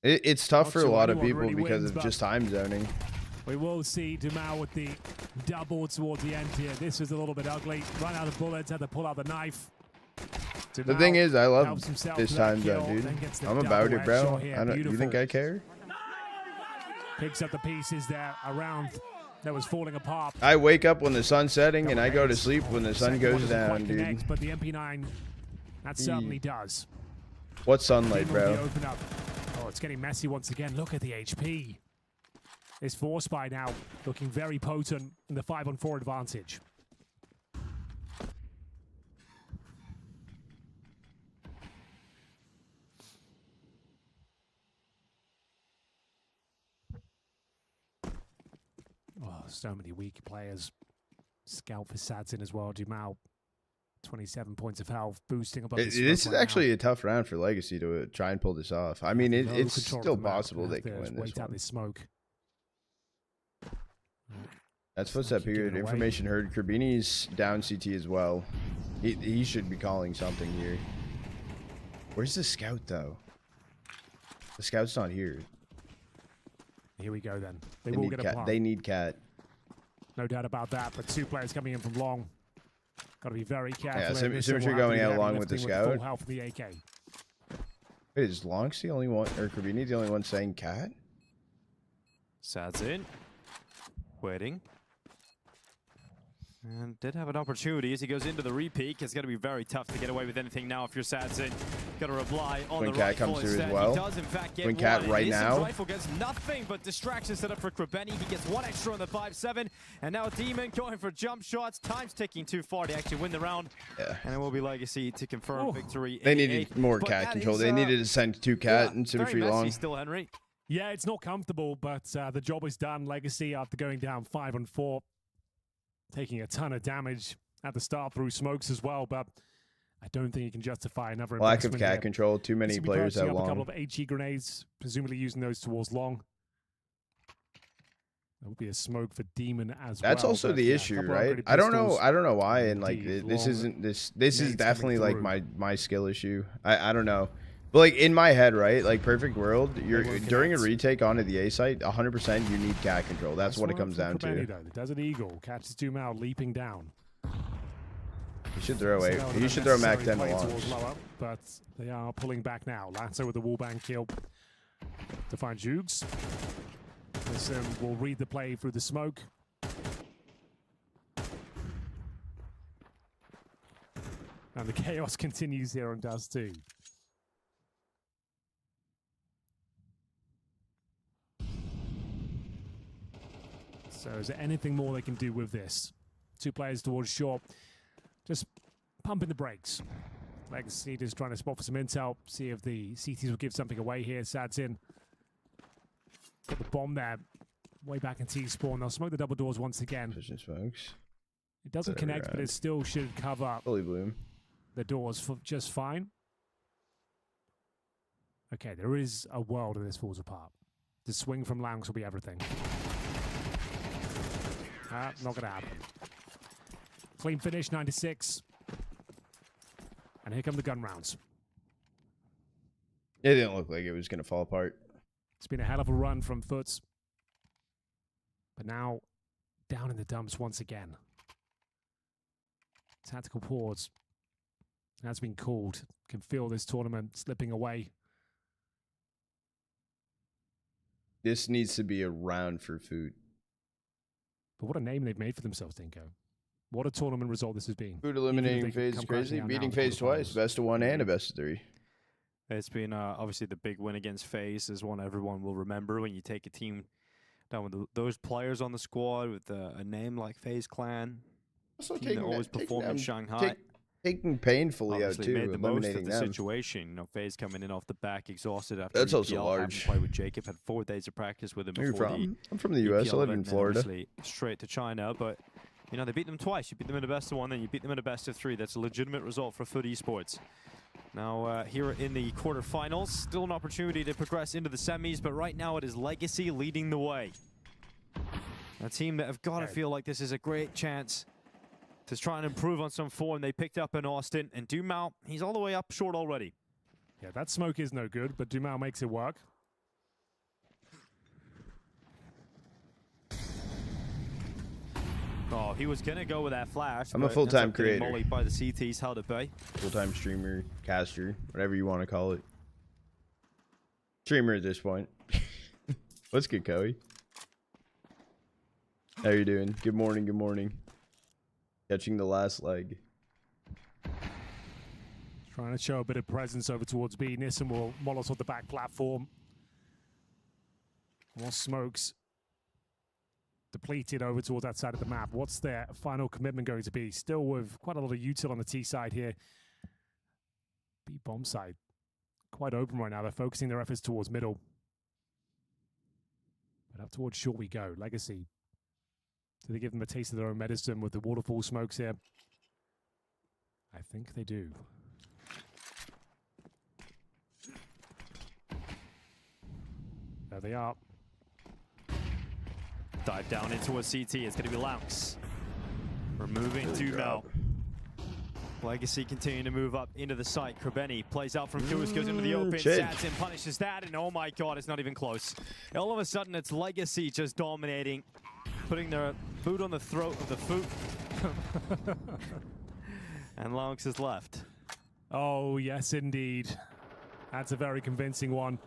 It's tough for a lot of people because of just time zoning. We will see Dumao with the double towards the end here. This was a little bit ugly. Run out of bullets, had to pull out the knife. Dumao, the thing is, I love this time zone, dude. I'm about it, bro. You think I care? Picks up the pieces there around. That was falling apart. I wake up when the sun's setting, and I go to sleep when the sun goes down, dude. But the MP9, that certainly does. What sunlight, bro? Oh, it's getting messy once again. Look at the HP. This Force Spy now looking very potent in the 5-on-4 advantage. Oh, so many weak players. Scout for Sadzin as well. Dumao, 27 points of health, boosting above. This is actually a tough round for Legacy to try and pull this off. I mean, it's still possible they can win this one. This smoke. That's footstep here. Information heard. Kerbini's down CT as well. He should be calling something here. Where's the scout though? The scout's not here. Here we go then. They will get a plant. They need Cat. No doubt about that. But two players coming in from long. Got to be very careful. Yeah, Symmetry going out along with the scout. Full health for the AK. Wait, is Lonks the only one, or Kerbini the only one saying Cat? Sad's in. Waiting. And did have an opportunity as he goes into the repeat. It's going to be very tough to get away with anything now if you're Sadson. Got to rely on the rifle comes through instead. as well. He does in fact get Cat one. right now. Rifle gets nothing but distraction set up for Krabeni. He gets one extra on the 5-7. And now Demon going for jump shots. Time's ticking too far to actually win the round. Yeah. And it will be Legacy to confirm victory. They needed more Cat control. They needed to send 2 Cat and very Symmetry messy long. Still, Henry. Yeah, it's not comfortable, but the job is done. Legacy, after going down 5-4, taking a ton of damage at the start through smokes as well, but I don't think you can justify another Lack of investment Cat here. control. Too many players have up long. a couple of HE grenades, presumably using those towards long. There will be a smoke for Demon as That's well. also but, the yeah, a issue, couple of right? upgraded I don't know. pistols. I don't know why. And like Indeed, this long isn't this is nades definitely coming like through. my skill issue. I don't know. But like in my head, right? Like perfect world, you're during a retake onto the A site, 100% you need Cat control. That's what it comes down to. Desert Eagle catches Doom out, leaping down. You should throw away. You should throw Mac 10 to launch. Lower, but they are pulling back now. Lasso with the wallbang kill to find Jugs. This will read the play through the smoke. And the chaos continues here on Dust 2. So is there anything more they can do with this? 2 players towards short. Just pumping the brakes. Legacy just trying to spot for some intel. See if the CTs will give something away here. Sad's in. Got the bomb there. Way back in T-spawn. They'll smoke the double doors once again. Vision smokes. It doesn't connect, but it still should cover Fully bloom. the doors for just fine. Okay, there is a world where this falls apart. The swing from Langs will be everything. Not going to happen. Clean finish, 96. And here come the gun rounds. It didn't look like it was going to fall apart. It's been a hell of a run from FUT. But now, down in the dumps once again. Tactical pause has been called. Can feel this tournament slipping away. This needs to be a round for FUT. But what a name they've made for themselves, Dinko. What a tournament result this has been. FUT eliminating FaZe is crazy. Beating FaZe twice. Best of 1 and a best of 3. It's been obviously the big win against FaZe is one everyone will remember when you take a team down with those players on the squad with a name like FaZe Clan. Also team that always performed in Shanghai. Taking painfully Obviously out too, made the most of eliminating the them. situation. You know, FaZe coming in off the back, exhausted after That's also EPL, large. having played with Jacob, had 4 days of practice with him Where you before from? the I'm from the US. I EPL live in event, and Florida. obviously straight to China, but you know they beat them twice. You beat them in a best of 1, then you beat them in a best of 3. That's a legitimate result for FUT Esports. Now here in the quarterfinals, still an opportunity to progress into the semis, but right now it is Legacy leading the way. A team that have got to feel like this is a great chance to try and improve on some form they picked up in Austin. And Dumao, he's all the way up short already. Yeah, that smoke is no good, but Dumao makes it work. Oh, he was going to go with that flash. I'm a but full-time ends up getting creator. mollied by the CTs, how to pay. Full-time streamer, caster, whatever you want to call it. Streamer at this point. What's good, Coey? How you doing? Good morning, good morning. Catching the last leg. Trying to show a bit of presence over towards B. Nissen will Molotov the back platform. More smokes. Depleted over towards that side of the map. What's their final commitment going to be? Still with quite a lot of util on the T side here. B bomb side. Quite open right now. They're focusing their efforts towards middle. But up towards short we go. Legacy. Do they give them a taste of their own medicine with the waterfall smokes here? I think they do. There they are. Dive down into a CT. It's going to be Laux. Removing Dumao. Legacy continuing to move up into the site. Krabeni plays out from Kuis, goes into the open. Sadson punishes that, and oh my god, it's not even close. All of a sudden, it's Legacy just dominating, putting their boot on the throat of the FUT. And Laux is left. Oh, yes, indeed. That's a very convincing one.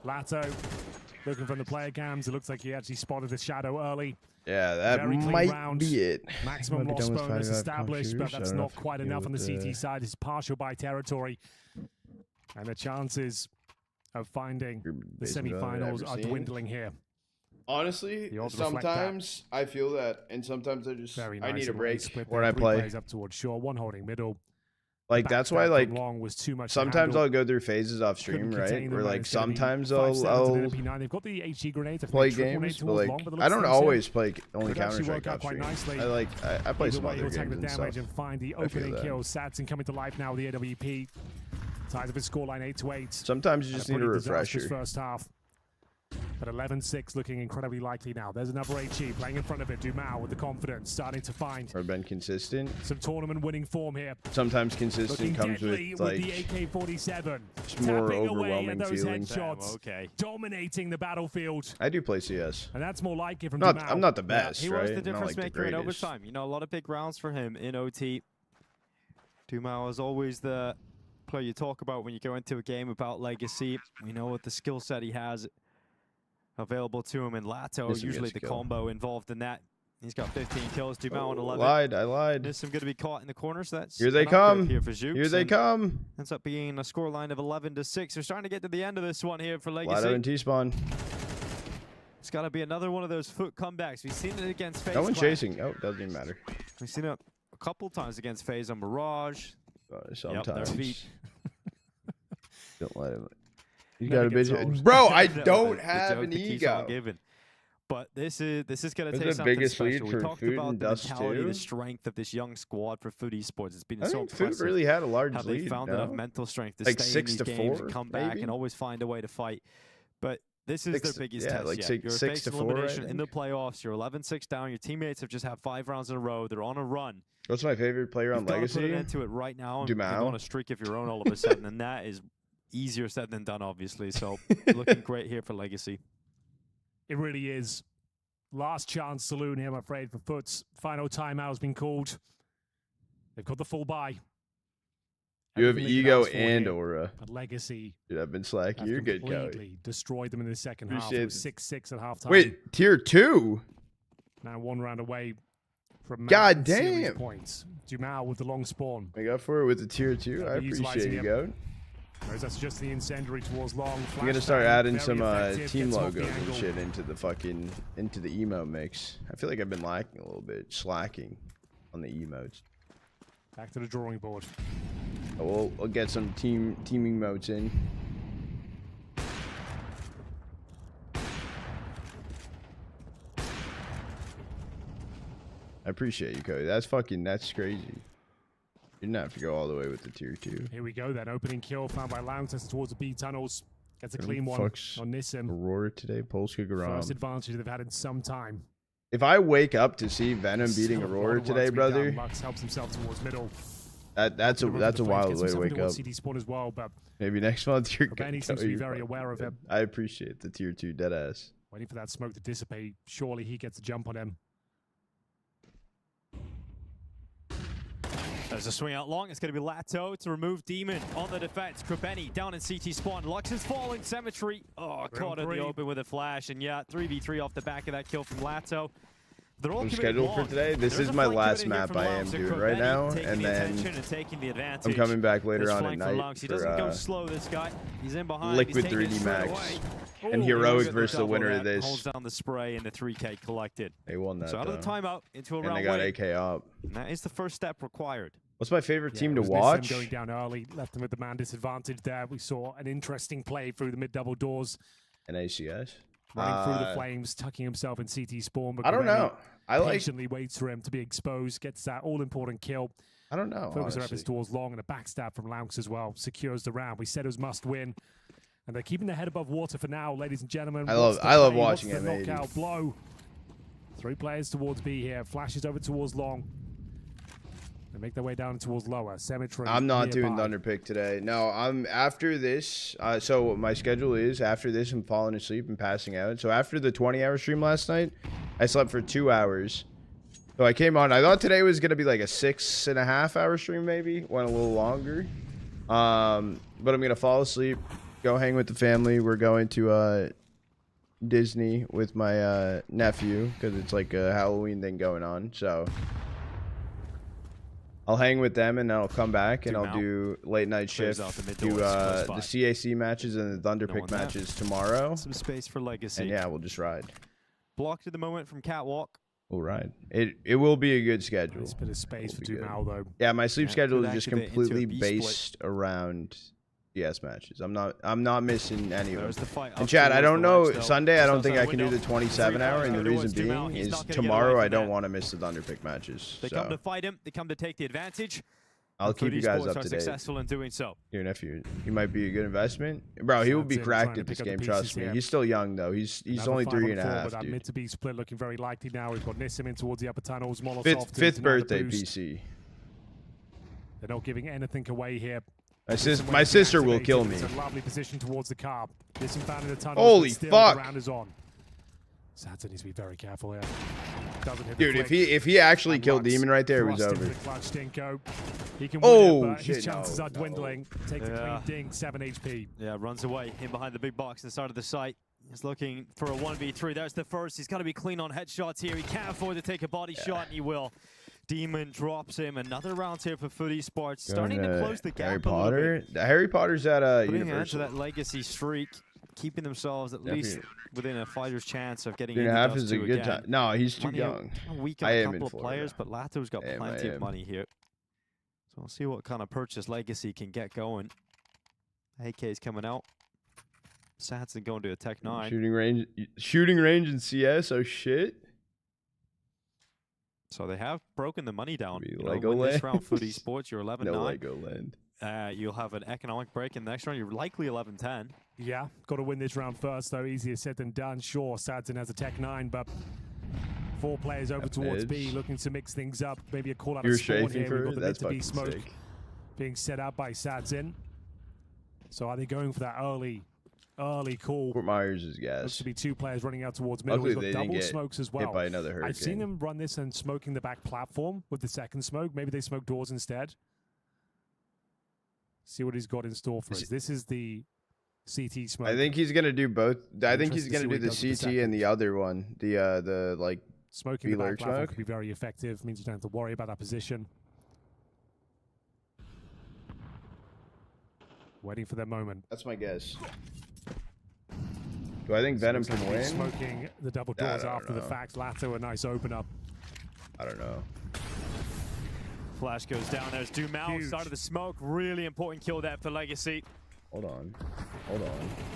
Lato Looking from the player cams, it looks like he actually spotted the shadow early. Yeah, that might be it. Maximum loss bonus established, but that's not quite enough on the CT side. It's partial by territory. And the chances of finding the semifinals are dwindling here. Honestly, sometimes I feel that, and sometimes I just I need a break when I play. Up towards shore, one holding middle. Like that's why, like, sometimes I'll go through phases off stream, right? Where like sometimes I'll play games, but like I don't always play only Counter-Strike off stream. I play some other games and stuff. And find the opening kill. Sadson coming to life now with the AWP. Ties of his scoreline 8-8. Sometimes you just need a refresher. First half. But 11-6 looking incredibly likely now. There's another HE playing in front of it. Dumao with the confidence, starting to find. Or been consistent. Some tournament winning form here. Sometimes consistent comes with like the AK-47. Just more overwhelming feeling. Headshots, dominating the battlefield. I do play CS. And that's more like it from Dumao. I'm I'm not the best, he right? was the difference maker in overtime. You know, a lot of big rounds for him in OT. Dumao is always the player you talk about when you go into a game about legacy. We know what the skill set he has available to him in Lato, usually the combo involved in that. He's got 15 kills, Dumao on 11. I lied. Nissim going to be caught in the corner, so that's here they come. Here for Zooks. Here they come. Ends up being a scoreline of 11-6. We're starting to get to the end of this one here for Legacy. Lato and T-spawn. It's got to be another one of those FUT comebacks. We've seen it against FaZe. No one chasing. Oh, doesn't even matter. We've seen it a couple times against FaZe on Mirage. Sometimes. Yep, don't let him. You got a bitch, bro. I don't have an ego. But this is going to take something biggest special. Lead We for talked FUT about and the Dust mentality, too. the strength of this young squad for FUT esports. It's been I so think impressive. FUT really had a large how lead. They found enough mental strength to like stay in these 6-4, games and come back maybe? and always find a way to fight. But this is their biggest test. Like You're 6-4 elimination in the playoffs. You're 11-6 down. Your teammates have just had 5 rounds in a row. They're on a run. What's my favorite player on Legacy? Put it into it right now. Dumao. And go on a streak of your own all of a sudden, and that is easier said than done, obviously. So looking great here for Legacy. It really is. Last chance saloon here, I'm afraid, for FUT's. Final timeout has been called. They've got the full buy. You have ego and aura. But Legacy. Dude, I've been slacking. You're good, Cody. Destroyed them in the second half. 6-6 at halftime. Wait, tier 2? Now 1 round away from God damn points. Dumao with the long spawn. Make up for it with the tier 2. I appreciate you, Goat. That's just the incendiary towards long. I'm gonna start adding some team logos and shit into the emo mix. I feel like I've been lacking a little bit, slacking on the emotes. Back to the drawing board. We'll get some team emotes in. I appreciate you, Cody. That's crazy. You didn't have to go all the way with the tier 2. Here we go then. Opening kill found by Lounge towards the B tunnels. Gets a clean one on Nissim. Aurora today, Polska Garam. First advantage they've had in some time. If I wake up to see Venom beating Aurora today, brother, Lux helps himself towards middle. That's a wild way to wake up. CD spawn as well, but maybe next month you're going to be very aware of him. I appreciate the tier 2 deadass. Waiting for that smoke to dissipate. Surely he gets a jump on him. There's a swing out long. It's going to be Lato to remove Demon on the defense. Krabeni down in CT spawn. Lux is falling. Cemetery. Oh, caught in the open with a flash. And yeah, 3v3 off the back of that kill from Lato. They're all scheduled for today. This is my last map I am doing right now, and then I'm coming back later on at night he doesn't go slow, this guy. He's in behind. Liquid 3D Max and Heroic versus the winner of this. Holds down the spray and the 3K collected. They won that. So out of the timeout into a round. And they got AK up. And that is the first step required. What's my favorite team to watch? Going down early, left them with the man disadvantage there. We saw an interesting play through the mid double doors. An ACS. Running through the flames, tucking himself in CT spawn. But I don't know. I patiently waits for him to be exposed, gets that all-important kill. I don't know. Focus their efforts towards long and a backstab from Lounx as well. Secures the round. We said it was must win. And they're keeping their head above water for now, ladies and gentlemen. I love watching it. Knockout blow. 3 players towards B here. Flashes over towards long. They make their way down towards lower. Cemetery. I'm not doing Thunderpick today. No, I'm after this. So my schedule is after this, I'm falling asleep and passing out. So after the 20-hour stream last night, I slept for 2 hours. So I came on. I thought today was going to be like a 6.5-hour stream maybe. Went a little longer. But I'm going to fall asleep, go hang with the family. We're going to Disney with my nephew because it's like a Halloween thing going on. So I'll hang with them and I'll come back and I'll do late night shift, do the CAC matches and the Thunder Pick matches tomorrow. Some space for Legacy. And yeah, we'll just ride. Blocked at the moment from Catwalk. We'll ride. It will be a good schedule. Nice bit of space for Dumal though. Yeah, my sleep schedule is just completely based around CS matches. I'm not missing any of them. And Chad, I don't know, Sunday I don't think I can do the 27-hour, and the reason being is tomorrow I don't want to miss the Thunder Pick matches. They come to fight him. They come to take the advantage. I'll keep you guys up to date. Successful in doing so. Your nephew, he might be a good investment, bro. He will be cracked at this game. Trust me. He's still young though. He's only 3.5. Dude. Mid to B split looking very likely now. We've got Nissim in towards the upper tunnels. Fifth birthday PC. They're not giving anything away here. My sister will kill me. It's a lovely position towards the car. Nissim found in the tunnel. Holy fuck! The round is on. Sadson needs to be very careful here. Dude, if he actually killed Demon right there, it was over. He can win it, but his chances are dwindling. Take the clean ding, 7 HP. Yeah, runs away in behind the big box inside of the site. He's looking for a 1v3. There's the first. He's got to be clean on headshots here. He can't afford to take a body shot, and he will. Demon drops him. Another round here for FUT Esports. Starting to close the gap Harry Potter. Harry Potter's at Universal. That legacy streak, keeping themselves at least within a fighter's chance of getting 3.5 is a good time. No, he's too young. Weak on a couple of players, but Lato's got plenty of money here. So we'll see what kind of purchase Legacy can get going. AK is coming out. Sadson going to a Tech 9. Shooting range in CS. Oh shit. So they have broken the money down. Legoland. This round FUT Esports, you're 11-9. No Legoland. You'll have an economic break in the next round. You're likely 11-10. Yeah, got to win this round first, though. Easier said than done. Sure, Sadson has a Tech 9, but 4 players over towards B, looking to mix things up. Maybe a call out of spawn here. We've got the mid to B smoke being set up by Sadson. So are they going for that early call? Fort Myers is gas. Looks to be 2 players running out towards middle. We've got double smokes as well. Hit by another hurricane. I've seen them run this and smoking the back platform with the second smoke. Maybe they smoke doors instead. See what he's got in store for us. This is the CT smoke. I think he's gonna do both. I think he's gonna do the CT and the other one. The like smoking the back platform could be very effective. Means you don't have to worry about that position. Waiting for their moment. That's my guess. Do I think Venom can win? Smoking the double doors after the fact. Lato a nice open up. I don't know. Flash goes down. There's Dumal started the smoke. Really important kill there for Legacy. Hold on.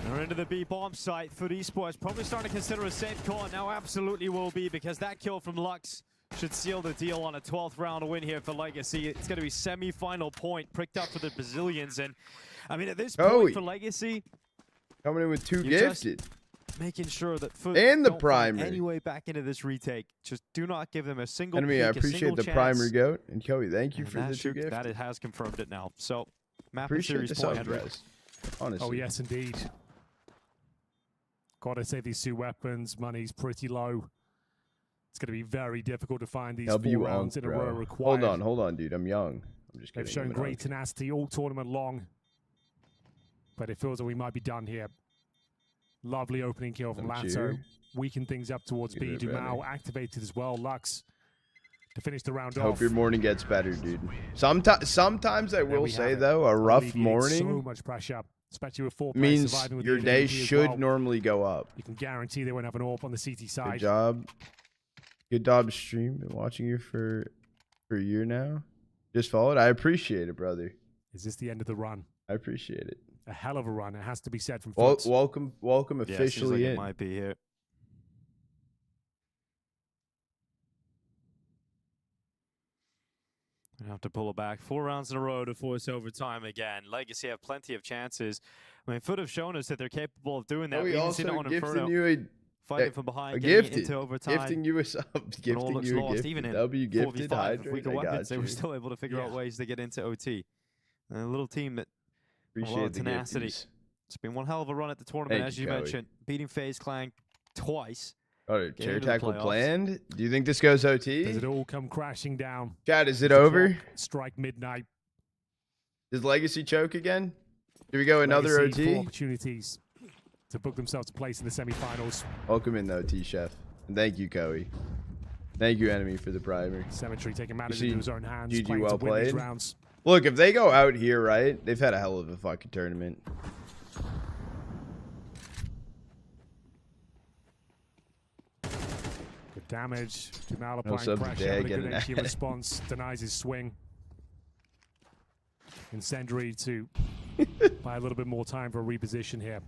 They're into the B bomb site. FUT Esports probably starting to consider a safe call. Now absolutely will be, because that kill from Lux should seal the deal on a 12th round win here for Legacy. It's going to be semi-final point pricked up for the Brazilians. And I mean, at this point for Legacy, coming in with 2 gifted. Making sure that FUT and the don't primer find any way back into this retake. Just do not give them a single enemy. peek, I appreciate the primer goat, and Kobe, thank you for the 2 gifted. That it has confirmed it now. So map and series point. Honestly. Oh yes, indeed. Gotta say, these 2 weapons, money's pretty low. It's gonna be very difficult to find these 4 rounds in a row required. Hold on, dude. I'm young. I'm just kidding. They've shown great tenacity all tournament long, but it feels that we might be done here. Lovely opening kill from Lato. Weaken things up towards B. Dumal activated as well. Lux to finish the round off. Hope your morning gets better, dude. Sometimes I will say, though, a rough morning so much pressure, especially with 4 means players surviving with your day should normally go up. You can guarantee they won't have an AWP on the CT side. Good job. Good job, stream. Been watching you for a year now. Just followed. I appreciate it, brother. Is this the end of the run? I appreciate it. A hell of a run, it has to be said from FUT. Welcome officially in. It might be here. I have to pull it back. 4 rounds in a row to force overtime again. Legacy have plenty of chances. I mean, FUT have shown us that they're capable of doing that. We also seen it on gifting Inferno. You fighting from behind, getting into overtime. Gifting you a sub. Gifting you a gift. Even in W gifted 4v5 weaker weapons, they were still able to figure out ways to get into OT. And a little team that a lot of tenacity. It's been one hell of a run at the tournament, as you mentioned. Beating FaZe Clan twice. Oh, chair tackle planned? Do you think this goes OT? Does it all come crashing down? Chad, is it over? Strike midnight. Does Legacy choke again? Do we go another Legacy, OT? 4 opportunities. to book themselves a place in the semifinals. Welcome in, though, T-Chef. And thank you, Koei. Thank you, Enemy, for the primer. Cemetery taking matters into his own hands. GG, playing well to win these played. rounds. Look, if they go out here, right, they've had a hell of a fucking tournament. Good damage. Jamal No applying subs pressure. there, But a good getting HE that. response. Denies his swing. Incendiary to buy a little bit more time for a reposition here.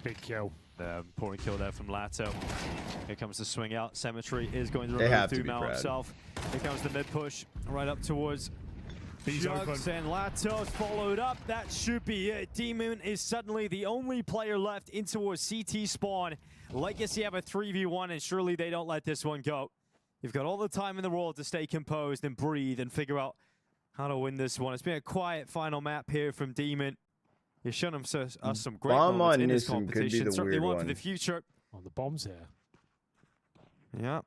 Big kill. Important kill there from Lato. Here comes the swing out. Cemetery is going to They remove have to through be Mal proud. himself. Here comes the mid push right up towards He's Jugs, and Lato's followed up. That should be it. Demon is suddenly the only player left in towards CT spawn. Legacy have a 3v1, and surely they don't let this one go. You've got all the time in the world to stay composed and breathe and figure out how to win this one. It's been a quiet final map here from Demon. He's shown us some great Bomb moments on in this Nissan could be competition. the Certainly weird one for one. the future. On the bombs here. Yeah.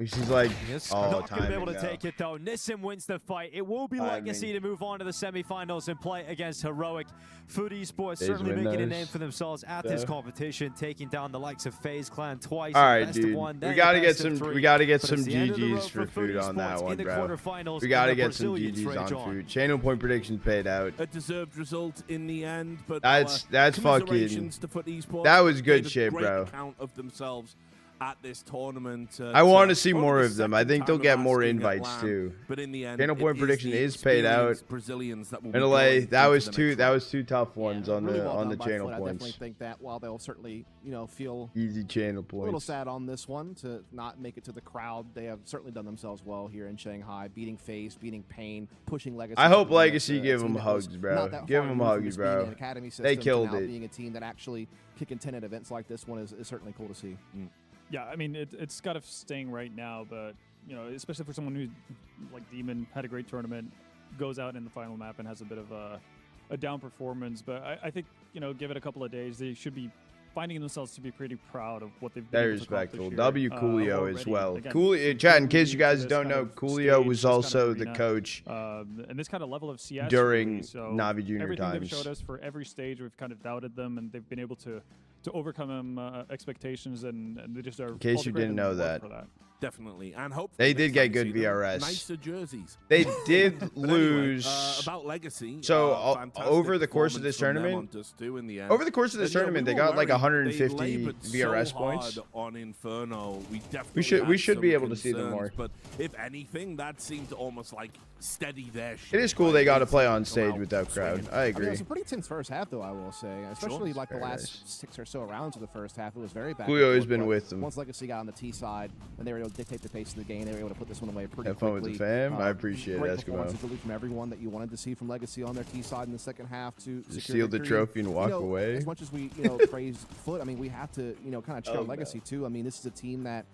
She's like, Yes, oh, not going to be able to timing now. take it, though. Nissan wins the fight. It will be Legacy to move on to the semifinals and play against Heroic. FUT Esports Days certainly making a winners. name for themselves at this Yeah. competition, taking down the likes of FaZe Clan twice. All right, best of dude. one, then We the gotta get best of some. three. We gotta get But some it's the end of the road GGs for FUT food on that Esports one, in the bro. quarterfinals, We gotta and the get some Brazilians GGs rage on food. Channel point prediction paid out. A deserved result in the end, but That's fucking. commiserations to FUT Esports. That was good Gave a shit, great bro. account of themselves at this tournament. I want to see only more the of them. I second think they'll time get of more asking at invites LAN, too. But in the end, Channel it point is prediction the is paid out. experienced Brazilians that will be In LA, going that into was the two. next That round. was two tough ones on Really the well on the done by channel FUT. I points. definitely think that while they'll certainly, feel Easy channel a little points. sad on this one to not make it to the crowd, they have certainly done themselves well here in Shanghai, beating FaZe, beating Pain, pushing Legacy. I hope to being Legacy a give team them that was hugs, bro. not that Give far them removed from hugs, just being bro. an academy They system to killed now it. being a team that actually can contend at events like this one is certainly cool to see. Yeah, I mean, it's got to sting right now, but, especially for someone who, like Demon, had a great tournament, goes out in the final map and has a bit of a down performance. But I think, give it a couple of days, they should be finding themselves to be pretty proud of what they've been Very able to accomplish respectful. here, W Coolio as already. well. Again, Coolio, chat, in case you guys this don't kind know, of Coolio stage, was this kind of also the arena, coach and this kind of level of CS during really, so Navi Junior everything times. they've showed us for every stage, we've kind of doubted them, and they've been able to overcome expectations, and they deserve. In case all the you credit didn't and know reward that. for that. Definitely, and hope They next did get time we good see them, VRS. Nicer jerseys. They did But anyway, lose. about Legacy. So fantastic over the course of performance this from them tournament, on Dust 2 in the end. over the course of this And, tournament, we they were got like worried. 150 They labored VRS so points. hard on Inferno. We definitely We had should be some able to see them concerns, more. But if anything, that seemed to almost like steady their ship. It is cool they got to play on Go stage out without crowd. swinging. I It agree. was a pretty tense first half, though, I will say. Especially like the Very last nice. 6 or so rounds of the first half. It was very bad. Julio and has forth, been but with them. Once Legacy got on the T side, and they were able to dictate the pace of the game, they were able to put this one away pretty Have fun quickly. with the fam. I appreciate great it, Eskimo. performances really from everyone that you wanted to see from Legacy on their T side in the second half to Just secure steal the victory. trophy and walk away. As much as we praise FUT, I mean, we have to kind of cheer Oh, on Legacy too. I mean, this is a team that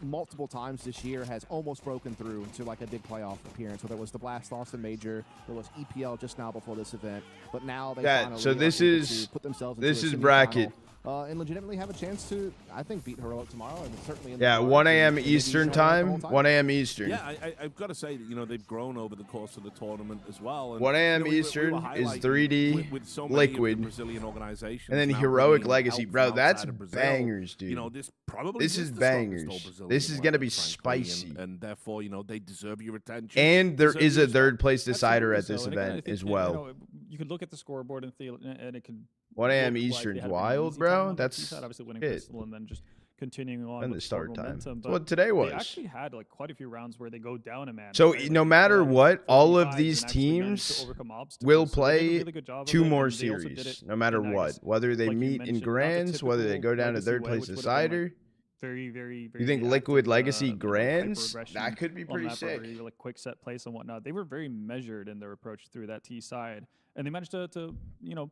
multiple times this year has almost broken through to like a big playoff appearance. Whether it was the Blast Austin Major, there was EPL just now before this event, but now they finally so this are able is to put themselves this into is a bracket. semifinal, and legitimately have a chance to, I think, beat Heroic tomorrow, and certainly in the Yeah, finals 1 and a.m. maybe Eastern show it the time. whole time. 1 a.m. Eastern. Yeah, I've got to say that they've grown over the course of the tournament as well. And, 1 a.m. we were Eastern is highlighting 3D with so many of the Liquid, Brazilian organizations and then now Heroic bringing Legacy, help bro. from That's outside of Brazil. bangers, dude. This probably This is the strongest bangers. all-Brazilian This is gonna be lineup, frankly, spicy. and therefore they deserve your attention. And there Deserve is your a third respect. place decider Absolutely at this so. And again, I event think, as well. you could look at the scoreboard and feel, and it could. 1 a.m. look like they Eastern's had a really wild, easy bro. time on the That's T-side, obviously winning shit. Crystal and then just continuing on And with the start time. momentum. That's But what today was. They actually had like quite a few rounds where they go down a man. So right? no Like, matter what, all of 45s these and actually managed to teams overcome obstacles. will So they did a play really good job of 2 it, more and they also did series, it no matter in a what. nice, Whether they like you meet in mentioned, not the grands, whether they typical go down to Legacy third way, place which would've been, decider. like, very, very, very You think reactive, Liquid Legacy you know, grands? hyper-aggression That could be on pretty map sick. where you, like quick set place and whatnot. They were very measured in their approach through that T side, and they managed to play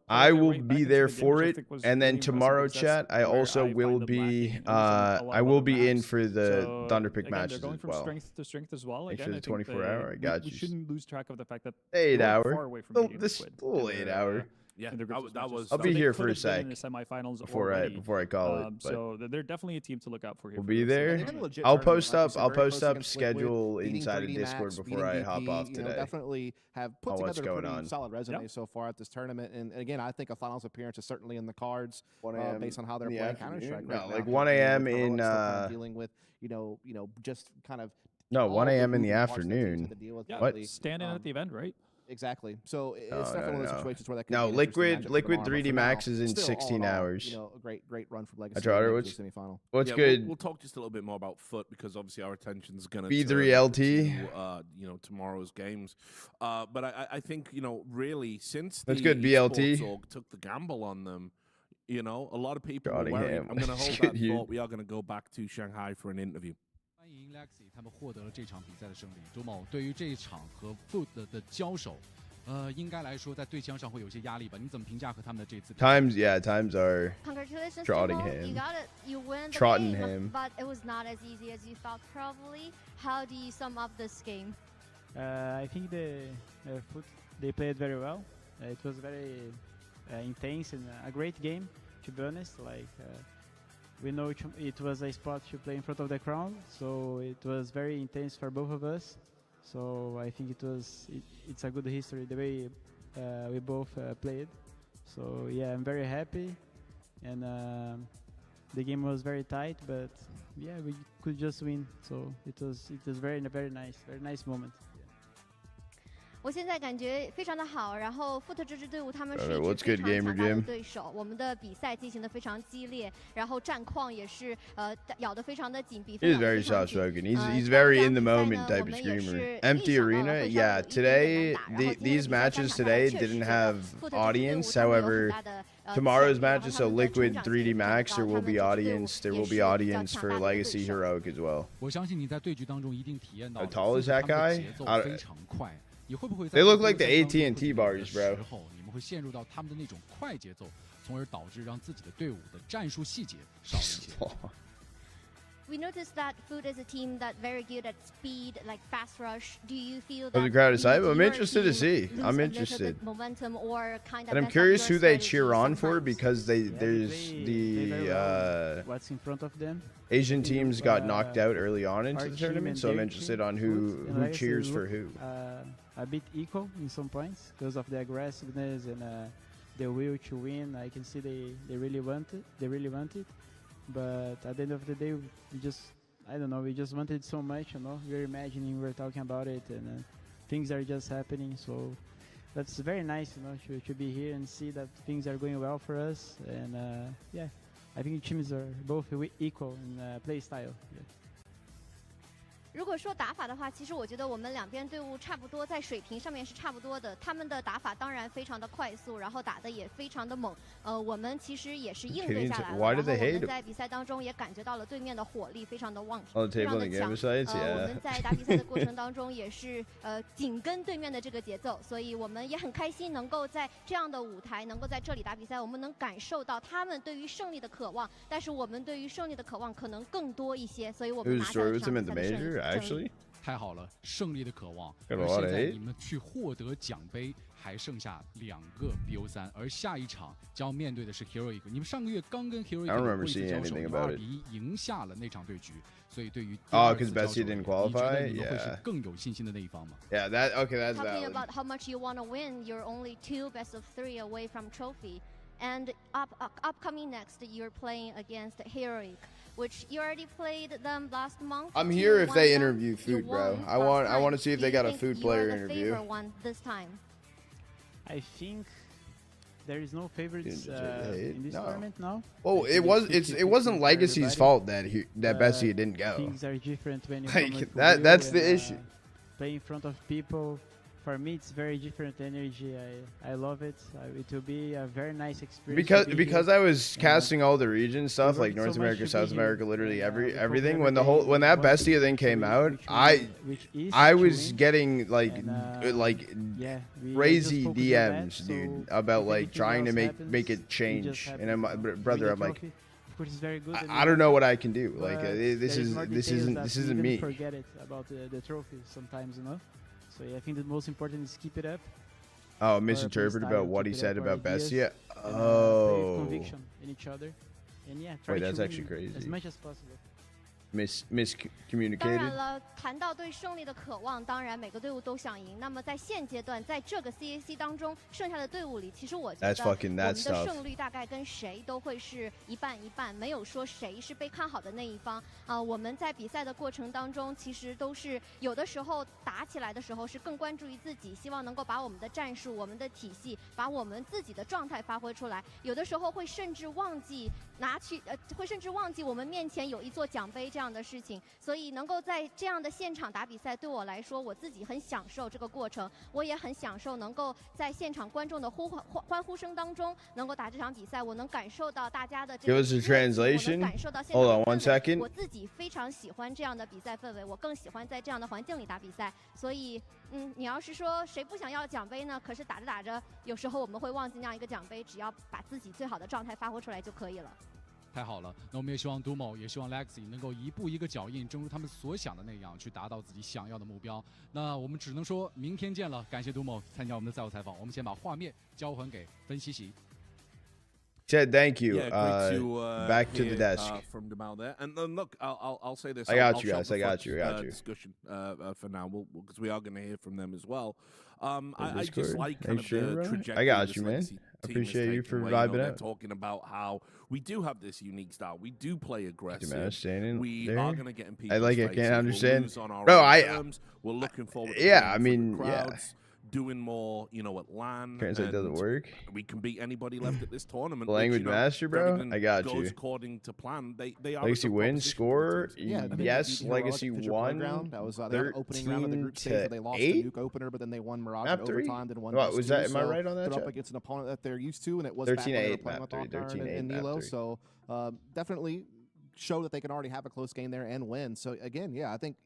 I their will way back be into there the game, for which I it, think was and then really impressive tomorrow, because that's chat, I where also I will find them be. lacking in some- a lot I of will other be in maps. for the So, Thunderpick again, matches they're going as from well. strength to strength as well. Thanks Again, for the I think 24 hour. I got we you. shouldn't lose track of the fact that 8 we're hour. far away from Oh, beating this Liquid little in 8 their, hour. Yeah, in the group that was. I'll be here for a sec in the semifinals before I call it. So they're definitely a team to look out for here. We'll be there. I'll post up schedule inside of Discord before I hop off today. Definitely have put together a pretty solid resume so far at this tournament. And again, I think a finals appearance is certainly in the cards based on how they're playing Counter-Strike. No, like 1 a.m. in dealing with just kind of 1 a.m. in the afternoon. What? Stand in at the event, right? Exactly. So it's definitely one of those situations where that could no be liquid 3D Max is in 16 hours. A great run for Legacy. Semifinal. What's yeah, good? We'll talk just a little bit more about FUT because obviously our attention's gonna B3LT. To, tomorrow's games. But I think really since that's the good. BLT org took the gamble on them, a lot of people were worried. I'm gonna hold that thought. We are gonna go back to Shanghai for an interview. 欢迎 Lexi 他们获得了这场比赛的胜利。周某对于这一场和 FUT 的交手，应该来说在对枪上会有些压力吧？你怎么评价和他们的这次 ？Times are Congratulations, trotting Jomo. him. You got it. You win the Trotting game, him. but it was not as easy as you thought. Probably. How do you sum up this game? I think the FUT they played very well. It was very intense and a great game. To be honest, we know it was a spot to play in front of the crowd, so it was very intense for both of us. So I think it's a good history the way we both played. So yeah, I'm very happy, and the game was very tight, but yeah, we could just win. So it was very nice moment. 我现在感觉非常的好，然后FUT这支队伍他们是一支 What's good, 非常 Gamer 强大的 Jim? 对手，我们的比赛进行的非常激烈，然后战况也是咬得非常的紧，比分 He's 咬得 very 非常 soft 紧。 spoken. He's very in the moment type of screamer. Empty arena, yeah. Today, these matches today didn't have audience. However, tomorrow's matches, so Liquid 3D Max, there will be audience. There will be audience for Legacy Heroic as well. 我相信你在对局当中一定体验到 How tall is that guy? 节奏非常快。你会不会 They look like the AT&T bars, bro. 你们会陷入到他们的那种快节奏，从而导致让自己的队伍的战术细节少了一些。We noticed that FUT is a team that very good at speed, like fast rush. Do you feel that? The crowd is hype. I'm interested to see. I'm interested. Momentum or kind of. And I'm curious who they cheer on for because there's the what's in front of them. Asian teams got knocked out early on into the tournament, so I'm interested on who cheers for who. A bit equal in some points because of the aggressiveness and the will to win. I can see they really want it. They really want it. But at the end of the day, we just wanted so much, We're imagining, we're talking about it, and things are just happening. So that's very nice, to be here and see that things are going well for us. And yeah, I think teams are both equal in play style. Yeah. 如果说打法的话，其实我觉得我们两边队伍差不多，在水平上面是差不多的。他们的打法当然非常的快速，然后打的也非常的猛。我们其实也是应对下来了。然后我们在比赛当中也感觉到了对面的火力非常的旺盛，非常的强。我们在打比赛的过程当中也是紧跟对面的这个节奏，所以我们也很开心能够在这样的舞台，能够在这里打比赛，我们能感受到他们对于胜利的渴望，但是我们对于胜利的渴望可能更多一些，所以我们拿下了这场比赛的胜利。Actually, 太好了，胜利的渴望。而现在你们去获得奖杯，还剩下2个 BO3，而下一场将要面对的是 Heroic。你们上个月刚跟 Heroic 过一次交手，2比1赢下了那场对局。所以对于because Bessie didn't qualify, 你觉得你们会是更有信心的那一方吗 ？Yeah, that's Talking about how much you want to win, you're only 2 best of 3 away from trophy. And upcoming next, you're playing against Heroic, which you already played them last month. I'm here if they interview FUT, bro. I want to see if they got a FUT player interview. One this time. I think there is no favorites in this tournament now. Oh, it wasn't Legacy's fault that Bessie didn't go. Things are different when you that's the issue. Play in front of people. For me, it's very different energy. I love it. It will be a very nice experience. Because I was casting all the region stuff like North America, South America, literally everything. When that Bestia thing came out, I was getting like crazy DMs, dude, about like trying to make it change. And I'm like, I don't know what I can do. Like this isn't me. Forget it about the trophies sometimes, So yeah, I think the most important is keep it up. Oh, misinterpreted about what he said about Bestia? Oh. Conviction in each other. And yeah, try Wait, that's to actually crazy. As much as possible. Miscommunicated. 当然了，谈到对胜利的渴望，当然每个队伍都想赢。那么在现阶段，在这个 CAC 当中，剩下的队伍里，其实我觉得我们的胜率大概跟谁都会是一半一半，没有说谁是被看好的那一方啊。我们在比赛的过程当中，其实都是有的时候打起来的时候是更关注于自己，希望能够把我们的战术、我们的体系、把我们自己的状态发挥出来。有的时候会甚至忘记会甚至忘记我们面前有一座奖杯这样的事情。所以能够在这样的现场打比赛，对我来说，我自己很享受这个过程，我也很享受能够在现场观众的欢呼声当中，能够打这场比赛，我能感受到大家的这个，我能感受到现场的氛围。我自己非常喜欢这样的比赛氛围，我更喜欢在这样的环境里打比赛。所以，你要是说谁不想要奖杯呢？可是打着打着，有时候我们会忘记那样一个奖杯，只要把自己最好的状态发挥出来就可以了。太好了，那我们也希望 Dumo， 也希望 Lexi 能够一步一个脚印，正如他们所想的那样，去达到自己想要的目标。那我们只能说明天见了，感谢 Dumo 参加我们的赛后采访。我们先把画面交还给分析席。Said thank you. Yeah, back to the desk. From Jamal there, and look, I'll say this. I got you guys. I got you. Discussion for now, because we are going to hear from them as well. I just like kind of the trajectory. I got you, man. Appreciate you for vibing out. They're talking about how we do have this unique style. We do play aggressive. We there. are going to get in people's I like it. faces. Can't understand. We'll lose on our Bro, terms. We're looking forward. Yeah, I mean, yeah. Doing more, at LAN. Translate doesn't work. We can beat anybody left at this tournament. Language master, bro. I got you. Goes according to plan. They are Legacy wins score. Yeah, yes, Legacy won. That was their opening round of the group stage. They lost the nuke opener, but then they won Mirage in overtime. Then won. What was that? Am I right on that? They're up against an opponent that they're used to, and it was 13-8 map 3. 13-8 and map Nilo. 3. So definitely show that they can already have a close game there and win. So again, yeah, I think.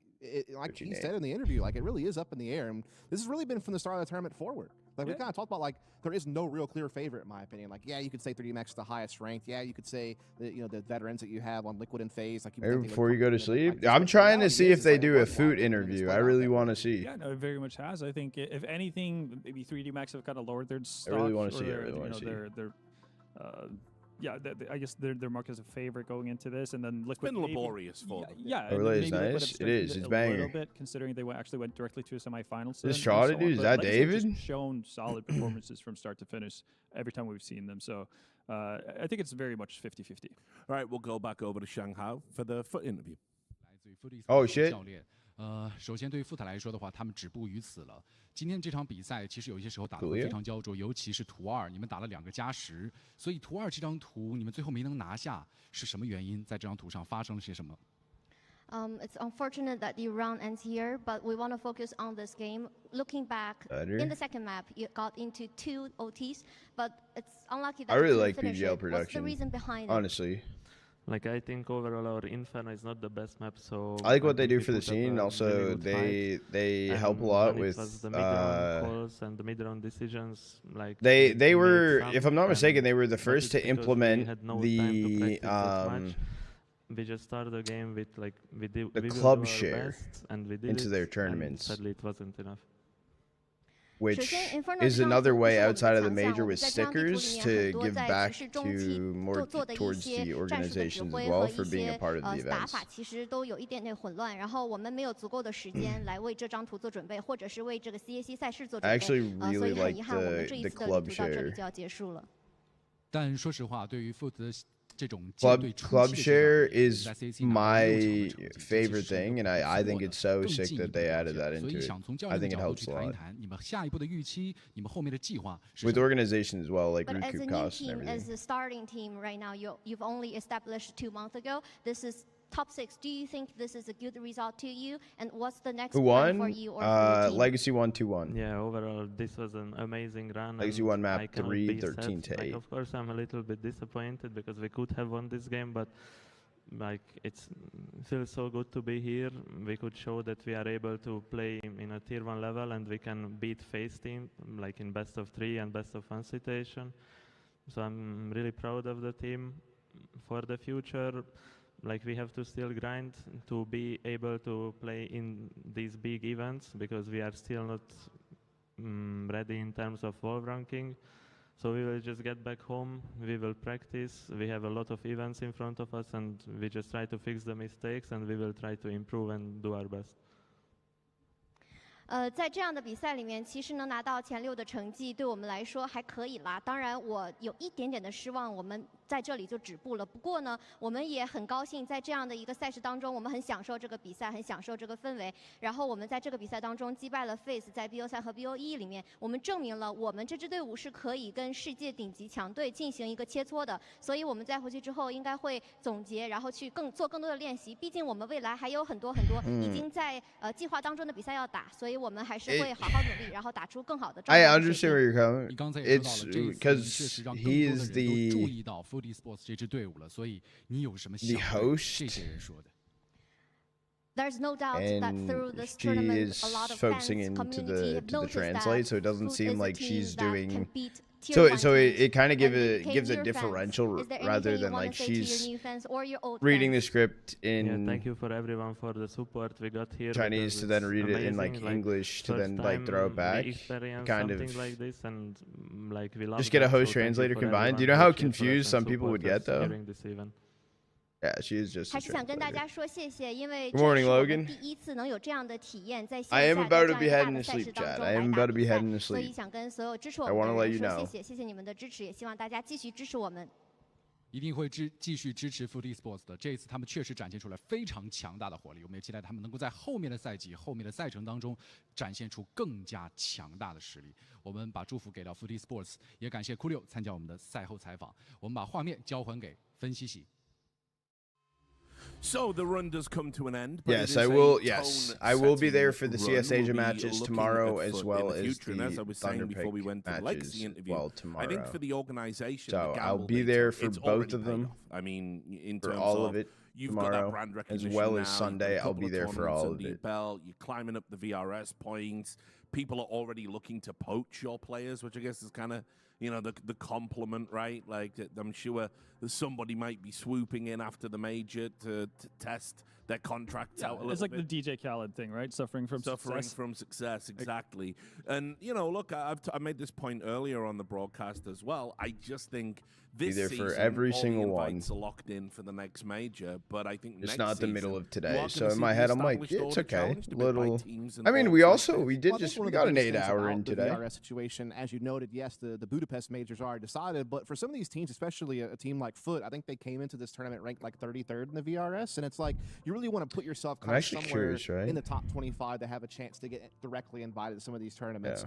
Like he said in the interview, like it really is up in the air, and this has really been from the start of the tournament forward. Like we kind of talked about, like there is no real clear favorite in my opinion. Like yeah, you could say 3DMX is the highest ranked. Yeah, you could say that the veterans that you have on Liquid and FaZe. Like before you go to sleep, I'm trying to see if they do a FUT interview. I really want to see. Yeah, no, it very much has. I think if anything, maybe 3DMX have kind of lowered their stock. I really want to see it. I really want to see their yeah, I guess their mark as a favorite going into this, and then Liquid. It's been laborious for them. Yeah, it really is nice. It is. It's banger. A little bit, considering they actually went directly to a semifinals. This shot, dude, is that David? Shown solid performances from start to finish every time we've seen them. So I think it's very much 50-50. All right, we'll go back over to Shanghai for the FUT interview. Oh shit. 首先对于FUT来说的话，他们止步于此了。今天这场比赛其实有一些时候打得非常焦灼，尤其是图2，你们打了2个+10，所以图2这张图你们最后没能拿下，是什么原因？在这张图上发生了些什么？ It's unfortunate that the round ends here, but we want to focus on this game. Looking back, in the second map, you got into 2 OTs, but it's unlucky that I really you like finish BGL it. production. What's the reason behind honestly. Like I think overall our Inferno is not the best map, so I like what they do for the scene. Also, they help a lot with the mid-round calls and the mid-round decisions. Like they were, if I'm not mistaken, they were the first to implement the we just started the game with like the club share and we did into their tournaments. Sadly, it wasn't enough. Which is another way outside of the major with stickers to give back to more towards the organizations as well for being a part of the events. 打法其实都有一点点混乱，然后我们没有足够的时间来为这张图做准备，或者是为这个 CAC 赛事做准备。 I actually really like the club share. 就要结束了。但说实话，对于 FUT 的 Club share is my favorite thing, and I think it's so sick that they added that into it. I think it helps a lot. With organizations as well, like Root Coop costs and everything. As a starting team right now, you've only established 2 months ago. This is top 6. Do you think this is a good result to you? And what's the next plan for you or for your team? Legacy won 2-1. Yeah, overall this was an amazing run. Legacy won map 3, 13-8. Like, of course, I'm a little bit disappointed because we could have won this game, but like it feels so good to be here. We could show that we are able to play in a tier 1 level and we can beat FaZe team like in best of 3 and best of 1 situation. So I'm really proud of the team for the future. Like we have to still grind to be able to play in these big events because we are still not ready in terms of world ranking. So we will just get back home, we will practice, we have a lot of events in front of us, and we just try to fix the mistakes, and we will try to improve and do our best. 在这样的比赛里面，其实能拿到前6的成绩，对我们来说还可以啦。当然，我有一点点的失望，我们在这里就止步了。不过呢，我们也很高兴，在这样的一个赛事当中，我们很享受这个比赛，很享受这个氛围。然后我们在这个比赛当中击败了 FaZe， 在 BO 赛和 BO1里面，我们证明了我们这支队伍是可以跟世界顶级强队进行一个切磋的。所以我们在回去之后应该会总结，然后去做更多的练习。毕竟我们未来还有很多已经在计划当中的比赛要打，所以我们还是会好好努力，然后打出更好的状态。I understand where you're coming. It's because he is the 注意到 FUT Esports 这支队伍了，所以你有什么想对这些人说的？ There's no doubt that through this she tournament, is a lot of focusing fans, into community have the noticed translate, that so it doesn't FUT seem is a like team she's that doing. can beat tier So 1 so teams. it kind of And gives a your differential fans, is there rather anything than you want like to say to your she's new fans or your old reading the fans? script in Yeah, thank you for everyone for the support we got here. Chinese to then read it in like English to then like throw it back. Kind of like this, and like we love just get a that, host so translator thank you for combined. Do you know everyone how who cheered for us confused and some people would support get us though? during this event. Yeah, she is just a 还是想跟大 translator. 家说谢谢，因为 Good morning, 这是我们 Logan. 第一次能有这样的体验，在线 I 下 am 在 about 这 to 样 be 一个大 heading 的 to 赛 sleep, 事当 Chad. 中 I 来 am 打 about to be 比赛， heading to 所以 sleep. 想跟所有支持我 I 们 wanna 的 let 人 you 说 know. 谢谢，谢谢你们的支持，也希望大家继续支持我们。一定会继续支持 FUT Esports 的。这一次他们确实展现出来非常强大的火力，我们也期待他们能够在后面的赛季、后面的赛程当中展现出更加强大的实力。我们把祝福给到 FUT Esports， 也感谢库六参加我们的赛后采访。我们把画面交还给分析席。 So the run does come to an end. But Yes, I will. Yes, I will be there for the CS Asia matches tomorrow, as well as the Thunder Pick matches as well tomorrow. I think for the organization, so I'll be there for both of them. I mean, in for terms all of it tomorrow, as well as Sunday, I'll be there for all of it. You're climbing up the VRS points. People are already looking to poach your players, which I guess is kind of, you know, the compliment, right? Like, I'm sure somebody might be swooping in after the major to test their contracts out a little bit. It's like the DJ Khaled thing, right? Suffering from success, exactly. And, you know, look, I made this point earlier on the broadcast as well. I just think this season, for every all single the one. invites are locked in for the next major, but I think it's next not the season, middle of you today, are so gonna in see my the head I'm like, established yeah, it's order okay. challenged a bit by Little. teams and I mean, all we sorts also of we things. did Well, just one we of the got an biggest 8 things hour about in the today. VRS situation, as you noted, yes, the Budapest majors are decided, but for some of these teams, especially a team like FUT, I think they came into this tournament ranked like 33rd in the VRS, and it's like you really want to put yourself kind of somewhere curious, right? in the top 25 to have a chance to get directly invited to some of these tournaments.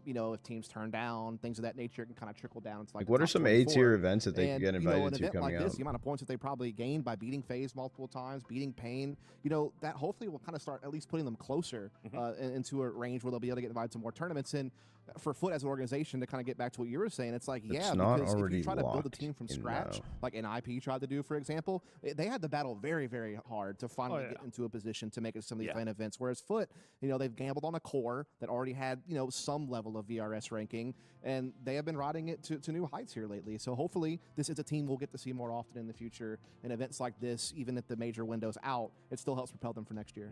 You know, if teams turn down, things of that nature can kind of trickle down to like what are some A-tier events that they could get an invited to event coming like this, up? the amount of points that they probably gained by beating FaZe multiple times, beating Pain, you know, that hopefully will kind of start at least putting them closer into a range where they'll be able to get invited to more tournaments. And for FUT as an organization, to kind of get back to what you were saying, it's like, because if you try to build a team from scratch, like an IP tried to do, for example, they had to battle very, very hard to finally get into a position to make it to some of these main events. Whereas FUT, you know, they've gambled on a core that already had, you know, some level of VRS ranking, and they have been riding it to new heights here lately. So hopefully this is a team we'll get to see more often in the future. And events like this, even if the major window's out, it still helps propel them for next year.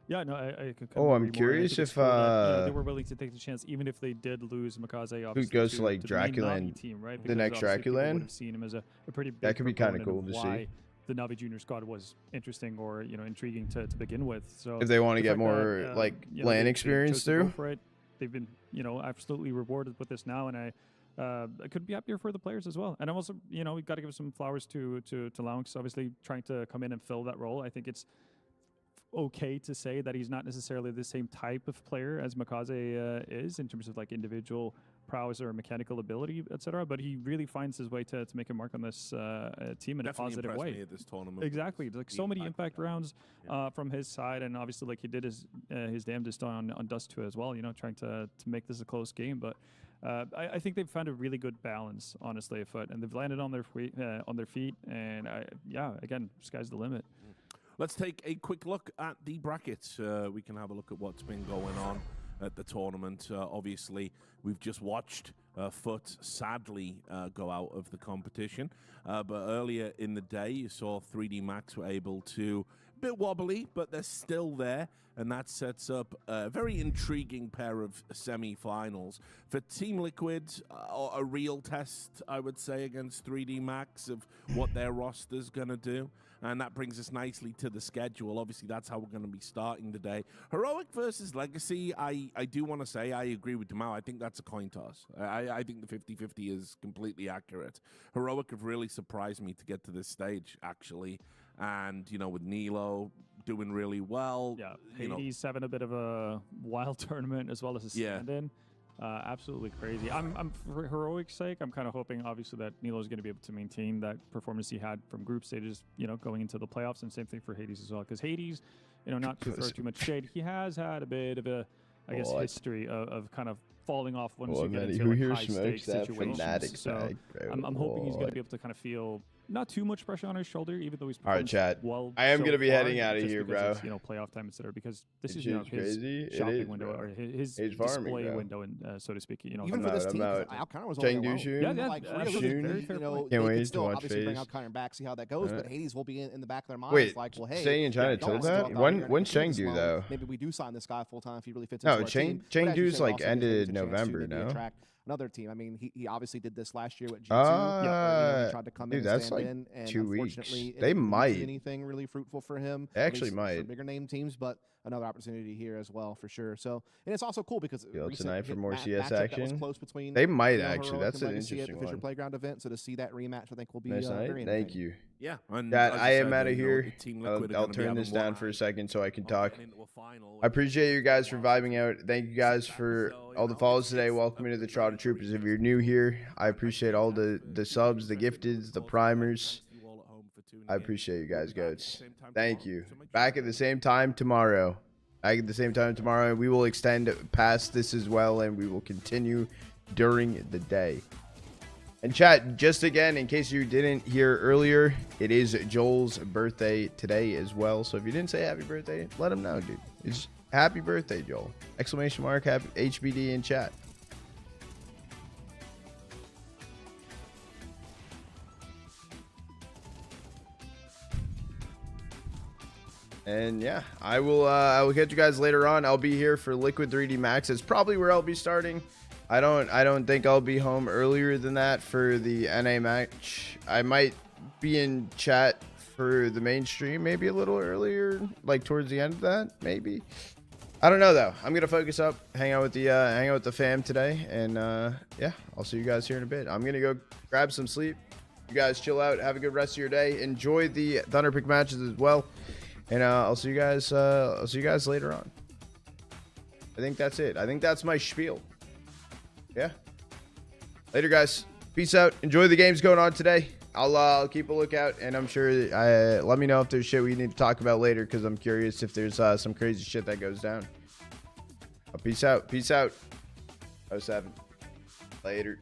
Yeah, no, I could. I'm curious if cool that, they were willing to take the chance, even if they did lose Makaze. Who goes to like Draculand, team, right? the next Draculand? Would have seen him as a pretty big that could be kind of cool to why see. The Navi Junior squad was interesting or intriguing to begin with. So if they want to get more like LAN experience through, they've been absolutely rewarded with this now, and I could be happier for the players as well. And I'm also we've got to give some flowers to Lounx, obviously trying to come in and fill that role. I think it's okay to say that he's not necessarily the same type of player as Makaze is in terms of like individual prowess or mechanical ability, etc. But he really finds his way to make a mark on this team in a positive way. Me at this tournament. Exactly, like so many impact rounds from his side, and obviously like he did his damnedest on Dust 2 as well. Trying to make this a close game, but. I think they've found a really good balance, honestly, at FUT, and they've landed on their feet. And again, sky's the limit. Let's take a quick look at the brackets. We can have a look at what's been going on at the tournament. Obviously, we've just watched FUT sadly go out of the competition. But earlier in the day, you saw 3D Max were able to, a bit wobbly, but they're still there. And that sets up a very intriguing pair of semi-finals. For Team Liquid, a real test, I would say, against 3D Max of what their roster's going to do. And that brings us nicely to the schedule. Obviously, that's how we're going to be starting today. Heroic versus Legacy, I do want to say I agree with Demau. I think that's a coin toss. I think the 50-50 is completely accurate. Heroic have really surprised me to get to this stage, actually. And, you know, with Nilo doing really well. Yeah, Hades having a bit of a wild tournament as well as a stand-in. Absolutely crazy. I'm for Heroic's sake, I'm kind of hoping, obviously, that Nilo is going to be able to maintain that performance he had from group stages, you know, going into the playoffs, and same thing for Hades as well. Because Hades, you know, not to throw too much shade, he has had a bit of a, I guess, history of kind of falling off once you get into like, high-stakes situations. So I'm hoping he's going to be able to kind of feel not too much pressure on his shoulder, even though he's all right, chat. Well, I am going to be heading out of here, bro. It's, you know, playoff time, etc. Because this is, you know, his shopping window or his display window, so to speak. You know, even for this team, Alcantara was only alone. Yeah, like, very fair point. Can't they wait could still to watch obviously FaZe. bring Alcantara back, see how that goes. But Hades will be in the back of their minds. Wait, like, well, hey, staying in China till that? When's Chengdu though? Maybe we do sign this guy full time if he really fits. No, into our team. Chengdu's like ended November. No. Another team. I mean, he obviously did this last year with G2. He tried to come in and that's stand like in, and 2 weeks. Unfortunately, They might anything really fruitful for him. They actually for might. bigger name teams, but another opportunity here as well for sure. So, and it's also cool because tonight for more CS action. That was close between, they might you know, actually. That's an interesting at the Fisher one. Playground event. So to see that rematch, I think will be Nice night. very Thank you. Yeah, that I am out of here. I'll turn this down for a second so I can talk. I appreciate you guys for vibing out. Thank you guys for all the follows today. Welcome into the Trotter Troopers. If you're new here, I appreciate all the subs, the gifteds, the primers. I appreciate you guys, goats. Thank you. Back at the same time tomorrow. We will extend past this as well, and we will continue during the day. And chat, just again, in case you didn't hear earlier, it is Joel's birthday today as well. So if you didn't say happy birthday, let him know, dude. It's happy birthday, Joel. Exclamation mark, happy HBD in chat. And yeah, I will catch you guys later on. I'll be here for Liquid 3D Max. It's probably where I'll be starting. I don't think I'll be home earlier than that for the NA match. I might be in chat for the main stream maybe a little earlier, like towards the end of that, maybe. I don't know though. I'm gonna focus up, hang out with the fam today, and yeah, I'll see you guys here in a bit. I'm gonna go grab some sleep. You guys chill out, have a good rest of your day. Enjoy the Thunderpick matches as well, and I'll see you guys later on. I think that's it. I think that's my spiel. Yeah. Later, guys. Peace out. Enjoy the games going on today. I'll keep a lookout, and I'm sure let me know if there's shit we need to talk about later, because I'm curious if there's some crazy shit that goes down. Peace out. Peace out. 07. Later.